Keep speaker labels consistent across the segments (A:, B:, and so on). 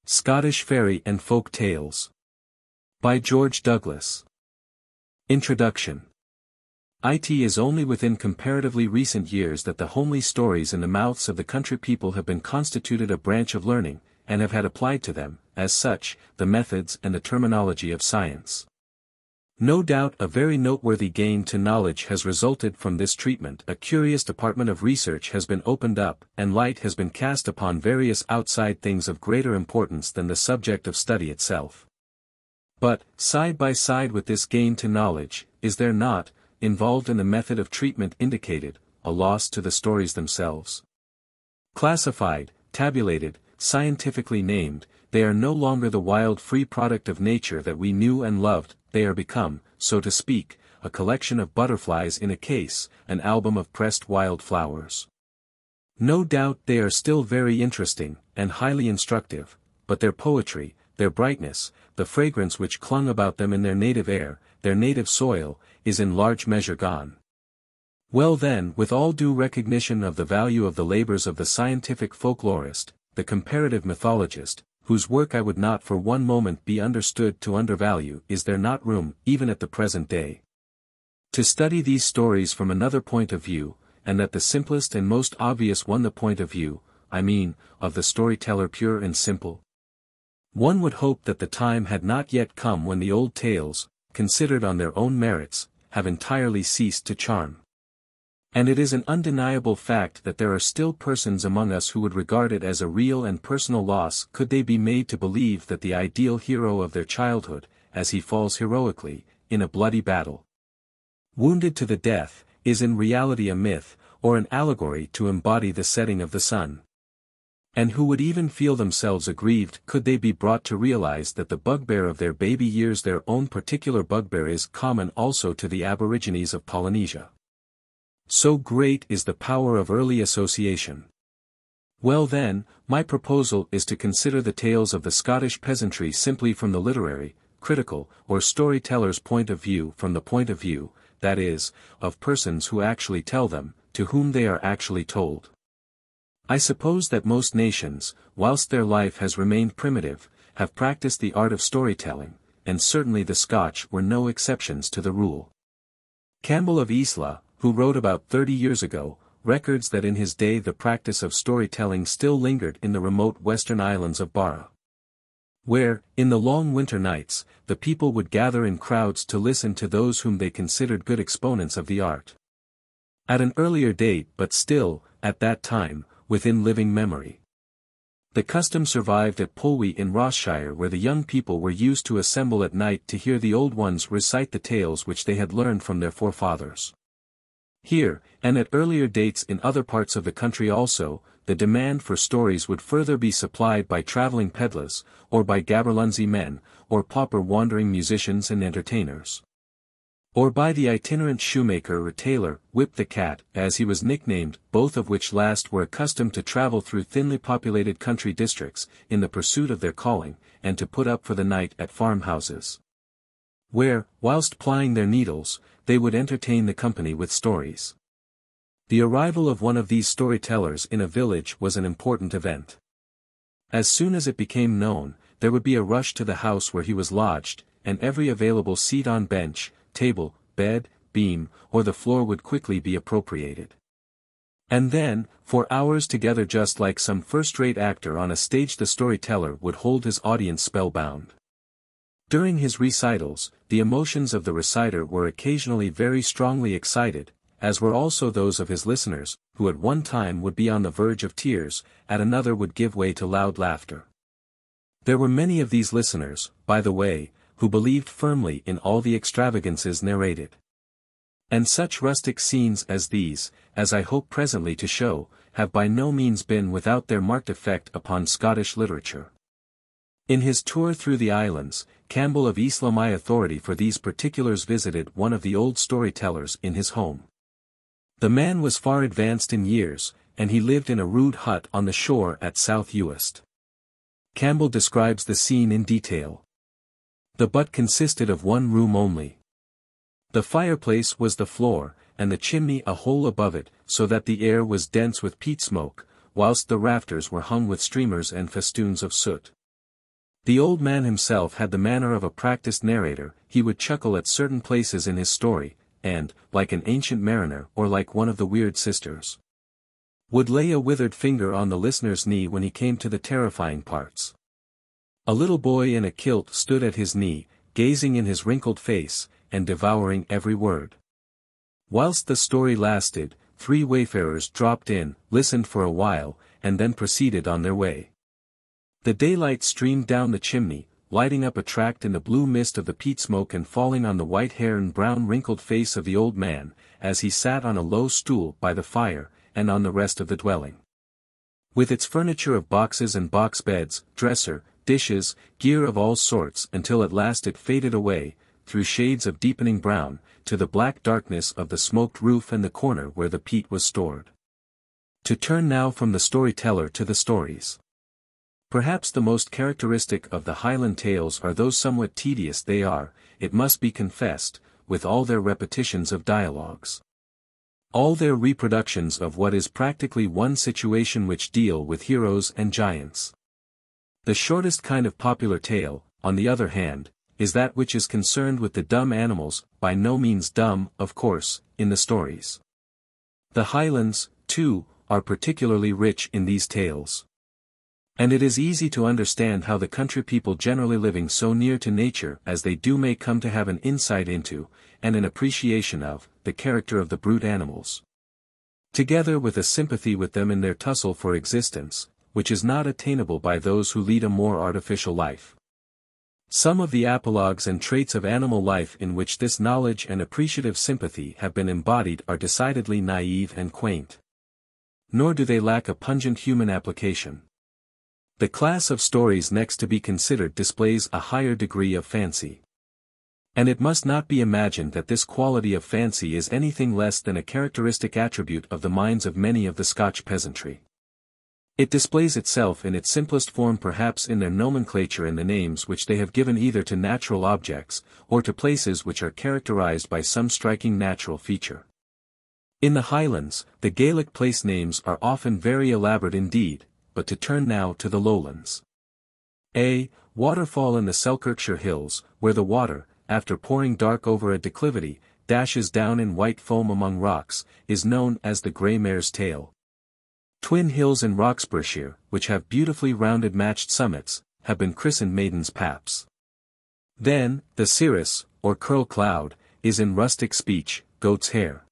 A: Scottish Fairy and Folk Tales. By George Douglas. Introduction. It is only within comparatively recent years that the homely stories in the mouths of the country people have been constituted a branch of learning, and have had applied to them, as such, the methods and the terminology of science. No doubt a very noteworthy gain to knowledge has resulted from this treatment. A curious department of research has been opened up, and light has been cast upon various outside things of greater importance than the subject of study itself. But, side by side with this gain to knowledge, is there not, involved in the method of treatment indicated, a loss to the stories themselves? Classified, tabulated, scientifically named, they are no longer the wild free product of nature that we knew and loved. They are become, so to speak, a collection of butterflies in a case, an album of pressed wild flowers. No doubt they are still very interesting, and highly instructive, but their poetry, their brightness, the fragrance which clung about them in their native air, their native soil, is in large measure gone. Well then, with all due recognition of the value of the labors of the scientific folklorist, the comparative mythologist, whose work I would not for one moment be understood to undervalue, is there not room, even at the present day, to study these stories from another point of view, and that the simplest and most obvious one, the point of view, I mean, of the storyteller pure and simple? One would hope that the time had not yet come when the old tales, considered on their own merits, have entirely ceased to charm. And it is an undeniable fact that there are still persons among us who would regard it as a real and personal loss could they be made to believe that the ideal hero of their childhood, as he falls heroically, in a bloody battle, wounded to the death, is in reality a myth, or an allegory to embody the setting of the sun. And who would even feel themselves aggrieved could they be brought to realize that the bugbear of their baby years, their own particular bugbear, is common also to the aborigines of Polynesia. So great is the power of early association. Well then, my proposal is to consider the tales of the Scottish peasantry simply from the literary, critical, or storyteller's point of view, from the point of view, that is, of persons who actually tell them, to whom they are actually told. I suppose that most nations, whilst their life has remained primitive, have practiced the art of storytelling, and certainly the Scotch were no exceptions to the rule. Campbell of Isla, who wrote about 30 years ago, records that in his day the practice of storytelling still lingered in the remote western islands of Barra, where, in the long winter nights, the people would gather in crowds to listen to those whom they considered good exponents of the art. At an earlier date, but still, at that time, within living memory, the custom survived at Polwy in Rossshire, where the young people were used to assemble at night to hear the old ones recite the tales which they had learned from their forefathers. Here, and at earlier dates in other parts of the country also, the demand for stories would further be supplied by travelling pedlars, or by gaberlunzie men, or pauper wandering musicians and entertainers, or by the itinerant shoemaker or tailor, Whip the Cat, as he was nicknamed, both of which last were accustomed to travel through thinly populated country districts, in the pursuit of their calling, and to put up for the night at farmhouses, where, whilst plying their needles, they would entertain the company with stories. The arrival of one of these storytellers in a village was an important event. As soon as it became known, there would be a rush to the house where he was lodged, and every available seat on bench, table, bed, beam, or the floor would quickly be appropriated. And then, for hours together, just like some first-rate actor on a stage, the storyteller would hold his audience spellbound. During his recitals, the emotions of the reciter were occasionally very strongly excited, as were also those of his listeners, who at one time would be on the verge of tears, at another would give way to loud laughter. There were many of these listeners, by the way, who believed firmly in all the extravagances narrated. And such rustic scenes as these, as I hope presently to show, have by no means been without their marked effect upon Scottish literature. In his tour through the islands, Campbell of Isla, my authority for these particulars, visited one of the old storytellers in his home. The man was far advanced in years, and he lived in a rude hut on the shore at South Uist. Campbell describes the scene in detail. The but consisted of one room only. The fireplace was the floor, and the chimney a hole above it, so that the air was dense with peat smoke, whilst the rafters were hung with streamers and festoons of soot. The old man himself had the manner of a practiced narrator. He would chuckle at certain places in his story, and, like an ancient mariner or like one of the weird sisters, would lay a withered finger on the listener's knee when he came to the terrifying parts. A little boy in a kilt stood at his knee, gazing in his wrinkled face, and devouring every word. Whilst the story lasted, 3 wayfarers dropped in, listened for a while, and then proceeded on their way. The daylight streamed down the chimney, lighting up a tract in the blue mist of the peat smoke and falling on the white hair and brown wrinkled face of the old man, as he sat on a low stool by the fire, and on the rest of the dwelling. With its furniture of boxes and box beds, dresser, dishes, gear of all sorts, until at last it faded away, through shades of deepening brown, to the black darkness of the smoked roof and the corner where the peat was stored. To turn now from the storyteller to the stories. Perhaps the most characteristic of the Highland tales are those somewhat tedious they are, it must be confessed, with all their repetitions of dialogues. All their reproductions of what is practically one situation which deal with heroes and giants. The shortest kind of popular tale, on the other hand, is that which is concerned with the dumb animals, by no means dumb, of course, in the stories. The Highlands, too, are particularly rich in these tales. And it is easy to understand how the country people generally living so near to nature as they do may come to have an insight into, and an appreciation of, the character of the brute animals. Together with a sympathy with them in their tussle for existence, which is not attainable by those who lead a more artificial life. Some of the apologues and traits of animal life in which this knowledge and appreciative sympathy have been embodied are decidedly naive and quaint. Nor do they lack a pungent human application. The class of stories next to be considered displays a higher degree of fancy. And it must not be imagined that this quality of fancy is anything less than a characteristic attribute of the minds of many of the Scotch peasantry. It displays itself in its simplest form perhaps in their nomenclature and the names which they have given either to natural objects, or to places which are characterized by some striking natural feature. In the Highlands, the Gaelic place names are often very elaborate indeed, but to turn now to the lowlands. A waterfall in the Selkirkshire hills, where the water, after pouring dark over a declivity, dashes down in white foam among rocks, is known as the Grey Mare's Tail. Twin hills in Roxburghshire, which have beautifully rounded matched summits, have been christened Maiden's Paps. Then, the cirrus, or curl cloud, is in rustic speech, goat's hair.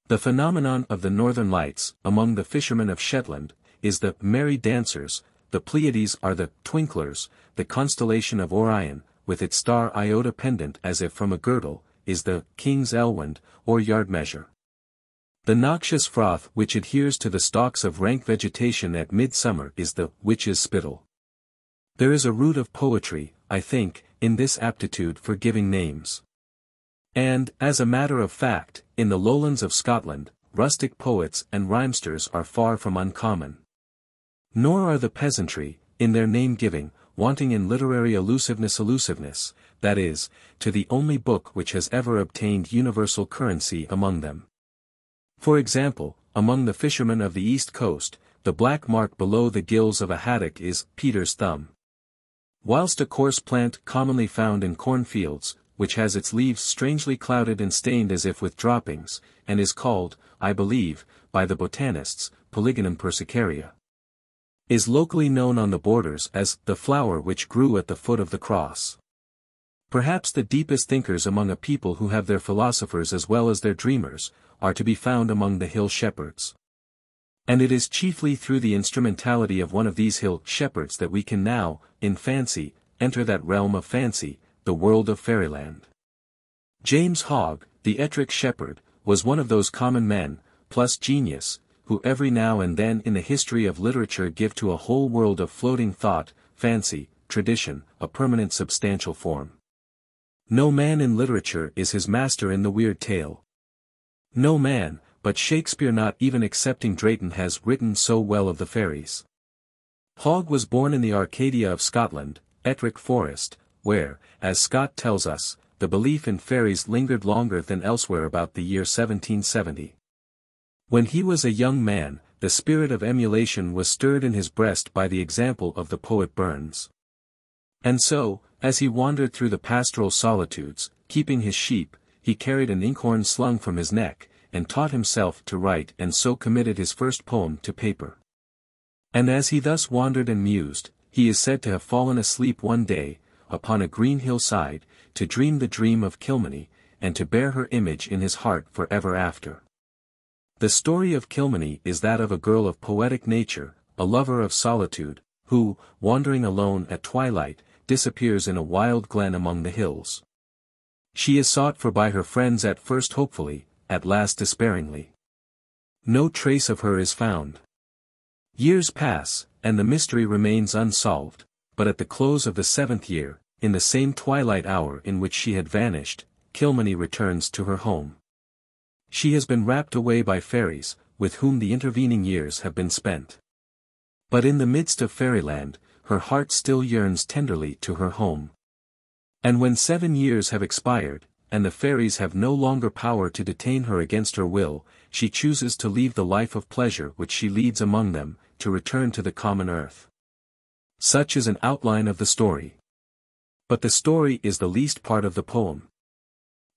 A: The phenomenon of the northern lights, among the fishermen of Shetland, is the merry dancers. The Pleiades are the twinklers. The constellation of Orion, with its star Iota pendant as if from a girdle, is the King's Elwand, or yard measure. The noxious froth which adheres to the stalks of rank vegetation at midsummer is the witch's spittle. There is a root of poetry, I think, in this aptitude for giving names. And, as a matter of fact, in the lowlands of Scotland, rustic poets and rhymesters are far from uncommon. Nor are the peasantry, in their name-giving, wanting in literary elusiveness, that is, to the only book which has ever obtained universal currency among them. For example, among the fishermen of the East Coast, the black mark below the gills of a haddock is Peter's thumb. Whilst a coarse plant commonly found in cornfields, which has its leaves strangely clouded and stained as if with droppings, and is called, I believe, by the botanists, Polygonum persicaria, is locally known on the borders as the flower which grew at the foot of the cross. Perhaps the deepest thinkers among a people who have their philosophers as well as their dreamers, are to be found among the hill shepherds. And it is chiefly through the instrumentality of one of these hill shepherds that we can now, in fancy, enter that realm of fancy, the world of fairyland. James Hogg, the Ettrick shepherd, was one of those common men, plus genius, who every now and then in the history of literature give to a whole world of floating thought, fancy, tradition, a permanent substantial form. No man in literature is his master in the weird tale. No man, but Shakespeare not even excepting Drayton has written so well of the fairies. Hogg was born in the Arcadia of Scotland, Ettrick Forest, where, as Scott tells us, the belief in fairies lingered longer than elsewhere about the year 1770. When he was a young man, the spirit of emulation was stirred in his breast by the example of the poet Burns. And so, as he wandered through the pastoral solitudes, keeping his sheep, he carried an inkhorn slung from his neck, and taught himself to write, and so committed his first poem to paper. And as he thus wandered and mused, he is said to have fallen asleep one day, upon a green hillside, to dream the dream of Kilmeny, and to bear her image in his heart for ever after. The story of Kilmeny is that of a girl of poetic nature, a lover of solitude, who, wandering alone at twilight, disappears in a wild glen among the hills. She is sought for by her friends at first hopefully, at last despairingly. No trace of her is found. Years pass, and the mystery remains unsolved, but at the close of the 7th year, in the same twilight hour in which she had vanished, Kilmeny returns to her home. She has been rapt away by fairies, with whom the intervening years have been spent. But in the midst of fairyland, her heart still yearns tenderly to her home. And when 7 years have expired, and the fairies have no longer power to detain her against her will, she chooses to leave the life of pleasure which she leads among them, to return to the common earth. Such is an outline of the story. But the story is the least part of the poem.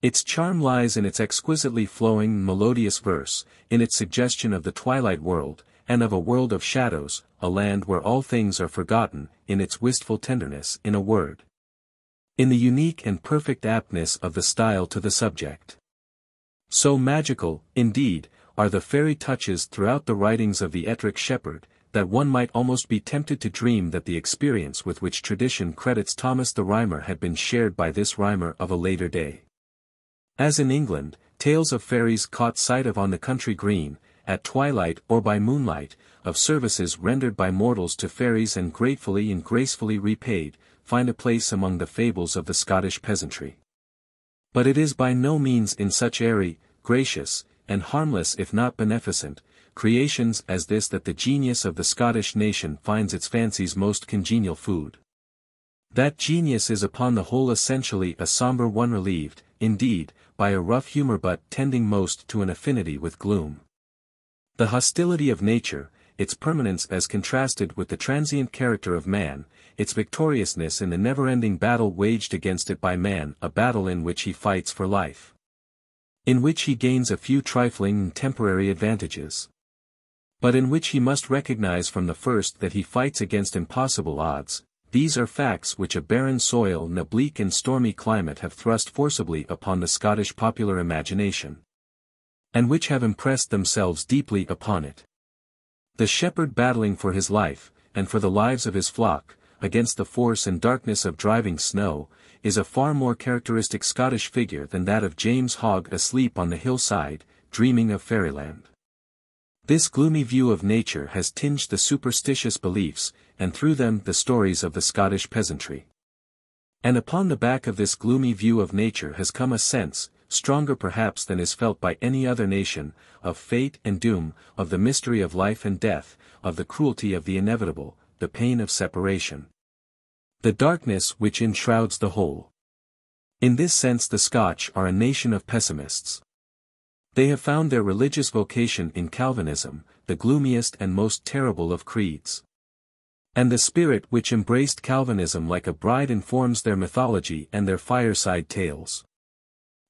A: Its charm lies in its exquisitely flowing melodious verse, in its suggestion of the twilight world, and of a world of shadows, a land where all things are forgotten, in its wistful tenderness, in a word. In the unique and perfect aptness of the style to the subject. So magical, indeed, are the fairy touches throughout the writings of the Ettrick shepherd, that one might almost be tempted to dream that the experience with which tradition credits Thomas the Rhymer had been shared by this rhymer of a later day. As in England, tales of fairies caught sight of on the country green, at twilight or by moonlight, of services rendered by mortals to fairies and gratefully and gracefully repaid, find a place among the fables of the Scottish peasantry. But it is by no means in such airy, gracious, and harmless if not beneficent, creations as this that the genius of the Scottish nation finds its fancies most congenial food. That genius is upon the whole essentially a sombre one relieved, indeed, by a rough humour but tending most to an affinity with gloom. The hostility of nature, its permanence as contrasted with the transient character of man, its victoriousness in the never-ending battle waged against it by man, a battle in which he fights for life. In which he gains a few trifling and temporary advantages. But in which he must recognize from the first that he fights against impossible odds. These are facts which a barren soil and a bleak and stormy climate have thrust forcibly upon the Scottish popular imagination. And which have impressed themselves deeply upon it. The shepherd battling for his life, and for the lives of his flock, against the force and darkness of driving snow, is a far more characteristic Scottish figure than that of James Hogg asleep on the hillside, dreaming of fairyland. This gloomy view of nature has tinged the superstitious beliefs, and through them the stories of the Scottish peasantry. And upon the back of this gloomy view of nature has come a sense, stronger perhaps than is felt by any other nation, of fate and doom, of the mystery of life and death, of the cruelty of the inevitable, the pain of separation. The darkness which enshrouds the whole. In this sense the Scotch are a nation of pessimists. They have found their religious vocation in Calvinism, the gloomiest and most terrible of creeds. And the spirit which embraced Calvinism like a bride informs their mythology and their fireside tales.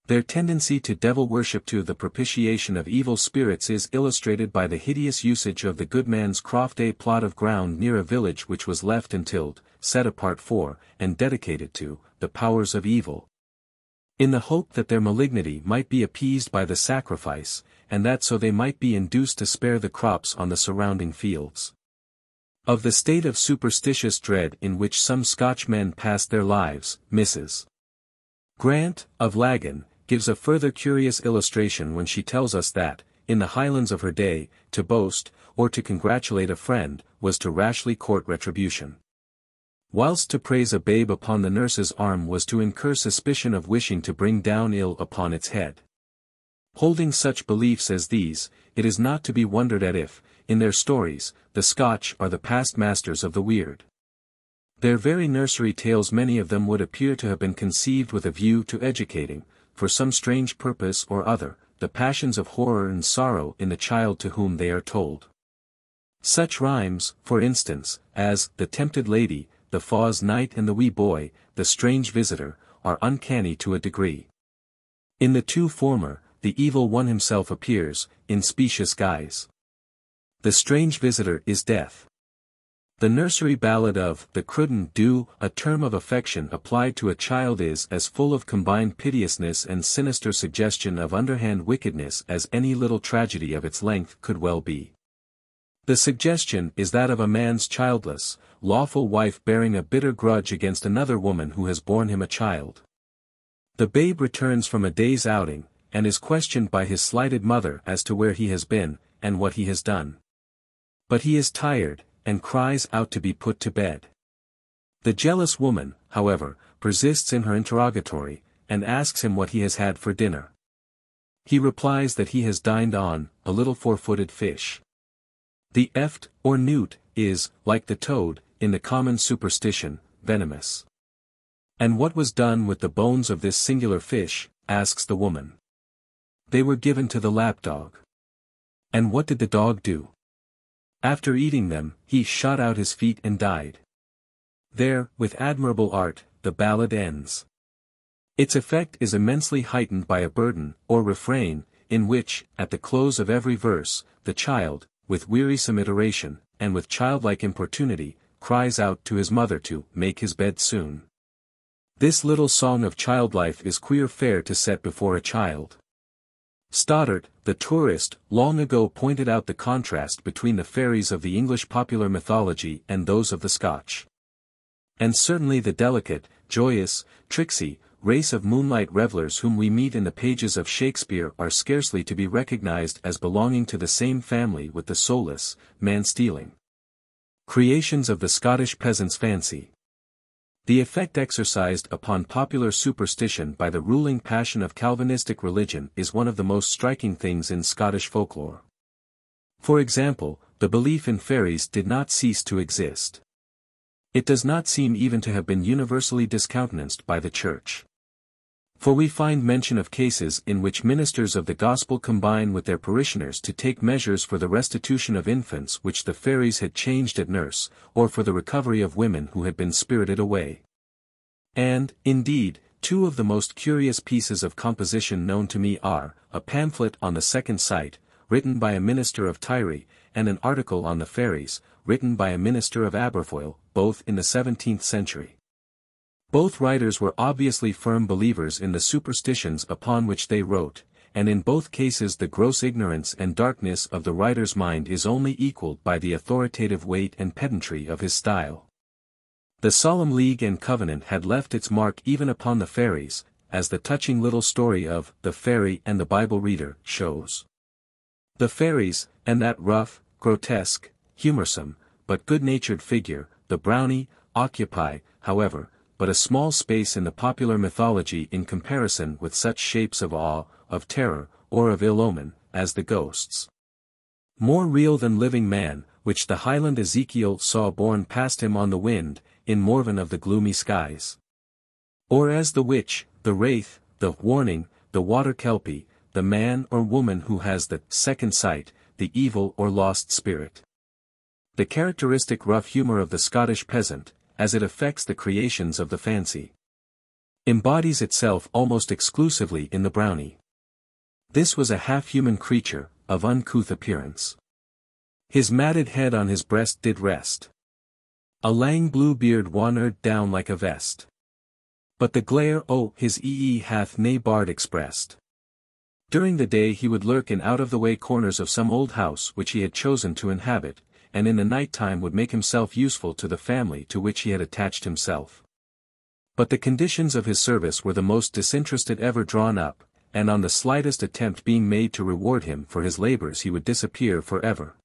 A: Their tendency to devil worship to the propitiation of evil spirits is illustrated by the hideous usage of the good man's croft, a plot of ground near a village which was left untilled, set apart for, and dedicated to, the powers of evil. In the hope that their malignity might be appeased by the sacrifice, and that so they might be induced to spare the crops on the surrounding fields. Of the state of superstitious dread in which some Scotch men passed their lives, Mrs. Grant, of Laggan, gives a further curious illustration when she tells us that, in the Highlands of her day, to boast, or to congratulate a friend, was to rashly court retribution. Whilst to praise a babe upon the nurse's arm was to incur suspicion of wishing to bring down ill upon its head. Holding such beliefs as these, it is not to be wondered at if, in their stories, the Scotch are the past masters of the weird. Their very nursery tales, many of them, would appear to have been conceived with a view to educating, for some strange purpose or other, the passions of horror and sorrow in the child to whom they are told. Such rhymes, for instance, as, "The Tempted Lady," the Faw's Knight and the Wee Boy, the Strange Visitor, are uncanny to a degree. In the two former, the Evil One himself appears, in specious guise. The Strange Visitor is Death. The nursery ballad of the Croodin Doo, a term of affection applied to a child, is as full of combined piteousness and sinister suggestion of underhand wickedness as any little tragedy of its length could well be. The suggestion is that of a man's childless, lawful wife bearing a bitter grudge against another woman who has borne him a child. The babe returns from a day's outing, and is questioned by his slighted mother as to where he has been, and what he has done. But he is tired, and cries out to be put to bed. The jealous woman, however, persists in her interrogatory, and asks him what he has had for dinner. He replies that he has dined on a little four-footed fish. The eft, or newt, is, like the toad, in the common superstition, venomous. And what was done with the bones of this singular fish, asks the woman. They were given to the lapdog. And what did the dog do? After eating them, he shot out his feet and died. There, with admirable art, the ballad ends. Its effect is immensely heightened by a burden, or refrain, in which, at the close of every verse, the child, with wearisome iteration, and with childlike importunity, cries out to his mother to make his bed soon. This little song of child life is queer fare to set before a child. Stoddart, the tourist, long ago pointed out the contrast between the fairies of the English popular mythology and those of the Scotch. And certainly the delicate, joyous, tricksy, race of moonlight revellers whom we meet in the pages of Shakespeare are scarcely to be recognized as belonging to the same family with the soulless, man-stealing creations of the Scottish peasant's fancy. The effect exercised upon popular superstition by the ruling passion of Calvinistic religion is one of the most striking things in Scottish folklore. For example, the belief in fairies did not cease to exist. It does not seem even to have been universally discountenanced by the Church. For we find mention of cases in which ministers of the gospel combine with their parishioners to take measures for the restitution of infants which the fairies had changed at nurse, or for the recovery of women who had been spirited away. And, indeed, two of the most curious pieces of composition known to me are, a pamphlet on the second sight, written by a minister of Tiree, and an article on the fairies, written by a minister of Aberfoyle, both in the 17th century. Both writers were obviously firm believers in the superstitions upon which they wrote, and in both cases the gross ignorance and darkness of the writer's mind is only equalled by the authoritative weight and pedantry of his style. The solemn league and covenant had left its mark even upon the fairies, as the touching little story of The Fairy and the Bible Reader shows. The fairies, and that rough, grotesque, humorsome, but good-natured figure, the Brownie, occupy, however, but a small space in the popular mythology in comparison with such shapes of awe, of terror, or of ill omen, as the ghosts. More real than living man, which the Highland Ezekiel saw borne past him on the wind, in Morven of the gloomy skies. Or as the witch, the wraith, the warning, the water kelpie, the man or woman who has the second sight, the evil or lost spirit. The characteristic rough humor of the Scottish peasant, as it affects the creations of the fancy, embodies itself almost exclusively in the Brownie. This was a half-human creature, of uncouth appearance. His matted head on his breast did rest. A lang blue beard wandered down like a vest. But the glare o' his ee hath nae bard expressed. During the day he would lurk in out-of-the-way corners of some old house which he had chosen to inhabit, and in the night time would make himself useful to the family to which he had attached himself. But the conditions of his service were the most disinterested ever drawn up, and on the slightest attempt being made to reward him for his labors he would disappear forever.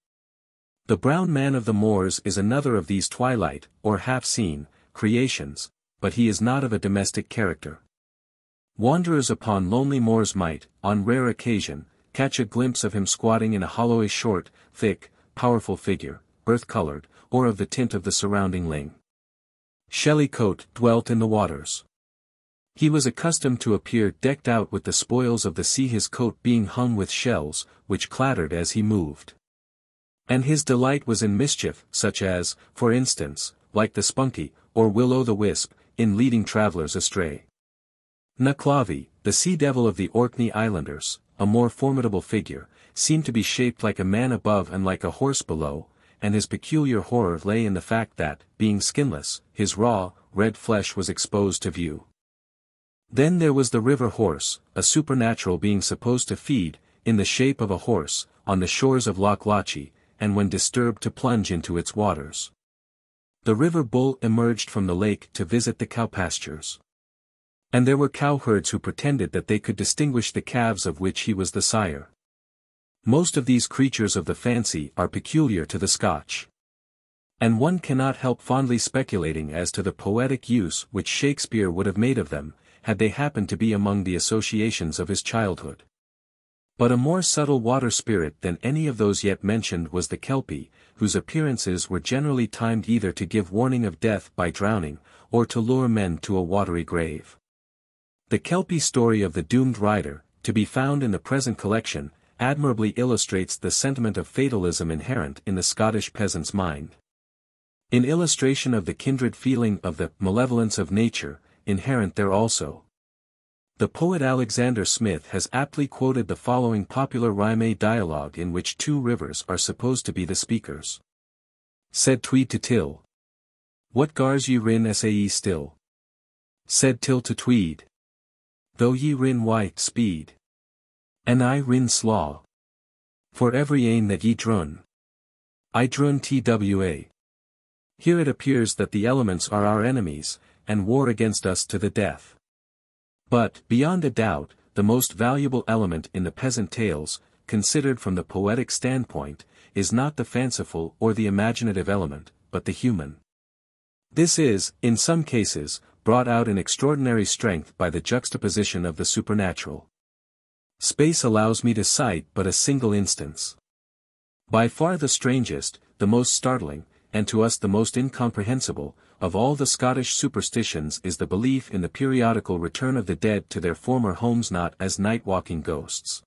A: The Brown Man of the Moors is another of these twilight, or half-seen, creations, but he is not of a domestic character. Wanderers upon lonely moors might, on rare occasion, catch a glimpse of him squatting in a hollow, a short, thick, powerful figure, earth-colored, or of the tint of the surrounding ling. Shellycoat dwelt in the waters. He was accustomed to appear decked out with the spoils of the sea, his coat being hung with shells, which clattered as he moved. And his delight was in mischief, such as, for instance, like the spunky, or will-o'-the-wisp, in leading travellers astray. Knockdolion, the sea-devil of the Orkney Islanders, a more formidable figure, seemed to be shaped like a man above and like a horse below, and his peculiar horror lay in the fact that, being skinless, his raw, red flesh was exposed to view. Then there was the river horse, a supernatural being supposed to feed, in the shape of a horse, on the shores of Loch Lothian, and when disturbed to plunge into its waters. The river bull emerged from the lake to visit the cow pastures. And there were cowherds who pretended that they could distinguish the calves of which he was the sire. Most of these creatures of the fancy are peculiar to the Scotch. And one cannot help fondly speculating as to the poetic use which Shakespeare would have made of them, had they happened to be among the associations of his childhood. But a more subtle water spirit than any of those yet mentioned was the Kelpie, whose appearances were generally timed either to give warning of death by drowning, or to lure men to a watery grave. The Kelpie story of the doomed rider, to be found in the present collection, admirably illustrates the sentiment of fatalism inherent in the Scottish peasant's mind. In illustration of the kindred feeling of the malevolence of nature, inherent there also. The poet Alexander Smith has aptly quoted the following popular rhyme dialogue in which two rivers are supposed to be the speakers. Said Tweed to Till, "What gars ye rin sae still?" Said Till to Tweed, "Though ye rin wi' speed, and I rin slaw, for every ane that ye drun, I drun twa." Here it appears that the elements are our enemies, and war against us to the death. But, beyond a doubt, the most valuable element in the peasant tales, considered from the poetic standpoint, is not the fanciful or the imaginative element, but the human. This is, in some cases, brought out in extraordinary strength by the juxtaposition of the supernatural. Space allows me to cite but a single instance. By far the strangest, the most startling, and to us the most incomprehensible, of all the Scottish superstitions is the belief in the periodical return of the dead to their former homes, not as night-walking ghosts,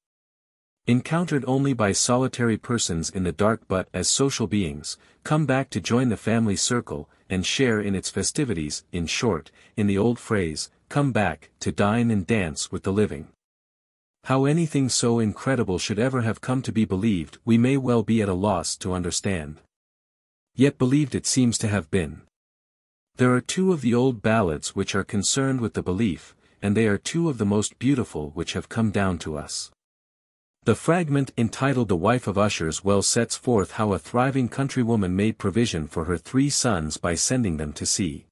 A: encountered only by solitary persons in the dark, but as social beings, come back to join the family circle, and share in its festivities, in short, in the old phrase, come back, to dine and dance with the living. How anything so incredible should ever have come to be believed we may well be at a loss to understand. Yet believed it seems to have been. There are two of the old ballads which are concerned with the belief, and they are two of the most beautiful which have come down to us. The fragment entitled The Wife of Ushers well sets forth how a thriving countrywoman made provision for her 3 sons by sending them to sea.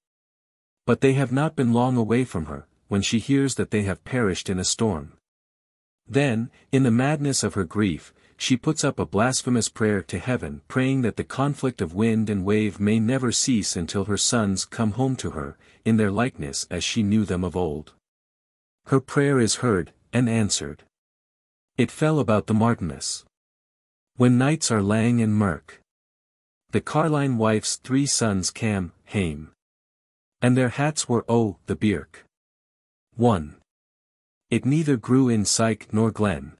A: But they have not been long away from her, when she hears that they have perished in a storm. Then, in the madness of her grief, she puts up a blasphemous prayer to heaven, praying that the conflict of wind and wave may never cease until her sons come home to her, in their likeness as she knew them of old. Her prayer is heard, and answered. It fell about the Martinmas, when nights are lang and murk. The carline wife's 3 sons cam hame, and their hats were o' the birk. 1. It neither grew in syke nor glen,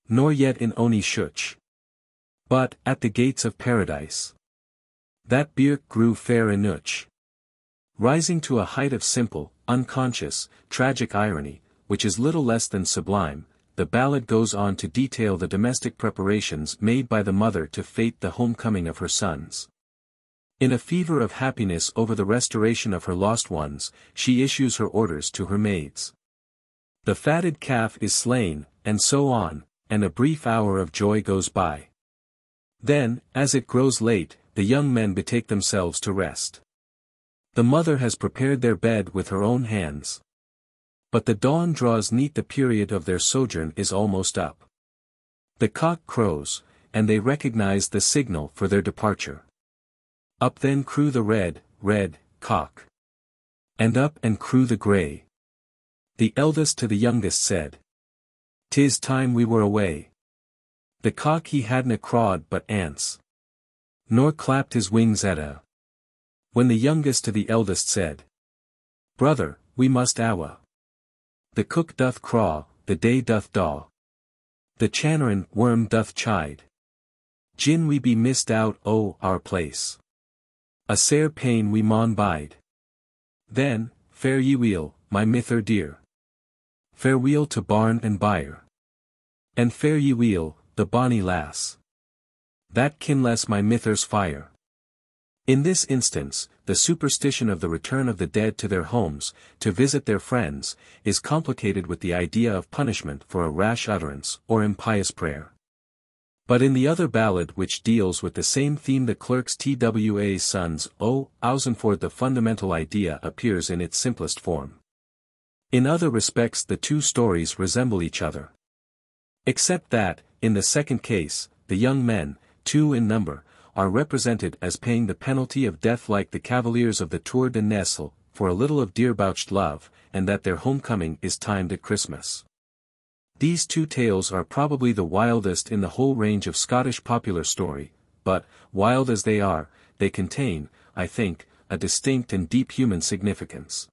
A: nor yet in ony shuch, but at the gates of paradise. That birk grew fair enoch. Rising to a height of simple, unconscious, tragic irony, which is little less than sublime, the ballad goes on to detail the domestic preparations made by the mother to fete the homecoming of her sons. In a fever of happiness over the restoration of her lost ones, she issues her orders to her maids. The fatted calf is slain, and so on, and a brief hour of joy goes by. Then, as it grows late, the young men betake themselves to rest. The mother has prepared their bed with her own hands. But the dawn draws neat, the period of their sojourn is almost up. The cock crows, and they recognize the signal for their departure. Up then crew the red cock. And up and crew the grey. The eldest to the youngest said, "'Tis time we were away." The cock he hadna crawed but ance, nor clapped his wings at a. When the youngest to the eldest said, "Brother, we must awa. The cook doth craw, the day doth daw. The channerin worm doth chide. Gin we be missed out o' our place, a sair pain we maun bide." Then, fare ye weel, my mither dear. Farewell to barn and byre. And fare ye weel, the bonny lass. That kinless my mither's fire. In this instance, the superstition of the return of the dead to their homes, to visit their friends, is complicated with the idea of punishment for a rash utterance or impious prayer. But in the other ballad which deals with the same theme, the Clerk's Twa's Sons o' Ausenford, the fundamental idea appears in its simplest form. In other respects the two stories resemble each other. Except that, in the second case, the young men, 2 in number, are represented as paying the penalty of death like the cavaliers of the Tour de Nesle, for a little of dear-bouched love, and that their homecoming is timed at Christmas. These two tales are probably the wildest in the whole range of Scottish popular story, but, wild as they are, they contain, I think, a distinct and deep human significance.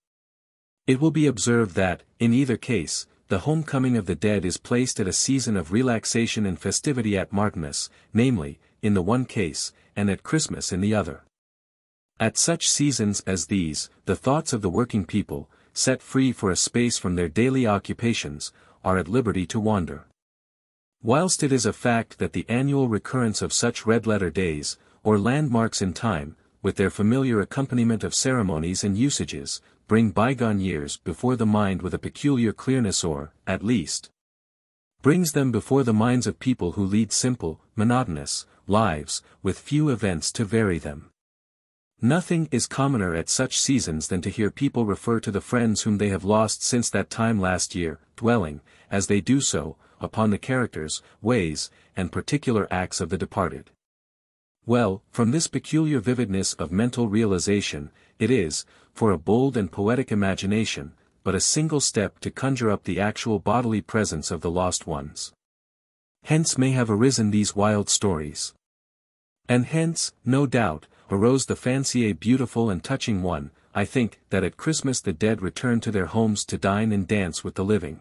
A: It will be observed that, in either case, the homecoming of the dead is placed at a season of relaxation and festivity at Martinmas, namely, in the one case, and at Christmas in the other. At such seasons as these, the thoughts of the working people, set free for a space from their daily occupations, are at liberty to wander. Whilst it is a fact that the annual recurrence of such red-letter days, or landmarks in time, with their familiar accompaniment of ceremonies and usages, bring bygone years before the mind with a peculiar clearness, or, at least, brings them before the minds of people who lead simple, monotonous lives, with few events to vary them. Nothing is commoner at such seasons than to hear people refer to the friends whom they have lost since that time last year, dwelling, as they do so, upon the characters, ways, and particular acts of the departed. Well, from this peculiar vividness of mental realization, it is, for a bold and poetic imagination, but a single step to conjure up the actual bodily presence of the lost ones. Hence may have arisen these wild stories. And hence, no doubt, arose the fancy a beautiful and touching one, I think, that at Christmas the dead return to their homes to dine and dance with the living.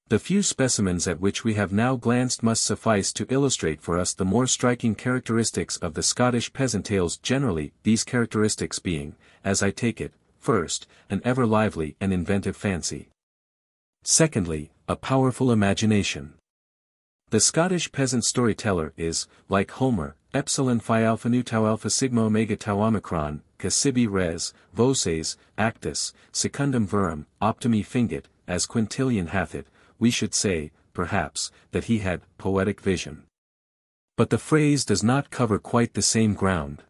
A: The few specimens at which we have now glanced must suffice to illustrate for us the more striking characteristics of the Scottish peasant tales generally, these characteristics being, as I take it, first, an ever lively and inventive fancy. Secondly, a powerful imagination. The Scottish peasant storyteller is, like Homer, epsilon phi alpha nu tau alpha sigma omega tau omicron, ca sibi res, voces, actus, secundum verum, optimi fingit, as Quintilian hath it, we should say, perhaps, that he had poetic vision. But the phrase does not cover quite the same ground.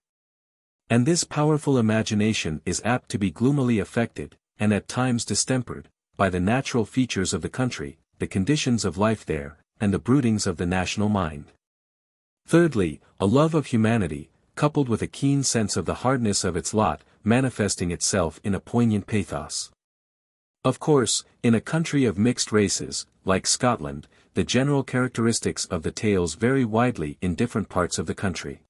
A: And this powerful imagination is apt to be gloomily affected, and at times distempered, by the natural features of the country, the conditions of life there, and the broodings of the national mind. Thirdly, a love of humanity, coupled with a keen sense of the hardness of its lot, manifesting itself in a poignant pathos. Of course, in a country of mixed races, like Scotland, the general characteristics of the tales vary widely in different parts of the country.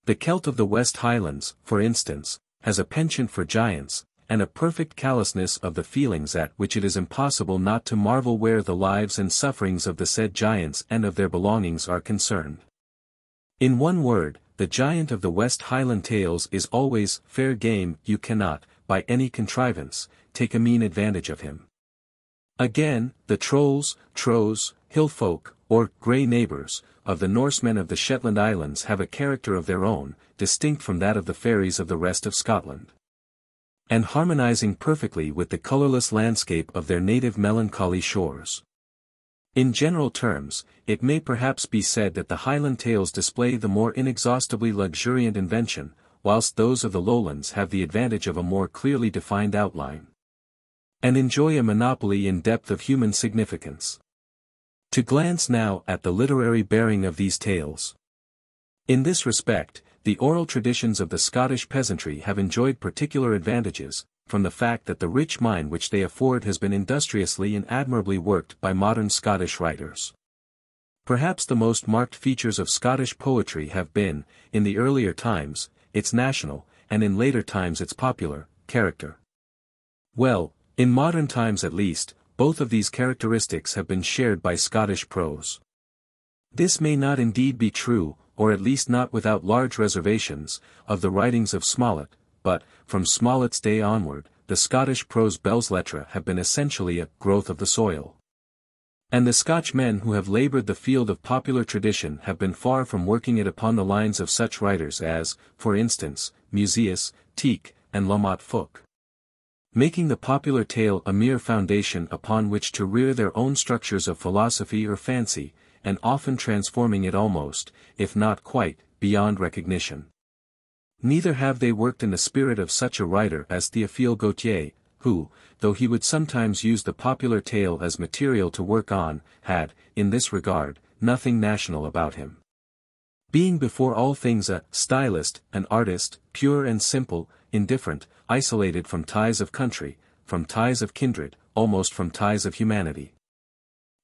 A: The Celt of the West Highlands, for instance, has a penchant for giants, and a perfect callousness of the feelings at which it is impossible not to marvel where the lives and sufferings of the said giants and of their belongings are concerned. In one word, the giant of the West Highland tales is always fair game. You cannot, by any contrivance, take a mean advantage of him. Again, the trolls, troes, hill folk, or grey neighbours, of the Norsemen of the Shetland Islands have a character of their own, distinct from that of the fairies of the rest of Scotland, and harmonizing perfectly with the colourless landscape of their native melancholy shores. In general terms, it may perhaps be said that the Highland tales display the more inexhaustibly luxuriant invention, whilst those of the lowlands have the advantage of a more clearly defined outline, and enjoy a monopoly in depth of human significance. To glance now at the literary bearing of these tales. In this respect, the oral traditions of the Scottish peasantry have enjoyed particular advantages, from the fact that the rich mine which they afford has been industriously and admirably worked by modern Scottish writers. Perhaps the most marked features of Scottish poetry have been, in the earlier times, its national, and in later times its popular, character. Well, in modern times at least, both of these characteristics have been shared by Scottish prose. This may not indeed be true, or at least not without large reservations, of the writings of Smollett, but, from Smollett's day onward, the Scottish prose belles lettres have been essentially a growth of the soil. And the Scotch men who have laboured the field of popular tradition have been far from working it upon the lines of such writers as, for instance, Musaeus, Tieck, and La Motte Fouqué, making the popular tale a mere foundation upon which to rear their own structures of philosophy or fancy, and often transforming it almost, if not quite, beyond recognition. Neither have they worked in the spirit of such a writer as Théophile Gautier, who, though he would sometimes use the popular tale as material to work on, had, in this regard, nothing national about him. Being before all things a stylist, an artist, pure and simple, indifferent, isolated from ties of country, from ties of kindred, almost from ties of humanity.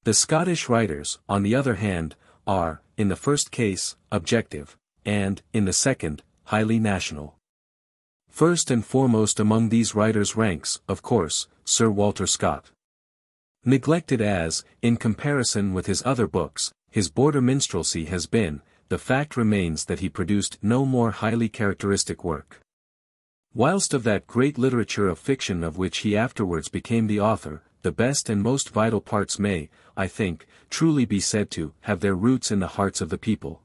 A: The Scottish writers, on the other hand, are, in the first case, objective, and, in the second, highly national. First and foremost among these writers ranks, of course, Sir Walter Scott. Neglected as, in comparison with his other books, his border minstrelsy has been, the fact remains that he produced no more highly characteristic work. Whilst of that great literature of fiction of which he afterwards became the author, the best and most vital parts may, I think, truly be said to have their roots in the hearts of the people.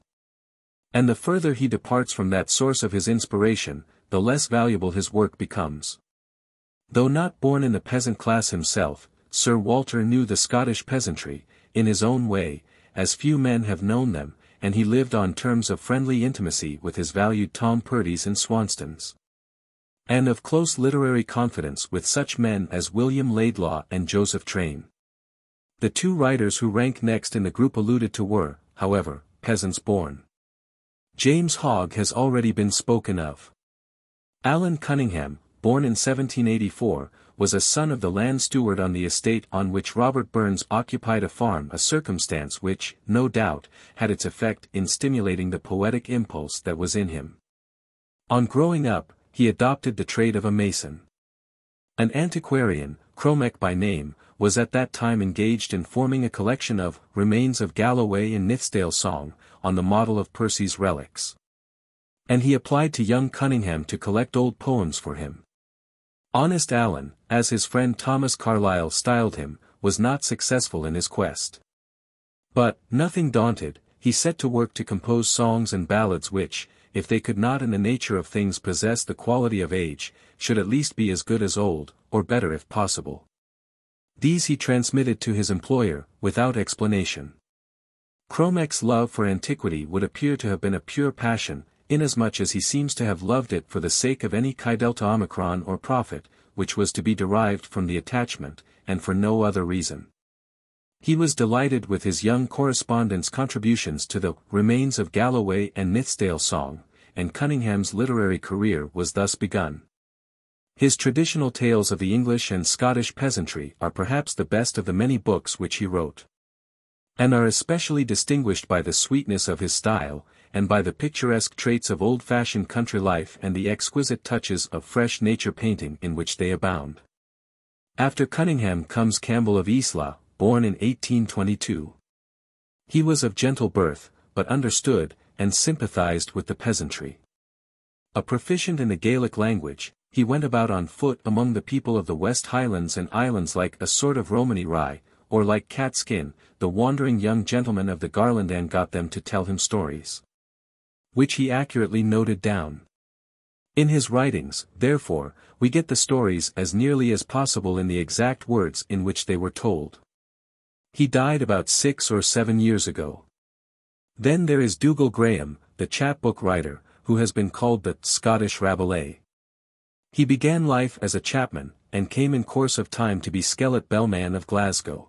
A: And the further he departs from that source of his inspiration, the less valuable his work becomes. Though not born in the peasant class himself, Sir Walter knew the Scottish peasantry, in his own way, as few men have known them, and he lived on terms of friendly intimacy with his valued Tom Purdys and Swanstons, and of close literary confidence with such men as William Laidlaw and Joseph Train. The two writers who rank next in the group alluded to were, however, peasants born. James Hogg has already been spoken of. Allan Cunningham, born in 1784, was a son of the land steward on the estate on which Robert Burns occupied a farm, a circumstance which, no doubt, had its effect in stimulating the poetic impulse that was in him. On growing up, he adopted the trade of a mason. An antiquarian, Cromek by name, was at that time engaged in forming a collection of remains of Galloway and Nithsdale song, on the model of Percy's relics. And he applied to young Cunningham to collect old poems for him. Honest Allan, as his friend Thomas Carlyle styled him, was not successful in his quest. But, nothing daunted, he set to work to compose songs and ballads which, if they could not in the nature of things possess the quality of age, should at least be as good as old, or better if possible. These he transmitted to his employer, without explanation. Cromek's love for antiquity would appear to have been a pure passion, inasmuch as he seems to have loved it for the sake of any chi delta omicron or profit, which was to be derived from the attachment, and for no other reason. He was delighted with his young correspondent's contributions to the remains of Galloway and Nithsdale song, and Cunningham's literary career was thus begun. His traditional tales of the English and Scottish peasantry are perhaps the best of the many books which he wrote, and are especially distinguished by the sweetness of his style, and by the picturesque traits of old-fashioned country life and the exquisite touches of fresh nature painting in which they abound. After Cunningham comes Campbell of Isla, born in 1822. He was of gentle birth, but understood, and sympathized with the peasantry. A proficient in the Gaelic language, he went about on foot among the people of the West Highlands and Islands like a sort of Romany Rye, or like Cat Skin, the wandering young gentleman of the Garland, and got them to tell him stories, which he accurately noted down. In his writings, therefore, we get the stories as nearly as possible in the exact words in which they were told. He died about 6 or 7 years ago. Then there is Dougal Graham, the chapbook writer, who has been called the Scottish Rabelais. He began life as a chapman, and came in course of time to be Skelett Bellman of Glasgow.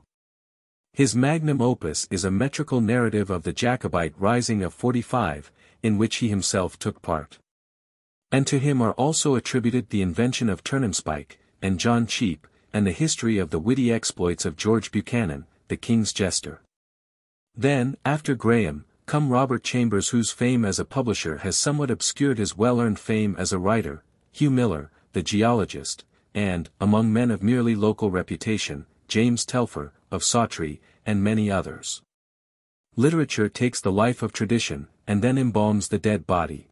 A: His magnum opus is a metrical narrative of the Jacobite Rising of '45, in which he himself took part. And to him are also attributed the invention of Turnhamspike, and John Cheap, and the history of the witty exploits of George Buchanan, the King's Jester. Then, after Graham, come Robert Chambers, whose fame as a publisher has somewhat obscured his well-earned fame as a writer, Hugh Miller, the geologist, and, among men of merely local reputation, James Telfer, of Sawtrey, and many others. Literature takes the life of tradition, and then embalms the dead body.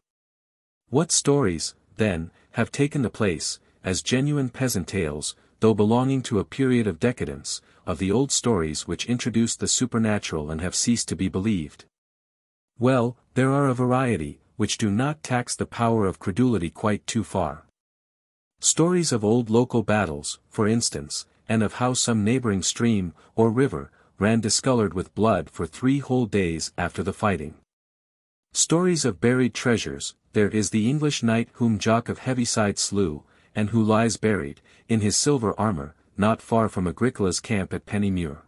A: What stories, then, have taken the place, as genuine peasant tales, though belonging to a period of decadence, of the old stories which introduced the supernatural and have ceased to be believed. Well, there are a variety, which do not tax the power of credulity quite too far. Stories of old local battles, for instance, and of how some neighboring stream, or river, ran discolored with blood for 3 whole days after the fighting. Stories of buried treasures. There is the English knight whom Jock of Heaviside slew, and who lies buried, in his silver armour, not far from Agricola's camp at Pennymuir.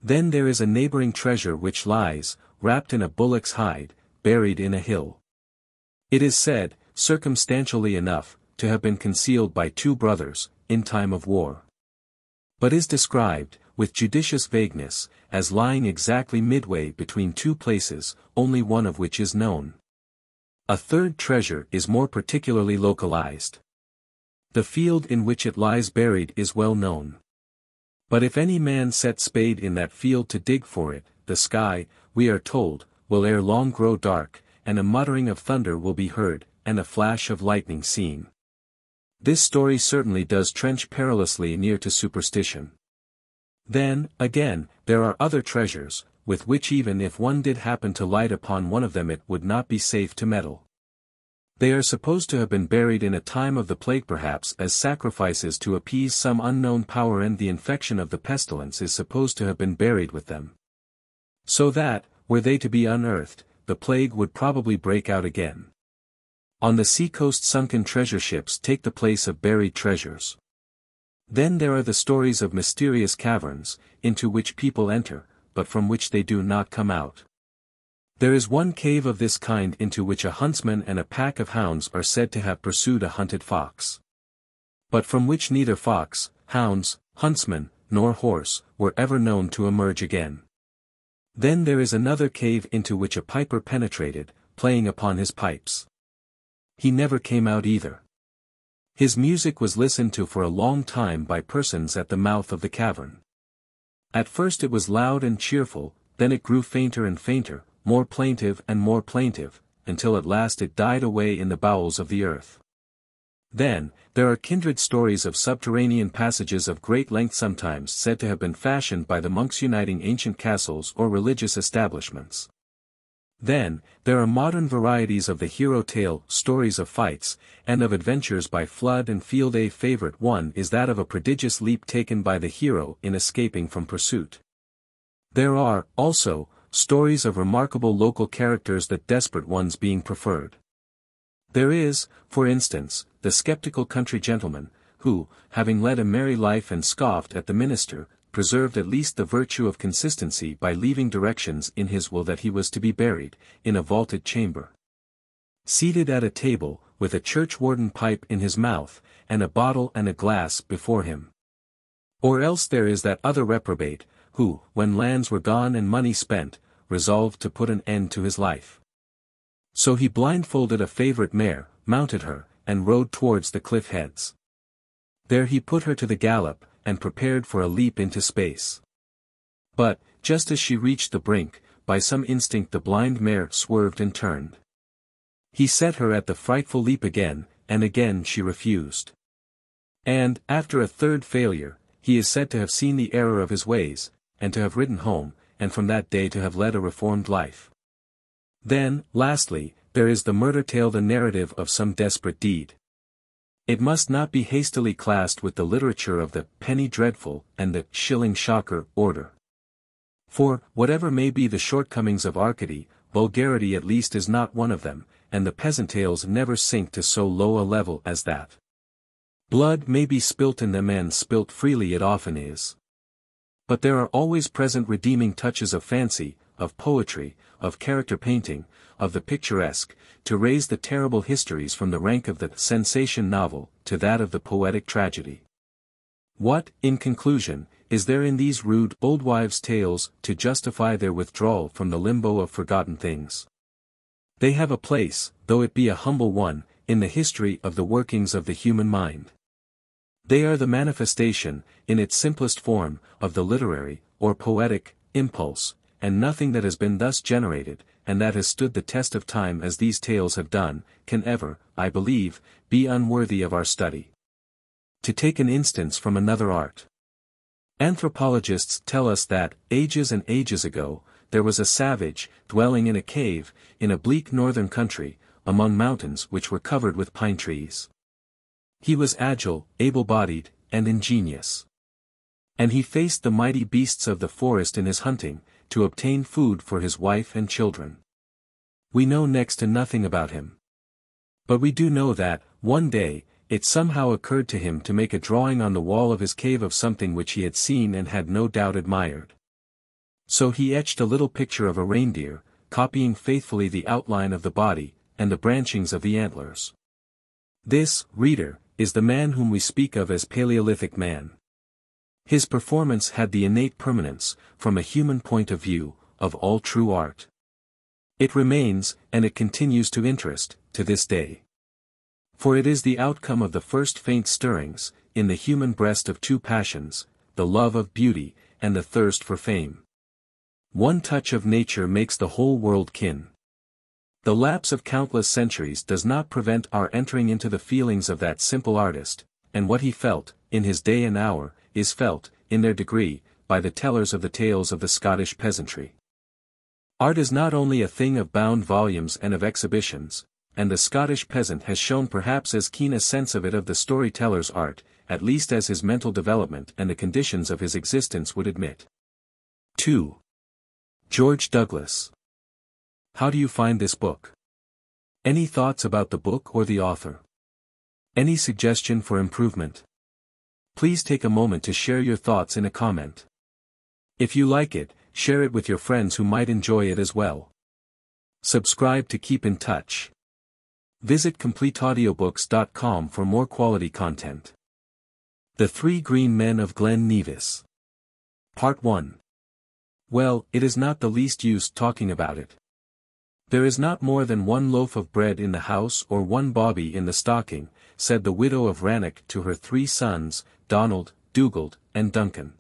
A: Then there is a neighbouring treasure which lies, wrapped in a bullock's hide, buried in a hill. It is said, circumstantially enough, to have been concealed by 2 brothers, in time of war. But is described, with judicious vagueness, as lying exactly midway between 2 places, only one of which is known. A third treasure is more particularly localized. The field in which it lies buried is well known. But if any man set spade in that field to dig for it, the sky, we are told, will ere long grow dark, and a muttering of thunder will be heard, and a flash of lightning seen. This story certainly does trench perilously near to superstition. Then, again, there are other treasures, with which even if one did happen to light upon one of them it would not be safe to meddle. They are supposed to have been buried in a time of the plague, perhaps as sacrifices to appease some unknown power, and the infection of the pestilence is supposed to have been buried with them. So that, were they to be unearthed, the plague would probably break out again. On the sea-coast sunken treasure ships take the place of buried treasures. Then there are the stories of mysterious caverns, into which people enter, but from which they do not come out. There is one cave of this kind into which a huntsman and a pack of hounds are said to have pursued a hunted fox. But from which neither fox, hounds, huntsman, nor horse, were ever known to emerge again. Then there is another cave into which a piper penetrated, playing upon his pipes. He never came out either. His music was listened to for a long time by persons at the mouth of the cavern. At first it was loud and cheerful, then it grew fainter and fainter, more plaintive and more plaintive, until at last it died away in the bowels of the earth. Then, there are kindred stories of subterranean passages of great length, sometimes said to have been fashioned by the monks uniting ancient castles or religious establishments. Then, there are modern varieties of the hero tale, stories of fights, and of adventures by flood and field. A favorite one is that of a prodigious leap taken by the hero in escaping from pursuit. There are, also, stories of remarkable local characters, that desperate ones being preferred. There is, for instance, the skeptical country gentleman, who, having led a merry life and scoffed at the minister, preserved at least the virtue of consistency by leaving directions in his will that he was to be buried, in a vaulted chamber. Seated at a table, with a churchwarden pipe in his mouth, and a bottle and a glass before him. Or else there is that other reprobate, who, when lands were gone and money spent, resolved to put an end to his life. So he blindfolded a favourite mare, mounted her, and rode towards the cliff heads. There he put her to the gallop, and prepared for a leap into space. But, just as she reached the brink, by some instinct the blind mare swerved and turned. He set her at the frightful leap again, and again she refused. And, after a third failure, he is said to have seen the error of his ways, and to have ridden home, and from that day to have led a reformed life. Then, lastly, there is the murder tale, the narrative of some desperate deed. It must not be hastily classed with the literature of the penny dreadful and the shilling shocker order. For, whatever may be the shortcomings of Arcady, vulgarity at least is not one of them, and the peasant tales never sink to so low a level as that. Blood may be spilt in them, and spilt freely it often is. But there are always present redeeming touches of fancy, of poetry, of character painting, of the picturesque, to raise the terrible histories from the rank of the sensation novel, to that of the poetic tragedy. What, in conclusion, is there in these rude old wives' tales, to justify their withdrawal from the limbo of forgotten things? They have a place, though it be a humble one, in the history of the workings of the human mind. They are the manifestation, in its simplest form, of the literary, or poetic, impulse, and nothing that has been thus generated, and that has stood the test of time as these tales have done, can ever, I believe, be unworthy of our study. To take an instance from another art. Anthropologists tell us that, ages and ages ago, there was a savage, dwelling in a cave, in a bleak northern country, among mountains which were covered with pine trees. He was agile, able-bodied, and ingenious. And he faced the mighty beasts of the forest in his hunting, to obtain food for his wife and children. We know next to nothing about him. But we do know that, one day, it somehow occurred to him to make a drawing on the wall of his cave of something which he had seen and had no doubt admired. So he etched a little picture of a reindeer, copying faithfully the outline of the body, and the branchings of the antlers. This, reader, is the man whom we speak of as Paleolithic man. His performance had the innate permanence, from a human point of view, of all true art. It remains, and it continues to interest, to this day. For it is the outcome of the first faint stirrings, in the human breast of two passions, the love of beauty, and the thirst for fame. One touch of nature makes the whole world kin. The lapse of countless centuries does not prevent our entering into the feelings of that simple artist, and what he felt, in his day and hour, is felt, in their degree, by the tellers of the tales of the Scottish peasantry. Art is not only a thing of bound volumes and of exhibitions, and the Scottish peasant has shown perhaps as keen a sense of it of the storyteller's art, at least as his mental development and the conditions of his existence would admit. 2. George Douglas. How do you find this book? Any thoughts about the book or the author? Any suggestion for improvement? Please take a moment to share your thoughts in a comment. If you like it, share it with your friends who might enjoy it as well. Subscribe to keep in touch. Visit CompleteAudiobooks.com for more quality content. The Three Green Men of Glen Nevis. Part 1. Well, it is not the least use talking about it. There is not more than one loaf of bread in the house or one bawbee in the stocking, said the widow of Rannoch to her 3 sons, Donald, Dugald, and Duncan.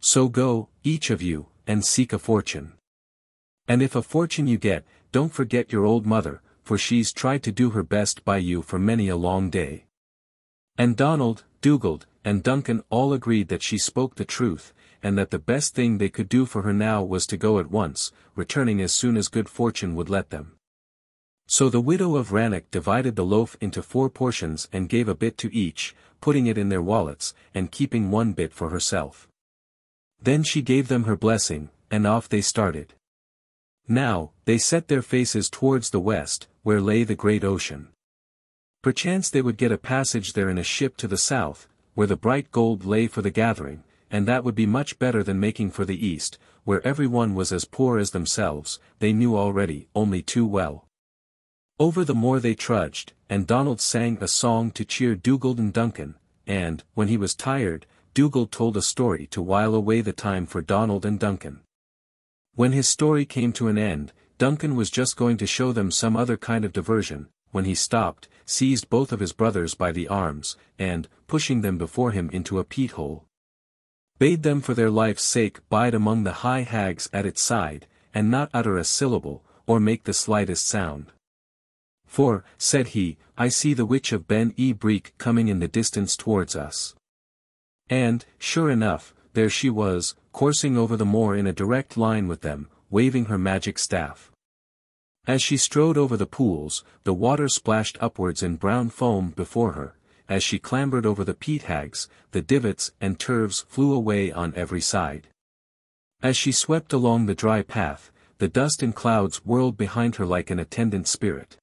A: So go, each of you, and seek a fortune. And if a fortune you get, don't forget your old mother, for she's tried to do her best by you for many a long day. And Donald, Dugald, and Duncan all agreed that she spoke the truth, and that the best thing they could do for her now was to go at once, returning as soon as good fortune would let them. So the widow of Rannoch divided the loaf into 4 portions and gave a bit to each, putting it in their wallets, and keeping 1 bit for herself. Then she gave them her blessing, and off they started. Now, they set their faces towards the west, where lay the great ocean. Perchance they would get a passage there in a ship to the south, where the bright gold lay for the gathering, and that would be much better than making for the east, where every one was as poor as themselves, they knew already, only too well. Over the moor they trudged, and Donald sang a song to cheer Dugald and Duncan, and, when he was tired, Dugald told a story to while away the time for Donald and Duncan. When his story came to an end, Duncan was just going to show them some other kind of diversion, when he stopped, seized both of his brothers by the arms, and, pushing them before him into a peat-hole, bade them for their life's sake bide among the high hags at its side, and not utter a syllable, or make the slightest sound. For, said he, I see the witch of Ben E. Breek coming in the distance towards us. And, sure enough, there she was, coursing over the moor in a direct line with them, waving her magic staff. As she strode over the pools, the water splashed upwards in brown foam before her. As she clambered over the peat hags, the divots and turves flew away on every side. As she swept along the dry path, the dust and clouds whirled behind her like an attendant spirit.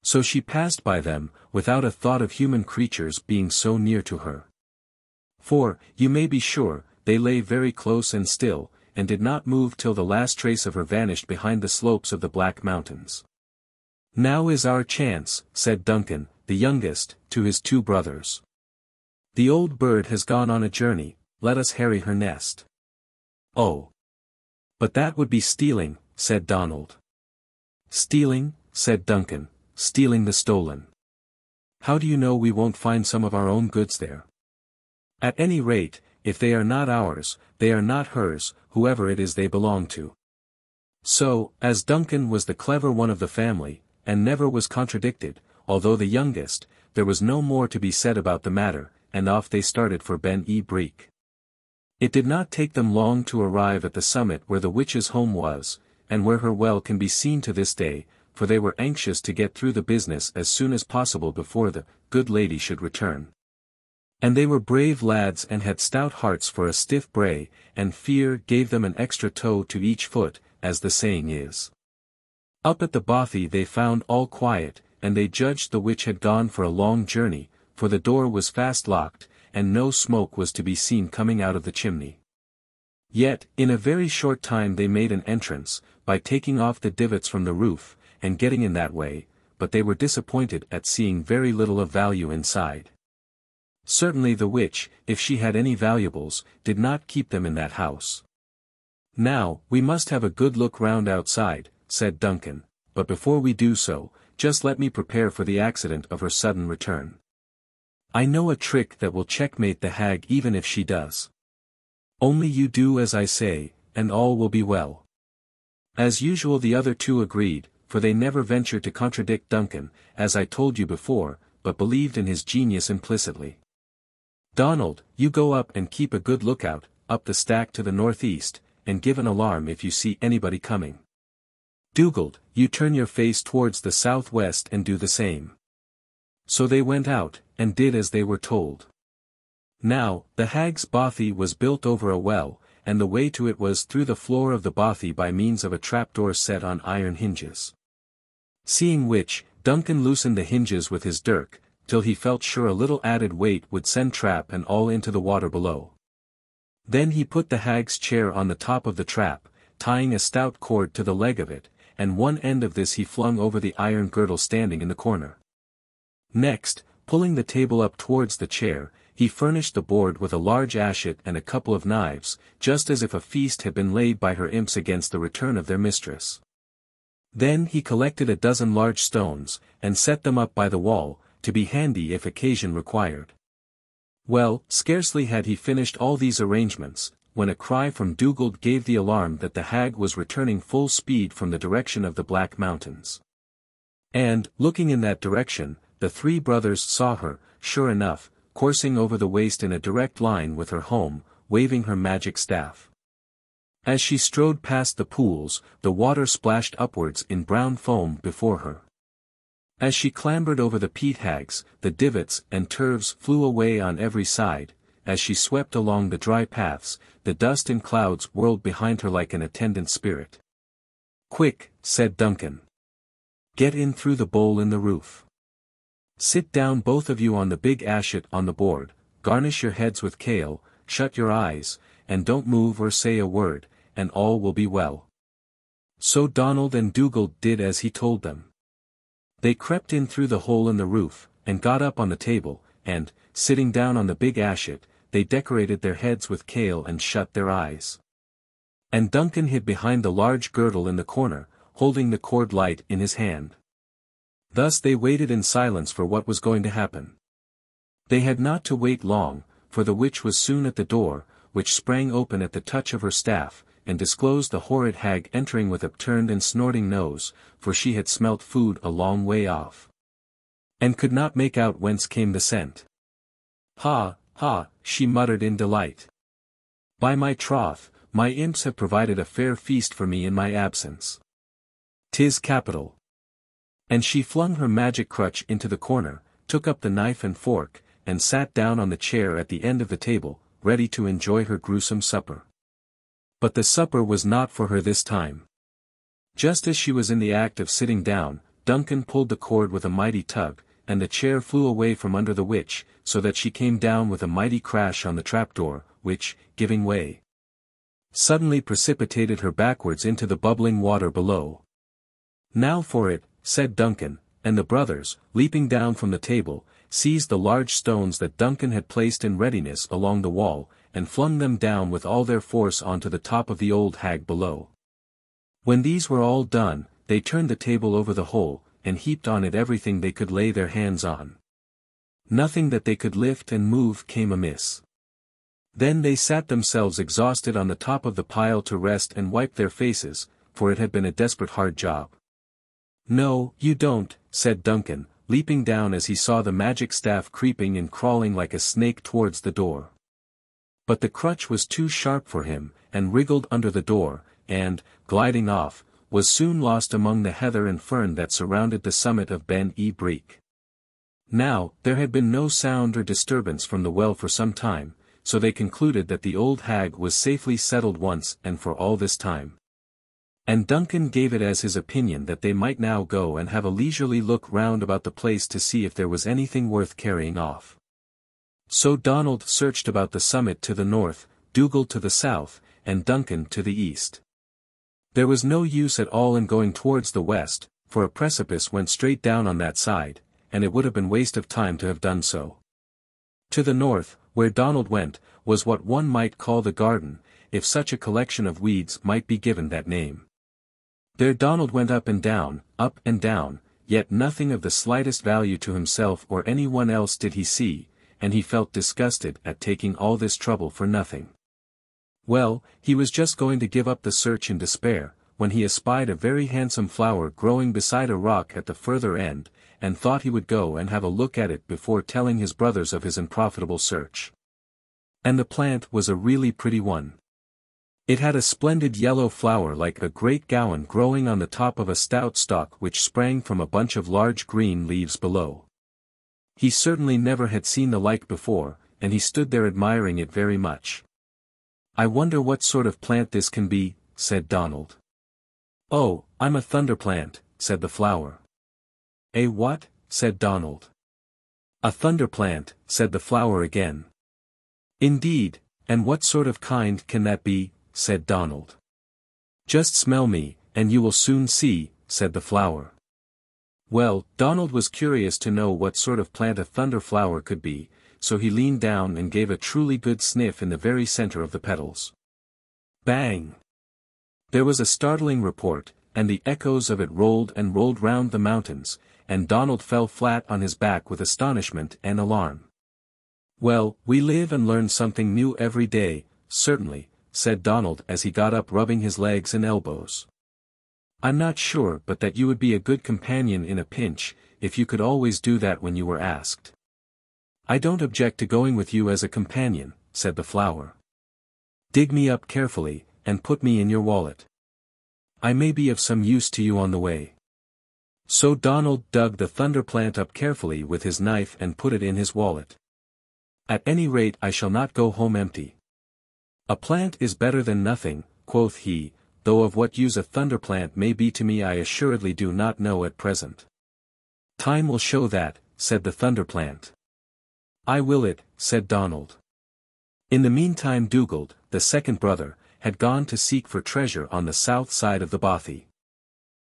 A: So she passed by them, without a thought of human creatures being so near to her. For, you may be sure, they lay very close and still, and did not move till the last trace of her vanished behind the slopes of the Black Mountains. Now is our chance, said Duncan, the youngest, to his 2 brothers. The old bird has gone on a journey, let us harry her nest. Oh! But that would be stealing, said Donald. Stealing, said Duncan, stealing the stolen. How do you know we won't find some of our own goods there? At any rate, if they are not ours, they are not hers, whoever it is they belong to. So, as Duncan was the clever one of the family, and never was contradicted, although the youngest, there was no more to be said about the matter, and off they started for Ben y Break. It did not take them long to arrive at the summit where the witch's home was, and where her well can be seen to this day, for they were anxious to get through the business as soon as possible before the good lady should return. And they were brave lads and had stout hearts for a stiff bray, and fear gave them an extra toe to each foot, as the saying is. Up at the bothy they found all quiet, and they judged the witch had gone for a long journey, for the door was fast locked, and no smoke was to be seen coming out of the chimney. Yet, in a very short time they made an entrance, by taking off the divots from the roof, and getting in that way, but they were disappointed at seeing very little of value inside. Certainly the witch, if she had any valuables, did not keep them in that house. "Now, we must have a good look round outside," said Duncan, "but before we do so, just let me prepare for the accident of her sudden return. I know a trick that will checkmate the hag even if she does. Only you do as I say, and all will be well." As usual the other two agreed, for they never ventured to contradict Duncan, as I told you before, but believed in his genius implicitly. "Donald, you go up and keep a good lookout, up the stack to the northeast, and give an alarm if you see anybody coming. Dugald, you turn your face towards the southwest and do the same." So they went out, and did as they were told. Now, the hag's bothy was built over a well, and the way to it was through the floor of the bothy by means of a trapdoor set on iron hinges. Seeing which, Duncan loosened the hinges with his dirk, till he felt sure a little added weight would send trap and all into the water below. Then he put the hag's chair on the top of the trap, tying a stout cord to the leg of it, and one end of this he flung over the iron girdle standing in the corner. Next, pulling the table up towards the chair, he furnished the board with a large ashet and a couple of knives, just as if a feast had been laid by her imps against the return of their mistress. Then he collected a dozen large stones, and set them up by the wall, to be handy if occasion required. Well, scarcely had he finished all these arrangements, when a cry from Dugald gave the alarm that the hag was returning full speed from the direction of the Black Mountains. And, looking in that direction, the three brothers saw her, sure enough, coursing over the waste in a direct line with her home, waving her magic staff. As she strode past the pools, the water splashed upwards in brown foam before her. As she clambered over the peat hags, the divots and turves flew away on every side. As she swept along the dry paths, the dust and clouds whirled behind her like an attendant spirit. "Quick," said Duncan. "Get in through the bowl in the roof. Sit down both of you on the big ashet on the board, garnish your heads with kale, shut your eyes, and don't move or say a word, and all will be well." So Donald and Dugald did as he told them. They crept in through the hole in the roof, and got up on the table, and, sitting down on the big ashet, they decorated their heads with kale and shut their eyes. And Duncan hid behind the large girdle in the corner, holding the cord light in his hand. Thus they waited in silence for what was going to happen. They had not to wait long, for the witch was soon at the door, which sprang open at the touch of her staff, and disclosed the horrid hag entering with upturned and snorting nose, for she had smelt food a long way off, and could not make out whence came the scent. "Ha, ha," she muttered in delight. "By my troth, my imps have provided a fair feast for me in my absence. 'Tis capital." And she flung her magic crutch into the corner, took up the knife and fork, and sat down on the chair at the end of the table, ready to enjoy her gruesome supper. But the supper was not for her this time. Just as she was in the act of sitting down, Duncan pulled the cord with a mighty tug, and the chair flew away from under the witch, so that she came down with a mighty crash on the trapdoor, which, giving way, suddenly precipitated her backwards into the bubbling water below. "Now for it," said Duncan, and the brothers, leaping down from the table, seized the large stones that Duncan had placed in readiness along the wall, and flung them down with all their force onto the top of the old hag below. When these were all done, they turned the table over the hole, and heaped on it everything they could lay their hands on. Nothing that they could lift and move came amiss. Then they sat themselves exhausted on the top of the pile to rest and wipe their faces, for it had been a desperate hard job. "No, you don't," said Duncan, leaping down as he saw the magic staff creeping and crawling like a snake towards the door. But the crutch was too sharp for him, and wriggled under the door, and, gliding off, was soon lost among the heather and fern that surrounded the summit of Ben y Break. Now, there had been no sound or disturbance from the well for some time, so they concluded that the old hag was safely settled once and for all this time. And Duncan gave it as his opinion that they might now go and have a leisurely look round about the place to see if there was anything worth carrying off. So Donald searched about the summit to the north, Dougal to the south, and Duncan to the east. There was no use at all in going towards the west, for a precipice went straight down on that side, and it would have been waste of time to have done so. To the north, where Donald went, was what one might call the garden, if such a collection of weeds might be given that name. There Donald went up and down, yet nothing of the slightest value to himself or any one else did he see, and he felt disgusted at taking all this trouble for nothing. Well, he was just going to give up the search in despair, when he espied a very handsome flower growing beside a rock at the further end, and thought he would go and have a look at it before telling his brothers of his unprofitable search. And the plant was a really pretty one. It had a splendid yellow flower like a great gowan growing on the top of a stout stalk which sprang from a bunch of large green leaves below. He certainly never had seen the like before, and he stood there admiring it very much. "I wonder what sort of plant this can be," said Donald. "Oh, I'm a thunder plant," said the flower. "A what?" said Donald. "A thunder plant," said the flower again. "Indeed, and what sort of kind can that be?" said Donald. "Just smell me, and you will soon see," said the flower. Well, Donald was curious to know what sort of plant a thunder flower could be, so he leaned down and gave a truly good sniff in the very center of the petals. Bang! There was a startling report, and the echoes of it rolled and rolled round the mountains, and Donald fell flat on his back with astonishment and alarm. "Well, we live and learn something new every day, certainly," said Donald as he got up rubbing his legs and elbows. "I'm not sure but that you would be a good companion in a pinch, if you could always do that when you were asked." "I don't object to going with you as a companion," said the flower. "Dig me up carefully, and put me in your wallet. I may be of some use to you on the way." So Donald dug the thunder plant up carefully with his knife and put it in his wallet. "At any rate I shall not go home empty. A plant is better than nothing," quoth he, "though of what use a thunder plant may be to me I assuredly do not know at present." "Time will show that," said the thunder plant. "I will it," said Donald. In the meantime Dougal, the second brother, had gone to seek for treasure on the south side of the bothy.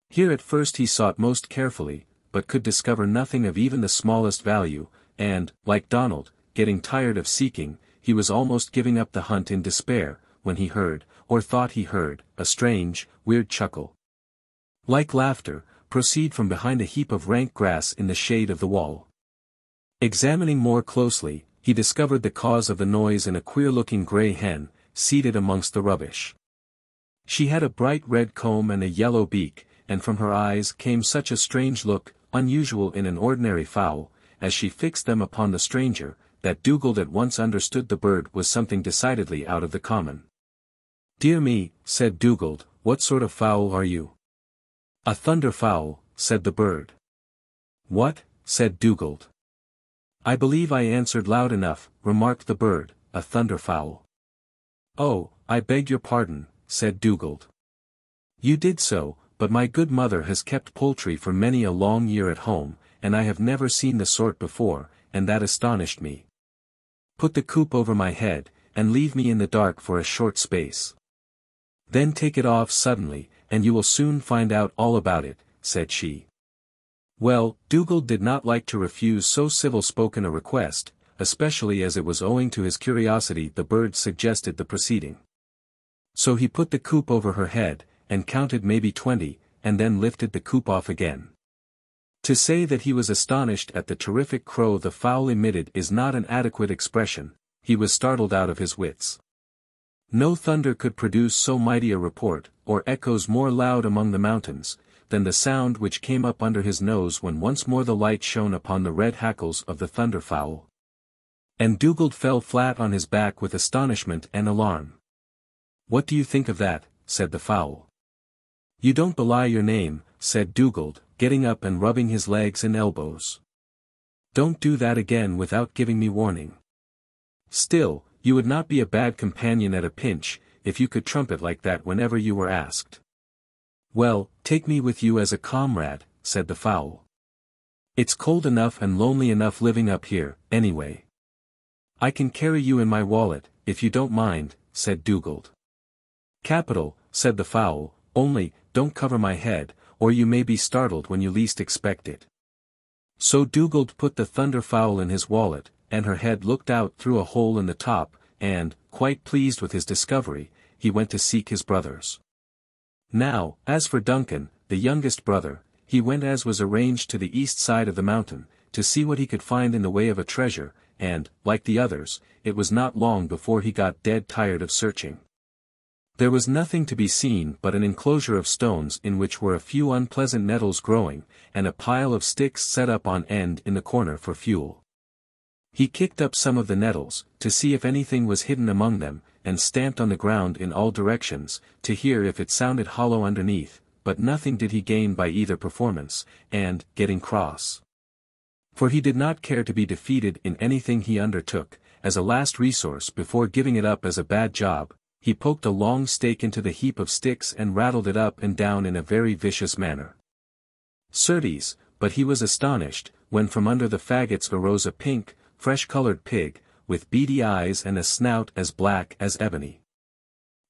A: Here at first he sought most carefully, but could discover nothing of even the smallest value, and, like Donald, getting tired of seeking, he was almost giving up the hunt in despair, when he heard, or thought he heard, a strange, weird chuckle, like laughter, proceed from behind a heap of rank grass in the shade of the wall. Examining more closely, he discovered the cause of the noise in a queer-looking grey hen, seated amongst the rubbish. She had a bright red comb and a yellow beak, and from her eyes came such a strange look, unusual in an ordinary fowl, as she fixed them upon the stranger, that Dougal at once understood the bird was something decidedly out of the common. "Dear me," said Dougal, "what sort of fowl are you?" "A thunder fowl," said the bird. "What?" said Dougal. "I believe I answered loud enough," remarked the bird, "a thunder fowl." "Oh, I beg your pardon," said Dougal. "You did so, but my good mother has kept poultry for many a long year at home, and I have never seen the sort before, and that astonished me. Put the coop over my head, and leave me in the dark for a short space. Then take it off suddenly, and you will soon find out all about it," said she. Well, Dougal did not like to refuse so civil-spoken a request, especially as it was owing to his curiosity the bird suggested the proceeding. So he put the coop over her head, and counted maybe 20, and then lifted the coop off again. To say that he was astonished at the terrific crow the fowl emitted is not an adequate expression, he was startled out of his wits. No thunder could produce so mighty a report, or echoes more loud among the mountains, than the sound which came up under his nose when once more the light shone upon the red hackles of the thunderfowl. And Dugald fell flat on his back with astonishment and alarm. "What do you think of that?" said the fowl. "You don't belie your name," said Dugald, getting up and rubbing his legs and elbows. "Don't do that again without giving me warning. Still, you would not be a bad companion at a pinch, if you could trumpet like that whenever you were asked." "Well, take me with you as a comrade," said the fowl. "It's cold enough and lonely enough living up here, anyway." "I can carry you in my wallet, if you don't mind," said Dugald. "Capital," said the fowl, "only, don't cover my head, or you may be startled when you least expect it." So Dugald put the thunderfowl in his wallet, and her head looked out through a hole in the top, and, quite pleased with his discovery, he went to seek his brothers. Now, as for Duncan, the youngest brother, he went as was arranged to the east side of the mountain, to see what he could find in the way of a treasure, and, like the others, it was not long before he got dead tired of searching. There was nothing to be seen but an enclosure of stones in which were a few unpleasant nettles growing, and a pile of sticks set up on end in the corner for fuel. He kicked up some of the nettles, to see if anything was hidden among them, and stamped on the ground in all directions, to hear if it sounded hollow underneath, but nothing did he gain by either performance, and, getting cross. For he did not care to be defeated in anything he undertook, as a last resource before giving it up as a bad job, he poked a long stake into the heap of sticks and rattled it up and down in a very vicious manner. Certes, but he was astonished, when from under the faggots arose a pink, fresh-coloured pig, with beady eyes and a snout as black as ebony.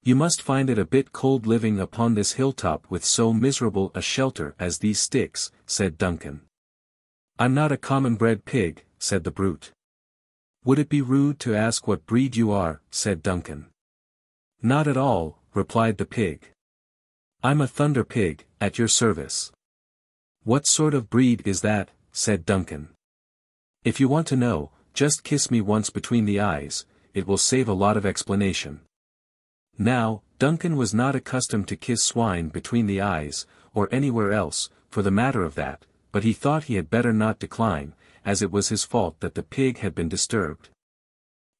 A: "You must find it a bit cold living upon this hilltop with so miserable a shelter as these sticks," said Duncan. "I'm not a common-bred pig," said the brute. "Would it be rude to ask what breed you are?" said Duncan. "Not at all," replied the pig. "I'm a thunder pig, at your service." "What sort of breed is that?" said Duncan. "If you want to know, just kiss me once between the eyes, it will save a lot of explanation." Now, Duncan was not accustomed to kiss swine between the eyes, or anywhere else, for the matter of that, but he thought he had better not decline, as it was his fault that the pig had been disturbed.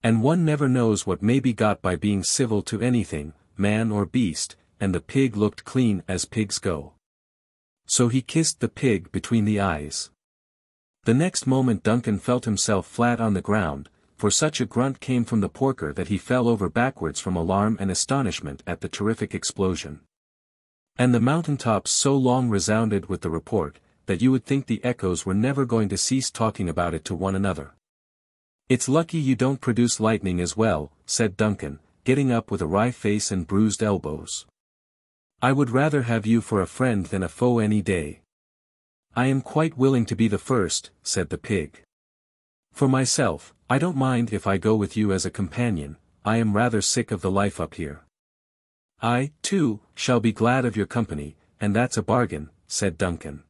A: And one never knows what may be got by being civil to anything, man or beast, and the pig looked clean as pigs go. So he kissed the pig between the eyes. The next moment Duncan felt himself flat on the ground, for such a grunt came from the porker that he fell over backwards from alarm and astonishment at the terrific explosion. And the mountain tops so long resounded with the report, that you would think the echoes were never going to cease talking about it to one another. "It's lucky you don't produce lightning as well," said Duncan, getting up with a wry face and bruised elbows. "I would rather have you for a friend than a foe any day." "I am quite willing to be the first," said the pig. "For myself, I don't mind if I go with you as a companion, I am rather sick of the life up here." "I, too, shall be glad of your company, and that's a bargain," said Duncan.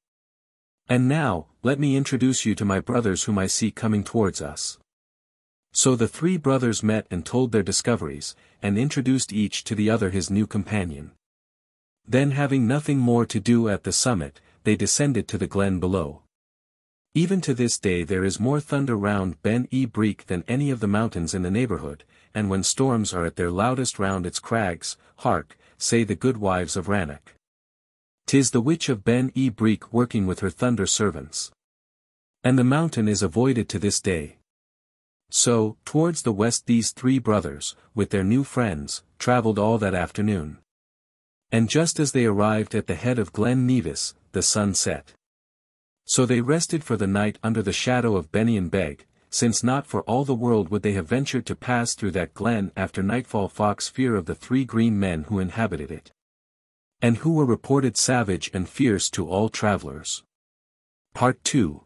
A: "And now, let me introduce you to my brothers whom I see coming towards us." So the three brothers met and told their discoveries, and introduced each to the other his new companion. Then having nothing more to do at the summit, they descended to the glen below. Even to this day there is more thunder round Ben y Break than any of the mountains in the neighbourhood, and when storms are at their loudest round its crags, hark, say the good wives of Rannoch. 'Tis the witch of Ben y Break working with her thunder servants. And the mountain is avoided to this day. So, towards the west these three brothers, with their new friends, travelled all that afternoon. And just as they arrived at the head of Glen Nevis, the sun set. So they rested for the night under the shadow of Benny Beg, since not for all the world would they have ventured to pass through that glen after nightfall for fear of the three green men who inhabited it. And who were reported savage and fierce to all travellers. Part 2.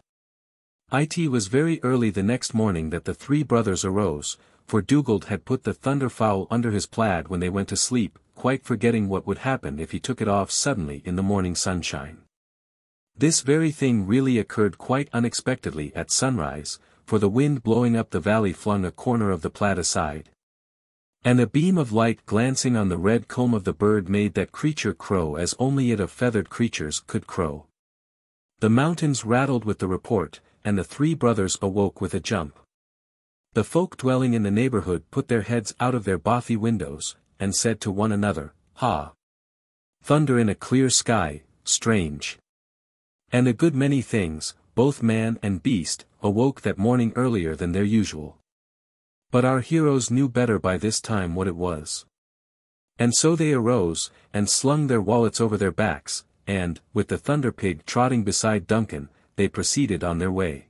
A: It was very early the next morning that the three brothers arose, for Dugald had put the thunderfowl under his plaid when they went to sleep, quite forgetting what would happen if he took it off suddenly in the morning sunshine. This very thing really occurred quite unexpectedly at sunrise, for the wind blowing up the valley flung a corner of the plaid aside. And a beam of light glancing on the red comb of the bird made that creature crow as only it of feathered creatures could crow. The mountains rattled with the report, and the three brothers awoke with a jump. The folk dwelling in the neighborhood put their heads out of their bothy windows, and said to one another, "Ha! Thunder in a clear sky, strange." And a good many things, both man and beast, awoke that morning earlier than their usual. But our heroes knew better by this time what it was. And so they arose, and slung their wallets over their backs, and, with the Thunder Pig trotting beside Duncan, they proceeded on their way.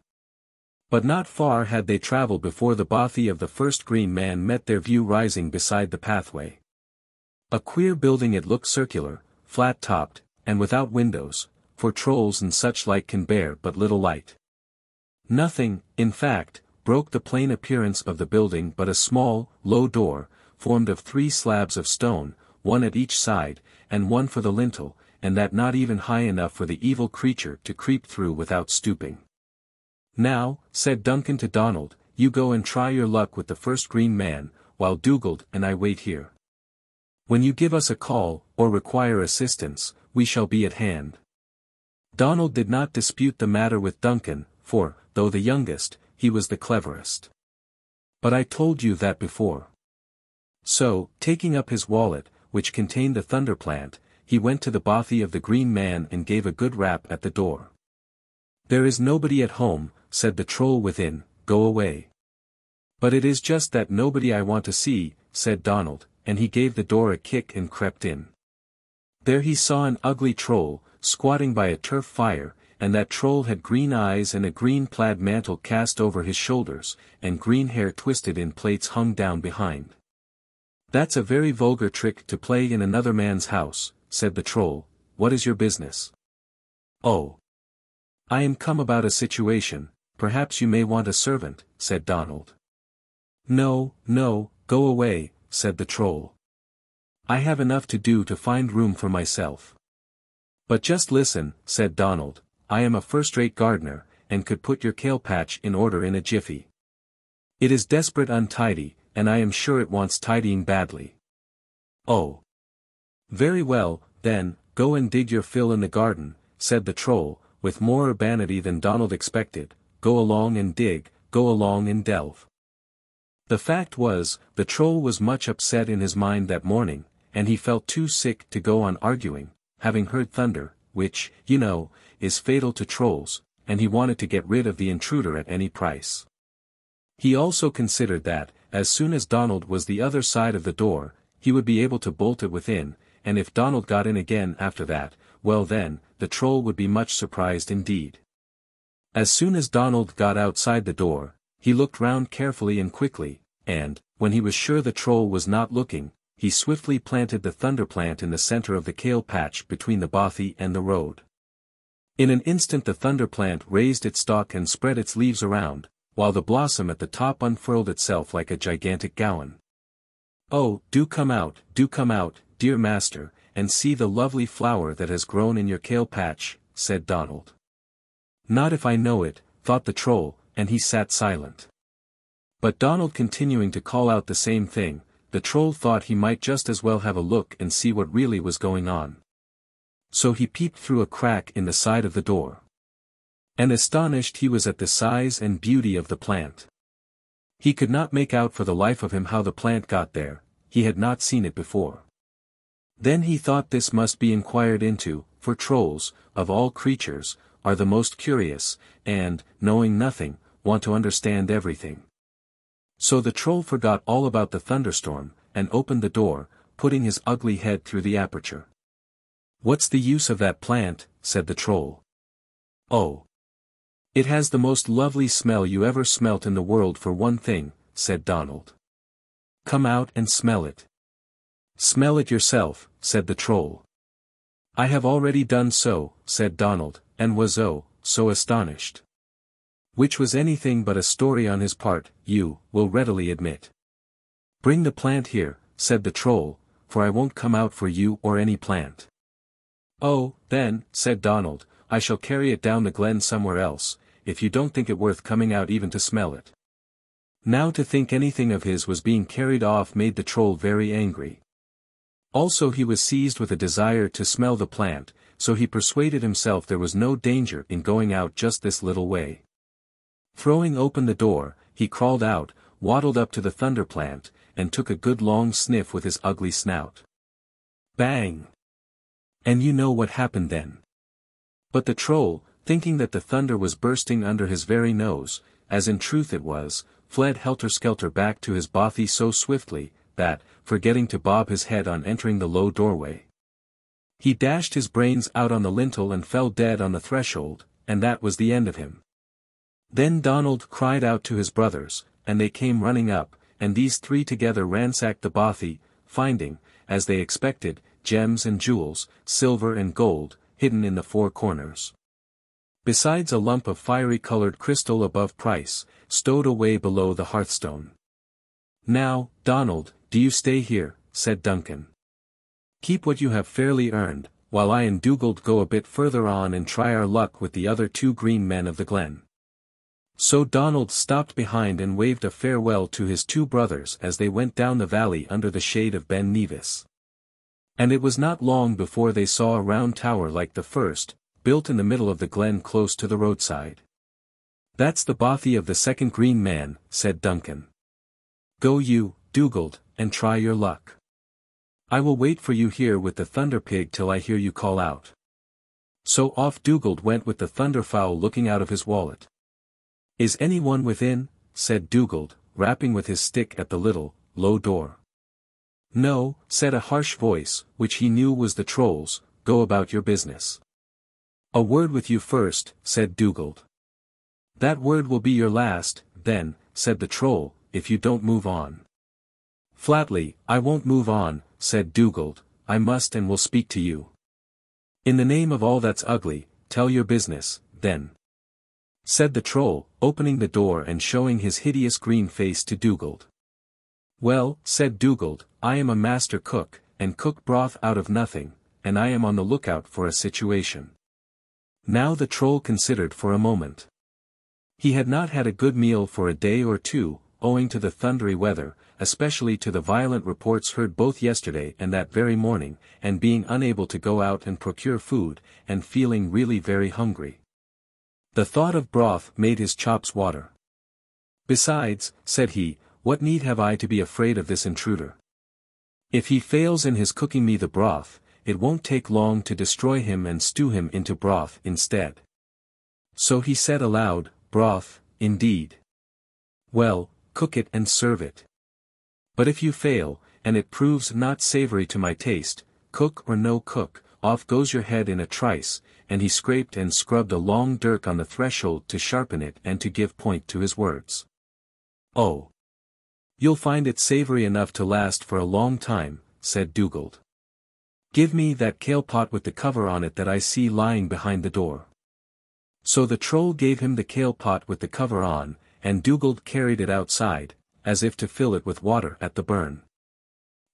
A: But not far had they travelled before the bothy of the first green man met their view rising beside the pathway. A queer building it looked, circular, flat-topped, and without windows, for trolls and such like can bear but little light. Nothing, in fact, broke the plain appearance of the building but a small, low door, formed of 3 slabs of stone, one at each side, and one for the lintel, and that not even high enough for the evil creature to creep through without stooping. "Now," said Duncan to Donald, "you go and try your luck with the first green man, while Dugald and I wait here. When you give us a call, or require assistance, we shall be at hand." Donald did not dispute the matter with Duncan, for, though the youngest, he was the cleverest. "But I told you that before." So, taking up his wallet, which contained the thunder plant, he went to the bothy of the green man and gave a good rap at the door. "There is nobody at home," said the troll within, "go away." "But it is just that nobody I want to see," said Donald, and he gave the door a kick and crept in. There he saw an ugly troll, squatting by a turf fire, and that troll had green eyes and a green plaid mantle cast over his shoulders, and green hair twisted in plaits hung down behind. "That's a very vulgar trick to play in another man's house," said the troll. "What is your business?" "Oh, I am come about a situation, perhaps you may want a servant," said Donald. "No, no, go away," said the troll. "I have enough to do to find room for myself." "But just listen," said Donald, "I am a first-rate gardener, and could put your kale patch in order in a jiffy. It is desperate untidy, and I am sure it wants tidying badly." "Oh. Very well, then, go and dig your fill in the garden," said the troll, with more urbanity than Donald expected. "Go along and dig, go along and delve." The fact was, the troll was much upset in his mind that morning, and he felt too sick to go on arguing, having heard thunder, which, you know, is fatal to trolls, and he wanted to get rid of the intruder at any price. He also considered that, as soon as Donald was the other side of the door, he would be able to bolt it within, and if Donald got in again after that, well then, the troll would be much surprised indeed. As soon as Donald got outside the door, he looked round carefully and quickly, and, when he was sure the troll was not looking, he swiftly planted the thunder plant in the center of the kale patch between the bothy and the road. In an instant the thunder plant raised its stalk and spread its leaves around, while the blossom at the top unfurled itself like a gigantic gowan. "Oh, do come out, dear master, and see the lovely flower that has grown in your kale patch," said Donald. "Not if I know it," thought the troll, and he sat silent. But Donald continuing to call out the same thing, the troll thought he might just as well have a look and see what really was going on. So he peeped through a crack in the side of the door. And astonished he was at the size and beauty of the plant. He could not make out for the life of him how the plant got there, he had not seen it before. Then he thought this must be inquired into, for trolls, of all creatures, are the most curious, and, knowing nothing, want to understand everything. So the troll forgot all about the thunderstorm, and opened the door, putting his ugly head through the aperture. "What's the use of that plant?" said the troll. "Oh. It has the most lovely smell you ever smelt in the world for one thing," said Donald. "Come out and smell it." "Smell it yourself," said the troll. "I have already done so," said Donald, and was so astonished. Which was anything but a story on his part, you will readily admit. "Bring the plant here," said the troll, "for I won't come out for you or any plant." "Oh, then," said Donald, "I shall carry it down the glen somewhere else, if you don't think it worth coming out even to smell it." Now to think anything of his was being carried off made the troll very angry. Also he was seized with a desire to smell the plant, so he persuaded himself there was no danger in going out just this little way. Throwing open the door, he crawled out, waddled up to the thunder plant, and took a good long sniff with his ugly snout. Bang! And you know what happened then. But the troll, thinking that the thunder was bursting under his very nose, as in truth it was, fled helter-skelter back to his bothy so swiftly, that, forgetting to bob his head on entering the low doorway, he dashed his brains out on the lintel and fell dead on the threshold, and that was the end of him. Then Donald cried out to his brothers, and they came running up, and these three together ransacked the bothy, finding, as they expected, gems and jewels, silver and gold, hidden in the four corners. Besides a lump of fiery-colored crystal above price, stowed away below the hearthstone. Now, Donald, do you stay here, said Duncan. Keep what you have fairly earned, while I and Dugald go a bit further on and try our luck with the other two green men of the glen. So Donald stopped behind and waved a farewell to his two brothers as they went down the valley under the shade of Ben Nevis. And it was not long before they saw a round tower like the first, built in the middle of the glen close to the roadside. That's the bothy of the second green man, said Duncan. Go you, Dugald, and try your luck. I will wait for you here with the thunder pig till I hear you call out. So off Dugald went with the thunderfowl looking out of his wallet. Is any one within? Said Dugald, rapping with his stick at the little, low door. No, said a harsh voice, which he knew was the troll's, go about your business. A word with you first, said Dugald. That word will be your last, then, said the troll, if you don't move on. Flatly, I won't move on, said Dugald, I must and will speak to you. In the name of all that's ugly, tell your business, then. Said the troll, opening the door and showing his hideous green face to Dugald. Well, said Dugald, I am a master cook, and cook broth out of nothing, and I am on the lookout for a situation. Now the troll considered for a moment. He had not had a good meal for a day or two, owing to the thundery weather, especially to the violent reports heard both yesterday and that very morning, and being unable to go out and procure food, and feeling really very hungry. The thought of broth made his chops water. Besides, said he, what need have I to be afraid of this intruder? If he fails in his cooking me the broth, it won't take long to destroy him and stew him into broth instead. So he said aloud, broth, indeed. Well, cook it and serve it. But if you fail, and it proves not savory to my taste, cook or no cook, off goes your head in a trice, and he scraped and scrubbed a long dirk on the threshold to sharpen it and to give point to his words. Oh! You'll find it savory enough to last for a long time, said Dugald. Give me that kale pot with the cover on it that I see lying behind the door. So the troll gave him the kale pot with the cover on, and Dugald carried it outside, as if to fill it with water at the burn.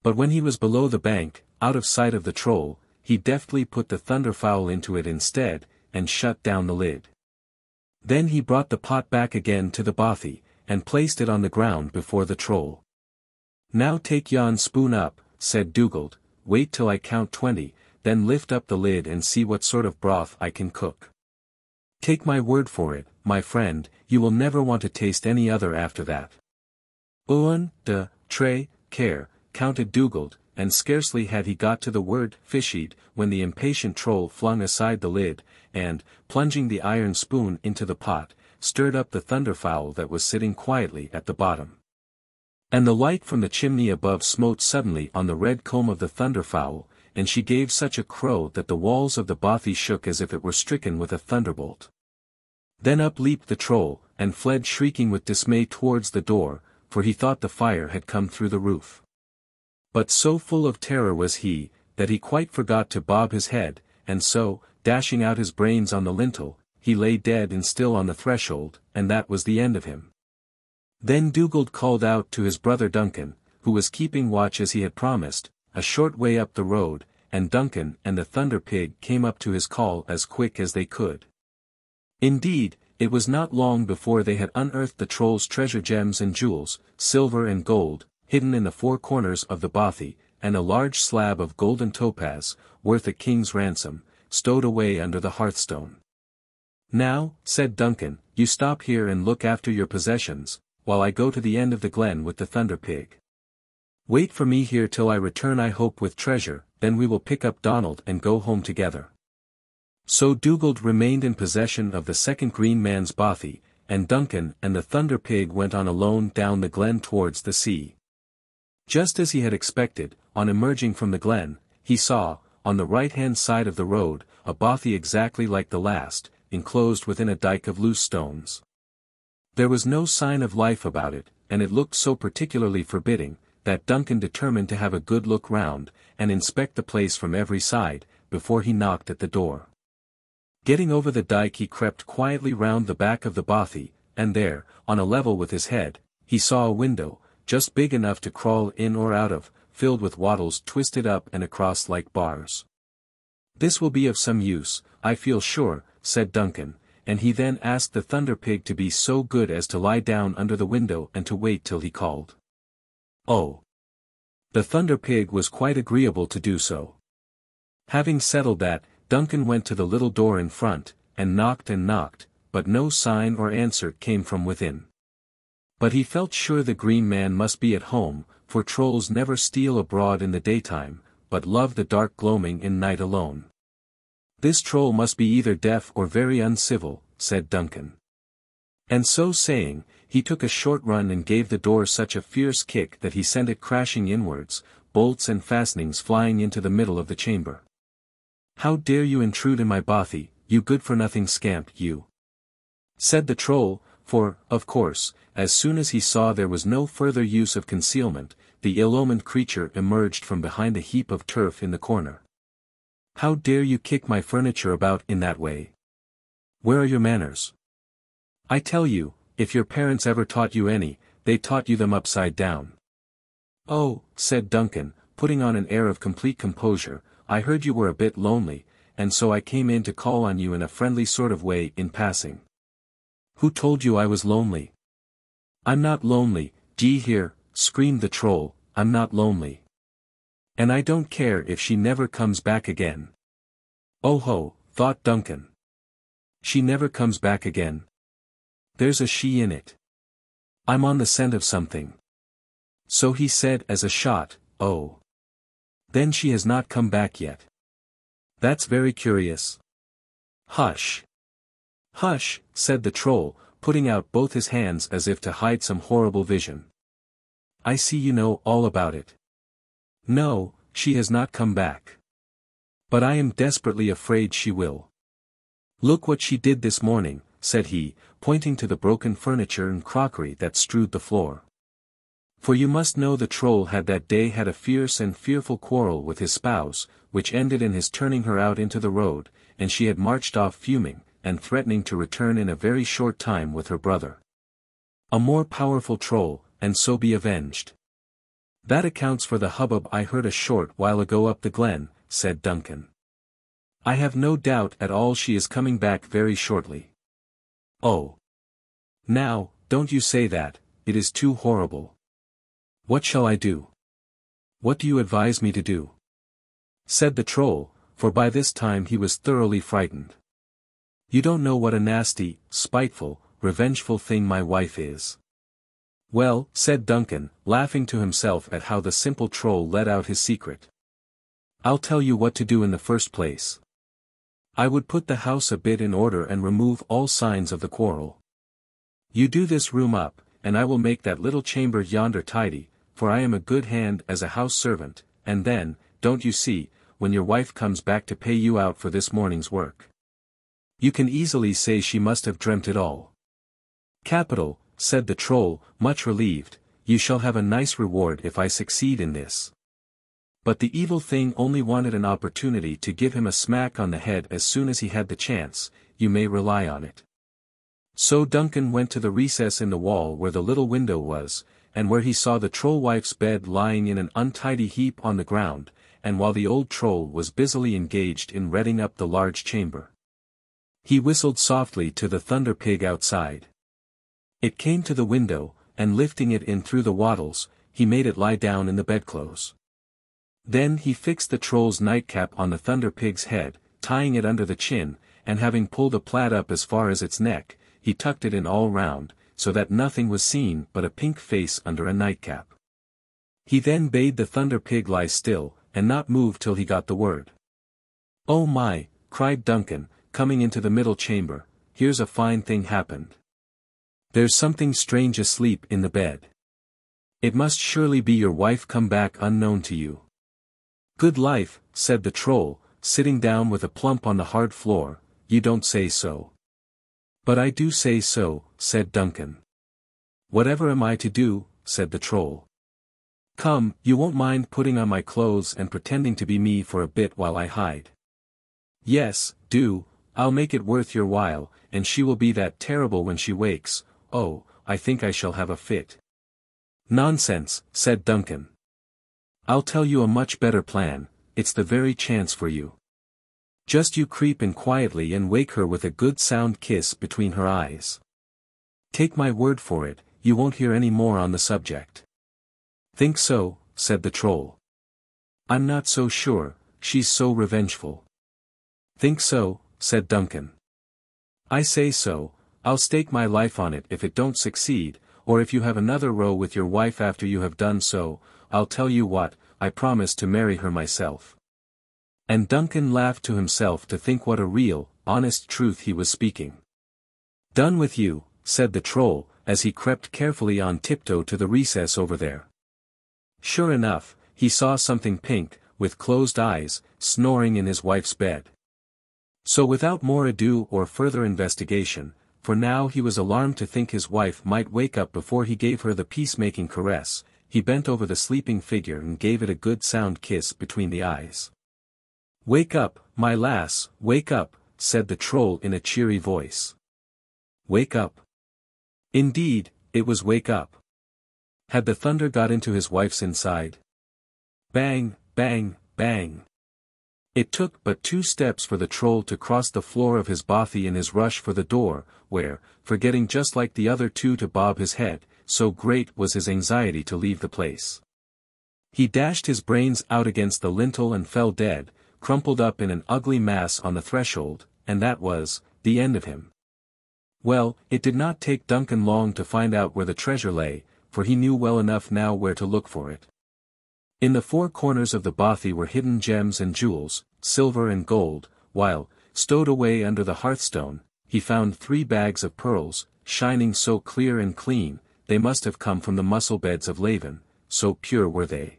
A: But when he was below the bank, out of sight of the troll, he deftly put the thunderfowl into it instead, and shut down the lid. Then he brought the pot back again to the bothy, and placed it on the ground before the troll. Now take yon spoon up, said Dugald, wait till I count 20, then lift up the lid and see what sort of broth I can cook. Take my word for it, my friend, you will never want to taste any other after that. 1, 2, 3, 4, counted Dugald, and scarcely had he got to the word fishied, when the impatient troll flung aside the lid, and, plunging the iron spoon into the pot, stirred up the thunderfowl that was sitting quietly at the bottom. And the light from the chimney above smote suddenly on the red comb of the thunderfowl, and she gave such a crow that the walls of the bothy shook as if it were stricken with a thunderbolt. Then up leaped the troll, and fled shrieking with dismay towards the door, for he thought the fire had come through the roof. But so full of terror was he, that he quite forgot to bob his head, and so, dashing out his brains on the lintel, he lay dead and still on the threshold, and that was the end of him. Then Dugald called out to his brother Duncan, who was keeping watch as he had promised, a short way up the road, and Duncan and the thunder pig came up to his call as quick as they could. Indeed, It was not long before they had unearthed the troll's treasure gems and jewels, silver and gold, hidden in the four corners of the bothy, and a large slab of golden topaz, worth a king's ransom, stowed away under the hearthstone. "Now," said Duncan, "you stop here and look after your possessions, while I go to the end of the glen with the thunder pig. Wait for me here till I return, I hope with treasure, then we will pick up Donald and go home together." So Dugald remained in possession of the second green man's bothy, and Duncan and the thunder pig went on alone down the glen towards the sea. Just as he had expected, on emerging from the glen, he saw, on the right-hand side of the road, a bothy exactly like the last, enclosed within a dyke of loose stones. There was no sign of life about it, and it looked so particularly forbidding, that Duncan determined to have a good look round, and inspect the place from every side, before he knocked at the door. Getting over the dyke, he crept quietly round the back of the bothy, and there, on a level with his head, he saw a window, just big enough to crawl in or out of, filled with wattles twisted up and across like bars. "This will be of some use, I feel sure," said Duncan, and he then asked the thunder pig to be so good as to lie down under the window and to wait till he called. Oh! The thunder pig was quite agreeable to do so. Having settled that, Duncan went to the little door in front, and knocked, but no sign or answer came from within. But he felt sure the green man must be at home, for trolls never steal abroad in the daytime, but love the dark gloaming in night alone. "This troll must be either deaf or very uncivil," said Duncan. And so saying, he took a short run and gave the door such a fierce kick that he sent it crashing inwards, bolts and fastenings flying into the middle of the chamber. "How dare you intrude in my bothy, you good-for-nothing scamp, you!" said the troll, for, of course, as soon as he saw there was no further use of concealment, the ill-omened creature emerged from behind a heap of turf in the corner. "How dare you kick my furniture about in that way? Where are your manners? I tell you, if your parents ever taught you any, they taught you them upside down." "Oh," said Duncan, putting on an air of complete composure, "I heard you were a bit lonely, and so I came in to call on you in a friendly sort of way in passing." "Who told you I was lonely?" "I'm not lonely, d'ye hear?" screamed the troll, "I'm not lonely. And I don't care if she never comes back again." "Oh ho," thought Duncan. "She never comes back again? There's a she in it. I'm on the scent of something." So he said as a shot, "Oh. Then she has not come back yet. That's very curious." "Hush. Hush," said the troll, putting out both his hands as if to hide some horrible vision. "I see you know all about it. No, she has not come back. But I am desperately afraid she will. Look what she did this morning," said he, pointing to the broken furniture and crockery that strewed the floor. For you must know the troll had that day had a fierce and fearful quarrel with his spouse, which ended in his turning her out into the road, and she had marched off fuming, and threatening to return in a very short time with her brother. A more powerful troll, and so be avenged. "That accounts for the hubbub I heard a short while ago up the glen," said Duncan. "I have no doubt at all she is coming back very shortly." "Oh. Now, don't you say that, it is too horrible. What shall I do? What do you advise me to do?" said the troll, for by this time he was thoroughly frightened. "You don't know what a nasty, spiteful, revengeful thing my wife is." "Well," said Duncan, laughing to himself at how the simple troll let out his secret. "I'll tell you what to do in the first place. I would put the house a bit in order and remove all signs of the quarrel. You do this room up, and I will make that little chamber yonder tidy, for I am a good hand as a house servant, and then, don't you see, when your wife comes back to pay you out for this morning's work, you can easily say she must have dreamt it all." "Capital," said the troll, much relieved, "you shall have a nice reward if I succeed in this." But the evil thing only wanted an opportunity to give him a smack on the head as soon as he had the chance, you may rely on it. So Duncan went to the recess in the wall where the little window was, and where he saw the troll wife's bed lying in an untidy heap on the ground, and while the old troll was busily engaged in redding up the large chamber. He whistled softly to the thunder pig outside. It came to the window, and lifting it in through the wattles, he made it lie down in the bedclothes. Then he fixed the troll's nightcap on the thunder pig's head, tying it under the chin, and having pulled a plaid up as far as its neck, he tucked it in all round, so that nothing was seen but a pink face under a nightcap. He then bade the thunder pig lie still, and not move till he got the word. "Oh my," cried Duncan, coming into the middle chamber, "here's a fine thing happened. There's something strange asleep in the bed. It must surely be your wife come back unknown to you." "Good life," said the troll, sitting down with a plump on the hard floor, "you don't say so." "But I do say so," said Duncan. "Whatever am I to do?" said the troll. "Come, you won't mind putting on my clothes and pretending to be me for a bit while I hide?" "Yes, do, I'll make it worth your while, and she will be that terrible when she wakes. Oh, I think I shall have a fit." "Nonsense," said Duncan. "I'll tell you a much better plan, it's the very chance for you. Just you creep in quietly and wake her with a good sound kiss between her eyes. Take my word for it, you won't hear any more on the subject." "Think so?" said the troll. "I'm not so sure, she's so revengeful." "Think so?" said Duncan. "I say so, I'll stake my life on it if it don't succeed, or if you have another row with your wife after you have done so, I'll tell you what, I promise to marry her myself." And Duncan laughed to himself to think what a real, honest truth he was speaking. "Done with you," said the troll, as he crept carefully on tiptoe to the recess over there. Sure enough, he saw something pink, with closed eyes, snoring in his wife's bed. So without more ado or further investigation, for now he was alarmed to think his wife might wake up before he gave her the peacemaking caress, he bent over the sleeping figure and gave it a good sound kiss between the eyes. "Wake up, my lass, wake up," said the troll in a cheery voice. Wake up. Indeed, it was wake up. Had the thunder got into his wife's inside? Bang, bang, bang. It took but 2 steps for the troll to cross the floor of his bothy in his rush for the door, where, forgetting just like the other 2 to bob his head, so great was his anxiety to leave the place. He dashed his brains out against the lintel and fell dead, crumpled up in an ugly mass on the threshold, and that was the end of him. Well, it did not take Duncan long to find out where the treasure lay, for he knew well enough now where to look for it. In the 4 corners of the bothy were hidden gems and jewels, silver and gold, while, stowed away under the hearthstone, he found 3 bags of pearls, shining so clear and clean, they must have come from the mussel beds of Lavan, so pure were they.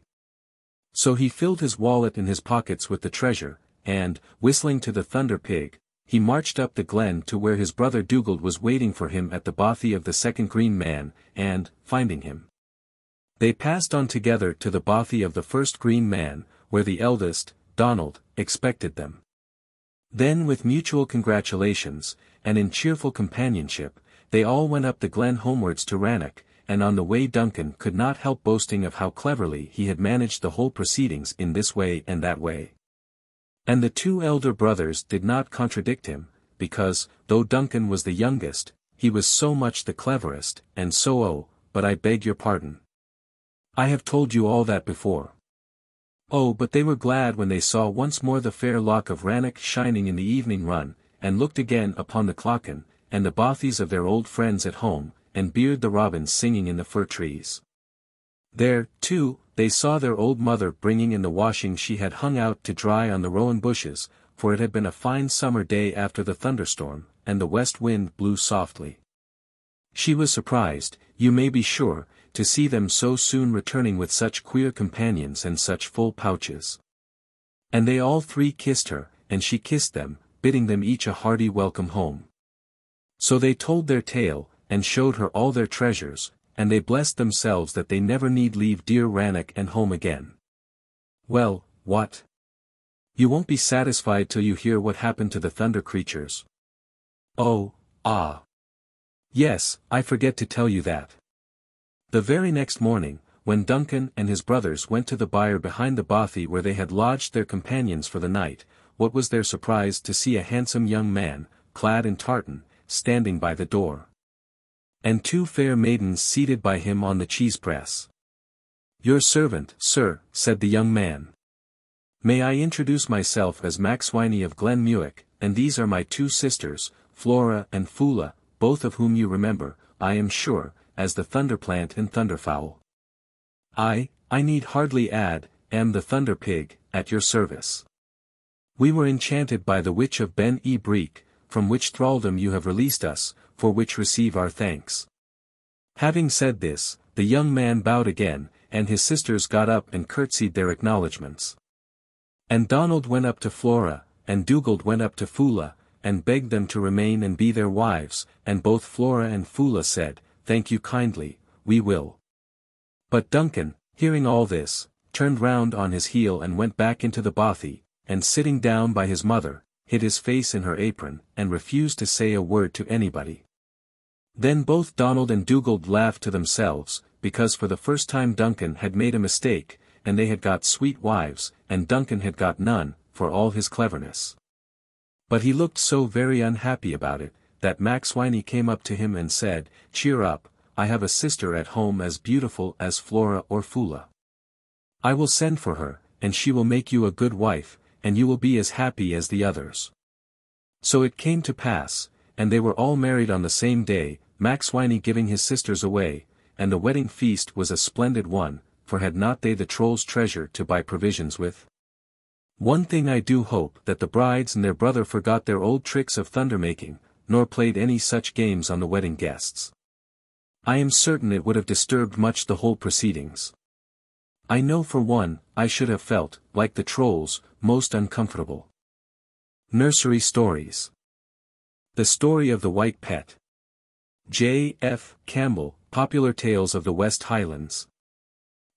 A: So he filled his wallet and his pockets with the treasure, and, whistling to the thunder pig, he marched up the glen to where his brother Dugald was waiting for him at the bothy of the second green man, and, finding him, they passed on together to the bothy of the first green man, where the eldest, Donald, expected them. Then with mutual congratulations, and in cheerful companionship, they all went up the glen homewards to Rannoch, and on the way Duncan could not help boasting of how cleverly he had managed the whole proceedings in this way and that way. And the 2 elder brothers did not contradict him, because, though Duncan was the youngest, he was so much the cleverest, and so but I beg your pardon. I have told you all that before. Oh, but they were glad when they saw once more the fair loch of Rannoch shining in the evening run, and looked again upon the clachan, and the bothies of their old friends at home, and Beard the robin singing in the fir trees. There, too, they saw their old mother bringing in the washing she had hung out to dry on the rowan bushes, for it had been a fine summer day after the thunderstorm, and the west wind blew softly. She was surprised, you may be sure, to see them so soon returning with such queer companions and such full pouches. And they all 3 kissed her, and she kissed them, bidding them each a hearty welcome home. So they told their tale, and showed her all their treasures, and they blessed themselves that they never need leave dear Rannoch and home again. Well, what? You won't be satisfied till you hear what happened to the thunder creatures. Oh, ah. Yes, I forget to tell you that. The very next morning, when Duncan and his brothers went to the byre behind the bothy where they had lodged their companions for the night, what was their surprise to see a handsome young man, clad in tartan, standing by the door. And 2 fair maidens seated by him on the cheese-press. "Your servant, sir," said the young man. "May I introduce myself as Macsully of Glenmuick, and these are my 2 sisters, Flora and Fula, both of whom you remember, I am sure, as the Thunderplant and Thunderfowl. I need hardly add, am the Thunderpig, at your service. We were enchanted by the Witch of Ben y Breek, from which thraldom you have released us, for which receive our thanks." Having said this, the young man bowed again, and his sisters got up and curtsied their acknowledgments. And Donald went up to Flora, and Dugald went up to Fula, and begged them to remain and be their wives, and both Flora and Fula said, "Thank you kindly, we will." But Duncan, hearing all this, turned round on his heel and went back into the bothy, and sitting down by his mother, hid his face in her apron, and refused to say a word to anybody. Then both Donald and Dugald laughed to themselves, because for the first time Duncan had made a mistake, and they had got sweet wives, and Duncan had got none, for all his cleverness. But he looked so very unhappy about it, that Macsully came up to him and said, "Cheer up, I have a sister at home as beautiful as Flora or Fula. I will send for her, and she will make you a good wife, and you will be as happy as the others." So it came to pass, and they were all married on the same day, Macsully giving his sisters away, and the wedding feast was a splendid one, for had not they the troll's treasure to buy provisions with? One thing I do hope that the brides and their brother forgot their old tricks of thunder-making, nor played any such games on the wedding guests. I am certain it would have disturbed much the whole proceedings. I know for one, I should have felt, like the trolls, most uncomfortable. Nursery Stories. The Story of the White Pet. J. F. Campbell, Popular Tales of the West Highlands.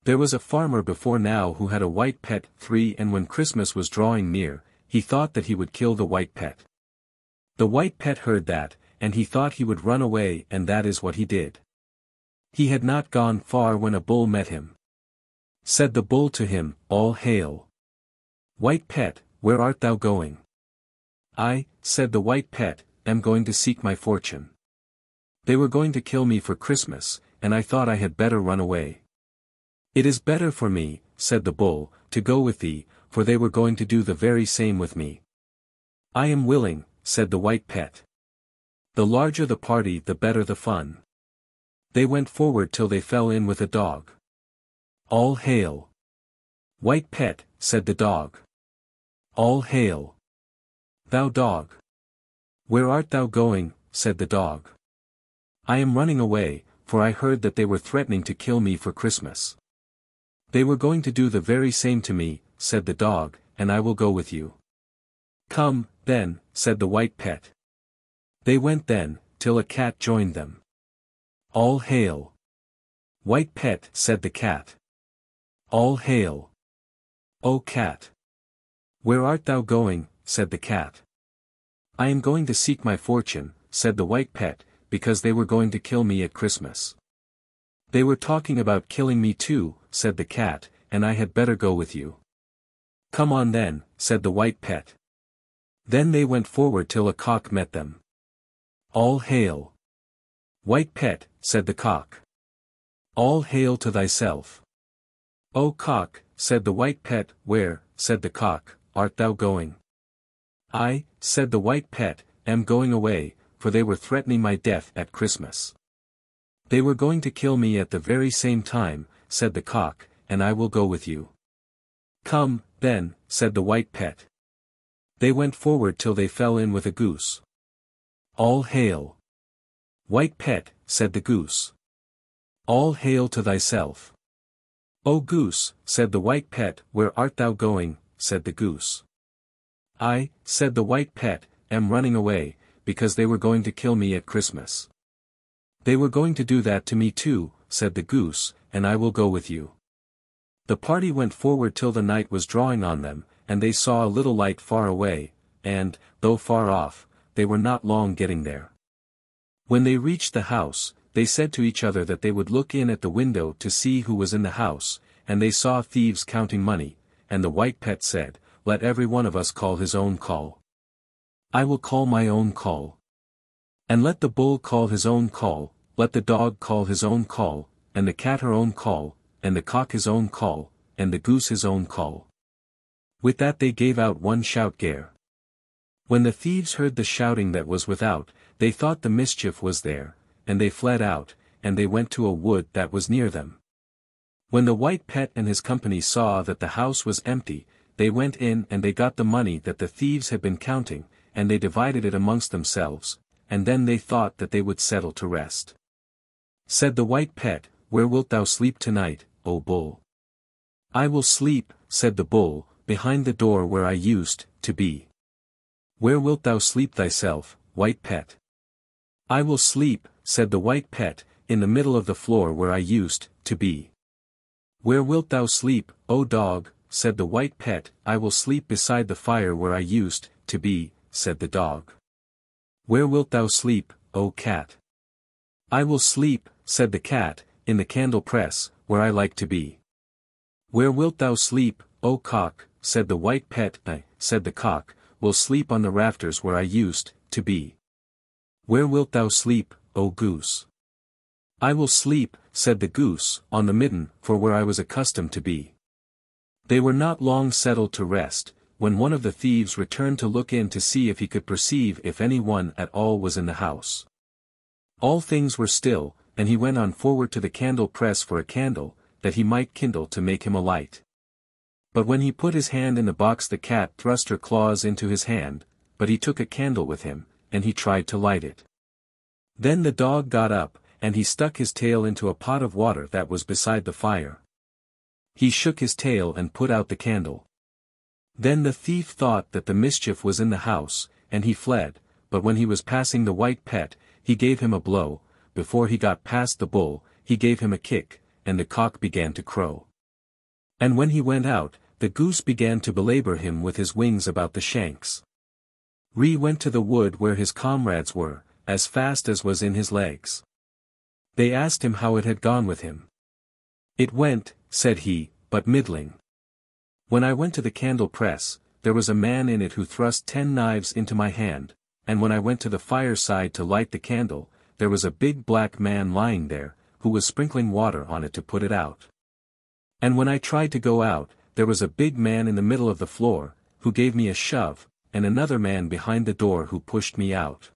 A: There was a farmer before now who had a white pet, 3, and when Christmas was drawing near, he thought that he would kill the white pet. The white pet heard that, and he thought he would run away, and that is what he did. He had not gone far when a bull met him. Said the bull to him, "All hail! White pet, where art thou going?" "I," said the white pet, "am going to seek my fortune. They were going to kill me for Christmas, and I thought I had better run away." "It is better for me," said the bull, "to go with thee, for they were going to do the very same with me." "I am willing," said the white pet. The larger the party the better the fun. They went forward till they fell in with a dog. "All hail! White pet," said the dog. "All hail! Thou dog! Where art thou going?" said the dog. "I am running away, for I heard that they were threatening to kill me for Christmas." "They were going to do the very same to me," said the dog, "and I will go with you." "Come, then," said the white pet. They went then, till a cat joined them. "All hail! White pet," said the cat. "All hail! O cat! Where art thou going?" said the cat. "I am going to seek my fortune," said the white pet, "because they were going to kill me at Christmas." "They were talking about killing me too," said the cat, "and I had better go with you." "Come on then," said the white pet. Then they went forward till a cock met them. "All hail! White pet," said the cock. "All hail to thyself." "O cock," said the white pet, "where," said the cock, "art thou going?" "I," said the white pet, "am going away, for they were threatening my death at Christmas." "They were going to kill me at the very same time," said the cock, "and I will go with you." "Come, then," said the white pet. They went forward till they fell in with a goose. "All hail! White pet," said the goose. "All hail to thyself." "O goose," said the white pet, "where art thou going?" said the goose. "I," said the white pet, "am running away, because they were going to kill me at Christmas." "They were going to do that to me too," said the goose, "and I will go with you." The party went forward till the night was drawing on them, and they saw a little light far away, and, though far off, they were not long getting there. When they reached the house, they said to each other that they would look in at the window to see who was in the house, and they saw thieves counting money, and the white pet said, "Let every one of us call his own call." I will call my own call. And let the bull call his own call, let the dog call his own call, and the cat her own call, and the cock his own call, and the goose his own call. With that they gave out one shout gare. When the thieves heard the shouting that was without, they thought the mischief was there, and they fled out, and they went to a wood that was near them. When the White Pet and his company saw that the house was empty, they went in and they got the money that the thieves had been counting, and they divided it amongst themselves, and then they thought that they would settle to rest. Said the White Pet, Where wilt thou sleep tonight, O bull? I will sleep, said the bull, behind the door where I used to be. Where wilt thou sleep thyself, White Pet? I will sleep, said the White Pet, in the middle of the floor where I used to be. Where wilt thou sleep, O dog? Said the White Pet, I will sleep beside the fire where I used to be, said the dog. Where wilt thou sleep, O cat? I will sleep, said the cat, in the candle press, where I like to be. Where wilt thou sleep, O cock? Said the White Pet, I, said the cock, will sleep on the rafters where I used to be. Where wilt thou sleep, O goose? I will sleep, said the goose, on the midden, for where I was accustomed to be. They were not long settled to rest, when one of the thieves returned to look in to see if he could perceive if any one at all was in the house. All things were still, and he went on forward to the candle press for a candle, that he might kindle to make him a light. But when he put his hand in the box the cat thrust her claws into his hand, but he took a candle with him, and he tried to light it. Then the dog got up, and he stuck his tail into a pot of water that was beside the fire. He shook his tail and put out the candle. Then the thief thought that the mischief was in the house, and he fled, but when he was passing the White Pet, he gave him a blow. Before he got past the bull, he gave him a kick, and the cock began to crow. And when he went out, the goose began to belabor him with his wings about the shanks. Ree went to the wood where his comrades were, as fast as was in his legs. They asked him how it had gone with him. It went, said he, but middling. When I went to the candle press, there was a man in it who thrust 10 knives into my hand, and when I went to the fireside to light the candle, there was a big black man lying there, who was sprinkling water on it to put it out. And when I tried to go out, there was a big man in the middle of the floor, who gave me a shove, and another man behind the door who pushed me out.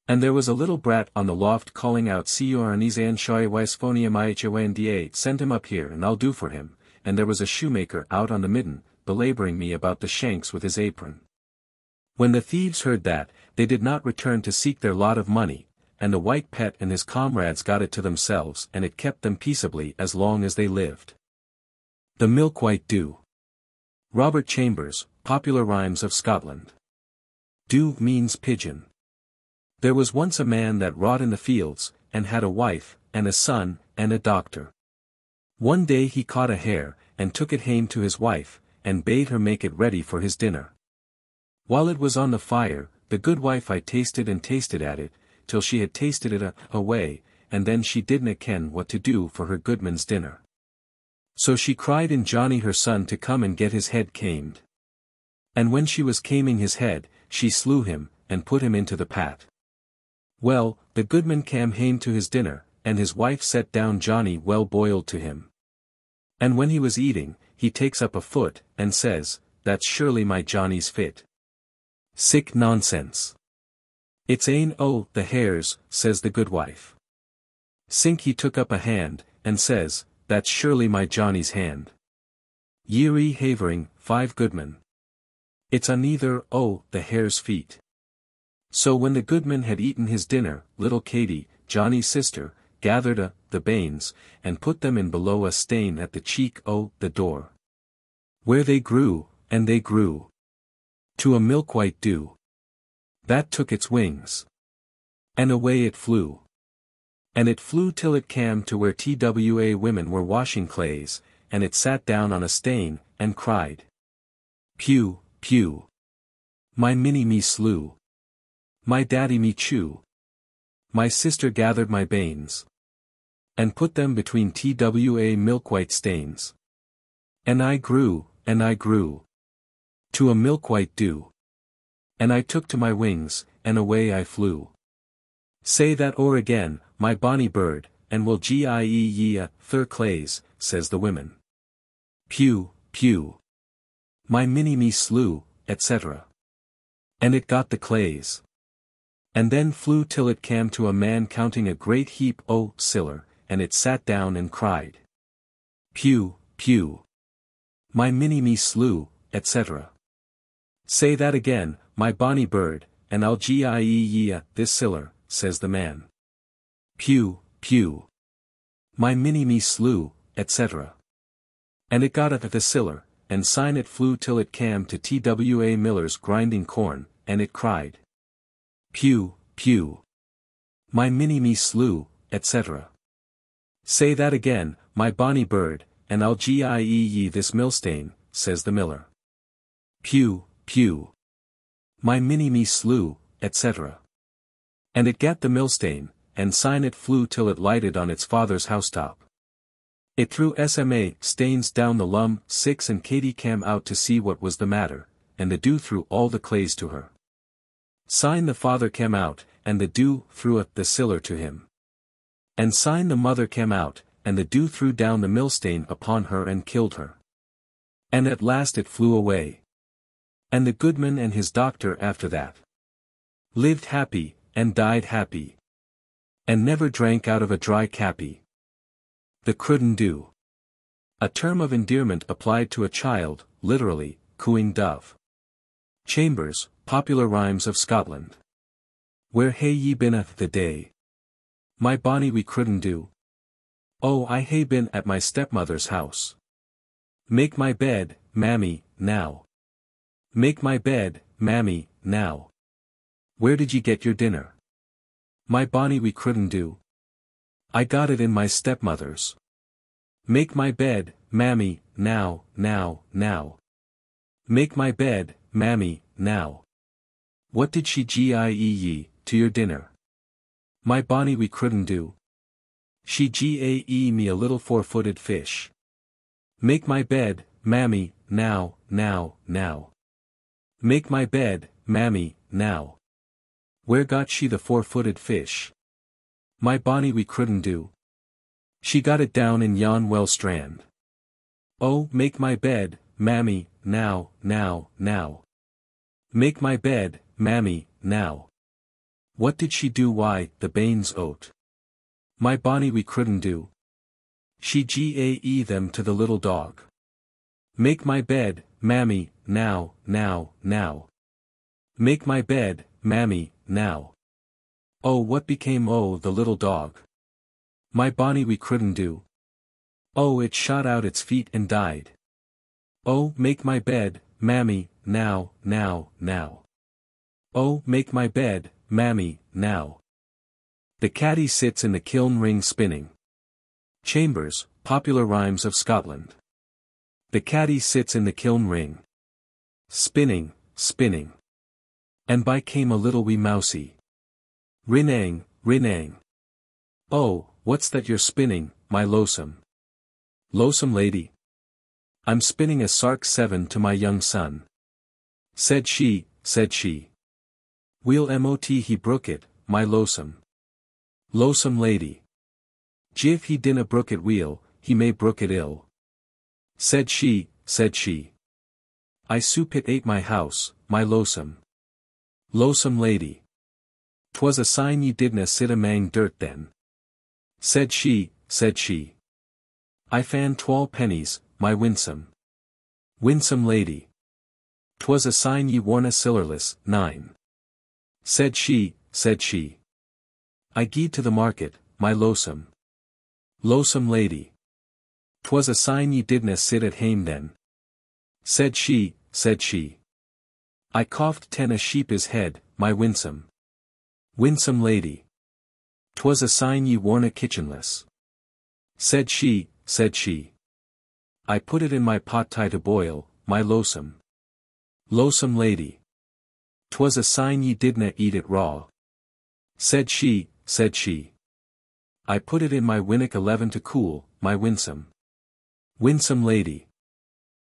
A: And there was a little brat on the loft calling out Sior Anizan Shoy Wisphonia Maichawendia, send him up here and I'll do for him, and there was a shoemaker out on the midden, belaboring me about the shanks with his apron. When the thieves heard that, they did not return to seek their lot of money, and the White Pet and his comrades got it to themselves and it kept them peaceably as long as they lived. The Milk-White Doo. Robert Chambers, Popular Rhymes of Scotland. Doo means pigeon. There was once a man that wrought in the fields, and had a wife, and a son, and a doctor. One day he caught a hare, and took it hame to his wife, and bade her make it ready for his dinner. While it was on the fire, the good wife I tasted and tasted at it, till she had tasted it away, and then she didna ken what to do for her goodman's dinner. So she cried in Johnny her son to come and get his head camed. And when she was caming his head, she slew him, and put him into the pat. Well, the goodman cam hame to his dinner, and his wife set down Johnny well boiled to him. And when he was eating, he takes up a foot, and says, That's surely my Johnny's fit. Sick nonsense. It's ain the hares, says the goodwife. Sink he took up a hand, and says, That's surely my Johnny's hand. Yeary havering, 5 goodmen. It's on either the hare's feet. So when the goodman had eaten his dinner, little Katie, Johnny's sister, gathered the banes, and put them in below a stain at the cheek the door. Where they grew, and they grew. To a milk-white dew. That took its wings. And away it flew. And it flew till it came to where TWA women were washing clays, and it sat down on a stain, and cried. Pew, pew. My Minnie me slew. My daddy me chew. My sister gathered my banes. And put them between TWA milk-white stains. And I grew, and I grew. To a milk-white dew. And I took to my wings, and away I flew. Say that o'er again, my bonny bird, and will gie ye a thir clays, says the women. Pew, pew. My minnie me slew, etc. And it got the clays. And then flew till it came to a man counting a great heap o' siller, and it sat down and cried. Pew, pew. My minnie me slew, etc. Say that again, my bonny bird, and I'll gie ye a this siller, says the man. Pew, pew. My minnie me slew, etc. And it got at the siller, and syne it flew till it came to Twa Miller's grinding corn, and it cried. Pew, pew. My minnie me slew, etc. Say that again, my bonny bird, and I'll gie ye this millstane, says the miller. Pew, pew. My minnie me slew, etc. And it gat the millstane, and syne it flew till it lighted on its father's housetop. It threw SMA stains down the lum 6 and Katie came out to see what was the matter, and the Doo threw all the clays to her. Syne the father came out, and the Doo threw the siller to him. And syne the mother came out, and the Doo threw down the millstane upon her and killed her. And at last it flew away. And the goodman and his doctor after that lived happy, and died happy. And never drank out of a dry cappy. The Croodin Doo. A term of endearment applied to a child, literally, cooing dove. Chambers, Popular Rhymes of Scotland. Where hae ye been a' the day? My bonny wee Croodin Doo. Oh, I hae been at my stepmother's house. Make my bed, mammy, now. Make my bed, mammy, now. Where did ye get your dinner? My bonny wee Croodin Doo. I got it in my stepmother's. Make my bed, mammy, now, now, now. Make my bed, mammy, now. What did she gie ye to your dinner? My bonny wee Croodin Doo. She gie me a little 4-footed fish. Make my bed, mammy, now, now, now. Make my bed, mammy, now. Where got she the 4-footed fish? My bonny wee Croodin Doo. She got it down in yon well strand. Oh, make my bed, mammy, now, now, now. Make my bed, mammy, now. What did she do the banes oat? My bonny wee Croodin Doo. She gie them to the little dog. Make my bed, mammy, now, now, now. Make my bed, mammy, now. Oh, what became the little dog? My bonny wee Croodin Doo. Oh, it shot out its feet and died. Oh, make my bed, mammy, now, now, now. Oh, make my bed, mammy, now. The catty sits in the kiln-ring spinning. Chambers, Popular Rhymes of Scotland. The catty sits in the kiln-ring. Spinning, spinning. And by came a little wee mousie. Rinang, rinang. Oh, what's that you're spinning, my loesome? Loesome lady. I'm spinning a sark 7 to my young son. Said she, said she. Weel mot he brook it, my loesome. Loesome lady. Jiv he dinna brook it weel, he may brook it ill. Said she, said she. I soup it ate my house, my loesome. Loesome lady. 'Twas a sign ye didna sit amang dirt then. Said she, said she. I fan 12 pennies, my winsome. Winsome lady. 'Twas a sign ye worna sillerless, 9. Said she, said she. I gied to the market, my loesome. Loesome lady. 'Twas a sign ye didna sit at hame then. Said she, said she. I coughed 10 a sheep's head, my winsome. Winsome lady. 'Twas a sign ye worna kitchenless. Said she, said she. I put it in my pot to boil, my loesome. Loesome lady. 'Twas a sign ye didna eat it raw. Said she, said she. I put it in my winnock 11 to cool, my winsome. Winsome lady.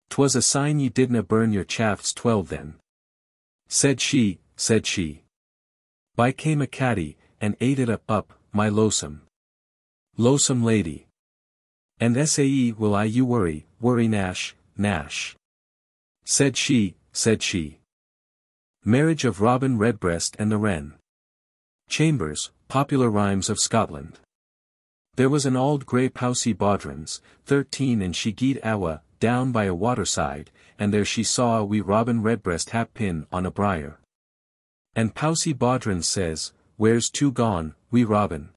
A: 'Twas a sign ye didna burn your chaffs 12 then. Said she, said she. By came a catty, and ate it up, my lonesome lady. And sae will I you worry, Nash, said she. Marriage of Robin Redbreast and the Wren. Chambers, Popular Rhymes of Scotland. There was an auld grey pousie Bodrins, 13 and she gied awa, down by a waterside, and there she saw a wee Robin Redbreast hap pin on a briar. And pousie Bodrins says, Where's to gone, wee Robin?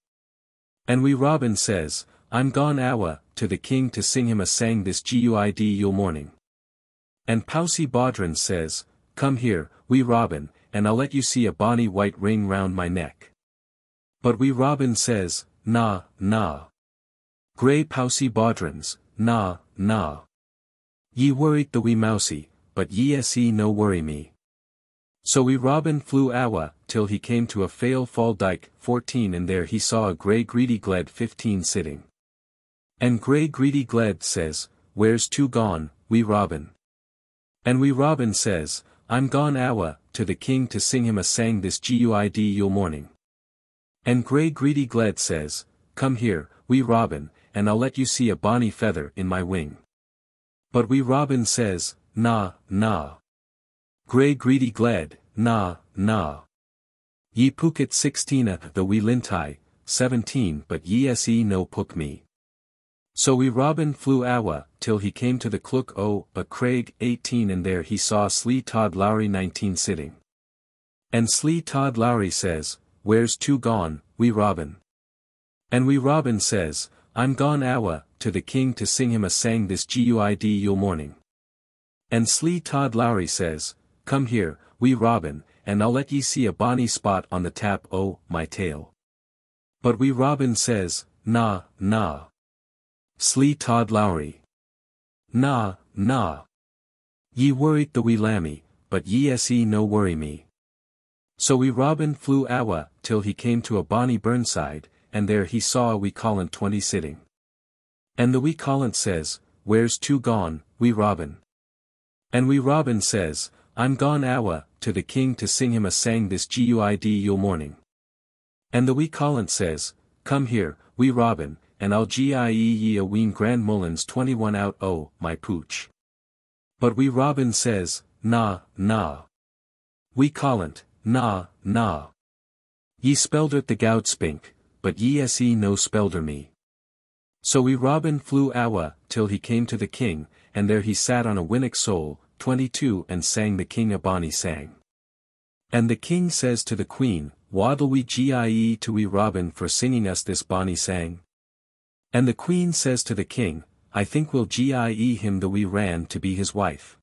A: And wee Robin says, I'm gone awa, to the king to sing him a sang this guid yule morning. And pousie Bodrins says, Come here, wee Robin, and I'll let you see a bonny white ring round my neck. But wee Robin says, Na. Grey pousie Bodrins, na. Ye worried the wee mousie, but ye se no worry me. So wee Robin flew awa, till he came to a fail fall dyke, 14 and there he saw a grey greedy gled 15 sitting. And grey greedy gled says, Where's to gone, wee Robin? And wee Robin says, I'm gone awa, to the king to sing him a sang this guid yule morning. And grey greedy gled says, Come here, wee Robin, and I'll let you see a bonny feather in my wing. But wee Robin says, Na. Grey greedy gled, na. Ye pook it 16 the wee lintai, 17 but ye se no pook me. So wee Robin flew awa, till he came to the clook o' a craig, 18 and there he saw Slee Todd Lowry 19 sitting. And Slee Todd Lowry says, Where's to gone, wee Robin? And wee Robin says, I'm gone awa, to the king to sing him a sang this guid yule morning. And Slee Todd Lowry says, Come here, wee Robin, and I'll let ye see a bonny spot on the tap o' my tail. But wee Robin says, Na. Slee Todd Lowry. Na. Ye worried the wee lammie, but ye se no worry me. So wee Robin flew awa, till he came to a bonny burnside, and there he saw a wee collant 20 sitting. And the wee collant says, Where's to gone, wee Robin? And wee Robin says, I'm gone awa, to the king to sing him a sang this guid yule morning. And the wee collant says, Come here, wee Robin, and I'll gie ye a ween grand mullins 21 out o' my pooch. But wee Robin says, Na. Wee collant, na. Ye speldert the goud spink, but ye se no spelder me. So wee Robin flew awa, till he came to the king, and there he sat on a winnock sole, 22 and sang the king a bonny sang. And the king says to the queen, What'll we gie to wee Robin for singing us this bonny sang? And the queen says to the king, I think we'll gie him the wee Ran to be his wife.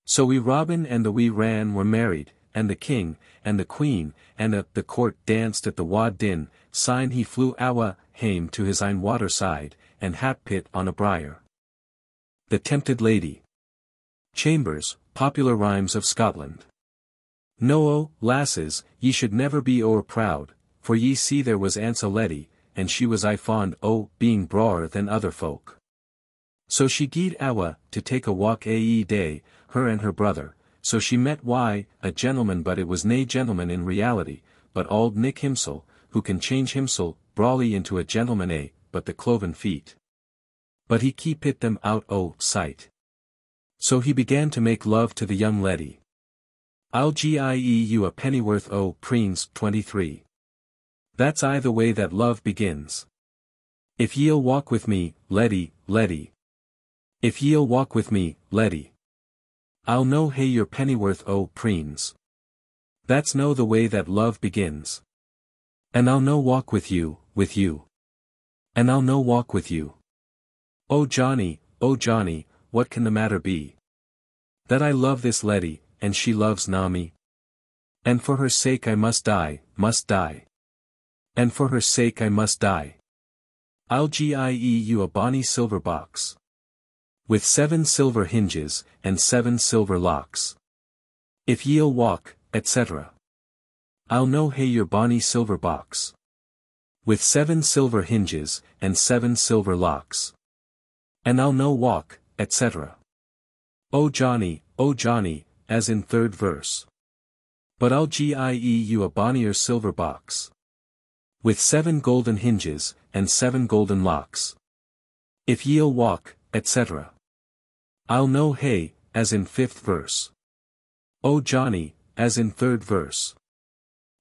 A: So wee Robin and the wee Ran were married, and the king, and the queen, and the court danced at the wad din, syne he flew awa, hame to his ain waterside, and hap pit on a briar. The Tempted Lady. Chambers, Popular Rhymes of Scotland. No, lasses, ye should never be o'er proud, for ye see there was Ance a leddy, and she was I fond o' being broader than other folk. So she gied awa, to take a walk ae day, her and her brother, so she met a gentleman but it was nae gentleman in reality, but auld Nick himsel, who can change himsel, brawly into a gentleman but the cloven feet. But he keepit them out o' sight. So he began to make love to the young leddy. I'll gie you a pennyworth o' preens 23. That's the way that love begins. If ye'll walk with me, leddy. If ye'll walk with me, leddy. I'll no hae your pennyworth o' preens. That's no the way that love begins. And I'll no walk with you. And I'll no walk with you. Oh Johnny, what can the matter be? That I love this leddy, and she loves na me. And for her sake I must die. And for her sake I must die. I'll gie you a bonny silver box. With 7 silver hinges, and 7 silver locks. If ye'll walk, etc. I'll no hae your bonny silver box. With 7 silver hinges, and 7 silver locks. And I'll no walk, etc. Oh Johnny, as in 3rd verse. But I'll gie you a bonnier silver box, with 7 golden hinges, and 7 golden locks. If ye'll walk, etc. I'll know hey, as in 5th verse. O Johnny, as in 3rd verse.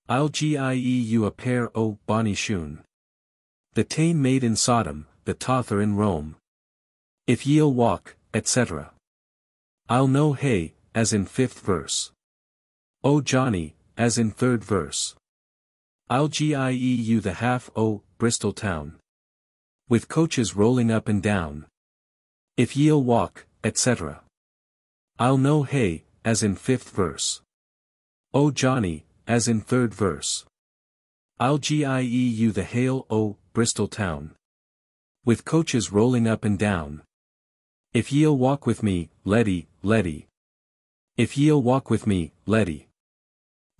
A: I'll gie you a pair o' bonny shoon, the tane made in Sodom, the tother in Rome. If ye'll walk, etc. I'll know hey, as in 5th verse. O Johnny, as in 3rd verse. I'll gie you the half o' Bristol town, with coaches rolling up and down. If ye'll walk, etc. I'll know hey, as in 5th verse. O Johnny, as in 3rd verse. I'll gie you the hale o' Bristol town, with coaches rolling up and down. If ye'll walk with me, Letty, Letty. If ye'll walk with me, Letty.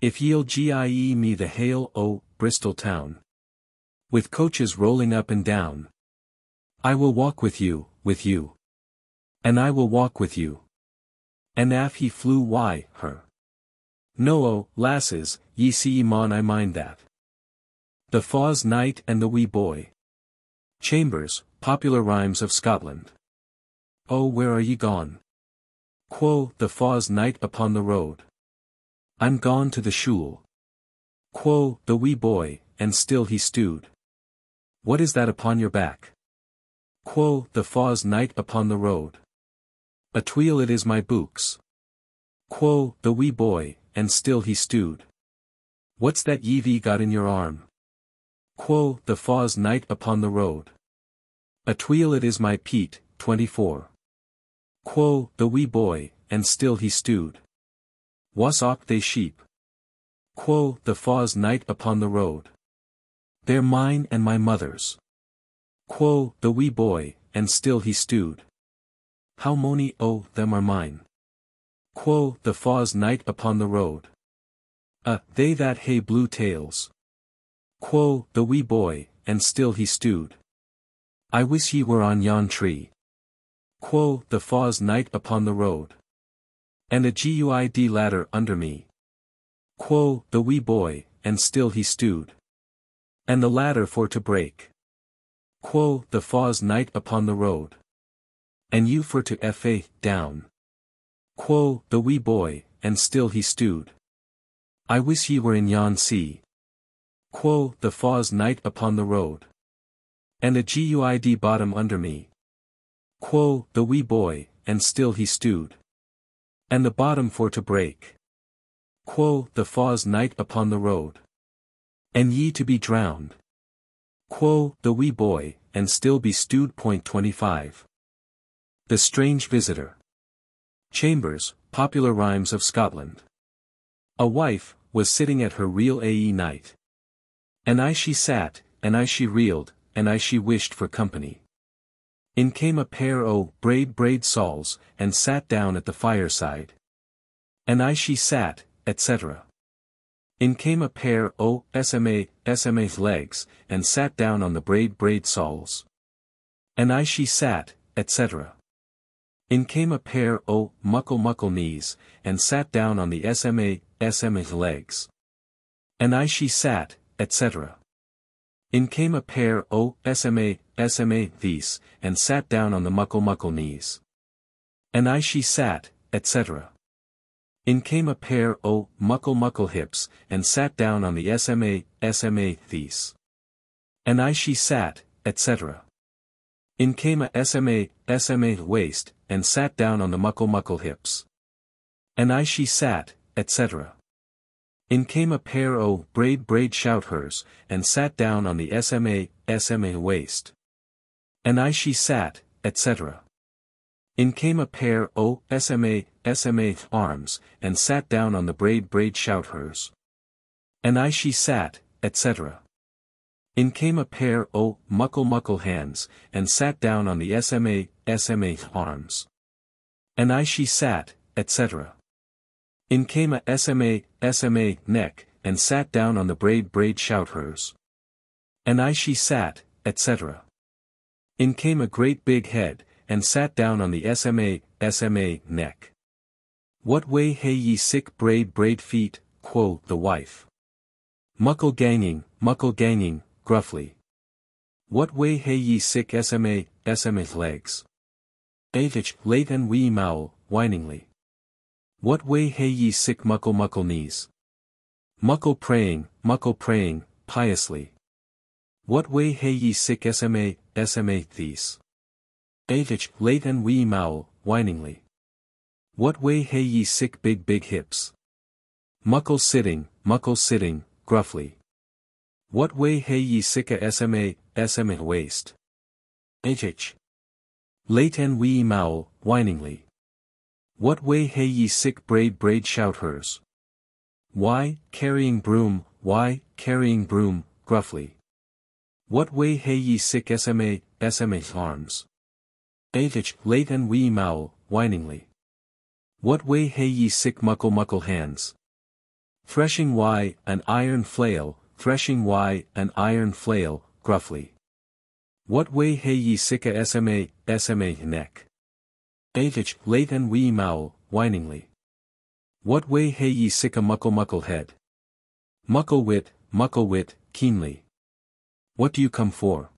A: If ye'll gie me the hale o' Bristol town, with coaches rolling up and down. I will walk with you, and I will walk with you. And af he flew why, her. No oh, lasses, ye see mon I mind that. The Faw's Knight and the Wee Boy. Chambers, Popular Rhymes of Scotland. Oh, where are ye gone? Quo, the Faw's Knight upon the road. I'm gone to the shule. Quo, the wee boy, and still he stewed. What is that upon your back? Quo, the Faw's Knight upon the road. A tweel it is my books. Quo, the wee boy, and still he stewed. What's that ye've got in your arm? Quo, the Faw's Knight upon the road. A tweel it is my peat, 24. Quo, the wee boy, and still he stewed. Was aught they sheep? Quo, the Faw's Knight upon the road. They're mine and my mother's. Quo, the wee boy, and still he stewed. How mony o' them are mine? Quo, the Faw's Knight upon the road. They that hae blue tails. Quo, the wee boy, and still he stewed. I wish ye were on yon tree. Quo, the Faw's Knight upon the road. And a guid ladder under me. Quo, the wee boy, and still he stewed. And the ladder for to break. Quo, the Faw's Knight upon the road. And you for to fa down. Quo, the wee boy, and still he stewed. I wish ye were in yon sea. Quo, the Faw's Knight upon the road. And a guid bottom under me. Quo, the wee boy, and still he stewed. And the bottom for to break. Quo, the Faw's Knight upon the road. And ye to be drowned. Quo, the wee boy, and still be stewed. 25. The Strange Visitor. Chambers, Popular Rhymes of Scotland. A wife was sitting at her reel ae night. And I she sat, and I she reeled, and I she wished for company. In came a pair o' braid sauls, and sat down at the fireside. And I she sat, etc. In came a pair o' SMA legs, and sat down on the braid sauls. And I she sat, etc. In came a pair o' muckle knees, and sat down on the SMA legs. And I she sat, etc. In came a pair o' SMA these, and sat down on the muckle knees. And I she sat, etc. In came a pair o' muckle hips, and sat down on the SMA these. And I she sat, etc. In came a SMA waist, and sat down on the muckle hips. And I she sat, etc. In came a pair o' braid shouters, and sat down on the SMA waist. And I she sat, etc. In came a pair o' SMA arms, and sat down on the braid shouters. And I she sat, etc. In came a pair o' muckle hands, and sat down on the SMA arms. And I she sat, etc. In came a SMA neck, and sat down on the braid shouters. And I she sat, etc. In came a great big head, and sat down on the SMA neck. What way hae ye sick braid feet, quo the wife. Muckle ganging, gruffly. What way hae ye sick sma legs? Avich, late and wee mowl, whiningly. What way hae ye sick muckle knees? Muckle praying, piously. What way hae ye sick sma these? Avich, late and wee mowl, whiningly. What way hae ye sick big hips? Muckle sitting, gruffly. What way hae ye sick a sma waist? Avich. Late and wee mowl, whiningly. What way hae ye sick braid shout hers? Why, carrying broom, gruffly. What way hae ye sick sma arms? Avich, late and wee mowl, whiningly. What way hae ye sick muckle hands? Threshing why, an iron flail, gruffly. What way hae ye sick a sma neck? Avich, late and wee mowl, whiningly. What way hae ye sick a muckle head? Muckle wit, keenly. What do you come for?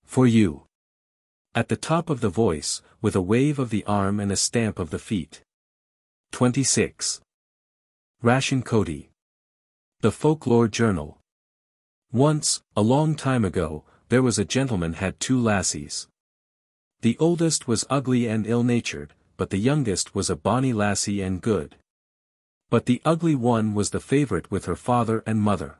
A: For you. At the top of the voice, with a wave of the arm and a stamp of the feet. 26. Rashin-Coatie. The Folklore Journal. Once, a long time ago, there was a gentleman had 2 lassies. The oldest was ugly and ill-natured, but the youngest was a bonny lassie and good. But the ugly one was the favourite with her father and mother.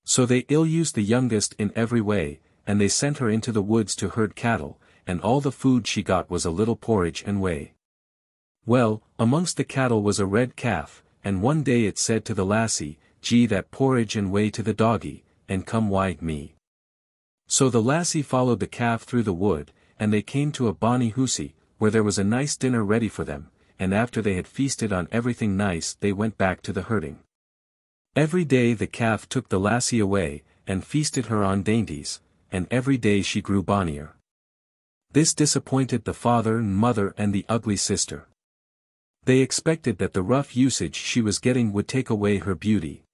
A: So they ill-used the youngest in every way, and they sent her into the woods to herd cattle, and all the food she got was a little porridge and whey. Well, amongst the cattle was a red calf, and one day it said to the lassie, "Gee, that porridge and whey to the doggy, and come wide me." So the lassie followed the calf through the wood, and they came to a bonny hoosie, where there was a nice dinner ready for them, and after they had feasted on everything nice they went back to the herding. Every day the calf took the lassie away, and feasted her on dainties, and every day she grew bonnier. This disappointed the father and mother and the ugly sister. They expected that the rough usage she was getting would take away her beauty.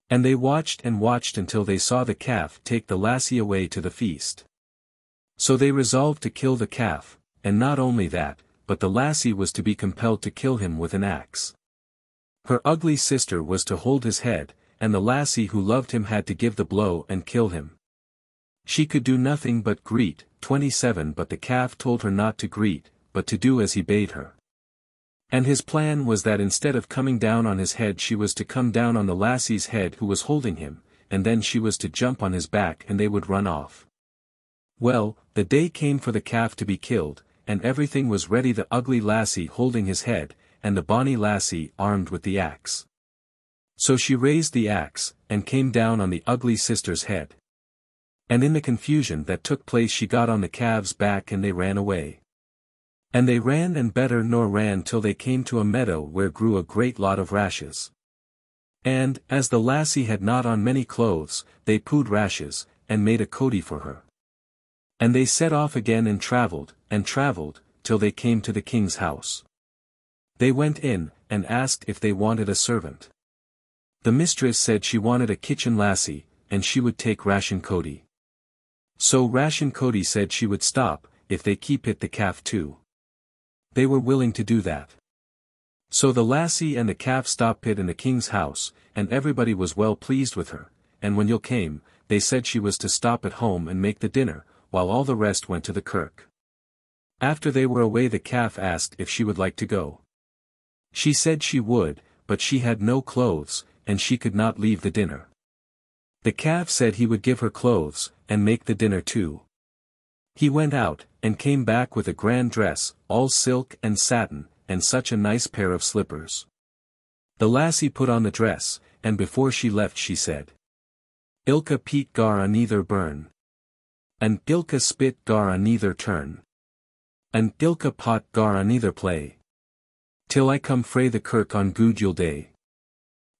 A: And they watched and watched until they saw the calf take the lassie away to the feast. So they resolved to kill the calf, and not only that, but the lassie was to be compelled to kill him with an axe. Her ugly sister was to hold his head, and the lassie who loved him had to give the blow and kill him. She could do nothing but greet. 27 But the calf told her not to greet, but to do as he bade her. And his plan was that instead of coming down on his head she was to come down on the lassie's head who was holding him, and then she was to jump on his back and they would run off. Well, the day came for the calf to be killed, and everything was ready, the ugly lassie holding his head, and the bonny lassie armed with the axe. So she raised the axe, and came down on the ugly sister's head. And in the confusion that took place she got on the calf's back and they ran away. And they ran and better nor ran till they came to a meadow where grew a great lot of rashes. And, as the lassie had not on many clothes, they pooed rashes, and made a coatie for her. And they set off again and travelled, till they came to the king's house. They went in, and asked if they wanted a servant. The mistress said she wanted a kitchen lassie, and she would take Rashin-Coatie. So Rashin-Coatie said she would stop, if they keep it the calf too. They were willing to do that. So the lassie and the calf stopped pit in the king's house, and everybody was well pleased with her, and when Yule came, they said she was to stop at home and make the dinner, while all the rest went to the kirk. After they were away the calf asked if she would like to go. She said she would, but she had no clothes, and she could not leave the dinner. The calf said he would give her clothes, and make the dinner too. He went out, and came back with a grand dress, all silk and satin, and such a nice pair of slippers. The lassie put on the dress, and before she left she said, "Ilka peat gar a neither burn. And ilka spit gar a neither turn. And ilka pot gar a neither play. Till I come frae the kirk on Good Yule Day."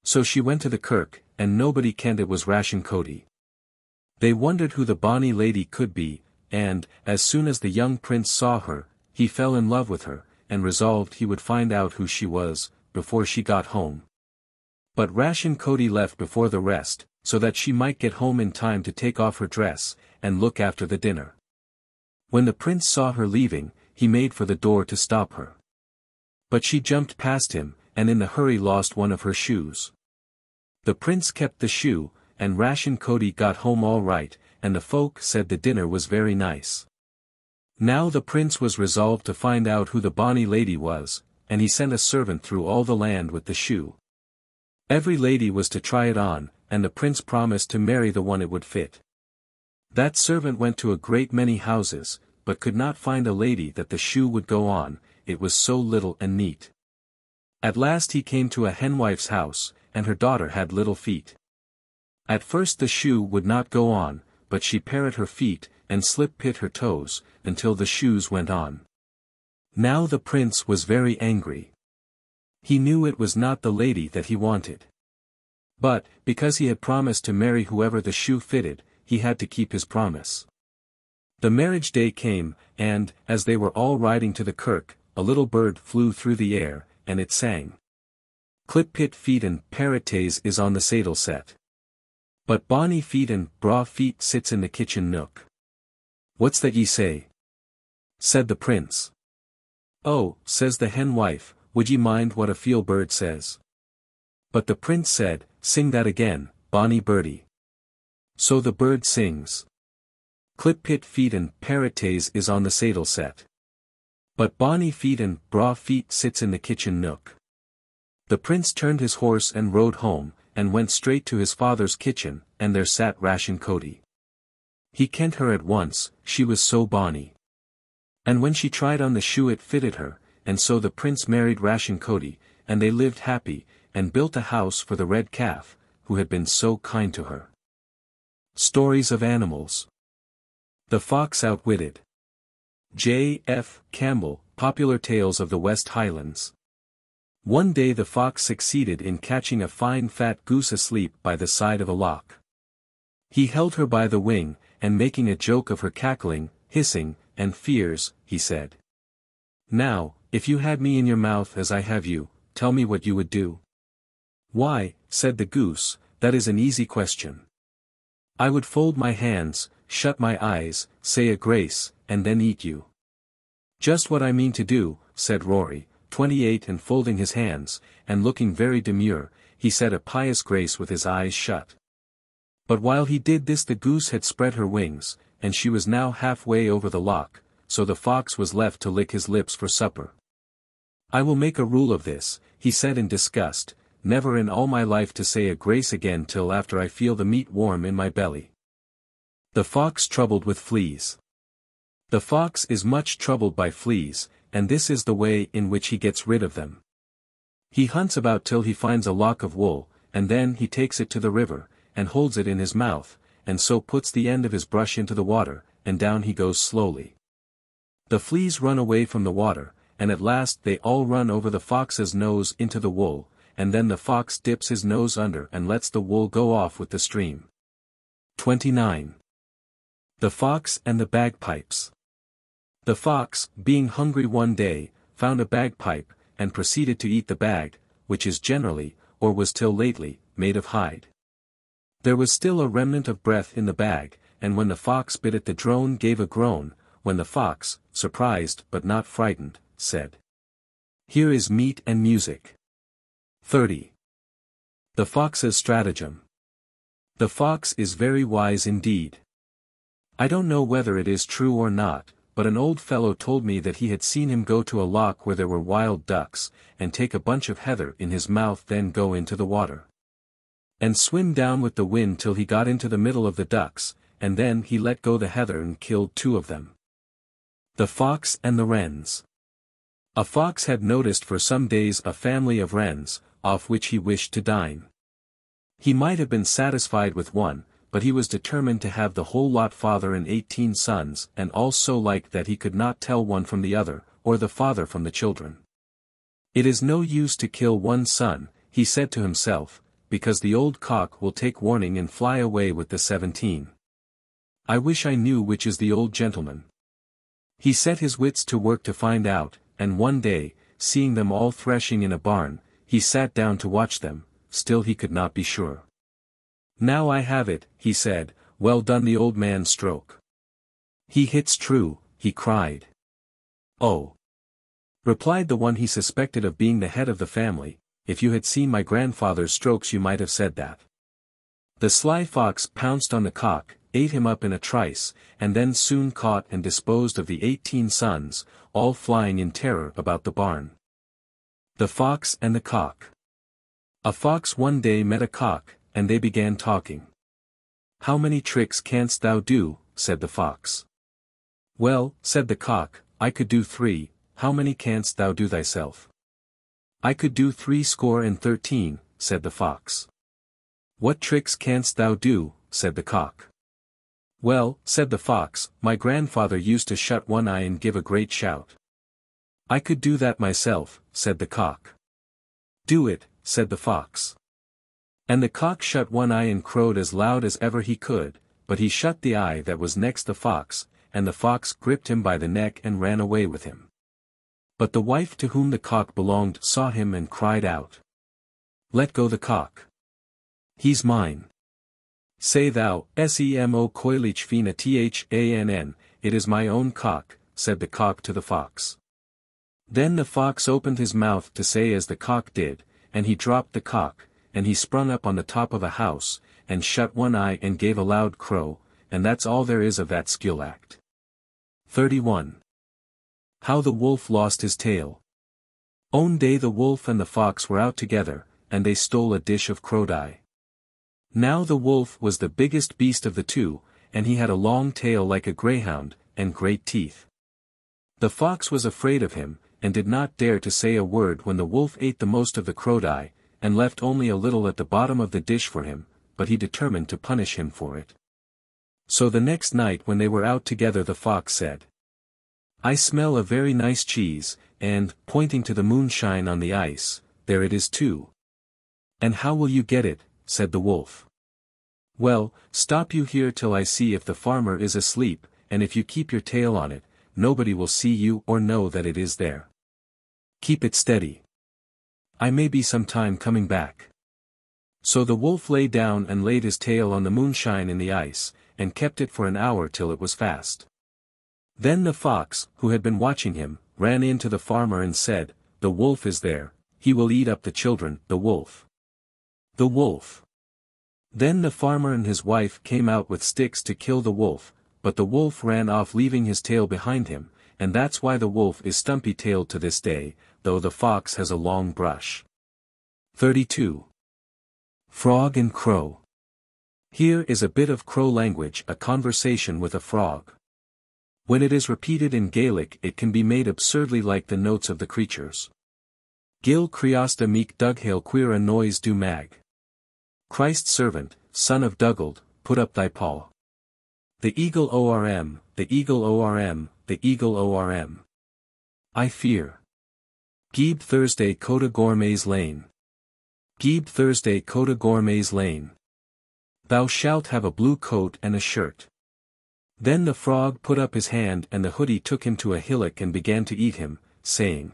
A: So she went to the kirk, and nobody kenned it was Rashin-Coatie. They wondered who the bonny lady could be, and, as soon as the young prince saw her, he fell in love with her, and resolved he would find out who she was, before she got home. But Rashin-Coatie left before the rest, so that she might get home in time to take off her dress, and look after the dinner. When the prince saw her leaving, he made for the door to stop her. But she jumped past him, and in the hurry lost one of her shoes. The prince kept the shoe, and Rashin-Coatie got home all right, and the folk said the dinner was very nice. Now the prince was resolved to find out who the bonny lady was, and he sent a servant through all the land with the shoe. Every lady was to try it on, and the prince promised to marry the one it would fit. That servant went to a great many houses, but could not find a lady that the shoe would go on, it was so little and neat. At last he came to a henwife's house, and her daughter had little feet. At first the shoe would not go on, but she pared her feet, and slip-pit her toes, until the shoes went on. Now the prince was very angry. He knew it was not the lady that he wanted. But, because he had promised to marry whoever the shoe fitted, he had to keep his promise. The marriage day came, and, as they were all riding to the kirk, a little bird flew through the air, and it sang. Clip-pit feet and parrottays is on the saddle set. But bonny feet and braw feet sits in the kitchen nook. What's that ye say? Said the prince. Oh, says the hen wife, would ye mind what a field bird says? But the prince said, sing that again, bonny birdie. So the bird sings. Clip-pit feet and parrottays is on the saddle set. But bonny feet and braw feet sits in the kitchen nook. The prince turned his horse and rode home, and went straight to his father's kitchen, and there sat Rashin-Coatie. He kent her at once, she was so bonny. And when she tried on the shoe it fitted her, and so the prince married Rashin-Coatie, and they lived happy, and built a house for the red calf, who had been so kind to her. Stories of Animals. The Fox Outwitted. J. F. Campbell, Popular Tales of the West Highlands. One day the fox succeeded in catching a fine fat goose asleep by the side of a loch. He held her by the wing, and making a joke of her cackling, hissing, and fears, he said, "Now, if you had me in your mouth as I have you, tell me what you would do." "Why," said the goose, "that is an easy question. I would fold my hands, shut my eyes, say a grace, and then eat you." "Just what I mean to do," said Rory, 28, and folding his hands, and looking very demure, he said a pious grace with his eyes shut. But while he did this the goose had spread her wings, and she was now halfway over the loch, so the fox was left to lick his lips for supper. "I will make a rule of this," he said in disgust, "never in all my life to say a grace again till after I feel the meat warm in my belly." The fox troubled with fleas. The fox is much troubled by fleas, and this is the way in which he gets rid of them. He hunts about till he finds a lock of wool, and then he takes it to the river, and holds it in his mouth, and so puts the end of his brush into the water, and down he goes slowly. The fleas run away from the water, and at last they all run over the fox's nose into the wool, and then the fox dips his nose under and lets the wool go off with the stream. 29. The Fox and the Bagpipes. The fox, being hungry one day, found a bagpipe, and proceeded to eat the bag, which is generally, or was till lately, made of hide. There was still a remnant of breath in the bag, and when the fox bit it the drone gave a groan, when the fox, surprised but not frightened, said, "Here is meat and music." 30. The Fox's Stratagem. The fox is very wise indeed. I don't know whether it is true or not, but an old fellow told me that he had seen him go to a loch where there were wild ducks, and take a bunch of heather in his mouth, then go into the water, and swim down with the wind till he got into the middle of the ducks, and then he let go the heather and killed 2 of them. The Fox and the Wrens. A fox had noticed for some days a family of wrens, off which he wished to dine. He might have been satisfied with one, but he was determined to have the whole lot, father and 18 sons, and all so like that he could not tell one from the other, or the father from the children. "It is no use to kill one son," he said to himself, "because the old cock will take warning and fly away with the 17. I wish I knew which is the old gentleman." He set his wits to work to find out, and one day, seeing them all threshing in a barn, he sat down to watch them, still he could not be sure. "Now I have it," he said, "well done the old man's stroke." "He hits true," he cried. "Oh," replied the one he suspected of being the head of the family, "if you had seen my grandfather's strokes you might have said that." The sly fox pounced on the cock, ate him up in a trice, and then soon caught and disposed of the 18 sons, all flying in terror about the barn. The Fox and the Cock. A fox one day met a cock, and they began talking. "How many tricks canst thou do?" said the fox. "Well," said the cock, "I could do 3, how many canst thou do thyself?" "I could do 13, said the fox. "What tricks canst thou do?" said the cock. "Well," said the fox, "my grandfather used to shut one eye and give a great shout." "I could do that myself," said the cock. "Do it," said the fox. And the cock shut one eye and crowed as loud as ever he could, but he shut the eye that was next the fox, and the fox gripped him by the neck and ran away with him. But the wife to whom the cock belonged saw him and cried out, "Let go the cock. He's mine." "Say thou, Semo coilich fina thann, it is my own cock," said the cock to the fox. Then the fox opened his mouth to say as the cock did, and he dropped the cock, and he sprung up on the top of a house, and shut one eye and gave a loud crow, and that's all there is of that skill act. 31. How the Wolf Lost His Tail. One day the wolf and the fox were out together, and they stole a dish of crowdie. Now the wolf was the biggest beast of the two, and he had a long tail like a greyhound, and great teeth. The fox was afraid of him, and did not dare to say a word when the wolf ate the most of the crowdie, and left only a little at the bottom of the dish for him, but he determined to punish him for it. So the next night when they were out together the fox said, "I smell a very nice cheese, and, pointing to the moonshine on the ice, there it is too." "And how will you get it?" said the wolf. "Well, stop you here till I see if the farmer is asleep, and if you keep your tail on it, nobody will see you or know that it is there. Keep it steady. I may be some time coming back." So the wolf lay down and laid his tail on the moonshine in the ice, and kept it for an hour till it was fast. Then the fox, who had been watching him, ran in to the farmer and said, "The wolf is there, he will eat up the children." The wolf. The wolf. Then the farmer and his wife came out with sticks to kill the wolf, but the wolf ran off leaving his tail behind him, and that's why the wolf is stumpy-tailed to this day, though the fox has a long brush. 32. Frog and Crow. Here is a bit of crow language, a conversation with a frog. When it is repeated in Gaelic it can be made absurdly like the notes of the creatures. Gil creasta meek Dughail queer a noise do mag. Christ's servant, son of Dugald, put up thy paw. The eagle orm, the eagle orm, the eagle orm. I fear. Geeb Thursday Coda Gourmet's Lane. Geeb Thursday Coda Gourmet's Lane. Thou shalt have a blue coat and a shirt. Then the frog put up his hand and the hoodie took him to a hillock and began to eat him, saying,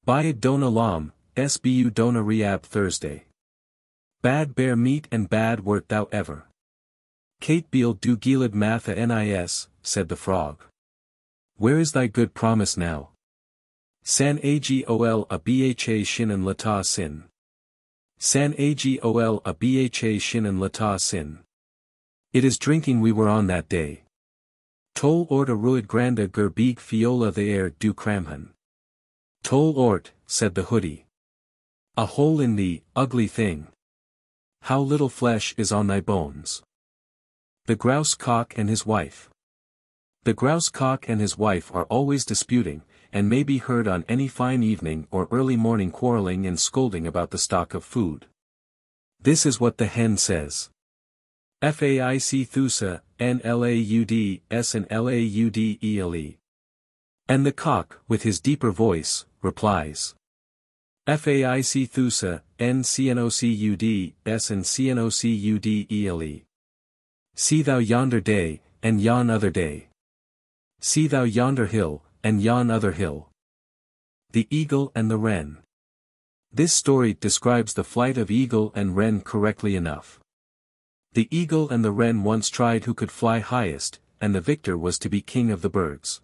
A: Ba'id dona lam, sbu dona riab Thursday. Bad bear meat and bad wert thou ever. Kate Beal do gilad matha nis, said the frog. Where is thy good promise now? San agol a bha shinan lata sin. San agol a bha shinan lata sin. It is drinking we were on that day. Tol ort a ruid granda gur beeg fiola the air du cramhan. Tol ort, said the hoodie. A hole in thee, ugly thing. How little flesh is on thy bones. The grouse cock and his wife. The grouse cock and his wife are always disputing, and may be heard on any fine evening or early morning quarreling and scolding about the stock of food. This is what the hen says. Faic thusa, nlaud, s and laudele. And the cock, with his deeper voice, replies. Faic thusa, ncnocud, s and cnocudele. See thou yonder day, and yon other day. See thou yonder hill, and yon other hill. The Eagle and the Wren. This story describes the flight of eagle and wren correctly enough. The eagle and the wren once tried who could fly highest, and the victor was to be king of the birds.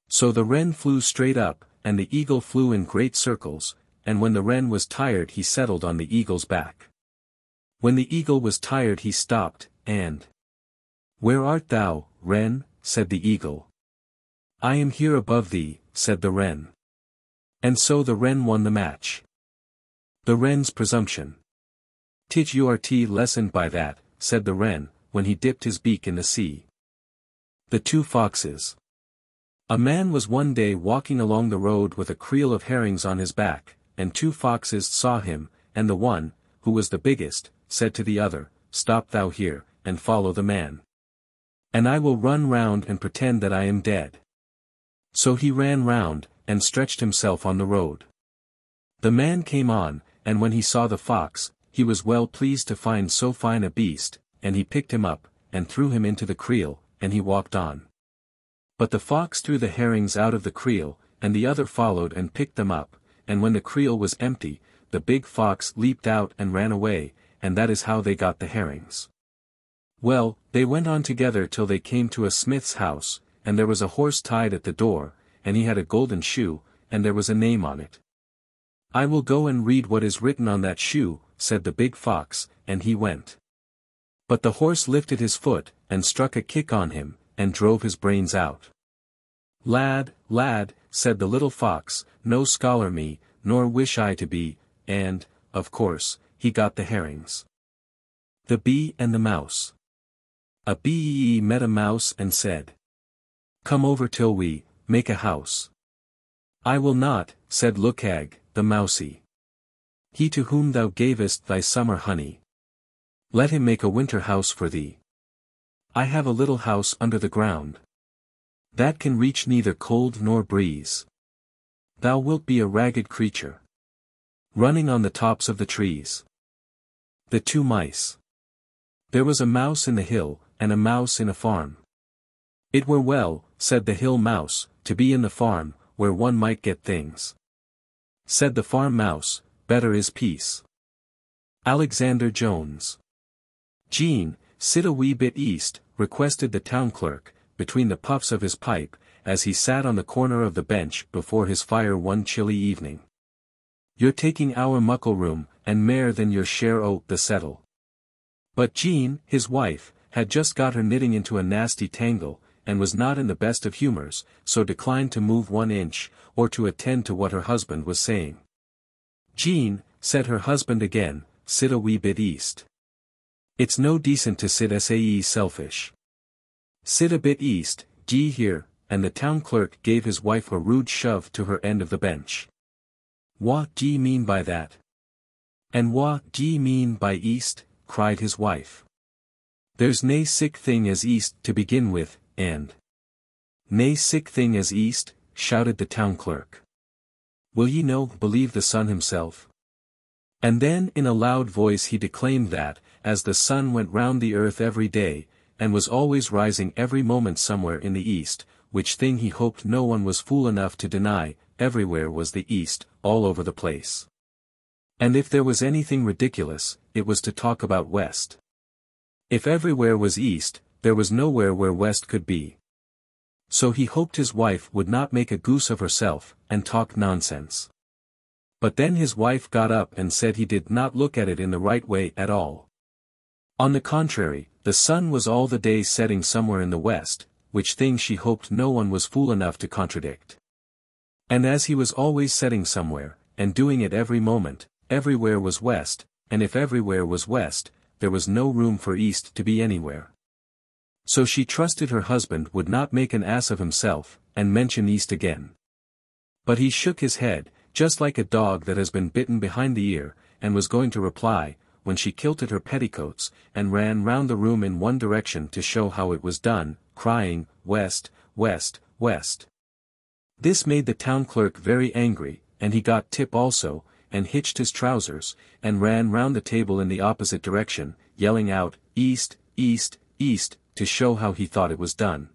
A: So the wren flew straight up, and the eagle flew in great circles, and when the wren was tired he settled on the eagle's back. When the eagle was tired he stopped, and "Where art thou, wren?" said the eagle. "I am here above thee," said the wren. And so the wren won the match. The wren's presumption. "'Tis urt lessened by that," said the wren, when he dipped his beak in the sea. The Two Foxes. A man was one day walking along the road with a creel of herrings on his back, and two foxes saw him, and the one, who was the biggest, said to the other, "Stop thou here, and follow the man. And I will run round and pretend that I am dead." So he ran round, and stretched himself on the road. The man came on, and when he saw the fox, he was well pleased to find so fine a beast, and he picked him up, and threw him into the creel, and he walked on. But the fox threw the herrings out of the creel, and the other followed and picked them up, and when the creel was empty, the big fox leaped out and ran away, and that is how they got the herrings. Well, they went on together till they came to a smith's house, and there was a horse tied at the door, and he had a golden shoe, and there was a name on it. "I will go and read what is written on that shoe," said the big fox, and he went. But the horse lifted his foot, and struck a kick on him, and drove his brains out. "Lad, lad," said the little fox, "no scholar me, nor wish I to be," and, of course, he got the herrings. The Bee and the Mouse. A bee met a mouse and said, "Come over till we make a house." "I will not," said Lookag, the mousie. "He to whom thou gavest thy summer honey, let him make a winter house for thee. I have a little house under the ground, that can reach neither cold nor breeze. Thou wilt be a ragged creature, running on the tops of the trees." The Two Mice. There was a mouse in the hill, and a mouse in a farm. "It were well," said the hill mouse, "to be in the farm, where one might get things." Said the farm mouse, "Better is peace." Alexander Jones. "Jean, sit a wee bit east," requested the town clerk, between the puffs of his pipe, as he sat on the corner of the bench before his fire one chilly evening. "You're taking our muckle room, and mair than your share o' the settle." But Jean, his wife, had just got her knitting into a nasty tangle, and was not in the best of humours, so declined to move 1 inch, or to attend to what her husband was saying. "Jean," said her husband again, "sit a wee bit east. It's no decent to sit sae selfish. Sit a bit east, d'ye hear," and the town clerk gave his wife a rude shove to her end of the bench. "What d'ye mean by that? And what d'ye mean by east?" cried his wife. "There's nae sic thing as east to begin with, and—" "Nae sic thing as east," shouted the town clerk. "Will ye no believe the sun himself?" And then in a loud voice he declaimed that, as the sun went round the earth every day, and was always rising every moment somewhere in the east, which thing he hoped no one was fool enough to deny, everywhere was the east, all over the place. And if there was anything ridiculous, it was to talk about west. If everywhere was east, there was nowhere where west could be. So he hoped his wife would not make a goose of herself, and talk nonsense. But then his wife got up and said he did not look at it in the right way at all. On the contrary, the sun was all the day setting somewhere in the west, which thing she hoped no one was fool enough to contradict. And as he was always setting somewhere, and doing it every moment, everywhere was west, and if everywhere was west, there was no room for east to be anywhere. So she trusted her husband would not make an ass of himself, and mention east again. But he shook his head, just like a dog that has been bitten behind the ear, and was going to reply, when she kilted her petticoats, and ran round the room in one direction to show how it was done, crying, "West, west, west." This made the town clerk very angry, and he got tip also, and hitched his trousers, and ran round the table in the opposite direction, yelling out, "East, east, east," to show how he thought it was done.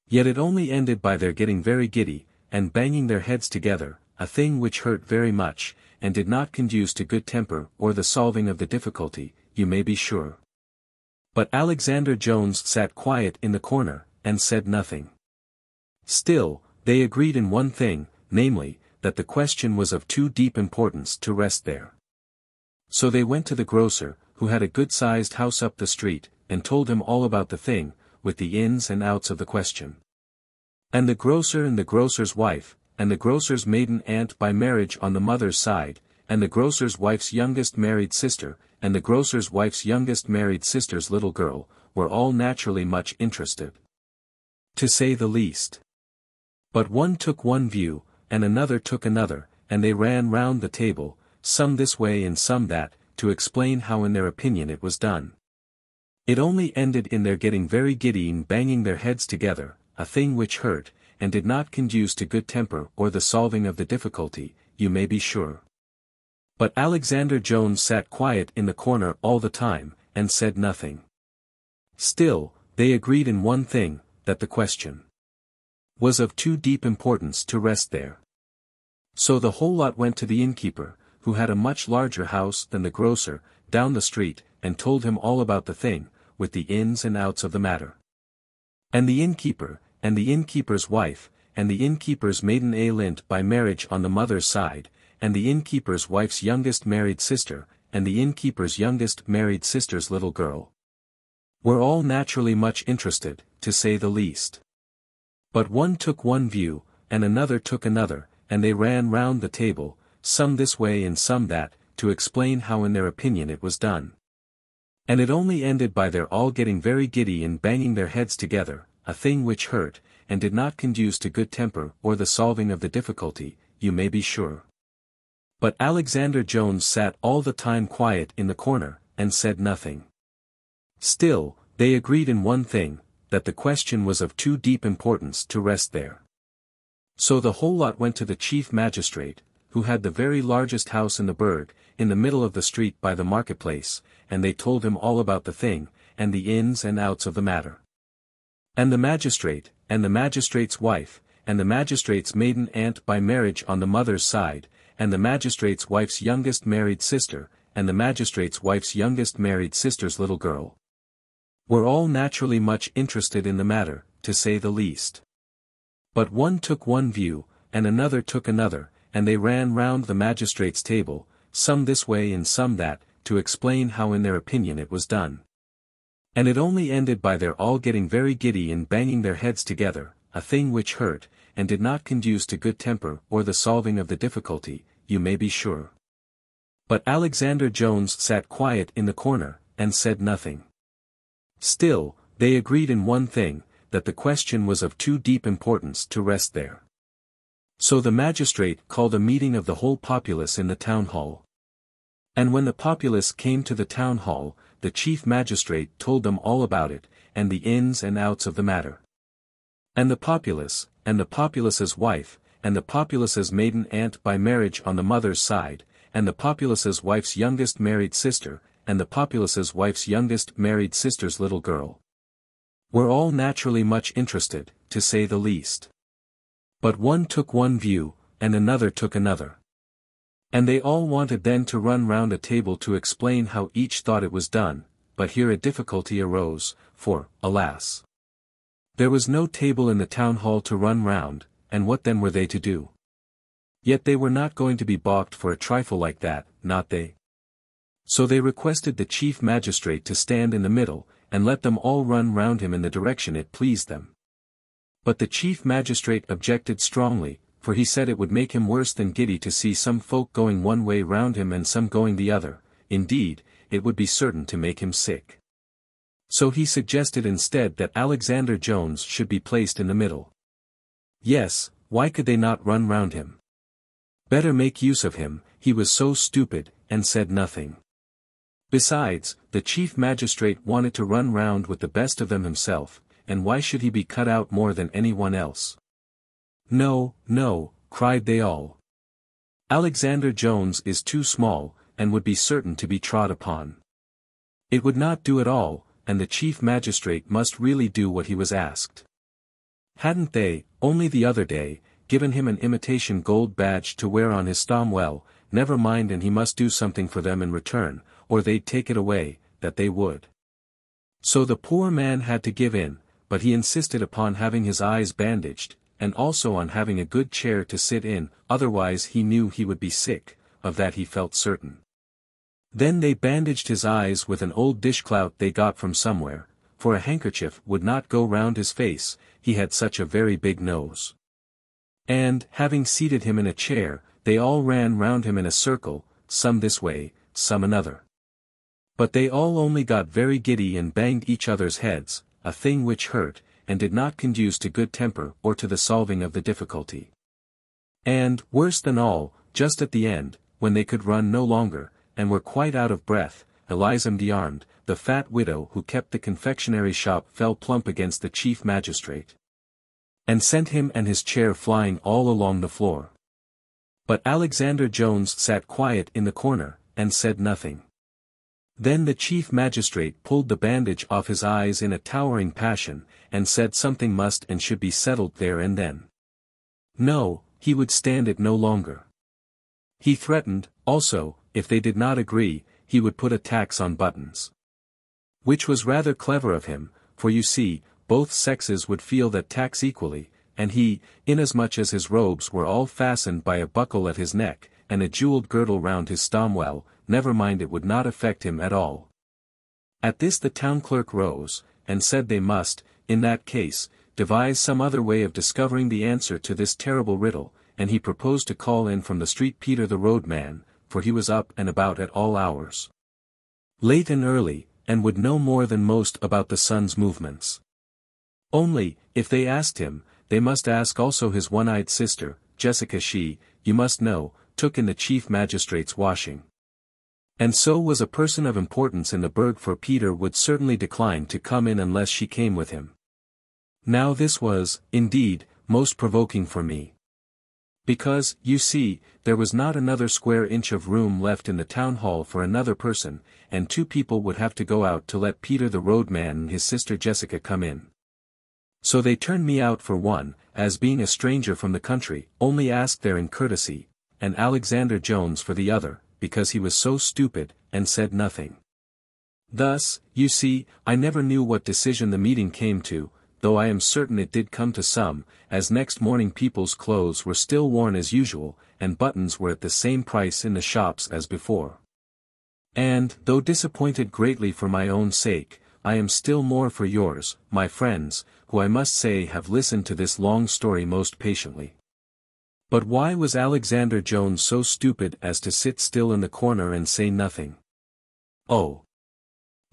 A: Yet it only ended by their getting very giddy, and banging their heads together, a thing which hurt very much, and did not conduce to good temper or the solving of the difficulty, you may be sure. But Alexander Jones sat quiet in the corner, and said nothing. Still, they agreed in one thing, namely, that the question was of too deep importance to rest there. So they went to the grocer, who had a good-sized house up the street, and told him all about the thing, with the ins and outs of the question. And the grocer and the grocer's wife, and the grocer's maiden aunt by marriage on the mother's side, and the grocer's wife's youngest married sister, and the grocer's wife's youngest married sister's little girl, were all naturally much interested. To say the least. But one took one view, and another took another, and they ran round the table, some this way and some that, to explain how in their opinion it was done. It only ended in their getting very giddy and banging their heads together, a thing which hurt, and did not conduce to good temper or the solving of the difficulty, you may be sure. But Alexander Jones sat quiet in the corner all the time, and said nothing. Still, they agreed in one thing, that the question was of too deep importance to rest there. So the whole lot went to the innkeeper, who had a much larger house than the grocer, down the street, and told him all about the thing, with the ins and outs of the matter. And the innkeeper, and the innkeeper's wife, and the innkeeper's maiden aunt by marriage on the mother's side, and the innkeeper's wife's youngest married sister, and the innkeeper's youngest married sister's little girl, were all naturally much interested, to say the least. But one took one view, and another took another, and they ran round the table, some this way and some that, to explain how in their opinion it was done. And it only ended by their all getting very giddy and banging their heads together, a thing which hurt, and did not conduce to good temper or the solving of the difficulty, you may be sure. But Alexander Jones sat all the time quiet in the corner, and said nothing. Still, they agreed in one thing, that the question was of too deep importance to rest there. So the whole lot went to the chief magistrate, who had the very largest house in the burg, in the middle of the street by the marketplace, and they told him all about the thing, and the ins and outs of the matter. And the magistrate, and the magistrate's wife, and the magistrate's maiden aunt by marriage on the mother's side, and the magistrate's wife's youngest married sister, and the magistrate's wife's youngest married sister's little girl, were all naturally much interested in the matter, to say the least. But one took one view, and another took another, and they ran round the magistrate's table, some this way and some that, to explain how in their opinion it was done. And it only ended by their all getting very giddy and banging their heads together, a thing which hurt, and did not conduce to good temper or the solving of the difficulty, you may be sure. But Alexander Jones sat quiet in the corner, and said nothing. Still, they agreed in one thing, that the question was of too deep importance to rest there. So the magistrate called a meeting of the whole populace in the town hall. And when the populace came to the town hall, the chief magistrate told them all about it, and the ins and outs of the matter. And the populace, and the populace's wife, and the populace's maiden aunt by marriage on the mother's side, and the populace's wife's youngest married sister, and the populace's wife's youngest married sister's little girl, were all naturally much interested, to say the least. But one took one view, and another took another. And they all wanted then to run round a table to explain how each thought it was done, but here a difficulty arose, for, alas, there was no table in the town hall to run round, and what then were they to do? Yet they were not going to be balked for a trifle like that, not they. So they requested the chief magistrate to stand in the middle, and let them all run round him in the direction it pleased them. But the chief magistrate objected strongly, for he said it would make him worse than giddy to see some folk going one way round him and some going the other, indeed, it would be certain to make him sick. So he suggested instead that Alexander Jones should be placed in the middle. Yes, why could they not run round him? Better make use of him, he was so stupid, and said nothing. Besides, the chief magistrate wanted to run round with the best of them himself, and why should he be cut out more than anyone else? No, no, cried they all. Alexander Jones is too small, and would be certain to be trod upon. It would not do at all, and the chief magistrate must really do what he was asked. Hadn't they, only the other day, given him an imitation gold badge to wear on his Stomwell, never mind, and he must do something for them in return, or they'd take it away, that they would. So the poor man had to give in, but he insisted upon having his eyes bandaged, and also on having a good chair to sit in, otherwise he knew he would be sick, of that he felt certain. Then they bandaged his eyes with an old dishclout they got from somewhere, for a handkerchief would not go round his face, he had such a very big nose. And, having seated him in a chair, they all ran round him in a circle, some this way, some another. But they all only got very giddy and banged each other's heads, a thing which hurt, and did not conduce to good temper or to the solving of the difficulty. And, worse than all, just at the end, when they could run no longer, and were quite out of breath, Eliza M'Diarmid, the fat widow who kept the confectionery shop, fell plump against the chief magistrate, and sent him and his chair flying all along the floor. But Alexander Jones sat quiet in the corner, and said nothing. Then the chief magistrate pulled the bandage off his eyes in a towering passion, and said something must and should be settled there and then. No, he would stand it no longer. He threatened, also, if they did not agree, he would put a tax on buttons. Which was rather clever of him, for you see, both sexes would feel that tax equally, and he, inasmuch as his robes were all fastened by a buckle at his neck, and a jewelled girdle round his stomwell, never mind, it would not affect him at all. At this the town clerk rose, and said they must, in that case, devise some other way of discovering the answer to this terrible riddle, and he proposed to call in from the street Peter the roadman, for he was up and about at all hours, late and early, and would know more than most about the sun's movements. Only, if they asked him, they must ask also his one-eyed sister, Jessica. She, you must know, took in the chief magistrate's washing. And so was a person of importance in the burg, for Peter would certainly decline to come in unless she came with him. Now this was, indeed, most provoking for me. Because, you see, there was not another square inch of room left in the town hall for another person, and two people would have to go out to let Peter the roadman and his sister Jessica come in. So they turned me out for one, as being a stranger from the country, only asked there in courtesy, and Alexander Jones for the other, because he was so stupid, and said nothing. Thus, you see, I never knew what decision the meeting came to, though I am certain it did come to some, as next morning people's clothes were still worn as usual, and buttons were at the same price in the shops as before. And, though disappointed greatly for my own sake, I am still more for yours, my friends, who I must say have listened to this long story most patiently. But why was Alexander Jones so stupid as to sit still in the corner and say nothing? Oh!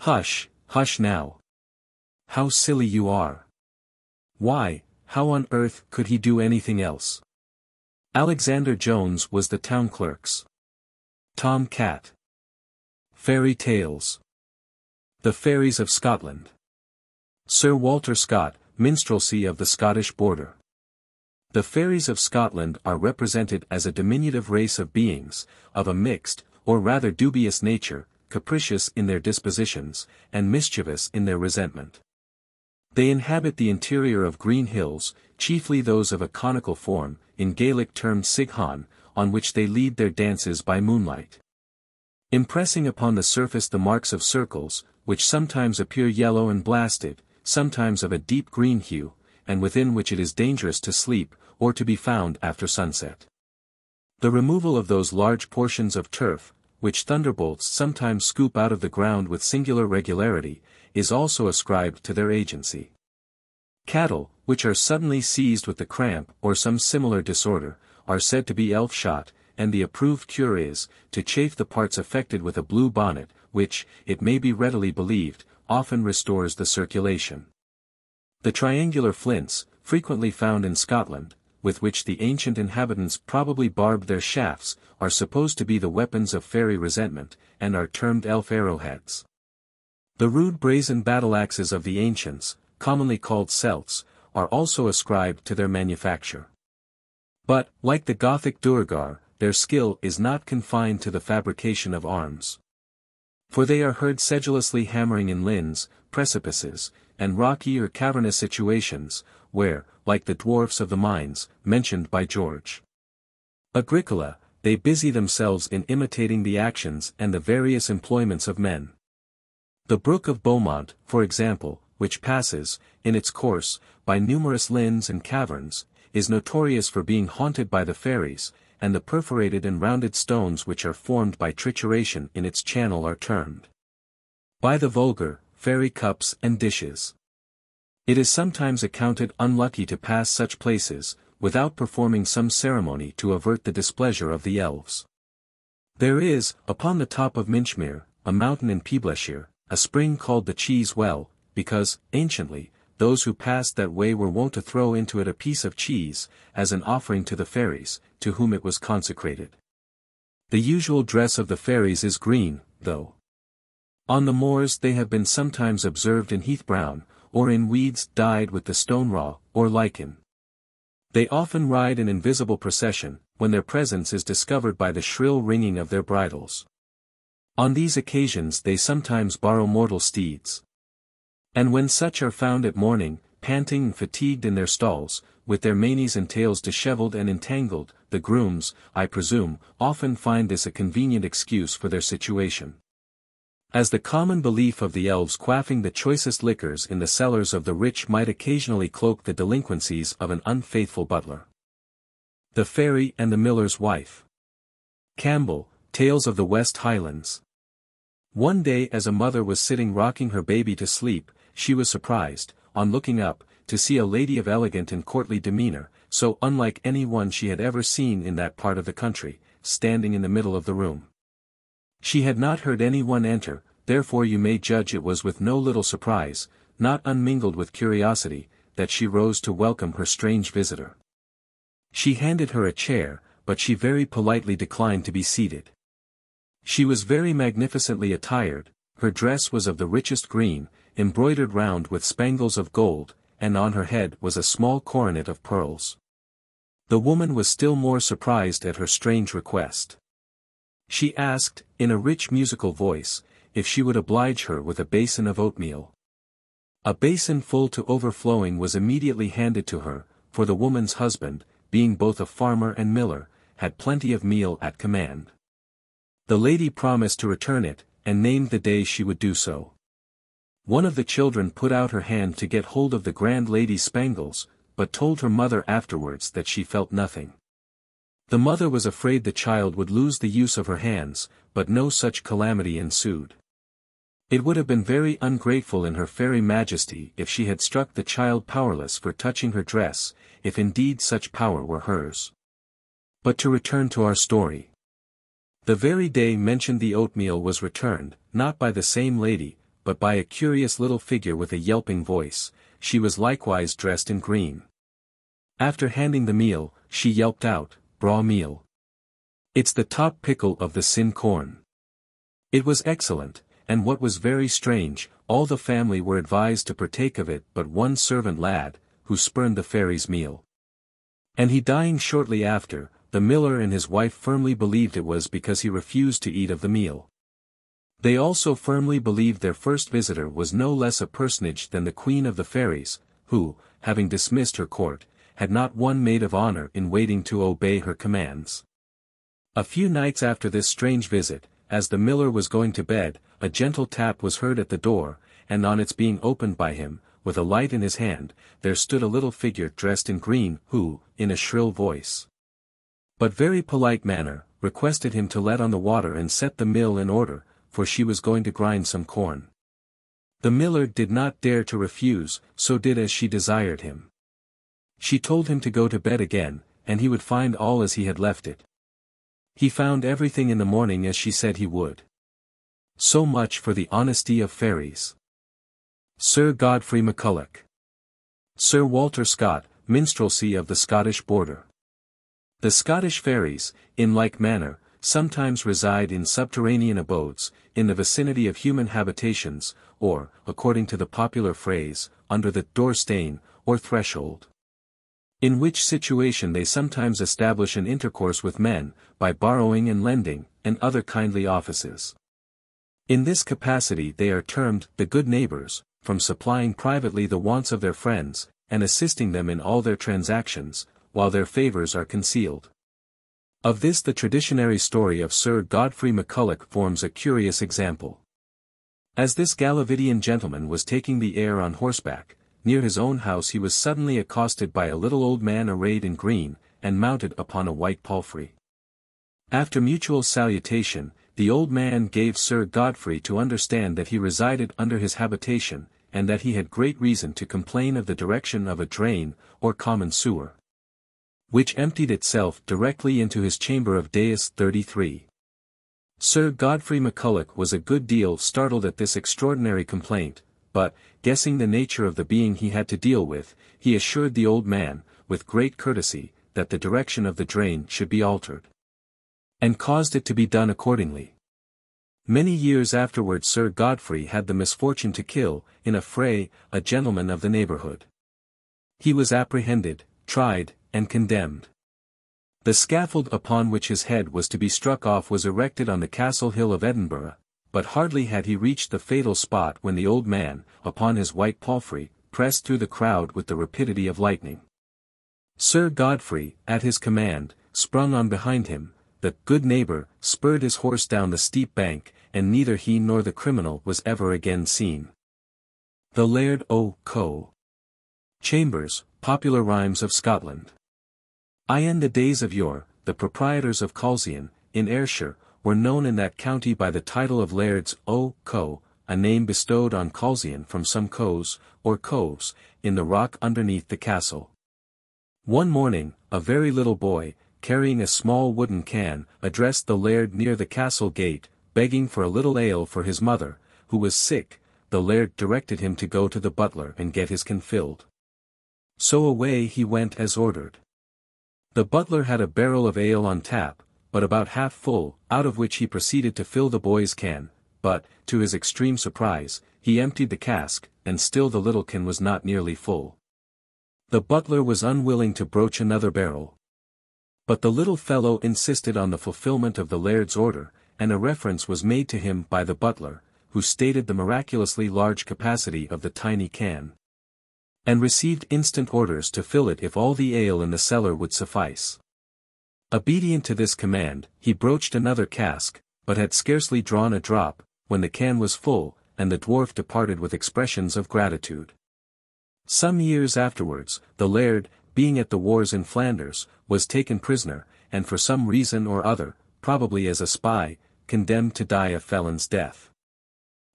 A: Hush, hush now! How silly you are! Why, how on earth could he do anything else? Alexander Jones was the town clerk's Tom Cat. Fairy Tales. The Fairies of Scotland. Sir Walter Scott, Minstrelsy of the Scottish Border. The fairies of Scotland are represented as a diminutive race of beings, of a mixed, or rather dubious nature, capricious in their dispositions, and mischievous in their resentment. They inhabit the interior of green hills, chiefly those of a conical form, in Gaelic termed Sighan, on which they lead their dances by moonlight. Impressing upon the surface the marks of circles, which sometimes appear yellow and blasted, sometimes of a deep green hue, and within which it is dangerous to sleep, or to be found after sunset. The removal of those large portions of turf, which thunderbolts sometimes scoop out of the ground with singular regularity, is also ascribed to their agency. Cattle, which are suddenly seized with the cramp or some similar disorder, are said to be elf-shot, and the approved cure is, to chafe the parts affected with a blue bonnet, which, it may be readily believed, often restores the circulation. The triangular flints, frequently found in Scotland, with which the ancient inhabitants probably barbed their shafts, are supposed to be the weapons of fairy resentment, and are termed elf arrowheads. The rude brazen battle-axes of the ancients, commonly called celts, are also ascribed to their manufacture. But, like the Gothic Duergar, their skill is not confined to the fabrication of arms. For they are heard sedulously hammering in linns, precipices, and rocky or cavernous situations, where, like the dwarfs of the mines, mentioned by George Agricola, they busy themselves in imitating the actions and the various employments of men. The Brook of Beaumont, for example, which passes, in its course, by numerous lins and caverns, is notorious for being haunted by the fairies, and the perforated and rounded stones which are formed by trituration in its channel are termed, by the vulgar, fairy cups and dishes. It is sometimes accounted unlucky to pass such places, without performing some ceremony to avert the displeasure of the elves. There is, upon the top of Minchmere, a mountain in Peeblesshire, a spring called the Cheese Well, because, anciently, those who passed that way were wont to throw into it a piece of cheese, as an offering to the fairies, to whom it was consecrated. The usual dress of the fairies is green, though on the moors they have been sometimes observed in heath brown, or in weeds dyed with the stone raw, or lichen. They often ride in invisible procession, when their presence is discovered by the shrill ringing of their bridles. On these occasions they sometimes borrow mortal steeds. And when such are found at morning, panting and fatigued in their stalls, with their manes and tails dishevelled and entangled, the grooms, I presume, often find this a convenient excuse for their situation. As the common belief of the elves quaffing the choicest liquors in the cellars of the rich might occasionally cloak the delinquencies of an unfaithful butler. The Fairy and the Miller's Wife. Campbell, Tales of the West Highlands. One day as a mother was sitting rocking her baby to sleep, she was surprised, on looking up, to see a lady of elegant and courtly demeanour, so unlike any one she had ever seen in that part of the country, standing in the middle of the room. She had not heard any one enter, therefore you may judge it was with no little surprise, not unmingled with curiosity, that she rose to welcome her strange visitor. She handed her a chair, but she very politely declined to be seated. She was very magnificently attired, her dress was of the richest green, embroidered round with spangles of gold, and on her head was a small coronet of pearls. The woman was still more surprised at her strange request. She asked, in a rich musical voice, if she would oblige her with a basin of oatmeal. A basin full to overflowing was immediately handed to her, for the woman's husband, being both a farmer and miller, had plenty of meal at command. The lady promised to return it, and named the day she would do so. One of the children put out her hand to get hold of the grand lady's spangles, but told her mother afterwards that she felt nothing. The mother was afraid the child would lose the use of her hands, but no such calamity ensued. It would have been very ungrateful in her fairy majesty if she had struck the child powerless for touching her dress, if indeed such power were hers. But to return to our story. The very day mentioned the oatmeal was returned, not by the same lady, but by a curious little figure with a yelping voice. She was likewise dressed in green. After handing the meal, she yelped out, "Braw meal. It's the top pickle of the sin corn." It was excellent, and what was very strange, all the family were advised to partake of it but one servant lad, who spurned the fairy's meal. And he dying shortly after, the miller and his wife firmly believed it was because he refused to eat of the meal. They also firmly believed their first visitor was no less a personage than the Queen of the Fairies, who, having dismissed her court, had not one maid of honor in waiting to obey her commands. A few nights after this strange visit, as the miller was going to bed, a gentle tap was heard at the door, and on its being opened by him, with a light in his hand, there stood a little figure dressed in green, who, in a shrill voice, but very polite manner, requested him to let on the water and set the mill in order, for she was going to grind some corn. The miller did not dare to refuse, so did as she desired him. She told him to go to bed again, and he would find all as he had left it. He found everything in the morning as she said he would. So much for the honesty of fairies. Sir Godfrey Macculloch. Sir Walter Scott, Minstrelsy of the Scottish Border. The Scottish fairies, in like manner, sometimes reside in subterranean abodes, in the vicinity of human habitations, or, according to the popular phrase, under the door-stane, or threshold. In which situation they sometimes establish an intercourse with men, by borrowing and lending, and other kindly offices. In this capacity they are termed the good neighbours, from supplying privately the wants of their friends, and assisting them in all their transactions, while their favours are concealed. Of this the traditionary story of Sir Godfrey Macculloch forms a curious example. As this Galavidian gentleman was taking the air on horseback, near his own house he was suddenly accosted by a little old man arrayed in green, and mounted upon a white palfrey. After mutual salutation, the old man gave Sir Godfrey to understand that he resided under his habitation, and that he had great reason to complain of the direction of a drain, or common sewer, which emptied itself directly into his chamber of dais 33. Sir Godfrey Macculloch was a good deal startled at this extraordinary complaint, but, guessing the nature of the being he had to deal with, he assured the old man, with great courtesy, that the direction of the drain should be altered, and caused it to be done accordingly. Many years afterwards Sir Godfrey had the misfortune to kill, in a fray, a gentleman of the neighbourhood. He was apprehended, tried, and condemned. The scaffold upon which his head was to be struck off was erected on the Castle Hill of Edinburgh, but hardly had he reached the fatal spot when the old man, upon his white palfrey, pressed through the crowd with the rapidity of lightning. Sir Godfrey, at his command, sprung on behind him, the good neighbour spurred his horse down the steep bank, and neither he nor the criminal was ever again seen. The Laird O Co. Chambers, Popular Rhymes of Scotland. In the days of yore, the proprietors of Colzian, in Ayrshire, were known in that county by the title of Lairds O Co, a name bestowed on Colzian from some coes, or coves, in the rock underneath the castle. One morning, a very little boy, carrying a small wooden can, addressed the laird near the castle gate, begging for a little ale for his mother, who was sick. The laird directed him to go to the butler and get his can filled. So away he went as ordered. The butler had a barrel of ale on tap, but about half full, out of which he proceeded to fill the boy's can, but, to his extreme surprise, he emptied the cask, and still the little can was not nearly full. The butler was unwilling to broach another barrel. But the little fellow insisted on the fulfilment of the laird's order, and a reference was made to him by the butler, who stated the miraculously large capacity of the tiny can, and received instant orders to fill it if all the ale in the cellar would suffice. Obedient to this command, he broached another cask, but had scarcely drawn a drop, when the can was full, and the dwarf departed with expressions of gratitude. Some years afterwards, the laird, being at the wars in Flanders, was taken prisoner, and for some reason or other, probably as a spy, condemned to die a felon's death.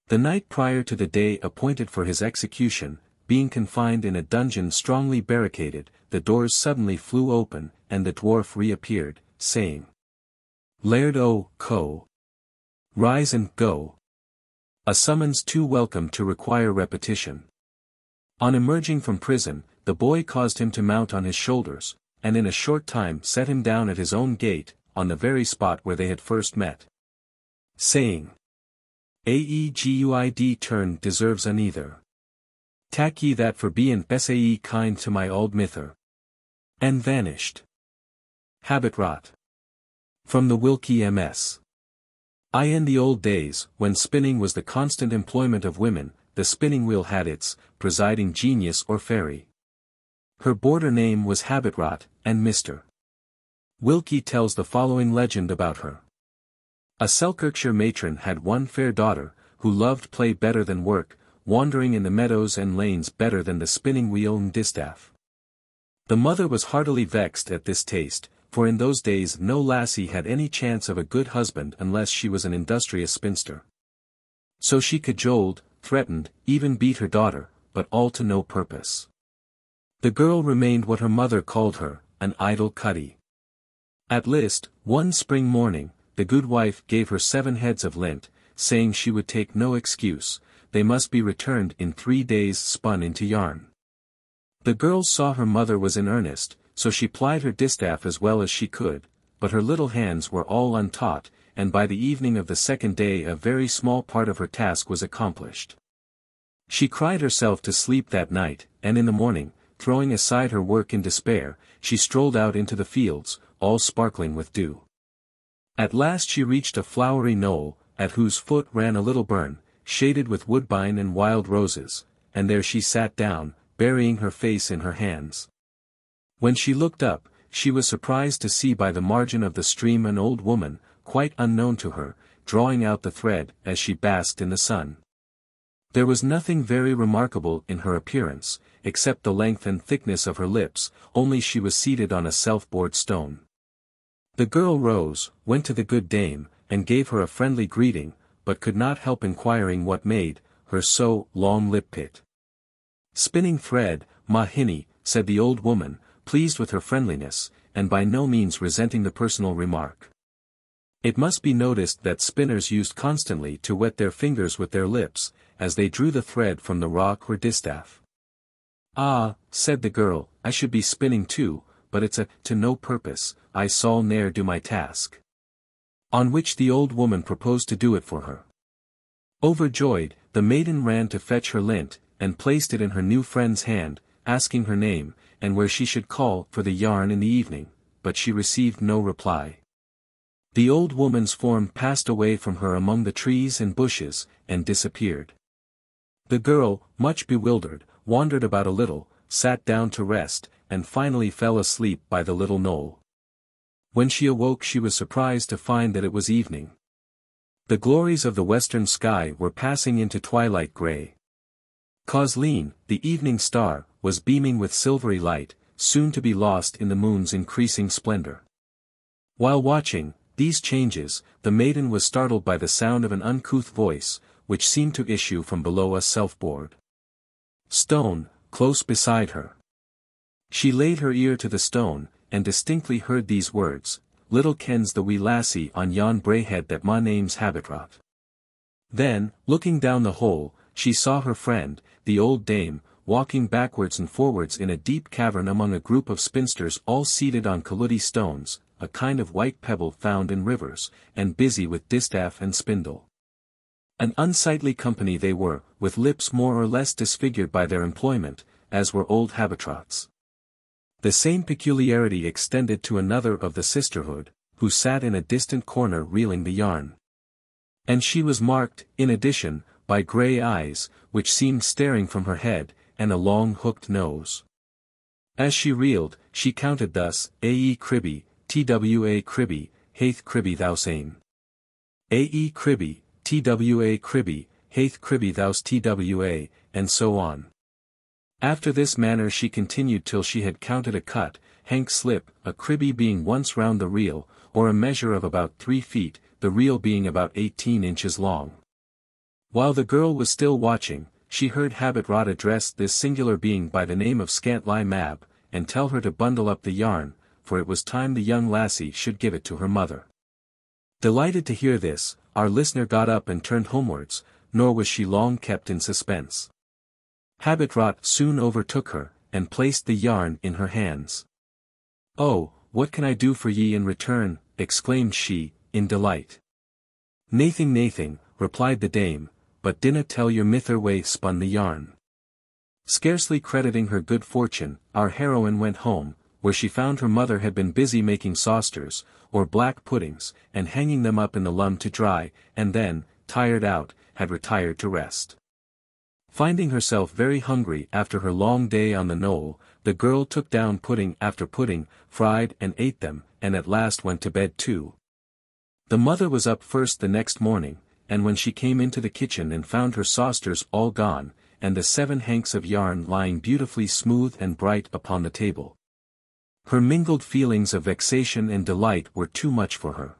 A: The night prior to the day appointed for his execution, being confined in a dungeon strongly barricaded, the doors suddenly flew open, and the dwarf reappeared, saying, "Laird O Co. Rise and go." A summons too welcome to require repetition. On emerging from prison, the boy caused him to mount on his shoulders, and in a short time set him down at his own gate, on the very spot where they had first met, saying, "Aeguid turn deserves anither. Tak ye that for being sae kind to my auld mither." And vanished. Habit rot. From the Wilkie MS. In the old days, when spinning was the constant employment of women, the spinning wheel had its presiding genius or fairy. Her border name was Habit Rot, and Mr. Wilkie tells the following legend about her. A Selkirkshire matron had one fair daughter, who loved play better than work, wandering in the meadows and lanes better than the spinning wheel and distaff. The mother was heartily vexed at this taste, for in those days no lassie had any chance of a good husband unless she was an industrious spinster. So she cajoled, threatened, even beat her daughter, but all to no purpose. The girl remained what her mother called her, an idle cuddy. At last, one spring morning, the good wife gave her 7 heads of lint, saying she would take no excuse, they must be returned in 3 days spun into yarn. The girl saw her mother was in earnest, so she plied her distaff as well as she could, but her little hands were all untaught, and by the evening of the 2nd day a very small part of her task was accomplished. She cried herself to sleep that night, and in the morning, throwing aside her work in despair, she strolled out into the fields, all sparkling with dew. At last she reached a flowery knoll, at whose foot ran a little burn, shaded with woodbine and wild roses, and there she sat down, burying her face in her hands. When she looked up, she was surprised to see by the margin of the stream an old woman, quite unknown to her, drawing out the thread as she basked in the sun. There was nothing very remarkable in her appearance, except the length and thickness of her lips, only she was seated on a self-bored stone. The girl rose, went to the good dame, and gave her a friendly greeting, but could not help inquiring what made her so long-lipped. "Spinning thread, ma hinny," said the old woman, pleased with her friendliness, and by no means resenting the personal remark. It must be noticed that spinners used constantly to wet their fingers with their lips, as they drew the thread from the rock or distaff. "Ah," said the girl, "I should be spinning too, but it's to no purpose, I sall ne'er do my task." On which the old woman proposed to do it for her. Overjoyed, the maiden ran to fetch her lint, and placed it in her new friend's hand, asking her name, and where she should call for the yarn in the evening, but she received no reply. The old woman's form passed away from her among the trees and bushes, and disappeared. The girl, much bewildered, wandered about a little, sat down to rest, and finally fell asleep by the little knoll. When she awoke she was surprised to find that it was evening. The glories of the western sky were passing into twilight grey. Causleen, the evening star, was beaming with silvery light, soon to be lost in the moon's increasing splendor. While watching these changes, the maiden was startled by the sound of an uncouth voice, which seemed to issue from below a self-bored stone, close beside her. She laid her ear to the stone, and distinctly heard these words, "Little kens the wee lassie on yon brae head that my name's Habitrot." Then, looking down the hole, she saw her friend, the old dame, walking backwards and forwards in a deep cavern among a group of spinsters all seated on colluddy stones, a kind of white pebble found in rivers, and busy with distaff and spindle. An unsightly company they were, with lips more or less disfigured by their employment, as were old Habitrots. The same peculiarity extended to another of the sisterhood, who sat in a distant corner reeling the yarn. And she was marked, in addition, by grey eyes, which seemed staring from her head, and a long hooked nose. As she reeled, she counted thus, "Ae cribby, twa cribby, haith cribby thou same. Ae cribby, twa cribby, haith cribby thous twa," and so on. After this manner she continued till she had counted a cut, hank slip, a cribby being once round the reel, or a measure of about 3 feet, the reel being about 18 inches long. While the girl was still watching, she heard Habitrot address this singular being by the name of Scantlie Mab, and tell her to bundle up the yarn, for it was time the young lassie should give it to her mother. Delighted to hear this, our listener got up and turned homewards, nor was she long kept in suspense. Habitrot soon overtook her, and placed the yarn in her hands. "Oh, what can I do for ye in return?" exclaimed she, in delight. "Naething, naething," replied the dame, "but dinna tell your mither way spun the yarn." Scarcely crediting her good fortune, our heroine went home, where she found her mother had been busy making sausters, or black puddings, and hanging them up in the lum to dry, and then, tired out, had retired to rest. Finding herself very hungry after her long day on the knoll, the girl took down pudding after pudding, fried and ate them, and at last went to bed too. The mother was up first the next morning, and when she came into the kitchen and found her sausters all gone, and the 7 hanks of yarn lying beautifully smooth and bright upon the table, her mingled feelings of vexation and delight were too much for her.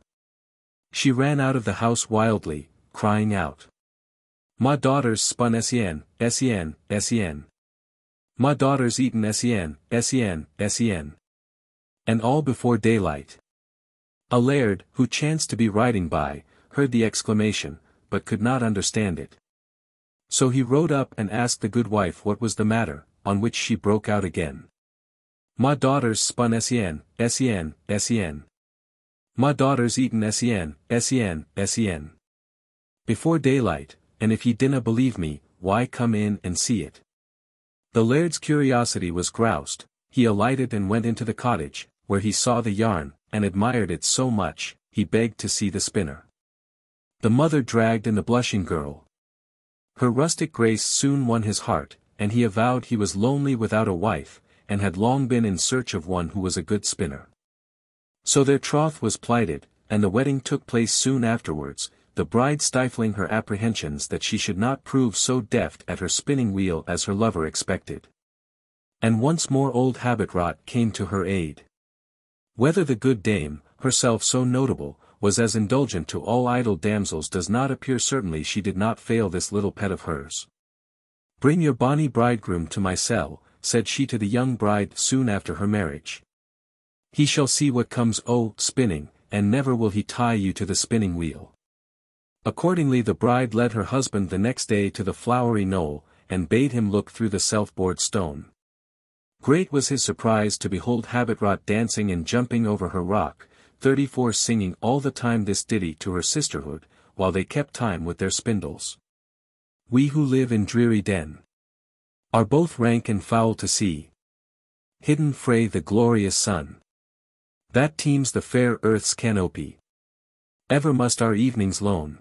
A: She ran out of the house wildly, crying out, "Ma daughter's spun sen, sen, sen. Ma daughter's eaten sen, sen, sen." And all before daylight. A laird, who chanced to be riding by, heard the exclamation, but could not understand it. So he rode up and asked the good wife what was the matter, on which she broke out again. "Ma daughter's spun sen, sen, sen. Ma daughter's eaten sen, sen, sen." Before daylight, and if ye dinna believe me, why come in and see it. The laird's curiosity was groused, he alighted and went into the cottage, where he saw the yarn, and admired it so much, he begged to see the spinner. The mother dragged in the blushing girl. Her rustic grace soon won his heart, and he avowed he was lonely without a wife, and had long been in search of one who was a good spinner. So their troth was plighted, and the wedding took place soon afterwards, the bride stifling her apprehensions that she should not prove so deft at her spinning wheel as her lover expected. And once more old Habit-rot came to her aid. Whether the good dame, herself so notable, was as indulgent to all idle damsels does not appear. Certainly she did not fail this little pet of hers. "Bring your bonny bridegroom to my cell," said she to the young bride soon after her marriage. "He shall see what comes o' spinning, and never will he tie you to the spinning wheel." Accordingly the bride led her husband the next day to the flowery knoll, and bade him look through the self-bored stone. Great was his surprise to behold Habit-rot dancing and jumping over her rock, 34 singing all the time this ditty to her sisterhood, while they kept time with their spindles. "We who live in dreary den are both rank and foul to see, hidden frae the glorious sun that teems the fair earth's canopy. Ever must our evenings lone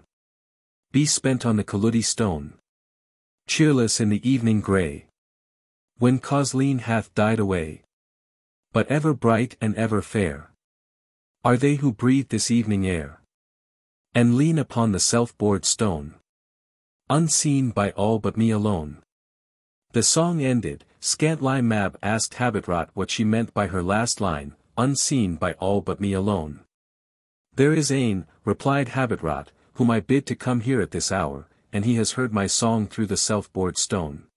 A: be spent on the Colludie stone, cheerless in the evening grey, when Cosleen hath died away. But ever bright and ever fair are they who breathe this evening air, and lean upon the self-bored stone, unseen by all but me alone." The song ended, Scantlie Mab asked Habit-rot what she meant by her last line, "unseen by all but me alone." "There is ane," replied Habit-rot, "whom I bid to come here at this hour, and he has heard my song through the self-bored stone."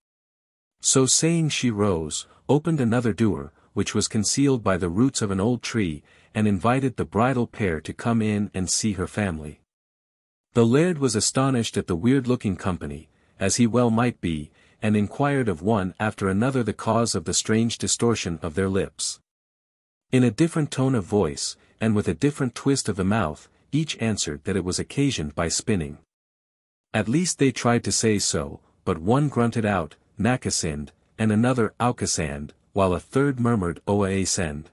A: So saying she rose, opened another door, which was concealed by the roots of an old tree, and invited the bridal pair to come in and see her family. The laird was astonished at the weird-looking company, as he well might be, and inquired of one after another the cause of the strange distortion of their lips. In a different tone of voice, and with a different twist of the mouth, each answered that it was occasioned by spinning. At least they tried to say so, but one grunted out, "Nakasind," and another "Aukasand," while a third murmured "Oa-send."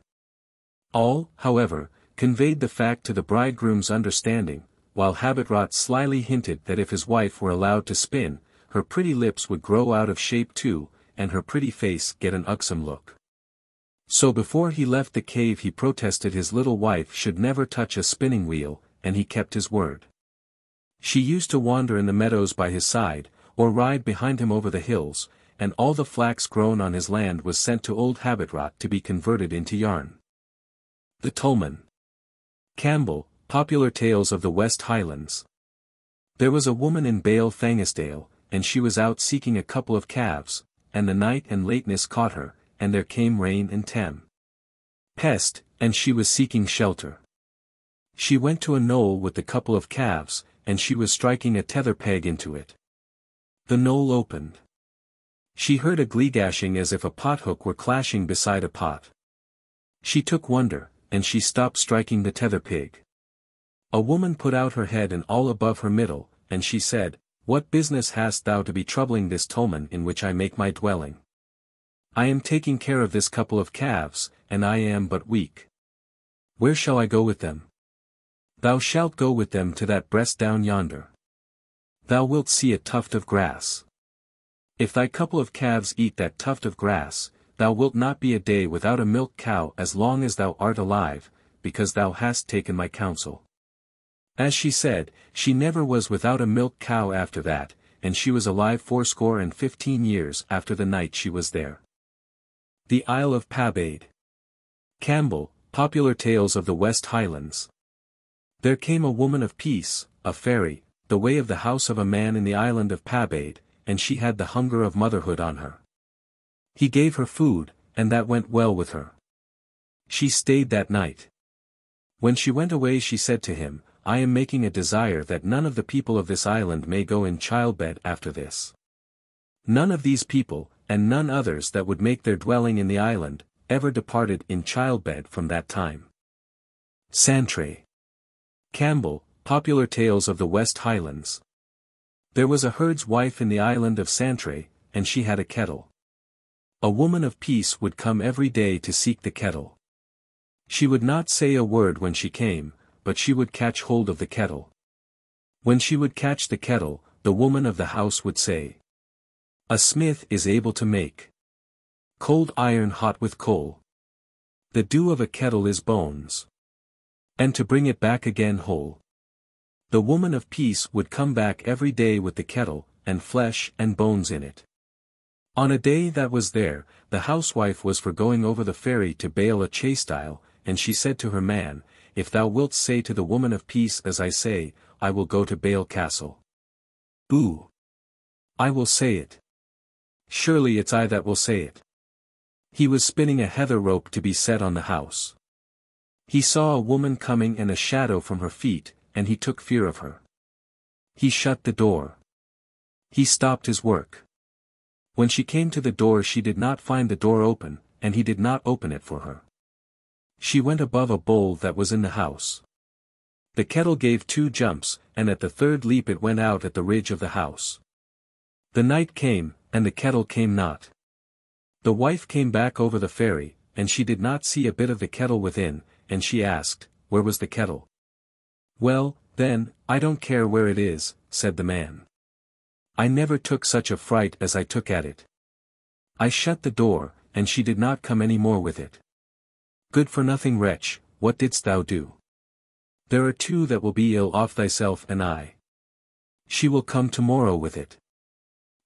A: All, however, conveyed the fact to the bridegroom's understanding, while Habit-rot slyly hinted that if his wife were allowed to spin, her pretty lips would grow out of shape too, and her pretty face get an uxom look. So before he left the cave he protested his little wife should never touch a spinning wheel, and he kept his word. She used to wander in the meadows by his side, or ride behind him over the hills, and all the flax grown on his land was sent to old Habit-rot to be converted into yarn. The Tollman. Campbell, Popular Tales of the West Highlands. There was a woman in Bale Thangisdale, and she was out seeking a couple of calves, and the night and lateness caught her, and there came rain and tempest, and she was seeking shelter. She went to a knoll with the couple of calves, and she was striking a tether peg into it. The knoll opened. She heard a gleegashing as if a pothook were clashing beside a pot. She took wonder, and she stopped striking the tether peg. A woman put out her head and all above her middle, and she said, "What business hast thou to be troubling this Tollman in which I make my dwelling? I am taking care of this couple of calves, and I am but weak. Where shall I go with them?" "Thou shalt go with them to that breast down yonder. Thou wilt see a tuft of grass. If thy couple of calves eat that tuft of grass, thou wilt not be a day without a milk cow as long as thou art alive, because thou hast taken my counsel." As she said, she never was without a milk cow after that, and she was alive 15 years after the night she was there. The Isle of Pabaidh. Campbell, Popular Tales of the West Highlands. There came a woman of peace, a fairy, the way of the house of a man in the island of Pabaidh, and she had the hunger of motherhood on her. He gave her food, and that went well with her. She stayed that night. When she went away she said to him, "I am making a desire that none of the people of this island may go in childbed after this. None of these people, and none others that would make their dwelling in the island, ever departed in childbed from that time." Santry. Campbell, Popular Tales of the West Highlands. There was a herd's wife in the island of Santry, and she had a kettle. A woman of peace would come every day to seek the kettle. She would not say a word when she came, but she would catch hold of the kettle. When she would catch the kettle, the woman of the house would say, "A smith is able to make Cold iron hot with coal. The dew of a kettle is bones. And to bring it back again whole. The woman of peace would come back every day with the kettle, and flesh and bones in it. On a day that was there, the housewife was for going over the ferry to bail a chase-stile, and she said to her man, If thou wilt say to the woman of peace as I say, I will go to Bale Castle. Ooh! I will say it. Surely it's I that will say it. He was spinning a heather rope to be set on the house. He saw a woman coming and a shadow from her feet, and he took fear of her. He shut the door. He stopped his work. When she came to the door she did not find the door open, and he did not open it for her. She went above a bowl that was in the house. The kettle gave 2 jumps, and at the 3rd leap it went out at the ridge of the house. The night came, and the kettle came not. The wife came back over the ferry, and she did not see a bit of the kettle within, and she asked, Where was the kettle? Well, then, I don't care where it is, said the man. I never took such a fright as I took at it. I shut the door, and she did not come any more with it. Good-for-nothing wretch, what didst thou do? There are 2 that will be ill off thyself and I. She will come tomorrow with it.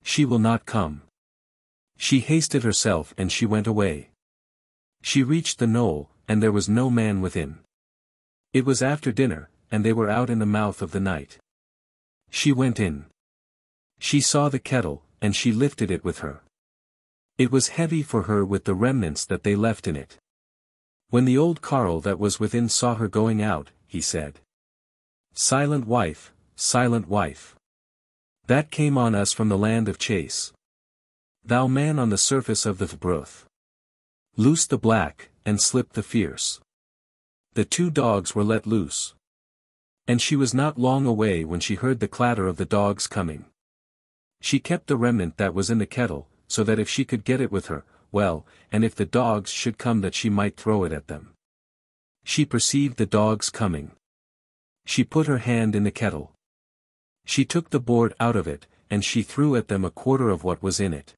A: She will not come. She hasted herself and she went away. She reached the knoll, and there was no man within. It was after dinner, and they were out in the mouth of the night. She went in. She saw the kettle, and she lifted it with her. It was heavy for her with the remnants that they left in it. When the old carle that was within saw her going out, he said, Silent wife, silent wife. That came on us from the land of chase. Thou man on the surface of the Bruth. Loose the black, and slip the fierce. The 2 dogs were let loose. And she was not long away when she heard the clatter of the dogs coming. She kept the remnant that was in the kettle, so that if she could get it with her, well, and if the dogs should come that she might throw it at them. She perceived the dogs coming. She put her hand in the kettle. She took the board out of it, and she threw at them a quarter of what was in it.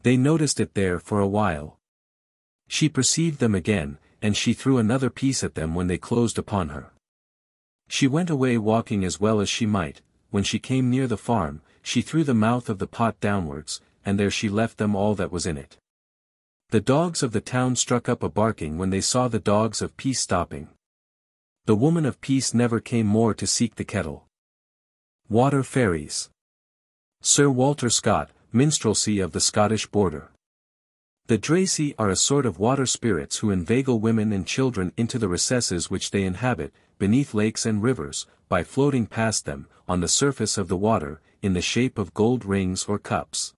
A: They noticed it there for a while. She perceived them again, and she threw another piece at them when they closed upon her. She went away walking as well as she might. When she came near the farm, she threw the mouth of the pot downwards, and there she left them all that was in it. The dogs of the town struck up a barking when they saw the dogs of peace stopping. The woman of peace never came more to seek the kettle. Water Fairies. Sir Walter Scott, Minstrelsy of the Scottish Border. The Dracy are a sort of water spirits who inveigle women and children into the recesses which they inhabit, beneath lakes and rivers, by floating past them, on the surface of the water, in the shape of gold rings or cups.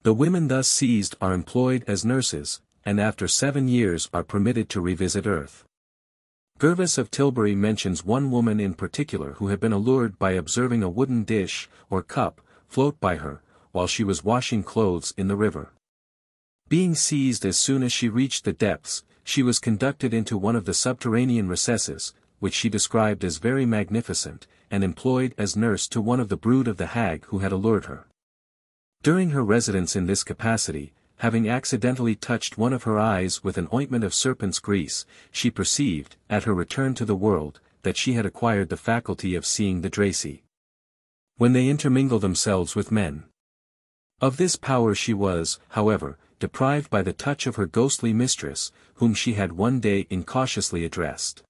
A: The women thus seized are employed as nurses, and after 7 years are permitted to revisit earth. Gervas of Tilbury mentions one woman in particular who had been allured by observing a wooden dish, or cup, float by her, while she was washing clothes in the river. Being seized as soon as she reached the depths, she was conducted into one of the subterranean recesses, which she described as very magnificent, and employed as nurse to one of the brood of the hag who had allured her. During her residence in this capacity, having accidentally touched one of her eyes with an ointment of serpent's grease, she perceived, at her return to the world, that she had acquired the faculty of seeing the Dracy, when they intermingle themselves with men. Of this power she was, however, deprived by the touch of her ghostly mistress, whom she had one day incautiously addressed.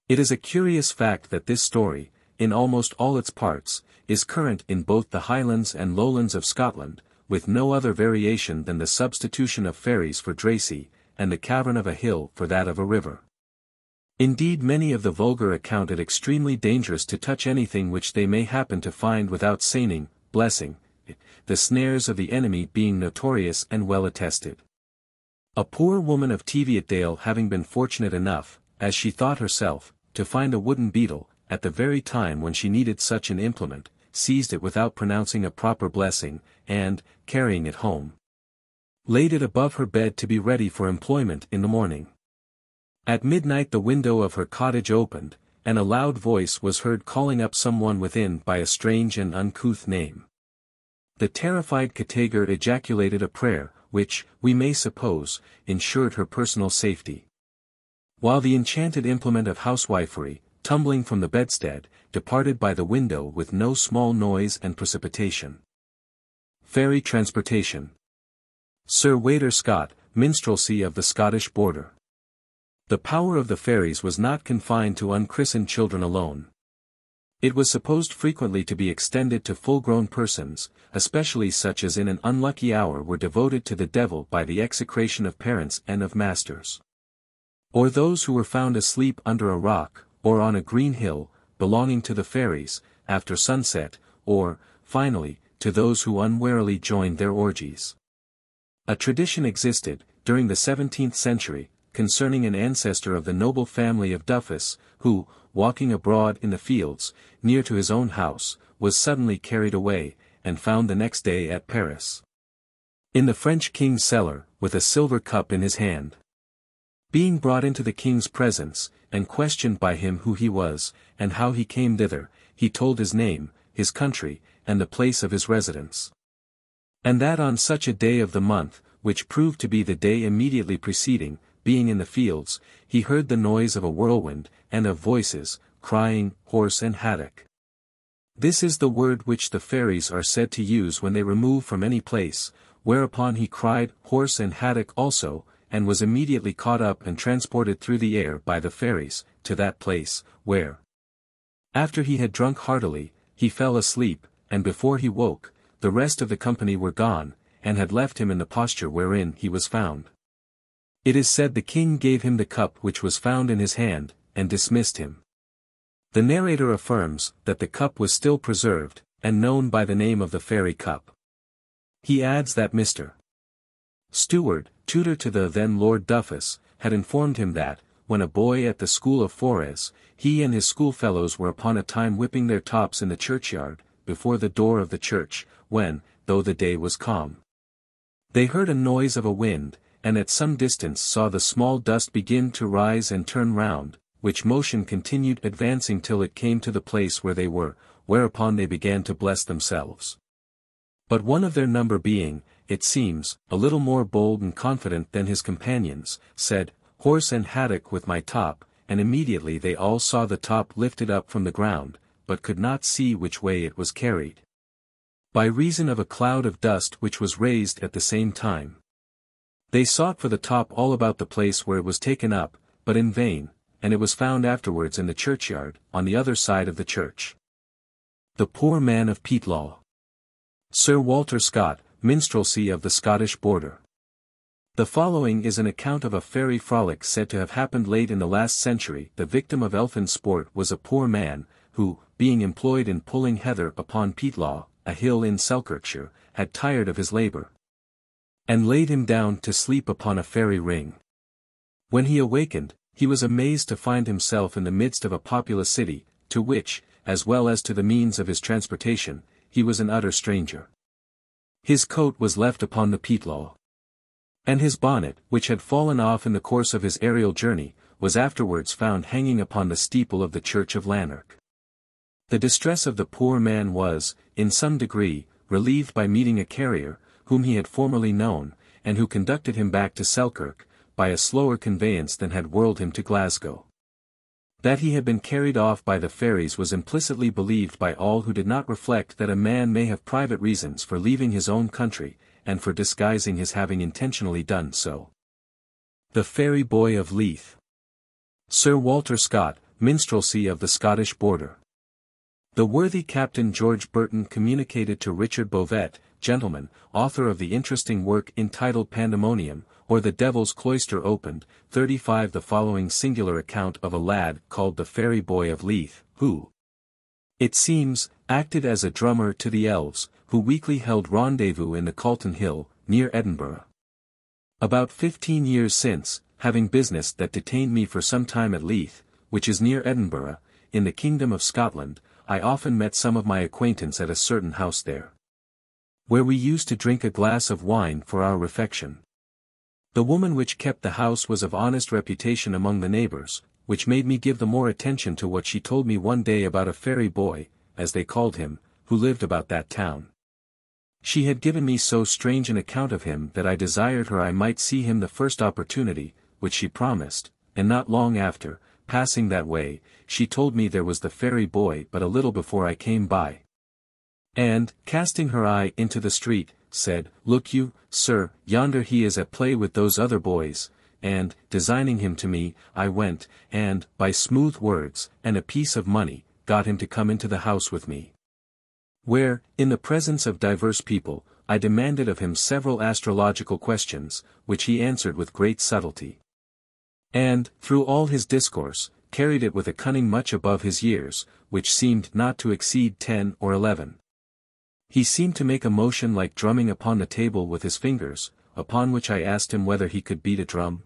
A: It is a curious fact that this story, in almost all its parts, is current in both the Highlands and Lowlands of Scotland, with no other variation than the substitution of fairies for Dracy, and the cavern of a hill for that of a river. Indeed, many of the vulgar account it extremely dangerous to touch anything which they may happen to find without saying, blessing, the snares of the enemy being notorious and well attested. A poor woman of Teviotdale having been fortunate enough, as she thought herself, to find a wooden beetle, at the very time when she needed such an implement, seized it without pronouncing a proper blessing, and, carrying it home, laid it above her bed to be ready for employment in the morning. At midnight the window of her cottage opened, and a loud voice was heard calling up someone within by a strange and uncouth name. The terrified Catagar ejaculated a prayer, which, we may suppose, ensured her personal safety. While the enchanted implement of housewifery, tumbling from the bedstead, departed by the window with no small noise and precipitation. Fairy transportation. Sir Waiter Scott, minstrelsy of the Scottish border. The power of the fairies was not confined to unchristened children alone. It was supposed frequently to be extended to full-grown persons, especially such as in an unlucky hour were devoted to the devil by the execration of parents and of masters. Or those who were found asleep under a rock, or on a green hill, belonging to the fairies, after sunset, or, finally, to those who unwarily joined their orgies. A tradition existed, during the 17th century, concerning an ancestor of the noble family of Duffus, who, walking abroad in the fields, near to his own house, was suddenly carried away, and found the next day at Paris, in the French king's cellar, with a silver cup in his hand. Being brought into the king's presence, and questioned by him who he was, and how he came thither, he told his name, his country, and the place of his residence. And that on such a day of the month, which proved to be the day immediately preceding, being in the fields, he heard the noise of a whirlwind, and of voices, crying, horse and haddock. This is the word which the fairies are said to use when they remove from any place, whereupon he cried, horse and haddock also, and was immediately caught up and transported through the air by the fairies, to that place, where, after he had drunk heartily, he fell asleep, and before he woke, the rest of the company were gone, and had left him in the posture wherein he was found. It is said the king gave him the cup which was found in his hand, and dismissed him. The narrator affirms, that the cup was still preserved, and known by the name of the fairy cup. He adds that Mr. Stewart, tutor to the then Lord Duffus, had informed him that, when a boy at the school of Forres, he and his schoolfellows were upon a time whipping their tops in the churchyard, before the door of the church, when, though the day was calm, they heard a noise of a wind, and at some distance saw the small dust begin to rise and turn round, which motion continued advancing till it came to the place where they were, whereupon they began to bless themselves. But one of their number being, it seems, a little more bold and confident than his companions, said, horse and haddock with my top, and immediately they all saw the top lifted up from the ground, but could not see which way it was carried, by reason of a cloud of dust which was raised at the same time. They sought for the top all about the place where it was taken up, but in vain, and it was found afterwards in the churchyard, on the other side of the church. The Poor Man of Peatlaw. Sir Walter Scott, minstrelsy of the Scottish border. The following is an account of a fairy frolic said to have happened late in the last century. The victim of elfin sport was a poor man, who, being employed in pulling heather upon Peatlaw, a hill in Selkirkshire, had tired of his labour, and laid him down to sleep upon a fairy ring. When he awakened, he was amazed to find himself in the midst of a populous city, to which, as well as to the means of his transportation, he was an utter stranger. His coat was left upon the Peatlaw, and his bonnet, which had fallen off in the course of his aerial journey, was afterwards found hanging upon the steeple of the church of Lanark. The distress of the poor man was, in some degree, relieved by meeting a carrier, whom he had formerly known, and who conducted him back to Selkirk, by a slower conveyance than had whirled him to Glasgow. That he had been carried off by the fairies was implicitly believed by all who did not reflect that a man may have private reasons for leaving his own country, and for disguising his having intentionally done so. The Fairy Boy of Leith. Sir Walter Scott, minstrelsy of the Scottish border. The worthy Captain George Burton communicated to Richard Bovet, gentleman, author of the interesting work entitled Pandemonium, or the Devil's Cloister Opened, 35 the following singular account of a lad called the Fairy Boy of Leith, who, it seems, acted as a drummer to the elves, who weekly held rendezvous in the Calton Hill, near Edinburgh. About 15 years since, having business that detained me for some time at Leith, which is near Edinburgh, in the kingdom of Scotland, I often met some of my acquaintance at a certain house there, where we used to drink a glass of wine for our refection. The woman which kept the house was of honest reputation among the neighbours, which made me give the more attention to what she told me one day about a fairy boy, as they called him, who lived about that town. She had given me so strange an account of him that I desired her I might see him the first opportunity, which she promised, and not long after, passing that way, she told me there was the fairy boy but a little before I came by. And, casting her eye into the street, said, "Look you, sir, yonder he is at play with those other boys," and, designing him to me, I went, and, by smooth words, and a piece of money, got him to come into the house with me. Where, in the presence of divers people, I demanded of him several astrological questions, which he answered with great subtlety. And, through all his discourse, carried it with a cunning much above his years, which seemed not to exceed 10 or 11. He seemed to make a motion like drumming upon the table with his fingers, upon which I asked him whether he could beat a drum.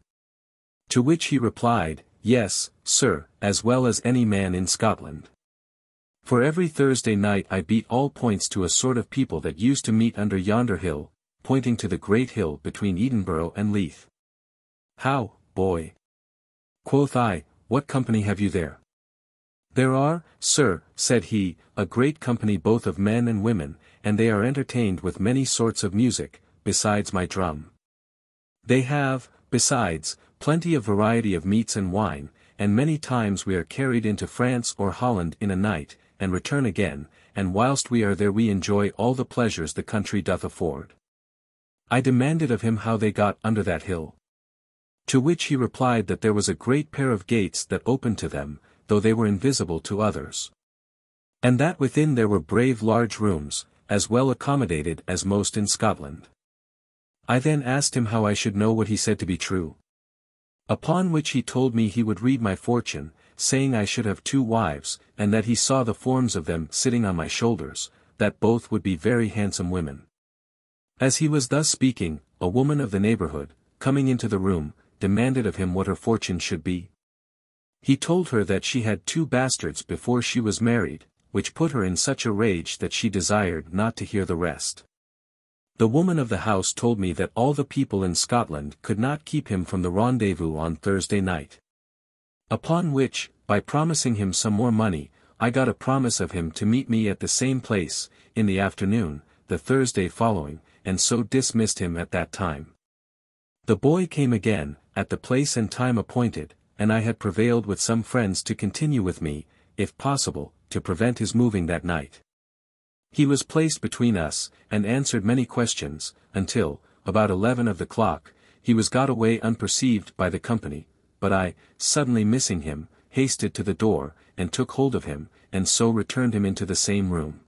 A: To which he replied, "Yes, sir, as well as any man in Scotland. For every Thursday night I beat all points to a sort of people that used to meet under yonder hill," pointing to the great hill between Edinburgh and Leith. "How, boy?" quoth I, "what company have you there?" "There are, sir," said he, "a great company both of men and women, and they are entertained with many sorts of music, besides my drum. They have, besides, plenty of variety of meats and wine, and many times we are carried into France or Holland in a night, and return again, and whilst we are there we enjoy all the pleasures the country doth afford." I demanded of him how they got under that hill. To which he replied that there was a great pair of gates that opened to them, though they were invisible to others. And that within there were brave large rooms, as well accommodated as most in Scotland. I then asked him how I should know what he said to be true. Upon which he told me he would read my fortune, saying I should have 2 wives, and that he saw the forms of them sitting on my shoulders, that both would be very handsome women. As he was thus speaking, a woman of the neighborhood, coming into the room, demanded of him what her fortune should be. He told her that she had 2 bastards before she was married, which put her in such a rage that she desired not to hear the rest. The woman of the house told me that all the people in Scotland could not keep him from the rendezvous on Thursday night. Upon which, by promising him some more money, I got a promise of him to meet me at the same place, in the afternoon, the Thursday following, and so dismissed him at that time. The boy came again, at the place and time appointed, and I had prevailed with some friends to continue with me, if possible, to prevent his moving that night. He was placed between us, and answered many questions, until, about 11 of the clock, he was got away unperceived by the company, but I, suddenly missing him, hasted to the door, and took hold of him, and so returned him into the same room.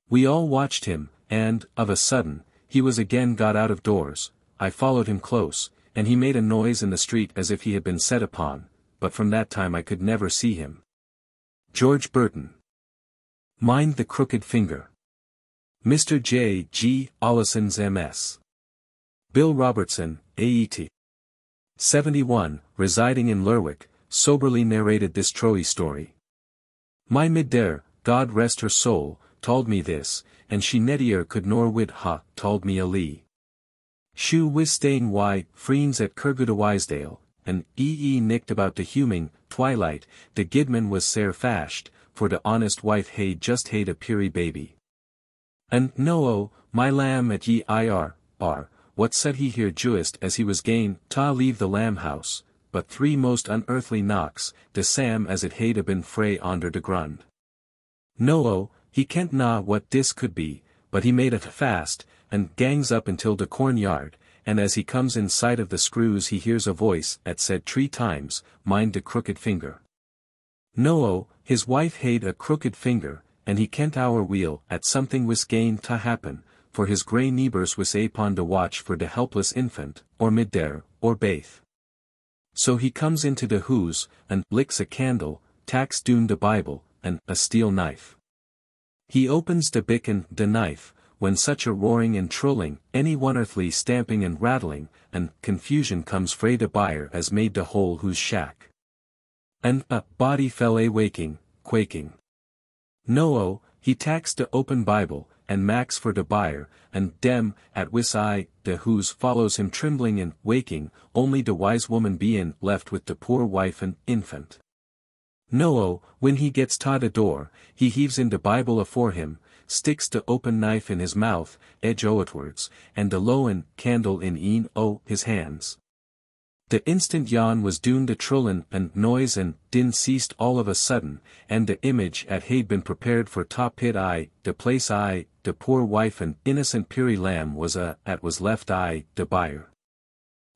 A: We all watched him, and, of a sudden, he was again got out of doors. I followed him close, and he made a noise in the street as if he had been set upon, but from that time I could never see him. George Burton. Mind the Crooked Finger. Mr. J. G. Ollison's M.S. Bill Robertson, A.E.T. 71, residing in Lerwick, soberly narrated this troey story. My midder, God rest her soul, told me this, and she nettier could nor wid ha, told me a lee. Shoe wis staying why, freens at Kirkgoodwisdale, and nicked about de huming, twilight, de gidman was sair fashed, for de honest wife haid just haid a purie baby. And no, my lamb at ye ir, what said he here juist as he was gane, ta leave the lamb house, but 3 most unearthly knocks, de sam as it haid a been fray onder de grund. No, he kent na what dis could be, but he made it fast, and gangs up until de cornyard, and as he comes in sight of the screws he hears a voice at said 3 times, mind de crooked finger. No, his wife haid a crooked finger, and he kent our wheel at something wis gain ta happen, for his grey neighbours wis upon de watch for de helpless infant, or midder, or baith. So he comes into de hoose, and licks a candle, taks doon de Bible, and a steel knife. He opens de bick and de knife, when such a roaring and trolling, any wonderfully stamping and rattling, and confusion comes frae de byre as made de whole whose shack. And a body fell a waking, quaking. No, he taks de open Bible, and max for de byre, and dem, at wis eye, de whose follows him trembling and waking, only de wise woman bein left with de poor wife and infant. No, when he gets ta de door, he heaves in de Bible afore him, sticks de open knife in his mouth, edge outwards, and de lowen candle in een o his hands. The instant yon was doon de trullen and noise and din ceased all of a sudden, and the image at had been prepared for top pit de place de poor wife and innocent pury lamb was at was left de buyer.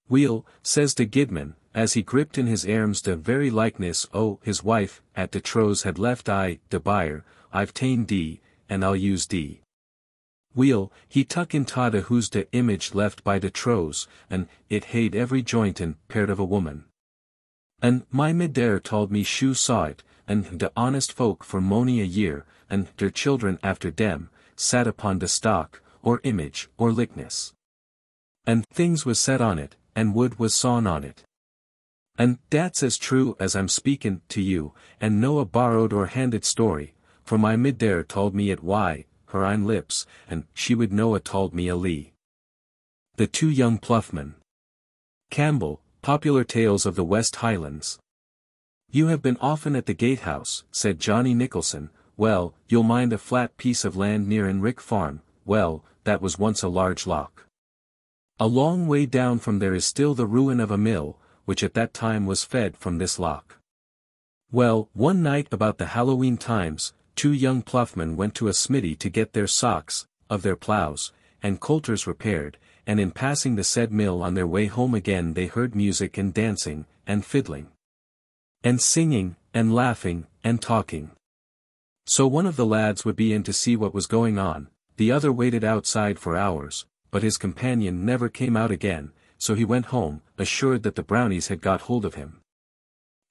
A: Weel, says de Gidman, as he gripped in his arms de very likeness o his wife, at de trows had left de buyer, I've ta'en d, and I'll use d. Weel, he tuck in ta de who's de image left by de trows, and it had every joint and part of a woman. And my midare told me shoo saw it, and de honest folk for mony a year, and der children after dem, sat upon de stock, or image, or likeness. And things was set on it, and wood was sawn on it. And that's as true as I'm speaking to you, and no a borrowed or handed story, for my midare told me it why, her own lips, and she would know a told me a lee. The Two Young Ploughmen. Campbell, Popular Tales of the West Highlands. You have been often at the gatehouse, said Johnny Nicholson. Well, you'll mind a flat piece of land near in Rick Farm. Well, that was once a large loch. A long way down from there is still the ruin of a mill, which at that time was fed from this loch. Well, one night about the Halloween times, two young ploughmen went to a smithy to get their socks, of their ploughs, and coulters repaired, and in passing the said mill on their way home again they heard music and dancing, and fiddling, and singing, and laughing, and talking. So one of the lads would be in to see what was going on, the other waited outside for hours, but his companion never came out again, so he went home, assured that the brownies had got hold of him.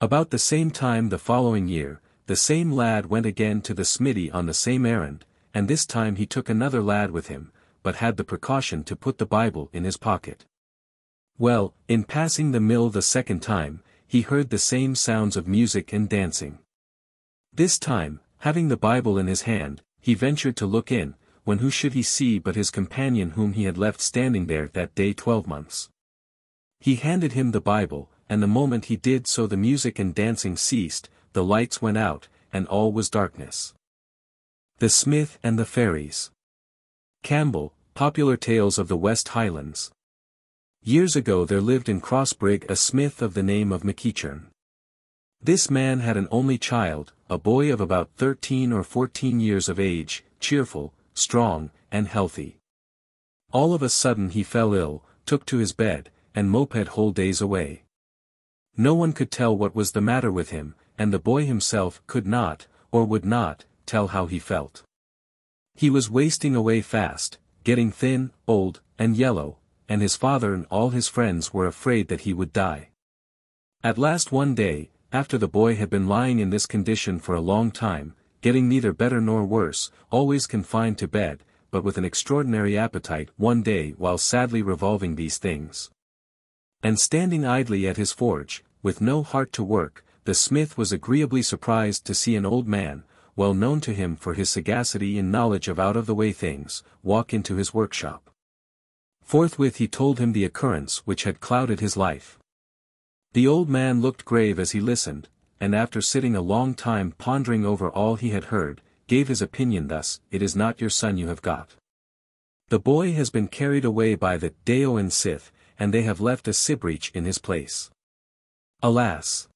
A: About the same time the following year, the same lad went again to the smithy on the same errand, and this time he took another lad with him, but had the precaution to put the Bible in his pocket. Well, in passing the mill the second time, he heard the same sounds of music and dancing. This time, having the Bible in his hand, he ventured to look in, when who should he see but his companion whom he had left standing there that day 12 months. He handed him the Bible, and the moment he did so the music and dancing ceased, the lights went out, and all was darkness. The Smith and the Fairies. Campbell, Popular Tales of the West Highlands. Years ago there lived in Crossbrig a smith of the name of Macculloch. This man had an only child, a boy of about 13 or 14 years of age, cheerful, strong, and healthy. All of a sudden he fell ill, took to his bed, and moped whole days away. No one could tell what was the matter with him, and the boy himself could not, or would not, tell how he felt. He was wasting away fast, getting thin, old, and yellow, and his father and all his friends were afraid that he would die. At last one day, after the boy had been lying in this condition for a long time, getting neither better nor worse, always confined to bed, but with an extraordinary appetite one day while sadly revolving these things, and standing idly at his forge, with no heart to work, the smith was agreeably surprised to see an old man, well known to him for his sagacity and knowledge of out-of-the-way things, walk into his workshop. Forthwith he told him the occurrence which had clouded his life. The old man looked grave as he listened, and after sitting a long time pondering over all he had heard, gave his opinion thus: "It is not your son you have got. The boy has been carried away by the Deo and Sith, and they have left a Sibreach in his place. Alas!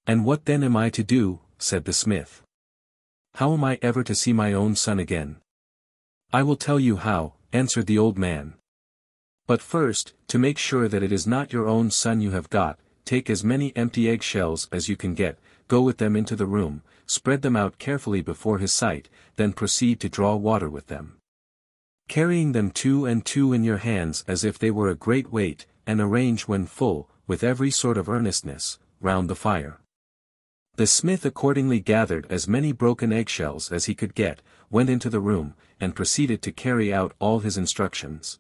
A: And what then am I to do?" said the smith. "How am I ever to see my own son again?" "I will tell you how," answered the old man. "But first, to make sure that it is not your own son you have got, take as many empty eggshells as you can get, go with them into the room, spread them out carefully before his sight, then proceed to draw water with them, carrying them two and two in your hands as if they were a great weight, and arrange when full, with every sort of earnestness, round the fire." The smith accordingly gathered as many broken eggshells as he could get, went into the room, and proceeded to carry out all his instructions.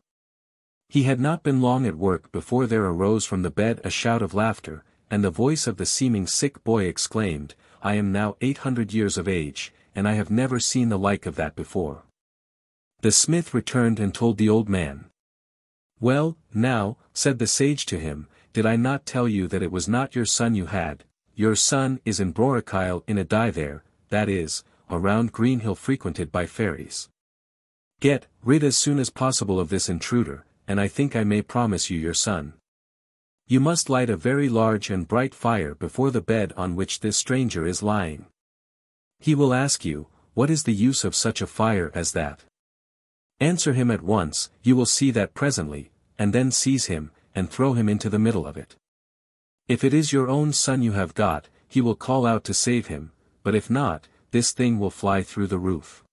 A: He had not been long at work before there arose from the bed a shout of laughter, and the voice of the seeming sick boy exclaimed, "I am now 800 years of age, and I have never seen the like of that before." The smith returned and told the old man. "Well, now," said the sage to him, "did I not tell you that it was not your son you had? Your son is in Brorachile in a dye there, that is, a round green hill frequented by fairies. Get rid as soon as possible of this intruder, and I think I may promise you your son. You must light a very large and bright fire before the bed on which this stranger is lying. He will ask you, what is the use of such a fire as that? Answer him at once, you will see that presently, and then seize him, and throw him into the middle of it. If it is your own son you have got, he will call out to save him, but if not, this thing will fly through the roof.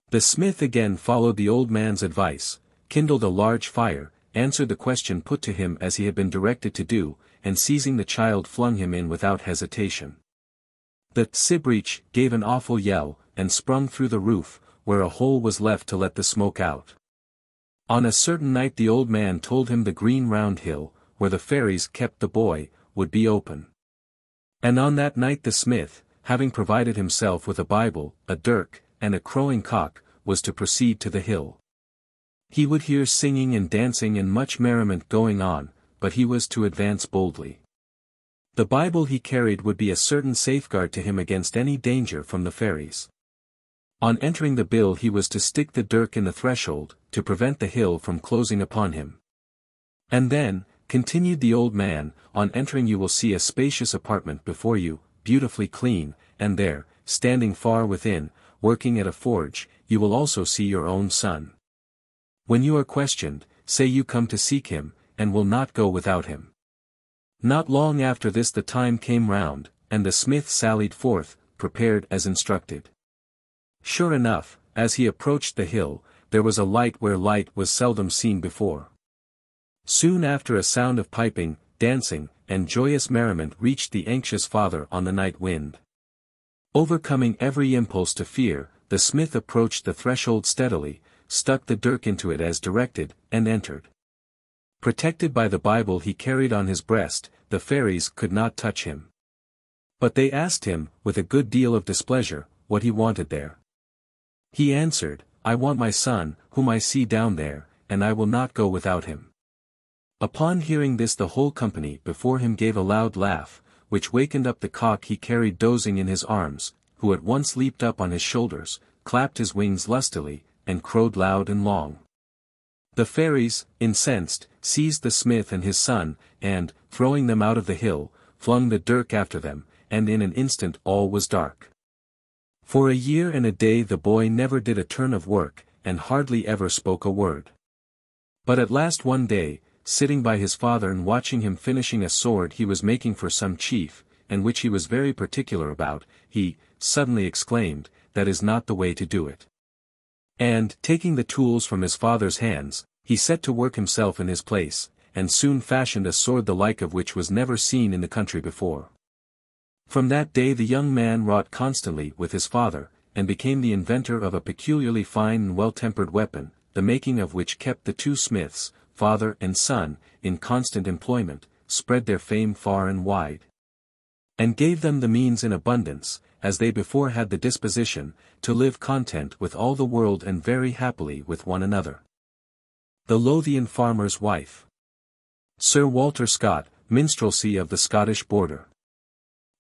A: The smith again followed the old man's advice, kindled a large fire, answered the question put to him as he had been directed to do, and seizing the child flung him in without hesitation. The Sibreach gave an awful yell, and sprung through the roof, where a hole was left to let the smoke out. On a certain night the old man told him the green round hill, where the fairies kept the boy, would be open. And on that night the smith, having provided himself with a Bible, a dirk, and a crowing cock, was to proceed to the hill. He would hear singing and dancing and much merriment going on, but he was to advance boldly. The Bible he carried would be a certain safeguard to him against any danger from the fairies. On entering the bill he was to stick the dirk in the threshold, to prevent the hill from closing upon him. And then, continued the old man, on entering you will see a spacious apartment before you, beautifully clean, and there, standing far within, working at a forge, you will also see your own son. When you are questioned, say you come to seek him, and will not go without him. Not long after this the time came round, and the smith sallied forth, prepared as instructed. Sure enough, as he approached the hill, there was a light where light was seldom seen before. Soon after a sound of piping, dancing, and joyous merriment reached the anxious father on the night wind. Overcoming every impulse to fear, the smith approached the threshold steadily, stuck the dirk into it as directed, and entered. Protected by the Bible he carried on his breast, the fairies could not touch him. But they asked him, with a good deal of displeasure, what he wanted there. He answered, I want my son, whom I see down there, and I will not go without him. Upon hearing this the whole company before him gave a loud laugh, which wakened up the cock he carried dozing in his arms, who at once leaped up on his shoulders, clapped his wings lustily, and crowed loud and long. The fairies, incensed, seized the smith and his son, and, throwing them out of the hill, flung the dirk after them, and in an instant all was dark. For a year and a day the boy never did a turn of work, and hardly ever spoke a word. But at last one day, sitting by his father and watching him finishing a sword he was making for some chief, and which he was very particular about, he, suddenly exclaimed, that is not the way to do it. And, taking the tools from his father's hands, he set to work himself in his place, and soon fashioned a sword the like of which was never seen in the country before. From that day the young man wrought constantly with his father, and became the inventor of a peculiarly fine and well-tempered weapon, the making of which kept the two smiths, father and son, in constant employment, spread their fame far and wide, and gave them the means in abundance, as they before had the disposition, to live content with all the world and very happily with one another. The Lothian Farmer's Wife. Sir Walter Scott, Minstrelsy of the Scottish Border.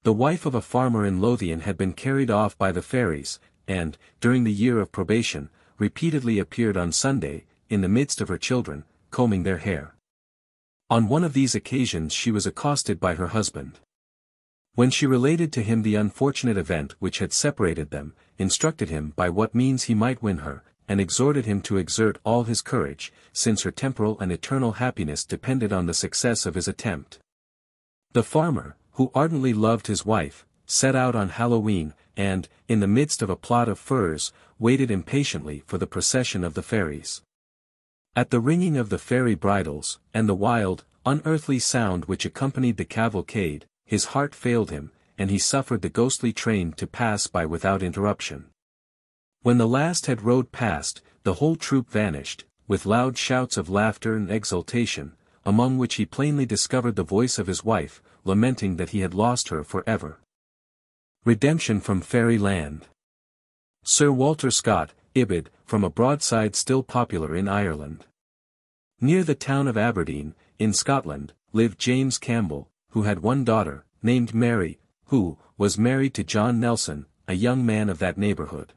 A: The wife of a farmer in Lothian had been carried off by the fairies, and, during the year of probation, repeatedly appeared on Sunday, in the midst of her children, combing their hair. On one of these occasions she was accosted by her husband. When she related to him the unfortunate event which had separated them, instructed him by what means he might win her, and exhorted him to exert all his courage, since her temporal and eternal happiness depended on the success of his attempt. The farmer, who ardently loved his wife, set out on Halloween, and, in the midst of a plot of firs, waited impatiently for the procession of the fairies. At the ringing of the fairy bridles, and the wild, unearthly sound which accompanied the cavalcade, his heart failed him, and he suffered the ghostly train to pass by without interruption. When the last had rode past, the whole troop vanished, with loud shouts of laughter and exultation, among which he plainly discovered the voice of his wife, lamenting that he had lost her for ever. Redemption from Fairyland. Sir Walter Scott, Ibid, from a broadside still popular in Ireland. Near the town of Aberdeen, in Scotland, lived James Campbell, who had one daughter, named Mary, who was married to John Nelson, a young man of that neighbourhood.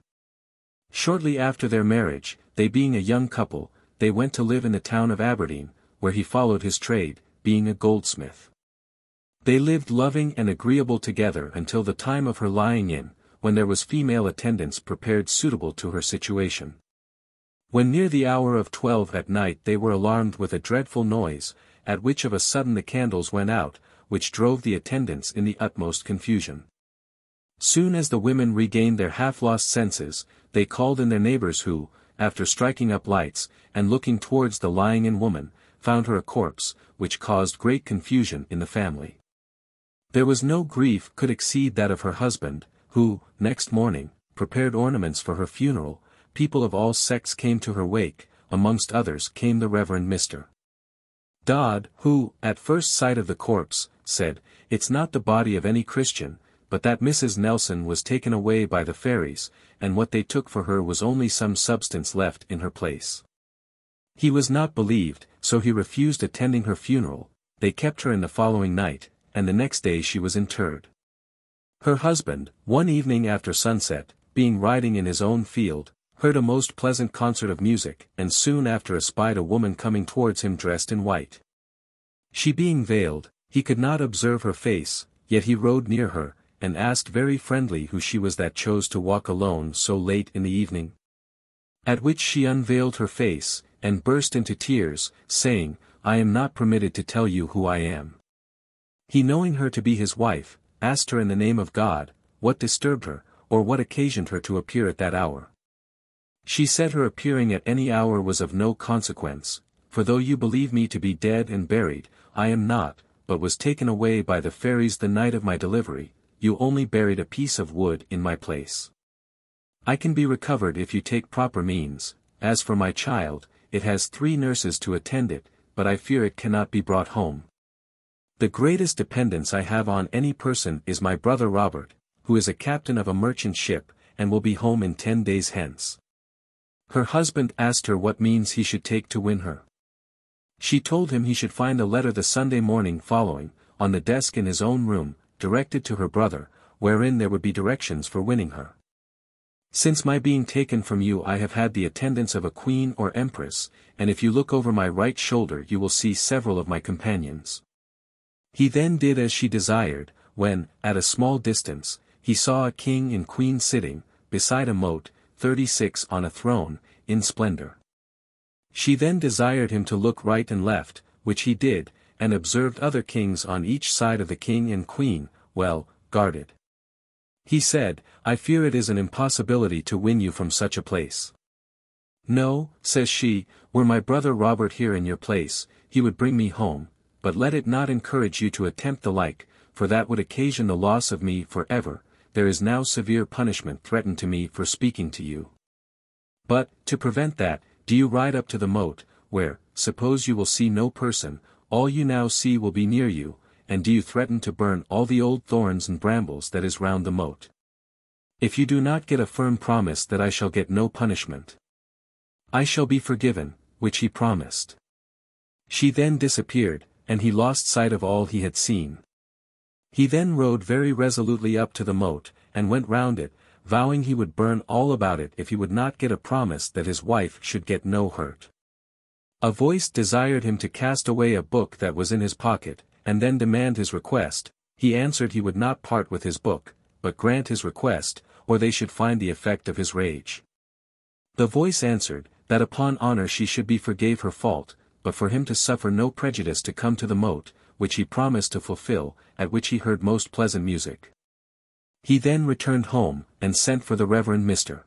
A: Shortly after their marriage, they being a young couple, they went to live in the town of Aberdeen, where he followed his trade, being a goldsmith. They lived loving and agreeable together until the time of her lying in, when there was female attendance prepared suitable to her situation. When near the hour of 12 at night they were alarmed with a dreadful noise, at which of a sudden the candles went out, which drove the attendants in the utmost confusion. Soon as the women regained their half-lost senses, they called in their neighbours who, after striking up lights, and looking towards the lying-in woman, found her a corpse, which caused great confusion in the family. There was no grief could exceed that of her husband, who, next morning, prepared ornaments for her funeral. People of all sects came to her wake, amongst others came the Reverend Mr. Dodd, who, at first sight of the corpse, said, "It's not the body of any Christian, but that Mrs. Nelson was taken away by the fairies, and what they took for her was only some substance left in her place." He was not believed, so he refused attending her funeral. They kept her in the following night, and the next day she was interred. Her husband, one evening after sunset, being riding in his own field, heard a most pleasant concert of music, and soon after espied a woman coming towards him dressed in white. She being veiled, he could not observe her face, yet he rode near her, and asked very friendly who she was that chose to walk alone so late in the evening. At which she unveiled her face, and burst into tears, saying, "I am not permitted to tell you who I am." He, knowing her to be his wife, asked her in the name of God, what disturbed her, or what occasioned her to appear at that hour. She said her appearing at any hour was of no consequence, for though you believe me to be dead and buried, I am not, but was taken away by the fairies the night of my delivery. You only buried a piece of wood in my place. I can be recovered if you take proper means. As for my child, it has 3 nurses to attend it, but I fear it cannot be brought home. The greatest dependence I have on any person is my brother Robert, who is a captain of a merchant ship, and will be home in 10 days hence. Her husband asked her what means he should take to win her. She told him he should find a letter the Sunday morning following, on the desk in his own room, directed to her brother, wherein there would be directions for winning her. Since my being taken from you I have had the attendance of a queen or empress, and if you look over my right shoulder you will see several of my companions. He then did as she desired, when, at a small distance, he saw a king and queen sitting, beside a moat, 36 on a throne, in splendor. She then desired him to look right and left, which he did, and observed other kings on each side of the king and queen, well guarded. He said, "I fear it is an impossibility to win you from such a place." "No," says she, "were my brother Robert here in your place, he would bring me home, but let it not encourage you to attempt the like, for that would occasion the loss of me for ever. There is now severe punishment threatened to me for speaking to you. But, to prevent that, do you ride up to the moat, where, suppose you will see no person, all you now see will be near you, and do you threaten to burn all the old thorns and brambles that is round the moat. If you do not get a firm promise that I shall get no punishment, I shall be forgiven," which he promised. She then disappeared, and he lost sight of all he had seen. He then rode very resolutely up to the moat, and went round it, vowing he would burn all about it if he would not get a promise that his wife should get no hurt. A voice desired him to cast away a book that was in his pocket, and then demand his request. He answered he would not part with his book, but grant his request, or they should find the effect of his rage. The voice answered, that upon honor she should be forgave her fault, but for him to suffer no prejudice to come to the moat, which he promised to fulfill, at which he heard most pleasant music. He then returned home, and sent for the Reverend Mr.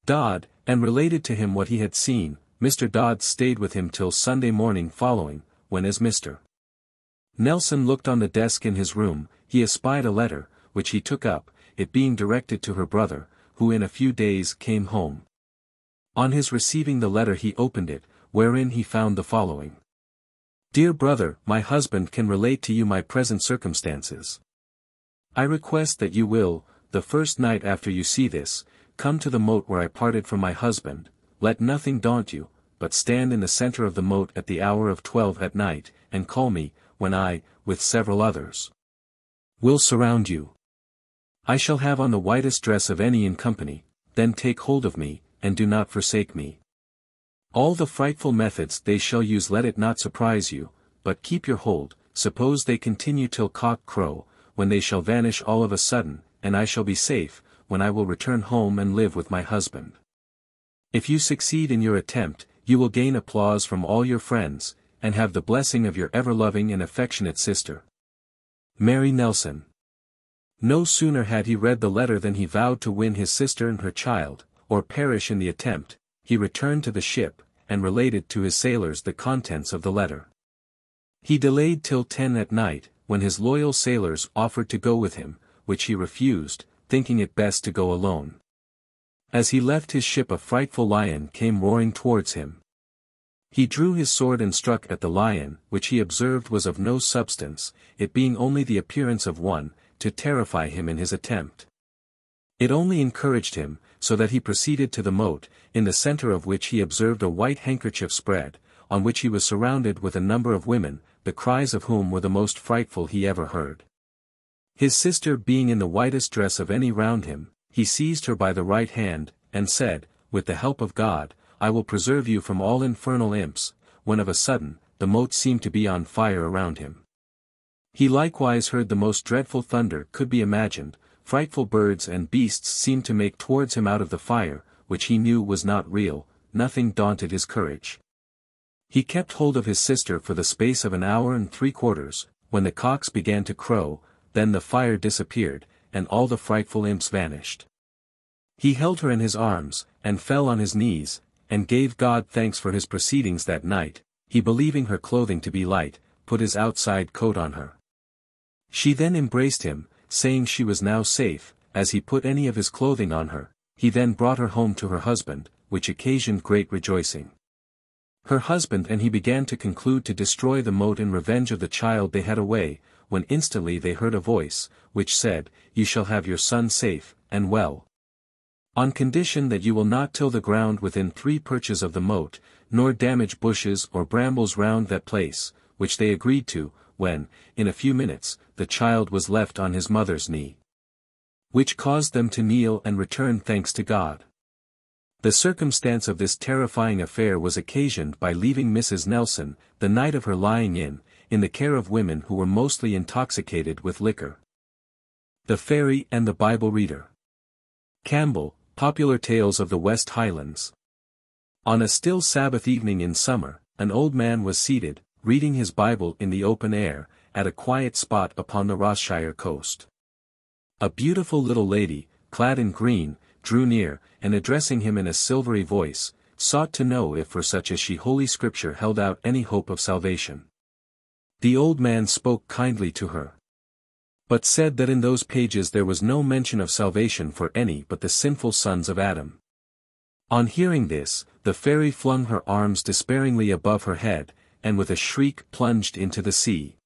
A: Dodd, and related to him what he had seen. Mr. Dodd stayed with him till Sunday morning following, when as Mr. Nelson looked on the desk in his room, he espied a letter, which he took up, it being directed to her brother, who in a few days came home. On his receiving the letter he opened it, wherein he found the following. "Dear brother, my husband can relate to you my present circumstances. I request that you will, the first night after you see this, come to the moat where I parted from my husband. Let nothing daunt you, but stand in the center of the moat at the hour of 12 at night, and call me, when I, with several others, will surround you. I shall have on the whitest dress of any in company, then take hold of me, and do not forsake me. All the frightful methods they shall use let it not surprise you, but keep your hold. Suppose they continue till cock crow, when they shall vanish all of a sudden, and I shall be safe, when I will return home and live with my husband. If you succeed in your attempt, you will gain applause from all your friends, and have the blessing of your ever-loving and affectionate sister, Mary Nelson. No sooner had he read the letter than he vowed to win his sister and her child, or perish in the attempt. He returned to the ship, and related to his sailors the contents of the letter. He delayed till 10 at night, when his loyal sailors offered to go with him, which he refused, thinking it best to go alone. As he left his ship a frightful lion came roaring towards him. He drew his sword and struck at the lion, which he observed was of no substance, it being only the appearance of one, to terrify him in his attempt. It only encouraged him, so that he proceeded to the moat, in the center of which he observed a white handkerchief spread, on which he was surrounded with a number of women, the cries of whom were the most frightful he ever heard. His sister being in the whitest dress of any round him, he seized her by the right hand, and said, with the help of God, I will preserve you from all infernal imps, when of a sudden, the moat seemed to be on fire around him. He likewise heard the most dreadful thunder could be imagined, frightful birds and beasts seemed to make towards him out of the fire, which he knew was not real. Nothing daunted his courage. He kept hold of his sister for the space of 1 hour and 3/4, when the cocks began to crow, then the fire disappeared, and all the frightful imps vanished. He held her in his arms, and fell on his knees, and gave God thanks for his proceedings that night. He, believing her clothing to be light, put his outside coat on her. She then embraced him, saying she was now safe. As he put any of his clothing on her, he then brought her home to her husband, which occasioned great rejoicing. Her husband and he began to conclude to destroy the moat in revenge of the child they had away, when instantly they heard a voice, which said, You shall have your son safe, and well, on condition that you will not till the ground within 3 perches of the moat, nor damage bushes or brambles round that place, which they agreed to, when, in a few minutes, the child was left on his mother's knee, which caused them to kneel and return thanks to God. The circumstance of this terrifying affair was occasioned by leaving Mrs. Nelson, the night of her lying in the care of women who were mostly intoxicated with liquor. The Fairy and the Bible Reader. Campbell, Popular Tales of the West Highlands. On a still Sabbath evening in summer, an old man was seated, reading his Bible in the open air, at a quiet spot upon the Ross-shire coast. A beautiful little lady, clad in green, drew near, and addressing him in a silvery voice, sought to know if for such as she Holy Scripture held out any hope of salvation. The old man spoke kindly to her, but said that in those pages there was no mention of salvation for any but the sinful sons of Adam. On hearing this, the fairy flung her arms despairingly above her head, and with a shriek plunged into the sea.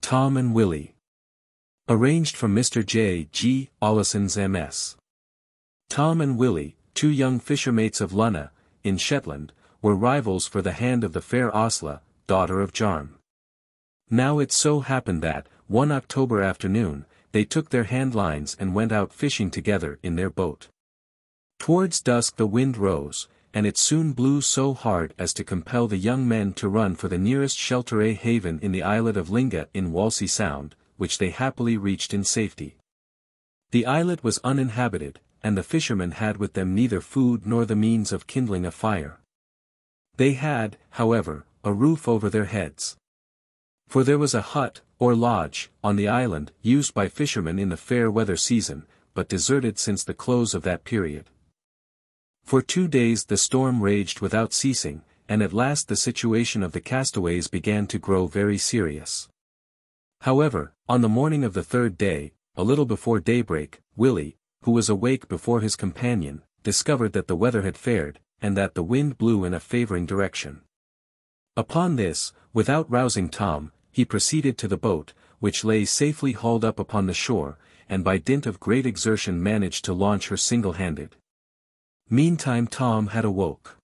A: Thom and Willie. Arranged from Mr. J. G. Ollison's MS. Thom and Willie, 2 young fishermates of Lunna, in Shetland, were rivals for the hand of the fair Osla, daughter of Jarm. Now it so happened that, one October afternoon, they took their hand-lines and went out fishing together in their boat. Towards dusk the wind rose, and it soon blew so hard as to compel the young men to run for the nearest shelter haven in the islet of Linga in Walsey Sound, which they happily reached in safety. The islet was uninhabited, and the fishermen had with them neither food nor the means of kindling a fire. They had, however, a roof over their heads. For there was a hut, or lodge, on the island, used by fishermen in the fair weather season, but deserted since the close of that period. For 2 days the storm raged without ceasing, and at last the situation of the castaways began to grow very serious. However, on the morning of the 3rd day, a little before daybreak, Willie, who was awake before his companion, discovered that the weather had fared, and that the wind blew in a favoring direction. Upon this, without rousing Tom, he proceeded to the boat, which lay safely hauled up upon the shore, and by dint of great exertion managed to launch her single-handed. Meantime Tom had awoke.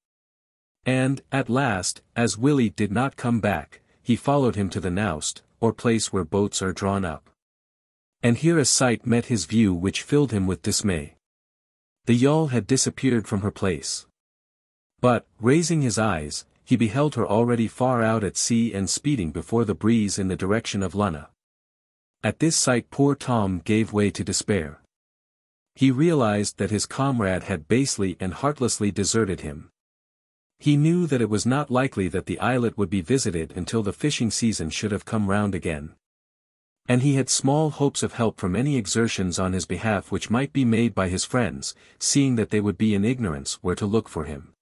A: And, at last, as Willie did not come back, he followed him to the naust, or place where boats are drawn up. And here a sight met his view which filled him with dismay. The yawl had disappeared from her place. But, raising his eyes, he beheld her already far out at sea and speeding before the breeze in the direction of Lunna. At this sight poor Tom gave way to despair. He realized that his comrade had basely and heartlessly deserted him. He knew that it was not likely that the islet would be visited until the fishing season should have come round again. And he had small hopes of help from any exertions on his behalf which might be made by his friends, seeing that they would be in ignorance where to look for him.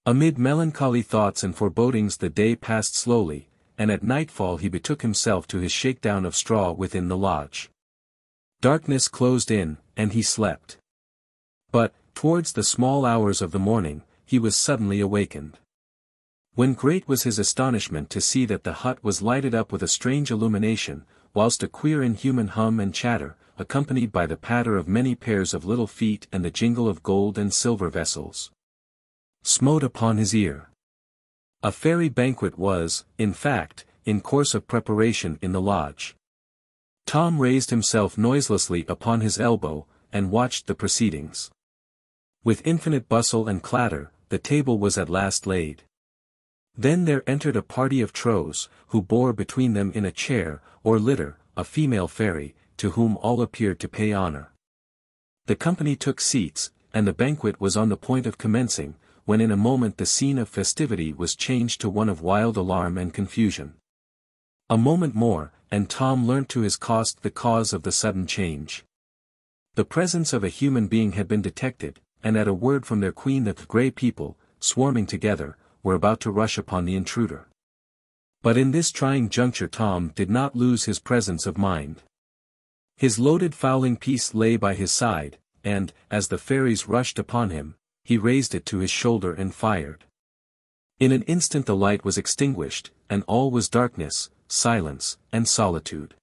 A: Amid melancholy thoughts and forebodings the day passed slowly, and at nightfall he betook himself to his shakedown of straw within the lodge. Darkness closed in, and he slept. But, towards the small hours of the morning, he was suddenly awakened. When great was his astonishment to see that the hut was lighted up with a strange illumination, whilst a queer inhuman hum and chatter, accompanied by the patter of many pairs of little feet and the jingle of gold and silver vessels, smote upon his ear. A fairy banquet was, in fact, in course of preparation in the lodge. Tom raised himself noiselessly upon his elbow, and watched the proceedings. With infinite bustle and clatter, the table was at last laid. Then there entered a party of trolls, who bore between them in a chair, or litter, a female fairy, to whom all appeared to pay honor. The company took seats, and the banquet was on the point of commencing, when in a moment the scene of festivity was changed to one of wild alarm and confusion. A moment more, and Tom learnt to his cost the cause of the sudden change. The presence of a human being had been detected, and at a word from their queen the grey people, swarming together, were about to rush upon the intruder. But in this trying juncture Tom did not lose his presence of mind. His loaded fowling piece lay by his side, and, as the fairies rushed upon him, he raised it to his shoulder and fired. In an instant the light was extinguished, and all was darkness, silence, and solitude.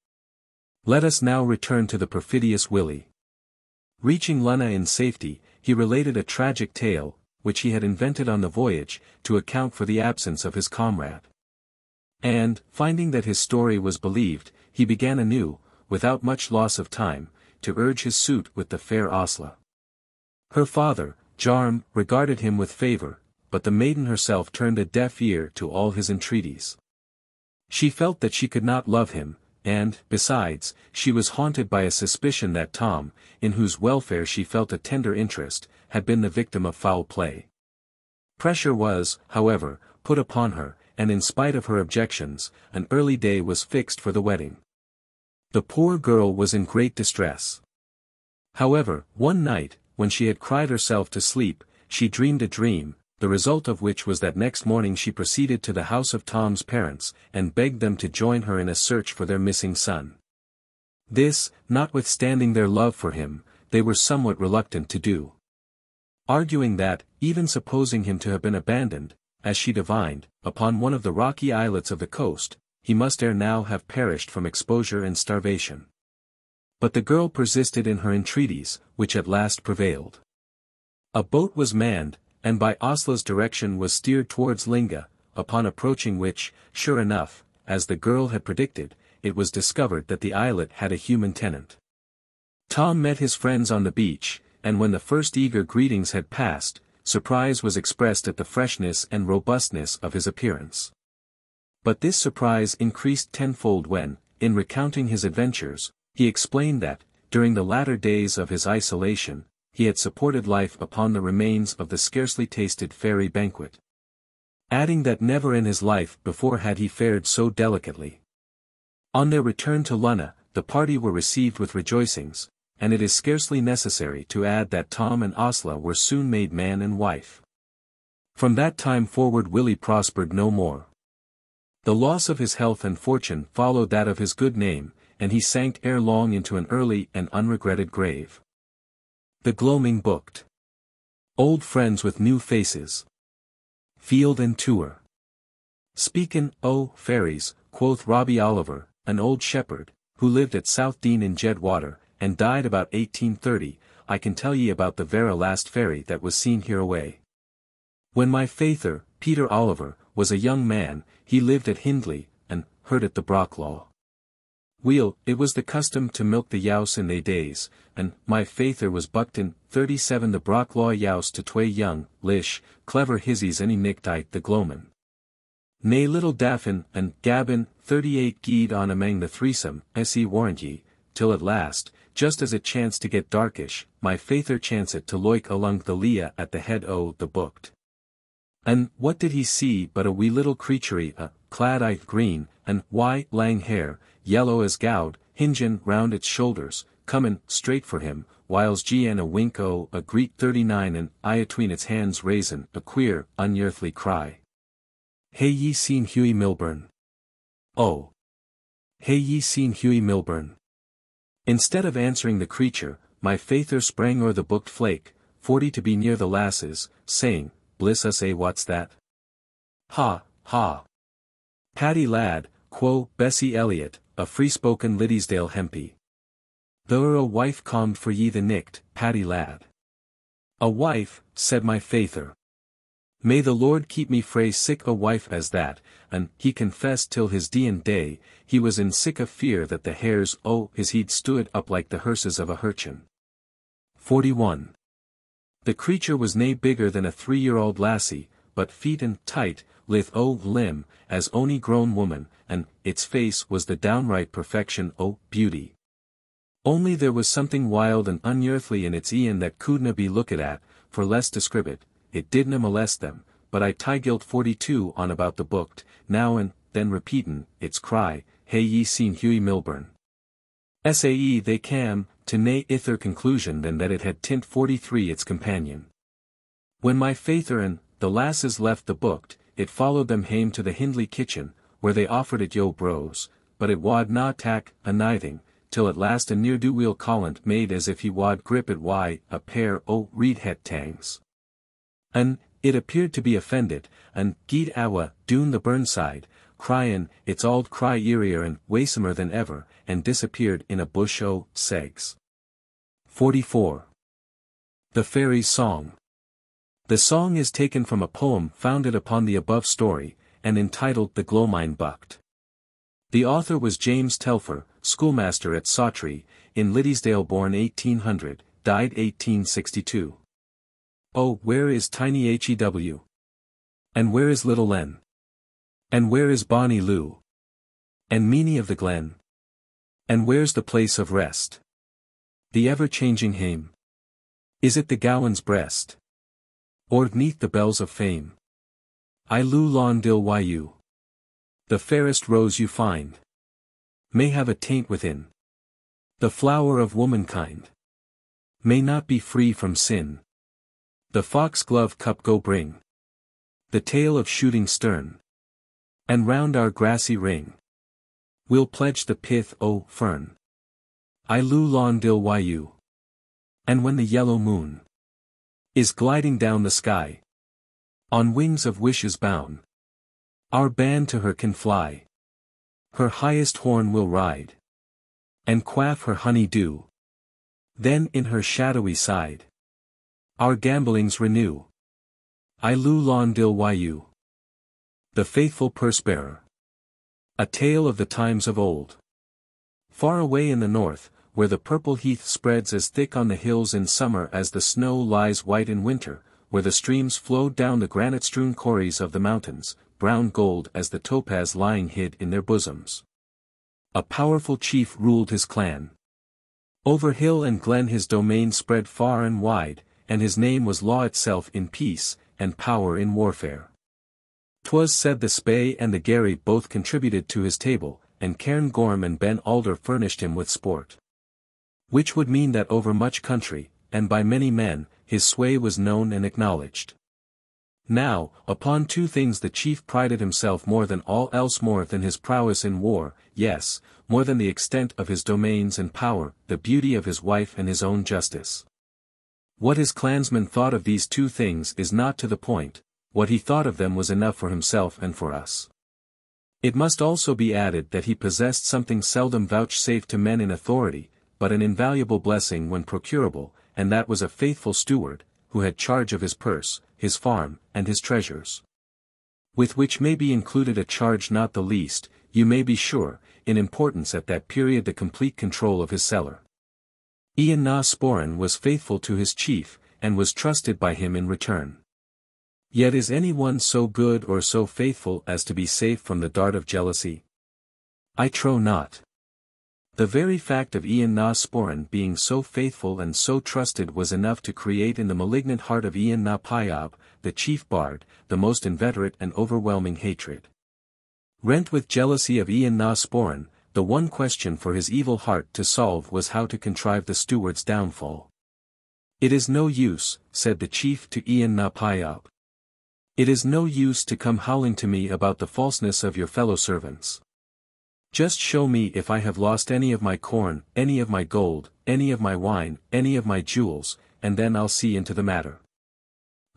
A: Let us now return to the perfidious Willie. Reaching Lunna in safety, he related a tragic tale, which he had invented on the voyage, to account for the absence of his comrade. And, finding that his story was believed, he began anew, without much loss of time, to urge his suit with the fair Osla. Her father, Jarm, regarded him with favour, but the maiden herself turned a deaf ear to all his entreaties. She felt that she could not love him, and, besides, she was haunted by a suspicion that Tom, in whose welfare she felt a tender interest, had been the victim of foul play. Pressure was, however, put upon her, and in spite of her objections, an early day was fixed for the wedding. The poor girl was in great distress. However, one night, when she had cried herself to sleep, she dreamed a dream, the result of which was that next morning she proceeded to the house of Tom's parents, and begged them to join her in a search for their missing son. This, notwithstanding their love for him, they were somewhat reluctant to do. Arguing that, even supposing him to have been abandoned, as she divined, upon one of the rocky islets of the coast, he must ere now have perished from exposure and starvation. But the girl persisted in her entreaties, which at last prevailed. A boat was manned, and by Osla's direction was steered towards Linga, upon approaching which, sure enough, as the girl had predicted, it was discovered that the islet had a human tenant. Tom met his friends on the beach, and when the first eager greetings had passed, surprise was expressed at the freshness and robustness of his appearance. But this surprise increased tenfold when, in recounting his adventures, he explained that, during the latter days of his isolation, he had supported life upon the remains of the scarcely tasted fairy banquet. Adding that never in his life before had he fared so delicately. On their return to Lunna, the party were received with rejoicings, and it is scarcely necessary to add that Tom and Osla were soon made man and wife. From that time forward Willie prospered no more. The loss of his health and fortune followed that of his good name, and he sank ere long into an early and unregretted grave. The Gloaming Bucht. Old friends with new faces. Field and tour. Speakin' o' fairies, quoth Robbie Oliver, an old shepherd, who lived at South Dean in Jedwater, and died about 1830, I can tell ye about the vera last fairy that was seen hereaway. When my faither, Peter Oliver, was a young man, he lived at Hindley, and heard at the Brocklaw. Weel, it was the custom to milk the youse in they days, and, my faith there was bucked 37 the brock law youse to tway young, lish, clever hissies any nicked the gloamin. Nay little daffin, and gabbin, 38 geed on amang the threesome, se warrant ye, till at last, just as it chanced to get darkish, my faither chanced it to loik along the Leah at the head o' the Bucht. And, what did he see but a wee little creaturey clad green, and lang hair, yellow as gowd, hingin round its shoulders, comin' straight for him, whiles G a wink o' a greet 39 and I atween its hands raisin' a queer, unearthly cry. Hae ye seen Hughie Milburn? Oh! Hae ye seen Hughie Milburn? Instead of answering the creature, my faither sprang o'er the Bucht flake, 40 to be near the lasses, saying, Bliss us what's that? Ha, ha! Paddy lad, quo Bessie Elliot, a free-spoken Liddesdale hempie. Thou're a wife commed for ye the nicht, Paddy lad. A wife, said my faither. May the Lord keep me frae sic a wife as that, and he confessed till his deein day, he was in sic a fear that the hairs o' his head stood up like the hearses of a hurchin. 41. The creature was nae bigger than a 3-year-old lassie, but feet and tight, lithe o' limb, as ony grown woman, and its face was the downright perfection o' beauty. Only there was something wild and unearthly in its e'en that couldna be looked at, for less describe it didna molest them, but I tigilt 42 on about the Bucht, now and then repeatin' its cry, Hae ye seen Hughie Milburn? Sae they cam, to nae ither conclusion than that it had tint 43 its companion. When my faither and the lasses left the Bucht, it followed them hame to the Hindley kitchen, where they offered it yo bros, but it wad na tak a nithing, till at last a ne'er-do-weel Collant made as if he wad grip it a pair o' reed het tangs. And, it appeared to be offended, and gied awa doon the burnside, cryin' its auld cry eerier and wasomer than ever, and disappeared in a bush o' segs. 44. The Fairies' Song. The song is taken from a poem founded upon the above story, and entitled The Gloaming Bucht. The author was James Telfer, schoolmaster at Sawtrey, in Liddesdale, born 1800, died 1862. Oh, where is tiny Hew? And where is little Len? And where is bonny Lou? And Meanie of the Glen? And where's the place of rest? The ever-changing hame? Is it the Gowan's breast? Or 'neath the bells of fame? I Lou Lawn Dil Yu. The fairest rose you find may have a taint within. The flower of womankind may not be free from sin. The foxglove cup go bring the tale of shooting stern, and round our grassy ring we'll pledge the pith o' fern. I Lou Lawn Dil Yu. And when the yellow moon is gliding down the sky, on wings of wishes bound, our band to her can fly. Her highest horn will ride, and quaff her honey dew. Then in her shadowy side, our gambolings renew. I Lou Lawn Dil Yu. The Faithful Purse-Bearer. A tale of the times of old. Far away in the north, where the purple heath spreads as thick on the hills in summer as the snow lies white in winter, where the streams flowed down the granite-strewn corries of the mountains, brown gold as the topaz lying hid in their bosoms. A powerful chief ruled his clan. Over hill and glen his domain spread far and wide, and his name was law itself in peace, and power in warfare. 'Twas said the Spey and the Garry both contributed to his table, and Cairn Gorm and Ben Alder furnished him with sport. Which would mean that over much country, and by many men, his sway was known and acknowledged. Now, upon two things the chief prided himself more than all else, more than his prowess in war, yes, more than the extent of his domains and power, the beauty of his wife and his own justice. What his clansmen thought of these two things is not to the point, what he thought of them was enough for himself and for us. It must also be added that he possessed something seldom vouchsafed to men in authority, but an invaluable blessing when procurable, and that was a faithful steward, who had charge of his purse, his farm, and his treasures. With which may be included a charge not the least, you may be sure, in importance at that period the complete control of his cellar. Ian na Sporran was faithful to his chief, and was trusted by him in return. Yet is any one so good or so faithful as to be safe from the dart of jealousy? I trow not. The very fact of Ian na Sporran being so faithful and so trusted was enough to create in the malignant heart of Ian na Paibh, the chief bard, the most inveterate and overwhelming hatred. Rent with jealousy of Ian na Sporran, the one question for his evil heart to solve was how to contrive the steward's downfall. It is no use, said the chief to Ian na Paibh. It is no use to come howling to me about the falseness of your fellow servants. Just show me if I have lost any of my corn, any of my gold, any of my wine, any of my jewels, and then I'll see into the matter.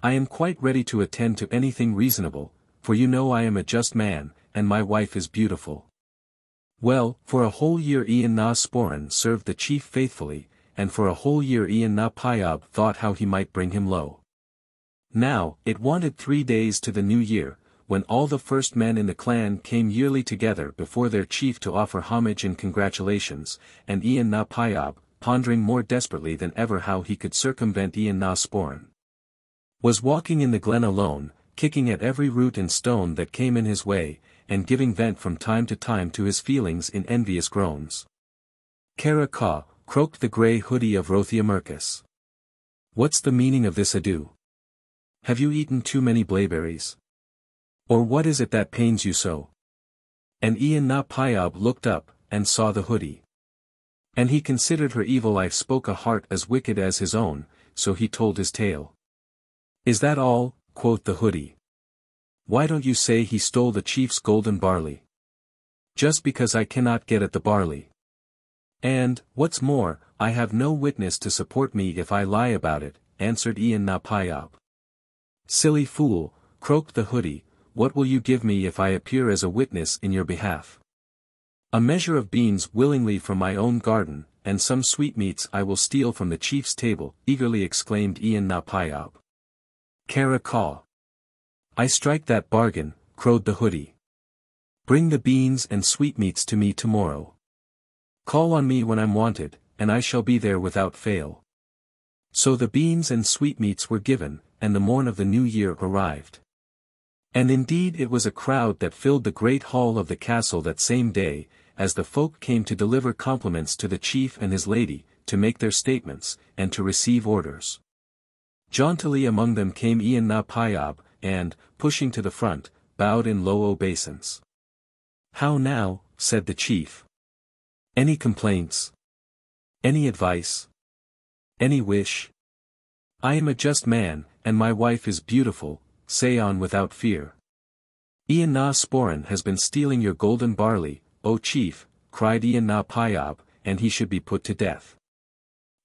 A: I am quite ready to attend to anything reasonable, for you know I am a just man, and my wife is beautiful. Well, for a whole year Ian na Sporran served the chief faithfully, and for a whole year Ian na Paibh thought how he might bring him low. Now, it wanted 3 days to the new year, when all the first men in the clan came yearly together before their chief to offer homage and congratulations, and Ian na Paibh, pondering more desperately than ever how he could circumvent Ian na Sporran, was walking in the glen alone, kicking at every root and stone that came in his way, and giving vent from time to time to his feelings in envious groans. Cara Caw, croaked the grey hoodie of Rothiamercus. What's the meaning of this ado? Have you eaten too many blaeberries? Or what is it that pains you so? And Ian na Paibh looked up, and saw the hoodie. And he considered her evil life spoke a heart as wicked as his own, so he told his tale. Is that all? Quoth the hoodie. Why don't you say he stole the chief's golden barley? Just because I cannot get at the barley. And, what's more, I have no witness to support me if I lie about it, answered Ian na Paibh. Silly fool, croaked the hoodie, what will you give me if I appear as a witness in your behalf? A measure of beans willingly from my own garden, and some sweetmeats I will steal from the chief's table, eagerly exclaimed Ian na Paibh. Cara Caw. I strike that bargain, crowed the hoodie. Bring the beans and sweetmeats to me tomorrow. Call on me when I'm wanted, and I shall be there without fail. So the beans and sweetmeats were given, and the morn of the new year arrived. And indeed it was a crowd that filled the great hall of the castle that same day, as the folk came to deliver compliments to the chief and his lady, to make their statements, and to receive orders. Jauntily among them came Ian na Paibh, and, pushing to the front, bowed in low obeisance. How now, said the chief. Any complaints? Any advice? Any wish? I am a just man, and my wife is beautiful, say on without fear. Ian na Sporran has been stealing your golden barley, O chief, cried Ian na Paibh, and he should be put to death.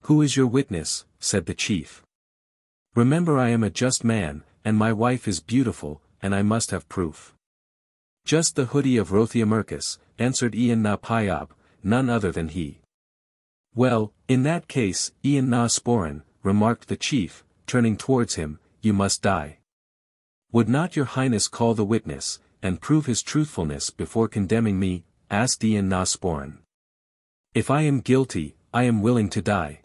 A: Who is your witness? Said the chief. Remember I am a just man, and my wife is beautiful, and I must have proof. Just the hoodie of Rothiamercus, answered Ian na Paibh, none other than he. Well, in that case, Ian na Sporran, remarked the chief, turning towards him, you must die. Would not your highness call the witness, and prove his truthfulness before condemning me? Asked Ian na Sporran. If I am guilty, I am willing to die.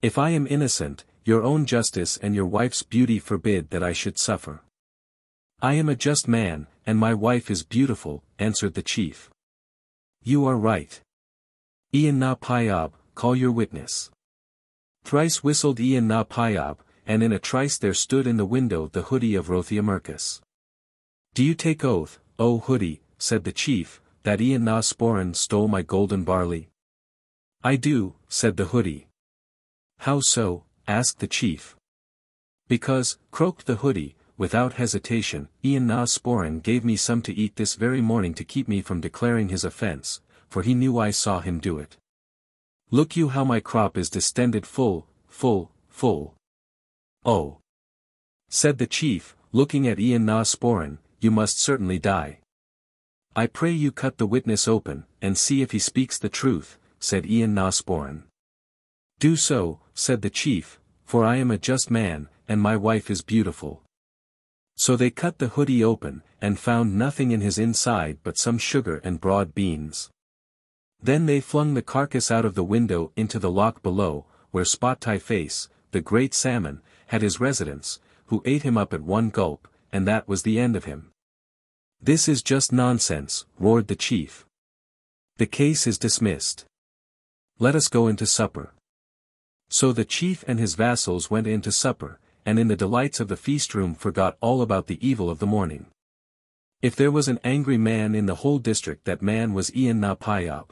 A: If I am innocent, your own justice and your wife's beauty forbid that I should suffer. I am a just man, and my wife is beautiful, answered the chief. You are right. Ian na Paibh, call your witness. Thrice whistled Ian na Paibh, and in a trice there stood in the window the hoodie of Rothiamercus. Do you take oath, O hoodie, said the chief, that Ian na Sporran stole my golden barley? I do, said the hoodie. How so? Asked the chief. Because, croaked the hoodie, without hesitation, Ian na Sporran gave me some to eat this very morning to keep me from declaring his offence, for he knew I saw him do it. Look you how my crop is distended full, full, full. Oh! Said the chief, looking at Ian na Sporran, you must certainly die. I pray you cut the witness open, and see if he speaks the truth, said Ian na Sporran. Do so, said the chief, for I am a just man, and my wife is beautiful. So they cut the hoodie open, and found nothing in his inside but some sugar and broad beans. Then they flung the carcass out of the window into the loch below, where Spot-Tie-Face, the great salmon, had his residence, who ate him up at one gulp, and that was the end of him. "This is just nonsense," roared the chief. "The case is dismissed. Let us go into supper." So the chief and his vassals went in to supper, and in the delights of the feast-room forgot all about the evil of the morning. If there was an angry man in the whole district, that man was Ian na Paidh.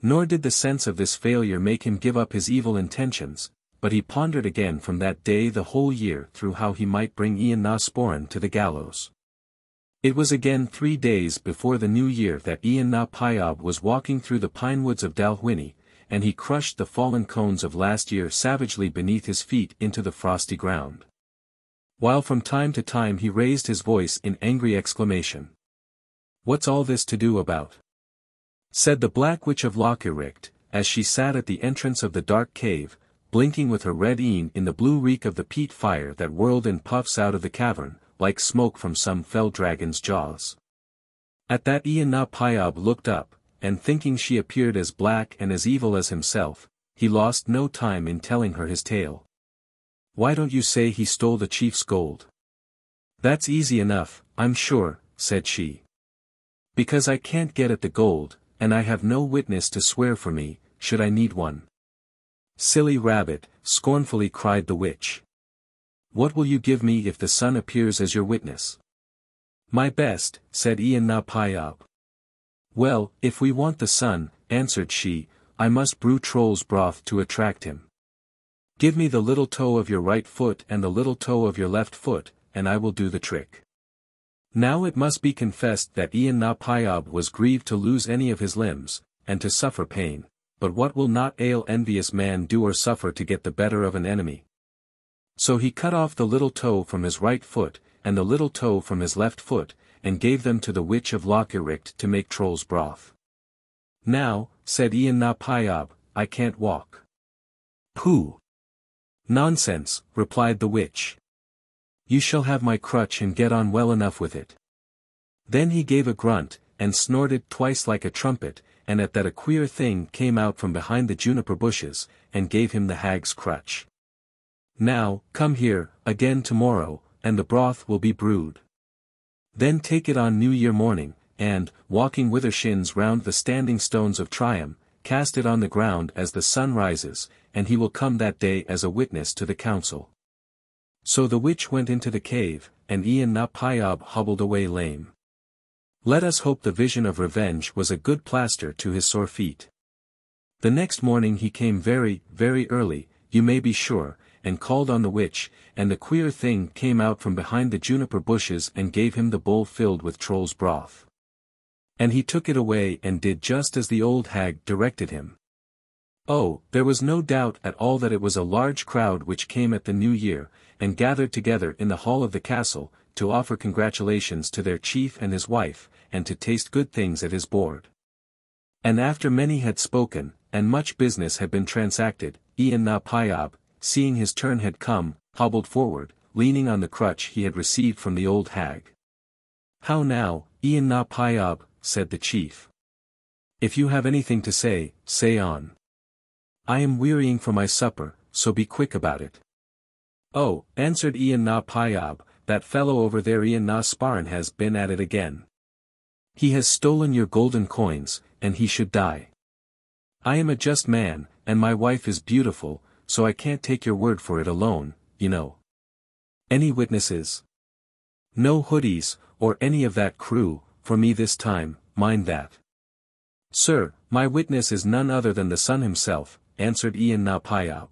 A: Nor did the sense of this failure make him give up his evil intentions, but he pondered again from that day the whole year through how he might bring Ian na Sporan to the gallows. It was again 3 days before the new year that Ian na Paidh was walking through the pine woods of Dalwhinnie, and he crushed the fallen cones of last year savagely beneath his feet into the frosty ground. While from time to time he raised his voice in angry exclamation. "What's all this to do about?" said the Black Witch of Lochiricht, as she sat at the entrance of the dark cave, blinking with her red een in the blue reek of the peat fire that whirled in puffs out of the cavern, like smoke from some fell dragon's jaws. At that Ian na Paidh looked up, and thinking she appeared as black and as evil as himself, he lost no time in telling her his tale. "Why don't you say he stole the chief's gold?" "That's easy enough, I'm sure," said she. "Because I can't get at the gold, and I have no witness to swear for me, should I need one." "Silly rabbit," scornfully cried the witch. "What will you give me if the sun appears as your witness?" "My best," said Ian na Paidh. "Well, if we want the sun," answered she, "I must brew troll's broth to attract him. Give me the little toe of your right foot and the little toe of your left foot, and I will do the trick." Now it must be confessed that Ian na Paidh was grieved to lose any of his limbs, and to suffer pain, but what will not ail envious man do or suffer to get the better of an enemy? So he cut off the little toe from his right foot, and the little toe from his left foot, and gave them to the Witch of Lochiricht to make troll's broth. "Now," said Ian na Paidh, "I can't walk." "Pooh! Nonsense," replied the witch. "You shall have my crutch and get on well enough with it." Then he gave a grunt, and snorted twice like a trumpet, and at that a queer thing came out from behind the juniper bushes, and gave him the hag's crutch. "Now, come here, again tomorrow, and the broth will be brewed. Then take it on New Year morning, and, walking with her shins round the standing stones of Triumph, cast it on the ground as the sun rises, and he will come that day as a witness to the council." So the witch went into the cave, and Ian na Paidh hobbled away lame. Let us hope the vision of revenge was a good plaster to his sore feet. The next morning he came very, very early, you may be sure, and called on the witch, and the queer thing came out from behind the juniper bushes and gave him the bowl filled with troll's broth. And he took it away and did just as the old hag directed him. Oh, there was no doubt at all that it was a large crowd which came at the new year, and gathered together in the hall of the castle, to offer congratulations to their chief and his wife, and to taste good things at his board. And after many had spoken, and much business had been transacted, Ian na Paidh, seeing his turn had come, hobbled forward, leaning on the crutch he had received from the old hag. "How now, Ian na Paidh," said the chief. "If you have anything to say, say on. I am wearying for my supper, so be quick about it." "Oh," answered Ian na Paidh, "that fellow over there Ian na Sporan has been at it again. He has stolen your golden coins, and he should die. I am a just man, and my wife is beautiful, so I can't take your word for it alone, you know. Any witnesses?" "No hoodies, or any of that crew, for me this time, mind that." "Sir, my witness is none other than the sun himself," answered Ian na Paidh.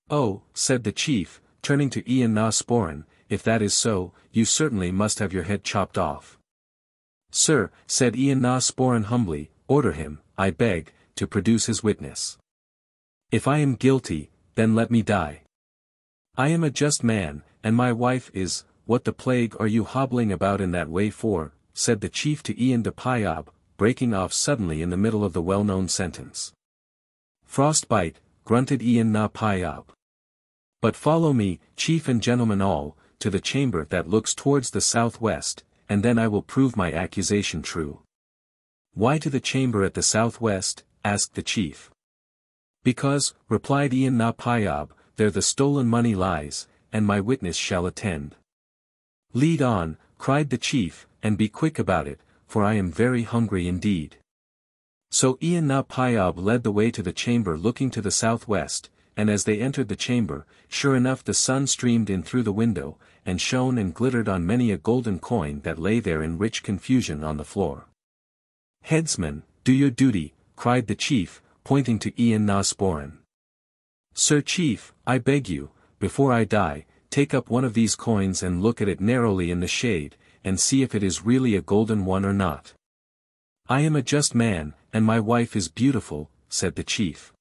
A: "Oh," said the chief, turning to Ian na Sporan, "if that is so, you certainly must have your head chopped off." "Sir," said Ian na Sporan humbly, "order him, I beg, to produce his witness. If I am guilty, then let me die. I am a just man, and my wife is, what the plague are you hobbling about in that way for?" said the chief to Ian na Paidh, breaking off suddenly in the middle of the well-known sentence. "Frostbite," grunted Ian na Paidh. "But follow me, chief and gentlemen all, to the chamber that looks towards the southwest, and then I will prove my accusation true." Why to the chamber at the southwest? Asked the chief. Because, replied Ian na Paibh, there the stolen money lies, and my witness shall attend. Lead on, cried the chief, and be quick about it, for I am very hungry indeed. So Ian na Paibh led the way to the chamber looking to the southwest, and as they entered the chamber, sure enough the sun streamed in through the window, and shone and glittered on many a golden coin that lay there in rich confusion on the floor. Headsman, do your duty, cried the chief, pointing to Ian na Sporen. Sir Chief, I beg you, before I die, take up one of these coins and look at it narrowly in the shade, and see if it is really a golden one or not. I am a just man, and my wife is beautiful, said the chief.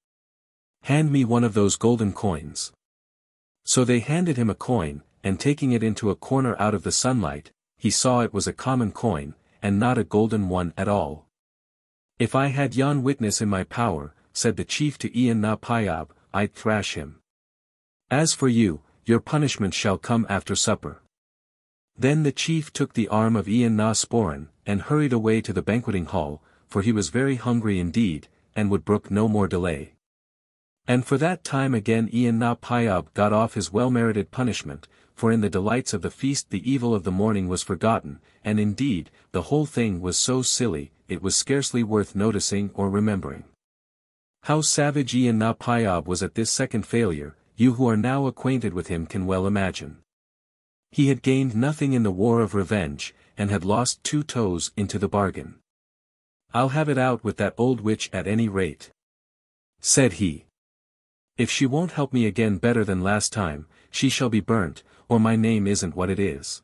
A: Hand me one of those golden coins. So they handed him a coin, and taking it into a corner out of the sunlight, he saw it was a common coin, and not a golden one at all. If I had yon witness in my power, said the chief to Ian na Paibh, I'd thrash him. As for you, your punishment shall come after supper. Then the chief took the arm of Ian na Sporen, and hurried away to the banqueting hall, for he was very hungry indeed, and would brook no more delay. And for that time again Ian na Paibh got off his well-merited punishment, for in the delights of the feast the evil of the morning was forgotten, and indeed, the whole thing was so silly, it was scarcely worth noticing or remembering. How savage Ian na Paibh was at this second failure, you who are now acquainted with him can well imagine. He had gained nothing in the war of revenge, and had lost 2 toes into the bargain. I'll have it out with that old witch at any rate, said he. If she won't help me again better than last time, she shall be burnt, or my name isn't what it is.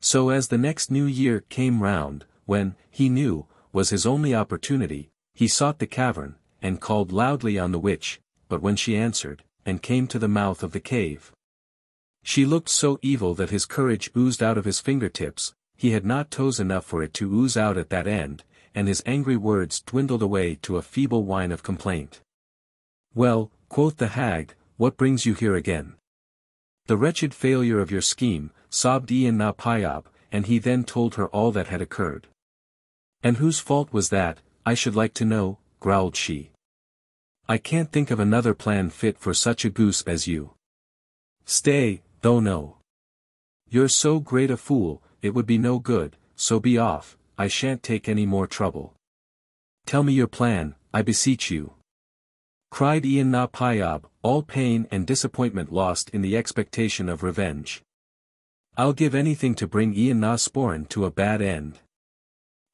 A: So as the next new year came round, when, he knew, was his only opportunity, he sought the cavern, and called loudly on the witch, but when she answered, and came to the mouth of the cave, she looked so evil that his courage oozed out of his fingertips, he had not toes enough for it to ooze out at that end, and his angry words dwindled away to a feeble whine of complaint. Well, quoth the hag, what brings you here again? The wretched failure of your scheme, sobbed Ian na Paibh, and he then told her all that had occurred. And whose fault was that, I should like to know, growled she. I can't think of another plan fit for such a goose as you. Stay, though no. You're so great a fool, it would be no good, so be off, I shan't take any more trouble. Tell me your plan, I beseech you. Cried Ian na Paibh, all pain and disappointment lost in the expectation of revenge. I'll give anything to bring Ian na Sporen to a bad end.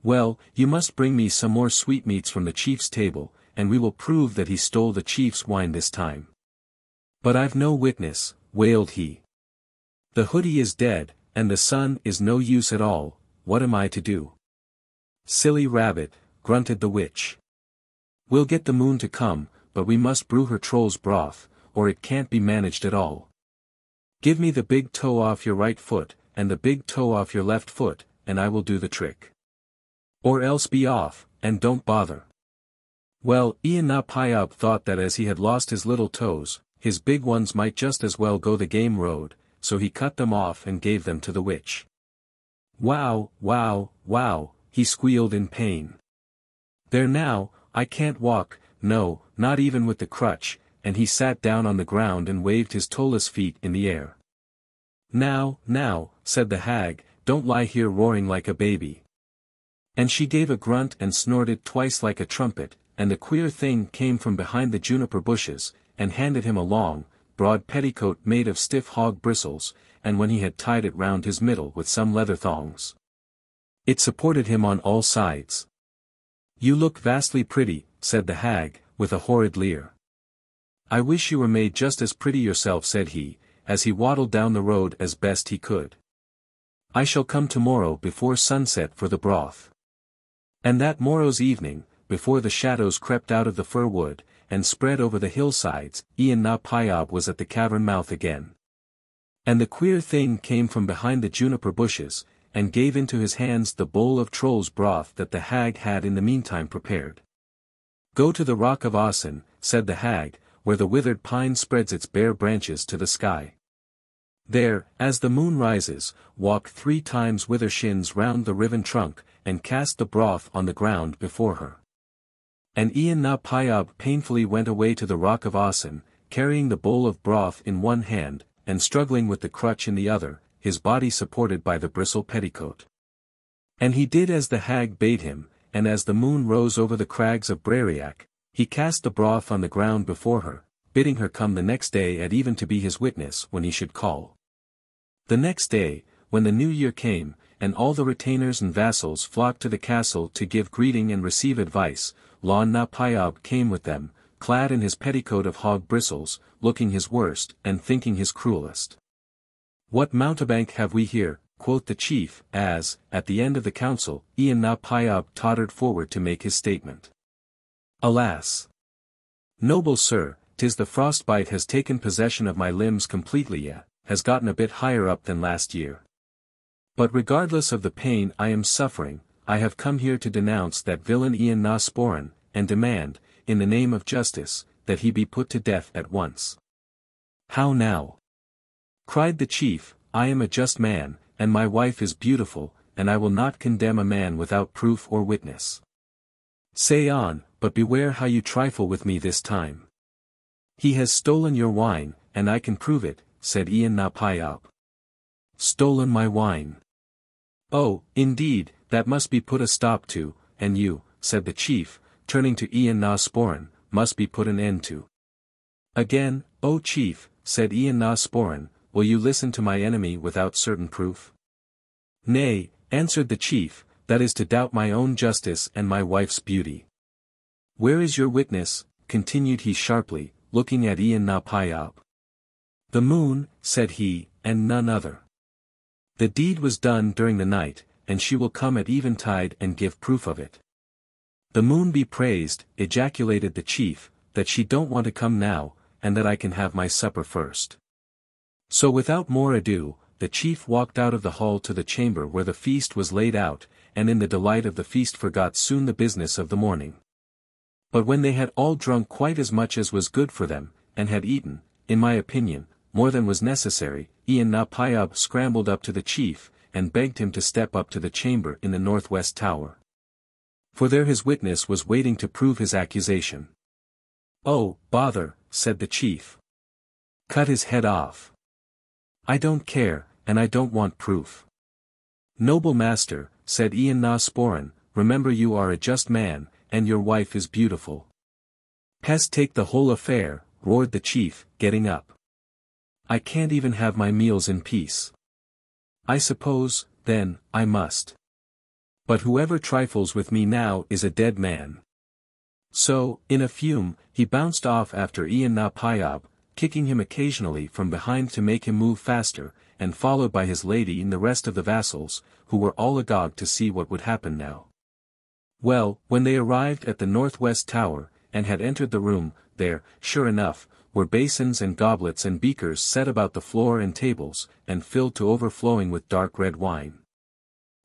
A: Well, you must bring me some more sweetmeats from the chief's table, and we will prove that he stole the chief's wine this time. But I've no witness, wailed he. The hoodie is dead, and the sun is no use at all, what am I to do? Silly rabbit, grunted the witch. We'll get the moon to come, but we must brew her troll's broth, or it can't be managed at all. Give me the big toe off your right foot, and the big toe off your left foot, and I will do the trick. Or else be off, and don't bother. Well, Ian na Paibh thought that as he had lost his little toes, his big ones might just as well go the game road, so he cut them off and gave them to the witch. Wow, wow, wow, he squealed in pain. There now, I can't walk, no, not even with the crutch, and he sat down on the ground and waved his toeless feet in the air. Now, said the hag, don't lie here roaring like a baby. And she gave a grunt and snorted twice like a trumpet, and the queer thing came from behind the juniper bushes, and handed him a long, broad petticoat made of stiff hog bristles, and when he had tied it round his middle with some leather thongs, it supported him on all sides. You look vastly pretty, said the hag, with a horrid leer. I wish you were made just as pretty yourself, said he, as he waddled down the road as best he could. I shall come tomorrow before sunset for the broth. And that morrow's evening, before the shadows crept out of the fir wood, and spread over the hillsides, Ian na Paibh was at the cavern mouth again. And the queer thing came from behind the juniper bushes, and gave into his hands the bowl of troll's broth that the hag had in the meantime prepared. Go to the rock of Ossen, said the hag, where the withered pine spreads its bare branches to the sky. There, as the moon rises, walk 3 times with her shins round the riven trunk, and cast the broth on the ground before her. And Ian na Piab painfully went away to the rock of Ossen, carrying the bowl of broth in one hand, and struggling with the crutch in the other, his body supported by the bristle petticoat. And he did as the hag bade him, and as the moon rose over the crags of Brariac, he cast the broth on the ground before her, bidding her come the next day at even to be his witness when he should call. The next day, when the new year came, and all the retainers and vassals flocked to the castle to give greeting and receive advice, Lon na Piab came with them, clad in his petticoat of hog bristles, looking his worst and thinking his cruelest. "What mountebank have we here?" quoth the chief, as, at the end of the council, Ian na Piab tottered forward to make his statement. "Alas! Noble sir, 'tis the frostbite has taken possession of my limbs completely has gotten a bit higher up than last year. But regardless of the pain I am suffering, I have come here to denounce that villain Ian na Sporen, and demand, in the name of justice, that he be put to death at once." "How now?" cried the chief. "I am a just man, and my wife is beautiful, and I will not condemn a man without proof or witness." "Say on, but beware how you trifle with me this time." "He has stolen your wine, and I can prove it," said Ian na Piab. "Stolen my wine? Oh, indeed, that must be put a stop to, and you," said the chief, turning to Ian na Sporen, "must be put an end to." "Again, O chief," said Ian na Sporen, "will you listen to my enemy without certain proof?" "Nay," answered the chief, "that is to doubt my own justice and my wife's beauty." "Where is your witness?" continued he sharply, looking at Ian na Piab. "The moon," said he, "and none other. The deed was done during the night, and she will come at eventide and give proof of it." "The moon be praised," ejaculated the chief, "that she don't want to come now, and that I can have my supper first." So without more ado, the chief walked out of the hall to the chamber where the feast was laid out, and in the delight of the feast forgot soon the business of the morning. But when they had all drunk quite as much as was good for them, and had eaten, in my opinion, more than was necessary, Ian na Piab scrambled up to the chief, and begged him to step up to the chamber in the northwest tower. For there his witness was waiting to prove his accusation. "Oh, bother," said the chief. "Cut his head off. I don't care, and I don't want proof." "Noble master," said Ian na Sporen, "remember you are a just man, and your wife is beautiful." "Pest take the whole affair," roared the chief, getting up. "I can't even have my meals in peace. I suppose, then, I must. But whoever trifles with me now is a dead man." So, in a fume, he bounced off after Ian na Piab, kicking him occasionally from behind to make him move faster, and followed by his lady and the rest of the vassals, who were all agog to see what would happen now. Well, when they arrived at the northwest tower, and had entered the room, there, sure enough, were basins and goblets and beakers set about the floor and tables, and filled to overflowing with dark red wine.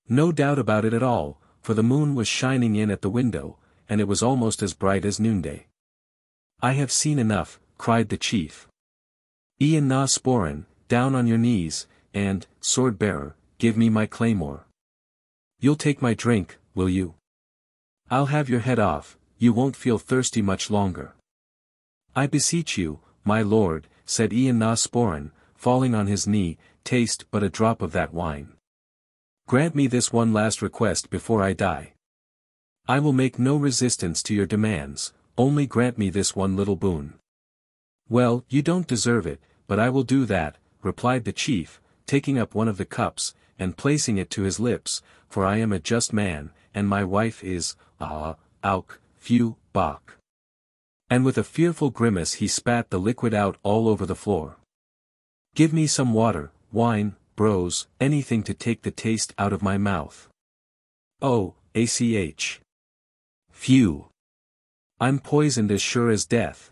A: No doubt about it at all, for the moon was shining in at the window, and it was almost as bright as noonday. "I have seen enough," cried the chief. "Ian na Sporen, down on your knees, and, sword-bearer, give me my claymore. You'll take my drink, will you? I'll have your head off, you won't feel thirsty much longer." "I beseech you, my lord," said Ian na Sporen, falling on his knee, "taste but a drop of that wine. Grant me this one last request before I die. I will make no resistance to your demands, only grant me this one little boon." "Well, you don't deserve it, but I will do that," replied the chief, taking up one of the cups, and placing it to his lips, "for I am a just man, and my wife is, auk, few, bach." And with a fearful grimace he spat the liquid out all over the floor. "Give me some water, wine, bros, anything to take the taste out of my mouth. Oh, ach. Phew. I'm poisoned as sure as death,"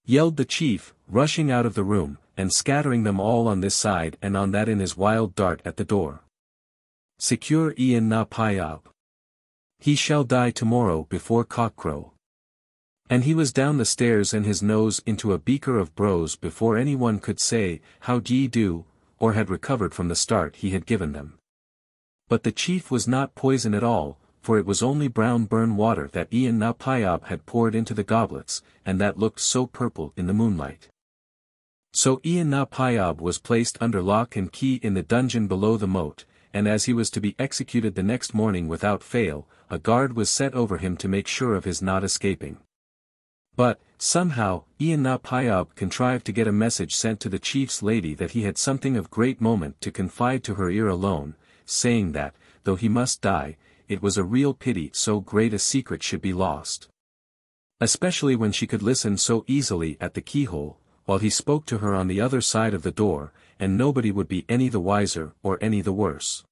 A: yelled the chief, rushing out of the room, and scattering them all on this side and on that in his wild dart at the door. "Secure Ian na Piab. He shall die tomorrow before cockcrow." And he was down the stairs and his nose into a beaker of brose before anyone could say, "How d'ye do, or had recovered from the start he had given them. But the chief was not poison at all, for it was only brown burn water that Ian na Paibh had poured into the goblets, and that looked so purple in the moonlight. So Ian na Paibh was placed under lock and key in the dungeon below the moat, and as he was to be executed the next morning without fail, a guard was set over him to make sure of his not escaping. But, somehow, Ian na Paibh contrived to get a message sent to the chief's lady that he had something of great moment to confide to her ear alone, saying that, though he must die, it was a real pity so great a secret should be lost. Especially when she could listen so easily at the keyhole, while he spoke to her on the other side of the door, and nobody would be any the wiser or any the worse.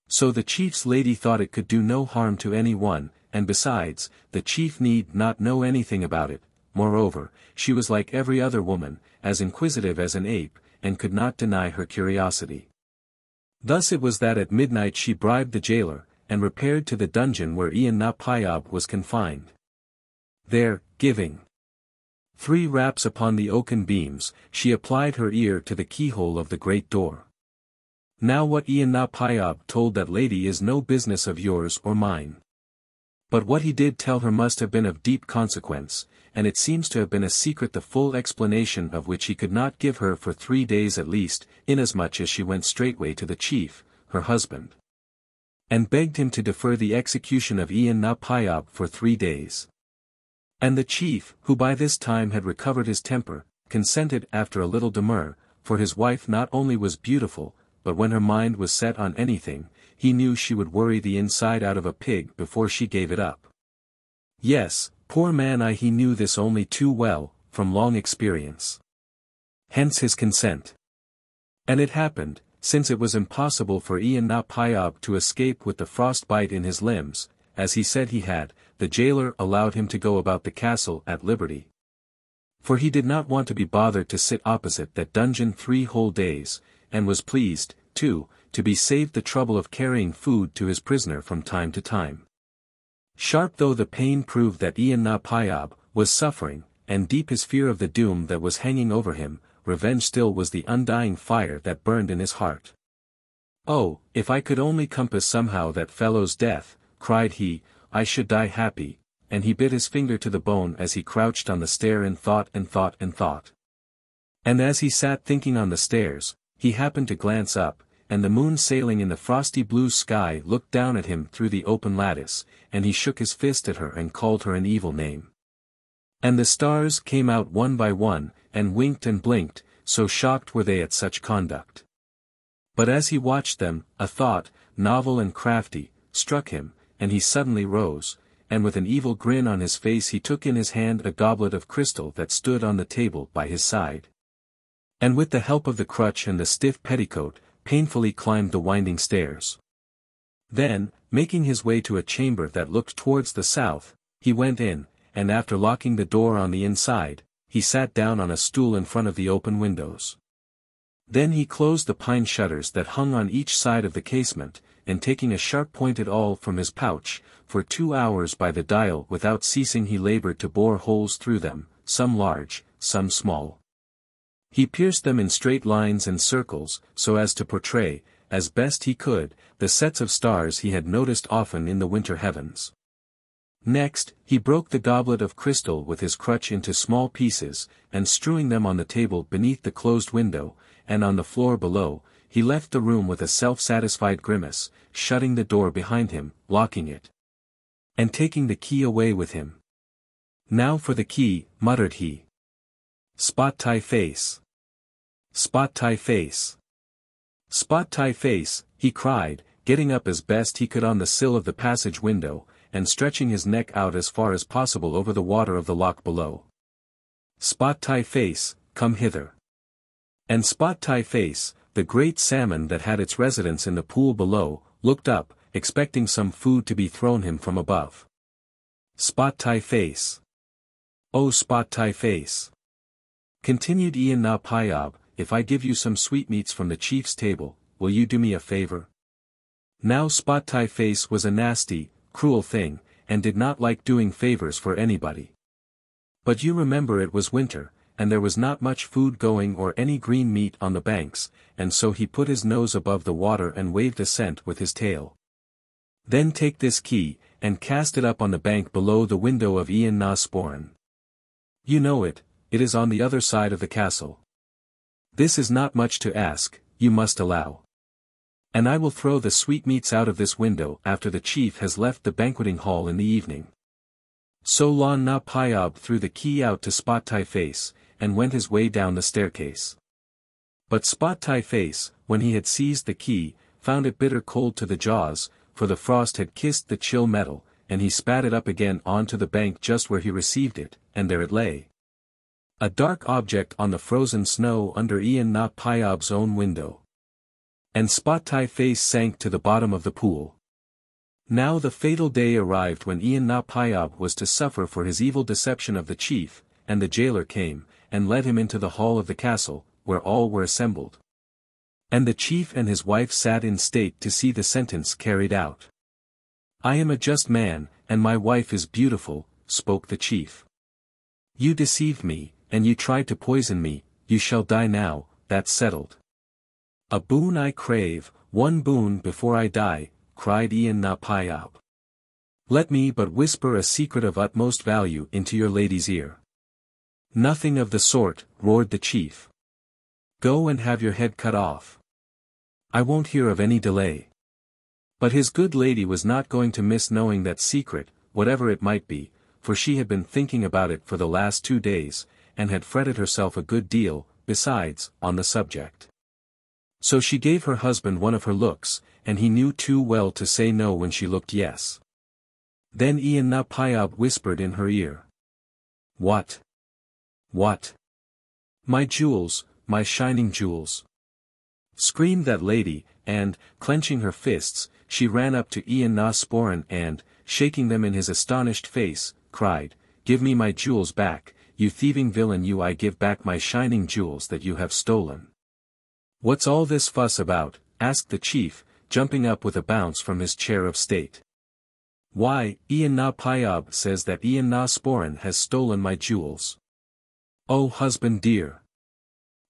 A: So the chief's lady thought it could do no harm to any one, and besides, the chief need not know anything about it. Moreover, she was like every other woman, as inquisitive as an ape, and could not deny her curiosity. Thus it was that at midnight she bribed the jailer, and repaired to the dungeon where Ian na Paibh was confined. There, giving 3 raps upon the oaken beams, she applied her ear to the keyhole of the great door. Now what Ian na Paibh told that lady is no business of yours or mine. But what he did tell her must have been of deep consequence, and it seems to have been a secret the full explanation of which he could not give her for 3 days at least, inasmuch as she went straightway to the chief, her husband, and begged him to defer the execution of Ian na Paibh for 3 days. And the chief, who by this time had recovered his temper, consented after a little demur, for his wife not only was beautiful, but when her mind was set on anything, he knew she would worry the inside out of a pig before she gave it up. Yes, poor man, he knew this only too well, from long experience. Hence his consent. And it happened, since it was impossible for Ian na Paibh to escape with the frostbite in his limbs, as he said he had, the jailer allowed him to go about the castle at liberty. For he did not want to be bothered to sit opposite that dungeon 3 whole days, and was pleased, too, to be saved the trouble of carrying food to his prisoner from time to time. Sharp though the pain proved that Ian na Paibh was suffering, and deep his fear of the doom that was hanging over him, revenge still was the undying fire that burned in his heart. "Oh, if I could only compass somehow that fellow's death," cried he, "I should die happy," and he bit his finger to the bone as he crouched on the stair and thought and thought and thought. And as he sat thinking on the stairs, he happened to glance up, and the moon sailing in the frosty blue sky looked down at him through the open lattice, and he shook his fist at her and called her an evil name. And the stars came out one by one, and winked and blinked, so shocked were they at such conduct. But as he watched them, a thought, novel and crafty, struck him, and he suddenly rose, and with an evil grin on his face he took in his hand a goblet of crystal that stood on the table by his side. And with the help of the crutch and the stiff petticoat, painfully climbed the winding stairs. Then, making his way to a chamber that looked towards the south, he went in, and after locking the door on the inside, he sat down on a stool in front of the open windows. Then he closed the pine shutters that hung on each side of the casement, and taking a sharp-pointed awl from his pouch, for 2 hours by the dial without ceasing he labored to bore holes through them, some large, some small. He pierced them in straight lines and circles, so as to portray, as best he could, the sets of stars he had noticed often in the winter heavens. Next, he broke the goblet of crystal with his crutch into small pieces, and strewing them on the table beneath the closed window, and on the floor below, he left the room with a self-satisfied grimace, shutting the door behind him, locking it, and taking the key away with him. "Now for the key," muttered he. "Spot thy face. Spot thy face. Spot thy face," he cried, getting up as best he could on the sill of the passage window, and stretching his neck out as far as possible over the water of the loch below. "Spot thy face, come hither." And Spot thy face, the great salmon that had its residence in the pool below, looked up, expecting some food to be thrown him from above. "Spot thy face. Oh, spot thy face," continued Ian na Paibh, "if I give you some sweetmeats from the chief's table, will you do me a favor?" Now Spot thy face was a nasty, cruel thing, and did not like doing favors for anybody. But you remember it was winter, and there was not much food going or any green meat on the banks, and so he put his nose above the water and waved assent with his tail. Then take this key, and cast it up on the bank below the window of Ian na Sporran. You know it is on the other side of the castle. This is not much to ask, you must allow. And I will throw the sweetmeats out of this window after the chief has left the banqueting hall in the evening. So Lon na Paeob threw the key out to Spot Tai Face, and went his way down the staircase. But Spot Tai Face, when he had seized the key, found it bitter cold to the jaws, for the frost had kissed the chill metal, and he spat it up again onto the bank just where he received it, and there it lay. A dark object on the frozen snow under Ian na Paeob's own window. And Spot Tai Face sank to the bottom of the pool. Now the fatal day arrived when Ian na Paeob was to suffer for his evil deception of the chief, and the jailer came, and led him into the hall of the castle, where all were assembled. And the chief and his wife sat in state to see the sentence carried out. I am a just man, and my wife is beautiful, spoke the chief. You deceived me, and you tried to poison me, you shall die now, that's settled. A boon I crave, one boon before I die, cried Ian na Paeob. Let me but whisper a secret of utmost value into your lady's ear. Nothing of the sort, roared the chief. Go and have your head cut off. I won't hear of any delay. But his good lady was not going to miss knowing that secret, whatever it might be, for she had been thinking about it for the last 2 days, and had fretted herself a good deal, besides, on the subject. So she gave her husband one of her looks, and he knew too well to say no when she looked yes. Then Ian na Paeob whispered in her ear. What? What? My jewels, my shining jewels. Screamed that lady, and, clenching her fists, she ran up to Ian na Sporran and, shaking them in his astonished face, cried, Give me my jewels back, you thieving villain, you! I give back my shining jewels that you have stolen. What's all this fuss about? Asked the chief, jumping up with a bounce from his chair of state. Why, Ian na Paeob says that Ian na Sporran has stolen my jewels. Oh husband dear!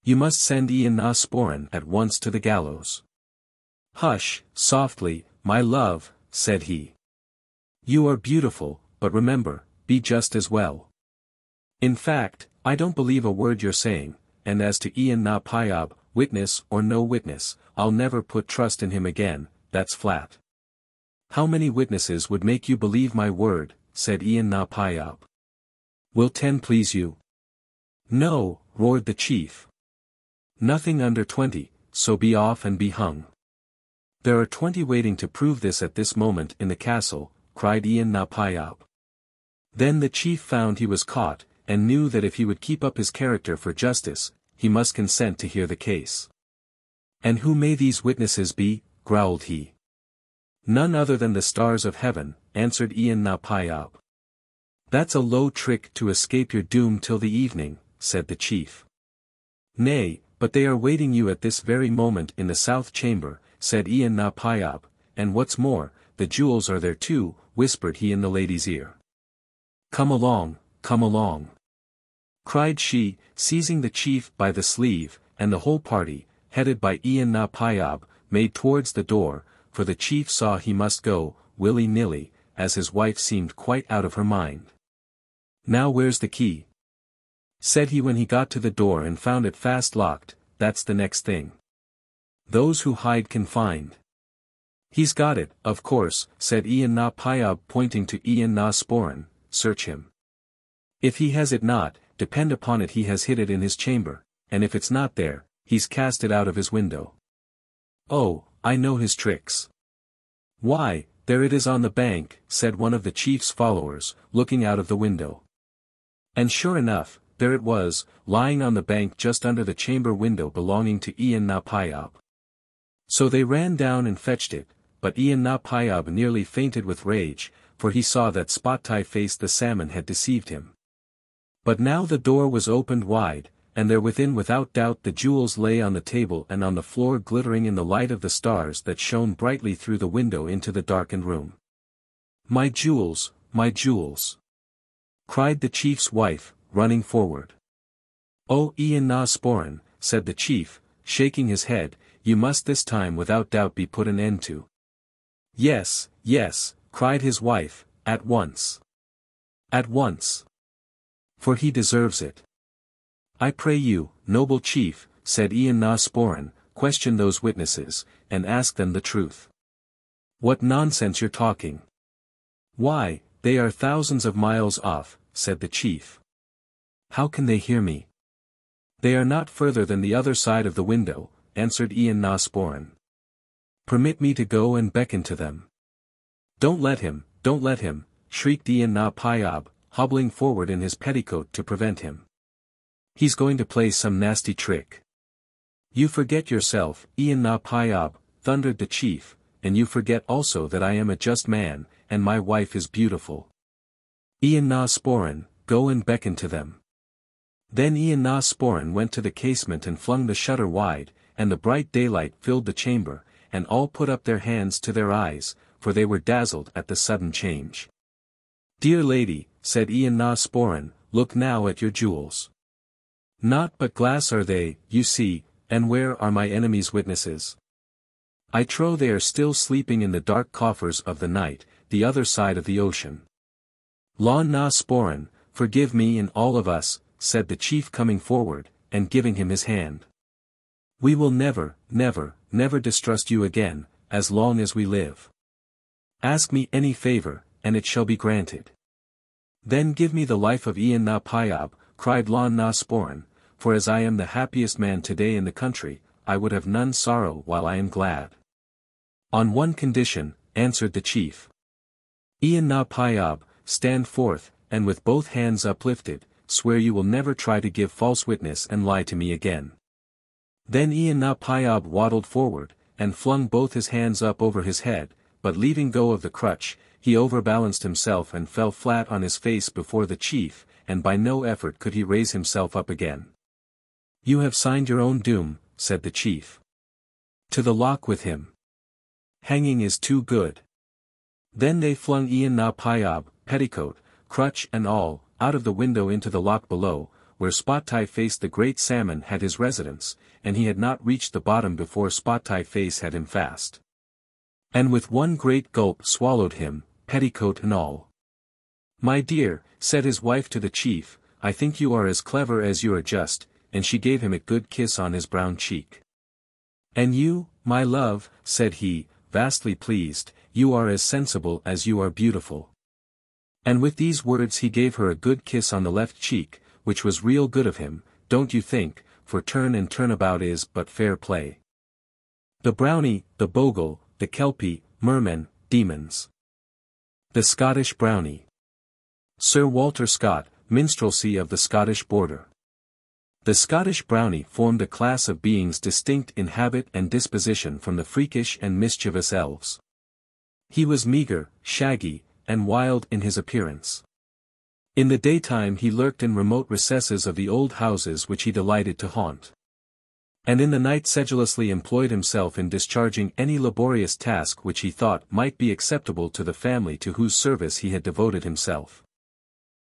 A: You must send Ian na Sporran at once to the gallows. Hush, softly, my love, said he. You are beautiful, but remember, be just as well. In fact, I don't believe a word you're saying, and as to Ian na Paeob, witness or no witness, I'll never put trust in him again, that's flat. How many witnesses would make you believe my word, said Ian na Paeob. Will 10 please you? No, roared the chief. Nothing under 20, so be off and be hung. There are 20 waiting to prove this at this moment in the castle, cried Ian na Paeob. Then the chief found he was caught, and knew that if he would keep up his character for justice, he must consent to hear the case. And who may these witnesses be? Growled he. None other than the stars of heaven, answered Ian na Paeob. That's a low trick to escape your doom till the evening, said the chief. Nay, but they are waiting you at this very moment in the south chamber, said Ian na Paeob, and what's more, the jewels are there too, whispered he in the lady's ear. Come along, cried she, seizing the chief by the sleeve, and the whole party, headed by Ian na Paeob, made towards the door, for the chief saw he must go, willy-nilly, as his wife seemed quite out of her mind. Now where's the key? Said he when he got to the door and found it fast locked, that's the next thing. Those who hide can find. He's got it, of course, said Ian na Paeob pointing to Ian na Sporran, search him. If he has it not, depend upon it he has hid it in his chamber, and if it's not there, he's cast it out of his window. Oh, I know his tricks. Why, there it is on the bank, said one of the chief's followers, looking out of the window. And sure enough, there it was, lying on the bank just under the chamber window belonging to Ian na Paeob. So they ran down and fetched it, but Ian na Paeob nearly fainted with rage, for he saw that Spot Tai Face the salmon had deceived him. But now the door was opened wide, and there within without doubt the jewels lay on the table and on the floor glittering in the light of the stars that shone brightly through the window into the darkened room. My jewels, cried the chief's wife, running forward. "Oh, Ian na Sporran," said the chief, shaking his head, "you must this time without doubt be put an end to." "Yes, yes," cried his wife, "at once. At once. For he deserves it." "I pray you, noble chief," said Ian na Sporran, "question those witnesses, and ask them the truth. What nonsense you're talking." "Why, they are thousands of miles off," said the chief. "How can they hear me?" "They are not further than the other side of the window," answered Ian na Sporran. "Permit me to go and beckon to them." Don't let him," shrieked Ian na Pabaidh, hobbling forward in his petticoat to prevent him. "He's going to play some nasty trick." "You forget yourself, Ian na Pabaidh," thundered the chief, "and you forget also that I am a just man, and my wife is beautiful. Ian na Sporran, go and beckon to them." Then Ian na Sporran went to the casement and flung the shutter wide, and the bright daylight filled the chamber, and all put up their hands to their eyes, for they were dazzled at the sudden change. "Dear lady," said Ian na Sporran, "look now at your jewels. Naught but glass are they, you see, and where are my enemies' witnesses? I trow they are still sleeping in the dark coffers of the night, the other side of the ocean." "Lon na Sporran, forgive me and all of us," said the chief coming forward, and giving him his hand. "We will never, never, never distrust you again, as long as we live. Ask me any favor, and it shall be granted." "Then give me the life of Ian na Pabaidh," cried Lon na Sporran, "for as I am the happiest man today in the country, I would have none sorrow while I am glad." "On one condition," answered the chief. "Ian na Pabaidh, stand forth, and with both hands uplifted, swear you will never try to give false witness and lie to me again." Then Ian na Pabaidh waddled forward, and flung both his hands up over his head, but leaving go of the crutch, he overbalanced himself and fell flat on his face before the chief, and by no effort could he raise himself up again. "You have signed your own doom," said the chief. "To the lock with him. Hanging is too good." Then they flung Ian na Pabaidh, petticoat, crutch and all, out of the window into the loch below, where Spot-Tie-Face the Great Salmon had his residence, and he had not reached the bottom before Spot-Tie-Face had him fast. And with one great gulp swallowed him, petticoat and all. "My dear," said his wife to the chief, "I think you are as clever as you are just," and she gave him a good kiss on his brown cheek. "And you, my love," said he, vastly pleased, "you are as sensible as you are beautiful." And with these words he gave her a good kiss on the left cheek, which was real good of him, don't you think, for turn and turnabout is but fair play. The Brownie, the Bogle, the Kelpie, Mermen, Demons. The Scottish Brownie. Sir Walter Scott, Minstrelsy of the Scottish Border. The Scottish Brownie formed a class of beings distinct in habit and disposition from the freakish and mischievous elves. He was meagre, shaggy, and wild in his appearance. In the daytime he lurked in remote recesses of the old houses which he delighted to haunt. And in the night sedulously employed himself in discharging any laborious task which he thought might be acceptable to the family to whose service he had devoted himself.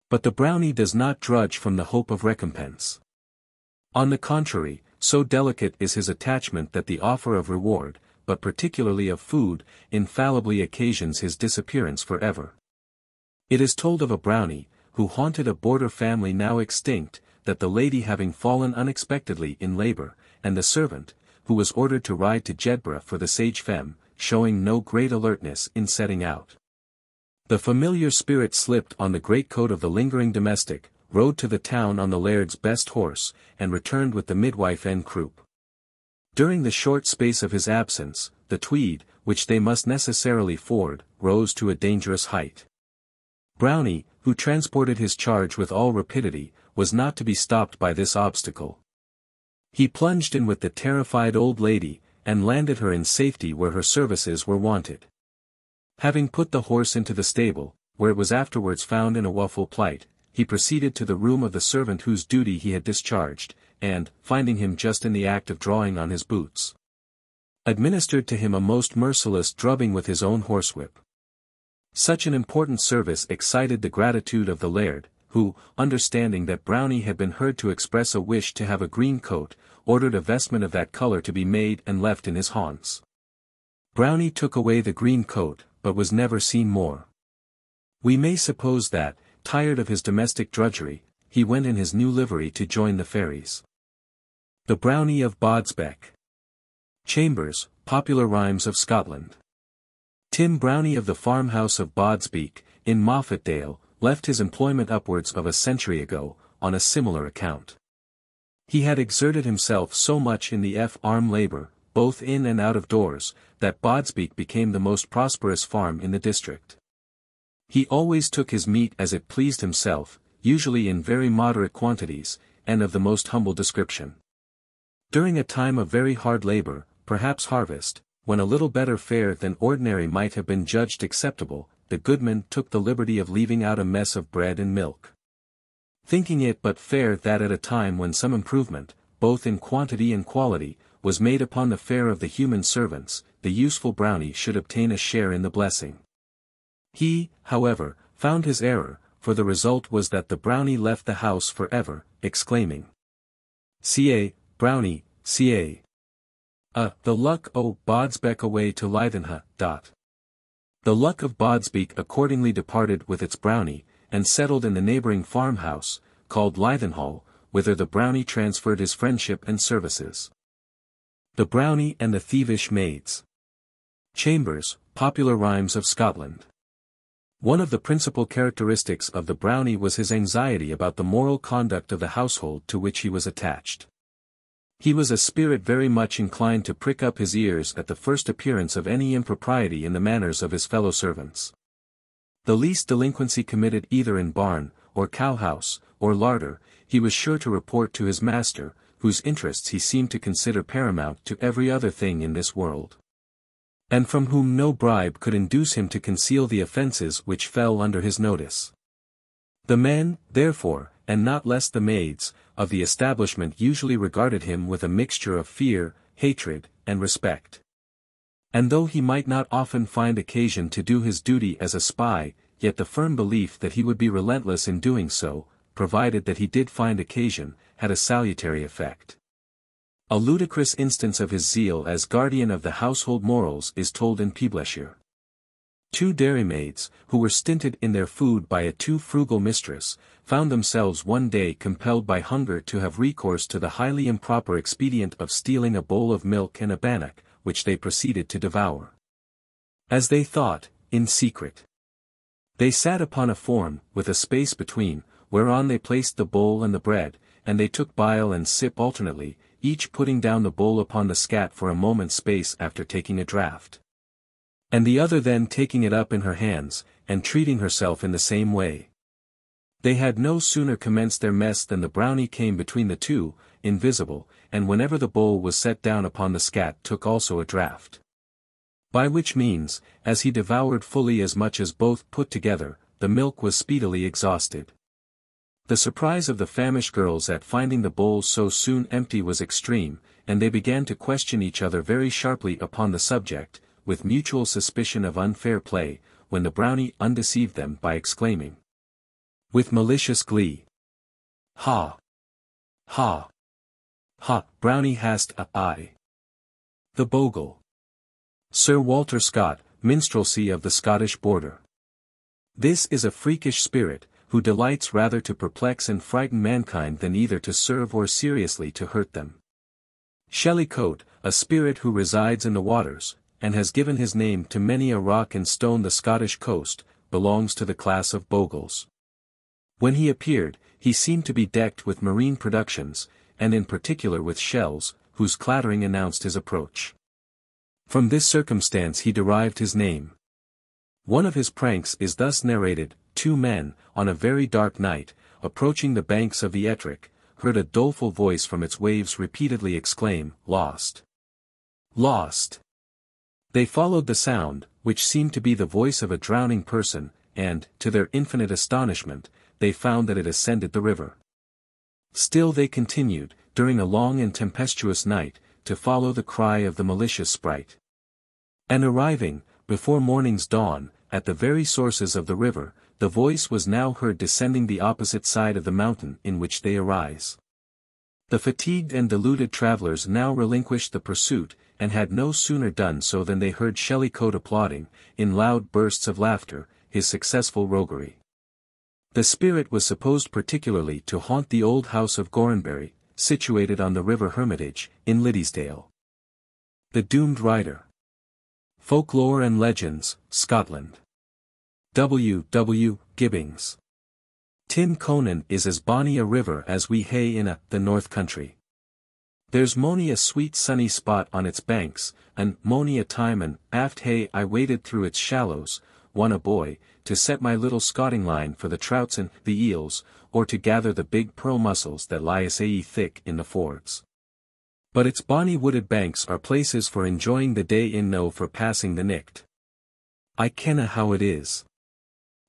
A: But the Brownie does not drudge from the hope of recompense. On the contrary, so delicate is his attachment that the offer of reward, but particularly of food, infallibly occasions his disappearance forever. It is told of a Brownie, who haunted a border family now extinct, that the lady having fallen unexpectedly in labor, and the servant, who was ordered to ride to Jedburgh for the sage femme, showing no great alertness in setting out. The familiar spirit slipped on the greatcoat of the lingering domestic, rode to the town on the laird's best horse, and returned with the midwife and croup. During the short space of his absence, the Tweed, which they must necessarily ford, rose to a dangerous height. Brownie, who transported his charge with all rapidity, was not to be stopped by this obstacle. He plunged in with the terrified old lady, and landed her in safety where her services were wanted. Having put the horse into the stable, where it was afterwards found in a woeful plight, he proceeded to the room of the servant whose duty he had discharged, and, finding him just in the act of drawing on his boots, administered to him a most merciless drubbing with his own horsewhip. Such an important service excited the gratitude of the laird, who, understanding that Brownie had been heard to express a wish to have a green coat, ordered a vestment of that colour to be made and left in his haunts. Brownie took away the green coat, but was never seen more. We may suppose that, tired of his domestic drudgery, he went in his new livery to join the fairies. The Brownie of Bodsbeck. Chambers, Popular Rhymes of Scotland. Tim Brownie of the farmhouse of Bodsbeck, in Moffatdale, left his employment upwards of a century ago, on a similar account. He had exerted himself so much in the farm labour, both in and out of doors, that Bodsbeck became the most prosperous farm in the district. He always took his meat as it pleased himself, usually in very moderate quantities, and of the most humble description. During a time of very hard labour, perhaps harvest, when a little better fare than ordinary might have been judged acceptable, the goodman took the liberty of leaving out a mess of bread and milk. Thinking it but fair that at a time when some improvement, both in quantity and quality, was made upon the fare of the human servants, the useful Brownie should obtain a share in the blessing. He, however, found his error, for the result was that the Brownie left the house for ever, exclaiming, "Ca, Brownie, ca. The luck o' Bodsbeck away to Leithenha. The luck of Bodsbeck accordingly departed with its Brownie, and settled in the neighbouring farmhouse, called Leithenhall, whither the Brownie transferred his friendship and services. The Brownie and the Thievish Maids. Chambers, Popular Rhymes of Scotland. One of the principal characteristics of the Brownie was his anxiety about the moral conduct of the household to which he was attached. He was a spirit very much inclined to prick up his ears at the first appearance of any impropriety in the manners of his fellow servants. The least delinquency committed either in barn, or cow-house, or larder, he was sure to report to his master, whose interests he seemed to consider paramount to every other thing in this world, and from whom no bribe could induce him to conceal the offences which fell under his notice. The men, therefore, and not less the maids, of the establishment usually regarded him with a mixture of fear, hatred, and respect. And though he might not often find occasion to do his duty as a spy, yet the firm belief that he would be relentless in doing so, provided that he did find occasion, had a salutary effect. A ludicrous instance of his zeal as guardian of the household morals is told in Peeblesshire. Two dairymaids, who were stinted in their food by a too frugal mistress, found themselves one day compelled by hunger to have recourse to the highly improper expedient of stealing a bowl of milk and a bannock, which they proceeded to devour. As they thought, in secret. They sat upon a form, with a space between, whereon they placed the bowl and the bread, and they took bile and sip alternately, each putting down the bowl upon the scat for a moment's space after taking a draught, and the other then taking it up in her hands, and treating herself in the same way. They had no sooner commenced their mess than the Brownie came between the two, invisible, and whenever the bowl was set down upon the scat took also a draught. By which means, as he devoured fully as much as both put together, the milk was speedily exhausted. The surprise of the famished girls at finding the bowl so soon empty was extreme, and they began to question each other very sharply upon the subject, with mutual suspicion of unfair play, when the Brownie undeceived them by exclaiming, with malicious glee, "Ha! Ha! Ha! Brownie hast a eye." The Bogle. Sir Walter Scott, Minstrelsy of the Scottish Border. This is a freakish spirit, who delights rather to perplex and frighten mankind than either to serve or seriously to hurt them. Shellycoat, a spirit who resides in the waters, and has given his name to many a rock and stone the Scottish coast, belongs to the class of Bogles. When he appeared, he seemed to be decked with marine productions, and in particular with shells, whose clattering announced his approach. From this circumstance he derived his name. One of his pranks is thus narrated: 2 men, on a very dark night, approaching the banks of the Ettrick, heard a doleful voice from its waves repeatedly exclaim, "Lost! Lost!" They followed the sound, which seemed to be the voice of a drowning person, and, to their infinite astonishment, they found that it ascended the river. Still they continued, during a long and tempestuous night, to follow the cry of the malicious sprite. And arriving, before morning's dawn, at the very sources of the river, the voice was now heard descending the opposite side of the mountain in which they arise. The fatigued and deluded travellers now relinquished the pursuit, and had no sooner done so than they heard Shellycoat applauding, in loud bursts of laughter, his successful roguery. The spirit was supposed particularly to haunt the old house of Goranberry, situated on the river Hermitage, in Liddesdale. The Doomed Rider. Folklore and Legends, Scotland. W. W. Gibbings. Tin Conan is as bonny a river as we hae in the North Country. There's mony a sweet sunny spot on its banks, and mony a time and aft hae I waded through its shallows, one a boy, to set my little scotting line for the trouts and the eels, or to gather the big pearl mussels that lie aye thick in the fords. But its bonny wooded banks are places for enjoying the day in no for passing the nicht. I kenna how it is.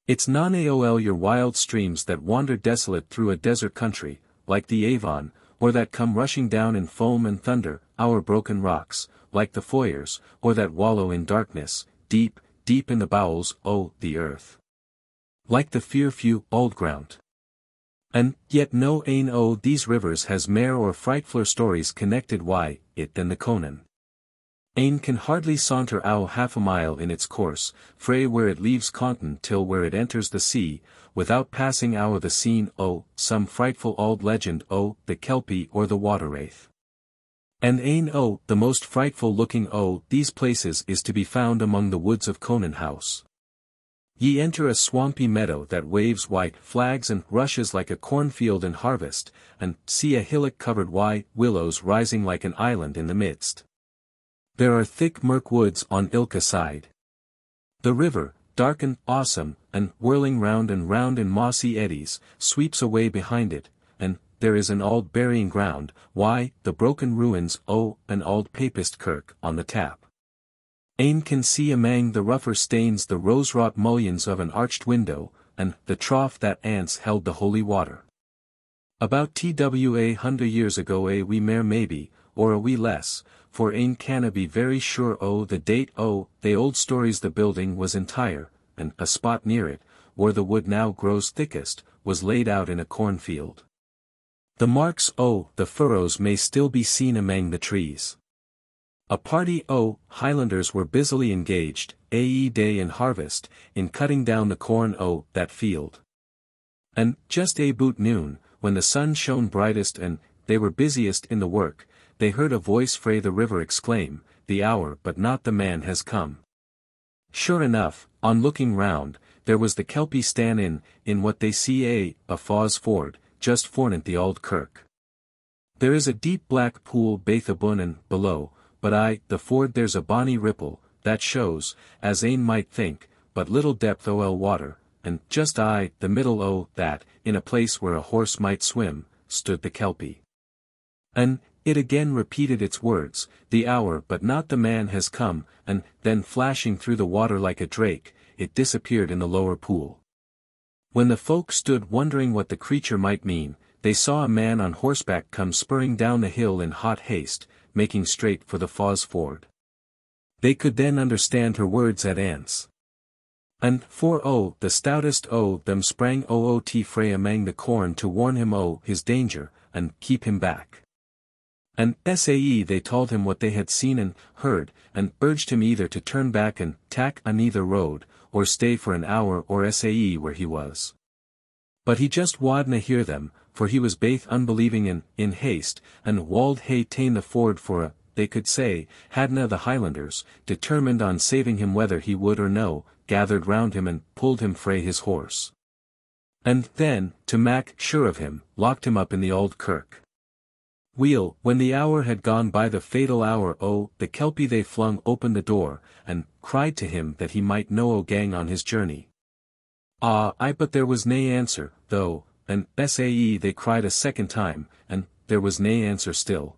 A: It's non aol your wild streams that wander desolate through a desert country, like the Avon, or that come rushing down in foam and thunder, our broken rocks, like the Foyers, or that wallow in darkness, deep, deep in the bowels o' the earth. Like the few old ground. And yet no ane o' these rivers has mair or frightfuler stories connected wi' it than the Conan. Ane can hardly saunter out half a mile in its course, frae where it leaves Conton till where it enters the sea, without passing out the scene o' some frightful auld legend o' the Kelpie or the water wraith. And ane o' the most frightful looking o' these places is to be found among the woods of Conan House. Ye enter a swampy meadow that waves white flags and rushes like a cornfield in harvest, and see a hillock covered wi' willows rising like an island in the midst. There are thick mirk woods on ilka side. The river, dark and awesome, and whirling round and round in mossy eddies, sweeps away behind it, and there is an auld burying ground, why, the broken ruins o' an auld papist kirk on the tap. Ane can see amang the rougher stains the rose-wrought mullions of an arched window, and the trough that ants held the holy water. About twa 100 years ago a wee mair maybe, or a wee less, for ane canna be very sure o' the date o' they old stories the building was entire, and a spot near it, where the wood now grows thickest, was laid out in a cornfield. The marks o' the furrows may still be seen amang the trees. A party o' Highlanders were busily engaged, ae day in harvest, in cutting down the corn o' that field. And, just aboot noon, when the sun shone brightest and they were busiest in the work, they heard a voice frae the river exclaim, "The hour but not the man has come." Sure enough, on looking round, there was the Kelpie stan in what they see a Faw's Ford, just fornint the auld kirk. There is a deep black pool baith abune and below, but the ford there's a bonny ripple, that shows, as ane might think, but little depth o' water, and just the middle o' that, in a place where a horse might swim, stood the Kelpie. And it again repeated its words, "The hour but not the man has come," and then flashing through the water like a drake, it disappeared in the lower pool. When the folk stood wondering what the creature might mean, they saw a man on horseback come spurring down the hill in hot haste, making straight for the Faw's Ford. They could then understand her words at ance. And for the stoutest o' them sprang oot frae amang the corn to warn him o' his danger, and keep him back. And sae they told him what they had seen and heard, and urged him either to turn back and tack on either road, or stay for an hour or sae where he was. But he just wadna hear them, for he was baith unbelieving and in haste, and wald hae ta'en the ford for they could say, hadna the Highlanders, determined on saving him whether he would or no, gathered round him and pulled him frae his horse. And then, to mak sure of him, locked him up in the auld kirk. Weel, when the hour had gone by the fatal hour the Kelpie they flung open the door, and cried to him that he might no gang on his journey. But there was nae answer, though, and sae they cried a second time, and there was nae answer still.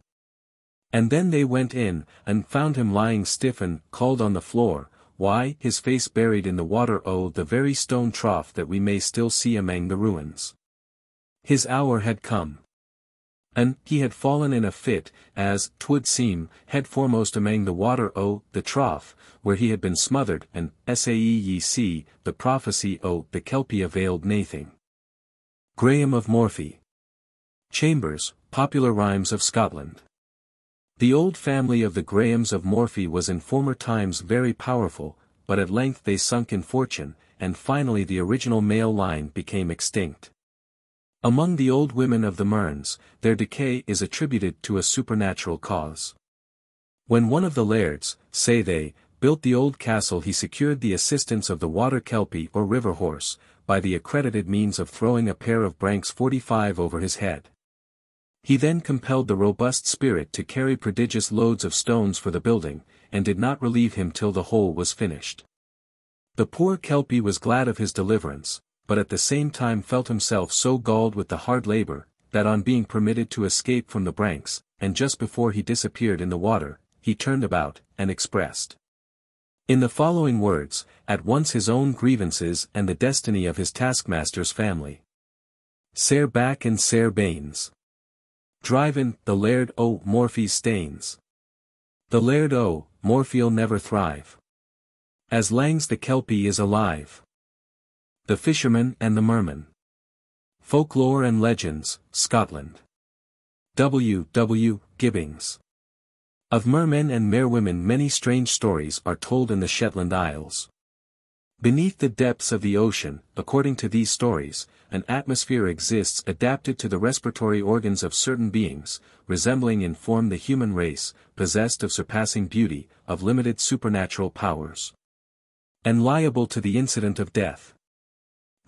A: And then they went in, and found him lying stiff and cold on the floor, why, his face buried in the water o' the very stone trough that we may still see amang the ruins. His hour had come. And he had fallen in a fit, as 'twould seem, head foremost amang the water o' the trough, where he had been smothered, and saec the prophecy o' the Kelpie availed naething. Graham of Morphy. Chambers, Popular Rhymes of Scotland. The old family of the Grahams of Morphy was in former times very powerful, but at length they sunk in fortune, and finally the original male line became extinct. Among the old women of the Mearns, their decay is attributed to a supernatural cause. When one of the lairds, say they, built the old castle, he secured the assistance of the water kelpie or river horse, by the accredited means of throwing a pair of branks 45 over his head. He then compelled the robust spirit to carry prodigious loads of stones for the building, and did not relieve him till the whole was finished. The poor kelpie was glad of his deliverance, but at the same time felt himself so galled with the hard labor, that on being permitted to escape from the branks, and just before he disappeared in the water, he turned about, and expressed in the following words, at once his own grievances and the destiny of his taskmaster's family. Sair back and sair banes. Driven, the Laird O Morphy's stains. The Laird O Morphy'll never thrive. As lang's the kelpie is alive. The Fisherman and the Merman. Folklore and Legends, Scotland. W. W. Gibbings. Of mermen and merwomen many strange stories are told in the Shetland Isles. Beneath the depths of the ocean, according to these stories, an atmosphere exists adapted to the respiratory organs of certain beings, resembling in form the human race, possessed of surpassing beauty, of limited supernatural powers, and liable to the incident of death.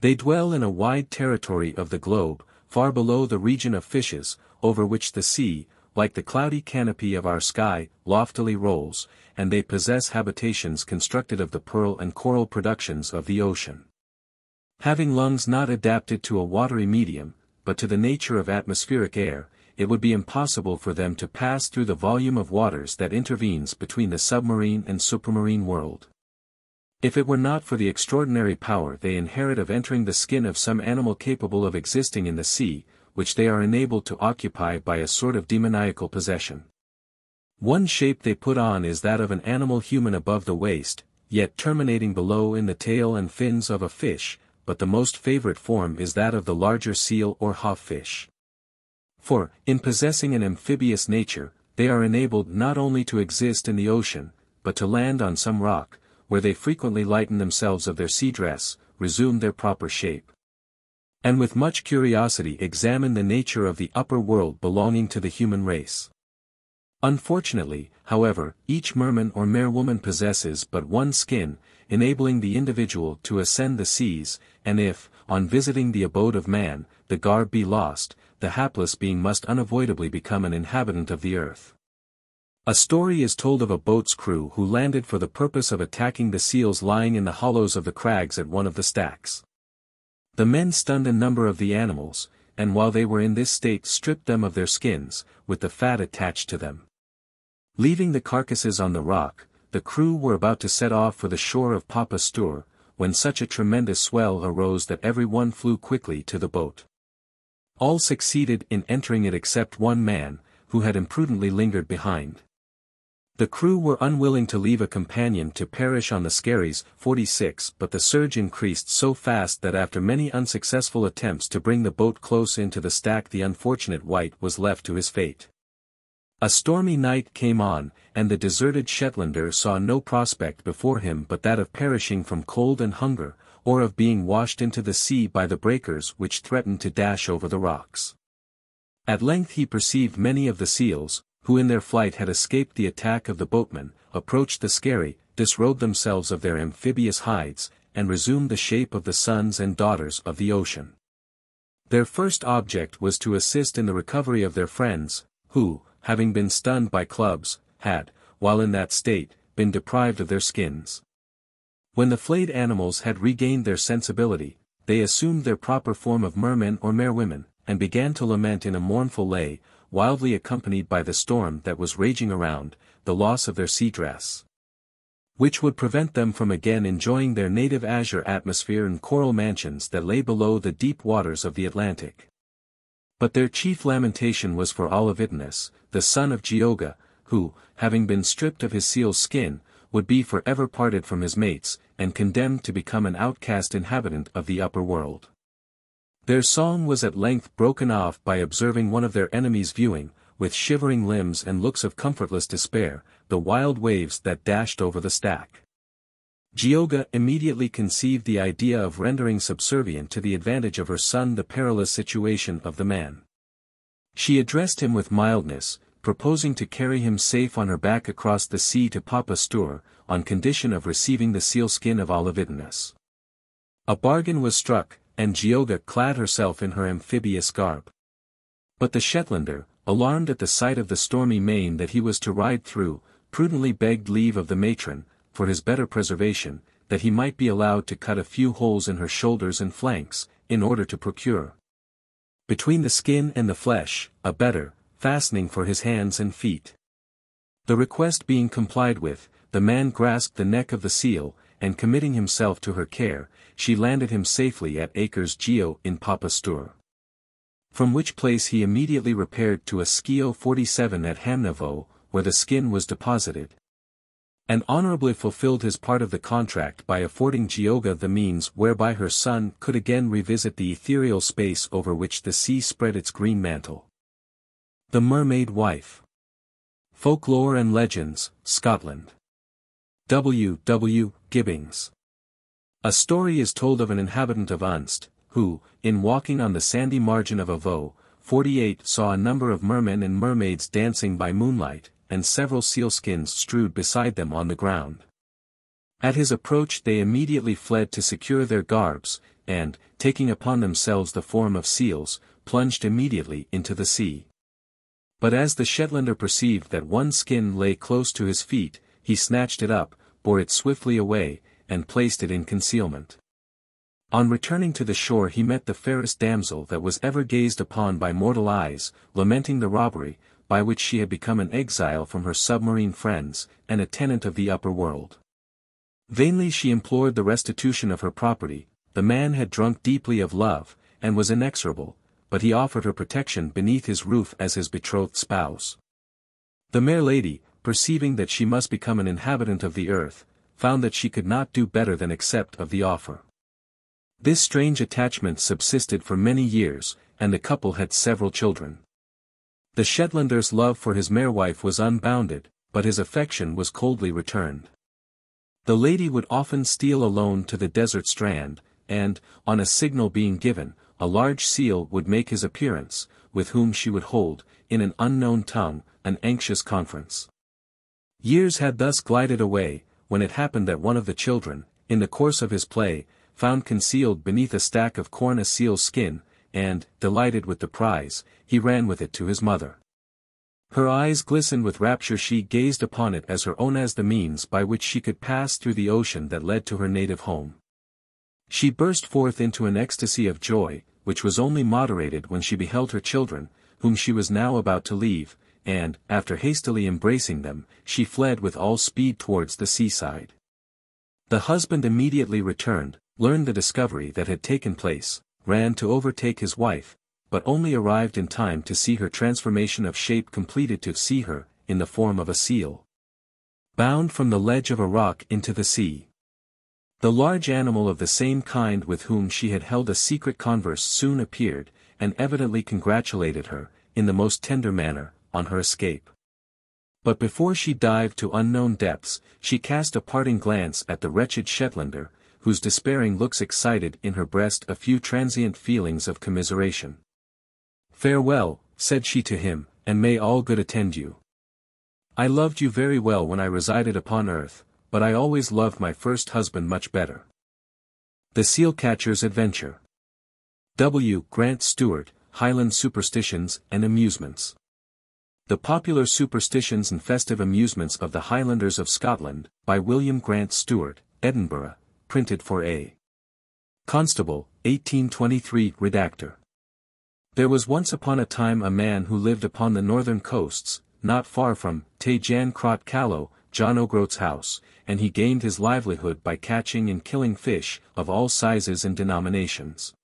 A: They dwell in a wide territory of the globe, far below the region of fishes, over which the sea, like the cloudy canopy of our sky, loftily rolls, and they possess habitations constructed of the pearl and coral productions of the ocean. Having lungs not adapted to a watery medium, but to the nature of atmospheric air, it would be impossible for them to pass through the volume of waters that intervenes between the submarine and supramarine world. If it were not for the extraordinary power they inherit of entering the skin of some animal capable of existing in the sea, which they are enabled to occupy by a sort of demoniacal possession. One shape they put on is that of an animal human above the waist, yet terminating below in the tail and fins of a fish, but the most favorite form is that of the larger seal or hawfish. For, in possessing an amphibious nature, they are enabled not only to exist in the ocean, but to land on some rock, where they frequently lighten themselves of their sea dress, resume their proper shape, and with much curiosity examine the nature of the upper world belonging to the human race. Unfortunately, however, each merman or merwoman possesses but one skin, enabling the individual to ascend the seas, and if, on visiting the abode of man, the garb be lost, the hapless being must unavoidably become an inhabitant of the earth. A story is told of a boat's crew who landed for the purpose of attacking the seals lying in the hollows of the crags at one of the stacks. The men stunned a number of the animals, and while they were in this state stripped them of their skins, with the fat attached to them. Leaving the carcasses on the rock, the crew were about to set off for the shore of Papa Stour, when such a tremendous swell arose that every one flew quickly to the boat. All succeeded in entering it except one man, who had imprudently lingered behind. The crew were unwilling to leave a companion to perish on the skerries 46, but the surge increased so fast that after many unsuccessful attempts to bring the boat close into the stack the unfortunate wight was left to his fate. A stormy night came on, and the deserted Shetlander saw no prospect before him but that of perishing from cold and hunger, or of being washed into the sea by the breakers which threatened to dash over the rocks. At length he perceived many of the seals, who in their flight had escaped the attack of the boatmen, approached the skerry, disrobed themselves of their amphibious hides, and resumed the shape of the sons and daughters of the ocean. Their first object was to assist in the recovery of their friends, who, having been stunned by clubs, had, while in that state, been deprived of their skins. When the flayed animals had regained their sensibility, they assumed their proper form of mermen or merwomen, and began to lament in a mournful lay, wildly accompanied by the storm that was raging around, the loss of their sea dress, which would prevent them from again enjoying their native azure atmosphere and coral mansions that lay below the deep waters of the Atlantic. But their chief lamentation was for Olavidnus, the son of Geoga, who, having been stripped of his seal's skin, would be forever parted from his mates, and condemned to become an outcast inhabitant of the upper world. Their song was at length broken off by observing one of their enemies viewing, with shivering limbs and looks of comfortless despair, the wild waves that dashed over the stack. Geoga immediately conceived the idea of rendering subservient to the advantage of her son the perilous situation of the man. She addressed him with mildness, proposing to carry him safe on her back across the sea to Papastour, on condition of receiving the sealskin of Olavidnus. A bargain was struck, and Geoga clad herself in her amphibious garb. But the Shetlander, alarmed at the sight of the stormy main that he was to ride through, prudently begged leave of the matron, for his better preservation, that he might be allowed to cut a few holes in her shoulders and flanks, in order to procure, between the skin and the flesh, a better fastening for his hands and feet. The request being complied with, the man grasped the neck of the seal, and committing himself to her care, she landed him safely at Acres Geo in Papastour. From which place he immediately repaired to a Skio 47 at Hamnavo, where the skin was deposited, and honorably fulfilled his part of the contract by affording Geoga the means whereby her son could again revisit the ethereal space over which the sea spread its green mantle. The Mermaid Wife. Folklore and Legends, Scotland. W. W. Gibbings. A story is told of an inhabitant of Unst, who, in walking on the sandy margin of Avo, 48 saw a number of mermen and mermaids dancing by moonlight, and several sealskins strewed beside them on the ground. At his approach they immediately fled to secure their garbs, and, taking upon themselves the form of seals, plunged immediately into the sea. But as the Shetlander perceived that one skin lay close to his feet, he snatched it up, bore it swiftly away, and placed it in concealment. On returning to the shore he met the fairest damsel that was ever gazed upon by mortal eyes, lamenting the robbery, by which she had become an exile from her submarine friends, and a tenant of the upper world. Vainly she implored the restitution of her property. The man had drunk deeply of love, and was inexorable, but he offered her protection beneath his roof as his betrothed spouse. The mere lady, perceiving that she must become an inhabitant of the earth, found that she could not do better than accept of the offer. This strange attachment subsisted for many years, and the couple had several children. The Shetlander's love for his mere wife was unbounded, but his affection was coldly returned. The lady would often steal alone to the desert strand, and, on a signal being given, a large seal would make his appearance, with whom she would hold, in an unknown tongue, an anxious conference. Years had thus glided away, when it happened that one of the children, in the course of his play, found concealed beneath a stack of corn a seal's skin, and, delighted with the prize, he ran with it to his mother. Her eyes glistened with rapture. She gazed upon it as her own, as the means by which she could pass through the ocean that led to her native home. She burst forth into an ecstasy of joy, which was only moderated when she beheld her children, whom she was now about to leave, and, after hastily embracing them, she fled with all speed towards the seaside. The husband immediately returned, learned the discovery that had taken place, ran to overtake his wife, but only arrived in time to see her transformation of shape completed, to see her, in the form of a seal, bound from the ledge of a rock into the sea. The large animal of the same kind with whom she had held a secret converse soon appeared, and evidently congratulated her, in the most tender manner, on her escape. But before she dived to unknown depths, she cast a parting glance at the wretched Shetlander, whose despairing looks excited in her breast a few transient feelings of commiseration. "Farewell," said she to him, "and may all good attend you. I loved you very well when I resided upon earth, but I always loved my first husband much better." The Seal Catcher's Adventure. W. Grant Stewart, Highland Superstitions and Amusements. The Popular Superstitions and Festive Amusements of the Highlanders of Scotland, by William Grant Stewart, Edinburgh, printed for A. Constable, 1823, Redactor. There was once upon a time a man who lived upon the northern coasts, not far from Te Jan Crot Callow, John O'Groat's house, and he gained his livelihood by catching and killing fish, of all sizes and denominations.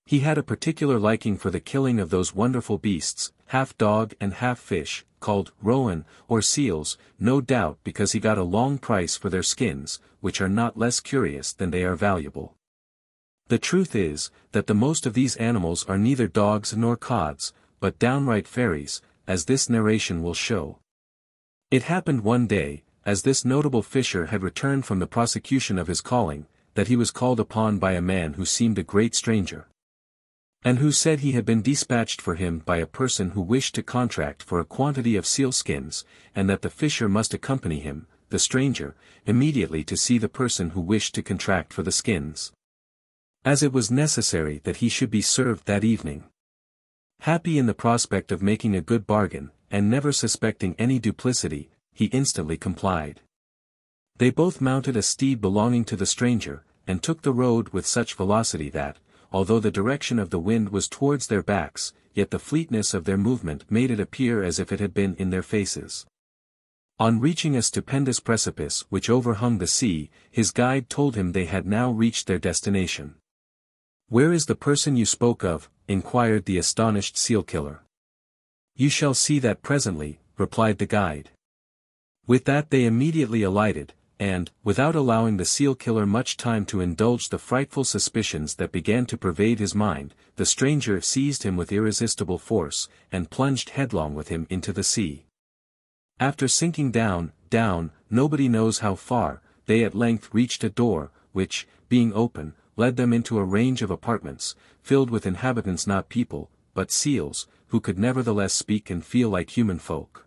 A: He had a particular liking for the killing of those wonderful beasts, half dog and half fish, called rowan, or seals, no doubt because he got a long price for their skins, which are not less curious than they are valuable. The truth is, that the most of these animals are neither dogs nor cods, but downright fairies, as this narration will show. It happened one day, as this notable fisher had returned from the prosecution of his calling, that he was called upon by a man who seemed a great stranger, and who said he had been dispatched for him by a person who wished to contract for a quantity of seal skins, and that the fisher must accompany him, the stranger, immediately to see the person who wished to contract for the skins, as it was necessary that he should be served that evening. Happy in the prospect of making a good bargain, and never suspecting any duplicity, he instantly complied. They both mounted a steed belonging to the stranger, and took the road with such velocity that, although the direction of the wind was towards their backs, yet the fleetness of their movement made it appear as if it had been in their faces. On reaching a stupendous precipice which overhung the sea, his guide told him they had now reached their destination. "Where is the person you spoke of?" inquired the astonished seal-killer. "You shall see that presently," replied the guide. With that they immediately alighted, and, without allowing the seal-killer much time to indulge the frightful suspicions that began to pervade his mind, the stranger seized him with irresistible force, and plunged headlong with him into the sea. After sinking down, nobody knows how far, they at length reached a door, which, being open, led them into a range of apartments, filled with inhabitants not people, but seals, who could nevertheless speak and feel like human folk.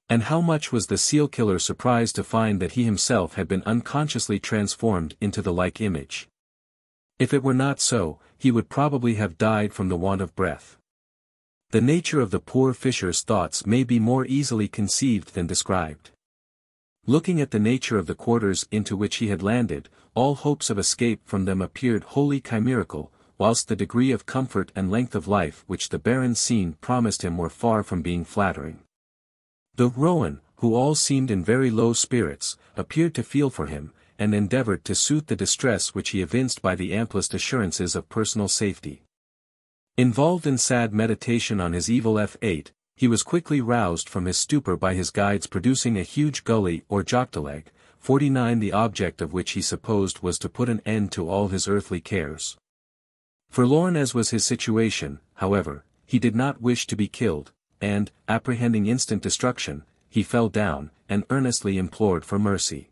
A: And how much was the seal-killer surprised to find that he himself had been unconsciously transformed into the like image. If it were not so, he would probably have died from the want of breath. The nature of the poor fisher's thoughts may be more easily conceived than described. Looking at the nature of the quarters into which he had landed, all hopes of escape from them appeared wholly chimerical, whilst the degree of comfort and length of life which the barren scene promised him were far from being flattering. The rowan, who all seemed in very low spirits, appeared to feel for him, and endeavoured to soothe the distress which he evinced by the amplest assurances of personal safety. Involved in sad meditation on his evil fate, he was quickly roused from his stupor by his guides producing a huge gully or joctoleg, 49, the object of which he supposed was to put an end to all his earthly cares. Forlorn as was his situation, however, he did not wish to be killed, and, apprehending instant destruction, he fell down, and earnestly implored for mercy.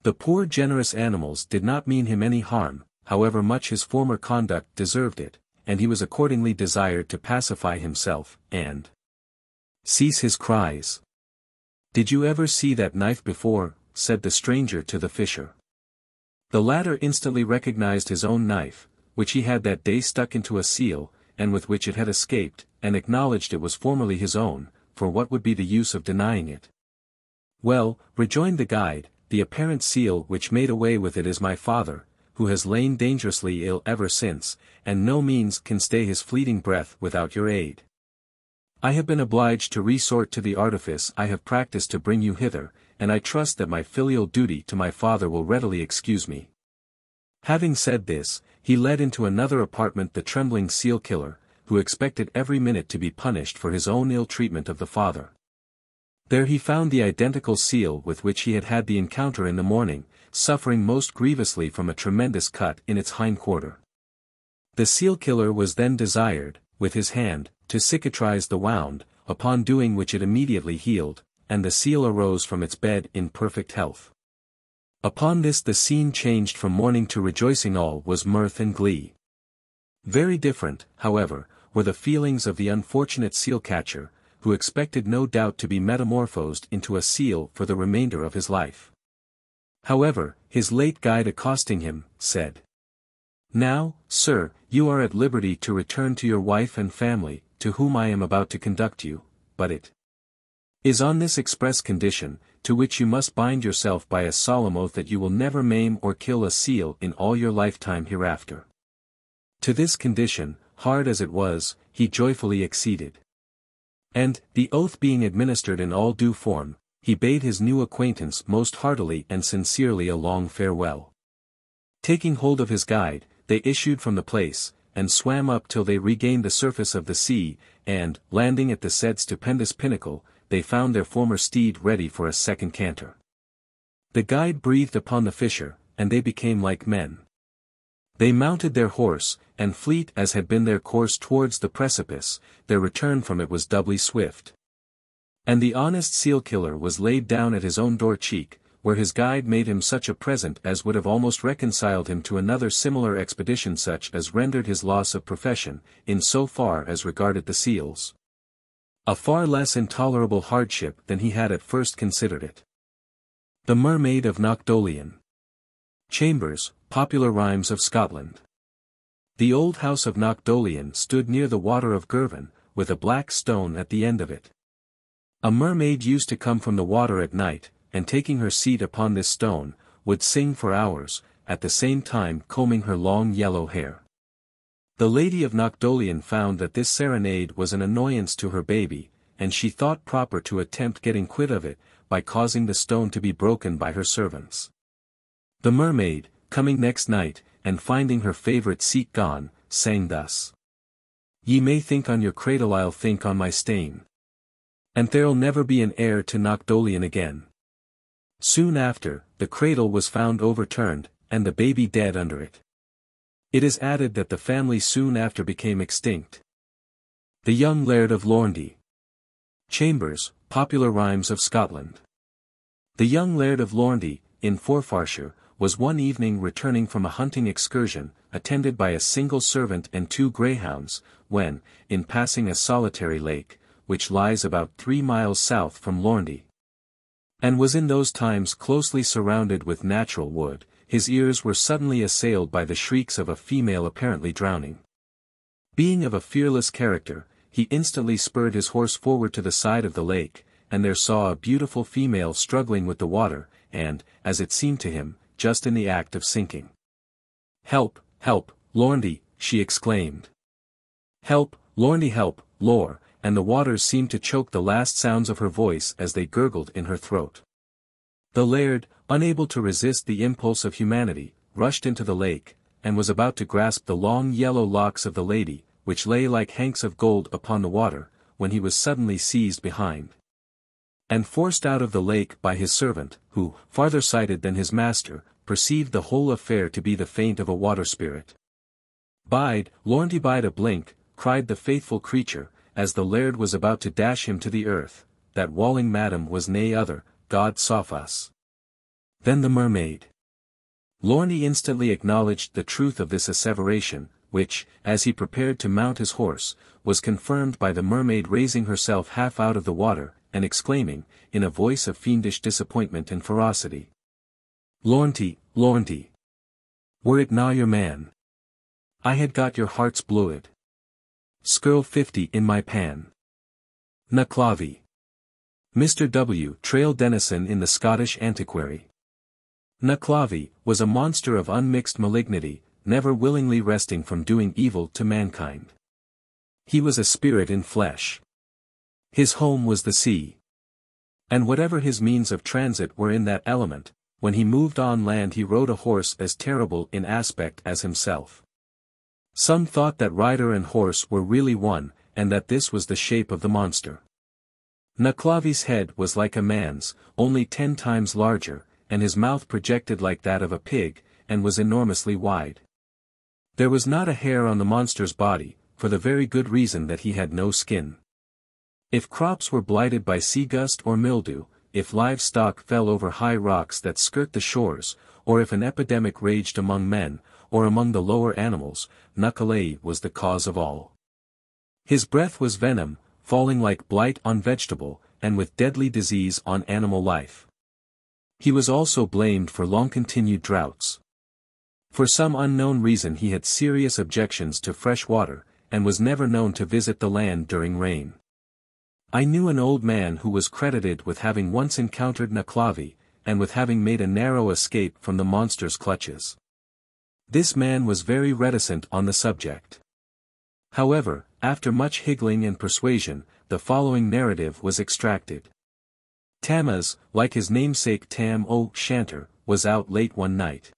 A: The poor generous animals did not mean him any harm, however much his former conduct deserved it, and he was accordingly desired to pacify himself, and cease his cries. "Did you ever see that knife before?" said the stranger to the fisher. The latter instantly recognized his own knife, which he had that day stuck into a seal, and with which it had escaped, and acknowledged it was formerly his own, for what would be the use of denying it? "Well," rejoined the guide, "the apparent seal which made away with it is my father, who has lain dangerously ill ever since, and no means can stay his fleeting breath without your aid. I have been obliged to resort to the artifice I have practiced to bring you hither, and I trust that my filial duty to my father will readily excuse me." Having said this, he led into another apartment the trembling seal-killer, who expected every minute to be punished for his own ill treatment of the father. There he found the identical seal with which he had had the encounter in the morning, suffering most grievously from a tremendous cut in its hind quarter. The seal-killer was then desired, with his hand, to cicatrize the wound, upon doing which it immediately healed, and the seal arose from its bed in perfect health. Upon this the scene changed from mourning to rejoicing. All was mirth and glee. Very different, however, were the feelings of the unfortunate seal-catcher, who expected no doubt to be metamorphosed into a seal for the remainder of his life. However, his late guide accosting him, said, "Now, sir, you are at liberty to return to your wife and family, to whom I am about to conduct you, but it is on this express condition, to which you must bind yourself by a solemn oath, that you will never maim or kill a seal in all your lifetime hereafter." To this condition, hard as it was, he joyfully acceded. And, the oath being administered in all due form, he bade his new acquaintance most heartily and sincerely a long farewell. Taking hold of his guide, they issued from the place, and swam up till they regained the surface of the sea, and, landing at the said stupendous pinnacle, they found their former steed ready for a second canter. The guide breathed upon the fisher, and they became like men. They mounted their horse, and fleet as had been their course towards the precipice, their return from it was doubly swift. And the honest seal-killer was laid down at his own door-cheek, where his guide made him such a present as would have almost reconciled him to another similar expedition, such as rendered his loss of profession, in so far as regarded the seals, a far less intolerable hardship than he had at first considered it. The Mermaid of Knockdolion. Chambers, Popular Rhymes of Scotland. The old house of Knockdolion stood near the water of Girvan, with a black stone at the end of it. A mermaid used to come from the water at night, and taking her seat upon this stone, would sing for hours, at the same time combing her long yellow hair. The Lady of Knockdolion found that this serenade was an annoyance to her baby, and she thought proper to attempt getting quit of it, by causing the stone to be broken by her servants. The mermaid, coming next night, and finding her favourite seat gone, sang thus: "Ye may think on your cradle, I'll think on my stain. And there'll never be an heir to Knockdolion again." Soon after, the cradle was found overturned, and the baby dead under it. It is added that the family soon after became extinct. The young Laird of Lorndy. Chambers, Popular Rhymes of Scotland. The young Laird of Lorndy, in Forfarshire, was one evening returning from a hunting excursion, attended by a single servant and 2 greyhounds, when, in passing a solitary lake, which lies about 3 miles south from Lorndy, and was in those times closely surrounded with natural wood, his ears were suddenly assailed by the shrieks of a female apparently drowning. Being of a fearless character, he instantly spurred his horse forward to the side of the lake, and there saw a beautiful female struggling with the water, and, as it seemed to him, just in the act of sinking. "Help, help, Lorndy," she exclaimed. "Help, Lorndy, help, Lor," and the waters seemed to choke the last sounds of her voice as they gurgled in her throat. The laird, unable to resist the impulse of humanity, rushed into the lake, and was about to grasp the long yellow locks of the lady, which lay like hanks of gold upon the water, when he was suddenly seized behind and forced out of the lake by his servant, who, farther-sighted than his master, perceived the whole affair to be the feint of a water-spirit. "Bide, Lorndy, bide a blink," cried the faithful creature, as the laird was about to dash him to the earth, "that walling madam was nae other, God sauf us." Then the mermaid. Lorndy instantly acknowledged the truth of this asseveration, which, as he prepared to mount his horse, was confirmed by the mermaid raising herself half out of the water, and exclaiming, in a voice of fiendish disappointment and ferocity, "Lornty, Lornty! Were it na your man, I had got your heart's bluid. Skirl 50 in my pan." Knockdolion. Mr. W. Trail Denison in the Scottish Antiquary. Knockdolion was a monster of unmixed malignity, never willingly resting from doing evil to mankind. He was a spirit in flesh. His home was the sea. And whatever his means of transit were in that element, when he moved on land he rode a horse as terrible in aspect as himself. Some thought that rider and horse were really one, and that this was the shape of the monster. Knockdolion's head was like a man's, only 10 times larger, and his mouth projected like that of a pig, and was enormously wide. There was not a hair on the monster's body, for the very good reason that he had no skin. If crops were blighted by sea gust or mildew, if livestock fell over high rocks that skirt the shores, or if an epidemic raged among men, or among the lower animals, Knockdolion was the cause of all. His breath was venom, falling like blight on vegetable, and with deadly disease on animal life. He was also blamed for long-continued droughts. For some unknown reason he had serious objections to fresh water, and was never known to visit the land during rain. I knew an old man who was credited with having once encountered Knockdolion, and with having made a narrow escape from the monster's clutches. This man was very reticent on the subject. However, after much higgling and persuasion, the following narrative was extracted. Tamaz, like his namesake Tam o' Shanter, was out late one night.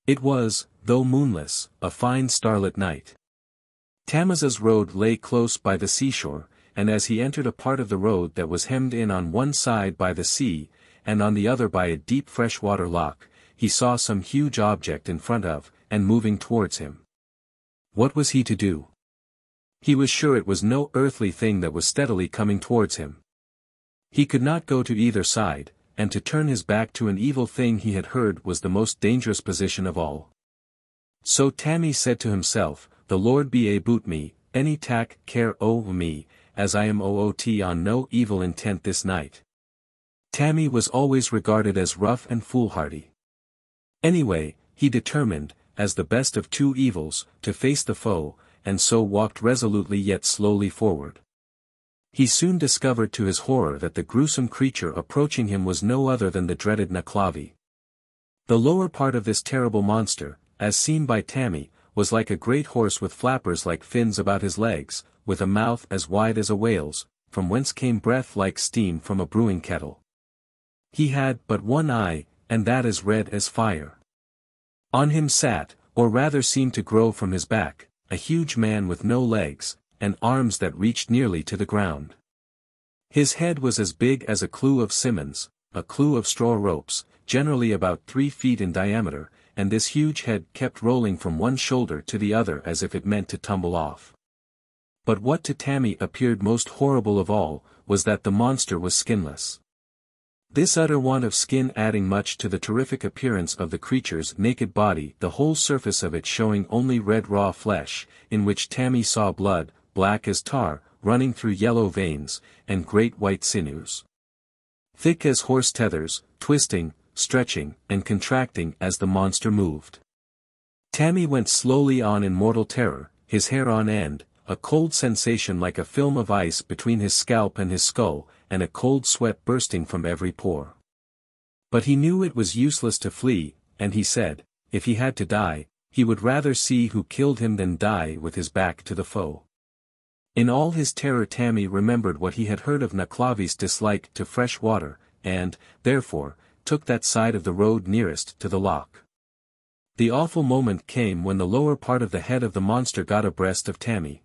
A: It was, though moonless, a fine starlit night. Tamaza's road lay close by the seashore, and as he entered a part of the road that was hemmed in on one side by the sea, and on the other by a deep freshwater loch, he saw some huge object in front of, and moving towards him. What was he to do? He was sure it was no earthly thing that was steadily coming towards him. He could not go to either side, and to turn his back to an evil thing he had heard was the most dangerous position of all. So Tammy said to himself, "The Lord be aboot me, any tak care o' me, as I am oot on no evil intent this night." Tammy was always regarded as rough and foolhardy. Anyway, he determined, as the best of two evils, to face the foe, and so walked resolutely yet slowly forward. He soon discovered to his horror that the gruesome creature approaching him was no other than the dreaded Knoclavy. The lower part of this terrible monster, as seen by Tammy, was like a great horse with flappers like fins about his legs, with a mouth as wide as a whale's, from whence came breath like steam from a brewing kettle. He had but one eye, and that as red as fire. On him sat, or rather seemed to grow from his back, a huge man with no legs, and arms that reached nearly to the ground. His head was as big as a clew of Simmons, a clew of straw ropes, generally about 3 feet in diameter, and this huge head kept rolling from one shoulder to the other as if it meant to tumble off. But what to Tammy appeared most horrible of all, was that the monster was skinless. This utter want of skin adding much to the terrific appearance of the creature's naked body, the whole surface of it showing only red raw flesh, in which Tammy saw blood, black as tar, running through yellow veins, and great white sinews, thick as horse tethers, twisting, stretching, and contracting as the monster moved. Tammy went slowly on in mortal terror, his hair on end, a cold sensation like a film of ice between his scalp and his skull, and a cold sweat bursting from every pore. But he knew it was useless to flee, and he said, if he had to die, he would rather see who killed him than die with his back to the foe. In all his terror Tammy remembered what he had heard of Knoclavy's dislike to fresh water, and, therefore, took that side of the road nearest to the loch. The awful moment came when the lower part of the head of the monster got abreast of Tammy.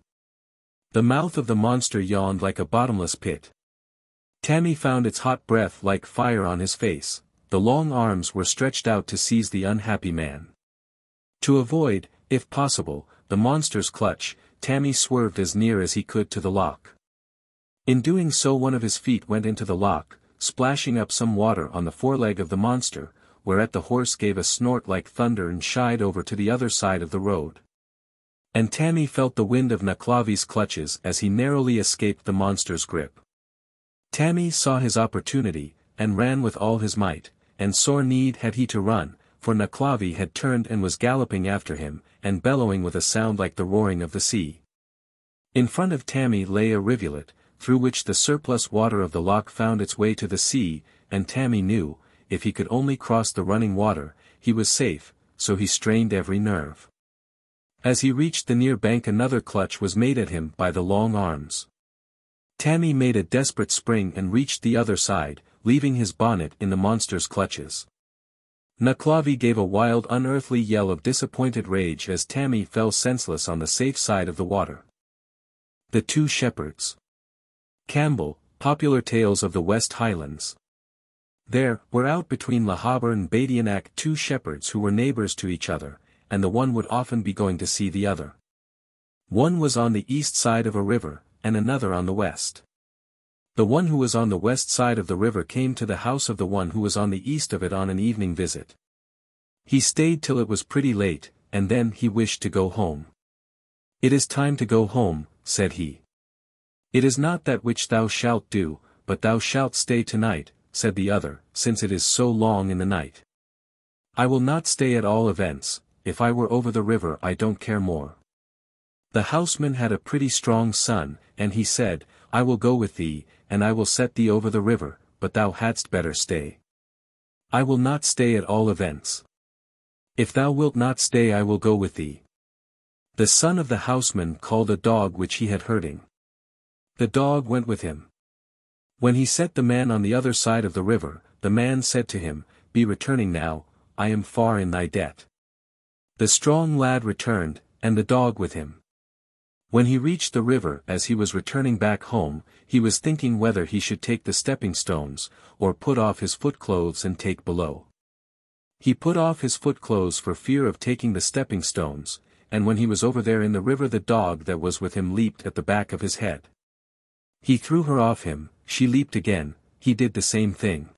A: The mouth of the monster yawned like a bottomless pit. Tammy found its hot breath like fire on his face, the long arms were stretched out to seize the unhappy man. To avoid, if possible, the monster's clutch, Tammy swerved as near as he could to the loch. In doing so one of his feet went into the loch, splashing up some water on the foreleg of the monster, whereat the horse gave a snort like thunder and shied over to the other side of the road. And Tammy felt the wind of Knoclavy's clutches as he narrowly escaped the monster's grip. Tammy saw his opportunity, and ran with all his might, and sore need had he to run, for Knoclavy had turned and was galloping after him, and bellowing with a sound like the roaring of the sea. In front of Tammy lay a rivulet, through which the surplus water of the loch found its way to the sea, and Tammy knew, if he could only cross the running water, he was safe, so he strained every nerve. As he reached the near bank another clutch was made at him by the long arms. Tammy made a desperate spring and reached the other side, leaving his bonnet in the monster's clutches. Knoclavy gave a wild unearthly yell of disappointed rage as Tammy fell senseless on the safe side of the water. The Two Shepherds. Campbell, Popular Tales of the West Highlands. There were out between Lahabur and Badionac 2 shepherds who were neighbours to each other, and the one would often be going to see the other. One was on the east side of a river, and another on the west. The one who was on the west side of the river came to the house of the one who was on the east of it on an evening visit. He stayed till it was pretty late, and then he wished to go home. "It is time to go home," said he. "It is not that which thou shalt do, but thou shalt stay tonight," said the other, "since it is so long in the night." "I will not stay at all events, if I were over the river I don't care more." The houseman had a pretty strong son, and he said, "I will go with thee, and I will set thee over the river, but thou hadst better stay." "I will not stay at all events." "If thou wilt not stay I will go with thee." The son of the houseman called a dog which he had herding. The dog went with him. When he set the man on the other side of the river, the man said to him, "Be returning now, I am far in thy debt." The strong lad returned, and the dog with him. When he reached the river as he was returning back home, he was thinking whether he should take the stepping stones, or put off his footclothes and take below. He put off his footclothes for fear of taking the stepping stones, and when he was over there in the river the dog that was with him leaped at the back of his head. He threw her off him, she leaped again, he did the same thing.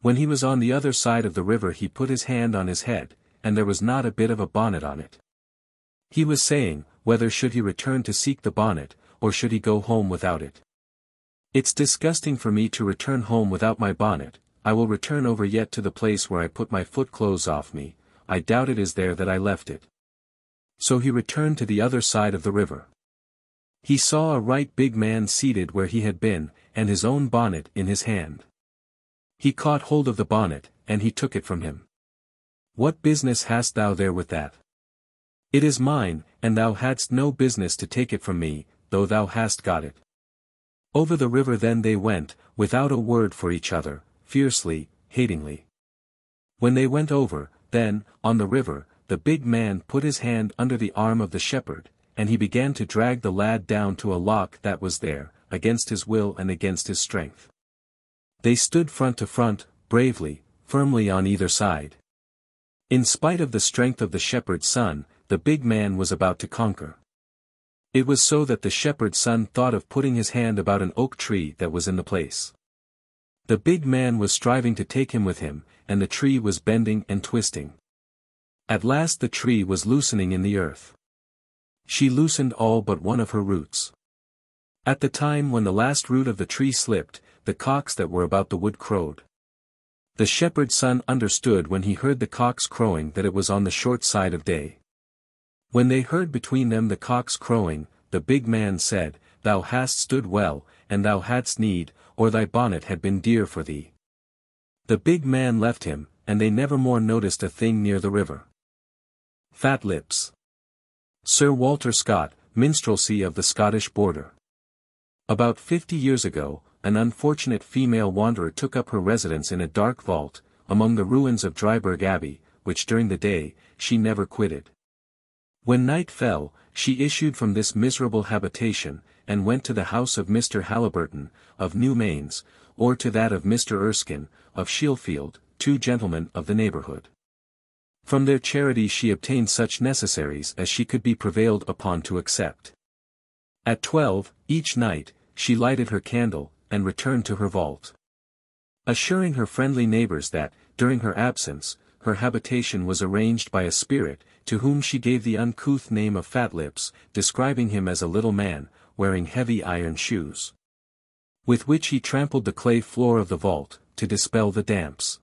A: When he was on the other side of the river he put his hand on his head, and there was not a bit of a bonnet on it. He was saying, whether should he return to seek the bonnet, or should he go home without it. It's disgusting for me to return home without my bonnet, I will return over yet to the place where I put my footclothes off me, I doubt it is there that I left it. So he returned to the other side of the river. He saw a right big man seated where he had been, and his own bonnet in his hand. He caught hold of the bonnet, and he took it from him. What business hast thou there with that? It is mine, and thou hadst no business to take it from me, though thou hast got it. Over the river then they went, without a word for each other, fiercely, hatingly. When they went over, then, on the river, the big man put his hand under the arm of the shepherd, and he began to drag the lad down to a loch that was there, against his will and against his strength. They stood front to front, bravely, firmly on either side. In spite of the strength of the shepherd's son, the big man was about to conquer. It was so that the shepherd's son thought of putting his hand about an oak tree that was in the place. The big man was striving to take him with him, and the tree was bending and twisting. At last the tree was loosening in the earth. She loosened all but one of her roots. At the time when the last root of the tree slipped, the cocks that were about the wood crowed. The shepherd's son understood when he heard the cocks crowing that it was on the short side of day. When they heard between them the cocks crowing, the big man said, Thou hast stood well, and thou hadst need, or thy bonnet had been dear for thee. The big man left him, and they never more noticed a thing near the river. Fat Lips. Sir Walter Scott, Minstrelsy of the Scottish Border. About 50 years ago, an unfortunate female wanderer took up her residence in a dark vault, among the ruins of Dryburgh Abbey, which during the day, she never quitted. When night fell, she issued from this miserable habitation, and went to the house of Mr. Haliburton, of Newmains, or to that of Mr. Erskine, of Shielfield, 2 gentlemen of the neighbourhood. From their charity she obtained such necessaries as she could be prevailed upon to accept. At 12, each night, she lighted her candle, and returned to her vault. Assuring her friendly neighbours that, during her absence, her habitation was arranged by a spirit, to whom she gave the uncouth name of Fat Lips, describing him as a little man, wearing heavy iron shoes, with which he trampled the clay floor of the vault, to dispel the damps.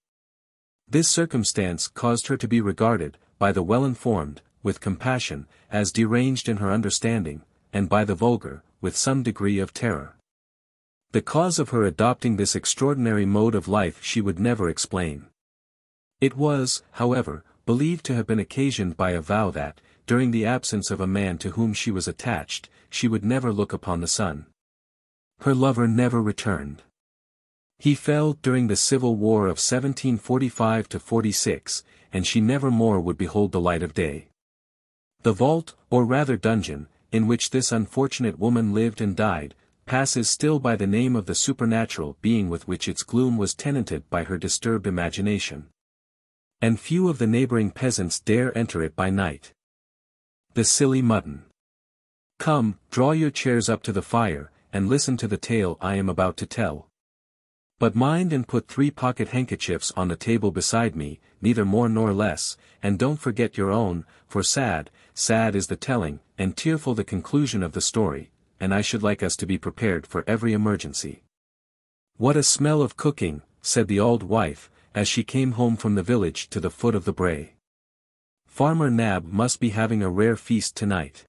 A: This circumstance caused her to be regarded, by the well-informed, with compassion, as deranged in her understanding, and by the vulgar, with some degree of terror. The cause of her adopting this extraordinary mode of life she would never explain. It was, however, believed to have been occasioned by a vow that, during the absence of a man to whom she was attached, she would never look upon the sun. Her lover never returned. He fell during the Civil War of 1745–46, and she never more would behold the light of day. The vault, or rather dungeon, in which this unfortunate woman lived and died, passes still by the name of the supernatural being with which its gloom was tenanted by her disturbed imagination. And few of the neighbouring peasants dare enter it by night. The Silly Mutton. Come, draw your chairs up to the fire, and listen to the tale I am about to tell. But mind and put 3 pocket handkerchiefs on the table beside me, neither more nor less, and don't forget your own, for sad, sad is the telling, and tearful the conclusion of the story, and I should like us to be prepared for every emergency. What a smell of cooking, said the old wife, as she came home from the village to the foot of the brae. Farmer Nab must be having a rare feast tonight.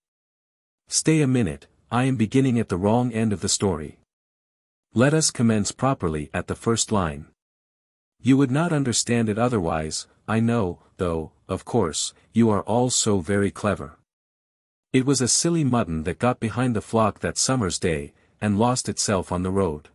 A: Stay a minute, I am beginning at the wrong end of the story. Let us commence properly at the first line. You would not understand it otherwise, I know, though, of course, you are all so very clever. It was a silly mutton that got behind the flock that summer's day, and lost itself on the road.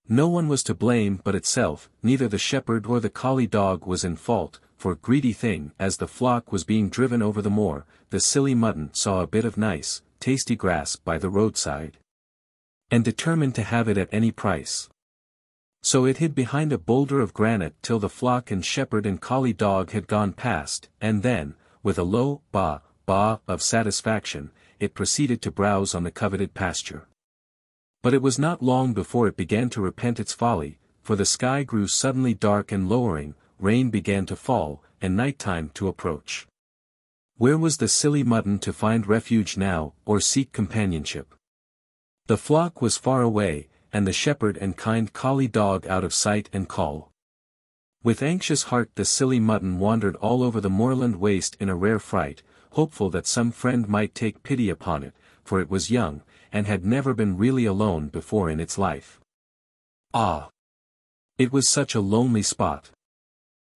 A: No one was to blame but itself, neither the shepherd or the collie dog was in fault, for greedy thing, as the flock was being driven over the moor, the silly mutton saw a bit of nice, tasty grass by the roadside, and determined to have it at any price. So it hid behind a boulder of granite till the flock and shepherd and collie dog had gone past, and then, with a low baa, baa of satisfaction, it proceeded to browse on the coveted pasture. But it was not long before it began to repent its folly, for the sky grew suddenly dark and lowering, rain began to fall, and night-time to approach. Where was the silly mutton to find refuge now, or seek companionship? The flock was far away, and the shepherd and kind collie dog out of sight and call. With anxious heart the silly mutton wandered all over the moorland waste in a rare fright, hopeful that some friend might take pity upon it, for it was young, and had never been really alone before in its life. Ah! It was such a lonely spot.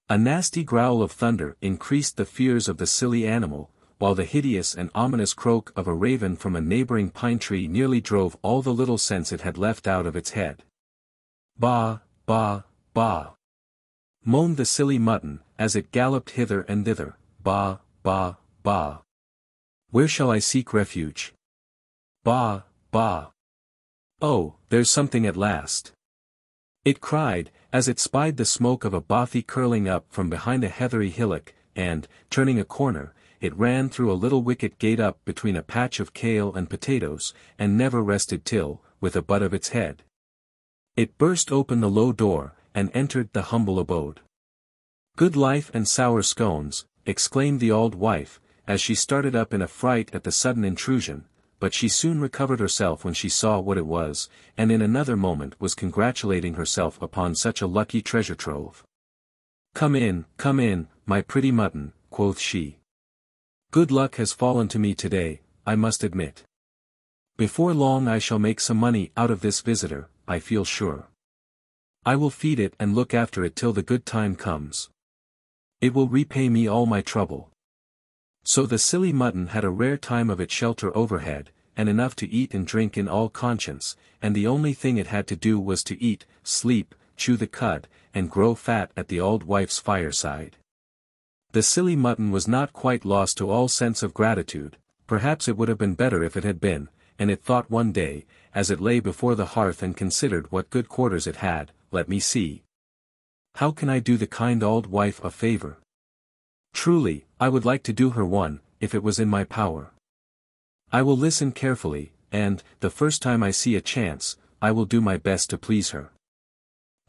A: A nasty growl of thunder increased the fears of the silly animal, while the hideous and ominous croak of a raven from a neighboring pine tree nearly drove all the little sense it had left out of its head. Bah, bah, bah! Moaned the silly mutton, as it galloped hither and thither, bah, bah, bah! Where shall I seek refuge? Bah, bah! Oh, there's something at last! It cried, as it spied the smoke of a bothy curling up from behind a heathery hillock, and, turning a corner, it ran through a little wicket gate up between a patch of kale and potatoes, and never rested till, with a butt of its head, it burst open the low door, and entered the humble abode. Good life and sour scones, exclaimed the old wife, as she started up in a fright at the sudden intrusion, but she soon recovered herself when she saw what it was, and in another moment was congratulating herself upon such a lucky treasure trove. Come in, my pretty mutton," quoth she. "Good luck has fallen to me today, I must admit. Before long I shall make some money out of this visitor, I feel sure. I will feed it and look after it till the good time comes. It will repay me all my trouble." So the silly mutton had a rare time of its shelter overhead, and enough to eat and drink in all conscience, and the only thing it had to do was to eat, sleep, chew the cud, and grow fat at the old wife's fireside. The silly mutton was not quite lost to all sense of gratitude, perhaps it would have been better if it had been, and it thought one day, as it lay before the hearth and considered what good quarters it had, let me see. How can I do the kind old wife a favor? Truly, I would like to do her one, if it was in my power. I will listen carefully, and, the first time I see a chance, I will do my best to please her.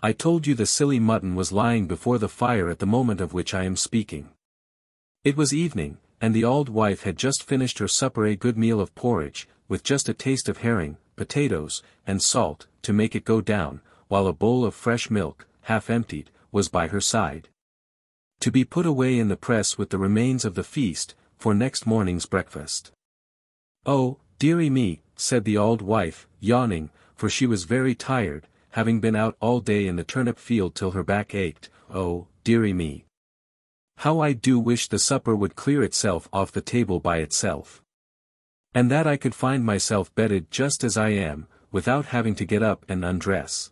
A: I told you the silly mutton was lying before the fire at the moment of which I am speaking. It was evening, and the old wife had just finished her supper, a good meal of porridge, with just a taste of herring, potatoes, and salt, to make it go down, while a bowl of fresh milk, half emptied, was by her side, to be put away in the press with the remains of the feast, for next morning's breakfast. "Oh, dearie me," said the old wife, yawning, for she was very tired, having been out all day in the turnip field till her back ached. "Oh, dearie me. How I do wish the supper would clear itself off the table by itself. And that I could find myself bedded just as I am, without having to get up and undress."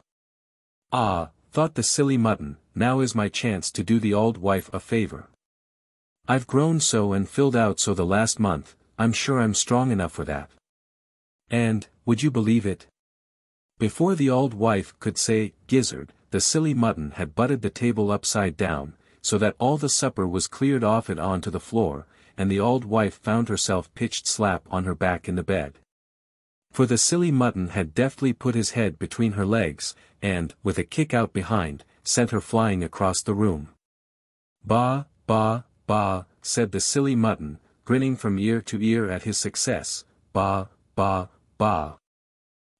A: Ah, thought the silly mutton, now is my chance to do the old wife a favor. I've grown so and filled out so the last month, I'm sure I'm strong enough for that. And, would you believe it? Before the old wife could say, gizzard, the silly mutton had butted the table upside down, so that all the supper was cleared off it on to the floor, and the old wife found herself pitched slap on her back in the bed. For the silly mutton had deftly put his head between her legs, and, with a kick out behind, sent her flying across the room. "Bah, bah, bah," said the silly mutton, grinning from ear to ear at his success, "bah, bah, bah.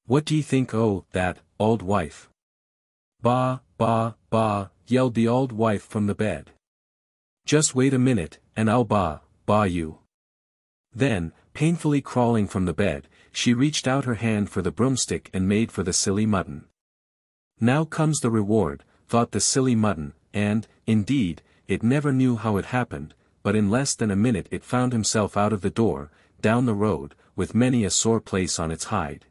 A: What do ye think o' that, old wife?" "Bah, bah, bah," yelled the old wife from the bed. "Just wait a minute, and I'll bah, bah you." Then, painfully crawling from the bed, she reached out her hand for the broomstick and made for the silly mutton. Now comes the reward, thought the silly mutton, and, indeed, it never knew how it happened, but in less than a minute it found himself out of the door, down the road, with many a sore place on its hide.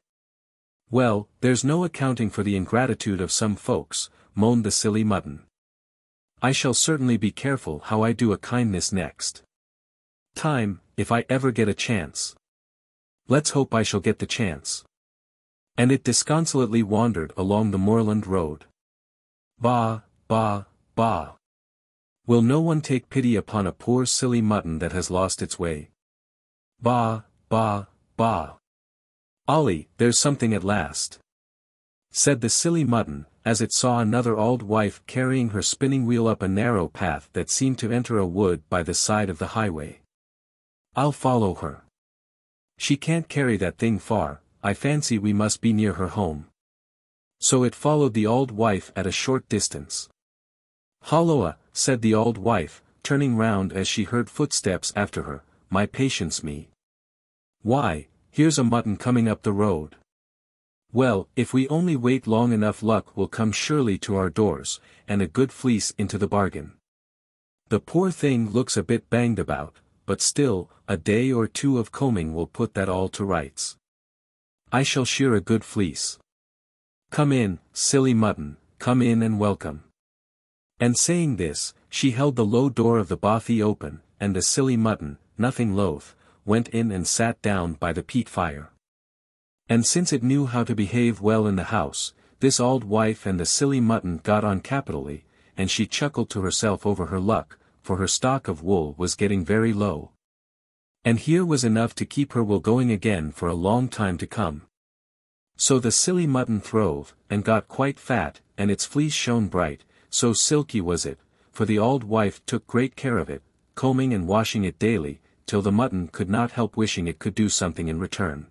A: "Well, there's no accounting for the ingratitude of some folks," moaned the silly mutton. "I shall certainly be careful how I do a kindness next time, if I ever get a chance." Let's hope I shall get the chance. And it disconsolately wandered along the moorland road. Bah, bah, bah. Will no one take pity upon a poor silly mutton that has lost its way? Bah, bah, bah. Ollie, there's something at last, said the silly mutton, as it saw another old wife carrying her spinning wheel up a narrow path that seemed to enter a wood by the side of the highway. I'll follow her. She can't carry that thing far, I fancy we must be near her home. So it followed the old wife at a short distance. Holloa, said the old wife, turning round as she heard footsteps after her, my patience me. Why, here's a mutton coming up the road. Well, if we only wait long enough luck will come surely to our doors, and a good fleece into the bargain. The poor thing looks a bit banged about, but still, a day or two of combing will put that all to rights. I shall shear a good fleece. Come in, silly mutton, come in and welcome. And saying this, she held the low door of the bothy open, and the silly mutton, nothing loath, went in and sat down by the peat fire. And since it knew how to behave well in the house, this old wife and the silly mutton got on capitally, and she chuckled to herself over her luck, for her stock of wool was getting very low. And here was enough to keep her wool going again for a long time to come. So the silly mutton throve, and got quite fat, and its fleece shone bright, so silky was it, for the old wife took great care of it, combing and washing it daily, till the mutton could not help wishing it could do something in return.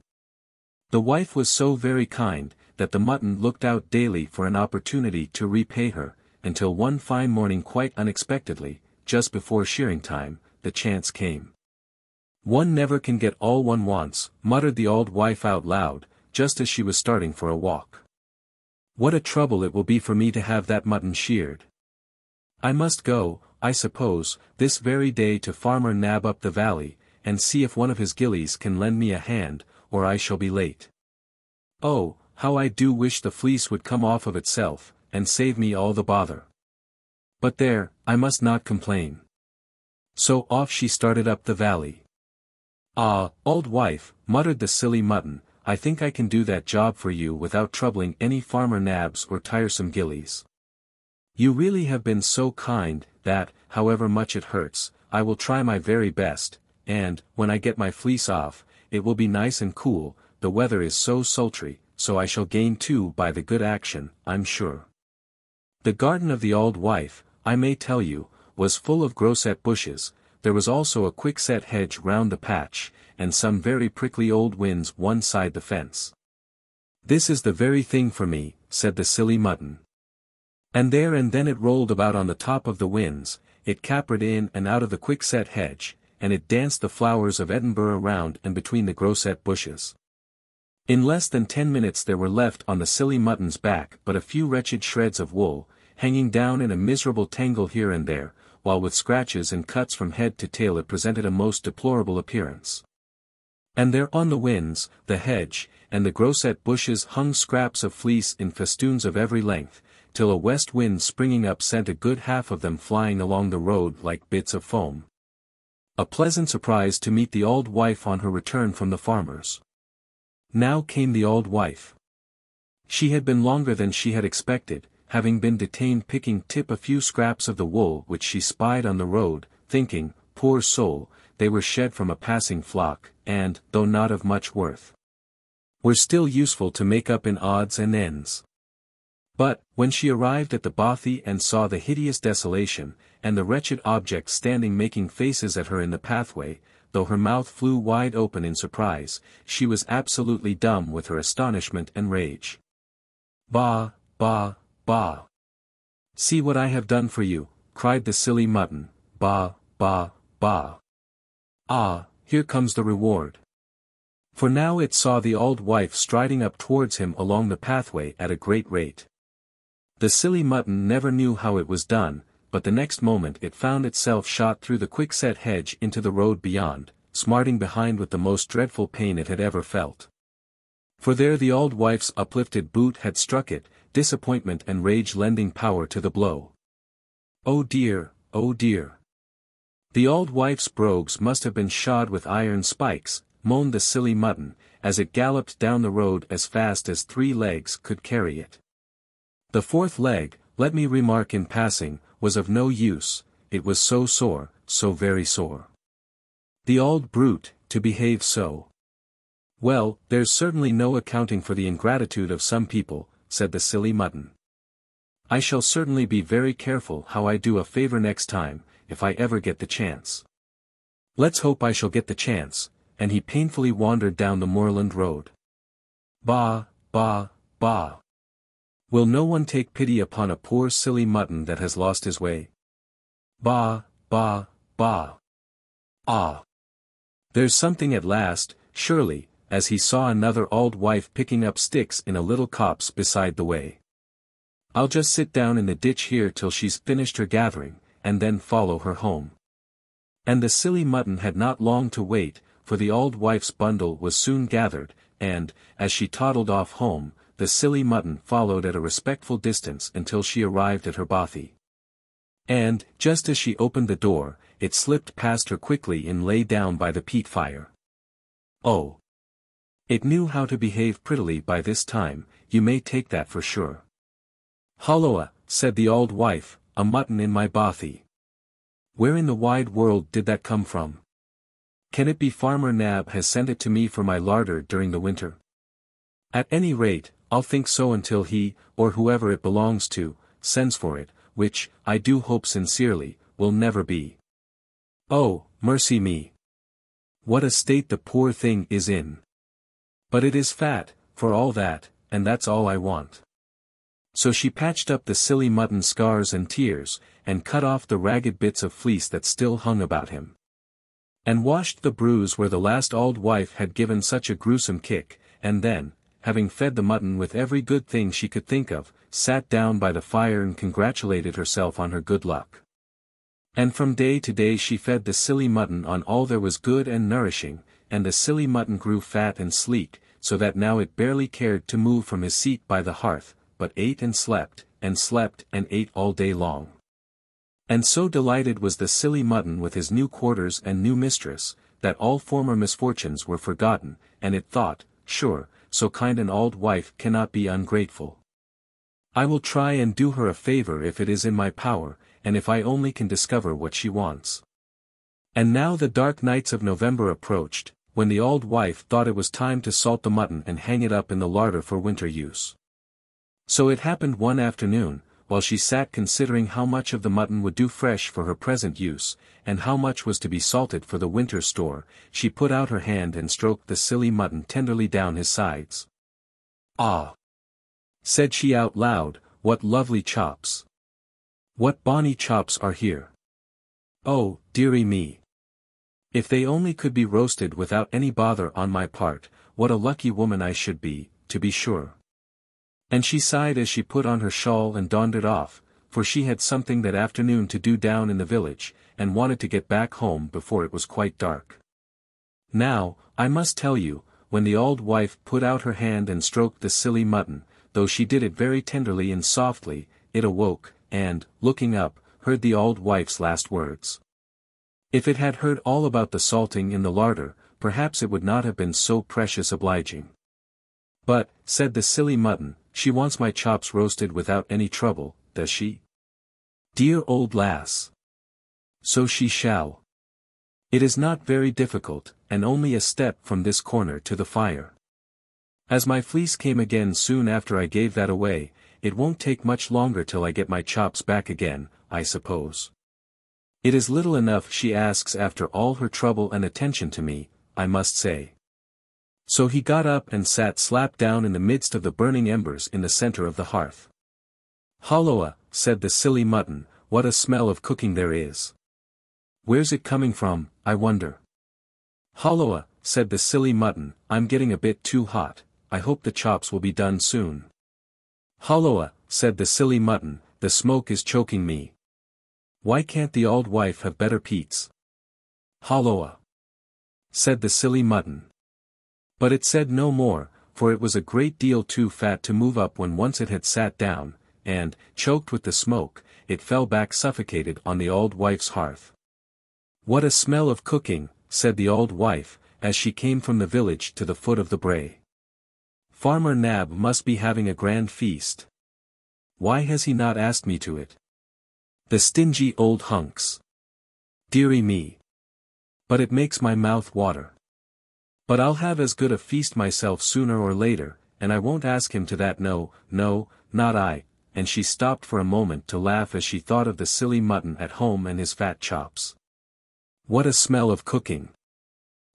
A: The wife was so very kind, that the mutton looked out daily for an opportunity to repay her, until one fine morning quite unexpectedly, just before shearing time, the chance came. One never can get all one wants, muttered the old wife out loud, just as she was starting for a walk. What a trouble it will be for me to have that mutton sheared. I must go, I suppose, this very day to Farmer Nab up the valley, and see if one of his gillies can lend me a hand, or I shall be late. Oh, how I do wish the fleece would come off of itself, and save me all the bother. But there, I must not complain. So off she started up the valley. Ah, old wife, muttered the silly mutton, I think I can do that job for you without troubling any farmer nabs or tiresome gillies. You really have been so kind, that, however much it hurts, I will try my very best, and, when I get my fleece off, it will be nice and cool, the weather is so sultry, so I shall gain too by the good action, I'm sure. The garden of the old wife, I may tell you, was full of grosset bushes, there was also a quickset hedge round the patch, and some very prickly old whins one side the fence. This is the very thing for me, said the silly mutton. And there and then it rolled about on the top of the whins, it capered in and out of the quickset hedge, and it danced the flowers of Edinburgh round and between the grosset bushes. In less than 10 minutes there were left on the silly mutton's back but a few wretched shreds of wool, hanging down in a miserable tangle here and there, while with scratches and cuts from head to tail it presented a most deplorable appearance. And there on the whins, the hedge, and the grosset bushes hung scraps of fleece in festoons of every length, till a west wind springing up sent a good half of them flying along the road like bits of foam. A pleasant surprise to meet the old wife on her return from the farmer's. Now came the old wife. She had been longer than she had expected, having been detained picking tip a few scraps of the wool which she spied on the road, thinking, poor soul, they were shed from a passing flock, and, though not of much worth, were still useful to make up in odds and ends. But, when she arrived at the bothy and saw the hideous desolation, and the wretched object standing making faces at her in the pathway, though her mouth flew wide open in surprise, she was absolutely dumb with her astonishment and rage. Bah, bah, bah. See what I have done for you, cried the silly mutton, bah, bah, bah. Ah, here comes the reward. For now it saw the old wife striding up towards him along the pathway at a great rate. The silly mutton never knew how it was done, but the next moment it found itself shot through the quickset hedge into the road beyond, smarting behind with the most dreadful pain it had ever felt. For there the old wife's uplifted boot had struck it, disappointment and rage lending power to the blow. Oh dear, oh dear. The old wife's brogues must have been shod with iron spikes, moaned the silly mutton, as it galloped down the road as fast as 3 legs could carry it. The 4th leg, let me remark in passing, was of no use, it was so sore, so very sore. The old brute, to behave so. Well, there's certainly no accounting for the ingratitude of some people, said the silly mutton. I shall certainly be very careful how I do a favour next time, if I ever get the chance. Let's hope I shall get the chance, and he painfully wandered down the moorland road. Bah, bah, bah. Will no one take pity upon a poor silly mutton that has lost his way? Bah, bah, bah. Ah. There's something at last, surely, as he saw another old wife picking up sticks in a little copse beside the way. I'll just sit down in the ditch here till she's finished her gathering, and then follow her home. And the silly mutton had not long to wait, for the old wife's bundle was soon gathered, and, as she toddled off home, the silly mutton followed at a respectful distance until she arrived at her bothy. And, just as she opened the door, it slipped past her quickly and lay down by the peat fire. Oh! It knew how to behave prettily by this time, you may take that for sure. Holloa, said the old wife, a mutton in my bothy. Where in the wide world did that come from? Can it be Farmer Nab has sent it to me for my larder during the winter? At any rate, I'll think so until he, or whoever it belongs to, sends for it, which, I do hope sincerely, will never be. Oh, mercy me! What a state the poor thing is in! But it is fat, for all that, and that's all I want. So she patched up the silly mutton's scars and tears, and cut off the ragged bits of fleece that still hung about him. And washed the bruise where the last old wife had given such a gruesome kick, and then, having fed the mutton with every good thing she could think of, sat down by the fire and congratulated herself on her good luck. And from day to day she fed the silly mutton on all there was good and nourishing, and the silly mutton grew fat and sleek, so that now it barely cared to move from his seat by the hearth, but ate and slept and ate all day long. And so delighted was the silly mutton with his new quarters and new mistress, that all former misfortunes were forgotten, and it thought, sure, so kind an old wife cannot be ungrateful. I will try and do her a favour if it is in my power, and if I only can discover what she wants. And now the dark nights of November approached, when the old wife thought it was time to salt the mutton and hang it up in the larder for winter use. So it happened one afternoon, while she sat considering how much of the mutton would do fresh for her present use, and how much was to be salted for the winter store, she put out her hand and stroked the silly mutton tenderly down his sides. Ah! Said she out loud, what lovely chops! What bonny chops are here! Oh, dearie me! If they only could be roasted without any bother on my part, what a lucky woman I should be, to be sure. And she sighed as she put on her shawl and donned it off, for she had something that afternoon to do down in the village, and wanted to get back home before it was quite dark. Now, I must tell you, when the old wife put out her hand and stroked the silly mutton, though she did it very tenderly and softly, it awoke, and, looking up, heard the old wife's last words. If it had heard all about the salting in the larder, perhaps it would not have been so precious obliging. But, said the silly mutton, she wants my chops roasted without any trouble, does she? Dear old lass! So she shall. It is not very difficult, and only a step from this corner to the fire. As my fleece came again soon after I gave that away, it won't take much longer till I get my chops back again, I suppose. It is little enough she asks after all her trouble and attention to me, I must say. So he got up and sat slap down in the midst of the burning embers in the centre of the hearth. Holloa, said the silly mutton, what a smell of cooking there is. Where's it coming from, I wonder? Holloa, said the silly mutton, I'm getting a bit too hot, I hope the chops will be done soon. Holloa, said the silly mutton, the smoke is choking me. Why can't the old wife have better peats? Holloa, said the silly mutton. But it said no more, for it was a great deal too fat to move up when once it had sat down, and, choked with the smoke, it fell back suffocated on the old wife's hearth. What a smell of cooking, said the old wife, as she came from the village to the foot of the brae. "Farmer Nab must be having a grand feast. Why has he not asked me to it? The stingy old hunks. Dearie me. But it makes my mouth water. But I'll have as good a feast myself sooner or later, and I won't ask him to that, no, not I," and she stopped for a moment to laugh as she thought of the silly mutton at home and his fat chops. "What a smell of cooking!"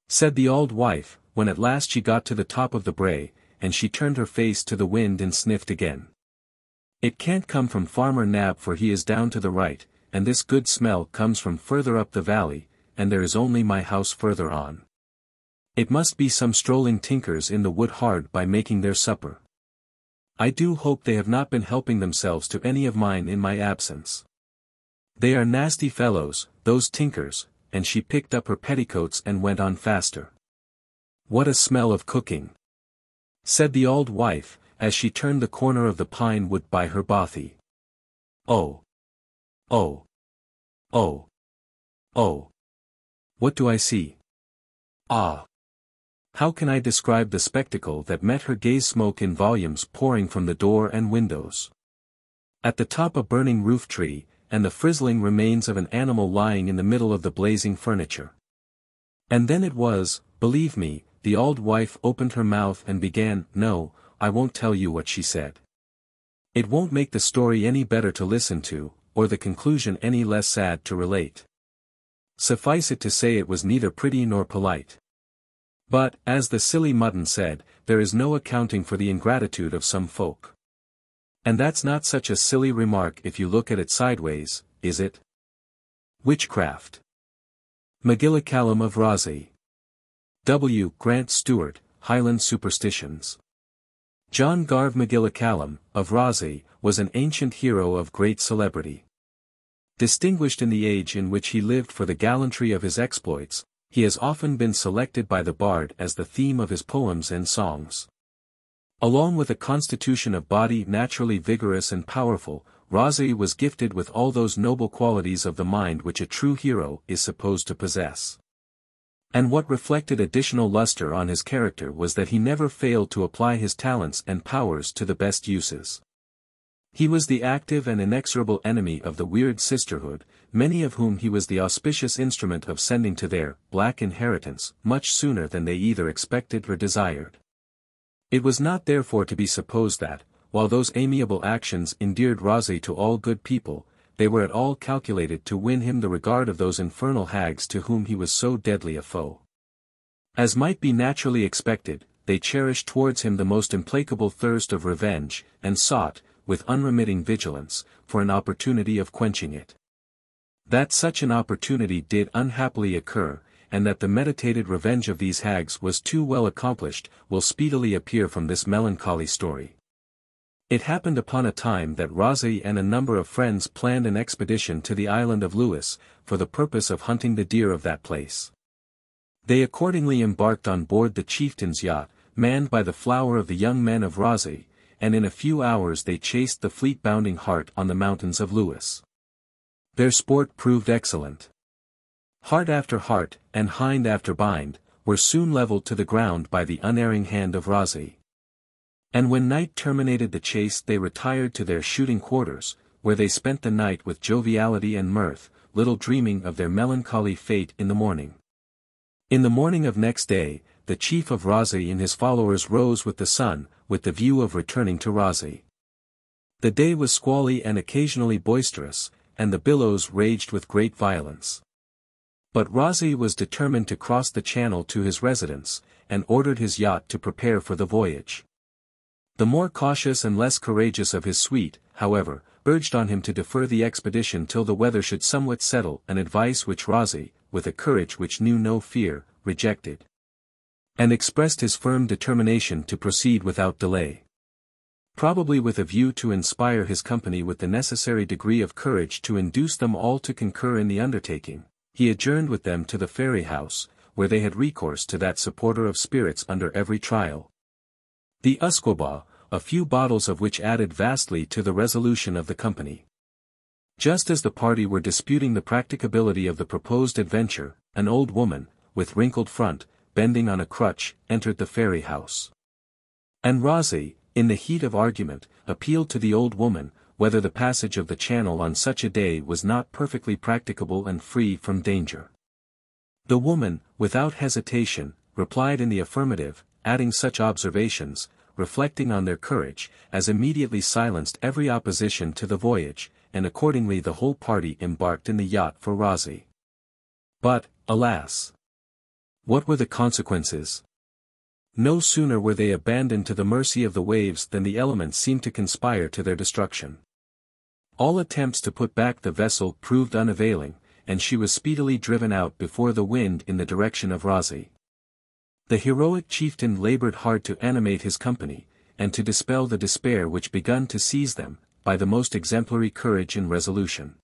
A: said the old wife, when at last she got to the top of the brae, and she turned her face to the wind and sniffed again. "It can't come from Farmer Nab, for he is down to the right, and this good smell comes from further up the valley, and there is only my house further on. It must be some strolling tinkers in the wood hard by making their supper. I do hope they have not been helping themselves to any of mine in my absence. They are nasty fellows, those tinkers," and she picked up her petticoats and went on faster. "What a smell of cooking!" said the old wife, as she turned the corner of the pine wood by her bothy. "Oh! Oh! Oh! Oh! What do I see? Ah! How can I describe the spectacle that met her gaze? Smoke in volumes pouring from the door and windows. At the top a burning roof tree, and the frizzling remains of an animal lying in the middle of the blazing furniture. And then it was, believe me, the old wife opened her mouth and began. No, I won't tell you what she said. It won't make the story any better to listen to, or the conclusion any less sad to relate. Suffice it to say it was neither pretty nor polite. But, as the silly mutton said, there is no accounting for the ingratitude of some folk. And that's not such a silly remark if you look at it sideways, is it? Witchcraft. Macculloch of Rossay. W. Grant Stewart, Highland Superstitions. John Garve Macculloch of Rossay was an ancient hero of great celebrity. Distinguished in the age in which he lived for the gallantry of his exploits, he has often been selected by the bard as the theme of his poems and songs. Along with a constitution of body naturally vigorous and powerful, Rossay was gifted with all those noble qualities of the mind which a true hero is supposed to possess. And what reflected additional luster on his character was that he never failed to apply his talents and powers to the best uses. He was the active and inexorable enemy of the weird sisterhood, many of whom he was the auspicious instrument of sending to their black inheritance much sooner than they either expected or desired. It was not therefore to be supposed that, while those amiable actions endeared Rossay to all good people, they were at all calculated to win him the regard of those infernal hags to whom he was so deadly a foe. As might be naturally expected, they cherished towards him the most implacable thirst of revenge, and sought, with unremitting vigilance, for an opportunity of quenching it. That such an opportunity did unhappily occur, and that the meditated revenge of these hags was too well accomplished, will speedily appear from this melancholy story. It happened upon a time that Rossay and a number of friends planned an expedition to the island of Lewis, for the purpose of hunting the deer of that place. They accordingly embarked on board the chieftain's yacht, manned by the flower of the young men of Rossay, and in a few hours they chased the fleet bounding hart on the mountains of Lewis. Their sport proved excellent. Hart after hart, and hind after bind, were soon levelled to the ground by the unerring hand of Rossay. And when night terminated the chase they retired to their shooting quarters, where they spent the night with joviality and mirth, little dreaming of their melancholy fate in the morning. In the morning of next day, the chief of Rossay and his followers rose with the sun, with the view of returning to Rossay. The day was squally and occasionally boisterous, and the billows raged with great violence. But Rossay was determined to cross the channel to his residence, and ordered his yacht to prepare for the voyage. The more cautious and less courageous of his suite, however, urged on him to defer the expedition till the weather should somewhat settle, an advice which Rossay, with a courage which knew no fear, rejected. And expressed his firm determination to proceed without delay. Probably with a view to inspire his company with the necessary degree of courage to induce them all to concur in the undertaking, he adjourned with them to the ferry house, where they had recourse to that supporter of spirits under every trial, the usquebaugh, a few bottles of which added vastly to the resolution of the company. Just as the party were disputing the practicability of the proposed adventure, an old woman, with wrinkled front, bending on a crutch, entered the fairy house. And Rosie, in the heat of argument, appealed to the old woman, whether the passage of the channel on such a day was not perfectly practicable and free from danger. The woman, without hesitation, replied in the affirmative, adding such observations, reflecting on their courage, as immediately silenced every opposition to the voyage, and accordingly the whole party embarked in the yacht for Rosie. But, alas! What were the consequences? No sooner were they abandoned to the mercy of the waves than the elements seemed to conspire to their destruction. All attempts to put back the vessel proved unavailing, and she was speedily driven out before the wind in the direction of Rosie. The heroic chieftain labored hard to animate his company, and to dispel the despair which begun to seize them, by the most exemplary courage and resolution.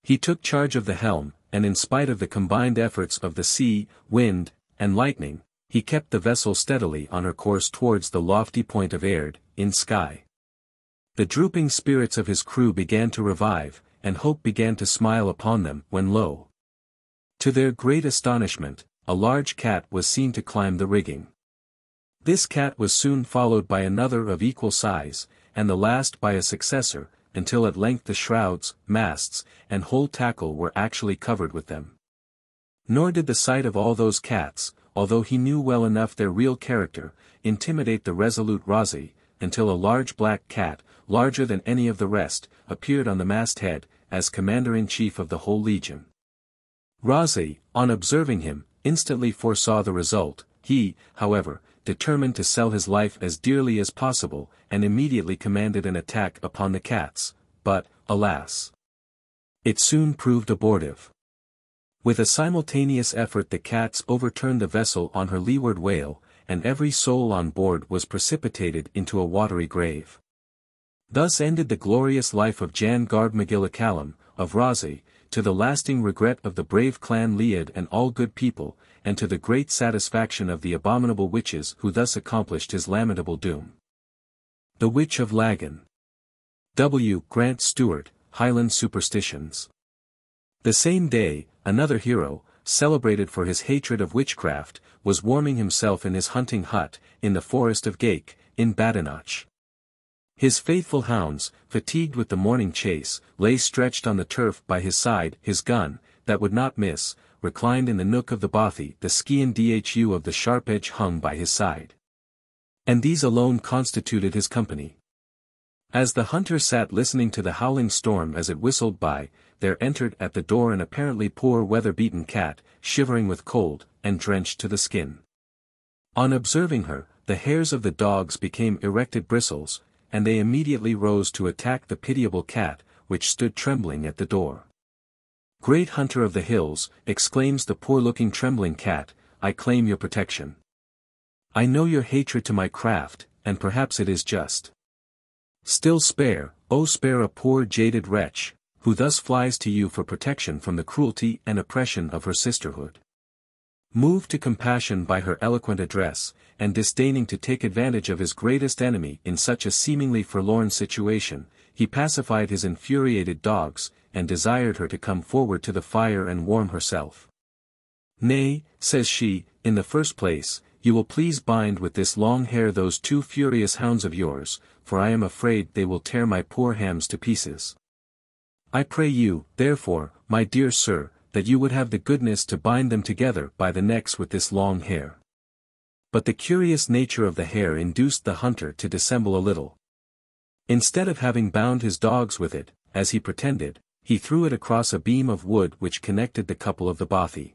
A: He took charge of the helm, and in spite of the combined efforts of the sea, wind, and lightning, he kept the vessel steadily on her course towards the lofty point of Aird, in sky. The drooping spirits of his crew began to revive, and hope began to smile upon them, when lo! To their great astonishment, a large cat was seen to climb the rigging. This cat was soon followed by another of equal size, and the last by a successor, until at length the shrouds, masts, and whole tackle were actually covered with them. Nor did the sight of all those cats, although he knew well enough their real character, intimidate the resolute Rosie, until a large black cat, larger than any of the rest, appeared on the masthead, as commander-in-chief of the whole legion. Rosie, on observing him, instantly foresaw the result. He, however, determined to sell his life as dearly as possible, and immediately commanded an attack upon the cats, but, alas! It soon proved abortive. With a simultaneous effort the cats overturned the vessel on her leeward whale, and every soul on board was precipitated into a watery grave. Thus ended the glorious life of Jan Garb MacGillicallum, of Rosie, to the lasting regret of the brave clan Laird and all good people, and to the great satisfaction of the abominable witches who thus accomplished his lamentable doom. The Witch of Laggan. W. Grant Stewart, Highland Superstitions. The same day, another hero, celebrated for his hatred of witchcraft, was warming himself in his hunting hut, in the forest of Gake, in Badenoch. His faithful hounds, fatigued with the morning chase, lay stretched on the turf by his side, his gun, that would not miss, reclined in the nook of the bothy, the skean dhu of the sharp edge hung by his side. And these alone constituted his company. As the hunter sat listening to the howling storm as it whistled by, there entered at the door an apparently poor weather-beaten cat, shivering with cold, and drenched to the skin. On observing her, the hairs of the dogs became erected bristles, and they immediately rose to attack the pitiable cat, which stood trembling at the door. "Great hunter of the hills," exclaims the poor-looking trembling cat, "I claim your protection. I know your hatred to my craft, and perhaps it is just. Still spare, oh spare a poor jaded wretch, who thus flies to you for protection from the cruelty and oppression of her sisterhood." Moved to compassion by her eloquent address, and disdaining to take advantage of his greatest enemy in such a seemingly forlorn situation, he pacified his infuriated dogs, and desired her to come forward to the fire and warm herself. "Nay," says she, "in the first place, you will please bind with this long hair those two furious hounds of yours, for I am afraid they will tear my poor hams to pieces. I pray you, therefore, my dear sir, that you would have the goodness to bind them together by the necks with this long hair." But the curious nature of the hair induced the hunter to dissemble a little. Instead of having bound his dogs with it, as he pretended, he threw it across a beam of wood which connected the couple of the bothy.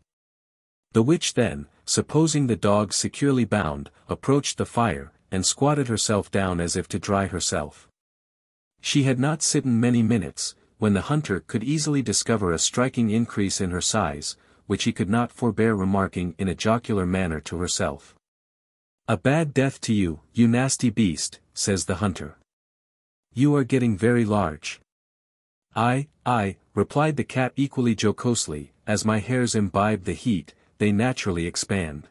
A: The witch then, supposing the dogs securely bound, approached the fire, and squatted herself down as if to dry herself. She had not sitten many minutes, when the hunter could easily discover a striking increase in her size, which he could not forbear remarking in a jocular manner to herself. "A bad death to you, you nasty beast," says the hunter. "You are getting very large." "Aye," replied the cat equally jocosely, "as my hairs imbibe the heat, they naturally expand."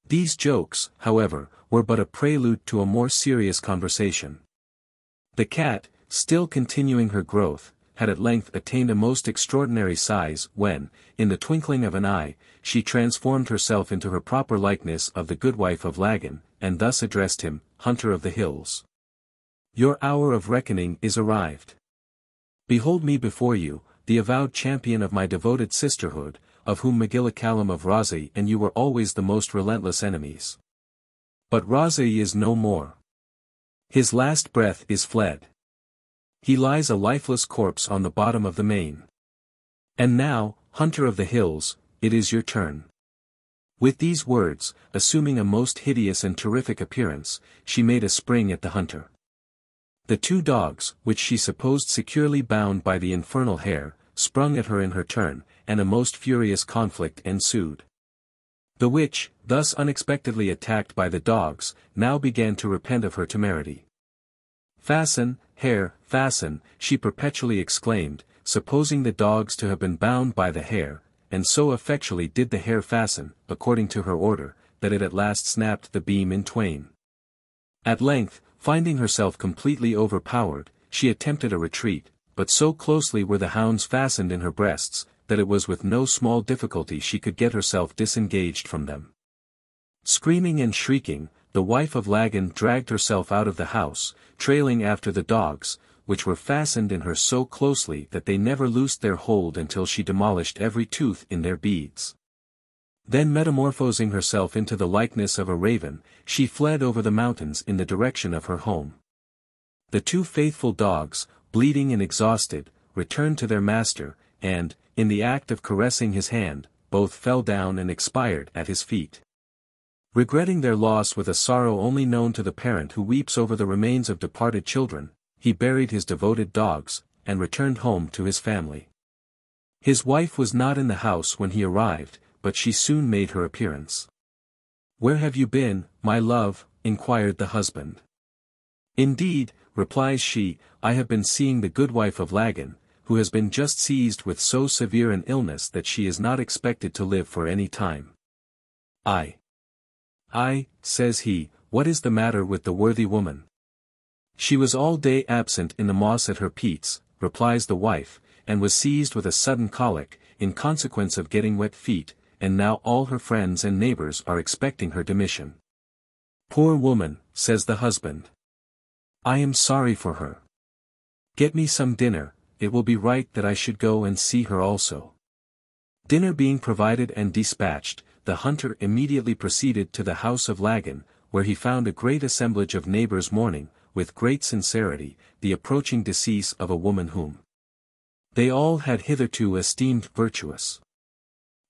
A: These jokes, however, were but a prelude to a more serious conversation. The cat, still continuing her growth, had at length attained a most extraordinary size when, in the twinkling of an eye, she transformed herself into her proper likeness of the good wife of Laggan, and thus addressed him, Hunter of the Hills. Your hour of reckoning is arrived. Behold me before you, the avowed champion of my devoted sisterhood, of whom Macculloch of Rosey and you were always the most relentless enemies. But Rosey is no more. His last breath is fled. He lies a lifeless corpse on the bottom of the main. And now, Hunter of the Hills, it is your turn. With these words, assuming a most hideous and terrific appearance, she made a spring at the hunter. The two dogs, which she supposed securely bound by the infernal hair, sprung at her in her turn, and a most furious conflict ensued. The witch, thus unexpectedly attacked by the dogs, now began to repent of her temerity. Fasten, hair, fasten, she perpetually exclaimed, supposing the dogs to have been bound by the hair, and so effectually did the hair fasten, according to her order, that it at last snapped the beam in twain. At length, finding herself completely overpowered, she attempted a retreat, but so closely were the hounds fastened in her breasts, that it was with no small difficulty she could get herself disengaged from them. Screaming and shrieking, the wife of Laggan dragged herself out of the house, trailing after the dogs, which were fastened in her so closely that they never loosed their hold until she demolished every tooth in their beads. Then metamorphosing herself into the likeness of a raven, she fled over the mountains in the direction of her home. The two faithful dogs, bleeding and exhausted, returned to their master, and, in the act of caressing his hand, both fell down and expired at his feet. Regretting their loss with a sorrow only known to the parent who weeps over the remains of departed children, he buried his devoted dogs, and returned home to his family. His wife was not in the house when he arrived, but she soon made her appearance. "Where have you been, my love?" inquired the husband. "Indeed," replies she, "I have been seeing the good wife of Laggan, who has been just seized with so severe an illness that she is not expected to live for any time." "I," says he, "what is the matter with the worthy woman?" "She was all day absent in the moss at her peats," replies the wife, "and was seized with a sudden colic, in consequence of getting wet feet, and now all her friends and neighbors are expecting her demission." "Poor woman," says the husband. "I am sorry for her. Get me some dinner, it will be right that I should go and see her also." Dinner being provided and dispatched, the hunter immediately proceeded to the house of Laggan, where he found a great assemblage of neighbors mourning, with great sincerity, the approaching decease of a woman whom they all had hitherto esteemed virtuous.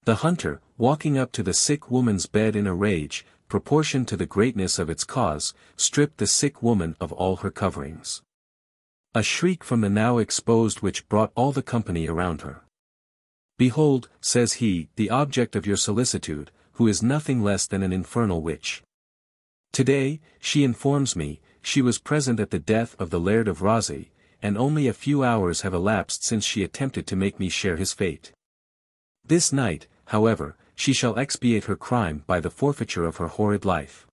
A: The hunter, walking up to the sick woman's bed in a rage, proportioned to the greatness of its cause, stripped the sick woman of all her coverings. A shriek from the now exposed witch brought all the company around her. "Behold," says he, "the object of your solicitude, who is nothing less than an infernal witch. Today, she informs me, she was present at the death of the Laird of Rosey, and only a few hours have elapsed since she attempted to make me share his fate. This night, however, she shall expiate her crime by the forfeiture of her horrid life."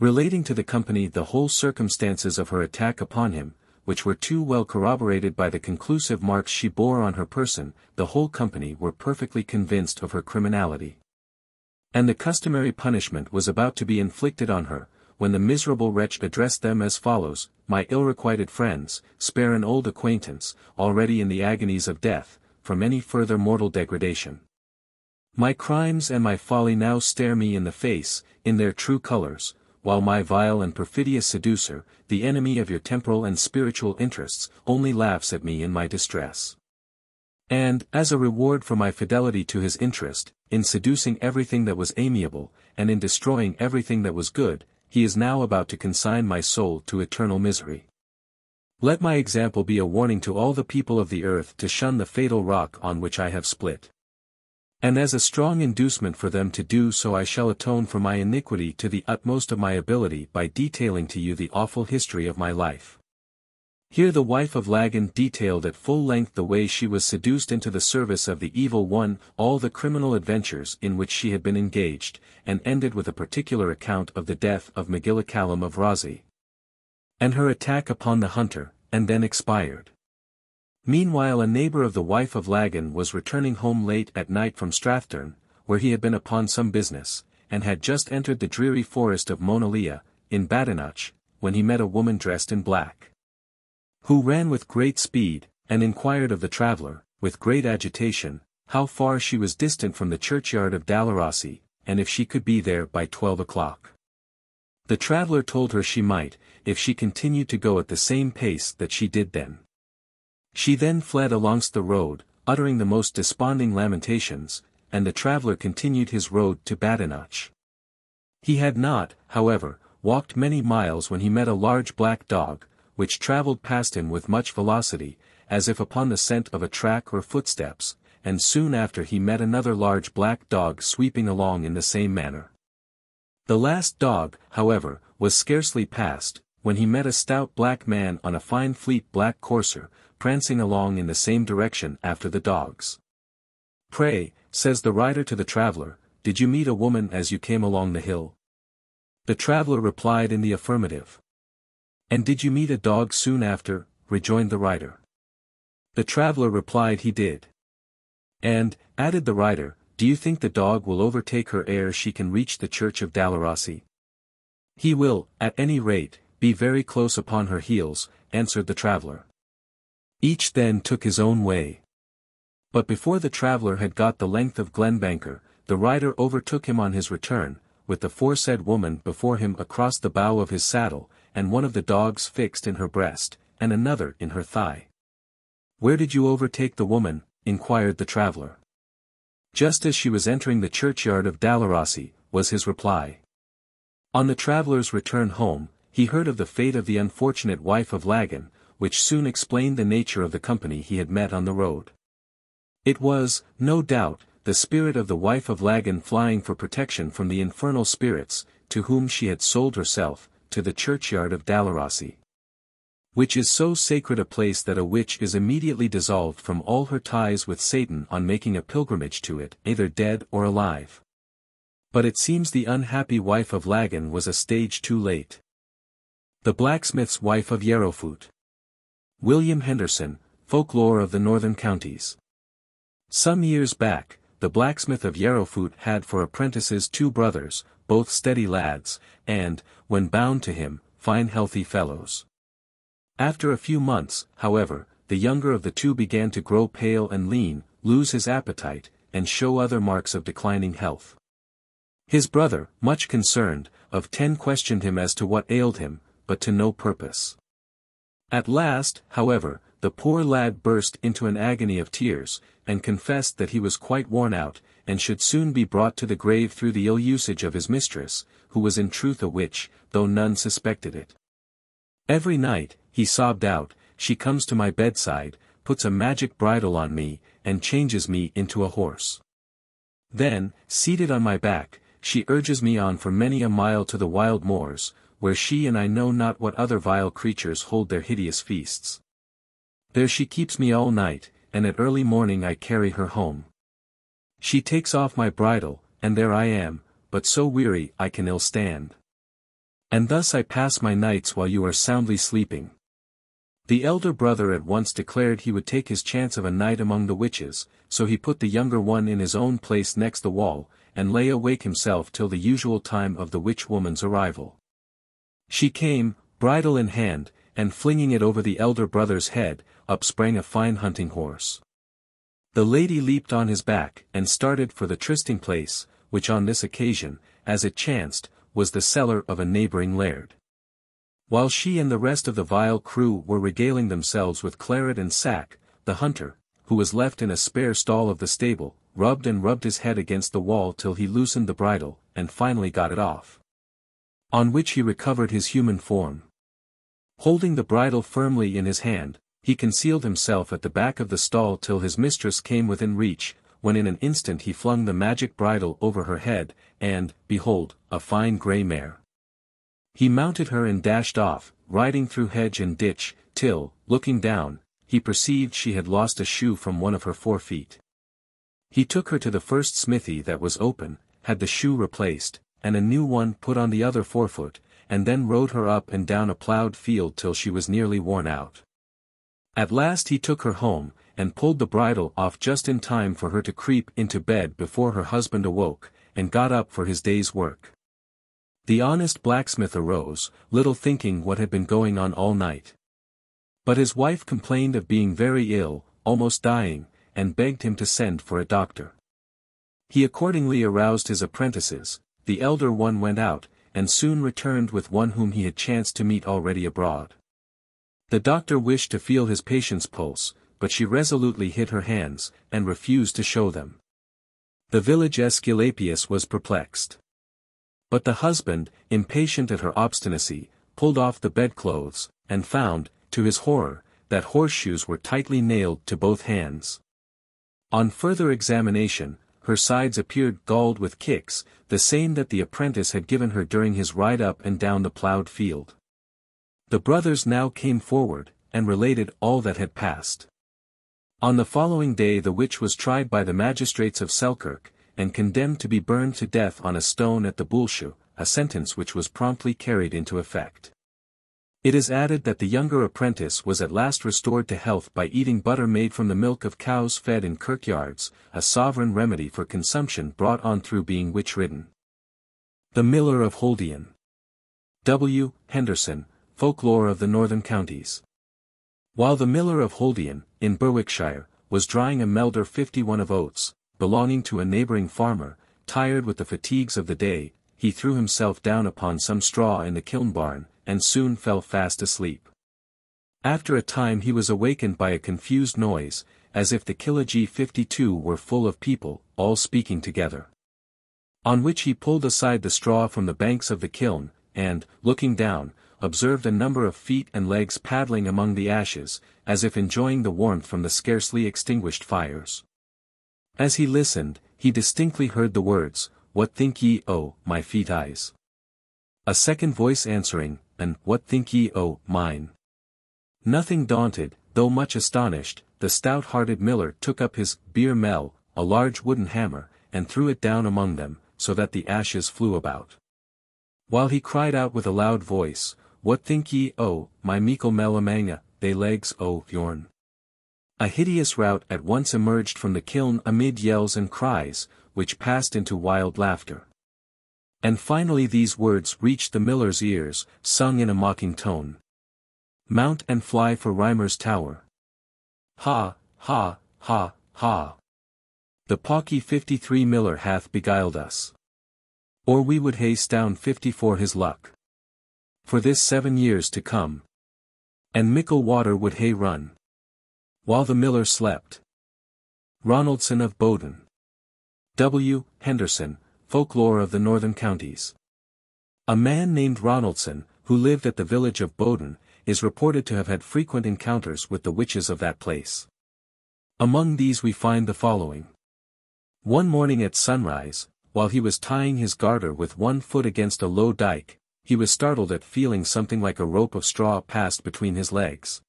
A: Relating to the company the whole circumstances of her attack upon him, which were too well corroborated by the conclusive marks she bore on her person, the whole company were perfectly convinced of her criminality. And the customary punishment was about to be inflicted on her, when the miserable wretch addressed them as follows: "My ill-requited friends, spare an old acquaintance, already in the agonies of death, from any further mortal degradation. My crimes and my folly now stare me in the face, in their true colors, while my vile and perfidious seducer, the enemy of your temporal and spiritual interests, only laughs at me in my distress. And, as a reward for my fidelity to his interest, in seducing everything that was amiable, and in destroying everything that was good, he is now about to consign my soul to eternal misery. Let my example be a warning to all the people of the earth to shun the fatal rock on which I have split. And as a strong inducement for them to do so, I shall atone for my iniquity to the utmost of my ability by detailing to you the awful history of my life." Here the wife of Laggan detailed at full length the way she was seduced into the service of the evil one, all the criminal adventures in which she had been engaged, and ended with a particular account of the death of Macculloch of Rosey, and her attack upon the hunter, and then expired. Meanwhile a neighbour of the wife of Laggan was returning home late at night from Strathdown, where he had been upon some business, and had just entered the dreary forest of Monalea, in Badenoch, when he met a woman dressed in black, who ran with great speed, and inquired of the traveller, with great agitation, how far she was distant from the churchyard of Dalhousie, and if she could be there by 12 o'clock. The traveller told her she might, if she continued to go at the same pace that she did then. She then fled alongst the road, uttering the most desponding lamentations, and the traveller continued his road to Badenoch. He had not, however, walked many miles when he met a large black dog, which travelled past him with much velocity, as if upon the scent of a track or footsteps, and soon after he met another large black dog sweeping along in the same manner. The last dog, however, was scarcely past, when he met a stout black man on a fine fleet black courser, prancing along in the same direction after the dogs. "Pray," says the rider to the traveller, "did you meet a woman as you came along the hill?" The traveller replied in the affirmative. "And did you meet a dog soon after?" rejoined the rider. The traveller replied he did. "And," added the rider, "do you think the dog will overtake her ere she can reach the church of Dalhousie?" "He will, at any rate, be very close upon her heels," answered the traveller. Each then took his own way. But before the traveller had got the length of Glenbanker, the rider overtook him on his return, with the foresaid woman before him across the bow of his saddle, and one of the dogs fixed in her breast, and another in her thigh. "Where did you overtake the woman?" inquired the traveller. "Just as she was entering the churchyard of Dalhousie," was his reply. On the traveller's return home, he heard of the fate of the unfortunate wife of Laggan, which soon explained the nature of the company he had met on the road. It was, no doubt, the spirit of the wife of Laggan flying for protection from the infernal spirits, to whom she had sold herself, to the churchyard of Dalhousie, which is so sacred a place that a witch is immediately dissolved from all her ties with Satan on making a pilgrimage to it, either dead or alive. But it seems the unhappy wife of Laggan was a stage too late. The blacksmith's wife of Yarrowfoot. William Henderson, Folklore of the Northern Counties. Some years back, the blacksmith of Yarrowfoot had for apprentices 2 brothers, both steady lads, and, when bound to him, fine healthy fellows. After a few months, however, the younger of the 2 began to grow pale and lean, lose his appetite, and show other marks of declining health. His brother, much concerned, of 10 questioned him as to what ailed him, but to no purpose. At last, however, the poor lad burst into an agony of tears, and confessed that he was quite worn out, and should soon be brought to the grave through the ill usage of his mistress, who was in truth a witch, though none suspected it. "Every night," he sobbed out, "she comes to my bedside, puts a magic bridle on me, and changes me into a horse. Then, seated on my back, she urges me on for many a mile to the wild moors, where she and I know not what other vile creatures hold their hideous feasts. There she keeps me all night, and at early morning I carry her home. She takes off my bridle, and there I am, but so weary I can ill stand. And thus I pass my nights while you are soundly sleeping." The elder brother at once declared he would take his chance of a night among the witches, so he put the younger one in his own place next the wall, and lay awake himself till the usual time of the witch-woman's arrival. She came, bridle in hand, and flinging it over the elder brother's head, up sprang a fine hunting horse. The lady leaped on his back, and started for the trysting place, which on this occasion, as it chanced, was the cellar of a neighbouring laird. While she and the rest of the vile crew were regaling themselves with claret and sack, the hunter, who was left in a spare stall of the stable, rubbed and rubbed his head against the wall till he loosened the bridle, and finally got it off. On which he recovered his human form. Holding the bridle firmly in his hand, he concealed himself at the back of the stall till his mistress came within reach, when in an instant he flung the magic bridle over her head, and, behold, a fine grey mare. He mounted her and dashed off, riding through hedge and ditch, till, looking down, he perceived she had lost a shoe from one of her 4 feet. He took her to the first smithy that was open, had the shoe replaced, and a new one put on the other forefoot, and then rode her up and down a ploughed field till she was nearly worn out. At last he took her home, and pulled the bridle off just in time for her to creep into bed before her husband awoke, and got up for his day's work. The honest blacksmith arose, little thinking what had been going on all night. But his wife complained of being very ill, almost dying, and begged him to send for a doctor. He accordingly aroused his apprentices. The elder one went out, and soon returned with one whom he had chanced to meet already abroad. The doctor wished to feel his patient's pulse, but she resolutely hid her hands, and refused to show them. The village Aesculapius was perplexed. But the husband, impatient at her obstinacy, pulled off the bedclothes, and found, to his horror, that horseshoes were tightly nailed to both hands. On further examination, her sides appeared galled with kicks, the same that the apprentice had given her during his ride up and down the ploughed field. The brothers now came forward, and related all that had passed. On the following day the witch was tried by the magistrates of Selkirk, and condemned to be burned to death on a stone at the Boolshu, a sentence which was promptly carried into effect. It is added that the younger apprentice was at last restored to health by eating butter made from the milk of cows fed in kirkyards, a sovereign remedy for consumption brought on through being witch-ridden. The Miller of Holdean. W. Henderson, Folklore of the Northern Counties. While the Miller of Holdean, in Berwickshire, was drying a melder 51 of oats, belonging to a neighbouring farmer, tired with the fatigues of the day, he threw himself down upon some straw in the kiln barn, and soon fell fast asleep. After a time he was awakened by a confused noise, as if the Killige 52 were full of people, all speaking together. On which he pulled aside the straw from the banks of the kiln, and, looking down, observed a number of feet and legs paddling among the ashes, as if enjoying the warmth from the scarcely extinguished fires. As he listened, he distinctly heard the words, "What think ye, O, my feet eyes?" A second voice answering, and "What think ye, O, mine?" Nothing daunted, though much astonished, the stout-hearted miller took up his beer mell, a large wooden hammer, and threw it down among them, so that the ashes flew about. While he cried out with a loud voice, "What think ye, O, my meikle melamanga, they legs, O, yorn?" A hideous rout at once emerged from the kiln amid yells and cries, which passed into wild laughter. And finally these words reached the miller's ears, sung in a mocking tone. "Mount and fly for Rymer's tower. Ha, ha, ha, ha. The pawky 53 miller hath beguiled us. Or we would hae stown 50 for his luck. For this 7 years to come. And mickle water would hae run. While the miller slept." Ronaldson of Bowden. W. Henderson, Folklore of the Northern Counties. A man named Ronaldson, who lived at the village of Bowden, is reported to have had frequent encounters with the witches of that place. Among these we find the following. One morning at sunrise, while he was tying his garter with one foot against a low dyke, he was startled at feeling something like a rope of straw passed between his legs,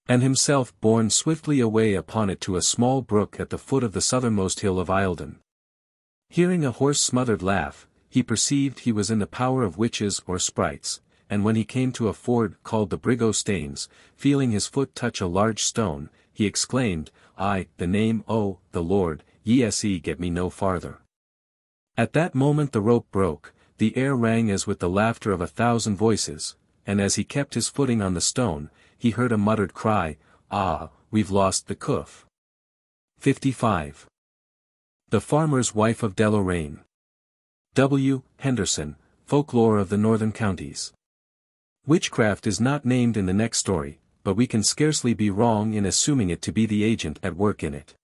A: and himself borne swiftly away upon it to a small brook at the foot of the southernmost hill of Eildon. Hearing a hoarse smothered laugh, he perceived he was in the power of witches or sprites, and when he came to a ford called the Briggo Staines, feeling his foot touch a large stone, he exclaimed, "Aye, the name, O, the Lord, ye get me no farther." At that moment the rope broke, the air rang as with the laughter of 1,000 voices, and as he kept his footing on the stone, he heard a muttered cry, "Ah, we've lost the coof." 55. The Farmer's Wife of Deloraine. W. Henderson, Folklore of the Northern Counties. Witchcraft is not named in the next story, but we can scarcely be wrong in assuming it to be the agent at work in it.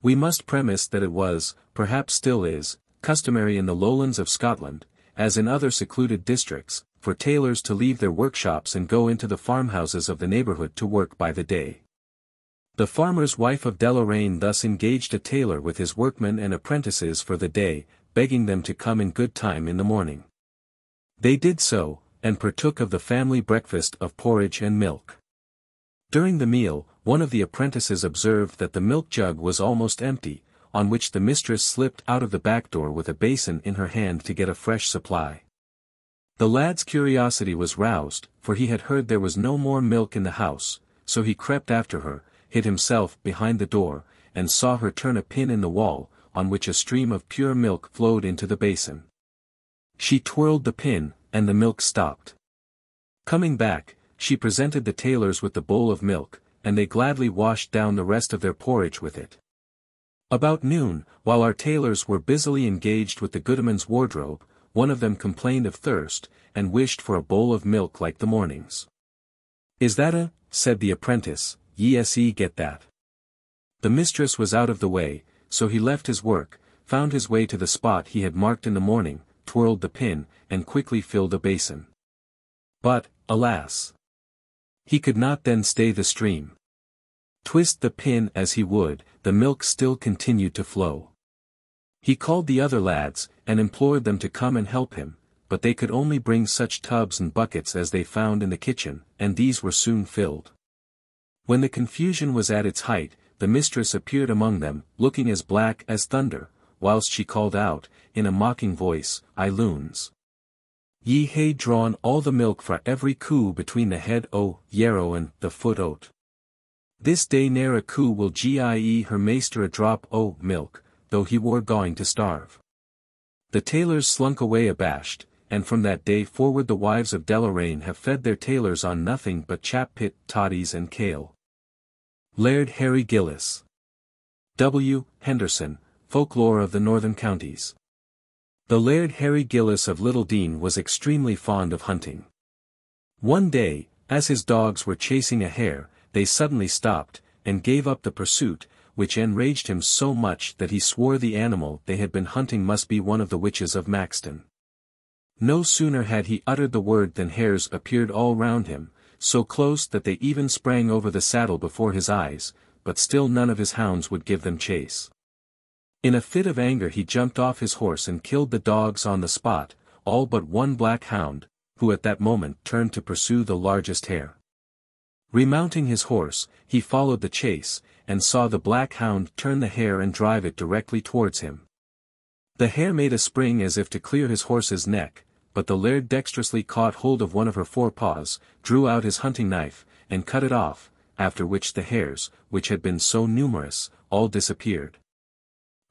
A: We must premise that it was, perhaps still is, customary in the lowlands of Scotland, as in other secluded districts, for tailors to leave their workshops and go into the farmhouses of the neighbourhood to work by the day. The Farmer's Wife of Deloraine thus engaged a tailor with his workmen and apprentices for the day, begging them to come in good time in the morning. They did so, and partook of the family breakfast of porridge and milk. During the meal, one of the apprentices observed that the milk jug was almost empty, on which the mistress slipped out of the back door with a basin in her hand to get a fresh supply. The lad's curiosity was roused, for he had heard there was no more milk in the house, so he crept after her, hid himself behind the door, and saw her turn a pin in the wall, on which a stream of pure milk flowed into the basin. She twirled the pin, and the milk stopped. Coming back, she presented the tailors with the bowl of milk, and they gladly washed down the rest of their porridge with it. About noon, while our tailors were busily engaged with the goodman's wardrobe, one of them complained of thirst, and wished for a bowl of milk like the morning's. "Is that a," said the apprentice, "yes, get that." The mistress was out of the way, so he left his work, found his way to the spot he had marked in the morning, twirled the pin, and quickly filled a basin. But, alas! He could not then stay the stream. Twist the pin as he would, the milk still continued to flow. He called the other lads, and implored them to come and help him, but they could only bring such tubs and buckets as they found in the kitchen, and these were soon filled. When the confusion was at its height, the mistress appeared among them, looking as black as thunder, whilst she called out, in a mocking voice, "I loons. Ye hae drawn all the milk fra every coo between the head o' yarrow and the foot o't. This day ne'er a coo will gie her maester a drop o' milk, though he were going to starve." The tailors slunk away abashed, and from that day forward the wives of Deloraine have fed their tailors on nothing but chap-pit, toddies and kale. Laird Harry Gillis. W. Henderson, Folklore of the Northern Counties. The Laird Harry Gillis of Littledean was extremely fond of hunting. One day, as his dogs were chasing a hare, they suddenly stopped, and gave up the pursuit, which enraged him so much that he swore the animal they had been hunting must be one of the witches of Maxton. No sooner had he uttered the word than hares appeared all round him, so close that they even sprang over the saddle before his eyes, but still none of his hounds would give them chase. In a fit of anger he jumped off his horse and killed the dogs on the spot, all but one black hound, who at that moment turned to pursue the largest hare. Remounting his horse, he followed the chase, and saw the black hound turn the hare and drive it directly towards him. The hare made a spring as if to clear his horse's neck, but the laird dexterously caught hold of one of her forepaws, drew out his hunting knife, and cut it off, after which the hares, which had been so numerous, all disappeared.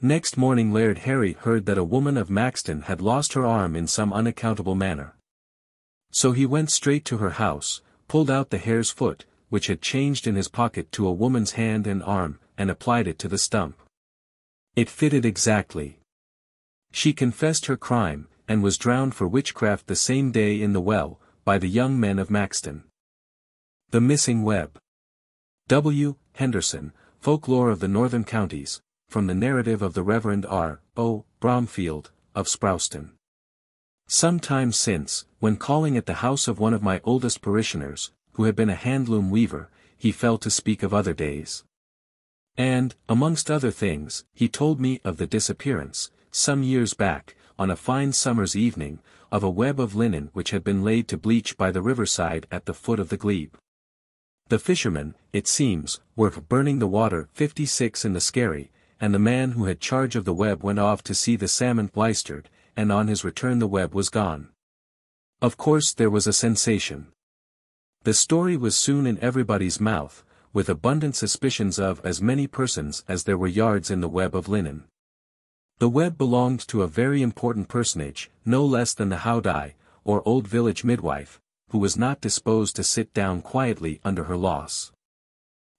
A: Next morning Laird Harry heard that a woman of Maxton had lost her arm in some unaccountable manner. So he went straight to her house, pulled out the hare's foot, which had changed in his pocket to a woman's hand and arm, and applied it to the stump. It fitted exactly. She confessed her crime, and was drowned for witchcraft the same day in the well, by the young men of Maxton. The Missing Web. W. Henderson, Folklore of the Northern Counties, from the narrative of the Reverend R. O. Bromfield, of Sprowston. Some time since, when calling at the house of one of my oldest parishioners, who had been a handloom weaver, he fell to speak of other days. And, amongst other things, he told me of the disappearance, some years back, on a fine summer's evening, of a web of linen which had been laid to bleach by the riverside at the foot of the glebe. The fishermen, it seems, were burning the water 56 in the skerry, and the man who had charge of the web went off to see the salmon blistered, and on his return the web was gone. Of course there was a sensation. The story was soon in everybody's mouth, with abundant suspicions of as many persons as there were yards in the web of linen. The web belonged to a very important personage, no less than the Howdye, or old village midwife, who was not disposed to sit down quietly under her loss.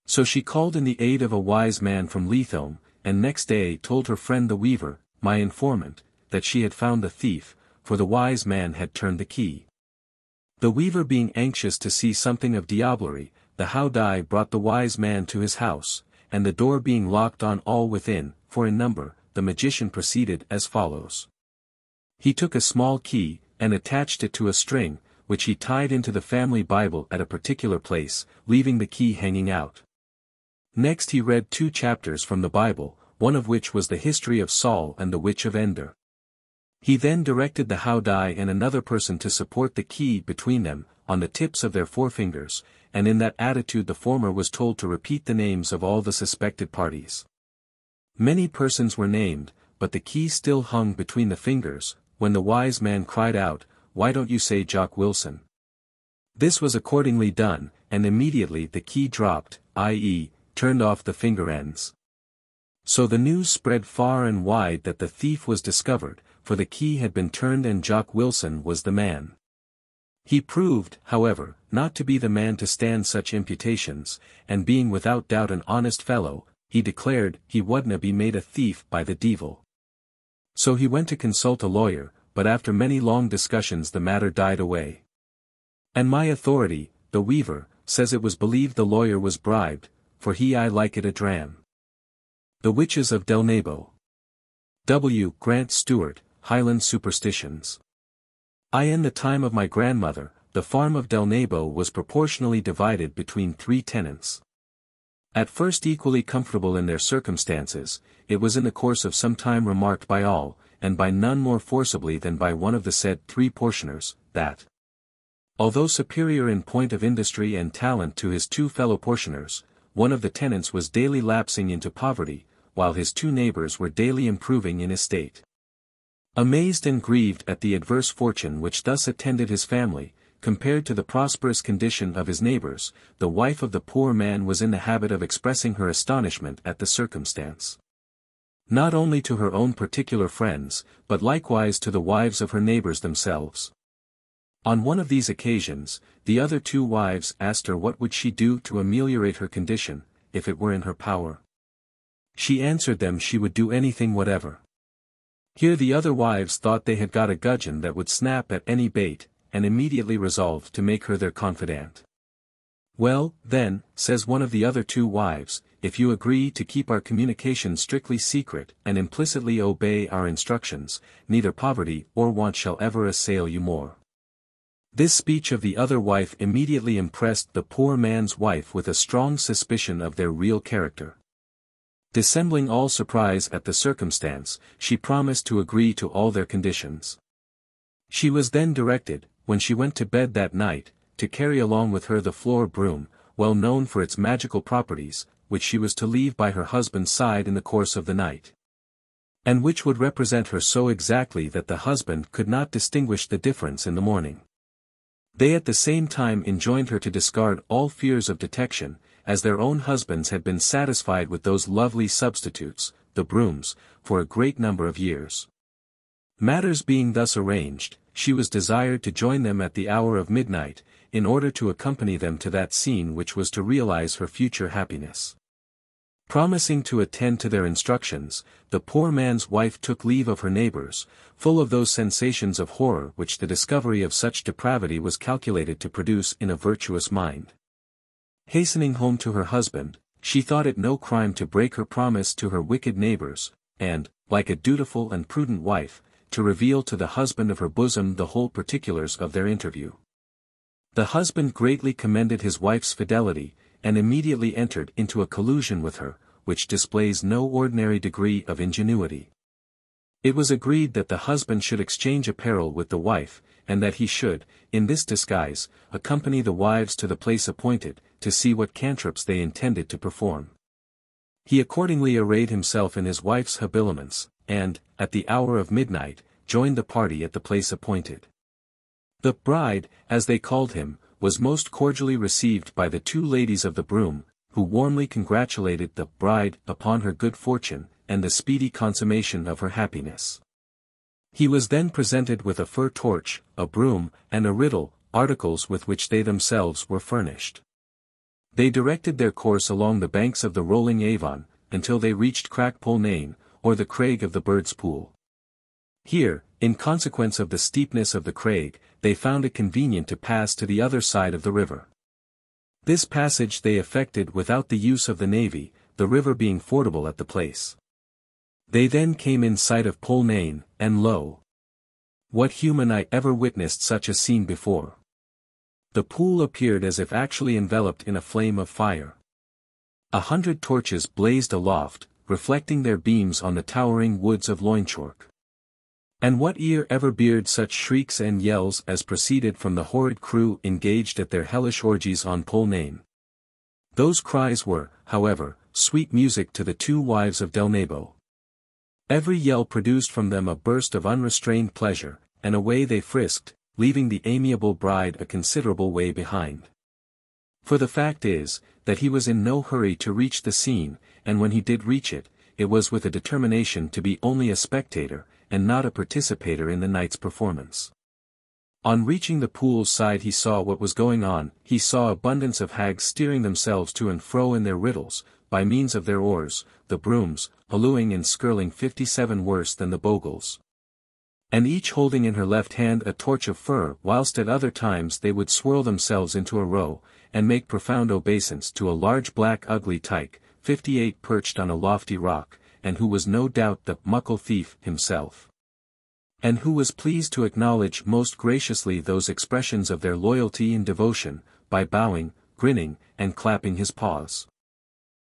A: So she called in the aid of a wise man from Leithome, and next day told her friend the weaver, my informant, that she had found the thief, for the wise man had turned the key. The weaver being anxious to see something of diablerie, the Howdye brought the wise man to his house, and the door being locked on all within, for in number, the magician proceeded as follows. He took a small key, and attached it to a string, which he tied into the family Bible at a particular place, leaving the key hanging out. Next he read 2 chapters from the Bible, one of which was the history of Saul and the Witch of Endor. He then directed the Howdye and another person to support the key between them, on the tips of their forefingers, and in that attitude the former was told to repeat the names of all the suspected parties. Many persons were named, but the key still hung between the fingers, when the wise man cried out, "Why don't you say Jock Wilson?" This was accordingly done, and immediately the key dropped, i.e., turned off the finger ends. So the news spread far and wide that the thief was discovered, for the key had been turned and Jock Wilson was the man. He proved, however, not to be the man to stand such imputations, and being without doubt an honest fellow, he declared he wadna be made a thief by the devil. So he went to consult a lawyer, but after many long discussions the matter died away. And my authority, the weaver, says it was believed the lawyer was bribed, for I like it a dram. The Witches of Delnabo. W. Grant Stewart, Highland Superstitions. In the time of my grandmother, the farm of Delnabo was proportionally divided between 3 tenants. At first equally comfortable in their circumstances, it was in the course of some time remarked by all, and by none more forcibly than by one of the said 3 portioners, that, although superior in point of industry and talent to his 2 fellow portioners, one of the tenants was daily lapsing into poverty, while his 2 neighbors were daily improving in estate. Amazed and grieved at the adverse fortune which thus attended his family, compared to the prosperous condition of his neighbors, the wife of the poor man was in the habit of expressing her astonishment at the circumstance. Not only to her own particular friends, but likewise to the wives of her neighbors themselves. On one of these occasions, the other 2 wives asked her what would she do to ameliorate her condition, if it were in her power. She answered them she would do anything whatever. Here the other wives thought they had got a gudgeon that would snap at any bait, and immediately resolved to make her their confidante. Well, then, says one of the other 2 wives, if you agree to keep our communications strictly secret and implicitly obey our instructions, neither poverty or want shall ever assail you more. This speech of the other wife immediately impressed the poor man's wife with a strong suspicion of their real character. Dissembling all surprise at the circumstance, she promised to agree to all their conditions. She was then directed, when she went to bed that night, to carry along with her the floor broom, well known for its magical properties, which she was to leave by her husband's side in the course of the night. And which would represent her so exactly that the husband could not distinguish the difference in the morning. They at the same time enjoined her to discard all fears of detection, as their own husbands had been satisfied with those lovely substitutes, the brooms, for a great number of years. Matters being thus arranged, she was desired to join them at the hour of midnight, in order to accompany them to that scene which was to realize her future happiness. Promising to attend to their instructions, the poor man's wife took leave of her neighbors, full of those sensations of horror which the discovery of such depravity was calculated to produce in a virtuous mind. Hastening home to her husband, she thought it no crime to break her promise to her wicked neighbors, and, like a dutiful and prudent wife, to reveal to the husband of her bosom the whole particulars of their interview. The husband greatly commended his wife's fidelity, and immediately entered into a collusion with her, which displays no ordinary degree of ingenuity. It was agreed that the husband should exchange apparel with the wife, and that he should, in this disguise, accompany the wives to the place appointed, to see what cantrips they intended to perform. He accordingly arrayed himself in his wife's habiliments, and, at the hour of midnight, joined the party at the place appointed. The bride, as they called him, was most cordially received by the 2 ladies of the broom, who warmly congratulated the bride upon her good fortune, and the speedy consummation of her happiness. He was then presented with a fir torch, a broom, and a riddle, articles with which they themselves were furnished. They directed their course along the banks of the rolling Avon, until they reached Crackpolnane, or the Craig of the Bird's Pool. Here, in consequence of the steepness of the Craig, they found it convenient to pass to the other side of the river. This passage they effected without the use of the navy, the river being fordable at the place. They then came in sight of Polnane, and lo! What human eye ever witnessed such a scene before? The pool appeared as if actually enveloped in a flame of fire. 100 torches blazed aloft, reflecting their beams on the towering woods of Loinchork. And what ear ever beard such shrieks and yells as proceeded from the horrid crew engaged at their hellish orgies on Polnane? Those cries were, however, sweet music to the 2 wives of Delnabo. Every yell produced from them a burst of unrestrained pleasure, and away they frisked, leaving the amiable bride a considerable way behind. For the fact is, that he was in no hurry to reach the scene, and when he did reach it, it was with a determination to be only a spectator, and not a participator in the night's performance. On reaching the pool's side he saw what was going on. He saw abundance of hags steering themselves to and fro in their riddles, by means of their oars, the brooms, hallooing and skirling 57 worse than the bogles. And each holding in her left hand a torch of fir, whilst at other times they would swirl themselves into a row, and make profound obeisance to a large black ugly tyke, 58 perched on a lofty rock, and who was no doubt the muckle thief himself. And who was pleased to acknowledge most graciously those expressions of their loyalty and devotion, by bowing, grinning, and clapping his paws.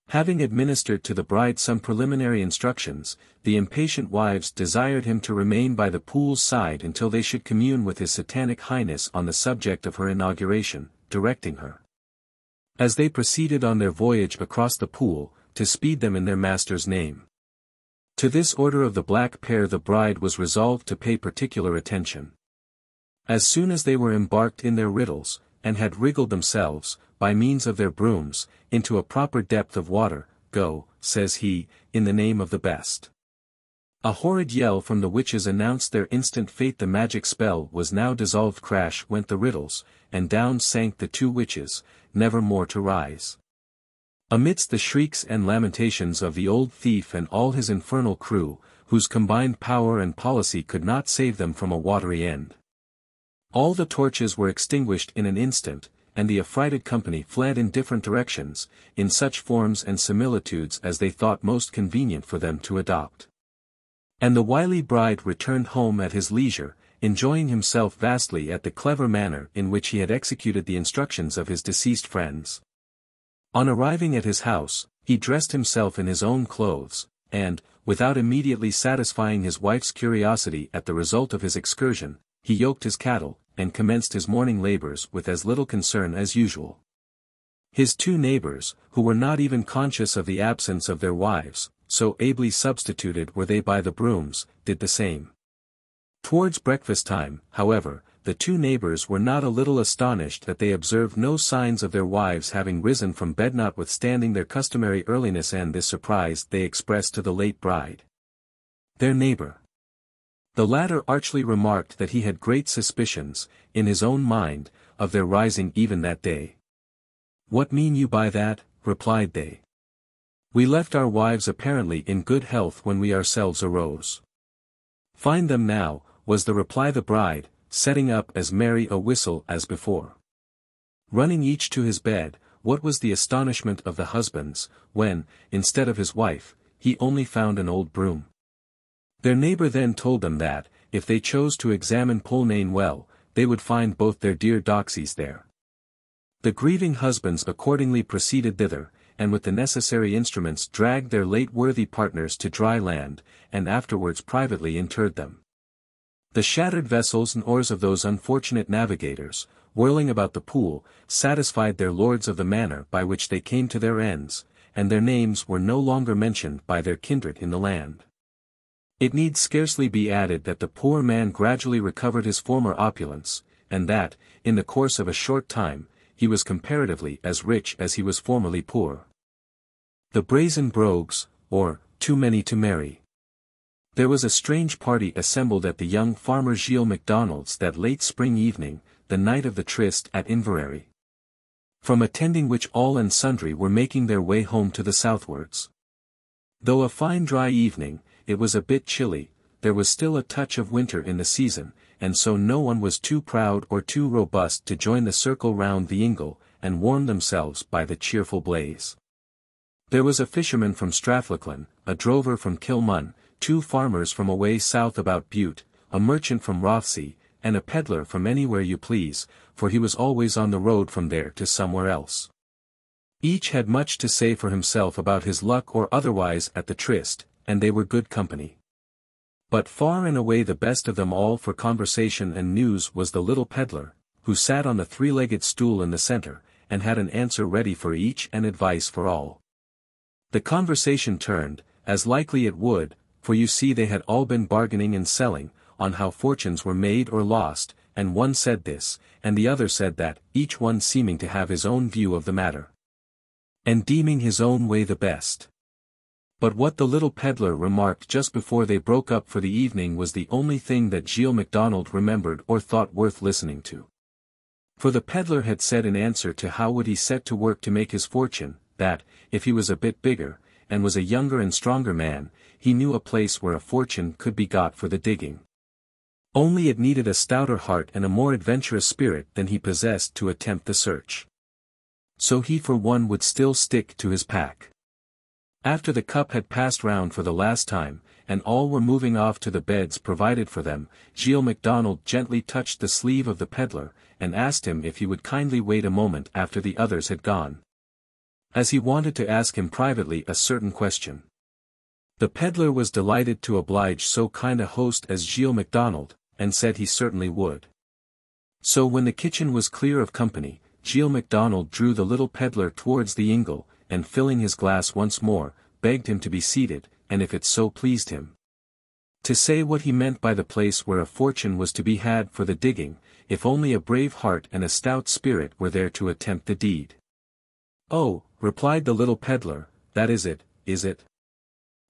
A: Having administered to the bride some preliminary instructions, the impatient wives desired him to remain by the pool's side until they should commune with his satanic highness on the subject of her inauguration, directing her, as they proceeded on their voyage across the pool, to speed them in their master's name. To this order of the black pair the bride was resolved to pay particular attention. As soon as they were embarked in their riddles, and had wriggled themselves, by means of their brooms, into a proper depth of water, "Go," says he, "in the name of the best." A horrid yell from the witches announced their instant fate. The magic spell was now dissolved. Crash went the riddles, and down sank the two witches, never more to rise. Amidst the shrieks and lamentations of the old thief and all his infernal crew, whose combined power and policy could not save them from a watery end. All the torches were extinguished in an instant, and the affrighted company fled in different directions, in such forms and similitudes as they thought most convenient for them to adopt. And the wily bride returned home at his leisure, enjoying himself vastly at the clever manner in which he had executed the instructions of his deceased friends. On arriving at his house, he dressed himself in his own clothes, and, without immediately satisfying his wife's curiosity at the result of his excursion, he yoked his cattle, and commenced his morning labors with as little concern as usual. His two neighbors, who were not even conscious of the absence of their wives, so ably substituted were they by the brooms, did the same. Towards breakfast time, however, the two neighbors were not a little astonished that they observed no signs of their wives having risen from bed, notwithstanding their customary earliness, and this surprise they expressed to the late bride. Their neighbor. The latter archly remarked that he had great suspicions, in his own mind, of their rising even that day. "What mean you by that?" replied they. "We left our wives apparently in good health when we ourselves arose." "Find them now," was the reply. The bride, setting up as merry a whistle as before. Running each to his bed, what was the astonishment of the husbands, when, instead of his wife, he only found an old broom. Their neighbor then told them that, if they chose to examine Polnane well, they would find both their dear doxies there. The grieving husbands accordingly proceeded thither, and with the necessary instruments dragged their late worthy partners to dry land, and afterwards privately interred them. The shattered vessels and oars of those unfortunate navigators, whirling about the pool, satisfied their lords of the manner by which they came to their ends, and their names were no longer mentioned by their kindred in the land. It need scarcely be added that the poor man gradually recovered his former opulence, and that, in the course of a short time, he was comparatively as rich as he was formerly poor. The brazen brogues, or, too many to marry. There was a strange party assembled at the young farmer Gilles MacDonald's that late spring evening, the night of the tryst at Inverary. From attending which all and sundry were making their way home to the southwards. Though a fine dry evening, it was a bit chilly, there was still a touch of winter in the season, and so no one was too proud or too robust to join the circle round the ingle, and warm themselves by the cheerful blaze. There was a fisherman from Strathflaclan, a drover from Kilmunn, 2 farmers from away south about Butte, a merchant from Rothsay, and a peddler from anywhere you please, for he was always on the road from there to somewhere else. Each had much to say for himself about his luck or otherwise at the tryst, and they were good company. But far and away the best of them all for conversation and news was the little peddler, who sat on the 3-legged stool in the centre, and had an answer ready for each and advice for all. The conversation turned, as likely it would, for you see they had all been bargaining and selling, on how fortunes were made or lost, and one said this, and the other said that, each one seeming to have his own view of the matter, and deeming his own way the best. But what the little peddler remarked just before they broke up for the evening was the only thing that Gilles MacDonald remembered or thought worth listening to. For the peddler had said in answer to how would he set to work to make his fortune, that, if he was a bit bigger, and was a younger and stronger man, he knew a place where a fortune could be got for the digging. Only it needed a stouter heart and a more adventurous spirit than he possessed to attempt the search. So he for one would still stick to his pack. After the cup had passed round for the last time, and all were moving off to the beds provided for them, Gilles MacDonald gently touched the sleeve of the peddler, and asked him if he would kindly wait a moment after the others had gone, as he wanted to ask him privately a certain question. The peddler was delighted to oblige so kind a host as Gilles MacDonald, and said he certainly would. So when the kitchen was clear of company, Gilles MacDonald drew the little peddler towards the ingle, and filling his glass once more, begged him to be seated, and if it so pleased him, to say what he meant by the place where a fortune was to be had for the digging, if only a brave heart and a stout spirit were there to attempt the deed. "Oh," replied the little peddler, "that is it, is it?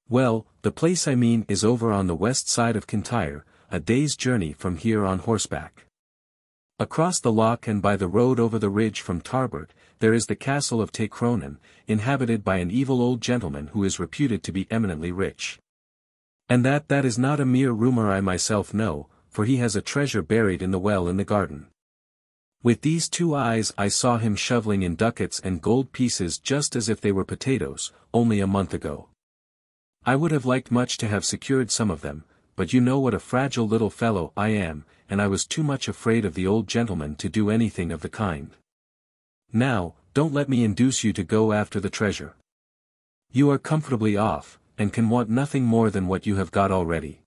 A: Well, the place I mean is over on the west side of Kintyre, a day's journey from here on horseback. Across the loch and by the road over the ridge from Tarbert, there is the castle of Croodin, inhabited by an evil old gentleman who is reputed to be eminently rich. And that is not a mere rumour I myself know, for he has a treasure buried in the well in the garden. With these two eyes I saw him shovelling in ducats and gold pieces just as if they were potatoes, only a month ago. I would have liked much to have secured some of them, but you know what a fragile little fellow I am, and I was too much afraid of the old gentleman to do anything of the kind. Now, don't let me induce you to go after the treasure. You are comfortably off, and can want nothing more than what you have got already.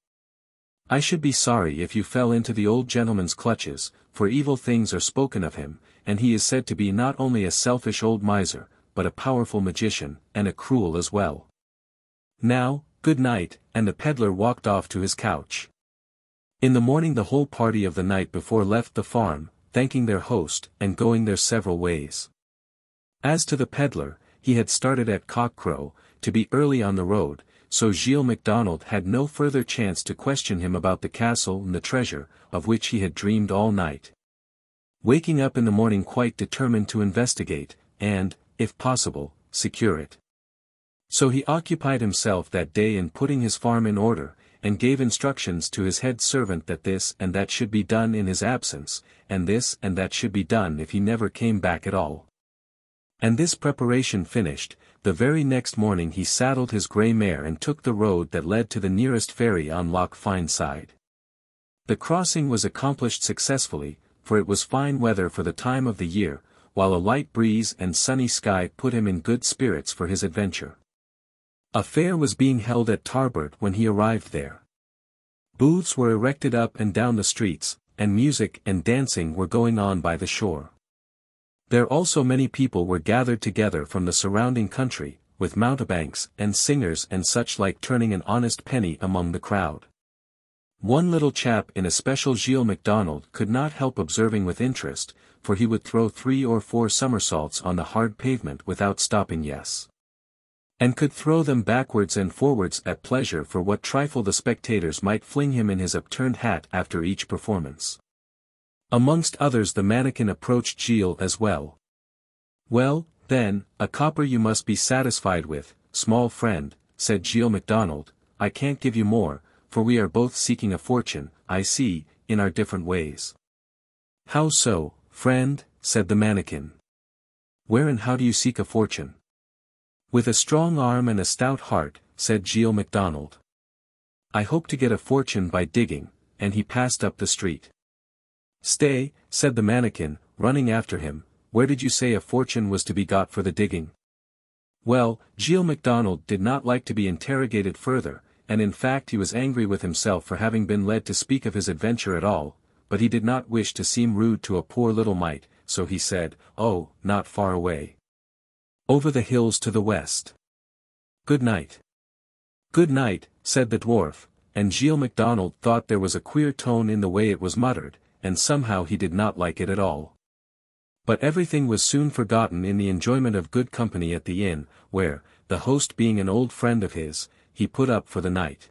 A: I should be sorry if you fell into the old gentleman's clutches, for evil things are spoken of him, and he is said to be not only a selfish old miser, but a powerful magician, and a cruel as well. Now, good night," and the peddler walked off to his couch. In the morning the whole party of the night before left the farm, thanking their host, and going their several ways. As to the peddler, he had started at cock-crow, to be early on the road, so Gilles MacDonald had no further chance to question him about the castle and the treasure, of which he had dreamed all night. Waking up in the morning quite determined to investigate, and, if possible, secure it. So he occupied himself that day in putting his farm in order, and gave instructions to his head servant that this and that should be done in his absence, and this and that should be done if he never came back at all. And this preparation finished, the very next morning he saddled his grey mare and took the road that led to the nearest ferry on Loch Fyneside. The crossing was accomplished successfully, for it was fine weather for the time of the year, while a light breeze and sunny sky put him in good spirits for his adventure. A fair was being held at Tarbert when he arrived there. Booths were erected up and down the streets, and music and dancing were going on by the shore. There also many people were gathered together from the surrounding country, with mountebanks and singers and such like turning an honest penny among the crowd. One little chap in especial Gilles MacDonald could not help observing with interest, for he would throw 3 or 4 somersaults on the hard pavement without stopping and could throw them backwards and forwards at pleasure for what trifle the spectators might fling him in his upturned hat after each performance. Amongst others the mannikin approached Gilles as well. "Well, then, a copper you must be satisfied with, small friend," said Gilles MacDonald. "I can't give you more, for we are both seeking a fortune, I see, in our different ways." "How so, friend?" said the mannikin. "Where and how do you seek a fortune?" "With a strong arm and a stout heart," said Gilles MacDonald. "I hope to get a fortune by digging," and he passed up the street. "Stay," said the mannikin, running after him, "where did you say a fortune was to be got for the digging?" Well, Gilles MacDonald did not like to be interrogated further, and in fact he was angry with himself for having been led to speak of his adventure at all, but he did not wish to seem rude to a poor little mite, so he said, "Oh, not far away. Over the hills to the west. Good night." "Good night," said the dwarf, and Gilles MacDonald thought there was a queer tone in the way it was muttered, and somehow he did not like it at all. But everything was soon forgotten in the enjoyment of good company at the inn, where, the host being an old friend of his, he put up for the night.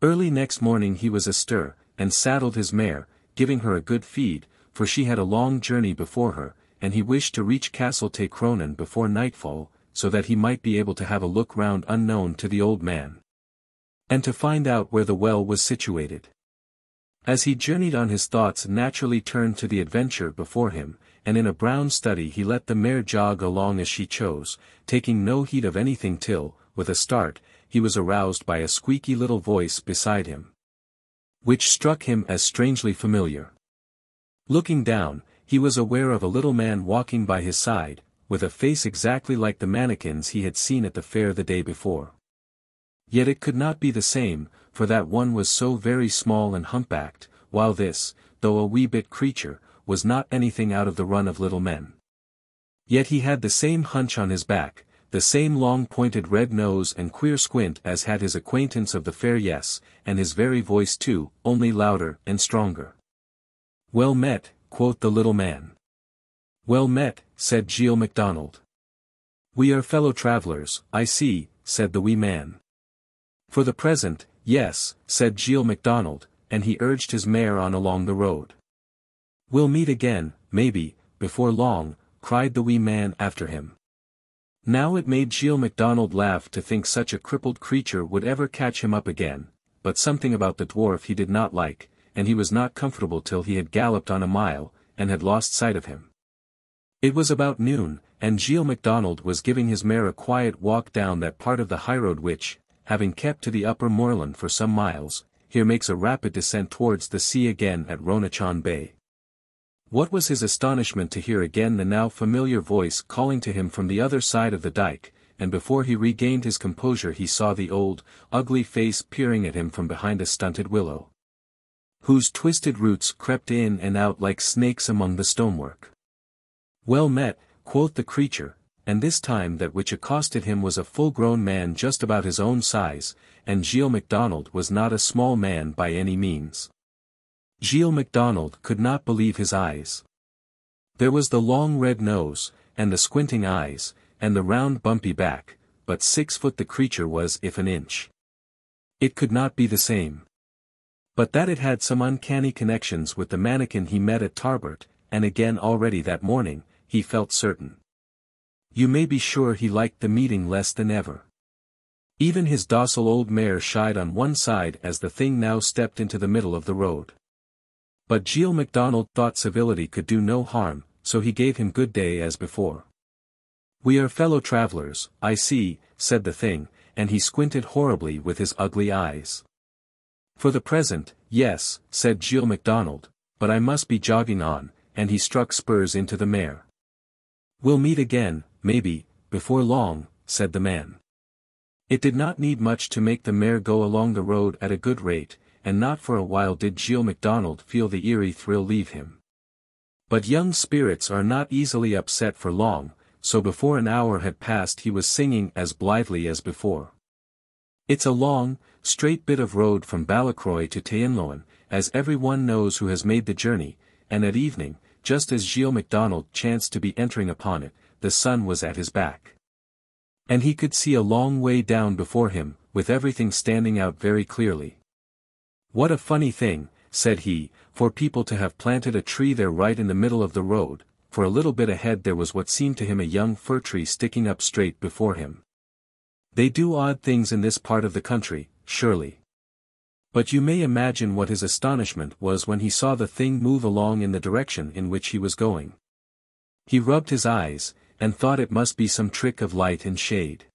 A: Early next morning he was astir, and saddled his mare, giving her a good feed, for she had a long journey before her, and he wished to reach Castle Te Cronin before nightfall, so that he might be able to have a look round unknown to the old man, and to find out where the well was situated. As he journeyed on, his thoughts naturally turned to the adventure before him, and in a brown study he let the mare jog along as she chose, taking no heed of anything till, with a start, he was aroused by a squeaky little voice beside him, which struck him as strangely familiar. Looking down, he was aware of a little man walking by his side, with a face exactly like the mannikins he had seen at the fair the day before. Yet it could not be the same, for that one was so very small and humpbacked, while this, though a wee bit creature, was not anything out of the run of little men. Yet he had the same hunch on his back, the same long pointed red nose and queer squint as had his acquaintance of the fair, yes, and his very voice too, only louder and stronger. "Well met," quoth the little man. "Well met," said Gilles MacDonald. "We are fellow travellers, I see," said the wee man. "For the present, yes," said Gilles MacDonald, and he urged his mare on along the road. "We'll meet again, maybe, before long," cried the wee man after him. Now it made Gilles MacDonald laugh to think such a crippled creature would ever catch him up again, but something about the dwarf he did not like, and he was not comfortable till he had galloped on a mile, and had lost sight of him. It was about noon, and Gilles MacDonald was giving his mare a quiet walk down that part of the highroad which, having kept to the upper moorland for some miles, here makes a rapid descent towards the sea again at Ronachon Bay. What was his astonishment to hear again the now familiar voice calling to him from the other side of the dike, and before he regained his composure he saw the old, ugly face peering at him from behind a stunted willow, whose twisted roots crept in and out like snakes among the stonework. "Well met," quoth the creature, and this time that which accosted him was a full-grown man just about his own size, and Gilles MacDonald was not a small man by any means. Gilles MacDonald could not believe his eyes. There was the long red nose, and the squinting eyes, and the round bumpy back, but 6 foot the creature was if an inch. It could not be the same. But that it had some uncanny connections with the mannikin he met at Tarbert, and again already that morning, he felt certain. You may be sure he liked the meeting less than ever. Even his docile old mare shied on one side as the thing now stepped into the middle of the road. But Gilles MacDonald thought civility could do no harm, so he gave him good day as before. "We are fellow travellers, I see," said the thing, and he squinted horribly with his ugly eyes. "For the present, yes," said Gilles MacDonald, "but I must be jogging on," and he struck spurs into the mare. "We'll meet again, maybe, before long," said the man. It did not need much to make the mare go along the road at a good rate, and not for a while did Gilles MacDonald feel the eerie thrill leave him. But young spirits are not easily upset for long, so before an hour had passed he was singing as blithely as before. It's a long, straight bit of road from Ballacroy to Tainloan, as every one knows who has made the journey, and at evening, just as Gilles MacDonald chanced to be entering upon it, the sun was at his back. And he could see a long way down before him, with everything standing out very clearly. "What a funny thing," said he, "for people to have planted a tree there right in the middle of the road." For a little bit ahead there was what seemed to him a young fir tree sticking up straight before him. They do odd things in this part of the country, surely. But you may imagine what his astonishment was when he saw the thing move along in the direction in which he was going. He rubbed his eyes, and thought it must be some trick of light and shade.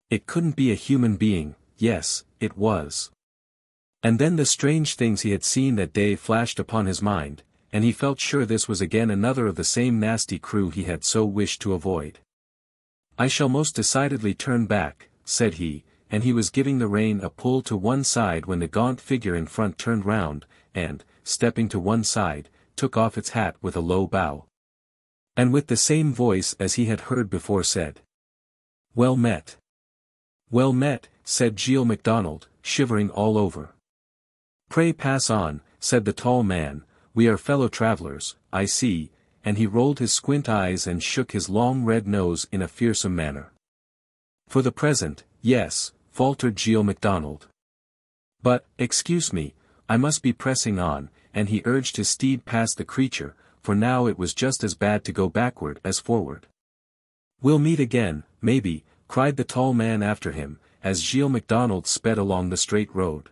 A: It couldn't be a human being. Yes, it was. And then the strange things he had seen that day flashed upon his mind, and he felt sure this was again another of the same nasty crew he had so wished to avoid. "I shall most decidedly turn back," said he, and he was giving the rein a pull to one side when the gaunt figure in front turned round, and, stepping to one side, took off its hat with a low bow. And with the same voice as he had heard before said, "Well met." "Well met," said Gilles MacDonald, shivering all over. "Pray pass on," said the tall man, we are fellow travellers, I see," and he rolled his squint eyes and shook his long red nose in a fearsome manner. "For the present, yes," faltered Gilles MacDonald. "But, excuse me, I must be pressing on," and he urged his steed past the creature, for now it was just as bad to go backward as forward. "We'll meet again, maybe," cried the tall man after him, as Gilles MacDonald sped along the straight road.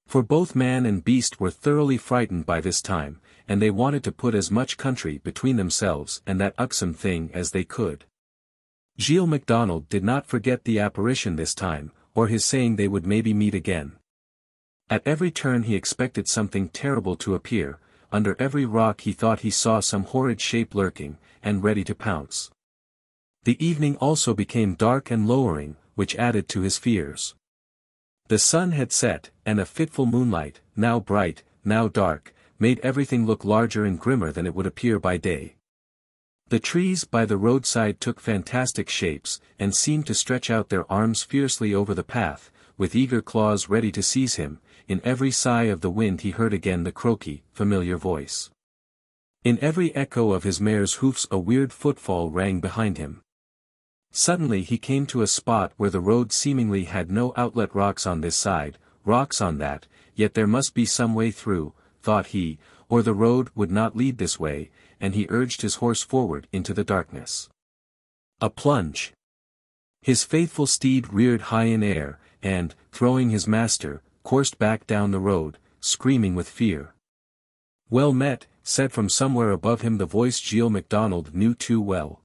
A: For both man and beast were thoroughly frightened by this time, and they wanted to put as much country between themselves and that uxome thing as they could. Gilles MacDonald did not forget the apparition this time, or his saying they would maybe meet again. At every turn he expected something terrible to appear, under every rock he thought he saw some horrid shape lurking, and ready to pounce. The evening also became dark and lowering, which added to his fears. The sun had set, and a fitful moonlight, now bright, now dark, made everything look larger and grimmer than it would appear by day. The trees by the roadside took fantastic shapes, and seemed to stretch out their arms fiercely over the path, with eager claws ready to seize him. In every sigh of the wind he heard again the croaky, familiar voice. In every echo of his mare's hoofs a weird footfall rang behind him. Suddenly he came to a spot where the road seemingly had no outlet, rocks on this side, rocks on that, yet there must be some way through, thought he, or the road would not lead this way, and he urged his horse forward into the darkness. A plunge. His faithful steed reared high in air, and, throwing his master, coursed back down the road, screaming with fear. "Well met," said from somewhere above him the voice Gilles MacDonald knew too well.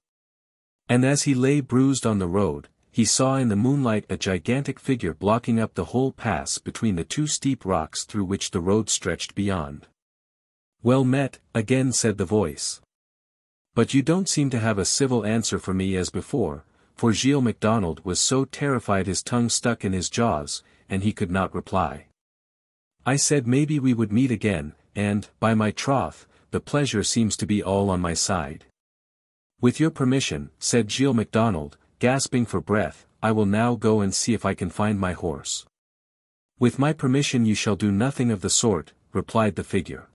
A: And as he lay bruised on the road, he saw in the moonlight a gigantic figure blocking up the whole pass between the two steep rocks through which the road stretched beyond. "Well met," again said the voice. "But you don't seem to have a civil answer for me as before," for Gilles MacDonald was so terrified his tongue stuck in his jaws, and he could not reply. "I said maybe we would meet again, and, by my troth, the pleasure seems to be all on my side." "With your permission," said Gilles MacDonald, gasping for breath, "I will now go and see if I can find my horse." "With my permission you shall do nothing of the sort," replied the figure.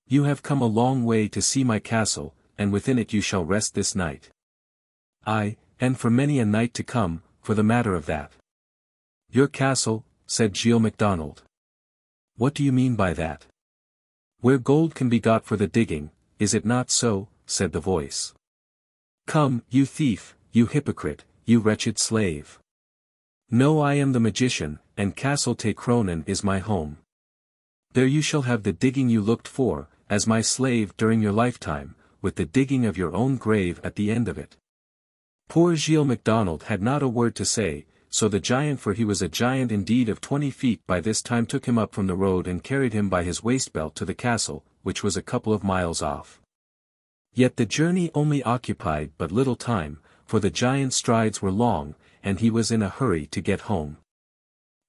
A: "You have come a long way to see my castle, and within it you shall rest this night." "Aye, and for many a night to come, for the matter of that." "Your castle," said Gilles MacDonald. "What do you mean by that?" "Where gold can be got for the digging, is it not so?" said the voice. "Come, you thief, you hypocrite, you wretched slave. No, I am the magician, and Castle Te Cronin is my home. There you shall have the digging you looked for, as my slave during your lifetime, with the digging of your own grave at the end of it." Poor Gilles MacDonald had not a word to say, so the giant, for he was a giant indeed of 20 feet by this time, took him up from the road and carried him by his waist-belt to the castle, which was a couple of miles off. Yet the journey only occupied but little time, for the giant's strides were long, and he was in a hurry to get home.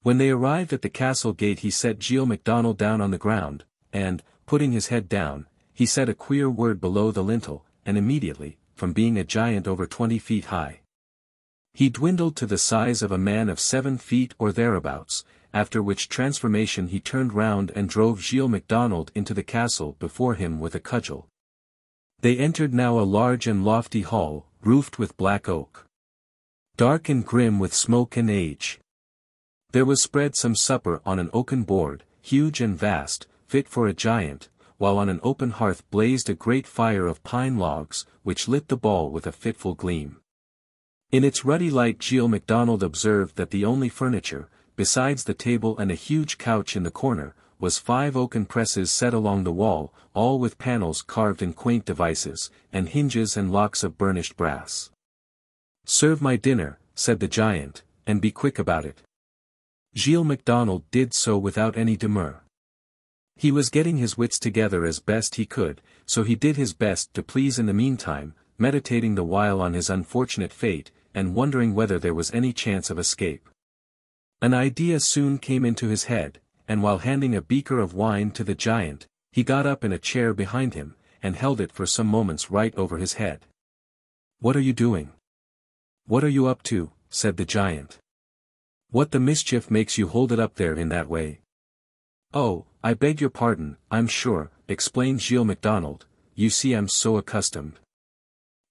A: When they arrived at the castle gate he set Gilles MacDonald down on the ground, and, putting his head down, he said a queer word below the lintel, and immediately, from being a giant over 20 feet high, he dwindled to the size of a man of 7 feet or thereabouts, after which transformation he turned round and drove Gilles MacDonald into the castle before him with a cudgel. They entered now a large and lofty hall, roofed with black oak, dark and grim with smoke and age. There was spread some supper on an oaken board, huge and vast, fit for a giant, while on an open hearth blazed a great fire of pine logs, which lit the ball with a fitful gleam. In its ruddy light Gilles MacDonald observed that the only furniture, besides the table and a huge couch in the corner, was 5 oaken presses set along the wall, all with panels carved in quaint devices, and hinges and locks of burnished brass. "Serve my dinner," said the giant, "and be quick about it." Gilles MacDonald did so without any demur. He was getting his wits together as best he could, so he did his best to please in the meantime, meditating the while on his unfortunate fate, and wondering whether there was any chance of escape. An idea soon came into his head, and while handing a beaker of wine to the giant, he got up in a chair behind him, and held it for some moments right over his head. "What are you doing? What are you up to?" said the giant. "What the mischief makes you hold it up there in that way?" "Oh, I beg your pardon, I'm sure," explained Gilles MacDonald, you see I'm so accustomed.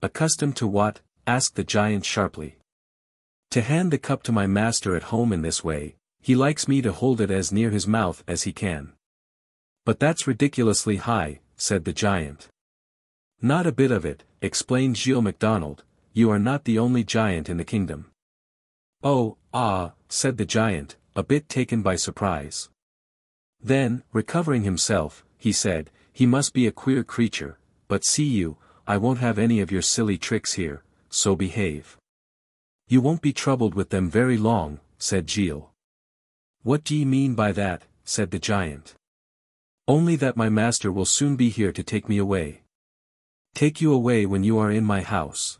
A: Accustomed to what? Asked the giant sharply. To hand the cup to my master at home in this way. He likes me to hold it as near his mouth as he can. But that's ridiculously high, said the giant. Not a bit of it, explained Gilles MacDonald, you are not the only giant in the kingdom. Oh, said the giant, a bit taken by surprise. Then, recovering himself, he said, he must be a queer creature, but see you, I won't have any of your silly tricks here, so behave. You won't be troubled with them very long, said Gilles. What do ye mean by that? Said the giant. Only that my master will soon be here to take me away. Take you away when you are in my house.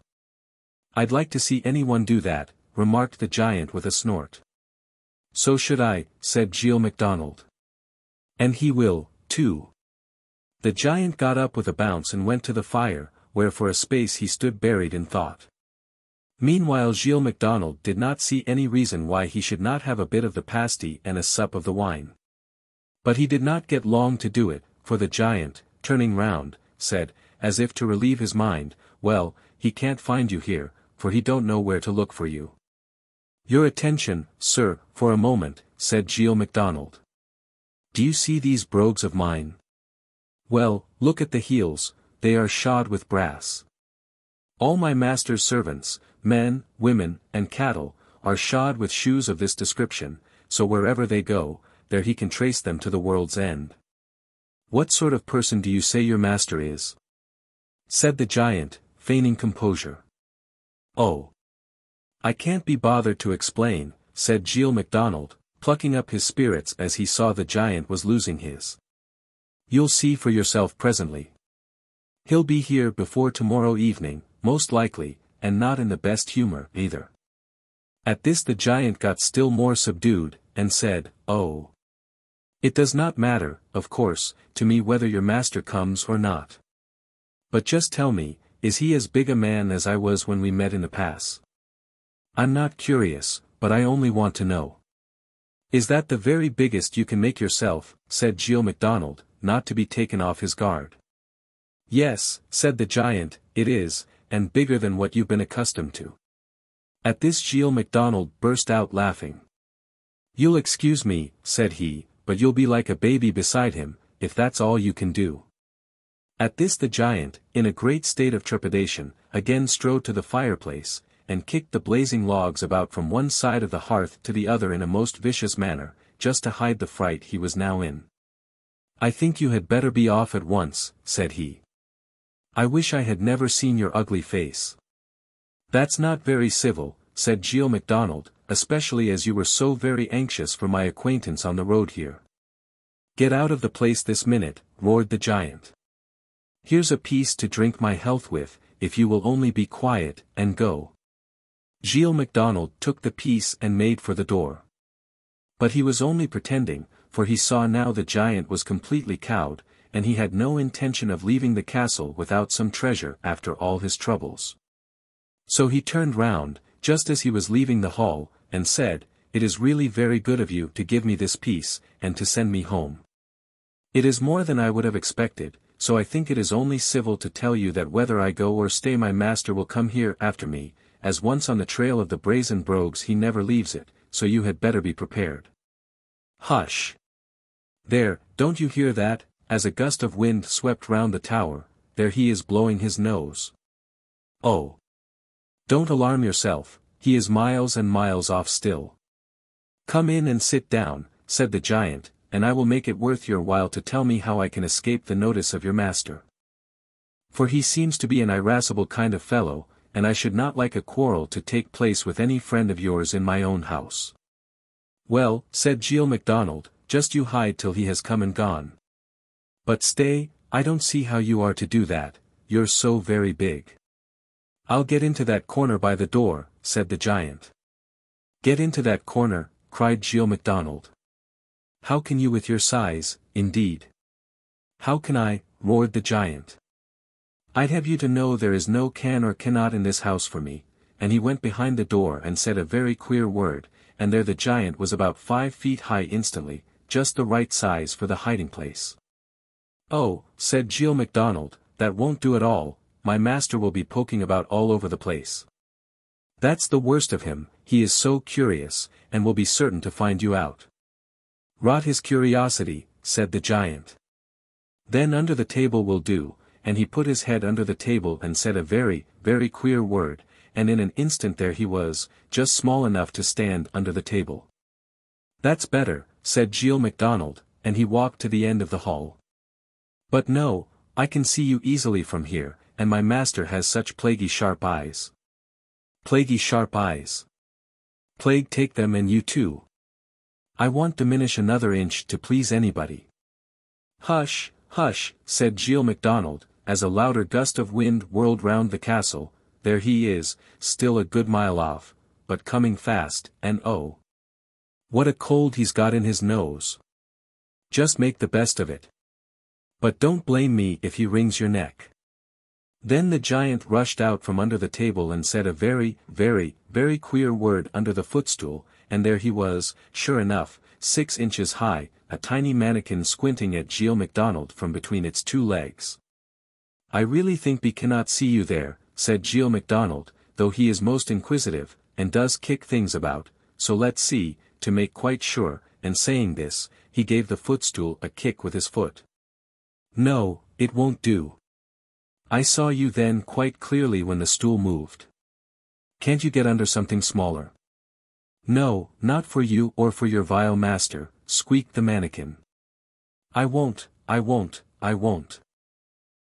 A: I'd like to see anyone do that, remarked the giant with a snort. So should I, said Gilles MacDonald. And he will, too. The giant got up with a bounce and went to the fire, where for a space he stood buried in thought. Meanwhile Gilles MacDonald did not see any reason why he should not have a bit of the pasty and a sup of the wine. But he did not get long to do it, for the giant, turning round, said, as if to relieve his mind, well, he can't find you here, for he don't know where to look for you. Your attention, sir, for a moment, said Gilles MacDonald. Do you see these brogues of mine? Well, look at the heels, they are shod with brass. All my master's servants, men, women, and cattle, are shod with shoes of this description, so wherever they go, there he can trace them to the world's end. What sort of person do you say your master is? Said the giant, feigning composure. Oh. I can't be bothered to explain, said Gilles MacDonald, plucking up his spirits as he saw the giant was losing his. You'll see for yourself presently. He'll be here before tomorrow evening, most likely, and not in the best humor, either. At this the giant got still more subdued, and said, oh. It does not matter, of course, to me whether your master comes or not. But just tell me, is he as big a man as I was when we met in the pass? I'm not curious, but I only want to know. Is that the very biggest you can make yourself, said Gilles MacDonald, not to be taken off his guard. Yes, said the giant, it is, and bigger than what you've been accustomed to. At this Gilles MacDonald burst out laughing. You'll excuse me, said he, but you'll be like a baby beside him, if that's all you can do. At this the giant, in a great state of trepidation, again strode to the fireplace, and kicked the blazing logs about from one side of the hearth to the other in a most vicious manner, just to hide the fright he was now in. I think you had better be off at once, said he. I wish I had never seen your ugly face. That's not very civil, said Gilles MacDonald, especially as you were so very anxious for my acquaintance on the road here. Get out of the place this minute, roared the giant. Here's a piece to drink my health with, if you will only be quiet, and go. Gilles MacDonald took the piece and made for the door. But he was only pretending, for he saw now the giant was completely cowed, and he had no intention of leaving the castle without some treasure after all his troubles. So he turned round, just as he was leaving the hall, and said, It is really very good of you to give me this piece, and to send me home. It is more than I would have expected, so I think it is only civil to tell you that whether I go or stay my master will come here after me, as once on the trail of the brazen brogues he never leaves it, so you had better be prepared. Hush! There, don't you hear that? As a gust of wind swept round the tower, there he is blowing his nose. Oh! Don't alarm yourself, he is miles and miles off still. Come in and sit down, said the giant, and I will make it worth your while to tell me how I can escape the notice of your master. For he seems to be an irascible kind of fellow, and I should not like a quarrel to take place with any friend of yours in my own house. Well, said Gilles MacDonald, just you hide till he has come and gone. But stay, I don't see how you are to do that, you're so very big. I'll get into that corner by the door, said the giant. Get into that corner, cried Gilles MacDonald. How can you with your size, indeed? How can I, roared the giant. I'd have you to know there is no can or cannot in this house for me, and he went behind the door and said a very queer word, and there the giant was about 5 feet high instantly, just the right size for the hiding place. "Oh," said Gilles MacDonald, "that won't do at all, my master will be poking about all over the place. That's the worst of him, he is so curious, and will be certain to find you out." "Rot his curiosity," said the giant. "Then under the table will do," and he put his head under the table and said a very, very queer word, and in an instant there he was, just small enough to stand under the table. "That's better," said Gilles MacDonald, and he walked to the end of the hall. "But no, I can see you easily from here, and my master has such plaguey sharp eyes." "Plaguey sharp eyes. Plague take them and you too. I won't diminish another inch to please anybody." "Hush, hush," said Gilles MacDonald, as a louder gust of wind whirled round the castle. "There he is, still a good mile off, but coming fast, and oh, what a cold he's got in his nose. Just make the best of it. But don't blame me if he wrings your neck." Then the giant rushed out from under the table and said a very, very, very queer word under the footstool, and there he was, sure enough, 6 inches high, a tiny mannikin squinting at Gilles MacDonald from between its 2 legs. "I really think we cannot see you there," said Gilles MacDonald, "though he is most inquisitive, and does kick things about, so let's see, to make quite sure," and saying this, he gave the footstool a kick with his foot. "No, it won't do. I saw you then quite clearly when the stool moved. Can't you get under something smaller?" "No, not for you or for your vile master," squeaked the mannikin. "I won't, I won't, I won't."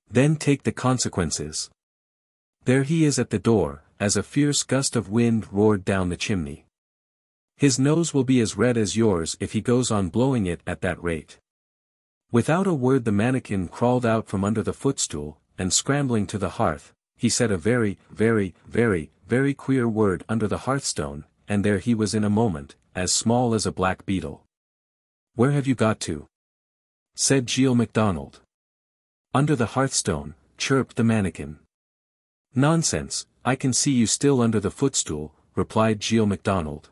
A: "Then take the consequences. There he is at the door," as a fierce gust of wind roared down the chimney. "His nose will be as red as yours if he goes on blowing it at that rate." Without a word the mannikin crawled out from under the footstool, and scrambling to the hearth, he said a very, very, very, very queer word under the hearthstone, and there he was in a moment, as small as a black beetle. "Where have you got to?" said Gilles MacDonald. "Under the hearthstone," chirped the mannikin. "Nonsense, I can see you still under the footstool," replied Gilles MacDonald.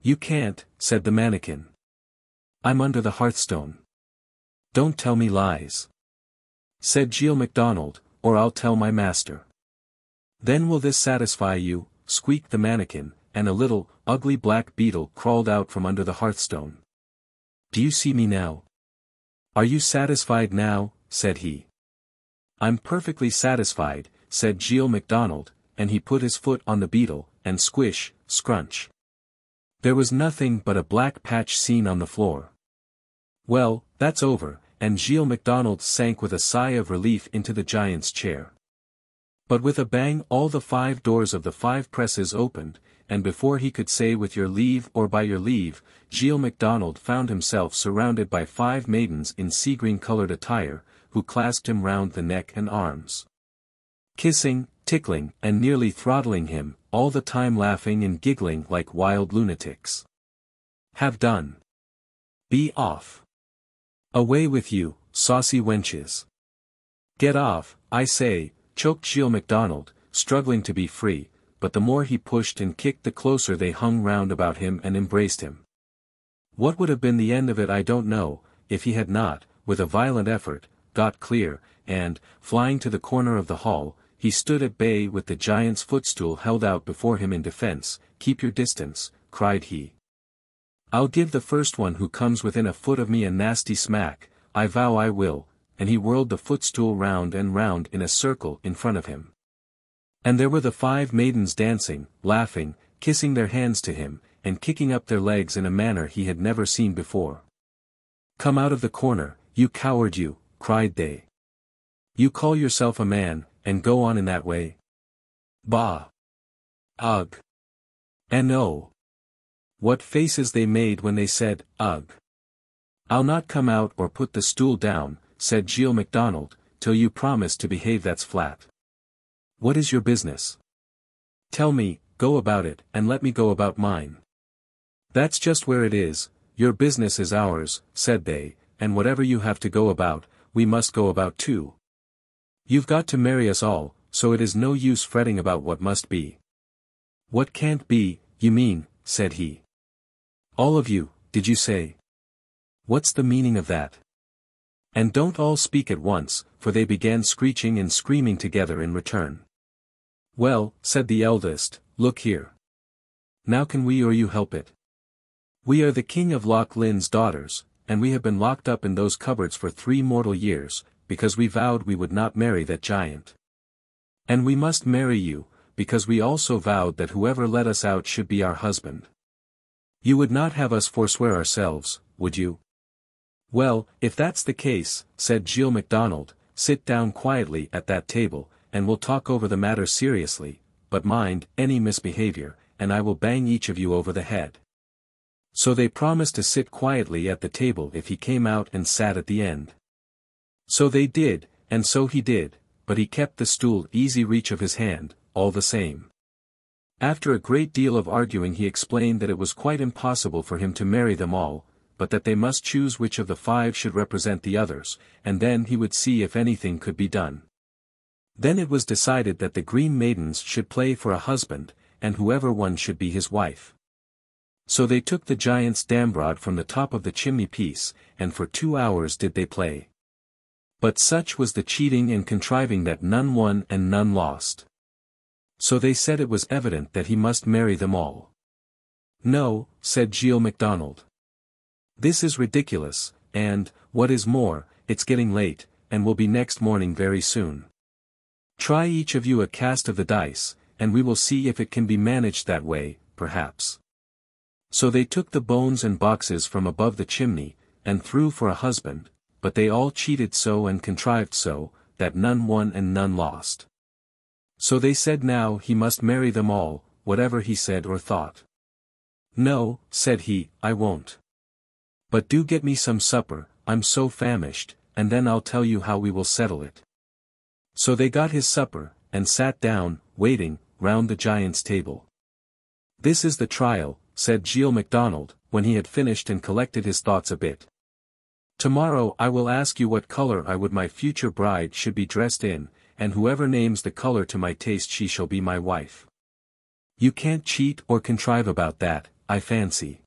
A: "You can't," said the mannikin. "I'm under the hearthstone." "Don't tell me lies," said Gilles MacDonald, "or I'll tell my master." "Then will this satisfy you?" squeaked the mannikin, and a little, ugly black beetle crawled out from under the hearthstone. "Do you see me now? Are you satisfied now?" said he. "I'm perfectly satisfied," said Gilles MacDonald, and he put his foot on the beetle, and squish, scrunch. There was nothing but a black patch seen on the floor. "Well, that's over," and Gilles MacDonald sank with a sigh of relief into the giant's chair. But with a bang all the 5 doors of the 5 presses opened, and before he could say with your leave or by your leave, Gilles MacDonald found himself surrounded by 5 maidens in sea-green-colored attire, who clasped him round the neck and arms, kissing, tickling, and nearly throttling him, all the time laughing and giggling like wild lunatics. "Have done. Be off. Away with you, saucy wenches. Get off, I say," choked Gilles MacDonald, struggling to be free, but the more he pushed and kicked the closer they hung round about him and embraced him. What would have been the end of it I don't know, if he had not, with a violent effort, got clear, and, flying to the corner of the hall, he stood at bay with the giant's footstool held out before him in defense. "Keep your distance," cried he. "I'll give the first one who comes within a foot of me a nasty smack, I vow I will," and he whirled the footstool round and round in a circle in front of him. And there were the 5 maidens dancing, laughing, kissing their hands to him, and kicking up their legs in a manner he had never seen before. "Come out of the corner, you coward you," cried they. "You call yourself a man, and go on in that way? Bah! Ugh! And oh! What faces they made when they said, ugh! "I'll not come out or put the stool down," said Gilles MacDonald, "till you promise to behave, that's flat." "What is your business? Tell me, go about it, and let me go about mine." "That's just where it is, your business is ours," said they, "and whatever you have to go about, we must go about too. You've got to marry us all, so it is no use fretting about what must be." "What can't be, you mean," said he. "All of you, did you say? What's the meaning of that?" And don't all speak at once, for they began screeching and screaming together in return. Well, said the eldest, look here. Now can we or you help it? We are the King of Loch Lynn's daughters, and we have been locked up in those cupboards for 3 mortal years, because we vowed we would not marry that giant. And we must marry you, because we also vowed that whoever let us out should be our husband. You would not have us forswear ourselves, would you? Well, if that's the case, said Gilles MacDonald, sit down quietly at that table, and we'll talk over the matter seriously, but mind, any misbehavior, and I will bang each of you over the head. So they promised to sit quietly at the table if he came out and sat at the end. So they did, and so he did, but he kept the stool easy reach of his hand, all the same. After a great deal of arguing he explained that it was quite impossible for him to marry them all, but that they must choose which of the 5 should represent the others, and then he would see if anything could be done. Then it was decided that the green maidens should play for a husband, and whoever won should be his wife. So they took the giant's dambrod from the top of the chimney-piece, and for 2 hours did they play. But such was the cheating and contriving that none won and none lost. So they said it was evident that he must marry them all. No, said Gilles MacDonald. This is ridiculous, and, what is more, it's getting late, and will be next morning very soon. Try each of you a cast of the dice, and we will see if it can be managed that way, perhaps. So they took the bones and boxes from above the chimney, and threw for a husband, but they all cheated so and contrived so, that none won and none lost. So they said now he must marry them all, whatever he said or thought. No, said he, I won't. But do get me some supper, I'm so famished, and then I'll tell you how we will settle it. So they got his supper, and sat down, waiting, round the giant's table. This is the trial, said Gilles MacDonald, when he had finished and collected his thoughts a bit. Tomorrow I will ask you what color I would my future bride should be dressed in, and whoever names the color to my taste she shall be my wife. You can't cheat or contrive about that, I fancy.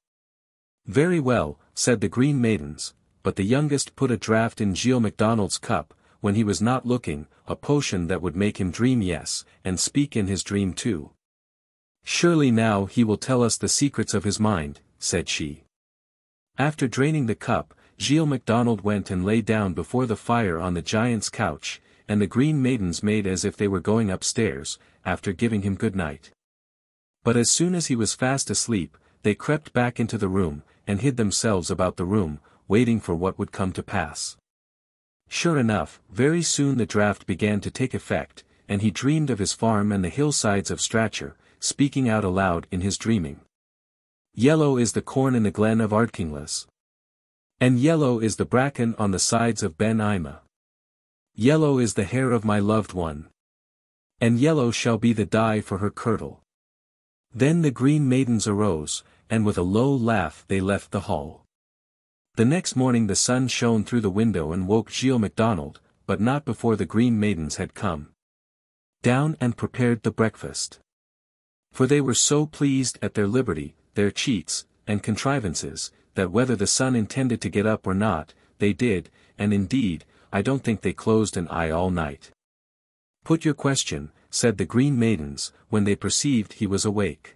A: Very well, said the green maidens, but the youngest put a draught in Gilles MacDonald's cup, when he was not looking, a potion that would make him dream yes, and speak in his dream too. Surely now he will tell us the secrets of his mind, said she. After draining the cup, Gilles MacDonald went and lay down before the fire on the giant's couch, and the green maidens made as if they were going upstairs, after giving him good night. But as soon as he was fast asleep, they crept back into the room, and hid themselves about the room, waiting for what would come to pass. Sure enough, very soon the draught began to take effect, and he dreamed of his farm and the hillsides of Stracher, speaking out aloud in his dreaming. Yellow is the corn in the glen of Ardkinglas. And yellow is the bracken on the sides of Ben Ima. Yellow is the hair of my loved one. And yellow shall be the dye for her kirtle. Then the green maidens arose, and with a low laugh they left the hall. The next morning the sun shone through the window and woke Gilles MacDonald, but not before the green maidens had come down and prepared the breakfast. For they were so pleased at their liberty, their cheats, and contrivances, that whether the sun intended to get up or not, they did, and indeed, I don't think they closed an eye all night. Put your question, said the green maidens, when they perceived he was awake.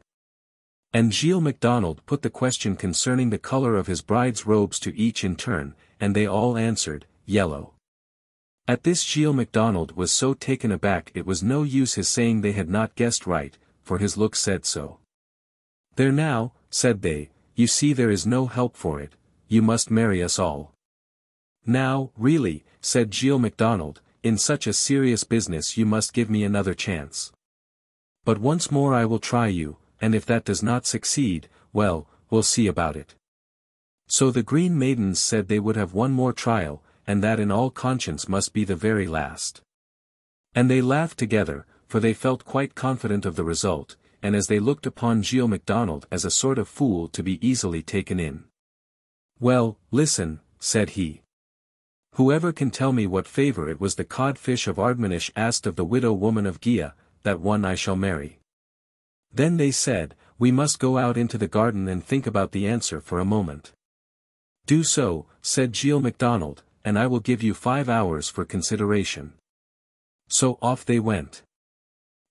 A: And Gilles MacDonald put the question concerning the color of his bride's robes to each in turn, and they all answered, yellow. At this Gilles MacDonald was so taken aback it was no use his saying they had not guessed right, for his look said so. There now, said they, you see there is no help for it, you must marry us all. Now, really, said Gilles MacDonald, in such a serious business you must give me another chance. But once more I will try you, and if that does not succeed, well, we'll see about it. So the green maidens said they would have one more trial, and that in all conscience must be the very last. And they laughed together, for they felt quite confident of the result, and as they looked upon Gilles MacDonald as a sort of fool to be easily taken in. Well, listen, said he. Whoever can tell me what favour it was the codfish of Ardmanish asked of the widow woman of Gia, that one I shall marry. Then they said, we must go out into the garden and think about the answer for a moment. Do so, said Gilles MacDonald, and I will give you 5 hours for consideration." So off they went.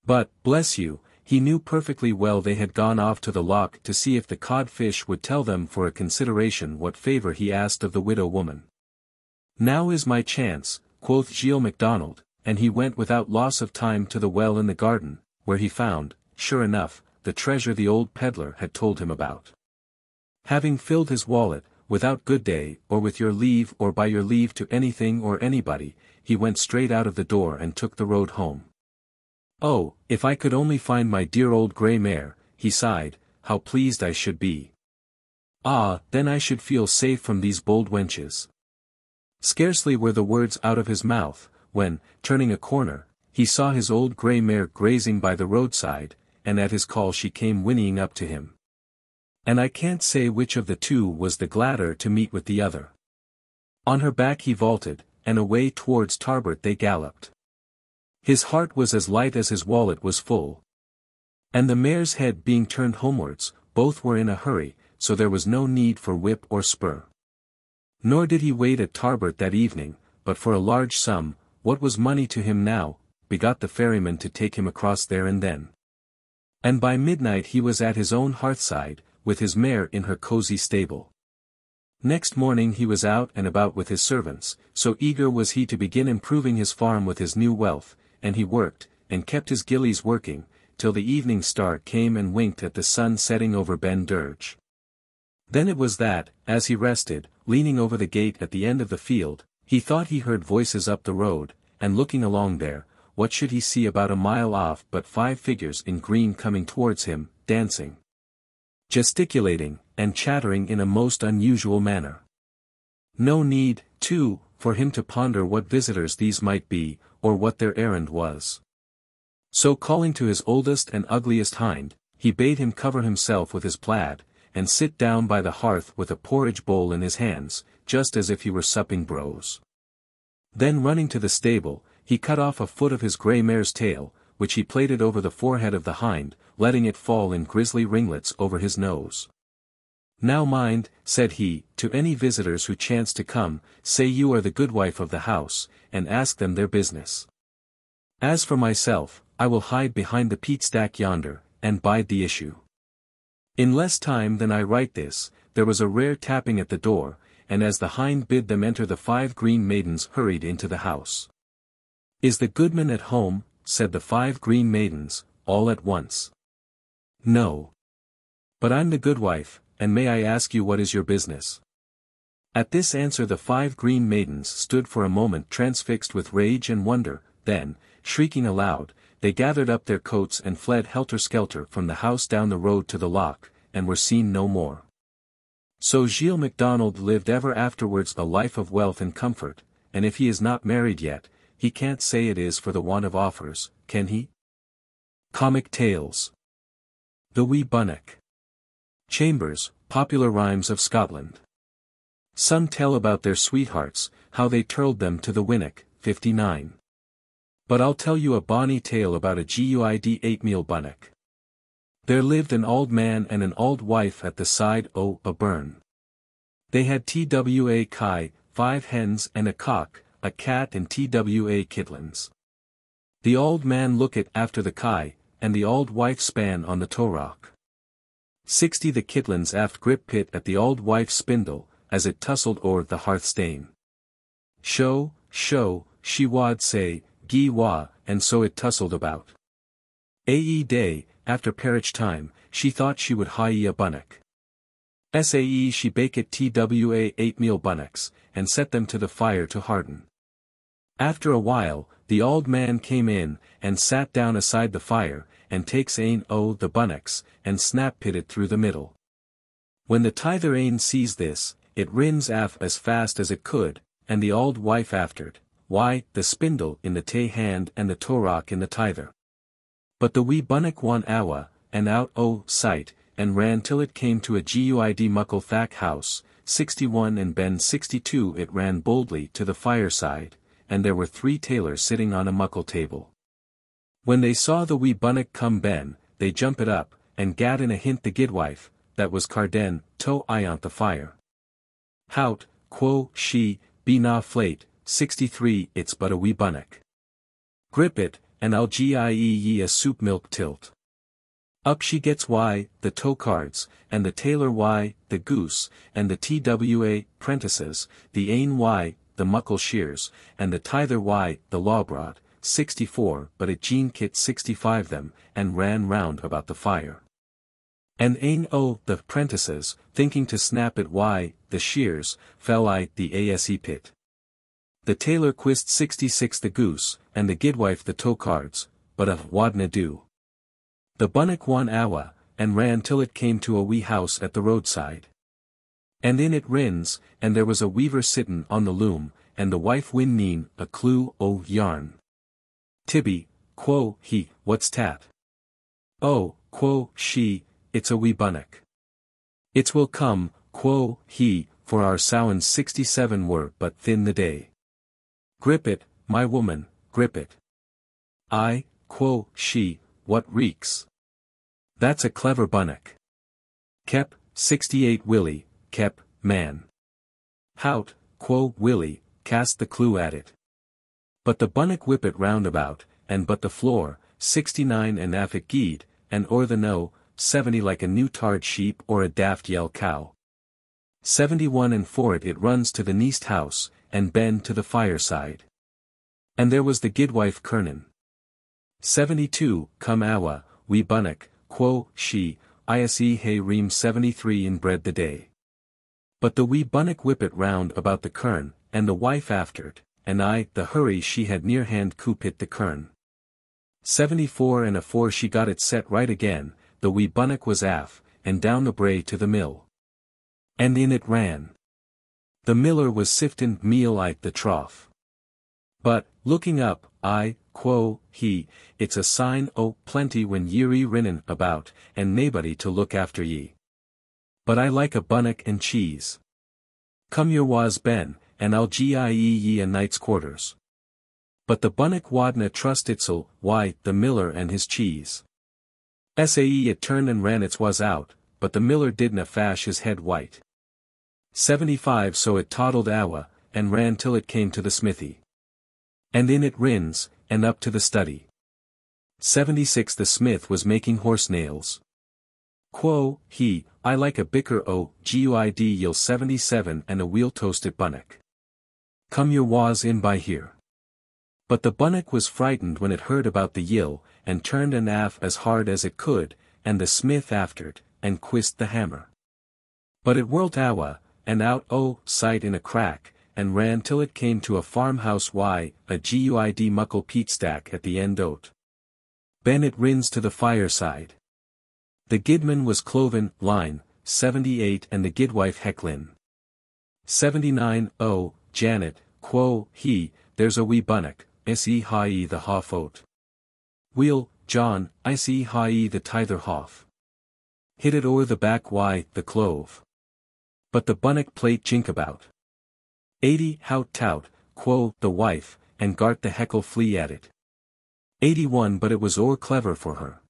A: But, bless you, he knew perfectly well they had gone off to the loch to see if the codfish would tell them for a consideration what favour he asked of the widow woman. "Now is my chance," quoth Gilles MacDonald, and he went without loss of time to the well in the garden, where he found, sure enough, the treasure the old pedlar had told him about. Having filled his wallet, without good day or with your leave or by your leave to anything or anybody, he went straight out of the door and took the road home. "Oh, if I could only find my dear old grey mare," he sighed, "how pleased I should be. Ah, then I should feel safe from these bold wenches." Scarcely were the words out of his mouth, when, turning a corner, he saw his old grey mare grazing by the roadside, and at his call she came whinnying up to him. And I can't say which of the two was the gladder to meet with the other. On her back he vaulted, and away towards Tarbert they galloped. His heart was as light as his wallet was full. And the mare's head being turned homewards, both were in a hurry, so there was no need for whip or spur. Nor did he wait at Tarbert that evening, but for a large sum, what was money to him now, begot the ferryman to take him across there and then. And by midnight he was at his own hearthside, with his mare in her cosy stable. Next morning he was out and about with his servants, so eager was he to begin improving his farm with his new wealth, and he worked, and kept his gillies working, till the evening star came and winked at the sun setting over Ben Dirge. Then it was that, as he rested, leaning over the gate at the end of the field, he thought he heard voices up the road, and looking along there, what should he see about a mile off but 5 figures in green coming towards him, dancing, gesticulating, and chattering in a most unusual manner. No need, too, for him to ponder what visitors these might be, or what their errand was. So calling to his oldest and ugliest hind, he bade him cover himself with his plaid, and sit down by the hearth with a porridge bowl in his hands, just as if he were supping brose. Then running to the stable, he cut off a foot of his grey mare's tail, which he plaited over the forehead of the hind, letting it fall in grisly ringlets over his nose. "Now mind," said he, "to any visitors who chance to come, say you are the good wife of the house, and ask them their business. As for myself, I will hide behind the peat stack yonder, and bide the issue." In less time than I write this, there was a rare tapping at the door, and as the hind bid them enter the 5 green maidens hurried into the house. "Is the goodman at home?" said the 5 green maidens, all at once. "No. But I'm the good wife, and may I ask you what is your business?" At this answer the 5 green maidens stood for a moment transfixed with rage and wonder, then, shrieking aloud, they gathered up their coats and fled helter-skelter from the house down the road to the loch, and were seen no more. So Gilles MacDonald lived ever afterwards a life of wealth and comfort, and if he is not married yet, he can't say it is for the want of offers, can he? Comic Tales. The Wee Bunnock. Chambers, Popular Rhymes of Scotland. Some tell about their sweethearts, how they tirled them to the winnock, 59. But I'll tell you a bonny tale about a guid 8-meal bunnock. There lived an auld man and an auld wife at the side o' a burn. They had twa kye, 5 hens and a cock, a cat and twa kitlins. The auld man looked after the kye, and the auld wife span on the tow-rock. 60 the kitlins aft grip pit at the auld wife's spindle, as it tussled o'er the hearth-stane. Show, show, she wad say, gie wa, and so it tussled about. Ae day, after parich time, she thought she would hie a bunnock. Sae she baked twa 8-meal bunnocks, and set them to the fire to harden. After a while, the auld man came in, and sat down aside the fire, and takes ane o' the bunnocks, and snap-pitted through the middle. When the tither ane sees this, it rins aff as fast as it could, and the auld wife aftered, why, the spindle in the tae hand and the tow-rock in the tither. But the wee bunnock wan awa, and out o' sight, and ran till it came to a guid muckle thack house, 61 and ben 62 it ran boldly to the fireside, and there were 3 tailors sitting on a muckle table. When they saw the wee bunnock come ben, they jumped up, and gat in a hint the guidwife, that was Carden, to eye on the fire. Hout, quo she, be na flate, 63 it's but a wee bunnock. Grip it, and I'll gie ye a soup milk tilt. Up she gets why, the toe cards, and the tailor why, the goose, and the twa, prentices, the ain why, the muckle shears, and the tither why, the lawbrod, 64 but it jean kit 65 them, and ran round about the fire. And ain the prentices, thinking to snap it why, the shears, fell I the ase pit. The tailor quist 66 the goose, and the guidwife the toe cards, but wadna do. The bunnock won awa, and ran till it came to a wee house at the roadside. And in it rins, and there was a weaver sittin' on the loom, and the wife win neen a clue o' yarn. Tibby, quo he, what's tat? Oh, quo she, it's a wee bunnock. It's will come, quo he, for our sowens 67 were but thin the day. Grip it, my woman, grip it. I, quo she, what reeks? That's a clever bunnock. Kep, 68 Willie, kep, man. Hout, quo Willie, cast the clue at it. But the bunnock whip it round about, and but the floor, 69 and aff it geed, and o'er the no, 70 like a new tarred sheep or a daft yell cow. 71 and for it runs to the neast house, and ben to the fireside. And there was the guidwife kernin. 72, come awa, wee bunnock, quo she, ise hay ream 73 in bread the day. But the wee bunnock whip it round about the kern, and the wife after't, and I, the hurry she had near hand coop hit the kern. 74 and afore she got it set right again, the wee bunnock was aff, and down the brae to the mill. And in it ran. The miller was siftin' meal at the trough. But, looking up, I, quo he, it's a sign o' plenty when ye're rinnin' about, and naebody to look after ye. But I like a bunnock and cheese. Come your was ben, and I'll gie ye a night's quarters. But the bunnock wadna trust itsel, why, the miller and his cheese. Sae it turned and ran its was out, but the miller didna fash his head white. 75 so it toddled awa, and ran till it came to the smithy. And in it rins, and up to the study. 76 the smith was making horse nails. Quo he, I like a bicker o' guid yill 77 and a wheel toasted bunnock. Come your was in by here. But the bunnock was frightened when it heard about the yill, and turned and aff as hard as it could, and the smith after't, and quist the hammer. But it whirlt awa, and out o' sight in a crack, and ran till it came to a farmhouse why, a guid muckle peat stack at the end o't. Ben it rins to the fireside. The guidman was cloven, line, 78 and the guidwife hecklin. 79, oh, Janet, quo he, there's a wee bunnock, se hie the hoff oat. Wheel, John, I see hie the tither hoff. Hit it o'er the back why, the clove. But the bunnock plate jink about. 80 hout tout, quo the wife, and gart the heckle flee at it. 81 but it was o'er clever for her.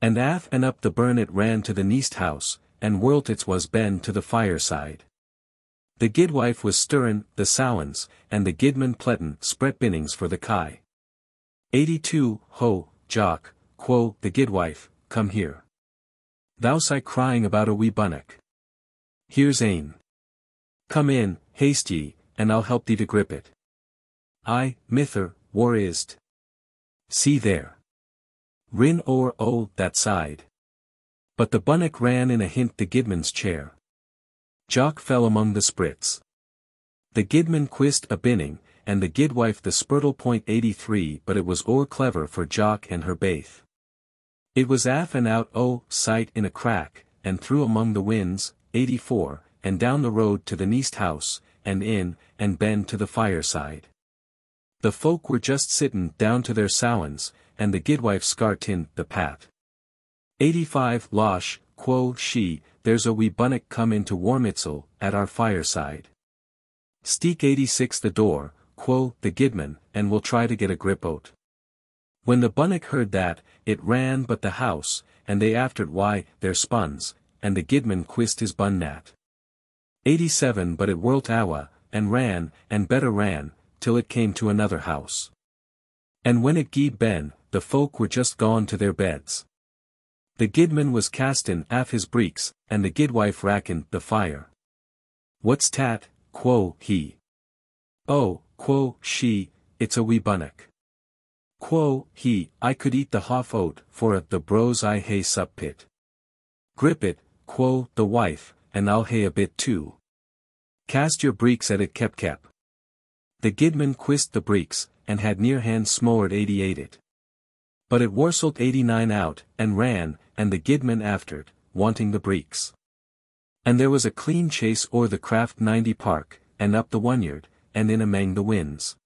A: And aff and up the burn it ran to the neast house, and whirlt its was ben to the fireside. The guidwife was stirrin' the sowens, and the guidman pletin' spret binnings for the kye. 82, ho, Jock, quo the guidwife, come here. Thou's I crying about a wee bunnock. Here's ane. Come in, haste ye, and I'll help thee to grip it. Aye, mither, war is't. See there. Rin o'er that side. But the bunnock ran in a hint the guidman's chair. Jock fell among the sprits. The guidman quist a binning, and the guidwife the spurtle point 83 but it was o'er clever for Jock and her baith. It was aff and out sight in a crack, and through among the winds, 84, and down the road to the neast house, and in, and ben to the fireside. The folk were just sittin' down to their sowens, and the guidwife scart in the pat. 85 Losh, quo she, there's a wee bunnock come into warm itsel, at our fireside. Steek 86 the door, quo the guidman, and we'll try to get a grip o't. When the bunnock heard that, it ran but the house, and they after't why, their spuns, and the guidman quist his bun nat. 87 but it whirlt awa, and ran, and better ran, till it came to another house. And when it gied ben, the folk were just gone to their beds. The guidman was castin aff his breeks, and the guidwife rackin the fire. What's tat, quo he. Oh, quo she, it's a wee bunnock. Quo he, I could eat the half oat, for the bros I hae sup pit. Grip it, quo the wife, and I'll hae a bit too. Cast your breeks at it kep. The guidman quist the breeks, and had near hand smored 88 it. But it warsled 89 out, and ran, and the guidman aftered, wanting the breeks. And there was a clean chase o'er the craft 90 park, and up the wynyard, and in amang the winds.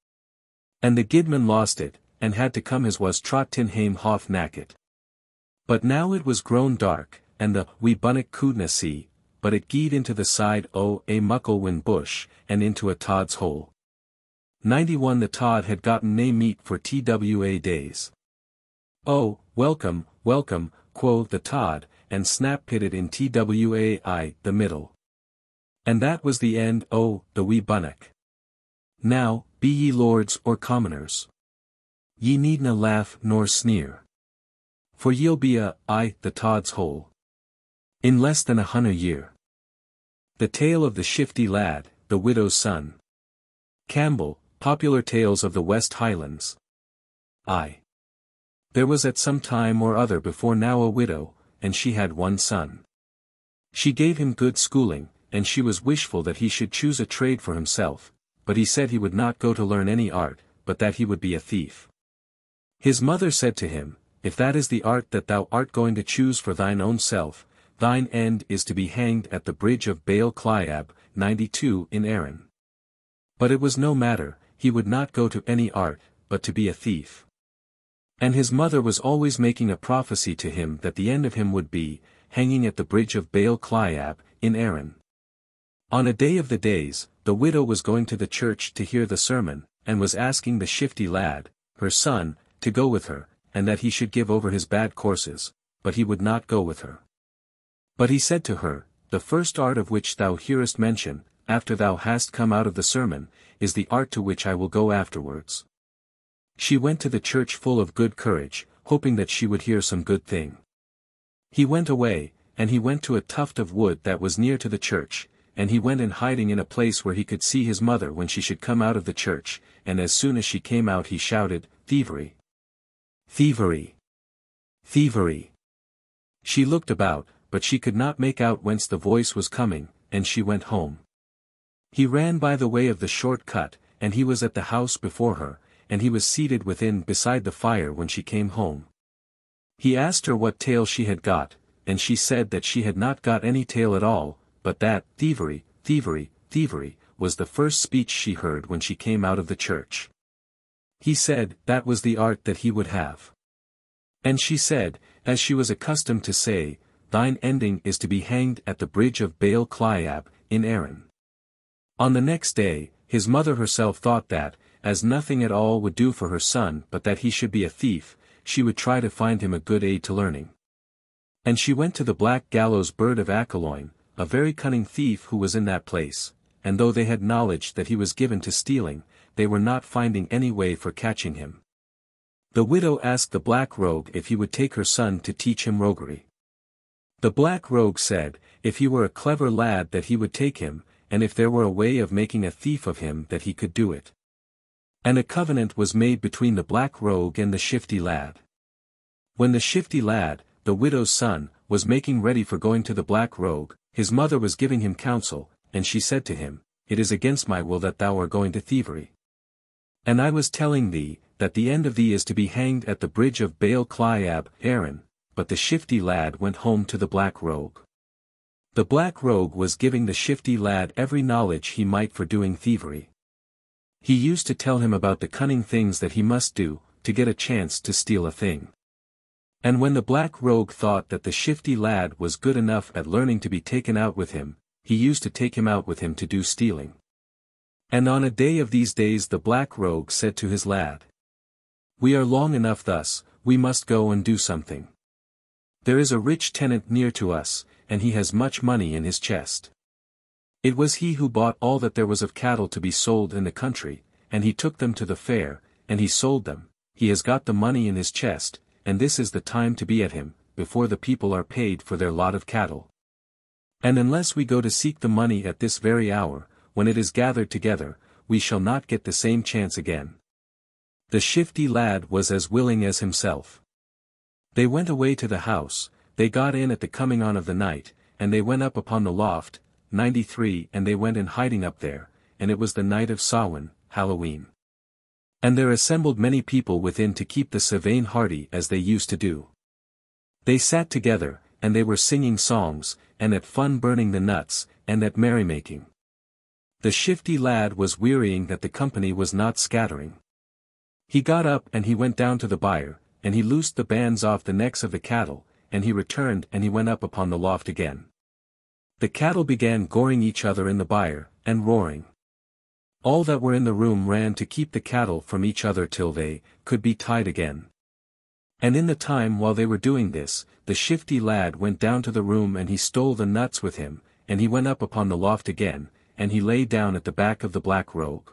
A: And the guidman lost it, and had to come as was trot tin hame half knacket. But now it was grown dark, and the wee bunnock couldna see, but it gied into the side o' a muckle bush, and into a tod's hole. 91 The tod had gotten nae meat for twa days. Oh, welcome, welcome, quo the tod, and snap pitted in twai the middle. And that was the end o' the wee bunnock. Now, be ye lords or commoners. Ye needna laugh nor sneer. For ye'll be the tod's hole. In less than 100 year. The Tale of the Shifty Lad, the Widow's Son. Campbell, Popular Tales of the West Highlands. There was at some time or other before now a widow, and she had one son. She gave him good schooling, and she was wishful that he should choose a trade for himself, but he said he would not go to learn any art, but that he would be a thief. His mother said to him, If that is the art that thou art going to choose for thine own self, thine end is to be hanged at the bridge of Baal Clyab, 92 in Erin. But it was no matter, he would not go to any art, but to be a thief. And his mother was always making a prophecy to him that the end of him would be, hanging at the bridge of Baal Clyab, in Erin. On a day of the days, the widow was going to the church to hear the sermon, and was asking the shifty lad, her son, to go with her, and that he should give over his bad courses, but he would not go with her. But he said to her, The first art of which thou hearest mention, after thou hast come out of the sermon, is the art to which I will go afterwards. She went to the church full of good courage, hoping that she would hear some good thing. He went away, and he went to a tuft of wood that was near to the church, and he went in hiding in a place where he could see his mother when she should come out of the church, and as soon as she came out he shouted, Thievery! Thievery! Thievery! She looked about, but she could not make out whence the voice was coming, and she went home. He ran by the way of the short cut, and he was at the house before her, and he was seated within beside the fire when she came home. He asked her what tale she had got, and she said that she had not got any tale at all, but that thievery, thievery, thievery, was the first speech she heard when she came out of the church. He said that was the art that he would have. And she said, as she was accustomed to say, Thine ending is to be hanged at the bridge of Baal Clyab, in Erin. On the next day, his mother herself thought that, as nothing at all would do for her son but that he should be a thief, she would try to find him a good aid to learning. And she went to the black gallows bird of Achaloin, a very cunning thief who was in that place, and though they had knowledge that he was given to stealing, they were not finding any way for catching him. The widow asked the black rogue if he would take her son to teach him roguery. The black rogue said, if he were a clever lad that he would take him, and if there were a way of making a thief of him that he could do it. And a covenant was made between the black rogue and the shifty lad. When the shifty lad, the widow's son, was making ready for going to the black rogue, his mother was giving him counsel, and she said to him, It is against my will that thou art going to thievery. And I was telling thee, that the end of thee is to be hanged at the bridge of Baal Clyab, Erin. But the shifty lad went home to the black rogue. The black rogue was giving the shifty lad every knowledge he might for doing thievery. He used to tell him about the cunning things that he must do, to get a chance to steal a thing. And when the black rogue thought that the shifty lad was good enough at learning to be taken out with him, he used to take him out with him to do stealing. And on a day of these days the black rogue said to his lad, We are long enough thus, we must go and do something. There is a rich tenant near to us, and he has much money in his chest. It was he who bought all that there was of cattle to be sold in the country, and he took them to the fair, and he sold them. He has got the money in his chest, and this is the time to be at him, before the people are paid for their lot of cattle. And unless we go to seek the money at this very hour, when it is gathered together, we shall not get the same chance again. The shifty lad was as willing as himself. They went away to the house, they got in at the coming on of the night, and they went up upon the loft, 93, and they went in hiding up there, and it was the night of Samhain, Halloween. And there assembled many people within to keep the Savain hearty as they used to do. They sat together, and they were singing songs, and at fun burning the nuts, and at merrymaking. The shifty lad was wearying that the company was not scattering. He got up and he went down to the byre, and he loosed the bands off the necks of the cattle, and he returned and he went up upon the loft again. The cattle began goring each other in the byre, and roaring. All that were in the room ran to keep the cattle from each other till they could be tied again. And in the time while they were doing this, the shifty lad went down to the room and he stole the nuts with him, and he went up upon the loft again, and he lay down at the back of the black rogue.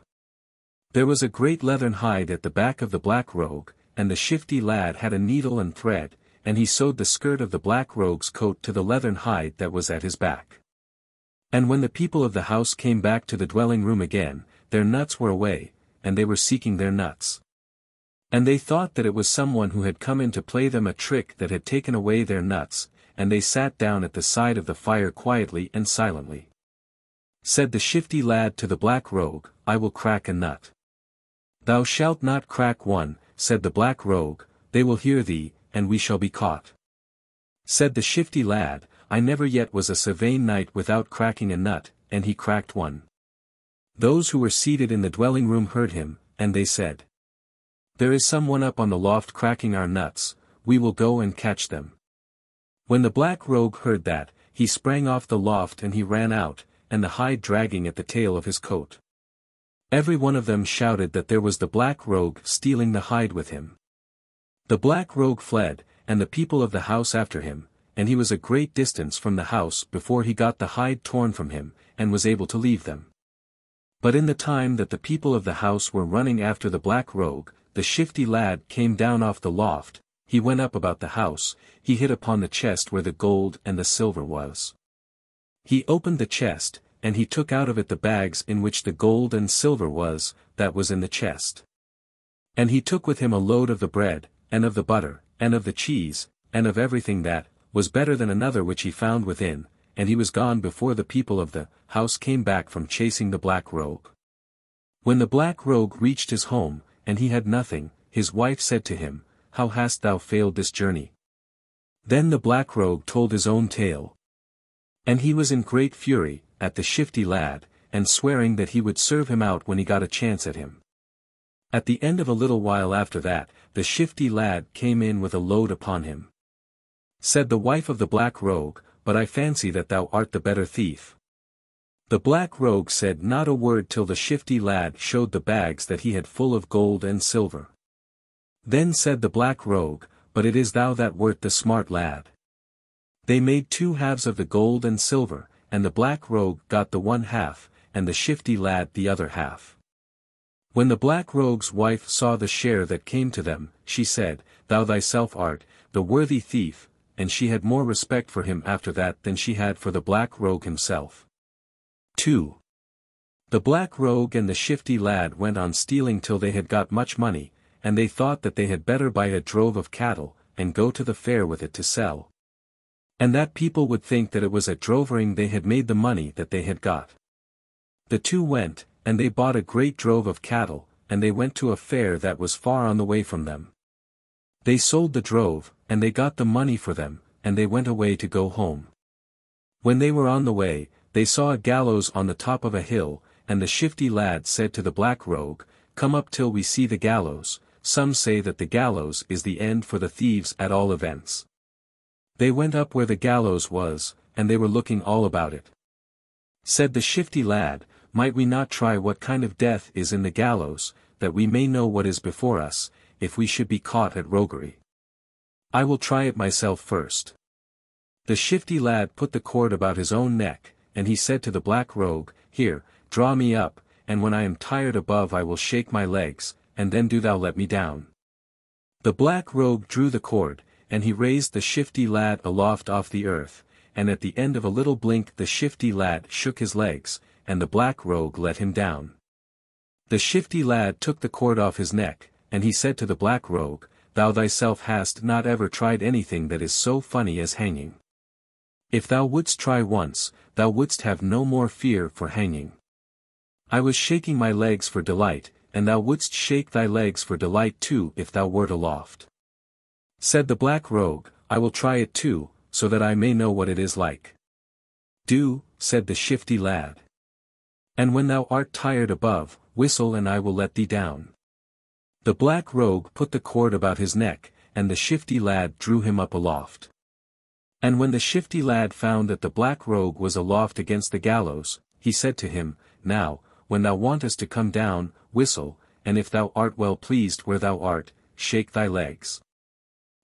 A: There was a great leathern hide at the back of the black rogue, and the shifty lad had a needle and thread, and he sewed the skirt of the black rogue's coat to the leathern hide that was at his back. And when the people of the house came back to the dwelling room again, their nuts were away, and they were seeking their nuts. And they thought that it was someone who had come in to play them a trick that had taken away their nuts, and they sat down at the side of the fire quietly and silently. Said the shifty lad to the black rogue, I will crack a nut. Thou shalt not crack one, said the black rogue, they will hear thee, and we shall be caught. Said the shifty lad, I never yet was a Savain knight without cracking a nut, and he cracked one. Those who were seated in the dwelling room heard him, and they said, There is some one up on the loft cracking our nuts, we will go and catch them. When the black rogue heard that, he sprang off the loft and he ran out, and the hide dragging at the tail of his coat. Every one of them shouted that there was the black rogue stealing the hide with him. The black rogue fled, and the people of the house after him, and he was a great distance from the house before he got the hide torn from him, and was able to leave them. But in the time that the people of the house were running after the black rogue, the shifty lad came down off the loft, he went up about the house, he hit upon the chest where the gold and the silver was. He opened the chest, and he took out of it the bags in which the gold and silver was, that was in the chest. And he took with him a load of the bread, and of the butter, and of the cheese, and of everything that was better than another which he found within, and he was gone before the people of the house came back from chasing the black rogue. When the black rogue reached his home, and he had nothing, his wife said to him, How hast thou failed this journey? Then the black rogue told his own tale. And he was in great fury at the shifty lad, and swearing that he would serve him out when he got a chance at him. At the end of a little while after that, the shifty lad came in with a load upon him. Said the wife of the black rogue, But I fancy that thou art the better thief. The black rogue said not a word till the shifty lad showed the bags that he had full of gold and silver. Then said the black rogue, But it is thou that wert the smart lad. They made 2 halves of the gold and silver, and the black rogue got the 1 half, and the shifty lad the other half. When the black rogue's wife saw the share that came to them, she said, Thou thyself art the worthy thief, and she had more respect for him after that than she had for the black rogue himself. 2. The black rogue and the shifty lad went on stealing till they had got much money, and they thought that they had better buy a drove of cattle, and go to the fair with it to sell. And that people would think that it was at drovering they had made the money that they had got. The 2 went, and they bought a great drove of cattle, and they went to a fair that was far on the way from them. They sold the drove, and they got the money for them, and they went away to go home. When they were on the way, they saw a gallows on the top of a hill, and the shifty lad said to the black rogue, Come up till we see the gallows. Some say that the gallows is the end for the thieves at all events. They went up where the gallows was, and they were looking all about it. Said the shifty lad, Might we not try what kind of death is in the gallows, that we may know what is before us, if we should be caught at roguery? I will try it myself first. The shifty lad put the cord about his own neck, and he said to the black rogue, "Here, draw me up, and when I am tired above I will shake my legs, and then do thou let me down." The black rogue drew the cord, and he raised the shifty lad aloft off the earth, and at the end of a little blink the shifty lad shook his legs, and the black rogue let him down. The shifty lad took the cord off his neck, and he said to the black rogue, "Thou thyself hast not ever tried anything that is so funny as hanging. If thou wouldst try once, thou wouldst have no more fear for hanging. I was shaking my legs for delight, and thou wouldst shake thy legs for delight too if thou wert aloft." Said the black rogue, "I will try it too, so that I may know what it is like." "Do," said the shifty lad. "And when thou art tired above, whistle and I will let thee down." The black rogue put the cord about his neck, and the shifty lad drew him up aloft. And when the shifty lad found that the black rogue was aloft against the gallows, he said to him, "Now, when thou wantest to come down, whistle, and if thou art well pleased where thou art, shake thy legs."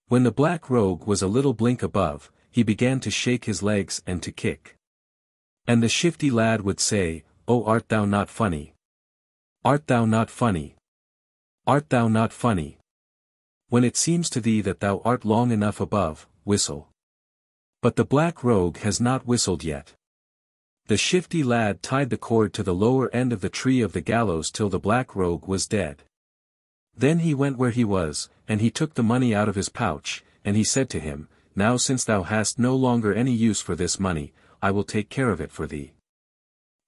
A: When the black rogue was a little blink above, he began to shake his legs and to kick. And the shifty lad would say, "Oh, art thou not funny? Art thou not funny? Art thou not funny? When it seems to thee that thou art long enough above, whistle." But the black rogue has not whistled yet. The shifty lad tied the cord to the lower end of the tree of the gallows till the black rogue was dead. Then he went where he was, and he took the money out of his pouch, and he said to him, "Now since thou hast no longer any use for this money, I will take care of it for thee."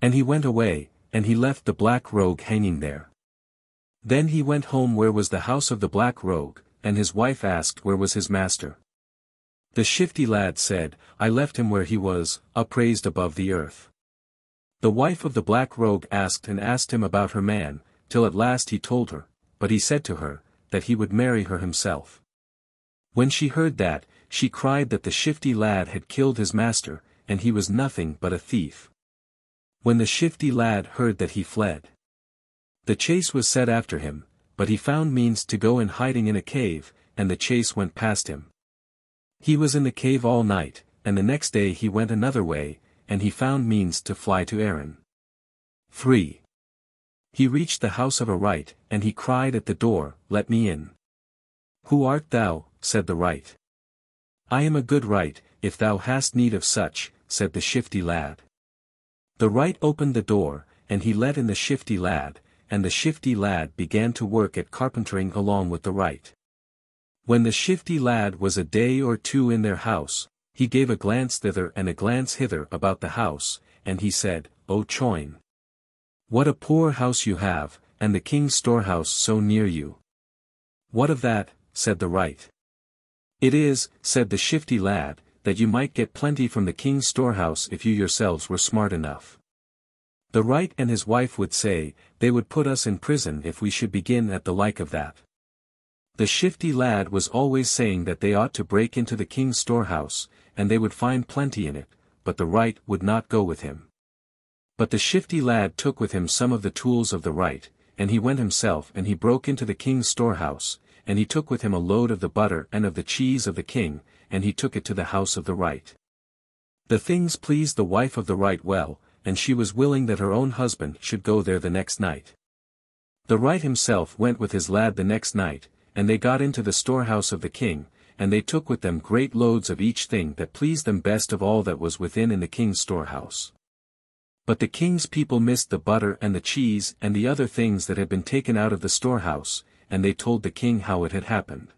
A: And he went away, and he left the black rogue hanging there. Then he went home where was the house of the black rogue, and his wife asked where was his master. The shifty lad said, "I left him where he was, upraised above the earth." The wife of the black rogue asked him about her man, till at last he told her, but he said to her, that he would marry her himself. When she heard that, she cried that the shifty lad had killed his master, and he was nothing but a thief. When the shifty lad heard that he fled. The chase was set after him, but he found means to go in hiding in a cave, and the chase went past him. He was in the cave all night, and the next day he went another way, and he found means to fly to Erin. 3. He reached the house of a wight, and he cried at the door, "Let me in." "Who art thou?" said the wight. "I am a good wight, if thou hast need of such," said the shifty lad. The wight opened the door, and he let in the shifty lad, and the shifty lad began to work at carpentering along with the wight. When the shifty lad was a day or two in their house, he gave a glance thither and a glance hither about the house, and he said, "O Choin! What a poor house you have, and the king's storehouse so near you." "What of that?" said the wight. "It is," said the shifty lad, "that you might get plenty from the king's storehouse if you yourselves were smart enough." The wight and his wife would say, "They would put us in prison if we should begin at the like of that." The shifty lad was always saying that they ought to break into the king's storehouse, and they would find plenty in it, but the wight would not go with him. But the shifty lad took with him some of the tools of the wight, and he went himself and he broke into the king's storehouse, and he took with him a load of the butter and of the cheese of the king, and he took it to the house of the wight. The things pleased the wife of the wight well, and she was willing that her own husband should go there the next night. The wight himself went with his lad the next night, and they got into the storehouse of the king, and they took with them great loads of each thing that pleased them best of all that was within in the king's storehouse. But the king's people missed the butter and the cheese and the other things that had been taken out of the storehouse, and they told the king how it had happened.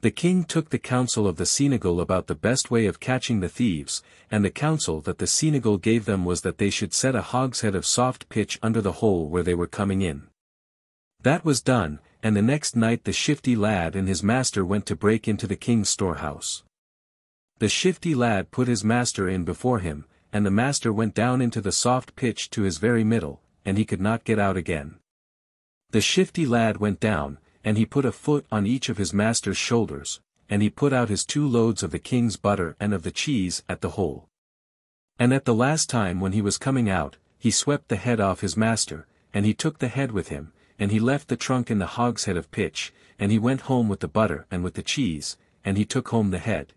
A: The king took the counsel of the senegal about the best way of catching the thieves, and the counsel that the senegal gave them was that they should set a hogshead of soft pitch under the hole where they were coming in. That was done, and the next night the shifty lad and his master went to break into the king's storehouse. The shifty lad put his master in before him, and the master went down into the soft pitch to his very middle, and he could not get out again. The shifty lad went down, and he put a foot on each of his master's shoulders, and he put out his 2 loads of the king's butter and of the cheese at the hole. And at the last time when he was coming out, he swept the head off his master, and he took the head with him, and he left the trunk in the hogshead of pitch, and he went home with the butter and with the cheese, and he took home the head.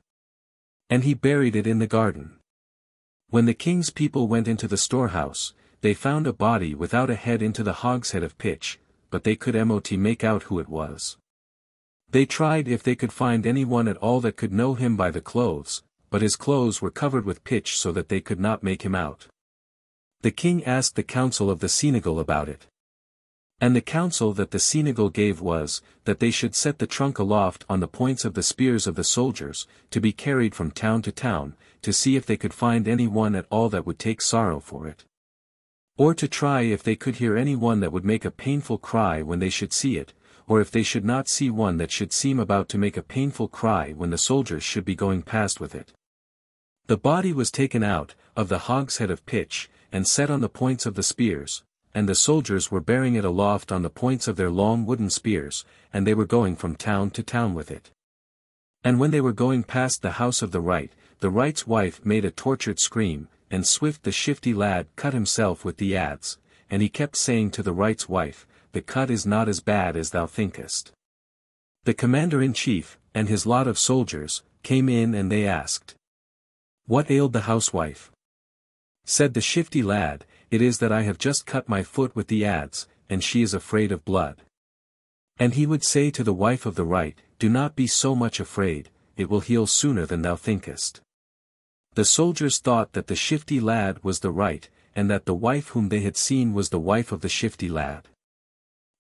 A: And he buried it in the garden. When the king's people went into the storehouse, they found a body without a head into the hogshead of pitch, but they could not make out who it was. They tried if they could find anyone at all that could know him by the clothes, but his clothes were covered with pitch so that they could not make him out. The king asked the council of the Senegal about it. And the counsel that the Senegal gave was, that they should set the trunk aloft on the points of the spears of the soldiers, to be carried from town to town, to see if they could find any one at all that would take sorrow for it. Or to try if they could hear any one that would make a painful cry when they should see it, or if they should not see one that should seem about to make a painful cry when the soldiers should be going past with it. The body was taken out, of the hogshead of pitch, and set on the points of the spears, and the soldiers were bearing it aloft on the points of their long wooden spears, and they were going from town to town with it. And when they were going past the house of the wright's wife made a tortured scream, and Swift the shifty lad cut himself with the adze, and he kept saying to the wright's wife, "The cut is not as bad as thou thinkest." The commander-in-chief, and his lot of soldiers, came in and they asked, "What ailed the housewife?" Said the shifty lad, "It is that I have just cut my foot with the adze, and she is afraid of blood." And he would say to the wife of the wright, "Do not be so much afraid, it will heal sooner than thou thinkest." The soldiers thought that the shifty lad was the wright, and that the wife whom they had seen was the wife of the shifty lad.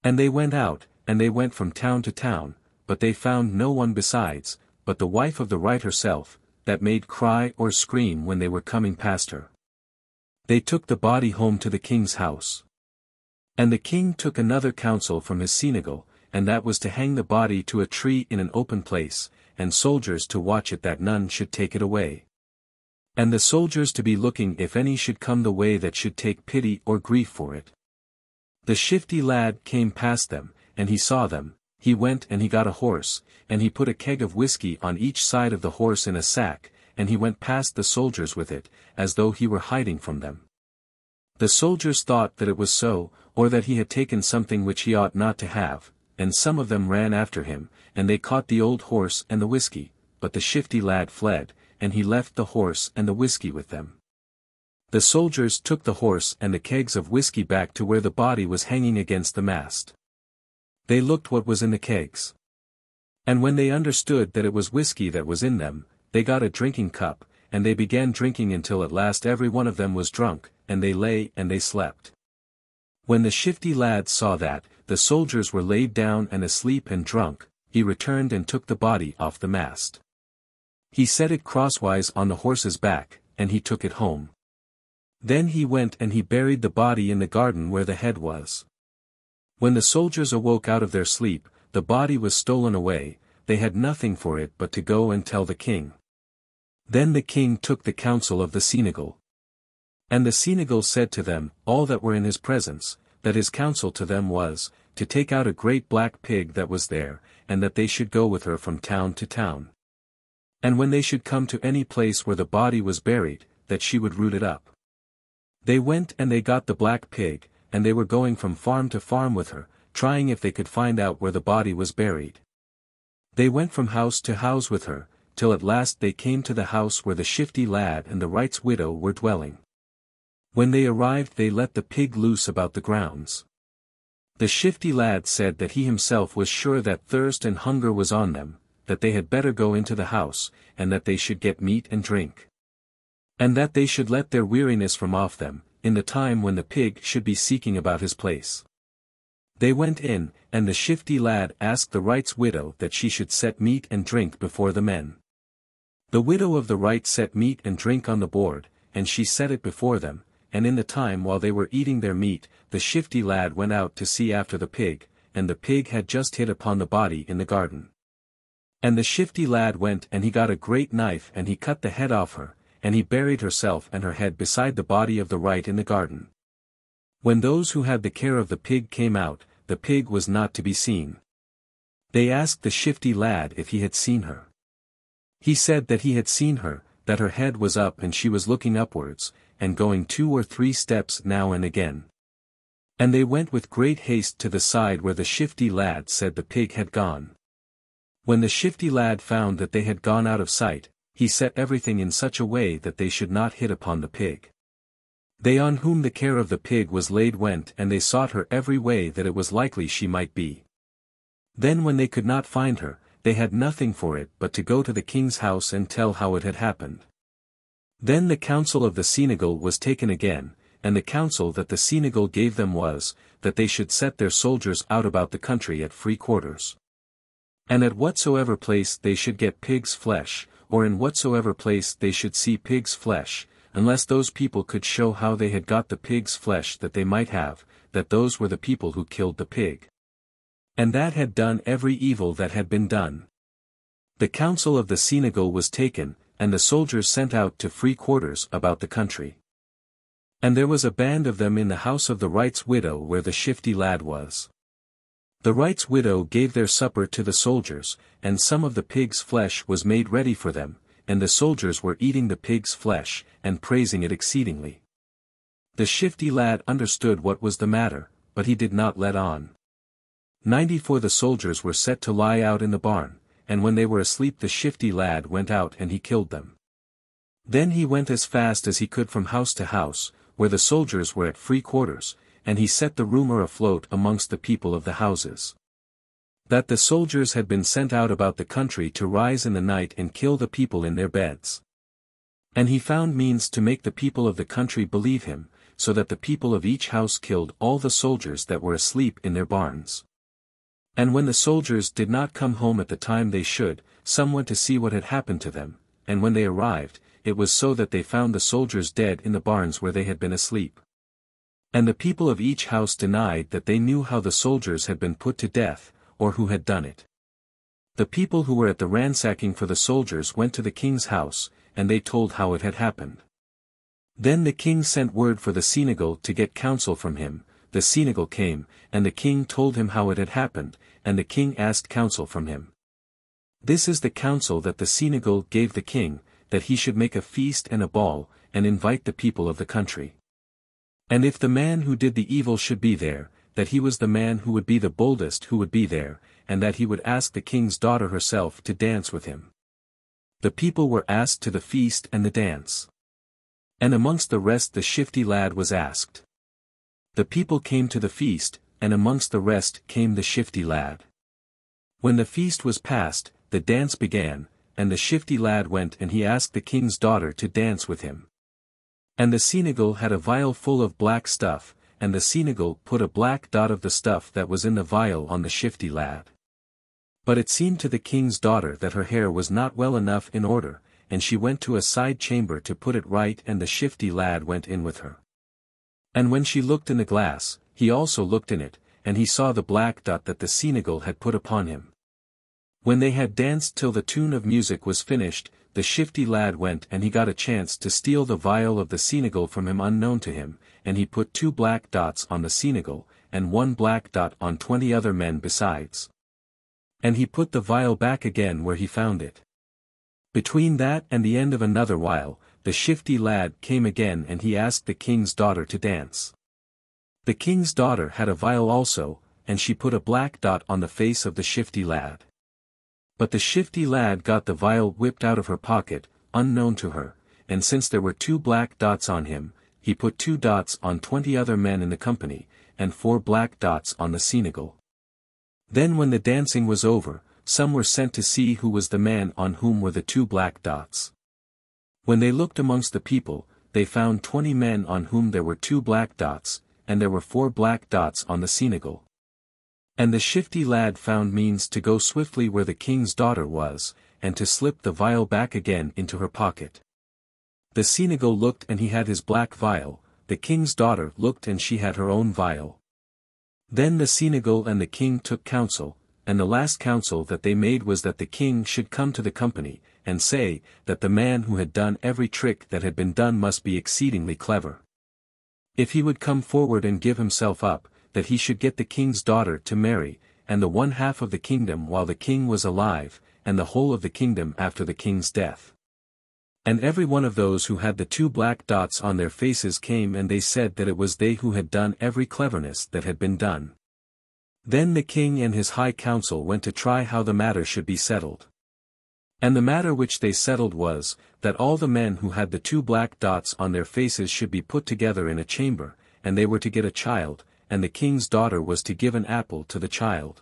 A: And they went out, and they went from town to town, but they found no one besides, but the wife of the wright herself, that made cry or scream when they were coming past her. They took the body home to the king's house. And the king took another counsel from his Senegal, and that was to hang the body to a tree in an open place, and soldiers to watch it that none should take it away. And the soldiers to be looking if any should come the way that should take pity or grief for it. The shifty lad came past them, and he saw them, he went and he got a horse, and he put a keg of whiskey on each side of the horse in a sack, and he went past the soldiers with it, as though he were hiding from them. The soldiers thought that it was so, or that he had taken something which he ought not to have, and some of them ran after him, and they caught the old horse and the whiskey, but the shifty lad fled, and he left the horse and the whiskey with them. The soldiers took the horse and the kegs of whiskey back to where the body was hanging against the mast. They looked what was in the kegs. And when they understood that it was whiskey that was in them, they got a drinking cup, and they began drinking until at last every one of them was drunk, and they lay and they slept. When the shifty lad saw that, the soldiers were laid down and asleep and drunk, he returned and took the body off the mast. He set it crosswise on the horse's back, and he took it home. Then he went and he buried the body in the garden where the head was. When the soldiers awoke out of their sleep, the body was stolen away, they had nothing for it but to go and tell the king. Then the king took the counsel of the Senegal. And the Senegal said to them, all that were in his presence, that his counsel to them was, to take out a great black pig that was there, and that they should go with her from town to town. And when they should come to any place where the body was buried, that she would root it up. They went and they got the black pig, and they were going from farm to farm with her, trying if they could find out where the body was buried. They went from house to house with her, till at last they came to the house where the shifty lad and the wright's widow were dwelling. When they arrived they let the pig loose about the grounds. The shifty lad said that he himself was sure that thirst and hunger was on them, that they had better go into the house, and that they should get meat and drink. And that they should let their weariness from off them, in the time when the pig should be seeking about his place. They went in, and the shifty lad asked the wright's widow that she should set meat and drink before the men. The widow of the wright set meat and drink on the board, and she set it before them, and in the time while they were eating their meat, the shifty lad went out to see after the pig, and the pig had just hit upon the body in the garden. And the shifty lad went and he got a great knife and he cut the head off her, and he buried herself and her head beside the body of the wright in the garden. When those who had the care of the pig came out, the pig was not to be seen. They asked the shifty lad if he had seen her. He said that he had seen her, that her head was up and she was looking upwards, and going 2 or 3 steps now and again. And they went with great haste to the side where the shifty lad said the pig had gone. When the shifty lad found that they had gone out of sight, he set everything in such a way that they should not hit upon the pig. They on whom the care of the pig was laid went and they sought her every way that it was likely she might be. Then when they could not find her, they had nothing for it but to go to the king's house and tell how it had happened. Then the counsel of the Senegal was taken again, and the counsel that the Senegal gave them was, that they should set their soldiers out about the country at free quarters. And at whatsoever place they should get pig's flesh, or in whatsoever place they should see pig's flesh, unless those people could show how they had got the pig's flesh that they might have, that those were the people who killed the pig. And that had done every evil that had been done. The counsel of the Senegal was taken, and the soldiers sent out to free quarters about the country. And there was a band of them in the house of the wright's widow where the shifty lad was. The wright's widow gave their supper to the soldiers, and some of the pig's flesh was made ready for them, and the soldiers were eating the pig's flesh, and praising it exceedingly. The shifty lad understood what was the matter, but he did not let on. 94 the soldiers were set to lie out in the barn, and when they were asleep the shifty lad went out and he killed them. Then he went as fast as he could from house to house, where the soldiers were at free quarters, and he set the rumour afloat amongst the people of the houses, that the soldiers had been sent out about the country to rise in the night and kill the people in their beds. And he found means to make the people of the country believe him, so that the people of each house killed all the soldiers that were asleep in their barns. And when the soldiers did not come home at the time they should, some went to see what had happened to them, and when they arrived, it was so that they found the soldiers dead in the barns where they had been asleep. And the people of each house denied that they knew how the soldiers had been put to death, or who had done it. The people who were at the ransacking for the soldiers went to the king's house, and they told how it had happened. Then the king sent word for the Senegal to get counsel from him. The Senegal came, and the king told him how it had happened, and the king asked counsel from him. This is the counsel that the Senegal gave the king, that he should make a feast and a ball, and invite the people of the country. And if the man who did the evil should be there, that he was the man who would be the boldest who would be there, and that he would ask the king's daughter herself to dance with him. The people were asked to the feast and the dance. And amongst the rest the shifty lad was asked. The people came to the feast, and amongst the rest came the shifty lad. When the feast was past, the dance began, and the shifty lad went and he asked the king's daughter to dance with him. And the Senegal had a vial full of black stuff, and the Senegal put a black dot of the stuff that was in the vial on the shifty lad. But it seemed to the king's daughter that her hair was not well enough in order, and she went to a side chamber to put it right, and the shifty lad went in with her. And when she looked in the glass, he also looked in it, and he saw the black dot that the Senegal had put upon him. When they had danced till the tune of music was finished, the shifty lad went and he got a chance to steal the vial of the Senegal from him unknown to him, and he put 2 black dots on the Senegal, and 1 black dot on 20 other men besides. And he put the vial back again where he found it. Between that and the end of another while, the shifty lad came again and he asked the king's daughter to dance. The king's daughter had a vial also, and she put a black dot on the face of the shifty lad. But the shifty lad got the vial whipped out of her pocket, unknown to her, and since there were 2 black dots on him, he put 2 dots on 20 other men in the company, and 4 black dots on the Senegal. Then when the dancing was over, some were sent to see who was the man on whom were the 2 black dots. When they looked amongst the people, they found 20 men on whom there were 2 black dots, and there were 4 black dots on the Senegal. And the shifty lad found means to go swiftly where the king's daughter was, and to slip the vial back again into her pocket. The Senegal looked and he had his black vial, the king's daughter looked and she had her own vial. Then the Senegal and the king took counsel, and the last counsel that they made was that the king should come to the company, and say, that the man who had done every trick that had been done must be exceedingly clever. If he would come forward and give himself up, that he should get the king's daughter to marry, and the 1/2 of the kingdom while the king was alive, and the whole of the kingdom after the king's death. And every one of those who had the 2 black dots on their faces came and they said that it was they who had done every cleverness that had been done. Then the king and his high council went to try how the matter should be settled. And the matter which they settled was, that all the men who had the 2 black dots on their faces should be put together in a chamber, and they were to get a child, and the king's daughter was to give an apple to the child.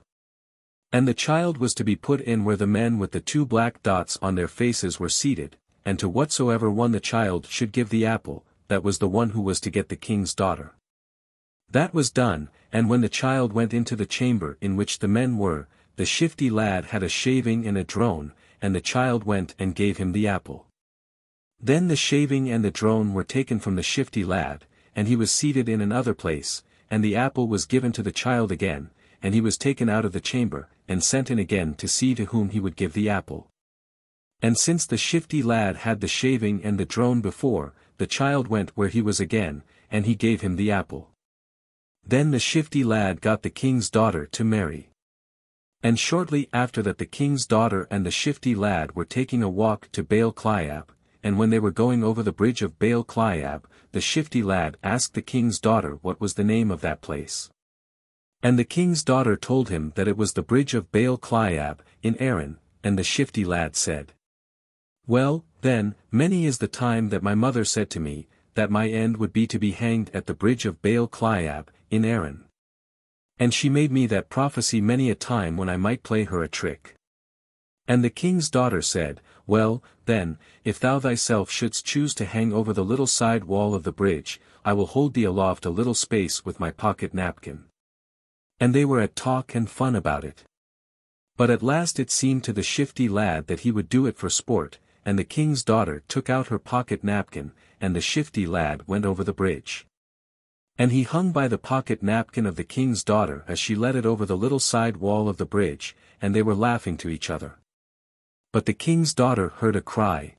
A: And the child was to be put in where the men with the 2 black dots on their faces were seated, and to whatsoever one the child should give the apple, that was the one who was to get the king's daughter. That was done, and when the child went into the chamber in which the men were, the shifty lad had a shaving and a drone, and the child went and gave him the apple. Then the shaving and the drone were taken from the shifty lad, and he was seated in another place, and the apple was given to the child again, and he was taken out of the chamber, and sent in again to see to whom he would give the apple. And since the shifty lad had the shaving and the drone before, the child went where he was again, and he gave him the apple. Then the shifty lad got the king's daughter to marry. And shortly after that the king's daughter and the shifty lad were taking a walk to Baal Clyab, and when they were going over the bridge of Baal Clyab, the shifty lad asked the king's daughter what was the name of that place. And the king's daughter told him that it was the bridge of Baal Clyab, in Erin, and the shifty lad said, "Well, then, many is the time that my mother said to me, that my end would be to be hanged at the bridge of Baal Clyab, in Erin. And she made me that prophecy many a time when I might play her a trick." And the king's daughter said, "Well, then, if thou thyself shouldst choose to hang over the little side wall of the bridge, I will hold thee aloft a little space with my pocket napkin." And they were at talk and fun about it. But at last it seemed to the shifty lad that he would do it for sport, and the king's daughter took out her pocket napkin, and the shifty lad went over the bridge. And he hung by the pocket napkin of the king's daughter as she let it over the little side wall of the bridge, and they were laughing to each other. But the king's daughter heard a cry.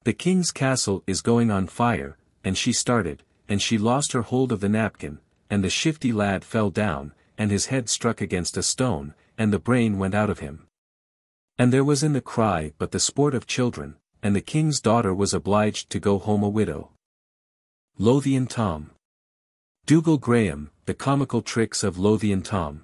A: "The king's castle is going on fire," and she started, and she lost her hold of the napkin, and the shifty lad fell down, and his head struck against a stone, and the brain went out of him. And there was in the cry but the sport of children, and the king's daughter was obliged to go home a widow. Lothian Tom. Dougal Graham, The Comical Tricks of Lothian Tom.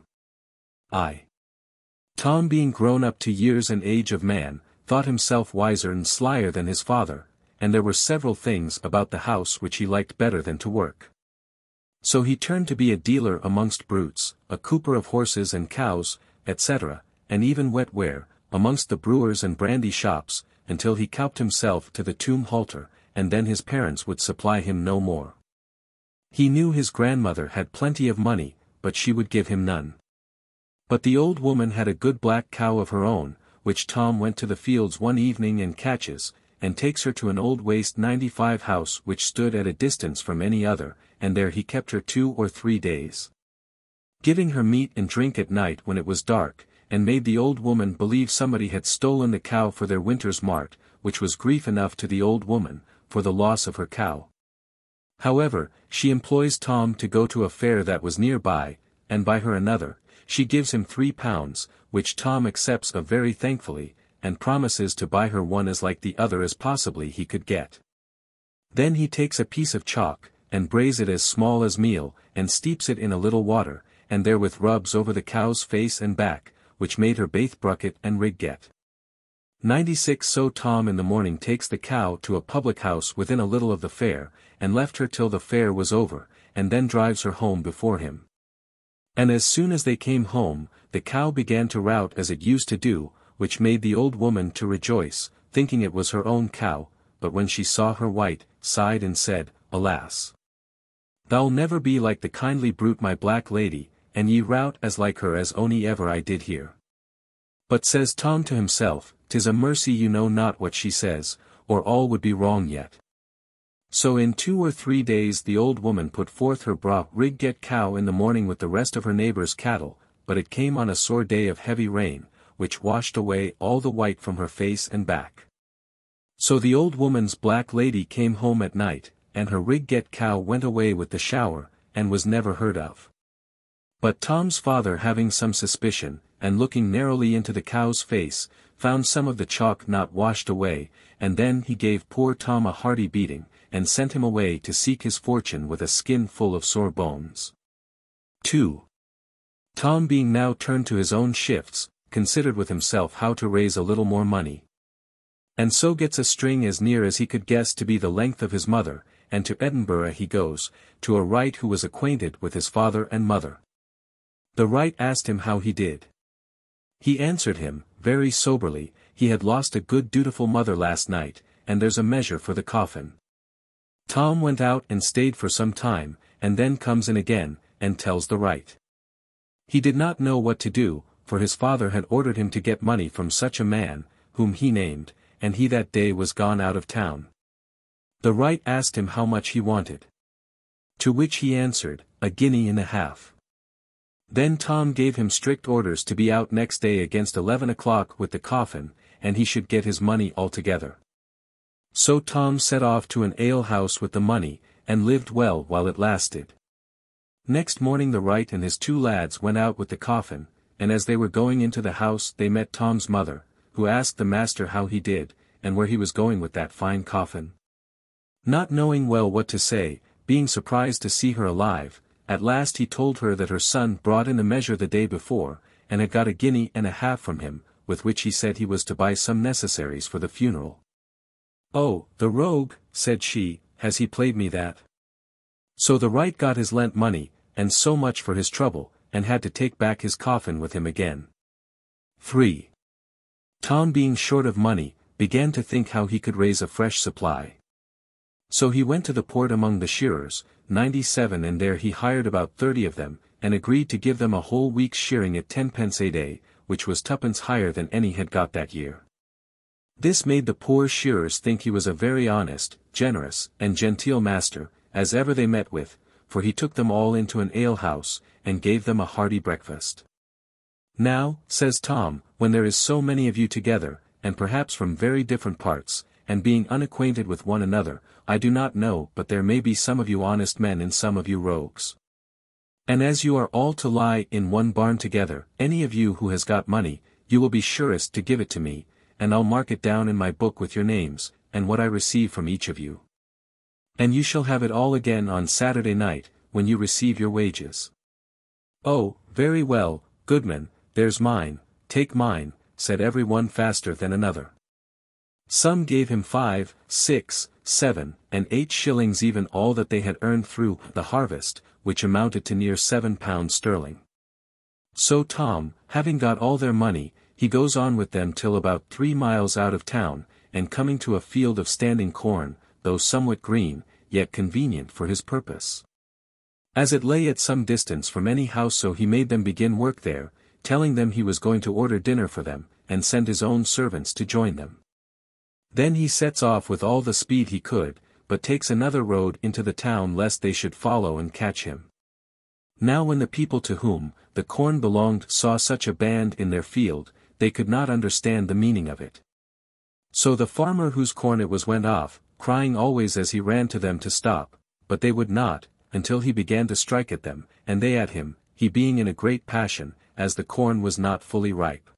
A: Tom, being grown up to years and age of man, thought himself wiser and slyer than his father, and there were several things about the house which he liked better than to work. So he turned to be a dealer amongst brutes, a cooper of horses and cows, etc., and even wet ware, amongst the brewers and brandy shops, until he cowped himself to the tomb halter, and then his parents would supply him no more. He knew his grandmother had plenty of money, but she would give him none. But the old woman had a good black cow of her own, which Tom went to the fields one evening and catches, and takes her to an old waste 95 house which stood at a distance from any other, and there he kept her 2 or 3 days. Giving her meat and drink at night when it was dark, and made the old woman believe somebody had stolen the cow for their winter's mart, which was grief enough to the old woman, for the loss of her cow. However, she employs Tom to go to a fair that was near by, and buy her another. She gives him £3, which Tom accepts of very thankfully, and promises to buy her one as like the other as possibly he could get. Then he takes a piece of chalk, and brays it as small as meal, and steeps it in a little water, and therewith rubs over the cow's face and back, which made her baith brucket and rig get. 96. So Tom in the morning takes the cow to a public house within a little of the fair, and left her till the fair was over, and then drives her home before him. And as soon as they came home, the cow began to rout as it used to do, which made the old woman to rejoice, thinking it was her own cow, but when she saw her white, sighed and said, "Alas! Thou'll never be like the kindly brute my black lady, and ye rout as like her as ony ever I did hear." But says Tom to himself, "'Tis a mercy you know not what she says, or all would be wrong yet." So in 2 or 3 days the old woman put forth her braw rig get cow in the morning with the rest of her neighbours' cattle, but it came on a sore day of heavy rain, which washed away all the white from her face and back. So the old woman's black lady came home at night, and her rig get cow went away with the shower, and was never heard of. But Tom's father, having some suspicion, and looking narrowly into the cow's face, found some of the chalk not washed away, and then he gave poor Tom a hearty beating, and sent him away to seek his fortune with a skin full of sore bones. 2. Tom, being now turned to his own shifts, considered with himself how to raise a little more money. And so gets a string as near as he could guess to be the length of his mother, and to Edinburgh he goes, to a wright who was acquainted with his father and mother. The wright asked him how he did. He answered him, very soberly, he had lost a good dutiful mother last night, and there's a measure for the coffin. Tom went out and stayed for some time, and then comes in again, and tells the wright. He did not know what to do, for his father had ordered him to get money from such a man, whom he named, and he that day was gone out of town. The wright asked him how much he wanted. To which he answered, 1.5 guineas. Then Tom gave him strict orders to be out next day against 11 o'clock with the coffin, and he should get his money altogether. So Tom set off to an alehouse with the money, and lived well while it lasted. Next morning the wright and his 2 lads went out with the coffin, and as they were going into the house they met Tom's mother, who asked the master how he did, and where he was going with that fine coffin. Not knowing well what to say, being surprised to see her alive, at last he told her that her son brought in a measure the day before, and had got 1.5 guineas from him, with which he said he was to buy some necessaries for the funeral. "Oh, the rogue," said she, "has he played me that?" So the wright got his lent money, and so much for his trouble, and had to take back his coffin with him again. 3. Tom, being short of money, began to think how he could raise a fresh supply. So he went to the port among the shearers, 97, and there he hired about 30 of them, and agreed to give them a whole week's shearing at 10 pence a day, which was 2 pence higher than any had got that year. This made the poor shearers think he was a very honest, generous, and genteel master, as ever they met with, for he took them all into an alehouse, and gave them a hearty breakfast. "Now," says Tom, "when there is so many of you together, and perhaps from very different parts, and being unacquainted with one another, I do not know but there may be some of you honest men and some of you rogues. And as you are all to lie in one barn together, any of you who has got money, you will be surest to give it to me, and I'll mark it down in my book with your names, and what I receive from each of you. And you shall have it all again on Saturday night, when you receive your wages." "Oh, very well, goodman, there's mine, take mine," said every one faster than another. Some gave him 5, 6, 7, and 8 shillings, even all that they had earned through the harvest, which amounted to near £7 sterling. So Tom, having got all their money, he goes on with them till about 3 miles out of town, and coming to a field of standing corn, though somewhat green, yet convenient for his purpose. As it lay at some distance from any house, so he made them begin work there, telling them he was going to order dinner for them, and send his own servants to join them. Then he sets off with all the speed he could, but takes another road into the town lest they should follow and catch him. Now when the people to whom the corn belonged saw such a band in their field, they could not understand the meaning of it. So the farmer whose corn it was went off, crying always as he ran to them to stop, but they would not, until he began to strike at them, and they at him, he being in a great passion, as the corn was not fully ripe.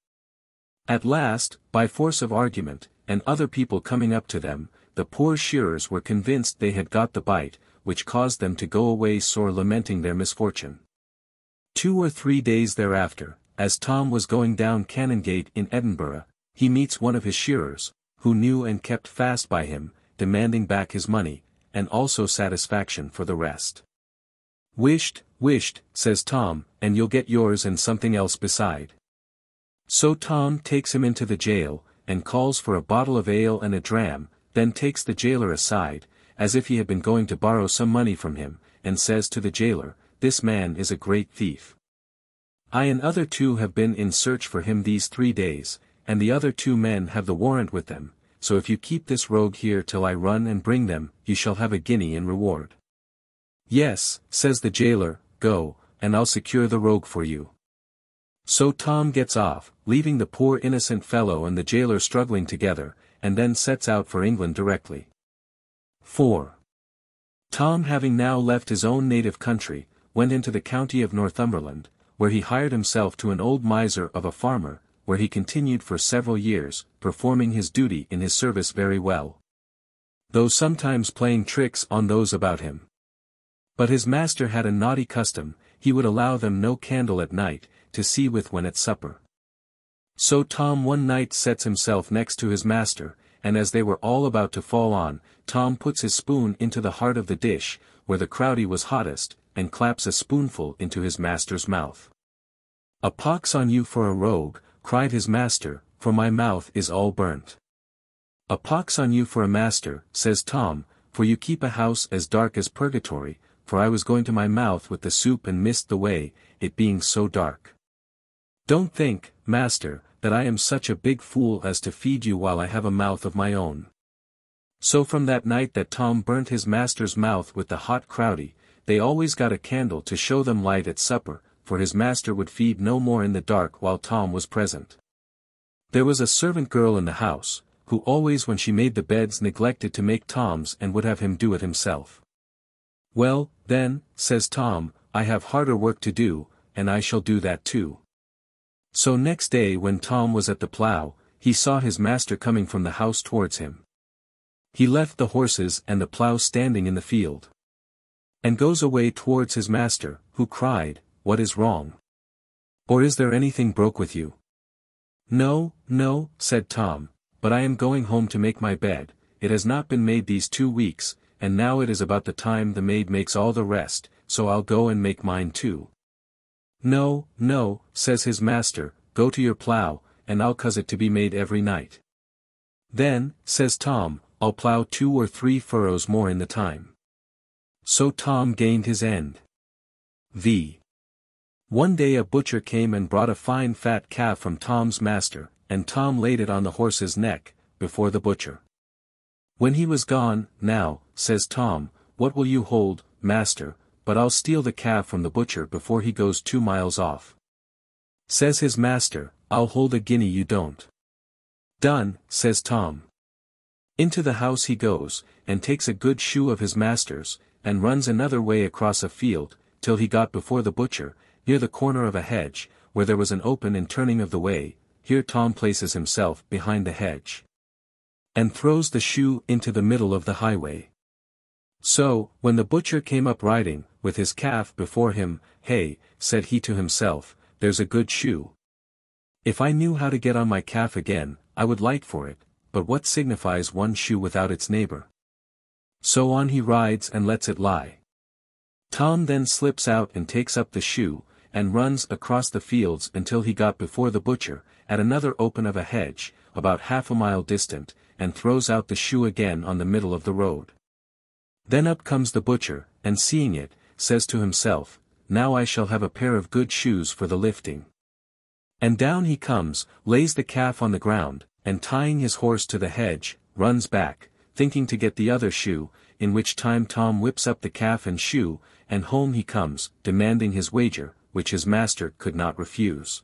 A: At last, by force of argument, and other people coming up to them, the poor shearers were convinced they had got the bite, which caused them to go away sore lamenting their misfortune. 2 or 3 days thereafter, as Tom was going down Canongate in Edinburgh, he meets one of his shearers, who knew and kept fast by him, demanding back his money, and also satisfaction for the rest. "Wisht, says Tom, and you'll get yours and something else beside." So Tom takes him into the jail, and calls for a bottle of ale and a dram, then takes the jailer aside, as if he had been going to borrow some money from him, and says to the jailer, "This man is a great thief. I and other 2 have been in search for him these 3 days, and the other 2 men have the warrant with them, so if you keep this rogue here till I run and bring them, you shall have 1 guinea in reward." "Yes," says the jailer, "go, and I'll secure the rogue for you." So Tom gets off, leaving the poor innocent fellow and the jailer struggling together, and then sets out for England directly. 4. Tom, having now left his own native country, went into the county of Northumberland, where he hired himself to an old miser of a farmer, where he continued for several years, performing his duty in his service very well, though sometimes playing tricks on those about him. But his master had a naughty custom, he would allow them no candle at night, to see with when at supper. So Tom one night sets himself next to his master, and as they were all about to fall on, Tom puts his spoon into the heart of the dish, where the crowdie was hottest, and claps a spoonful into his master's mouth. "A pox on you for a rogue," cried his master, "for my mouth is all burnt." "A pox on you for a master," says Tom, "for you keep a house as dark as purgatory, for I was going to my mouth with the soup and missed the way, it being so dark. Don't think, master, that I am such a big fool as to feed you while I have a mouth of my own." So from that night that Tom burnt his master's mouth with the hot crowdie, they always got a candle to show them light at supper, for his master would feed no more in the dark while Tom was present. There was a servant girl in the house, who always when she made the beds neglected to make Tom's and would have him do it himself. "Well, then," says Tom, "I have harder work to do, and I shall do that too." So next day when Tom was at the plough, he saw his master coming from the house towards him. He left the horses and the plough standing in the field, and goes away towards his master, who cried, "What is wrong? Or is there anything broke with you?" "No, no," said Tom, "but I am going home to make my bed, it has not been made these 2 weeks, and now it is about the time the maid makes all the rest, so I'll go and make mine too." "No, no," says his master, "go to your plough, and I'll cause it to be made every night. Then," says Tom, "I'll plough 2 or 3 furrows more in the time." So Tom gained his end. One day a butcher came and brought a fine fat calf from Tom's master, and Tom laid it on the horse's neck, before the butcher. When he was gone, "Now," says Tom, "what will you hold, master, but I'll steal the calf from the butcher before he goes 2 miles off." Says his master, "I'll hold a guinea you don't." "Done," says Tom. Into the house he goes, and takes a good shoe of his master's, and runs another way across a field, till he got before the butcher, near the corner of a hedge, where there was an open and turning of the way. Here Tom places himself behind the hedge, and throws the shoe into the middle of the highway. So, when the butcher came up riding, with his calf before him, "Hey," said he to himself, "there's a good shoe. If I knew how to get on my calf again, I would light for it, but what signifies one shoe without its neighbor?" So on he rides and lets it lie. Tom then slips out and takes up the shoe, and runs across the fields until he got before the butcher, at another open of a hedge, about half a mile distant, and throws out the shoe again on the middle of the road. Then up comes the butcher, and seeing it, says to himself, "Now I shall have a pair of good shoes for the lifting." And down he comes, lays the calf on the ground, and tying his horse to the hedge, runs back, thinking to get the other shoe, in which time Tom whips up the calf and shoe, and home he comes, demanding his wager, which his master could not refuse,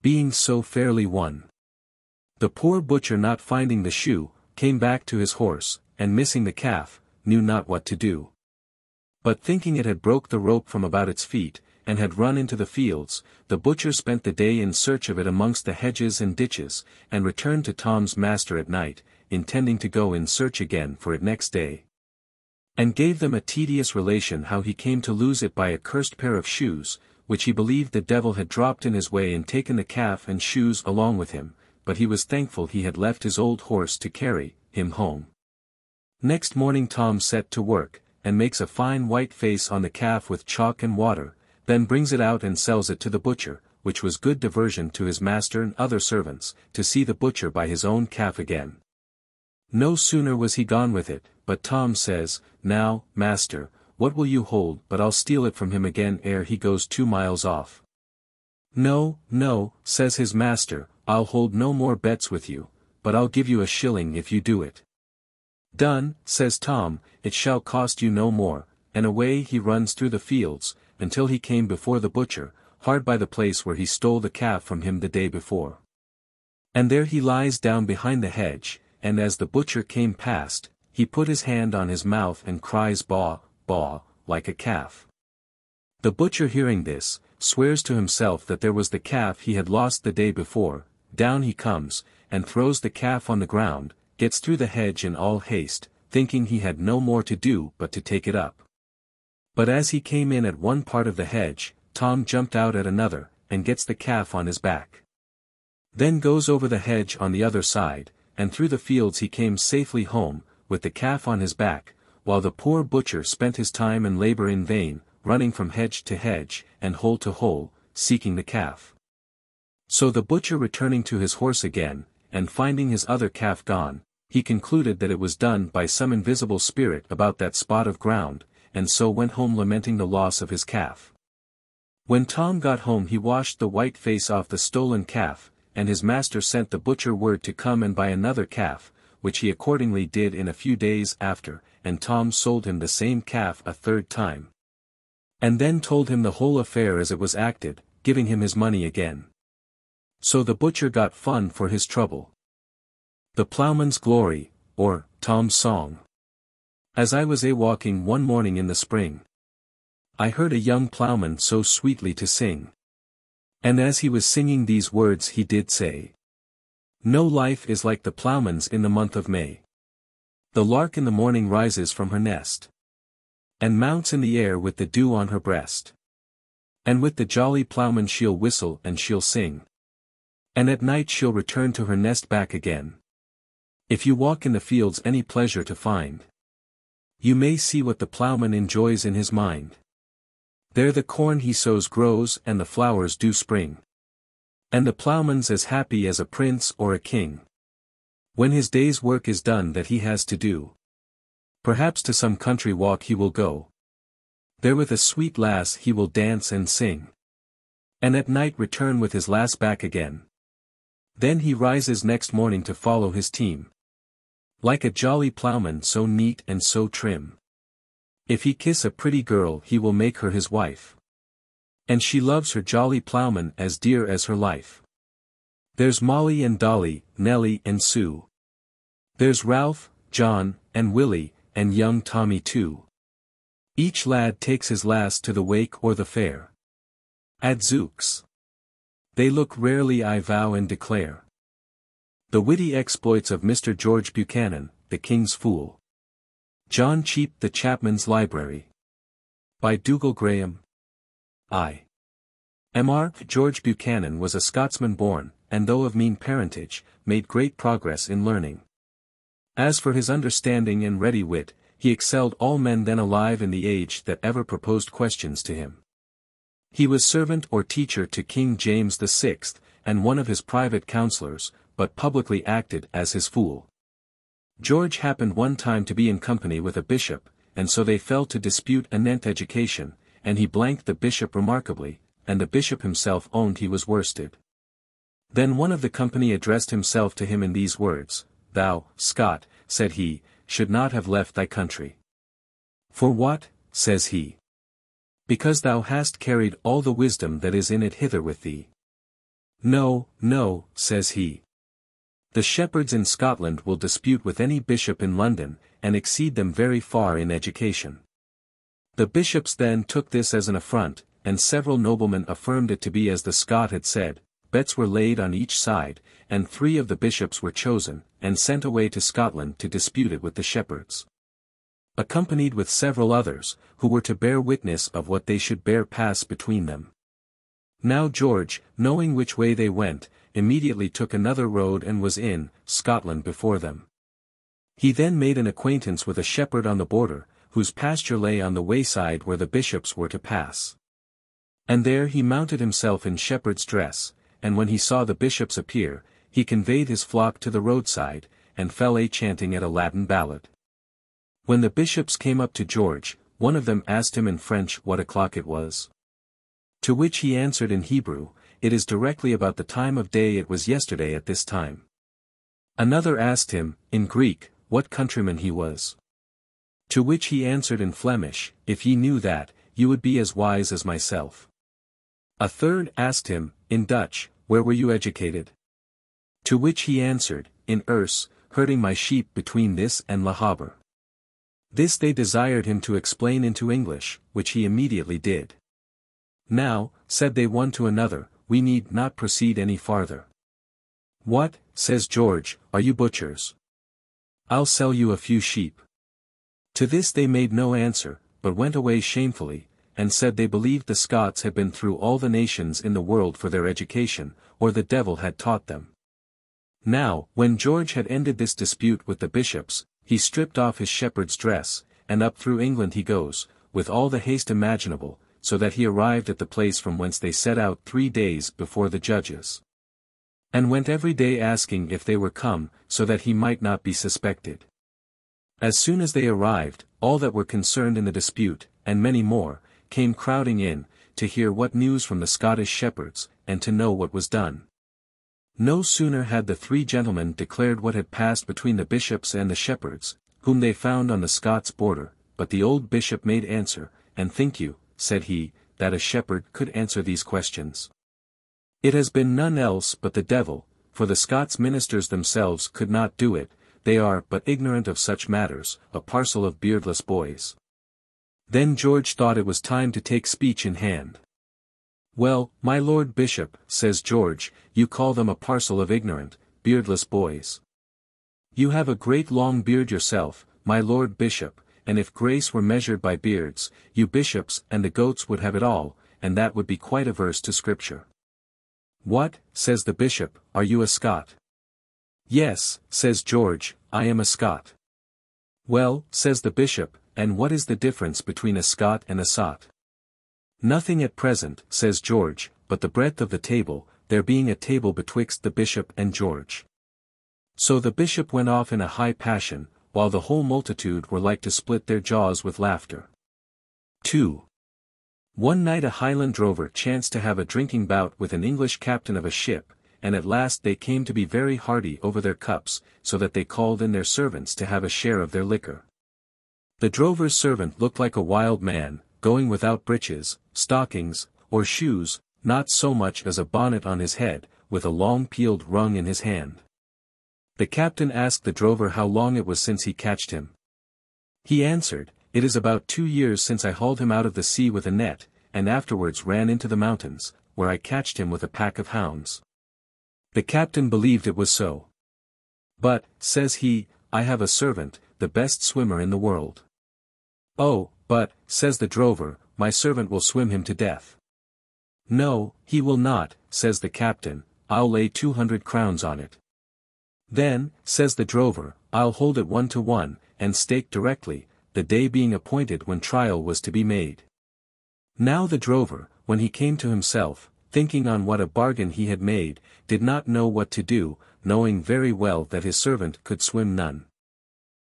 A: being so fairly won. The poor butcher, not finding the shoe, came back to his horse, and missing the calf, knew not what to do. But thinking it had broke the rope from about its feet, and had run into the fields, the butcher spent the day in search of it amongst the hedges and ditches, and returned to Tom's master at night, intending to go in search again for it next day. And gave them a tedious relation how he came to lose it by a cursed pair of shoes, which he believed the devil had dropped in his way and taken the calf and shoes along with him, but he was thankful he had left his old horse to carry him home. Next morning Tom set to work, and makes a fine white face on the calf with chalk and water, then brings it out and sells it to the butcher, which was good diversion to his master and other servants, to see the butcher buy his own calf again. No sooner was he gone with it, but Tom says, "Now, master, what will you hold but I'll steal it from him again ere he goes 2 miles off." "No, no," says his master, "I'll hold no more bets with you, but I'll give you a shilling if you do it." "Done," says Tom, "it shall cost you no more," and away he runs through the fields, until he came before the butcher, hard by the place where he stole the calf from him the day before. And there he lies down behind the hedge, and as the butcher came past, he put his hand on his mouth and cries "Baw, baw," like a calf. The butcher hearing this, swears to himself that there was the calf he had lost the day before. Down he comes, and throws the calf on the ground, gets through the hedge in all haste, thinking he had no more to do but to take it up. But as he came in at one part of the hedge, Tom jumped out at another, and gets the calf on his back. Then goes over the hedge on the other side, and through the fields he came safely home, with the calf on his back, while the poor butcher spent his time and labour in vain, running from hedge to hedge, and hole to hole, seeking the calf. So the butcher returning to his horse again, and finding his other calf gone, he concluded that it was done by some invisible spirit about that spot of ground, and so went home lamenting the loss of his calf. When Tom got home he washed the white face off the stolen calf, and his master sent the butcher word to come and buy another calf, which he accordingly did in a few days after, and Tom sold him the same calf a third time. And then told him the whole affair as it was acted, giving him his money again. So the butcher got fun for his trouble. The Ploughman's Glory, or Tom's Song. As I was a-walking one morning in the spring, I heard a young ploughman so sweetly to sing. And as he was singing these words he did say, "No life is like the ploughman's in the month of May. The lark in the morning rises from her nest, and mounts in the air with the dew on her breast. And with the jolly ploughman she'll whistle and she'll sing. And at night she'll return to her nest back again. If you walk in the fields any pleasure to find, you may see what the ploughman enjoys in his mind. There the corn he sows grows and the flowers do spring. And the ploughman's as happy as a prince or a king, when his day's work is done that he has to do. Perhaps to some country walk he will go. There with a sweet lass he will dance and sing. And at night return with his lass back again. Then he rises next morning to follow his team, like a jolly ploughman so neat and so trim. If he kiss a pretty girl he will make her his wife. And she loves her jolly ploughman as dear as her life. There's Molly and Dolly, Nellie and Sue. There's Ralph, John, and Willie, and young Tommy too. Each lad takes his lass to the wake or the fair. Adzooks! They look rarely I vow and declare. The witty exploits of Mr. George Buchanan, the King's Fool. John Cheap the Chapman's Library. By Dougal Graham. I.M.R. George Buchanan was a Scotsman born, and though of mean parentage, made great progress in learning. As for his understanding and ready wit, he excelled all men then alive in the age that ever proposed questions to him. He was servant or teacher to King James VI, and one of his private counsellors, but publicly acted as his fool. George happened one time to be in company with a bishop, and so they fell to dispute anent education, and he blanked the bishop remarkably, and the bishop himself owned he was worsted. Then one of the company addressed himself to him in these words, "Thou, Scot," said he, "should not have left thy country." "For what?" says he. "Because thou hast carried all the wisdom that is in it hither with thee." "No, no," says he. "The shepherds in Scotland will dispute with any bishop in London, and exceed them very far in education." The bishops then took this as an affront, and several noblemen affirmed it to be as the Scot had said. Bets were laid on each side, and 3 of the bishops were chosen, and sent away to Scotland to dispute it with the shepherds, accompanied with several others, who were to bear witness of what they should bear pass between them. Now George, knowing which way they went, immediately took another road and was in Scotland before them. He then made an acquaintance with a shepherd on the border, whose pasture lay on the wayside where the bishops were to pass. And there he mounted himself in shepherd's dress, and when he saw the bishops appear, he conveyed his flock to the roadside, and fell a-chanting at a Latin ballad. When the bishops came up to George, one of them asked him in French what o'clock it was. To which he answered in Hebrew, "It is directly about the time of day it was yesterday at this time." Another asked him, in Greek, what countryman he was. To which he answered in Flemish, "If ye knew that, you would be as wise as myself." A third asked him, in Dutch, "Where were you educated?" To which he answered, in Erse, "Herding my sheep between this and La Habor." This they desired him to explain into English, which he immediately did. "Now," said they one to another, "we need not proceed any farther." "What," says George, "are you butchers? I'll sell you a few sheep." To this they made no answer, but went away shamefully, and said they believed the Scots had been through all the nations in the world for their education, or the devil had taught them. Now, when George had ended this dispute with the bishops, he stripped off his shepherd's dress, and up through England he goes, with all the haste imaginable, so that he arrived at the place from whence they set out 3 days before the judges. And went every day asking if they were come, so that he might not be suspected. As soon as they arrived, all that were concerned in the dispute, and many more, came crowding in, to hear what news from the Scottish shepherds, and to know what was done. No sooner had the 3 gentlemen declared what had passed between the bishops and the shepherds, whom they found on the Scots border, but the old bishop made answer, and think you, said he, that a shepherd could answer these questions? It has been none else but the devil, for the Scots ministers themselves could not do it, they are but ignorant of such matters, a parcel of beardless boys. Then George thought it was time to take speech in hand. Well, my lord bishop, says George, you call them a parcel of ignorant, beardless boys. You have a great long beard yourself, my lord bishop, and if grace were measured by beards, you bishops and the goats would have it all, and that would be quite averse to Scripture. What, says the bishop, are you a Scot? Yes, says George, I am a Scot. Well, says the bishop, and what is the difference between a Scot and a sot? Nothing at present, says George, but the breadth of the table, there being a table betwixt the bishop and George. So the bishop went off in a high passion, while the whole multitude were like to split their jaws with laughter. 2. One night a Highland drover chanced to have a drinking bout with an English captain of a ship, and at last they came to be very hearty over their cups, so that they called in their servants to have a share of their liquor. The drover's servant looked like a wild man, going without breeches, stockings, or shoes, not so much as a bonnet on his head, with a long peeled rung in his hand. The captain asked the drover how long it was since he catched him. He answered, It is about 2 years since I hauled him out of the sea with a net, and afterwards ran into the mountains, where I catched him with a pack of hounds. The captain believed it was so. But, says he, I have a servant, the best swimmer in the world. Oh, but, says the drover, my servant will swim him to death. No, he will not, says the captain, I'll lay 200 crowns on it. Then, says the drover, I'll hold it 1 to 1, and stake directly, the day being appointed when trial was to be made. Now the drover, when he came to himself, thinking on what a bargain he had made, did not know what to do, knowing very well that his servant could swim none.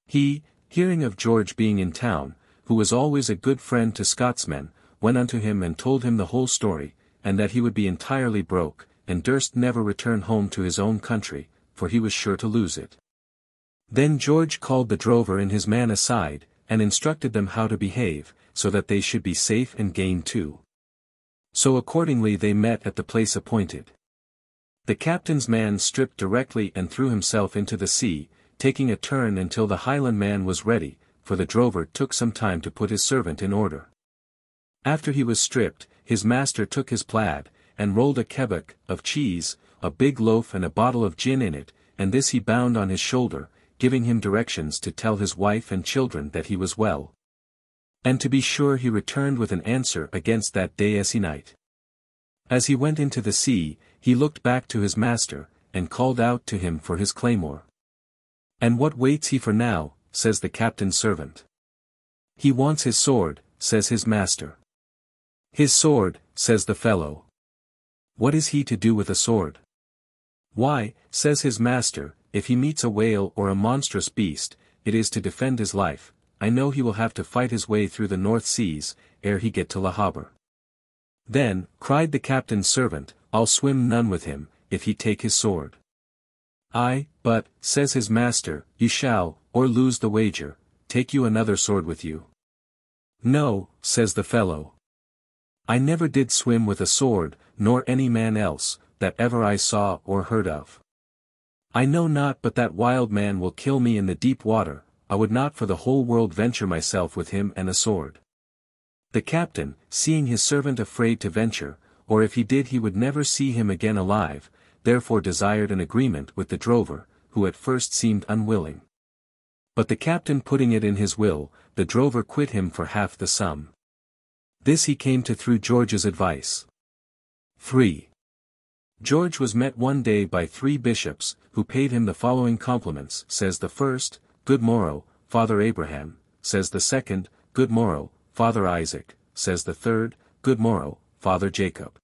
A: He, hearing of George being in town, who was always a good friend to Scotsmen, went unto him and told him the whole story, and that he would be entirely broke, and durst never return home to his own country, for he was sure to lose it. Then George called the drover and his man aside, and instructed them how to behave, so that they should be safe and gain too. So accordingly they met at the place appointed. The captain's man stripped directly and threw himself into the sea, taking a turn until the Highland man was ready, for the drover took some time to put his servant in order. After he was stripped, his master took his plaid, and rolled a kebbuck of cheese, a big loaf and a bottle of gin in it, and this he bound on his shoulder, giving him directions to tell his wife and children that he was well. And to be sure he returned with an answer against that day as he night. As he went into the sea, he looked back to his master, and called out to him for his claymore. And what waits he for now, says the captain's servant. He wants his sword, says his master. His sword, says the fellow. What is he to do with a sword? Why, says his master, if he meets a whale or a monstrous beast, it is to defend his life. I know he will have to fight his way through the North Seas, ere he get to La Habor. Then, cried the captain's servant, I'll swim none with him, if he take his sword. Aye, but, says his master, you shall, or lose the wager, take you another sword with you. No, says the fellow. I never did swim with a sword, nor any man else, that ever I saw or heard of. I know not but that wild man will kill me in the deep water, I would not for the whole world venture myself with him and a sword. The captain, seeing his servant afraid to venture, or if he did he would never see him again alive, therefore desired an agreement with the drover, who at first seemed unwilling. But the captain putting it in his will, the drover quit him for half the sum. This he came to through George's advice. 3. George was met one day by 3 bishops, who paid him the following compliments. Says the first, "Good morrow, Father Abraham," says the second, "Good morrow, Father Isaac," says the third, "Good morrow, Father Jacob."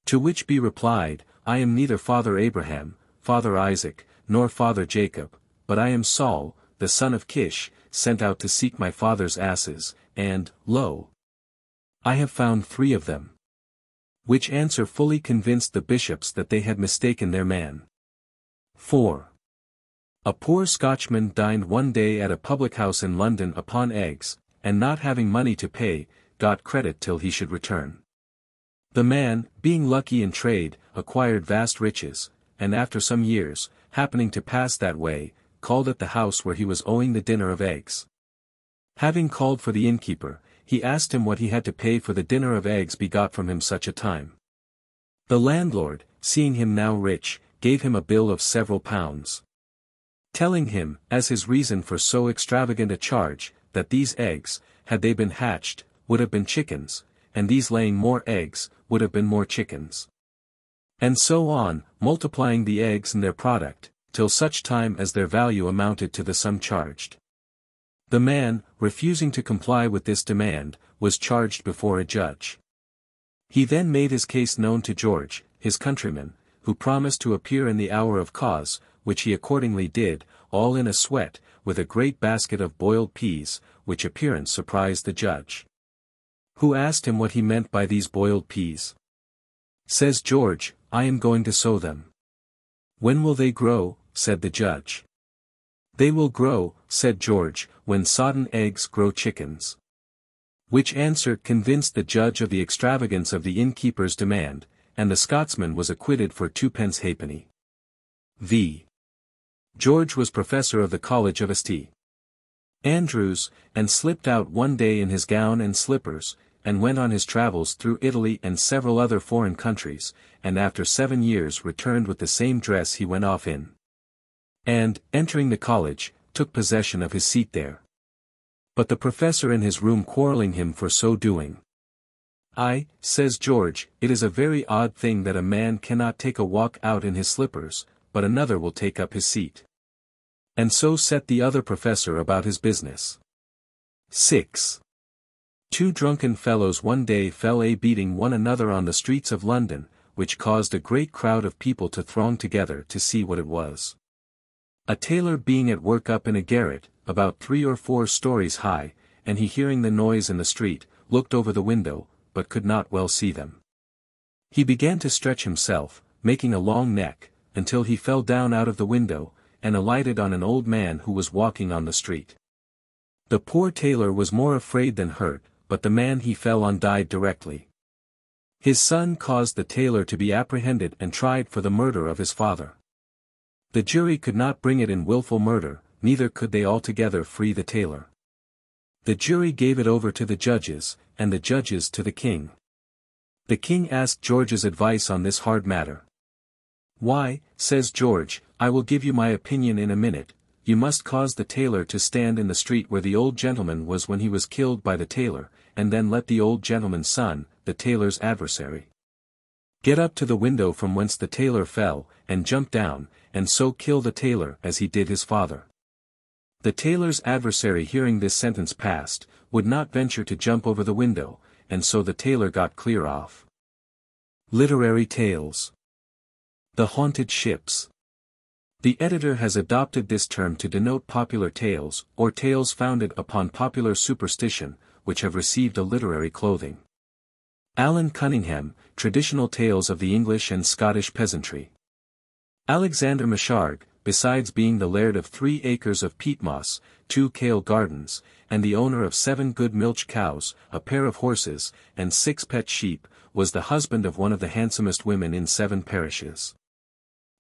A: To which be replied, "I am neither Father Abraham, Father Isaac, nor Father Jacob, but I am Saul, the son of Kish, sent out to seek my father's asses, and, lo! I have found 3 of them." Which answer fully convinced the bishops that they had mistaken their man. 4. A poor Scotchman dined one day at a public house in London upon eggs, and not having money to pay, got credit till he should return. The man, being lucky in trade, acquired vast riches, and after some years, happening to pass that way, called at the house where he was owing the dinner of eggs. Having called for the innkeeper, he asked him what he had to pay for the dinner of eggs begot from him such a time. The landlord, seeing him now rich, gave him a bill of several pounds, telling him, as his reason for so extravagant a charge, that these eggs, had they been hatched, would have been chickens, and these laying more eggs, would have been more chickens. And so on, multiplying the eggs and their product, till such time as their value amounted to the sum charged. The man, refusing to comply with this demand, was charged before a judge. He then made his case known to George, his countryman, who promised to appear in the hour of cause, which he accordingly did, all in a sweat, with a great basket of boiled peas, which appearance surprised the judge. Who asked him what he meant by these boiled peas. Says George, "I am going to sow them." "When will they grow?" said the judge. "They will grow," said George, "when sodden eggs grow chickens." Which answer convinced the judge of the extravagance of the innkeeper's demand, and the Scotsman was acquitted for 2 halfpenny. V. George was professor of the College of St. Andrews, and slipped out one day in his gown and slippers, and went on his travels through Italy and several other foreign countries, and after 7 years returned with the same dress he went off in. And, entering the college, took possession of his seat there. But the professor in his room quarrelling him for so doing. Says George, "It is a very odd thing that a man cannot take a walk out in his slippers, but another will take up his seat." And so set the other professor about his business. 6. 2 drunken fellows one day fell a beating one another on the streets of London, which caused a great crowd of people to throng together to see what it was. A tailor being at work up in a garret, about 3 or 4 stories high, and he hearing the noise in the street, looked over the window, but could not well see them. He began to stretch himself, making a long neck, until he fell down out of the window, and alighted on an old man who was walking on the street. The poor tailor was more afraid than hurt, but the man he fell on died directly. His son caused the tailor to be apprehended and tried for the murder of his father. The jury could not bring it in wilful murder, neither could they altogether free the tailor. The jury gave it over to the judges, and the judges to the king. The king asked George's advice on this hard matter. "Why," says George, "I will give you my opinion in a minute. You must cause the tailor to stand in the street where the old gentleman was when he was killed by the tailor, and then let the old gentleman's son, the tailor's adversary, get up to the window from whence the tailor fell, and jump down, and so kill the tailor as he did his father." The tailor's adversary hearing this sentence passed, would not venture to jump over the window, and so the tailor got clear off. Literary Tales. The Haunted Ships. The editor has adopted this term to denote popular tales, or tales founded upon popular superstition, which have received a literary clothing. Alan Cunningham, Traditional Tales of the English and Scottish Peasantry. Alexander Macharg, besides being the laird of 3 acres of peat moss, 2 kale gardens, and the owner of 7 good milch cows, a pair of horses, and 6 pet sheep, was the husband of one of the handsomest women in 7 parishes.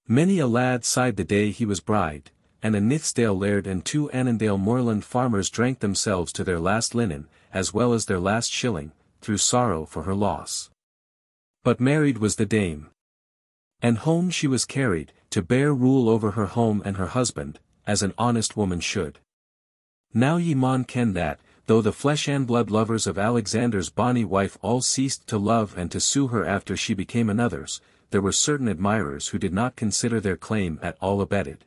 A: Many a lad sighed the day he was bride, and a Nithsdale laird and 2 Annandale moorland farmers drank themselves to their last linen, as well as their last shilling, through sorrow for her loss. But married was the dame, and home she was carried, to bear rule over her home and her husband, as an honest woman should. Now ye maun ken that, though the flesh and blood lovers of Alexander's bonny wife all ceased to love and to sue her after she became another's, there were certain admirers who did not consider their claim at all abetted,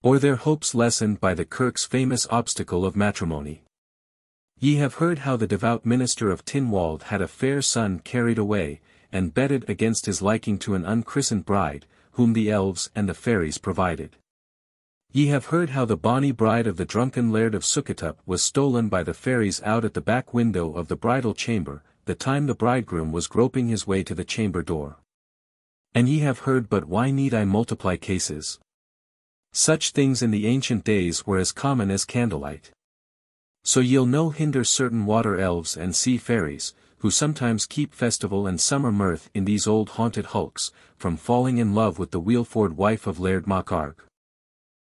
A: or their hopes lessened by the Kirk's famous obstacle of matrimony. Ye have heard how the devout minister of Tynwald had a fair son carried away, and betted against his liking to an unchristened bride, whom the elves and the fairies provided. Ye have heard how the bonny bride of the drunken Laird of Succotup was stolen by the fairies out at the back window of the bridal chamber, the time the bridegroom was groping his way to the chamber door. And ye have heard, but why need I multiply cases? Such things in the ancient days were as common as candlelight. So ye'll no hinder certain water elves and sea fairies, who sometimes keep festival and summer mirth in these old haunted hulks, from falling in love with the Wheelford wife of Laird Macculloch.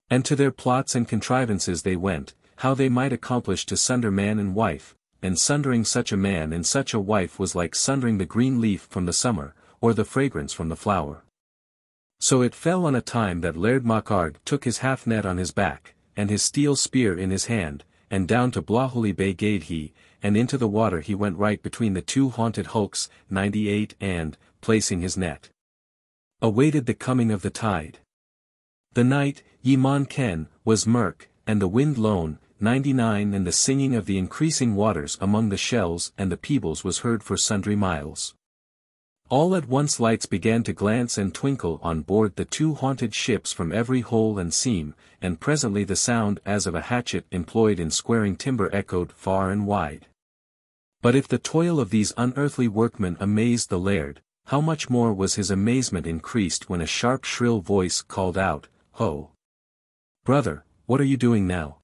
A: And to their plots and contrivances they went, how they might accomplish to sunder man and wife, and sundering such a man and such a wife was like sundering the green leaf from the summer, or the fragrance from the flower. So it fell on a time that Laird Macculloch took his half-net on his back, and his steel spear in his hand, and down to Blahooley Bay gade he, and into the water he went right between the two haunted hulks, 98 and, placing his net, awaited the coming of the tide. The night, ye maun ken, was mirk, and the wind lone, 99 and the singing of the increasing waters among the shells and the peebles was heard for sundry miles. All at once lights began to glance and twinkle on board the two haunted ships from every hole and seam, and presently the sound as of a hatchet employed in squaring timber echoed far and wide. But if the toil of these unearthly workmen amazed the laird, how much more was his amazement increased when a sharp shrill voice called out, "Ho! Brother, what are you doing now?"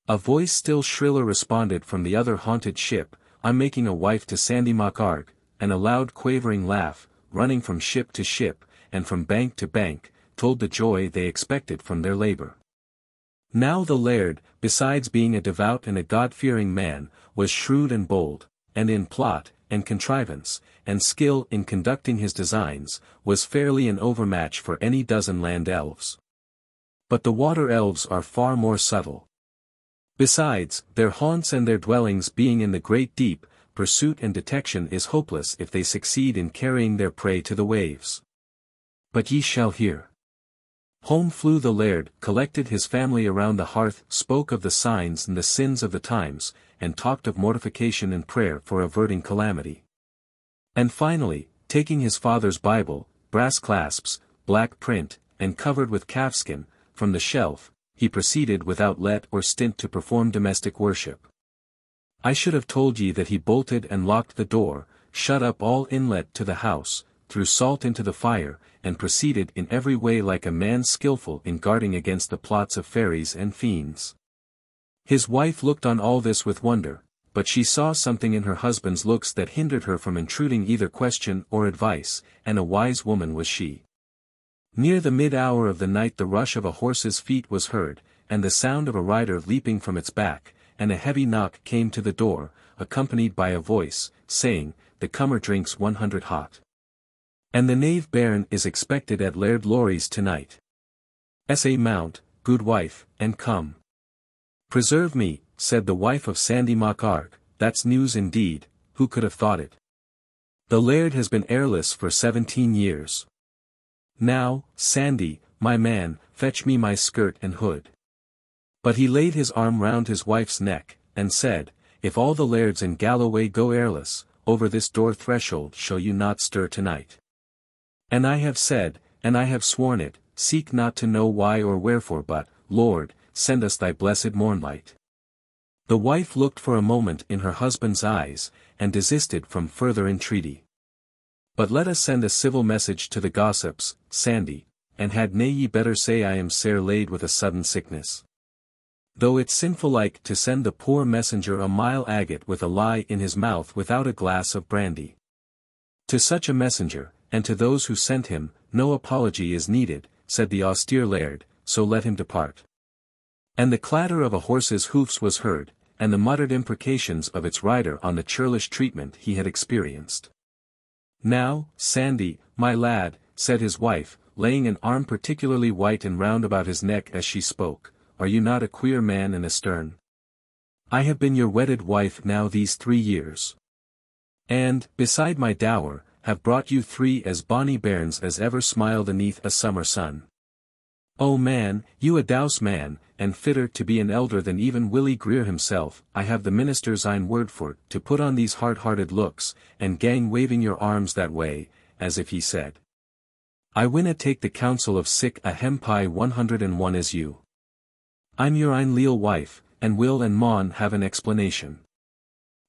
A: A voice still shriller responded from the other haunted ship, "I'm making a wife to Sandy Macculloch," and a loud quavering laugh, running from ship to ship, and from bank to bank, told the joy they expected from their labour. Now the laird, besides being a devout and a God-fearing man, was shrewd and bold, and in plot, and contrivance, and skill in conducting his designs, was fairly an overmatch for any dozen land elves. But the water elves are far more subtle. Besides, their haunts and their dwellings being in the great deep, pursuit and detection is hopeless if they succeed in carrying their prey to the waves. But ye shall hear. Home flew the laird, collected his family around the hearth, spoke of the signs and the sins of the times, and talked of mortification and prayer for averting calamity. And finally, taking his father's Bible, brass clasps, black print, and covered with calfskin, from the shelf, he proceeded without let or stint to perform domestic worship. I should have told ye that he bolted and locked the door, shut up all inlet to the house, threw salt into the fire, and proceeded in every way like a man skilful in guarding against the plots of fairies and fiends. His wife looked on all this with wonder, but she saw something in her husband's looks that hindered her from intruding either question or advice, and a wise woman was she. Near the mid-hour of the night the rush of a horse's feet was heard, and the sound of a rider leaping from its back, and a heavy knock came to the door, accompanied by a voice, saying, "The comer drinks 100 hot. And the knave bairn is expected at Laird Laurie's tonight. Sa mount, good wife, and come." "Preserve me," said the wife of Sandy Macculloch, "that's news indeed, who could have thought it? The laird has been heirless for 17 years. Now, Sandy, my man, fetch me my skirt and hood." But he laid his arm round his wife's neck, and said, "If all the lairds in Galloway go heirless, over this door threshold shall you not stir tonight. And I have said, and I have sworn it, seek not to know why or wherefore, but, Lord, send us thy blessed mornlight." The wife looked for a moment in her husband's eyes, and desisted from further entreaty. "But let us send a civil message to the gossips, Sandy, and had nae ye better say I am sair laid with a sudden sickness. Though it's sinful like to send the poor messenger a mile agate with a lie in his mouth without a glass of brandy. To such a messenger, and to those who sent him, no apology is needed," said the austere laird, "so let him depart." And the clatter of a horse's hoofs was heard, and the muttered imprecations of its rider on the churlish treatment he had experienced. "Now, Sandy, my lad," said his wife, laying an arm particularly white and round about his neck as she spoke, "are you not a queer man and a stern? I have been your wedded wife now these 3 years. And, beside my dower, have brought you 3 as bonny bairns as ever smiled aneath a summer sun. Oh man, you a douce man, and fitter to be an elder than even Willie Greer himself, I have the minister's ain word for, to put on these hard-hearted looks, and gang waving your arms that way, as if he said, I winna take the counsel of sic a hempie 101 as you. I'm your ain leal wife, and will and maun have an explanation.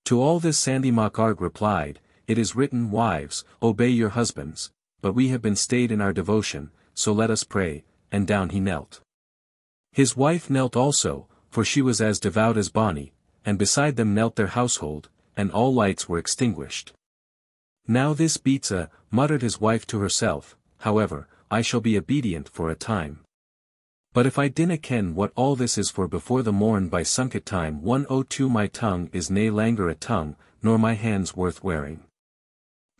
A: To all this Sandy MacArg replied, It is written, wives, obey your husbands, but we have been stayed in our devotion, so let us pray, and down he knelt. His wife knelt also, for she was as devout as bonny, and beside them knelt their household, and all lights were extinguished. Now this beats a, muttered his wife to herself, however, I shall be obedient for a time. But if I dinna ken what all this is for before the morn by sunket time 102 my tongue is nae langer a tongue, nor my hands worth wearing.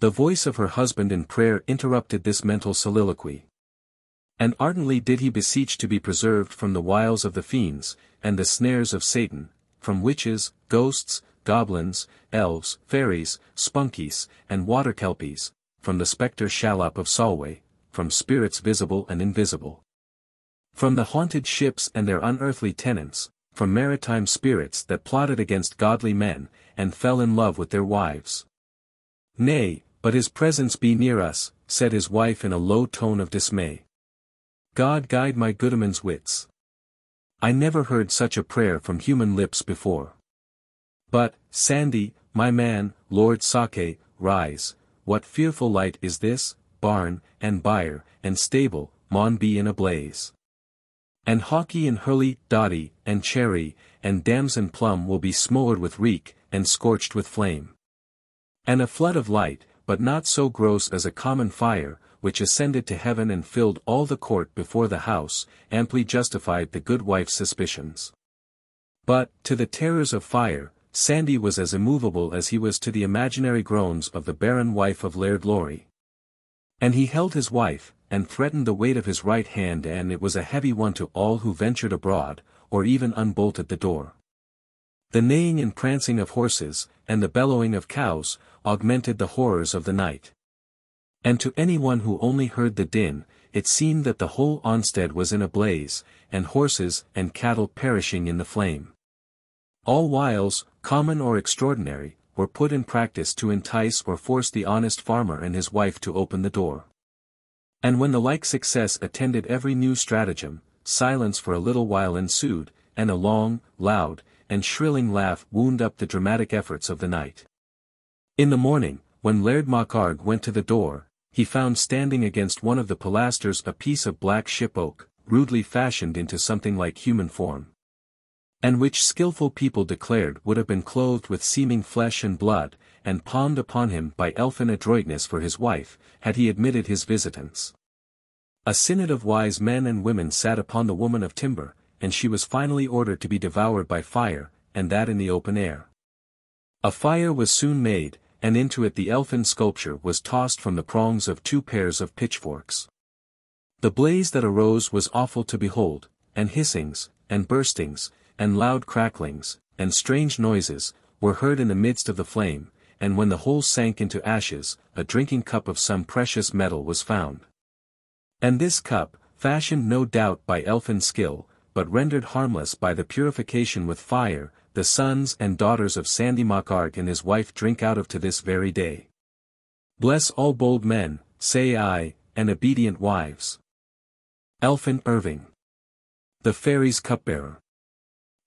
A: The voice of her husband in prayer interrupted this mental soliloquy. And ardently did he beseech to be preserved from the wiles of the fiends, and the snares of Satan, from witches, ghosts, goblins, elves, fairies, spunkies, and water-kelpies, from the spectre shallop of Solway, from spirits visible and invisible. From the haunted ships and their unearthly tenants, from maritime spirits that plotted against godly men, and fell in love with their wives. Nay, but his presence be near us, said his wife in a low tone of dismay. God guide my goodman's wits. I never heard such a prayer from human lips before. But, Sandy, my man, Lord Sake, rise, what fearful light is this, barn, and byre, and stable, maun be in a blaze. And Hawkie and Hurley, Dotty, and Cherry, and Damson Plum will be smoulred with reek, and scorched with flame. And a flood of light, but not so gross as a common fire, which ascended to heaven and filled all the court before the house, amply justified the good wife's suspicions. But, to the terrors of fire, Sandy was as immovable as he was to the imaginary groans of the barren wife of Laird Lorry. And he held his wife, and threatened the weight of his right hand, and it was a heavy one to all who ventured abroad, or even unbolted the door. The neighing and prancing of horses, and the bellowing of cows, augmented the horrors of the night. And to anyone who only heard the din, it seemed that the whole onstead was in a blaze, and horses and cattle perishing in the flame. All wiles, common or extraordinary, were put in practice to entice or force the honest farmer and his wife to open the door. And when the like success attended every new stratagem, silence for a little while ensued, and a long, loud, and shrilling laugh wound up the dramatic efforts of the night. In the morning, when Laird MacArg went to the door, he found standing against one of the pilasters a piece of black ship oak, rudely fashioned into something like human form. And which skilful people declared would have been clothed with seeming flesh and blood, and palmed upon him by elfin adroitness for his wife, had he admitted his visitants. A synod of wise men and women sat upon the woman of timber, and she was finally ordered to be devoured by fire, and that in the open air. A fire was soon made, and into it the elfin sculpture was tossed from the prongs of 2 pairs of pitchforks. The blaze that arose was awful to behold, and hissings, and burstings, and loud cracklings, and strange noises, were heard in the midst of the flame, and when the whole sank into ashes, a drinking cup of some precious metal was found. And this cup, fashioned no doubt by elfin skill, but rendered harmless by the purification with fire, the sons and daughters of Sandy MacArg and his wife drink out of to this very day. Bless all bold men, say I, and obedient wives. Elphin Irving. The Fairies' Cupbearer.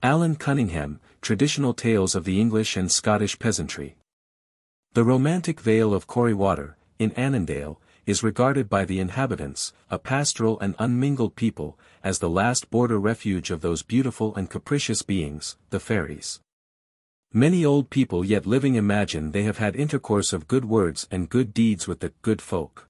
A: Alan Cunningham, Traditional Tales of the English and Scottish Peasantry. The romantic vale of Corrywater, in Annandale, is regarded by the inhabitants, a pastoral and unmingled people, as the last border refuge of those beautiful and capricious beings, the fairies. Many old people yet living imagine they have had intercourse of good words and good deeds with the good folk.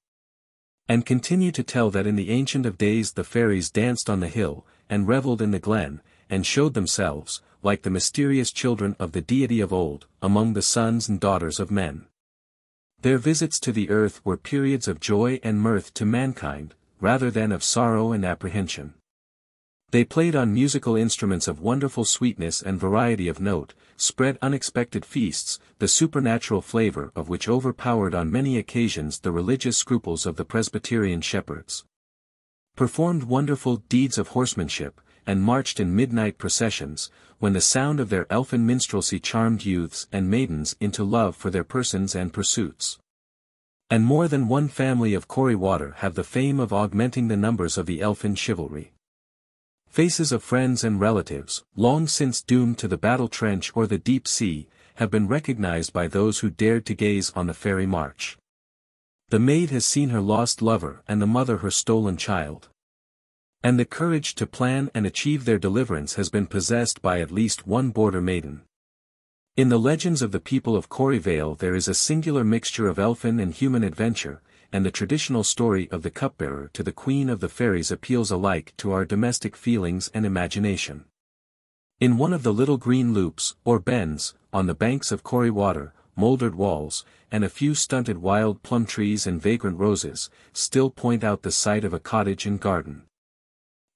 A: And continue to tell that in the ancient of days the fairies danced on the hill, and revelled in the glen, and showed themselves, like the mysterious children of the deity of old, among the sons and daughters of men. Their visits to the earth were periods of joy and mirth to mankind, rather than of sorrow and apprehension. They played on musical instruments of wonderful sweetness and variety of note, spread unexpected feasts, the supernatural flavor of which overpowered on many occasions the religious scruples of the Presbyterian shepherds. Performed wonderful deeds of horsemanship, and marched in midnight processions, when the sound of their elfin minstrelsy charmed youths and maidens into love for their persons and pursuits. And more than one family of Corey Water have the fame of augmenting the numbers of the elfin chivalry. Faces of friends and relatives, long since doomed to the battle trench or the deep sea, have been recognized by those who dared to gaze on the fairy march. The maid has seen her lost lover and the mother her stolen child. And the courage to plan and achieve their deliverance has been possessed by at least one border maiden. In the legends of the people of Corey Vale there is a singular mixture of elfin and human adventure, and the traditional story of the cupbearer to the Queen of the Fairies appeals alike to our domestic feelings and imagination. In one of the little green loops, or bends, on the banks of Corey Water, mouldered walls, and a few stunted wild plum trees and vagrant roses, still point out the site of a cottage and garden.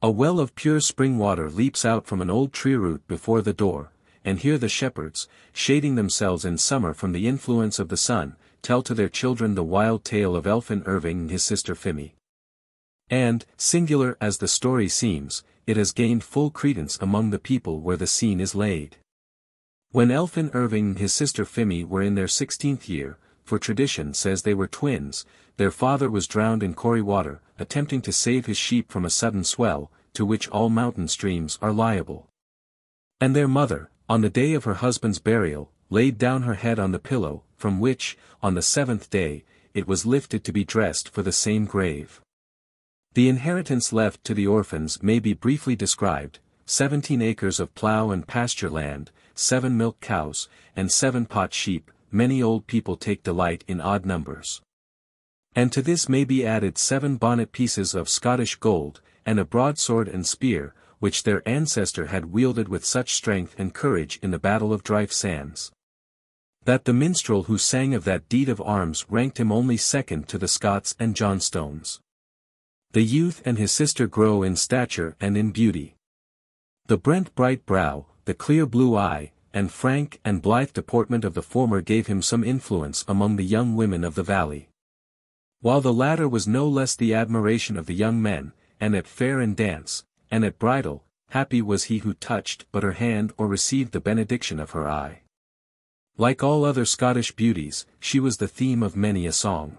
A: A well of pure spring water leaps out from an old tree root before the door, and here the shepherds, shading themselves in summer from the influence of the sun, tell to their children the wild tale of Elphin Irving and his sister Phemy. And, singular as the story seems, it has gained full credence among the people where the scene is laid. When Elphin Irving and his sister Phemy were in their 16th year, for tradition says they were twins, their father was drowned in Corey Water, attempting to save his sheep from a sudden swell, to which all mountain streams are liable. And their mother, on the day of her husband's burial, laid down her head on the pillow, from which, on the 7th day, it was lifted to be dressed for the same grave. The inheritance left to the orphans may be briefly described: 17 acres of plough and pasture land, 7 milk cows, and 7 pot sheep. Many old people take delight in odd numbers. And to this may be added 7 bonnet pieces of Scottish gold, and a broadsword and spear, which their ancestor had wielded with such strength and courage in the Battle of Dryfe Sands, that the minstrel who sang of that deed of arms ranked him only second to the Scots and Johnstones. The youth and his sister grow in stature and in beauty. The brent bright brow, the clear blue eye, and frank and blithe deportment of the former gave him some influence among the young women of the valley, while the latter was no less the admiration of the young men, and at fair and dance, and at bridal, happy was he who touched but her hand or received the benediction of her eye. Like all other Scottish beauties, she was the theme of many a song.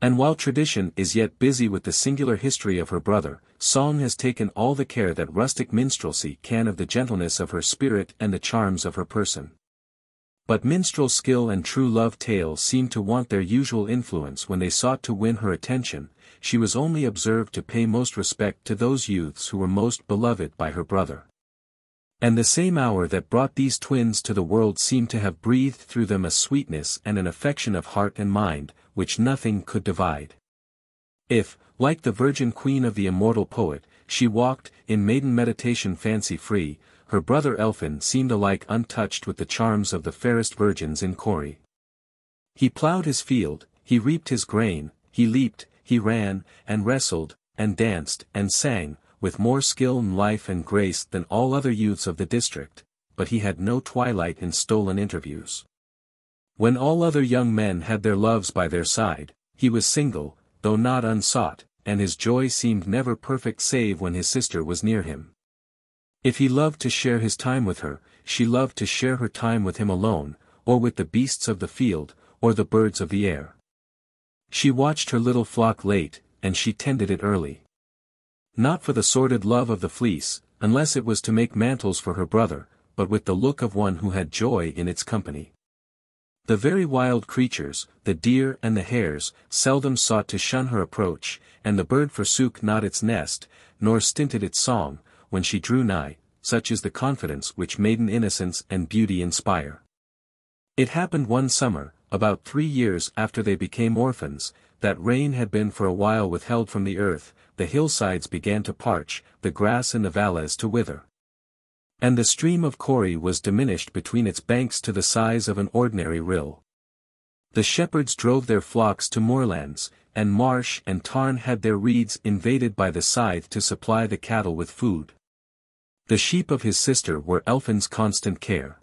A: And while tradition is yet busy with the singular history of her brother, song has taken all the care that rustic minstrelsy can of the gentleness of her spirit and the charms of her person. But minstrel skill and true love tales seemed to want their usual influence when they sought to win her attention. She was only observed to pay most respect to those youths who were most beloved by her brother. And the same hour that brought these twins to the world seemed to have breathed through them a sweetness and an affection of heart and mind, which nothing could divide. If, like the virgin queen of the immortal poet, she walked, in maiden meditation fancy-free, her brother Elphin seemed alike untouched with the charms of the fairest virgins in Corey. He ploughed his field, he reaped his grain, he leaped, he ran, and wrestled, and danced, and sang, with more skill in life and grace than all other youths of the district, but he had no twilight in stolen interviews. When all other young men had their loves by their side, he was single, though not unsought, and his joy seemed never perfect save when his sister was near him. If he loved to share his time with her, she loved to share her time with him alone, or with the beasts of the field, or the birds of the air. She watched her little flock late, and she tended it early. Not for the sordid love of the fleece, unless it was to make mantles for her brother, but with the look of one who had joy in its company. The very wild creatures, the deer and the hares, seldom sought to shun her approach, and the bird forsook not its nest, nor stinted its song, when she drew nigh. Such is the confidence which maiden innocence and beauty inspire. It happened one summer, about 3 years after they became orphans, that rain had been for a while withheld from the earth, the hillsides began to parch, the grass in the valleys to wither. And the stream of Corey was diminished between its banks to the size of an ordinary rill. The shepherds drove their flocks to moorlands, and marsh and tarn had their reeds invaded by the scythe to supply the cattle with food. The sheep of his sister were Elfin's constant care.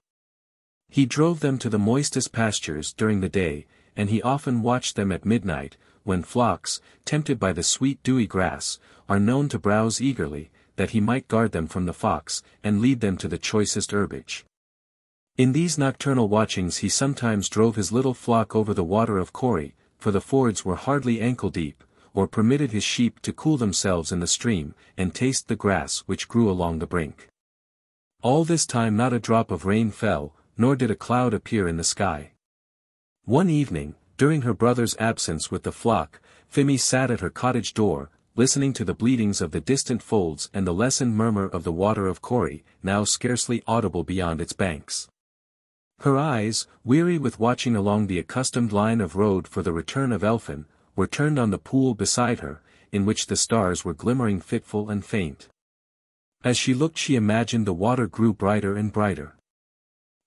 A: He drove them to the moistest pastures during the day, and he often watched them at midnight, when flocks, tempted by the sweet dewy grass, are known to browse eagerly, that he might guard them from the fox, and lead them to the choicest herbage. In these nocturnal watchings he sometimes drove his little flock over the water of Corrie, for the fords were hardly ankle-deep, or permitted his sheep to cool themselves in the stream, and taste the grass which grew along the brink. All this time not a drop of rain fell, nor did a cloud appear in the sky. One evening, during her brother's absence with the flock, Phemy sat at her cottage door, listening to the bleatings of the distant folds and the lessened murmur of the water of Corrie, now scarcely audible beyond its banks. Her eyes, weary with watching along the accustomed line of road for the return of Elfin, were turned on the pool beside her, in which the stars were glimmering fitful and faint. As she looked she imagined the water grew brighter and brighter.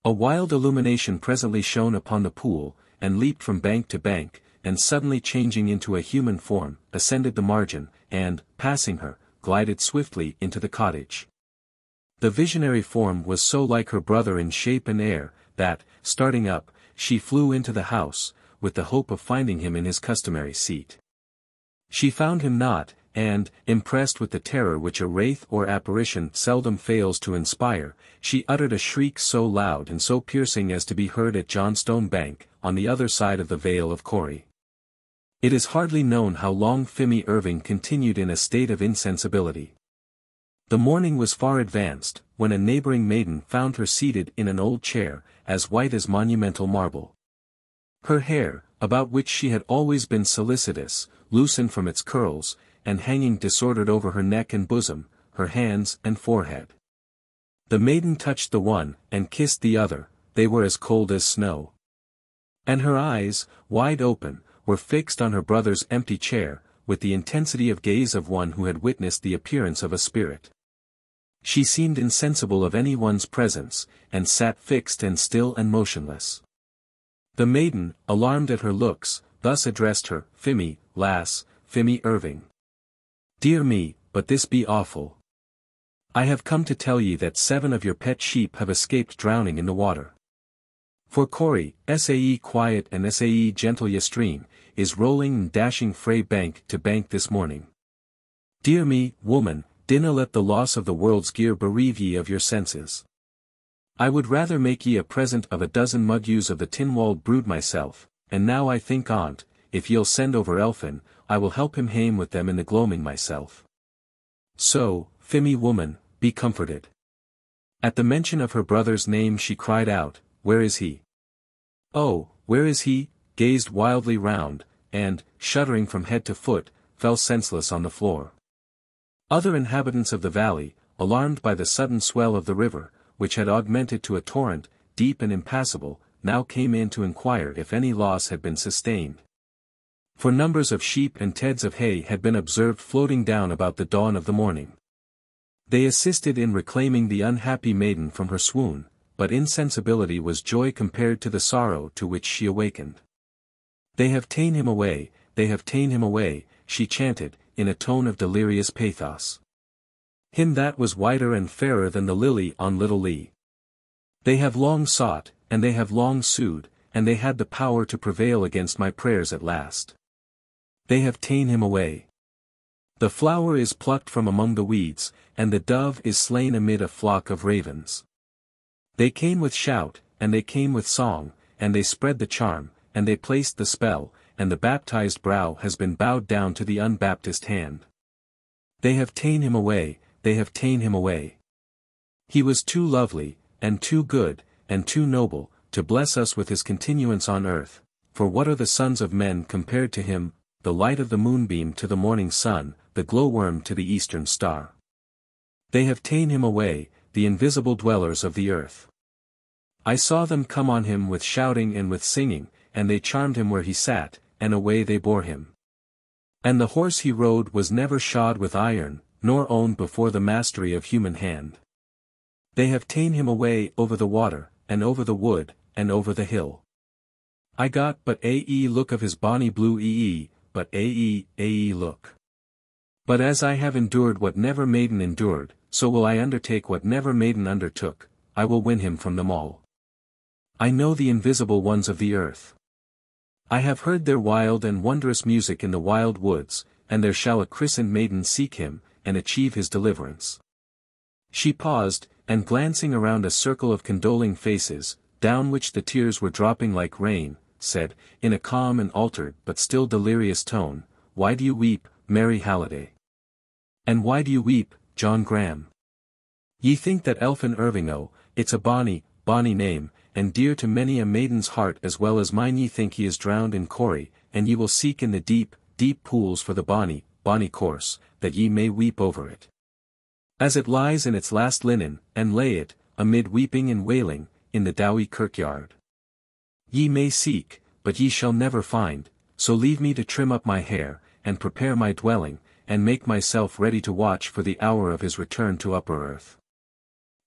A: A wild illumination presently shone upon the pool, and leaped from bank to bank, and suddenly changing into a human form, ascended the margin, and, passing her, glided swiftly into the cottage. The visionary form was so like her brother in shape and air, that, starting up, she flew into the house, with the hope of finding him in his customary seat. She found him not, and, impressed with the terror which a wraith or apparition seldom fails to inspire, she uttered a shriek so loud and so piercing as to be heard at Johnstone Bank, on the other side of the Vale of Corrie. It is hardly known how long Phemy Irving continued in a state of insensibility. The morning was far advanced, when a neighbouring maiden found her seated in an old chair, as white as monumental marble. Her hair, about which she had always been solicitous, loosened from its curls, and hanging disordered over her neck and bosom, her hands and forehead. The maiden touched the one, and kissed the other, they were as cold as snow. And her eyes, wide open, were fixed on her brother's empty chair, with the intensity of gaze of one who had witnessed the appearance of a spirit. She seemed insensible of any one's presence, and sat fixed and still and motionless. The maiden, alarmed at her looks, thus addressed her, "Phemy, lass, Phemy Irving. Dear me, but this be awful. I have come to tell ye that 7 of your pet sheep have escaped drowning in the water. For Corrie, sae quiet and sae gentle ye stream, is rolling and dashing frae bank to bank this morning. Dear me, woman, dinna let the loss of the world's gear bereave ye of your senses. I would rather make ye a present of a dozen mud ewes of the tin-walled brood myself, and now I think on't, if ye'll send over Elfin, I will help him hame with them in the gloaming myself. So, Phemy woman, be comforted." At the mention of her brother's name she cried out, "Where is he? Oh, where is he?" gazed wildly round, and, shuddering from head to foot, fell senseless on the floor. Other inhabitants of the valley, alarmed by the sudden swell of the river, which had augmented to a torrent, deep and impassable, now came in to inquire if any loss had been sustained. For numbers of sheep and teads of hay had been observed floating down about the dawn of the morning. They assisted in reclaiming the unhappy maiden from her swoon, but insensibility was joy compared to the sorrow to which she awakened. "They have ta'en him away, they have ta'en him away," she chanted, in a tone of delirious pathos. "Him that was whiter and fairer than the lily on Little Lea. They have long sought, and they have long sued, and they had the power to prevail against my prayers at last. They have ta'en him away. The flower is plucked from among the weeds, and the dove is slain amid a flock of ravens. They came with shout, and they came with song, and they spread the charm, and they placed the spell, and the baptized brow has been bowed down to the unbaptized hand. They have ta'en him away, they have ta'en him away. He was too lovely, and too good, and too noble, to bless us with his continuance on earth, for what are the sons of men compared to him, the light of the moonbeam to the morning sun, the glowworm to the eastern star. They have ta'en him away, the invisible dwellers of the earth. I saw them come on him with shouting and with singing, and they charmed him where he sat, and away they bore him. And the horse he rode was never shod with iron, nor owned before the mastery of human hand. They have ta'en him away over the water, and over the wood, and over the hill. I got but a look of his bonny blue but a look. But as I have endured what never maiden endured, so will I undertake what never maiden undertook, I will win him from them all. I know the invisible ones of the earth. I have heard their wild and wondrous music in the wild woods, and there shall a christened maiden seek him, and achieve his deliverance. She paused, and glancing around a circle of condoling faces, down which the tears were dropping like rain, said, in a calm and altered but still delirious tone, "Why do you weep, Mary Halliday? And why do you weep, John Graham? Ye think that Elphin Irving, oh, it's a bonny, bonny name, and dear to many a maiden's heart as well as mine. Ye think he is drowned in Corrie, and ye will seek in the deep, deep pools for the bonny, bonny corse, that ye may weep over it, as it lies in its last linen, and lay it, amid weeping and wailing, in the dowie kirkyard. Ye may seek, but ye shall never find, so leave me to trim up my hair, and prepare my dwelling, and make myself ready to watch for the hour of his return to upper earth."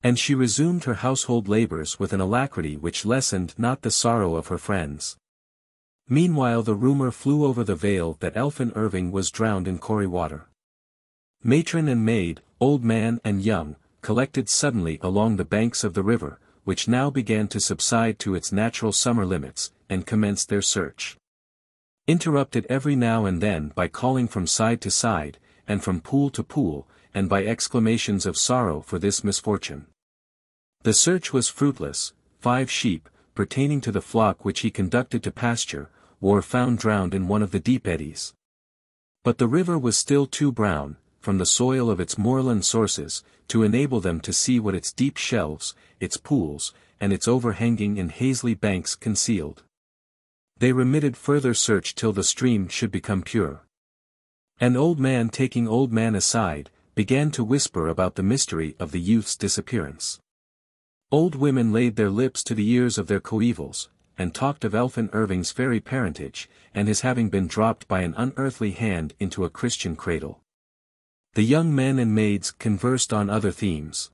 A: And she resumed her household labors with an alacrity which lessened not the sorrow of her friends. Meanwhile the rumour flew over the vale that Elphin Irving was drowned in Corrie water. Matron and maid, old man and young, collected suddenly along the banks of the river, which now began to subside to its natural summer limits, and commenced their search. Interrupted every now and then by calling from side to side, and from pool to pool, and by exclamations of sorrow for this misfortune. The search was fruitless. 5 sheep, pertaining to the flock which he conducted to pasture, were found drowned in one of the deep eddies. But the river was still too brown, from the soil of its moorland sources, to enable them to see what its deep shelves, its pools, and its overhanging and hazely banks concealed. They remitted further search till the stream should become pure. An old man, taking old man aside, began to whisper about the mystery of the youth's disappearance. Old women laid their lips to the ears of their coevals, and talked of Elphin Irving's fairy parentage, and his having been dropped by an unearthly hand into a Christian cradle. The young men and maids conversed on other themes.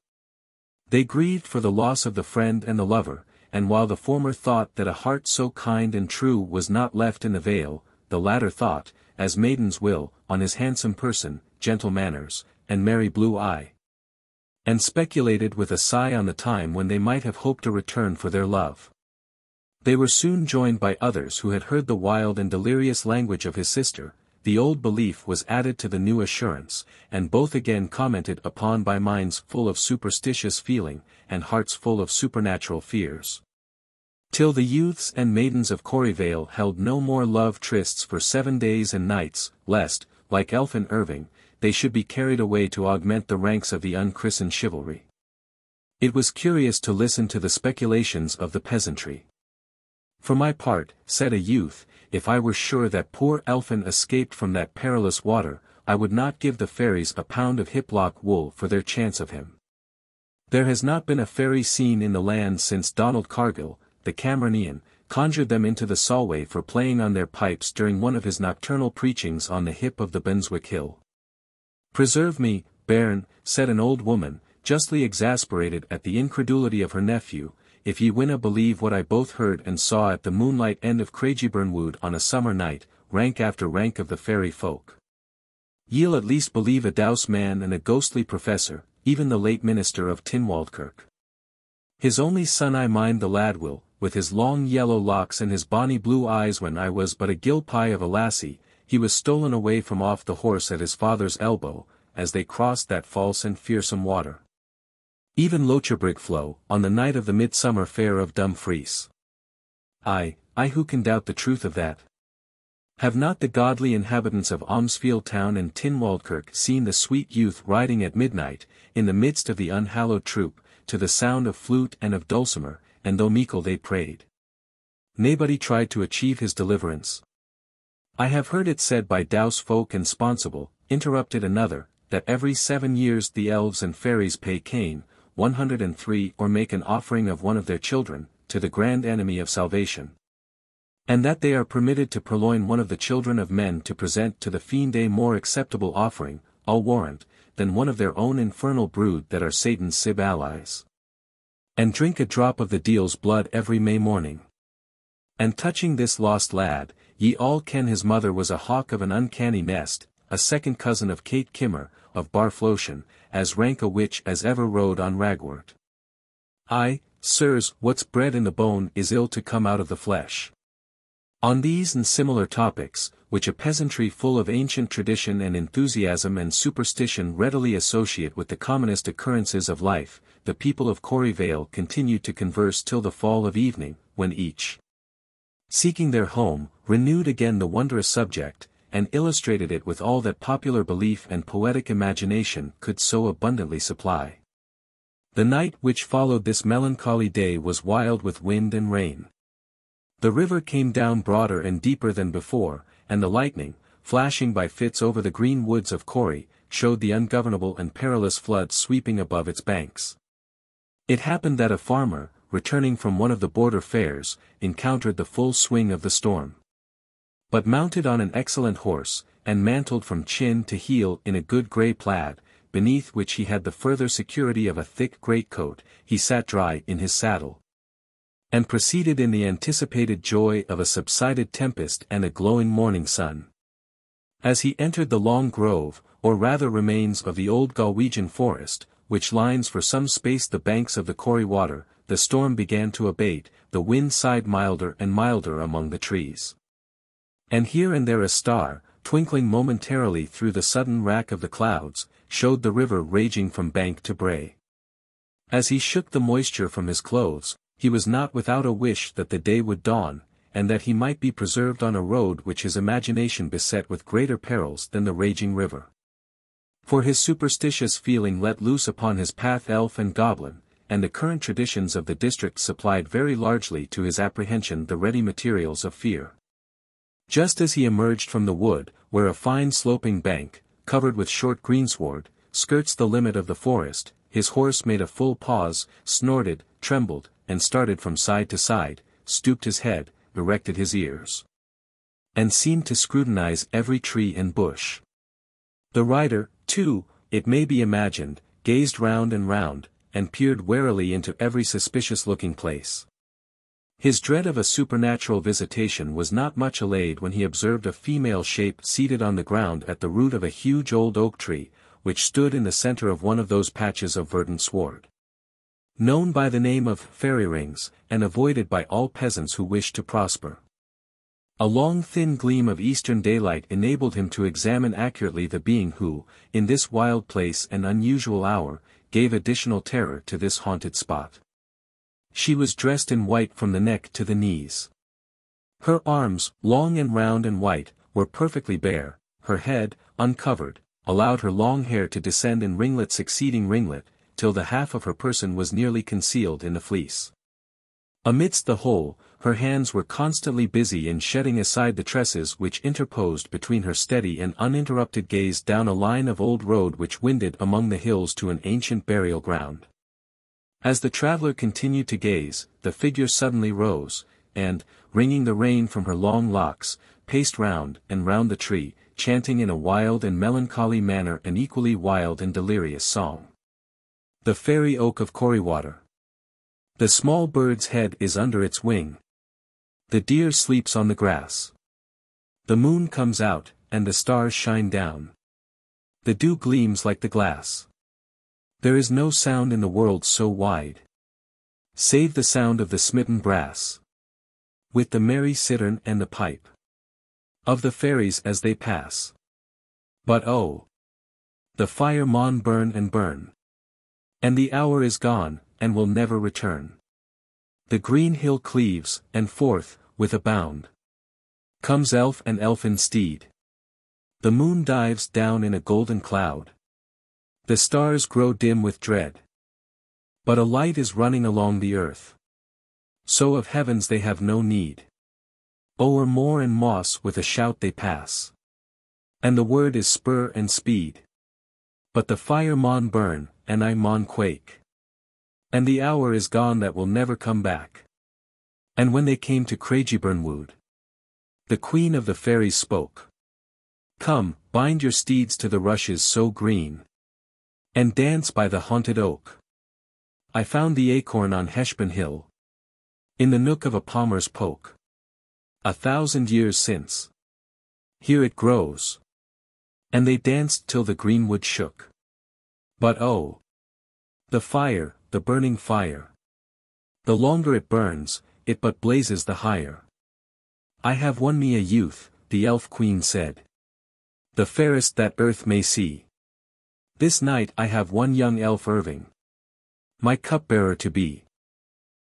A: They grieved for the loss of the friend and the lover, and while the former thought that a heart so kind and true was not left in the vale, the latter thought, as maidens will, on his handsome person, gentle manners, and merry blue eye, and speculated with a sigh on the time when they might have hoped a return for their love. They were soon joined by others who had heard the wild and delirious language of his sister. The old belief was added to the new assurance, and both again commented upon by minds full of superstitious feeling, and hearts full of supernatural fears. Till the youths and maidens of Corrie Vale held no more love trysts for 7 days and nights, lest, like Elphin Irving, they should be carried away to augment the ranks of the unchristened chivalry. It was curious to listen to the speculations of the peasantry. "For my part," said a youth, "if I were sure that poor Elphin escaped from that perilous water, I would not give the fairies a pound of hiplock wool for their chance of him. There has not been a fairy seen in the land since Donald Cargill, the Cameronian, conjured them into the Solway for playing on their pipes during one of his nocturnal preachings on the hip of the Bunswick Hill." "Preserve me, bairn," said an old woman, justly exasperated at the incredulity of her nephew, "if ye winna believe what I both heard and saw at the moonlight end of Craigieburn Wood on a summer night, rank after rank of the fairy folk. Ye'll at least believe a douse man and a ghostly professor, even the late minister of Tinwaldkirk. His only son I mind the lad will, with his long yellow locks and his bonny blue eyes. When I was but a gill-pie of a lassie, he was stolen away from off the horse at his father's elbow, as they crossed that false and fearsome water. Even Locherbrigflow, on the night of the midsummer fair of Dumfries. I who can doubt the truth of that? Have not the godly inhabitants of Almsfield Town and Tinwaldkirk seen the sweet youth riding at midnight, in the midst of the unhallowed troop, to the sound of flute and of dulcimer, and though meikle they prayed, naebody tried to achieve his deliverance? I have heard it said by douse folk and sponsible," interrupted another, "that every 7 years the elves and fairies pay Cain, 103 or make an offering of one of their children, to the grand enemy of salvation. And that they are permitted to purloin one of the children of men to present to the fiend a more acceptable offering, I'll warrant, than one of their own infernal brood that are Satan's sib allies. And drink a drop of the deil's blood every May morning. And touching this lost lad, ye all ken his mother was a hawk of an uncanny nest, a second cousin of Kate Kimmer, of Barfloshan, as rank a witch as ever rode on ragwort. Aye, sirs, what's bred in the bone is ill to come out of the flesh. On these and similar topics, which a peasantry full of ancient tradition and enthusiasm and superstition readily associate with the commonest occurrences of life, the people of Corrie Vale continued to converse till the fall of evening, when each, seeking their home, renewed again the wondrous subject, and illustrated it with all that popular belief and poetic imagination could so abundantly supply. The night which followed this melancholy day was wild with wind and rain. The river came down broader and deeper than before, and the lightning, flashing by fits over the green woods of Corrie, showed the ungovernable and perilous flood sweeping above its banks. It happened that a farmer, returning from one of the border fairs, encountered the full swing of the storm. But mounted on an excellent horse, and mantled from chin to heel in a good grey plaid, beneath which he had the further security of a thick greatcoat, he sat dry in his saddle, and proceeded in the anticipated joy of a subsided tempest and a glowing morning sun. As he entered the long grove, or rather remains of the old Galwegian forest, which lines for some space the banks of the Corrie water, the storm began to abate, the wind sighed milder and milder among the trees. And here and there a star, twinkling momentarily through the sudden rack of the clouds, showed the river raging from bank to brae. As he shook the moisture from his clothes, he was not without a wish that the day would dawn, and that he might be preserved on a road which his imagination beset with greater perils than the raging river. For his superstitious feeling let loose upon his path elf and goblin, and the current traditions of the district supplied very largely to his apprehension the ready materials of fear. Just as he emerged from the wood, where a fine sloping bank, covered with short greensward, skirts the limit of the forest, his horse made a full pause, snorted, trembled, and started from side to side, stooped his head, erected his ears, and seemed to scrutinize every tree and bush. The rider, too, it may be imagined, gazed round, and peered warily into every suspicious-looking place. His dread of a supernatural visitation was not much allayed when he observed a female shape seated on the ground at the root of a huge old oak tree, which stood in the centre of one of those patches of verdant sward, known by the name of fairy rings, and avoided by all peasants who wished to prosper. A long thin gleam of eastern daylight enabled him to examine accurately the being who, in this wild place and unusual hour, gave additional terror to this haunted spot. She was dressed in white from the neck to the knees. Her arms, long and round and white, were perfectly bare, her head, uncovered, allowed her long hair to descend in ringlet succeeding ringlet, till the half of her person was nearly concealed in the fleece. Amidst the whole, her hands were constantly busy in shedding aside the tresses which interposed between her steady and uninterrupted gaze down a line of old road which winded among the hills to an ancient burial ground. As the traveller continued to gaze, the figure suddenly rose, and, wringing the rain from her long locks, paced round and round the tree, chanting in a wild and melancholy manner an equally wild and delirious song. The fairy oak of Corriewater. The small bird's head is under its wing. The deer sleeps on the grass. The moon comes out, and the stars shine down. The dew gleams like the glass. There is no sound in the world so wide, save the sound of the smitten brass, with the merry cittern and the pipe of the fairies as they pass. But oh! The fire maun burn and burn, and the hour is gone, and will never return. The green hill cleaves, and forth, with a bound, comes elf and elfin steed. The moon dives down in a golden cloud. The stars grow dim with dread. But a light is running along the earth. So of heavens they have no need. O'er moor and moss with a shout they pass. And the word is spur and speed. But the fire maun burn, and I maun quake. And the hour is gone that will never come back. And when they came to Craigieburn-wood, the queen of the fairies spoke. Come, bind your steeds to the rushes so green, and dance by the haunted oak. I found the acorn on Heshbon hill, in the nook of a palmer's poke. 1,000 years since. Here it grows. And they danced till the greenwood shook. But oh! The fire, the burning fire. The longer it burns, it but blazes the higher. I have won me a youth, the elf queen said. The fairest that earth may see. This night I have one young elf Irving. My cupbearer to be.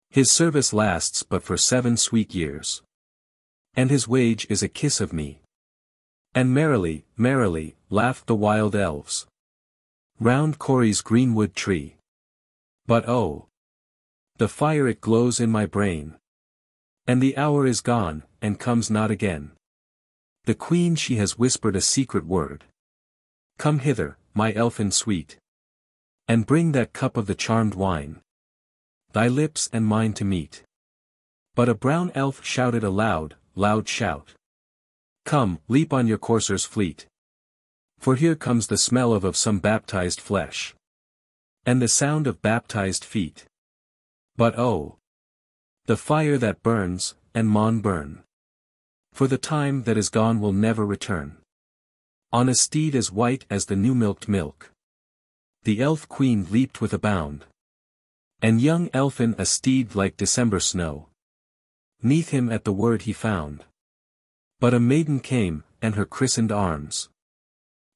A: His service lasts but for 7 sweet years. And his wage is a kiss of me. And merrily, merrily, laughed the wild elves. Round Corey's greenwood tree. But oh! The fire it glows in my brain. And the hour is gone, and comes not again. The queen she has whispered a secret word. Come hither, my elfin sweet. And bring that cup of the charmed wine. Thy lips and mine to meet. But a brown elf shouted a loud, loud shout. Come, leap on your coursers fleet. For here comes the smell of some baptized flesh. And the sound of baptized feet. But oh! The fire that burns, and maun burn. For the time that is gone will never return. On a steed as white as the new-milked milk. The elf queen leaped with a bound. And young elfin a steed like December snow. 'Neath him at the word he found. But a maiden came, and her christened arms.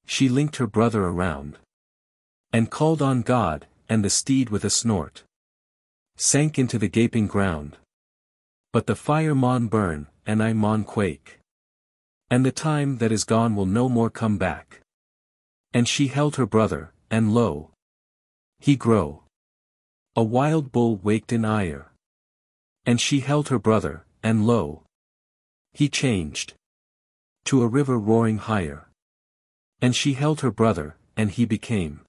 A: She linked her brother around. And called on God, and the steed with a snort. Sank into the gaping ground. But the fire maun burn, and I maun quake. And the time that is gone will no more come back. And she held her brother, and lo! He grow. A wild bull waked in ire. And she held her brother, and lo! He changed. To a river roaring higher. And she held her brother, and he became.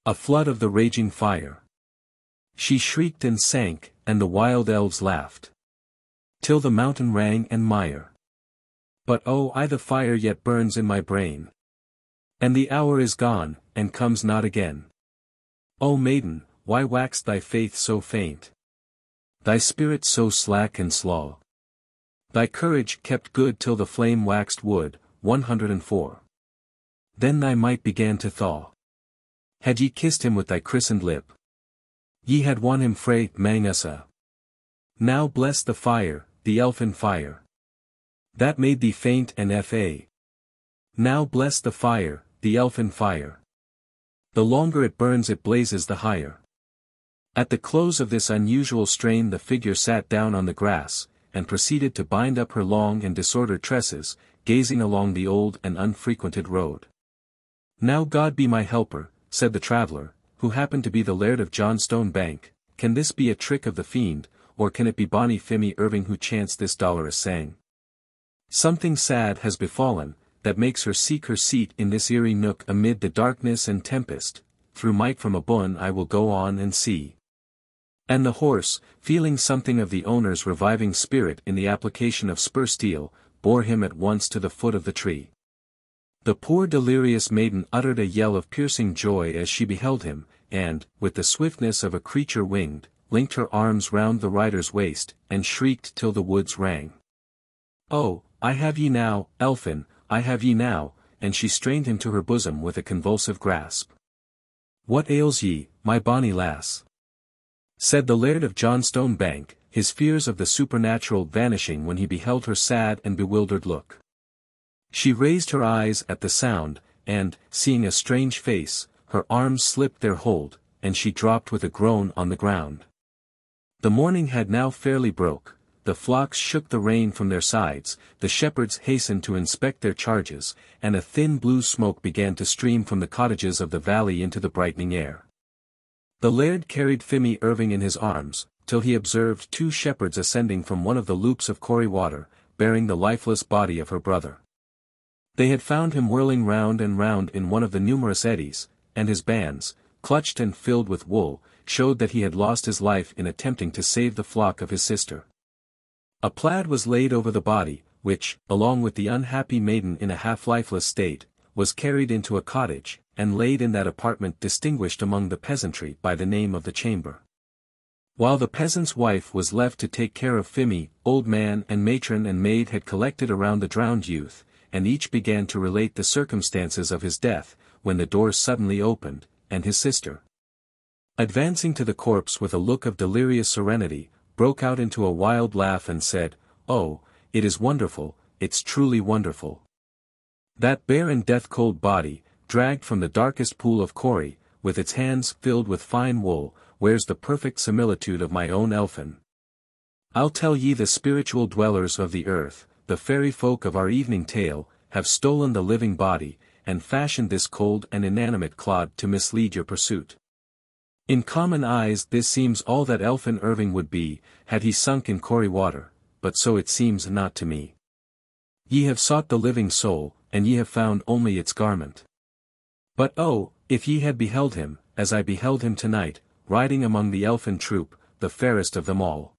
A: A flood of the raging fire. She shrieked and sank, and the wild elves laughed. Till the mountain rang and mire. But oh, the fire yet burns in my brain. And the hour is gone, and comes not again. O maiden, why waxed thy faith so faint? Thy spirit so slack and slaw? Thy courage kept good till the flame waxed wood, 104. Then thy might began to thaw. Had ye kissed him with thy christened lip, ye had won him frae Mangusa. Now bless the fire, the elfin fire. That made thee faint and fa. Now bless the fire, the elfin fire. The longer it burns it blazes the higher. At the close of this unusual strain the figure sat down on the grass, and proceeded to bind up her long and disordered tresses, gazing along the old and unfrequented road. Now God be my helper, said the traveller, who happened to be the Laird of Johnstone Bank, can this be a trick of the fiend, or can it be bonny Fimmy Irving who chants this dolorous sang? Something sad has befallen, that makes her seek her seat in this eerie nook amid the darkness and tempest. Through might from abune I will go on and see. And the horse, feeling something of the owner's reviving spirit in the application of spur steel, bore him at once to the foot of the tree. The poor delirious maiden uttered a yell of piercing joy as she beheld him, and, with the swiftness of a creature winged, linked her arms round the rider's waist, and shrieked till the woods rang. Oh, I have ye now, elfin, I have ye now, and she strained him to her bosom with a convulsive grasp. What ails ye, my bonny lass? Said the Laird of Johnstone Bank, his fears of the supernatural vanishing when he beheld her sad and bewildered look. She raised her eyes at the sound, and, seeing a strange face, her arms slipped their hold, and she dropped with a groan on the ground. The morning had now fairly broke, the flocks shook the rain from their sides, the shepherds hastened to inspect their charges, and a thin blue smoke began to stream from the cottages of the valley into the brightening air. The Laird carried Fimmy Irving in his arms, till he observed 2 shepherds ascending from one of the loops of Corey water, bearing the lifeless body of her brother. They had found him whirling round and round in one of the numerous eddies, and his bands, clutched and filled with wool, showed that he had lost his life in attempting to save the flock of his sister. A plaid was laid over the body, which, along with the unhappy maiden in a half-lifeless state, was carried into a cottage, and laid in that apartment distinguished among the peasantry by the name of the chamber. While the peasant's wife was left to take care of Fimmy, old man and matron and maid had collected around the drowned youth, and each began to relate the circumstances of his death, when the door suddenly opened, and his sister, advancing to the corpse with a look of delirious serenity, broke out into a wild laugh and said, "Oh, it is wonderful, it's truly wonderful. That bare and death-cold body, dragged from the darkest pool of Corrie, with its hands filled with fine wool, wears the perfect similitude of my own elfin. I'll tell ye the spiritual dwellers of the earth, the fairy folk of our evening tale, have stolen the living body, and fashioned this cold and inanimate clod to mislead your pursuit. In common eyes this seems all that elfin Irving would be, had he sunk in Corrie water, but so it seems not to me. Ye have sought the living soul, and ye have found only its garment. But oh, if ye had beheld him, as I beheld him tonight, riding among the elfin troop, the fairest of them all.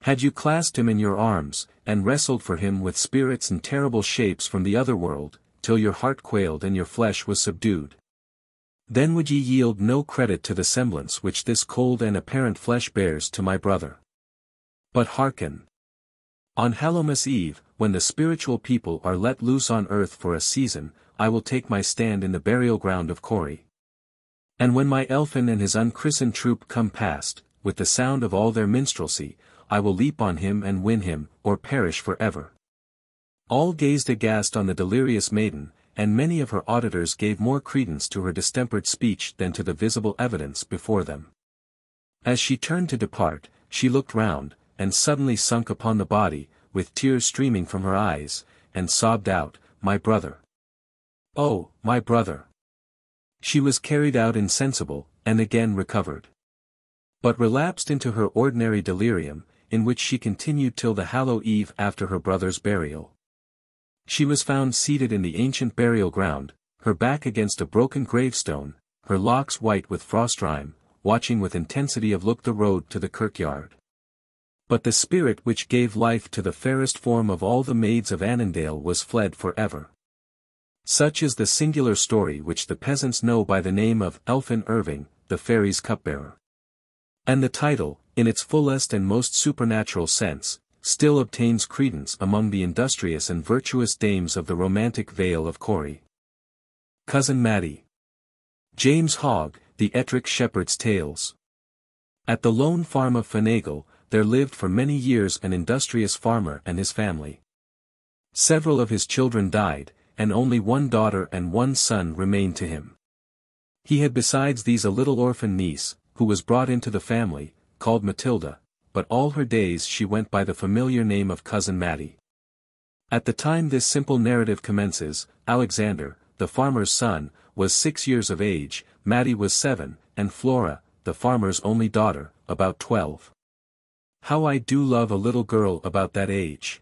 A: Had you clasped him in your arms, and wrestled for him with spirits and terrible shapes from the other world, till your heart quailed and your flesh was subdued. Then would ye yield no credit to the semblance which this cold and apparent flesh bears to my brother. But hearken. On Hallowmas Eve, when the spiritual people are let loose on earth for a season, I will take my stand in the burial ground of Corrie. And when my elfin and his unchristened troop come past, with the sound of all their minstrelsy, I will leap on him and win him, or perish for ever." All gazed aghast on the delirious maiden, and many of her auditors gave more credence to her distempered speech than to the visible evidence before them. As she turned to depart, she looked round, and suddenly sunk upon the body, with tears streaming from her eyes, and sobbed out, "My brother! Oh, my brother!" She was carried out insensible, and again recovered. But relapsed into her ordinary delirium, in which she continued till the Hallow Eve after her brother's burial. She was found seated in the ancient burial ground, her back against a broken gravestone, her locks white with frost-rime, watching with intensity of look the road to the kirkyard. But the spirit which gave life to the fairest form of all the maids of Annandale was fled for ever. Such is the singular story which the peasants know by the name of Elfin Irving, the Fairy's Cupbearer. And the title, in its fullest and most supernatural sense, still obtains credence among the industrious and virtuous dames of the romantic Vale of Corrie. Cousin Mattie. James Hogg, The Ettrick Shepherd's Tales. At the lone farm of Finagle, there lived for many years an industrious farmer and his family. Several of his children died, and only one daughter and one son remained to him. He had besides these a little orphan niece, who was brought into the family, called Matilda, but all her days she went by the familiar name of Cousin Mattie. At the time this simple narrative commences, Alexander, the farmer's son, was 6 years of age, Mattie was 7, and Flora, the farmer's only daughter, about 12. How I do love a little girl about that age!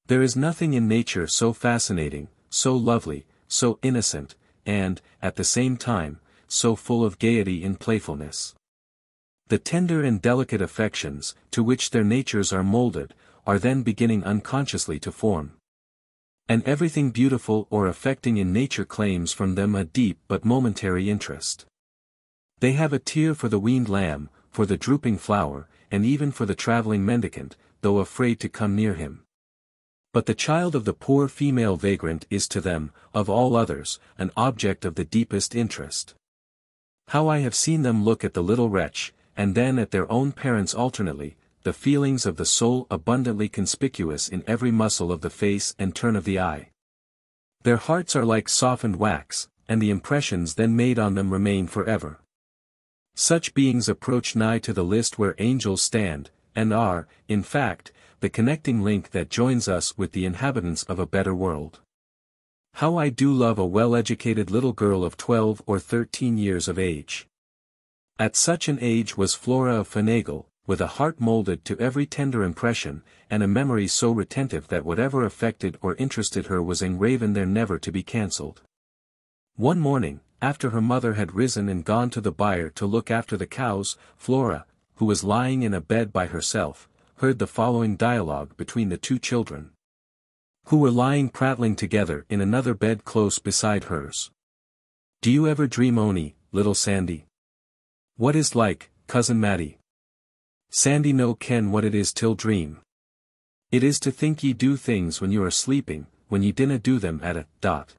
A: There is nothing in nature so fascinating, so lovely, so innocent, and, at the same time, so full of gaiety and playfulness. The tender and delicate affections, to which their natures are molded, are then beginning unconsciously to form. And everything beautiful or affecting in nature claims from them a deep but momentary interest. They have a tear for the weaned lamb, for the drooping flower, and even for the travelling mendicant, though afraid to come near him. But the child of the poor female vagrant is to them, of all others, an object of the deepest interest. How I have seen them look at the little wretch, and then at their own parents alternately, the feelings of the soul abundantly conspicuous in every muscle of the face and turn of the eye. Their hearts are like softened wax, and the impressions then made on them remain forever. Such beings approach nigh to the list where angels stand, and are, in fact, the connecting link that joins us with the inhabitants of a better world. How I do love a well-educated little girl of 12 or 13 years of age. At such an age was Flora of Finagle, with a heart molded to every tender impression, and a memory so retentive that whatever affected or interested her was engraven there never to be cancelled. One morning, after her mother had risen and gone to the byre to look after the cows, Flora, who was lying in a bed by herself, heard the following dialogue between the two children, who were lying prattling together in another bed close beside hers. "Do you ever dream ony, little Sandy? What is like, Cousin Mattie? Sandy no ken what it is till dream. It is to think ye do things when you are sleeping, when ye dinna do them at a dot.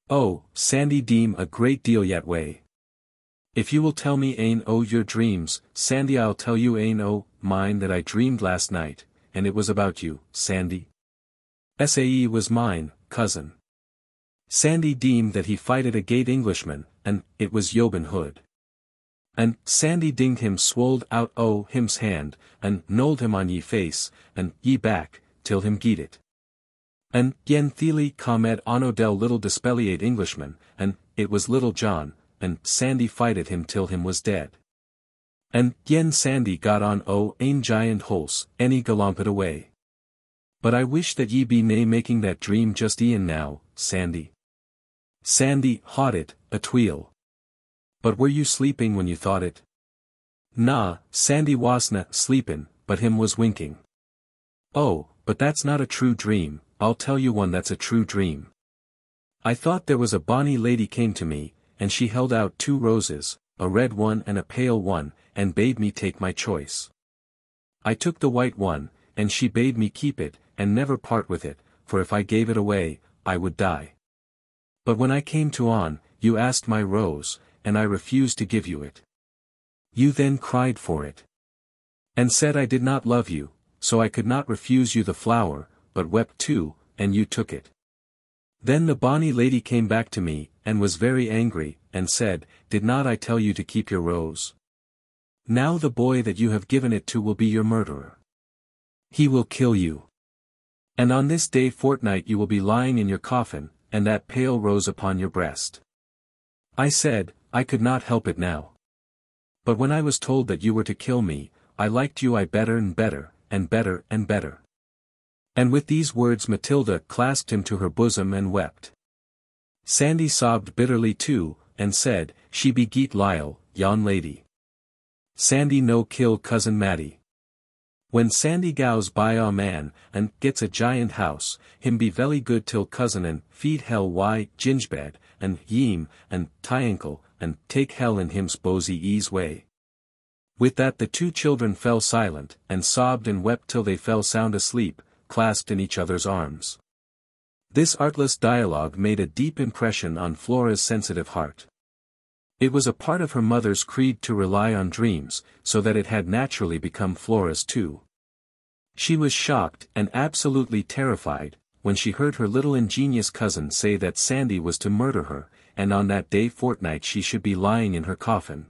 A: Oh, Sandy deem a great deal yet way. If you will tell me ane o' your dreams, Sandy, I'll tell you ane o' mine that I dreamed last night, and it was about you, Sandy. Sae was mine, cousin. Sandy deemed that he fighted a gate Englishman, and it was Robin Hood. And Sandy dinged him swolled out o' him's hand, and knolled him on ye face, and ye back, till him geet it. And yen Thely comed on Odell little dispelliate Englishman, and it was Little John, and Sandy fighted him till him was dead. And yen Sandy got on o' ane giant horse, and he galomped away. But I wish that ye be nae making that dream just e'en now, Sandy. Sandy haught it, a tweel. But were you sleeping when you thought it? Nah, Sandy wasna sleepin', but him was winking. Oh, but that's not a true dream, I'll tell you one that's a true dream. I thought there was a bonny lady came to me, and she held out 2 roses, a red one and a pale one, and bade me take my choice. I took the white one, and she bade me keep it, and never part with it, for if I gave it away, I would die. But when I came to on, you asked my rose, and I refused to give you it. You then cried for it. And said I did not love you, so I could not refuse you the flower, but wept too, and you took it. Then the bonny lady came back to me, and was very angry, and said, Did not I tell you to keep your rose? Now the boy that you have given it to will be your murderer. He will kill you. And on this day fortnight you will be lying in your coffin, and that pale rose upon your breast. I said, I could not help it now. But when I was told that you were to kill me, I liked you better and better, and better and better. And with these words Matilda clasped him to her bosom and wept. Sandy sobbed bitterly too, and said, She be geet Lyle, yon lady. Sandy no kill cousin Matty. When Sandy goes by a man, and gets a giant house, him be velly good till cousin and feed hell gingebed, and yeem, and tyankle, and take hell in him's bosy ease way. With that the 2 children fell silent, and sobbed and wept till they fell sound asleep, clasped in each other's arms. This artless dialogue made a deep impression on Flora's sensitive heart. It was a part of her mother's creed to rely on dreams, so that it had naturally become Flora's too. She was shocked and absolutely terrified, when she heard her little ingenious cousin say that Sandy was to murder her, and on that day fortnight she should be lying in her coffin.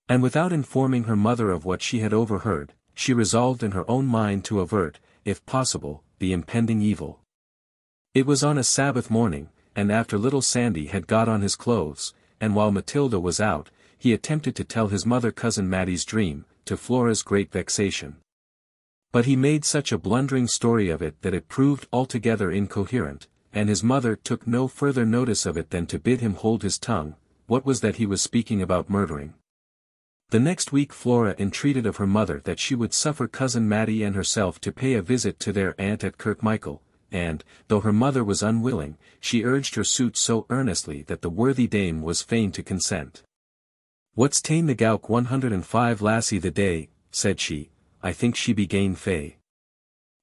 A: And without informing her mother of what she had overheard, she resolved in her own mind to avert, if possible, the impending evil. It was on a Sabbath morning, and after little Sandy had got on his clothes, and while Matilda was out, he attempted to tell his mother cousin Matty's dream, to Flora's great vexation. But he made such a blundering story of it that it proved altogether incoherent, and his mother took no further notice of it than to bid him hold his tongue. What was that he was speaking about murdering? The next week Flora entreated of her mother that she would suffer cousin Matty and herself to pay a visit to their aunt at Kirkmichael, and, though her mother was unwilling, she urged her suit so earnestly that the worthy dame was fain to consent. What's ta'en the gowk 105 lassie the day, said she, I think she be gane fey.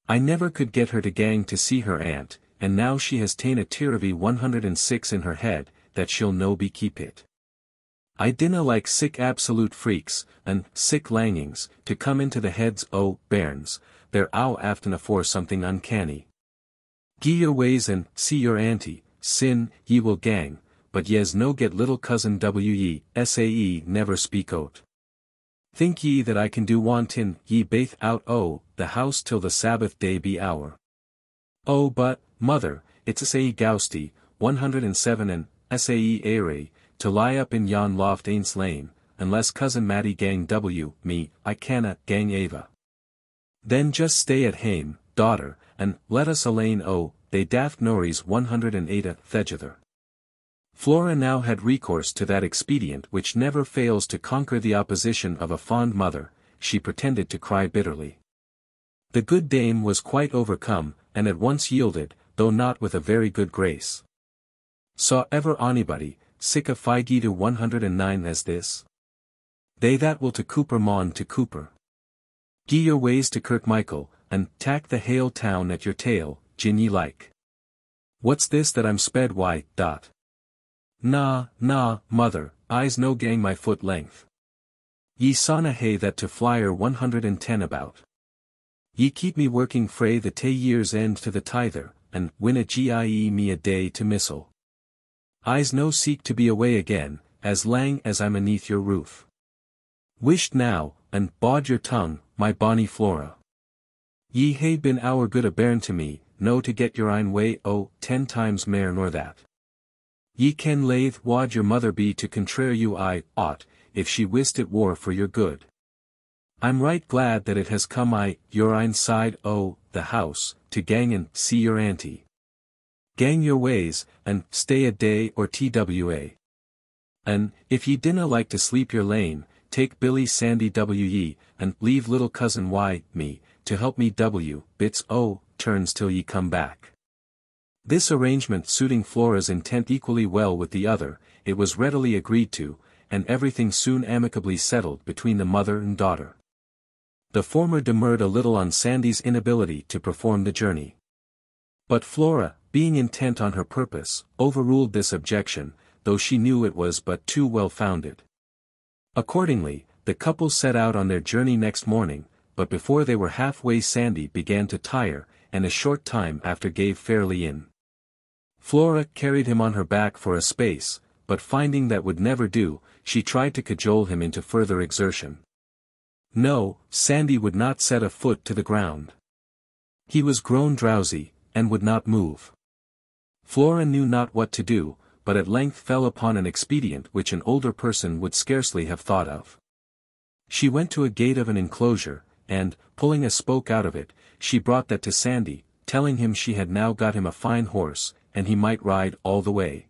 A: I never could get her to gang to see her aunt, and now she has ta'en a tirravy 106 in her head, that she'll no be keep it. I dinna like sick absolute freaks, and sick langings, to come into the heads o' bairns, they're ow aften afore something uncanny. Gie your ways and see your auntie, sin, ye will gang, but yez no get little cousin Sae never speak out. Think ye that I can do wantin ye baith out o' the house till the Sabbath day be hour? Oh but, mother, it's Sae Gousty, 107 and Sae Airy, to lie up in yon loft ain't lane, unless cousin Matty gang me, I canna gang Ava. Then just stay at hame, daughter, and let us alane o' they daft Norries 108 thegither. Flora now had recourse to that expedient which never fails to conquer the opposition of a fond mother. She pretended to cry bitterly. The good dame was quite overcome, and at once yielded, though not with a very good grace. Saw ever onybody, sic a figi to 109 as this? They that will to Cooper maun to Cooper. Gie your ways to Kirkmichael, and tack the hale town at your tail, gin ye like. What's this that I'm sped why, dot? Na, mother, I's no gang my foot length. Ye sauna hay that to flyer 110 about. Ye keep me working frae the tay year's end to the tither, and win a gie me a day to missile. I's no seek to be away again, as lang as I'm aneath your roof. Wisht now, and bod your tongue, my bonny Flora. Ye hae been our good a bairn to me, no to get your ain way 10 times mair nor that. Ye ken laith wad your mother be to contraire you I ought, if she wist it war for your good. I'm right glad that it has come your ain side the house, to gang and see your auntie. Gang your ways, and stay a day or twa. And, if ye dinna like to sleep your lane, take Billy Sandy ye, and leave little cousin me, to help me bits turns till ye come back. This arrangement suiting Flora's intent equally well with the other, it was readily agreed to, and everything soon amicably settled between the mother and daughter. The former demurred a little on Sandy's inability to perform the journey. But Flora, being intent on her purpose, overruled this objection, though she knew it was but too well founded. Accordingly, the couple set out on their journey next morning, but before they were halfway Sandy began to tire, and a short time after gave fairly in. Flora carried him on her back for a space, but finding that would never do, she tried to cajole him into further exertion. No, Sandy would not set a foot to the ground. He was grown drowsy, and would not move. Flora knew not what to do, but at length fell upon an expedient which an older person would scarcely have thought of. She went to a gate of an enclosure, and, pulling a spoke out of it, she brought that to Sandy, telling him she had now got him a fine horse, and he might ride all the way.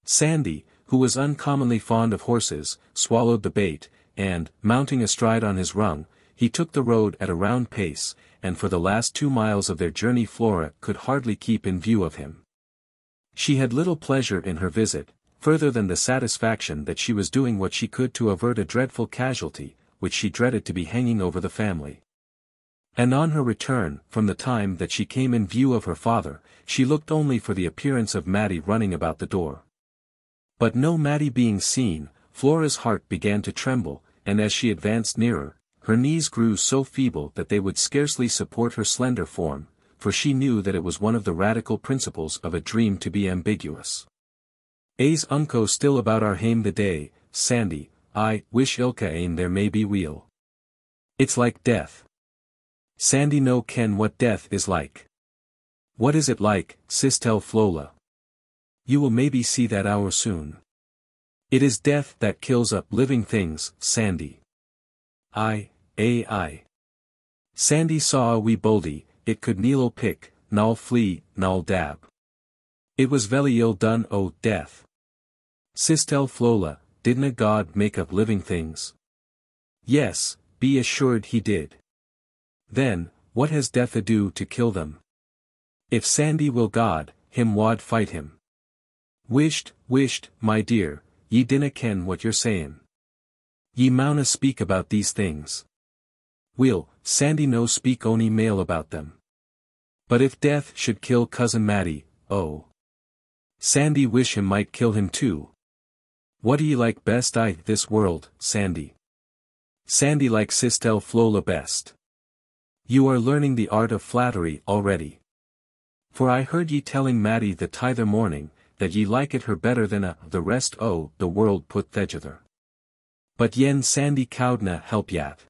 A: Sandy, who was uncommonly fond of horses, swallowed the bait, and, mounting astride on his rung, he took the road at a round pace, and for the last 2 miles of their journey Flora could hardly keep in view of him. She had little pleasure in her visit, further than the satisfaction that she was doing what she could to avert a dreadful casualty, which she dreaded to be hanging over the family. And on her return, from the time that she came in view of her father, she looked only for the appearance of Matty running about the door. But no Matty being seen, Flora's heart began to tremble, and as she advanced nearer, her knees grew so feeble that they would scarcely support her slender form, for she knew that it was one of the radical principles of a dream to be ambiguous. A's unco still about our hame the day, Sandy, I wish ilka ain there may be weel. It's like death. Sandy no ken what death is like. What is it like, Sistel Flola? You will maybe see that hour soon. It is death that kills up living things, Sandy. Aye. Sandy saw a wee boldy, it could neelo pick, null flee, null dab. It was velly ill done death. Sistel Flola, didna God make up living things? Yes, be assured he did. Then, what has death ado to kill them? If Sandy will God, him wad fight him. Wisht, my dear, ye dinna ken what you're sayin'. Ye mauna speak about these things. Weel, Sandy no speak ony mail about them. But if death should kill cousin Matty, Sandy wish him might kill him too. What do ye like best this world, Sandy? Sandy like Sistel Flola best. You are learning the art of flattery already. For I heard ye telling Matty the tither morning, that ye like it her better than the rest the world put thegither. But yen Sandy cowdna help yat.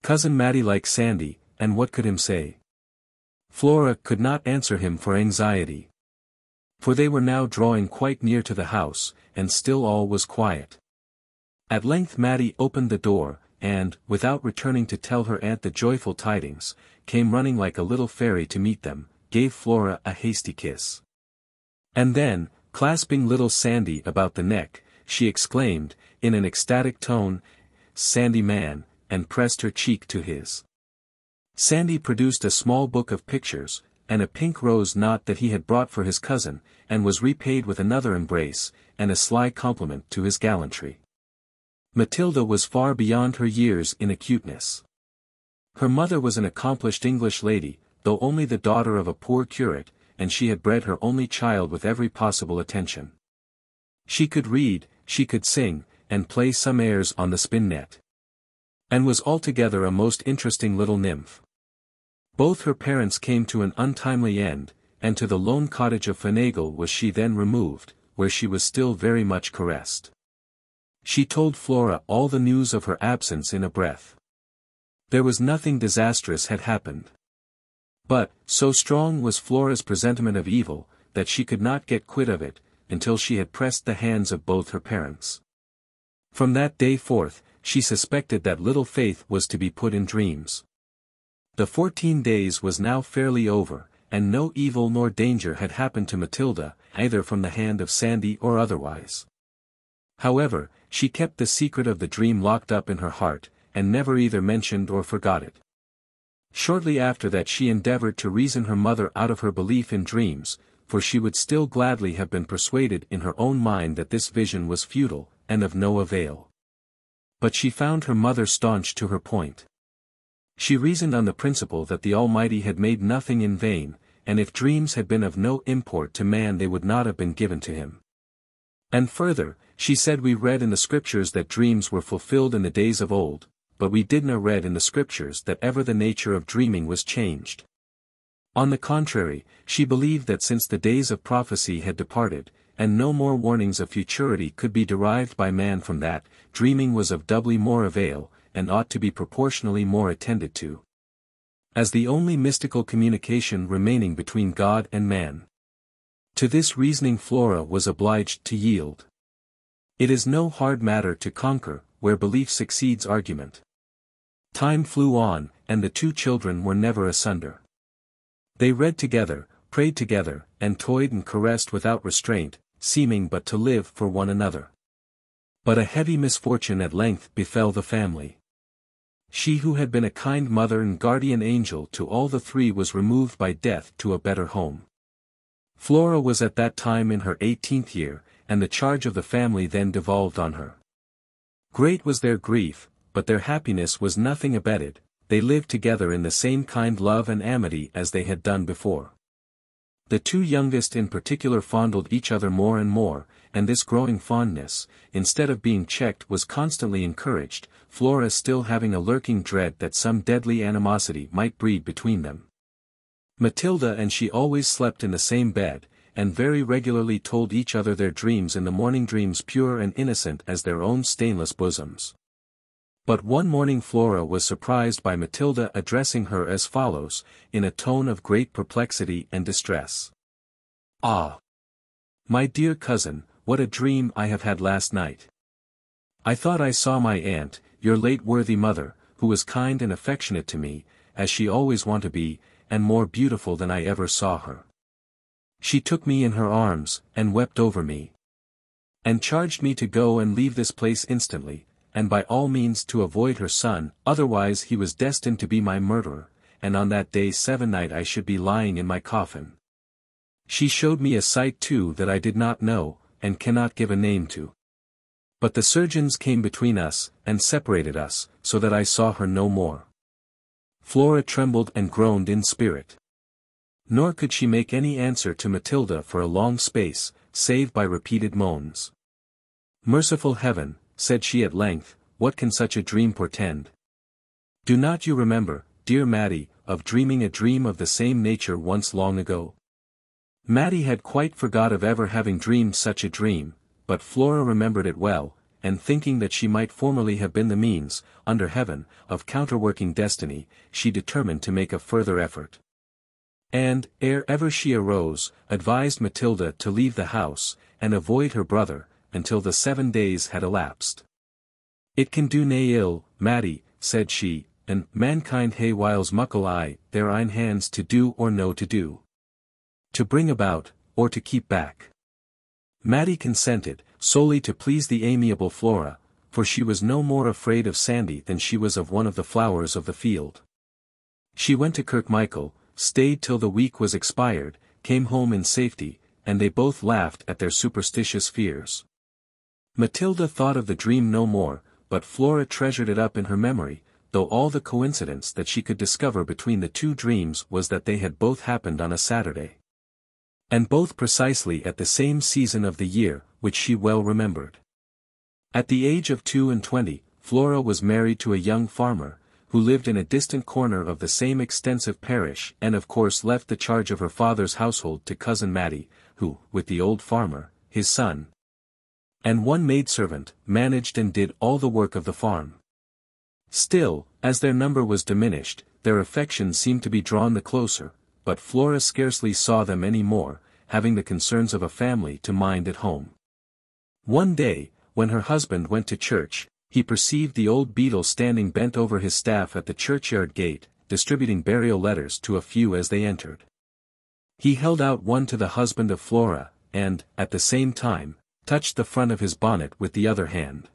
A: Cousin Matty like Sandy, and what could him say? Flora could not answer him for anxiety. For they were now drawing quite near to the house, and still all was quiet. At length Matty opened the door, and, without returning to tell her aunt the joyful tidings, came running like a little fairy to meet them, gave Flora a hasty kiss. And then, clasping little Sandy about the neck, she exclaimed, in an ecstatic tone, "Sandy man," and pressed her cheek to his. Sandy produced a small book of pictures, and a pink rose knot that he had brought for his cousin, and was repaid with another embrace, and a sly compliment to his gallantry. Matilda was far beyond her years in acuteness. Her mother was an accomplished English lady, though only the daughter of a poor curate, and she had bred her only child with every possible attention. She could read, she could sing, and play some airs on the spin-net. And was altogether a most interesting little nymph. Both her parents came to an untimely end, and to the lone cottage of Finagle was she then removed, where she was still very much caressed. She told Flora all the news of her absence in a breath. There was nothing disastrous had happened. But, so strong was Flora's presentiment of evil, that she could not get quit of it, until she had pressed the hands of both her parents. From that day forth, she suspected that little Faith was to be put in dreams. The 14 days was now fairly over, and no evil nor danger had happened to Matilda, either from the hand of Sandy or otherwise. However, she kept the secret of the dream locked up in her heart, and never either mentioned or forgot it. Shortly after that she endeavored to reason her mother out of her belief in dreams, for she would still gladly have been persuaded in her own mind that this vision was futile, and of no avail. But she found her mother staunch to her point. She reasoned on the principle that the Almighty had made nothing in vain, and if dreams had been of no import to man they would not have been given to him. And further, she said we read in the Scriptures that dreams were fulfilled in the days of old, but we didna read in the Scriptures that ever the nature of dreaming was changed. On the contrary, she believed that since the days of prophecy had departed, and no more warnings of futurity could be derived by man from that, dreaming was of doubly more avail, and ought to be proportionally more attended to, as the only mystical communication remaining between God and man. To this reasoning Flora was obliged to yield. It is no hard matter to conquer, where belief succeeds argument. Time flew on, and the two children were never asunder. They read together, prayed together, and toyed and caressed without restraint, seeming but to live for one another. But a heavy misfortune at length befell the family. She who had been a kind mother and guardian angel to all the three was removed by death to a better home. Flora was at that time in her 18th year, and the charge of the family then devolved on her. Great was their grief, but their happiness was nothing abated. They lived together in the same kind love and amity as they had done before. The two youngest in particular fondled each other more and more, and this growing fondness, instead of being checked, was constantly encouraged, Flora still having a lurking dread that some deadly animosity might breed between them. Matilda and she always slept in the same bed, and very regularly told each other their dreams in the morning, dreams pure and innocent as their own stainless bosoms. But one morning Flora was surprised by Matilda addressing her as follows, in a tone of great perplexity and distress. "Ah! My dear cousin, what a dream I have had last night! I thought I saw my aunt, your late worthy mother, who was kind and affectionate to me, as she always wanted to be, and more beautiful than I ever saw her. She took me in her arms, and wept over me, and charged me to go and leave this place instantly, and by all means to avoid her son, otherwise he was destined to be my murderer, and on that day sevennight I should be lying in my coffin. She showed me a sight too that I did not know, and cannot give a name to. But the surgeons came between us, and separated us, so that I saw her no more." Flora trembled and groaned in spirit. Nor could she make any answer to Matilda for a long space, save by repeated moans. "Merciful heaven," said she at length, "what can such a dream portend? Do not you remember, dear Matty, of dreaming a dream of the same nature once long ago?" Matty had quite forgot of ever having dreamed such a dream, but Flora remembered it well, and thinking that she might formerly have been the means, under heaven, of counterworking destiny, she determined to make a further effort. And, ere ever she arose, advised Matilda to leave the house, and avoid her brother, until the 7 days had elapsed. "It can do nae ill, Matty," said she, "and mankind hae whiles muckle I, their ain hands to do or no to do. To bring about, or to keep back." Matty consented, solely to please the amiable Flora, for she was no more afraid of Sandy than she was of one of the flowers of the field. She went to Kirkmichael, stayed till the week was expired, came home in safety, and they both laughed at their superstitious fears. Matilda thought of the dream no more, but Flora treasured it up in her memory, though all the coincidence that she could discover between the two dreams was that they had both happened on a Saturday. And both precisely at the same season of the year, which she well remembered. At the age of 22, Flora was married to a young farmer, who lived in a distant corner of the same extensive parish and of course left the charge of her father's household to cousin Matty, who, with the old farmer, his son, and one maidservant, managed and did all the work of the farm. Still, as their number was diminished, their affections seemed to be drawn the closer, but Flora scarcely saw them any more, having the concerns of a family to mind at home. One day, when her husband went to church, he perceived the old beadle standing bent over his staff at the churchyard gate, distributing burial letters to a few as they entered. He held out one to the husband of Flora, and, at the same time, touched the front of his bonnet with the other hand.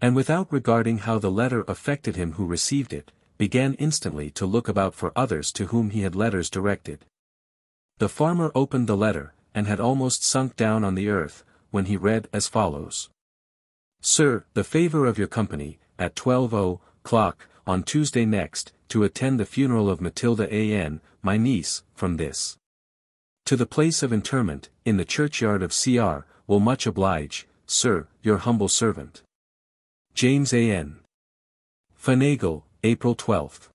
A: And without regarding how the letter affected him who received it, began instantly to look about for others to whom he had letters directed. The farmer opened the letter, and had almost sunk down on the earth, when he read as follows. Sir, the favour of your company, at 12:00 on Tuesday next, to attend the funeral of Matilda A.N., my niece, from this to the place of interment, in the churchyard of Cr, will much oblige, sir, your humble servant. James A.N. Finagle, April 12.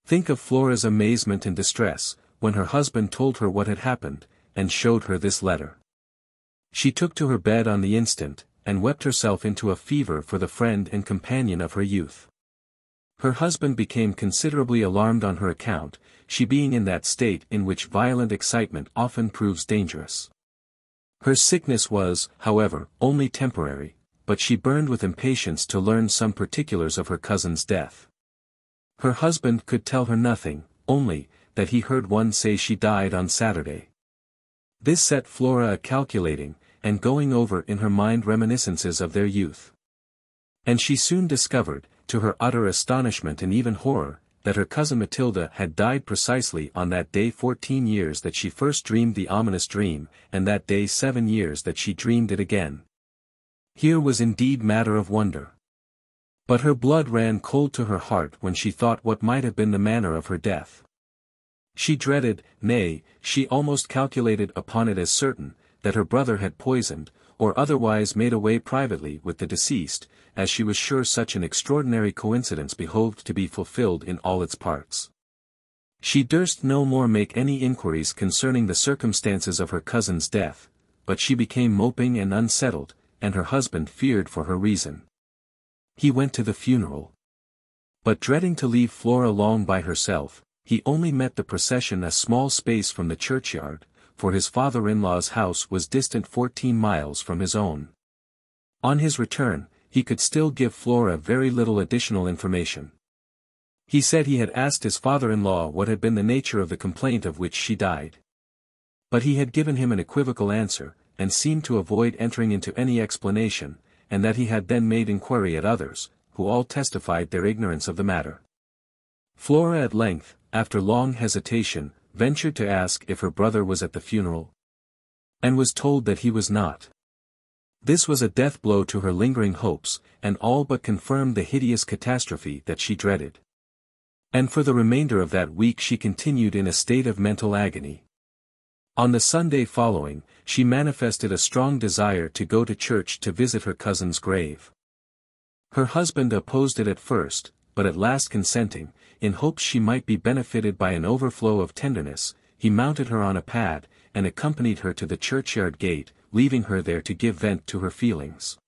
A: Think of Flora's amazement and distress, when her husband told her what had happened, and showed her this letter. She took to her bed on the instant, and wept herself into a fever for the friend and companion of her youth. Her husband became considerably alarmed on her account, she being in that state in which violent excitement often proves dangerous. Her sickness was, however, only temporary, but she burned with impatience to learn some particulars of her cousin's death. Her husband could tell her nothing, only, that he heard one say she died on Saturday. This set Flora a-calculating, and going over in her mind reminiscences of their youth. And she soon discovered, to her utter astonishment and even horror, that her cousin Matilda had died precisely on that day 14 years that she first dreamed the ominous dream, and that day 7 years that she dreamed it again. Here was indeed matter of wonder. But her blood ran cold to her heart when she thought what might have been the manner of her death. She dreaded, nay, she almost calculated upon it as certain, that her brother had poisoned, or otherwise made away privately with the deceased, as she was sure such an extraordinary coincidence behoved to be fulfilled in all its parts. She durst no more make any inquiries concerning the circumstances of her cousin's death, but she became moping and unsettled, and her husband feared for her reason. He went to the funeral. But dreading to leave Flora long by herself, he only met the procession a small space from the churchyard, for his father-in-law's house was distant 14 miles from his own. On his return, he could still give Flora very little additional information. He said he had asked his father-in-law what had been the nature of the complaint of which she died. But he had given him an equivocal answer, and seemed to avoid entering into any explanation, and that he had then made inquiry at others, who all testified their ignorance of the matter. Flora at length, after long hesitation, ventured to ask if her brother was at the funeral, and was told that he was not. This was a death blow to her lingering hopes, and all but confirmed the hideous catastrophe that she dreaded. And for the remainder of that week she continued in a state of mental agony. On the Sunday following, she manifested a strong desire to go to church to visit her cousin's grave. Her husband opposed it at first, but at last consenting, in hopes she might be benefited by an overflow of tenderness, he mounted her on a pad, and accompanied her to the churchyard gate, leaving her there to give vent to her feelings.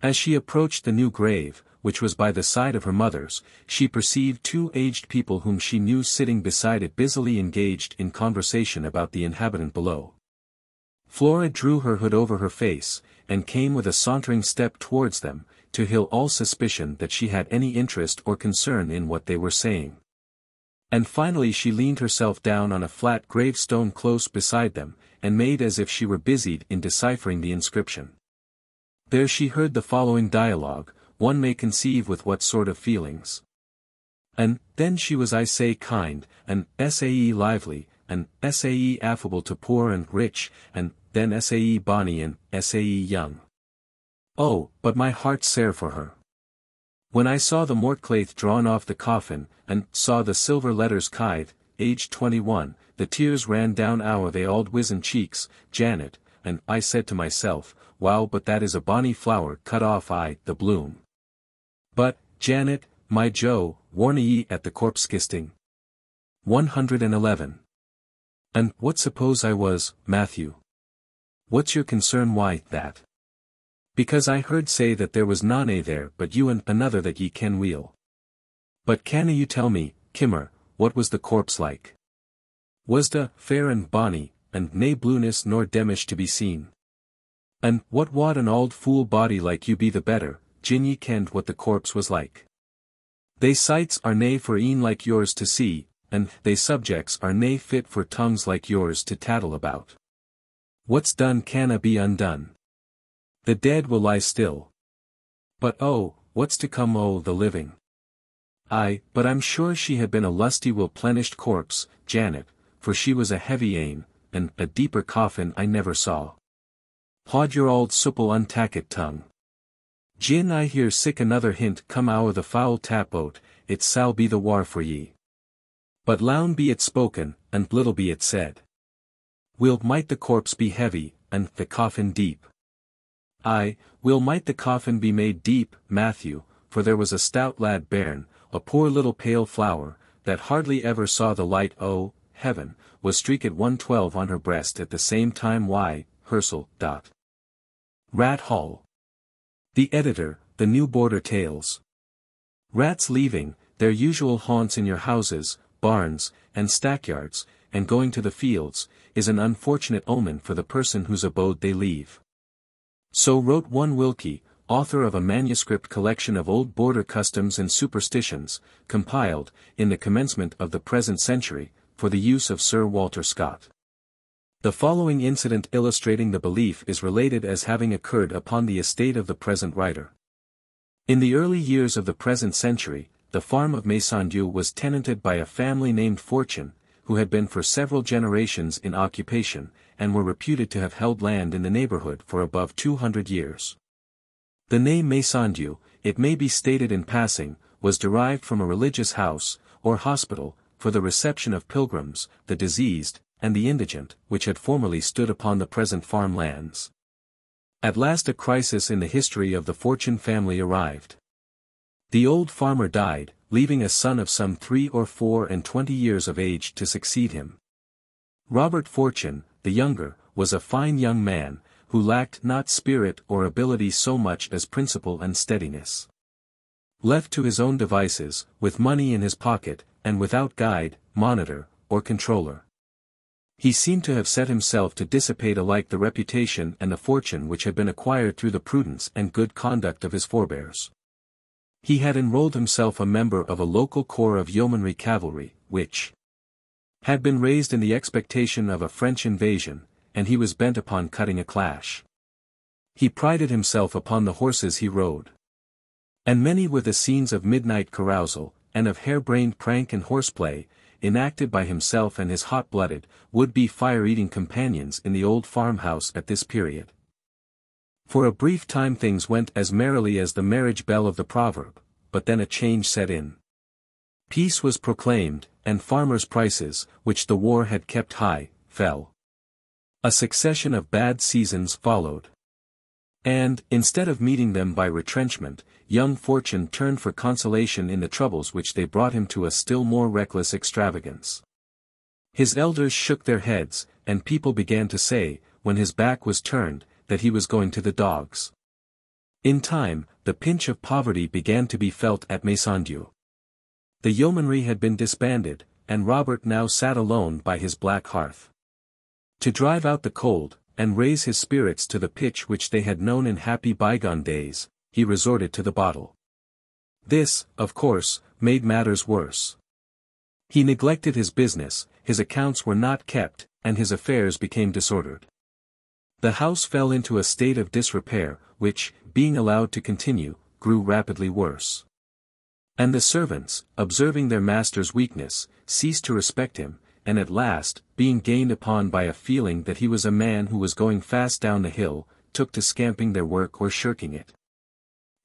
A: As she approached the new grave, which was by the side of her mother's, she perceived 2 aged people whom she knew sitting beside it busily engaged in conversation about the inhabitant below. Flora drew her hood over her face, and came with a sauntering step towards them, to kill all suspicion that she had any interest or concern in what they were saying. And finally she leaned herself down on a flat gravestone close beside them, and made as if she were busied in deciphering the inscription. There she heard the following dialogue, one may conceive with what sort of feelings. And then she was I say kind, and sae lively, and sae affable to poor and rich, and then sae bonny and sae young. Oh, but my heart sair for her. When I saw the mortclaith drawn off the coffin, and saw the silver letters Kythe, aged 21, the tears ran down ower they auld wizen cheeks, Janet, and I said to myself, wow, but that is a bonny flower cut off the bloom. But, Janet, my Jo, warna ye at the corpse gisting? 111. And what suppose I was, Matthew? What's your concern why that? Because I heard say that there was none there but you and another that ye ken weel. But canna you tell me, Kimmer, what was the corpse like? Wasda fair and bonny, and nae blueness nor demish to be seen? And what wad an auld fool body like you be the better, gin ye kenned what the corpse was like? They sights are nae for een like yours to see, and they subjects are nae fit for tongues like yours to tattle about. What's done canna be undone. The dead will lie still. But oh, what's to come o' the living? Aye, but I'm sure she had been a lusty well-plenished corpse, Janet, for she was a heavy ane, and a deeper coffin I never saw. Haud your auld supple untacket tongue. Gin I hear sick another hint come ower the foul tap o't, it sall be the war for ye. But loun be it spoken, and little be it said. Will might the corpse be heavy, and the coffin deep? Aye, will might the coffin be made deep, Matthew, for there was a stout lad bairn, a poor little pale flower, that hardly ever saw the light o' heaven, was streaked 112 on her breast at the same time. Herschel. Rat Hall. The Editor, The New Border Tales. Rats leaving their usual haunts in your houses, barns, and stackyards, and going to the fields, is an unfortunate omen for the person whose abode they leave. So wrote one Wilkie, author of a manuscript collection of old border customs and superstitions, compiled, in the commencement of the present century, for the use of Sir Walter Scott. The following incident illustrating the belief is related as having occurred upon the estate of the present writer. In the early years of the present century, the farm of Maisonndieu was tenanted by a family named Fortune, who had been for several generations in occupation, and were reputed to have held land in the neighborhood for above 200 years. The name Maisonndieu, it may be stated in passing, was derived from a religious house, or hospital, for the reception of pilgrims, the diseased, and the indigent, which had formerly stood upon the present farm lands. At last a crisis in the history of the Fortune family arrived. The old farmer died, leaving a son of some 3 or 24 years of age to succeed him. Robert Fortune, the younger, was a fine young man, who lacked not spirit or ability so much as principle and steadiness. Left to his own devices, with money in his pocket, and without guide, monitor, or controller, he seemed to have set himself to dissipate alike the reputation and the fortune which had been acquired through the prudence and good conduct of his forebears. He had enrolled himself a member of a local corps of yeomanry cavalry, which had been raised in the expectation of a French invasion, and he was bent upon cutting a clash. He prided himself upon the horses he rode. And many were the scenes of midnight carousal, and of hair-brained prank and horseplay, enacted by himself and his hot-blooded, would-be fire-eating companions in the old farmhouse at this period. For a brief time things went as merrily as the marriage bell of the proverb, but then a change set in. Peace was proclaimed, and farmers' prices, which the war had kept high, fell. A succession of bad seasons followed. And, instead of meeting them by retrenchment, young Fortune turned for consolation in the troubles which they brought him to a still more reckless extravagance. His elders shook their heads, and people began to say, when his back was turned, that he was going to the dogs. In time, the pinch of poverty began to be felt at Maisonndieu. The yeomanry had been disbanded, and Robert now sat alone by his black hearth. To drive out the cold, and raise his spirits to the pitch which they had known in happy bygone days, he resorted to the bottle. This, of course, made matters worse. He neglected his business, his accounts were not kept, and his affairs became disordered. The house fell into a state of disrepair, which, being allowed to continue, grew rapidly worse. And the servants, observing their master's weakness, ceased to respect him, and at last, being gained upon by a feeling that he was a man who was going fast down the hill, took to scamping their work or shirking it.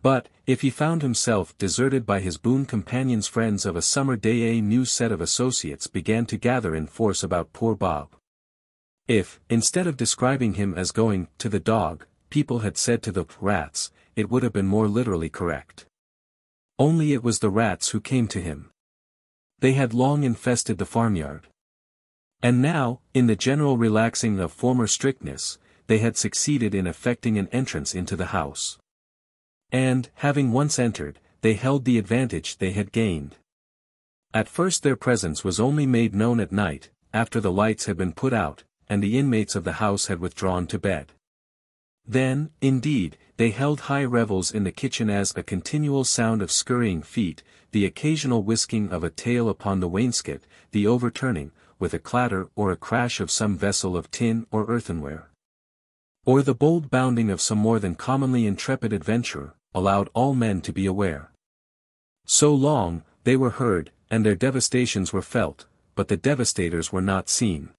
A: But, if he found himself deserted by his boon companions, friends of a summer day, a new set of associates began to gather in force about poor Bob. If, instead of describing him as going to the dog, people had said to the rats, it would have been more literally correct. Only it was the rats who came to him. They had long infested the farmyard. And now, in the general relaxing of former strictness, they had succeeded in effecting an entrance into the house. And, having once entered, they held the advantage they had gained. At first their presence was only made known at night, after the lights had been put out, and the inmates of the house had withdrawn to bed. Then, indeed, they held high revels in the kitchen as a continual sound of scurrying feet, the occasional whisking of a tail upon the wainscot, the overturning, with a clatter or a crash of some vessel of tin or earthenware, or the bold bounding of some more than commonly intrepid adventurer, allowed all men to be aware. So long, they were heard, and their devastations were felt, but the devastators were not seen.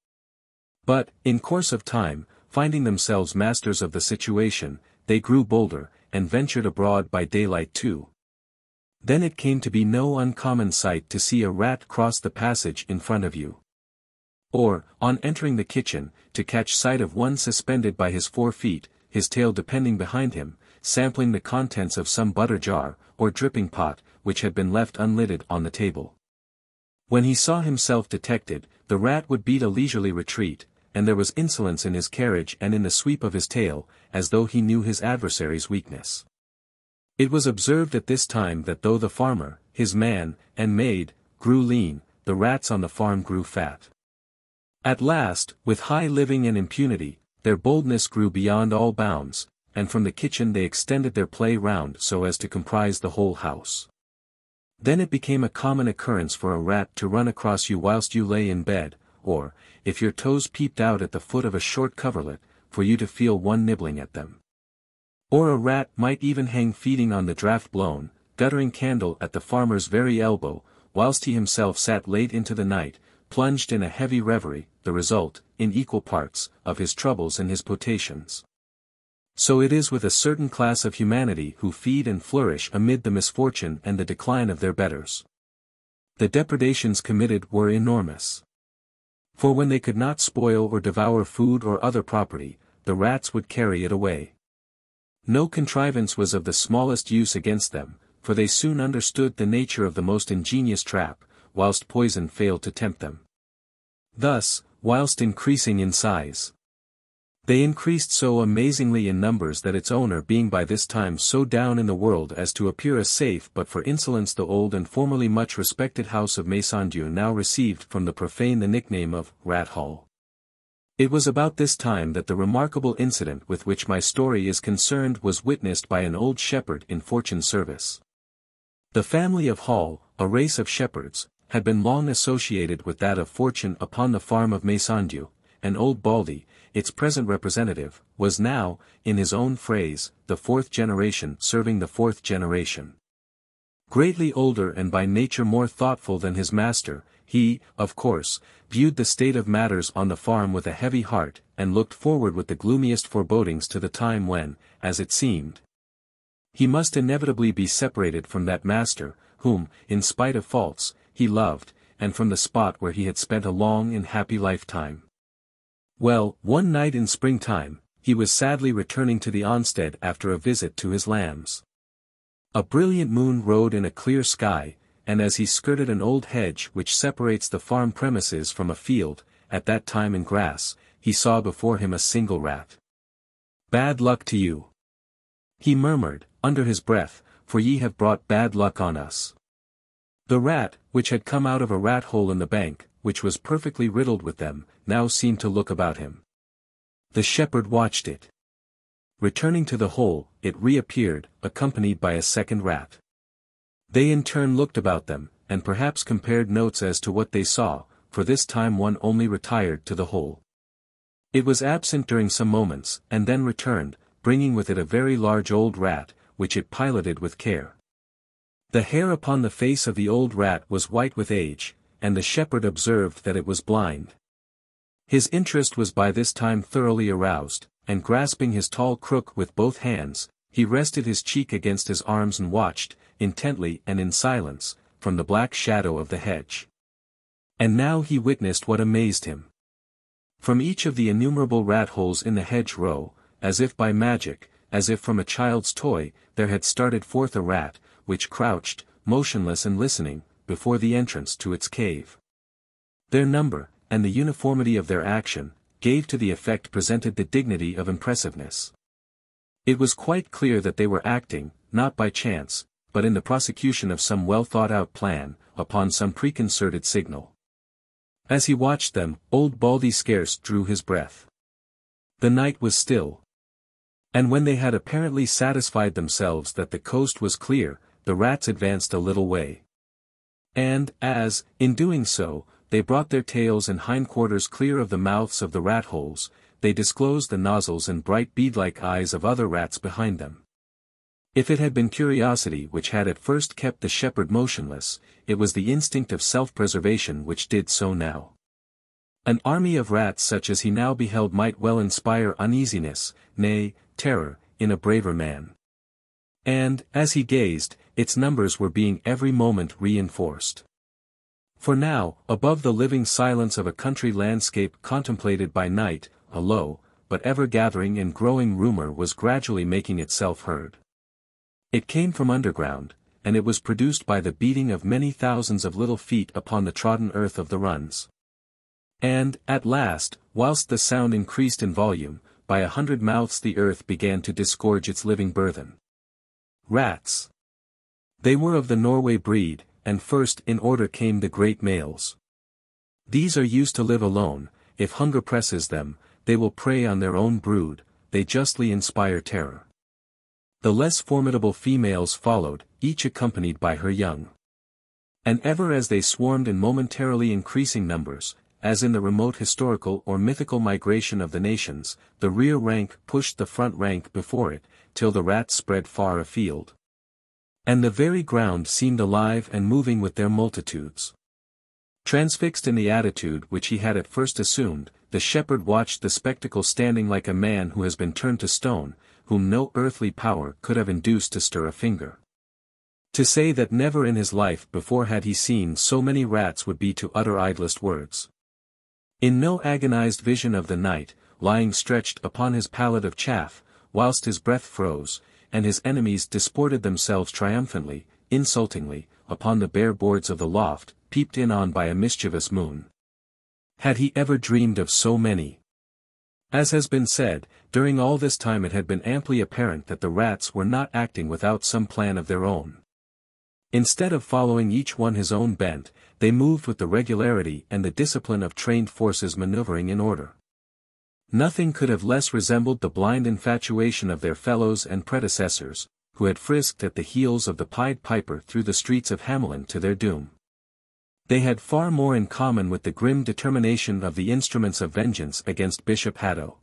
A: But, in course of time, finding themselves masters of the situation, they grew bolder, and ventured abroad by daylight too. Then it came to be no uncommon sight to see a rat cross the passage in front of you. Or, on entering the kitchen, to catch sight of one suspended by his 4 feet, his tail depending behind him, sampling the contents of some butter jar, or dripping pot, which had been left unlidded on the table. When he saw himself detected, the rat would beat a leisurely retreat, and there was insolence in his carriage and in the sweep of his tail, as though he knew his adversary's weakness. It was observed at this time that though the farmer, his man, and maid, grew lean, the rats on the farm grew fat. At last, with high living and impunity, their boldness grew beyond all bounds, and from the kitchen they extended their play round so as to comprise the whole house. Then it became a common occurrence for a rat to run across you whilst you lay in bed, or, if your toes peeped out at the foot of a short coverlet, for you to feel one nibbling at them. Or a rat might even hang feeding on the draught-blown, guttering candle at the farmer's very elbow, whilst he himself sat late into the night, plunged in a heavy reverie, the result, in equal parts, of his troubles and his potations. So it is with a certain class of humanity who feed and flourish amid the misfortune and the decline of their betters. The depredations committed were enormous. For when they could not spoil or devour food or other property, the rats would carry it away. No contrivance was of the smallest use against them, for they soon understood the nature of the most ingenious trap, whilst poison failed to tempt them. Thus, whilst increasing in size, they increased so amazingly in numbers that its owner being by this time so down in the world as to appear a safe but for insolence, the old and formerly much respected house of Maisonndieu now received from the profane the nickname of Rat Hall. It was about this time that the remarkable incident with which my story is concerned was witnessed by an old shepherd in fortune's service. The family of Hall, a race of shepherds, had been long associated with that of Fortune upon the farm of Maisonndieu, and old Baldy, its present representative, was now, in his own phrase, the 4th generation serving the 4th generation. Greatly older and by nature more thoughtful than his master, he, of course, viewed the state of matters on the farm with a heavy heart, and looked forward with the gloomiest forebodings to the time when, as it seemed, he must inevitably be separated from that master, whom, in spite of faults, he loved, and from the spot where he had spent a long and happy lifetime. Well, one night in springtime, he was sadly returning to the Onstead after a visit to his lambs. A brilliant moon rode in a clear sky, and as he skirted an old hedge which separates the farm premises from a field, at that time in grass, he saw before him a single rat. "Bad luck to you," he murmured, under his breath, "for ye have brought bad luck on us." The rat, which had come out of a rat hole in the bank, which was perfectly riddled with them, now seemed to look about him. The shepherd watched it. Returning to the hole, it reappeared, accompanied by a second rat. They in turn looked about them, and perhaps compared notes as to what they saw, for this time one only retired to the hole. It was absent during some moments, and then returned, bringing with it a very large old rat, which it piloted with care. The hair upon the face of the old rat was white with age, and the shepherd observed that it was blind. His interest was by this time thoroughly aroused, and grasping his tall crook with both hands, he rested his cheek against his arms and watched, intently and in silence, from the black shadow of the hedge. And now he witnessed what amazed him. From each of the innumerable rat-holes in the hedge-row, as if by magic, as if from a child's toy, there had started forth a rat, which crouched, motionless and listening, before the entrance to its cave. Their number, and the uniformity of their action, gave to the effect presented the dignity of impressiveness. It was quite clear that they were acting, not by chance, but in the prosecution of some well-thought-out plan, upon some preconcerted signal. As he watched them, old Baldy scarce drew his breath. The night was still. And when they had apparently satisfied themselves that the coast was clear, the rats advanced a little way. And, as, in doing so, they brought their tails and hindquarters clear of the mouths of the rat-holes, they disclosed the nozzles and bright bead-like eyes of other rats behind them. If it had been curiosity which had at first kept the shepherd motionless, it was the instinct of self-preservation which did so now. An army of rats such as he now beheld might well inspire uneasiness, nay, terror, in a braver man. And, as he gazed, its numbers were being every moment reinforced. For now, above the living silence of a country landscape contemplated by night, a low, but ever-gathering and growing rumor was gradually making itself heard. It came from underground, and it was produced by the beating of many thousands of little feet upon the trodden earth of the runs. And, at last, whilst the sound increased in volume, by 100 mouths the earth began to disgorge its living burthen. Rats. They were of the Norway breed, and first in order came the great males. These are used to live alone. If hunger presses them, they will prey on their own brood, they justly inspire terror. The less formidable females followed, each accompanied by her young. And ever as they swarmed in momentarily increasing numbers, as in the remote historical or mythical migration of the nations, the rear rank pushed the front rank before it, till the rats spread far afield. And the very ground seemed alive and moving with their multitudes. Transfixed in the attitude which he had at first assumed, the shepherd watched the spectacle standing like a man who has been turned to stone, whom no earthly power could have induced to stir a finger. To say that never in his life before had he seen so many rats would be to utter idlest words. In no agonized vision of the night, lying stretched upon his pallet of chaff, whilst his breath froze, and his enemies disported themselves triumphantly, insultingly, upon the bare boards of the loft, peeped in on by a mischievous moon. Had he ever dreamed of so many? As has been said, during all this time it had been amply apparent that the rats were not acting without some plan of their own. Instead of following each one his own bent, they moved with the regularity and the discipline of trained forces maneuvering in order. Nothing could have less resembled the blind infatuation of their fellows and predecessors, who had frisked at the heels of the Pied Piper through the streets of Hamelin to their doom. They had far more in common with the grim determination of the instruments of vengeance against Bishop Haddo.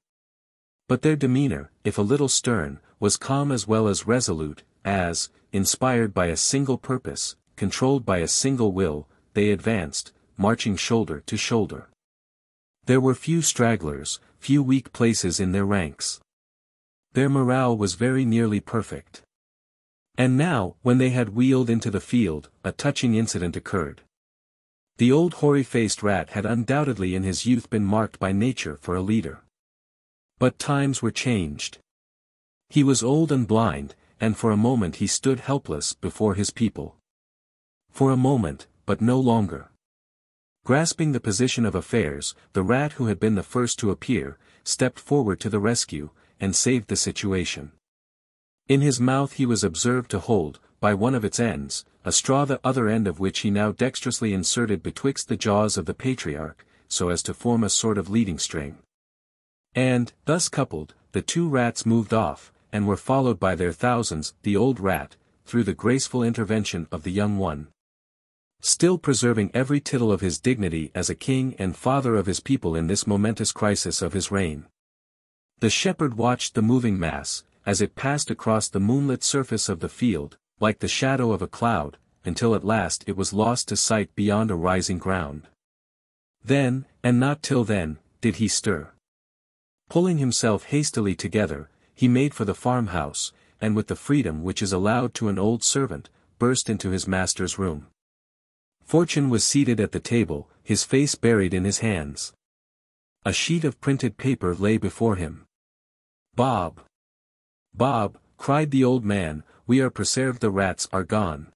A: But their demeanor, if a little stern, was calm as well as resolute, as, inspired by a single purpose, controlled by a single will, they advanced, marching shoulder to shoulder. There were few stragglers, few weak places in their ranks. Their morale was very nearly perfect. And now, when they had wheeled into the field, a touching incident occurred. The old hoary-faced rat had undoubtedly in his youth been marked by nature for a leader. But times were changed. He was old and blind, and for a moment he stood helpless before his people. For a moment, but no longer. Grasping the position of affairs, the rat who had been the first to appear, stepped forward to the rescue, and saved the situation. In his mouth he was observed to hold, by one of its ends, a straw the other end of which he now dexterously inserted betwixt the jaws of the patriarch, so as to form a sort of leading string. And, thus coupled, the two rats moved off, and were followed by their thousands, the old rat, through the graceful intervention of the young one. Still preserving every tittle of his dignity as a king and father of his people in this momentous crisis of his reign. The shepherd watched the moving mass, as it passed across the moonlit surface of the field, like the shadow of a cloud, until at last it was lost to sight beyond a rising ground. Then, and not till then, did he stir. Pulling himself hastily together, he made for the farmhouse, and with the freedom which is allowed to an old servant, burst into his master's room. Fortune was seated at the table, his face buried in his hands. A sheet of printed paper lay before him. "Bob! Bob!" cried the old man, "we are preserved, the rats are gone."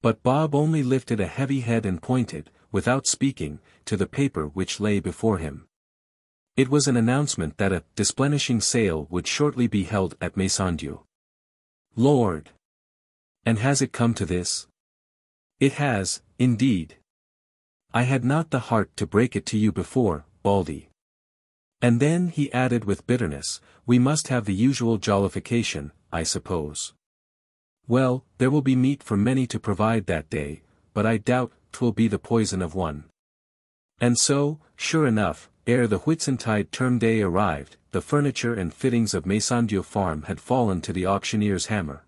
A: But Bob only lifted a heavy head and pointed, without speaking, to the paper which lay before him. It was an announcement that a displenishing sale would shortly be held at Maisonnedieu. "Lord! And has it come to this?" "It has, indeed. I had not the heart to break it to you before, Baldy." And then he added with bitterness, "We must have the usual jollification, I suppose." "Well, there will be meat for many to provide that day, but I doubt 'twill be the poison of one." And so, sure enough, ere the Whitsuntide term day arrived, the furniture and fittings of Maisonnedieu farm had fallen to the auctioneer's hammer.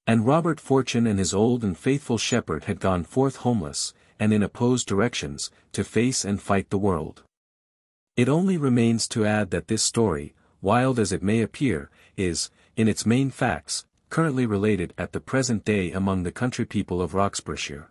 A: And Robert Fortune and his old and faithful shepherd had gone forth homeless, and in opposed directions, to face and fight the world. It only remains to add that this story, wild as it may appear, is, in its main facts, currently related at the present day among the country people of Roxburghshire.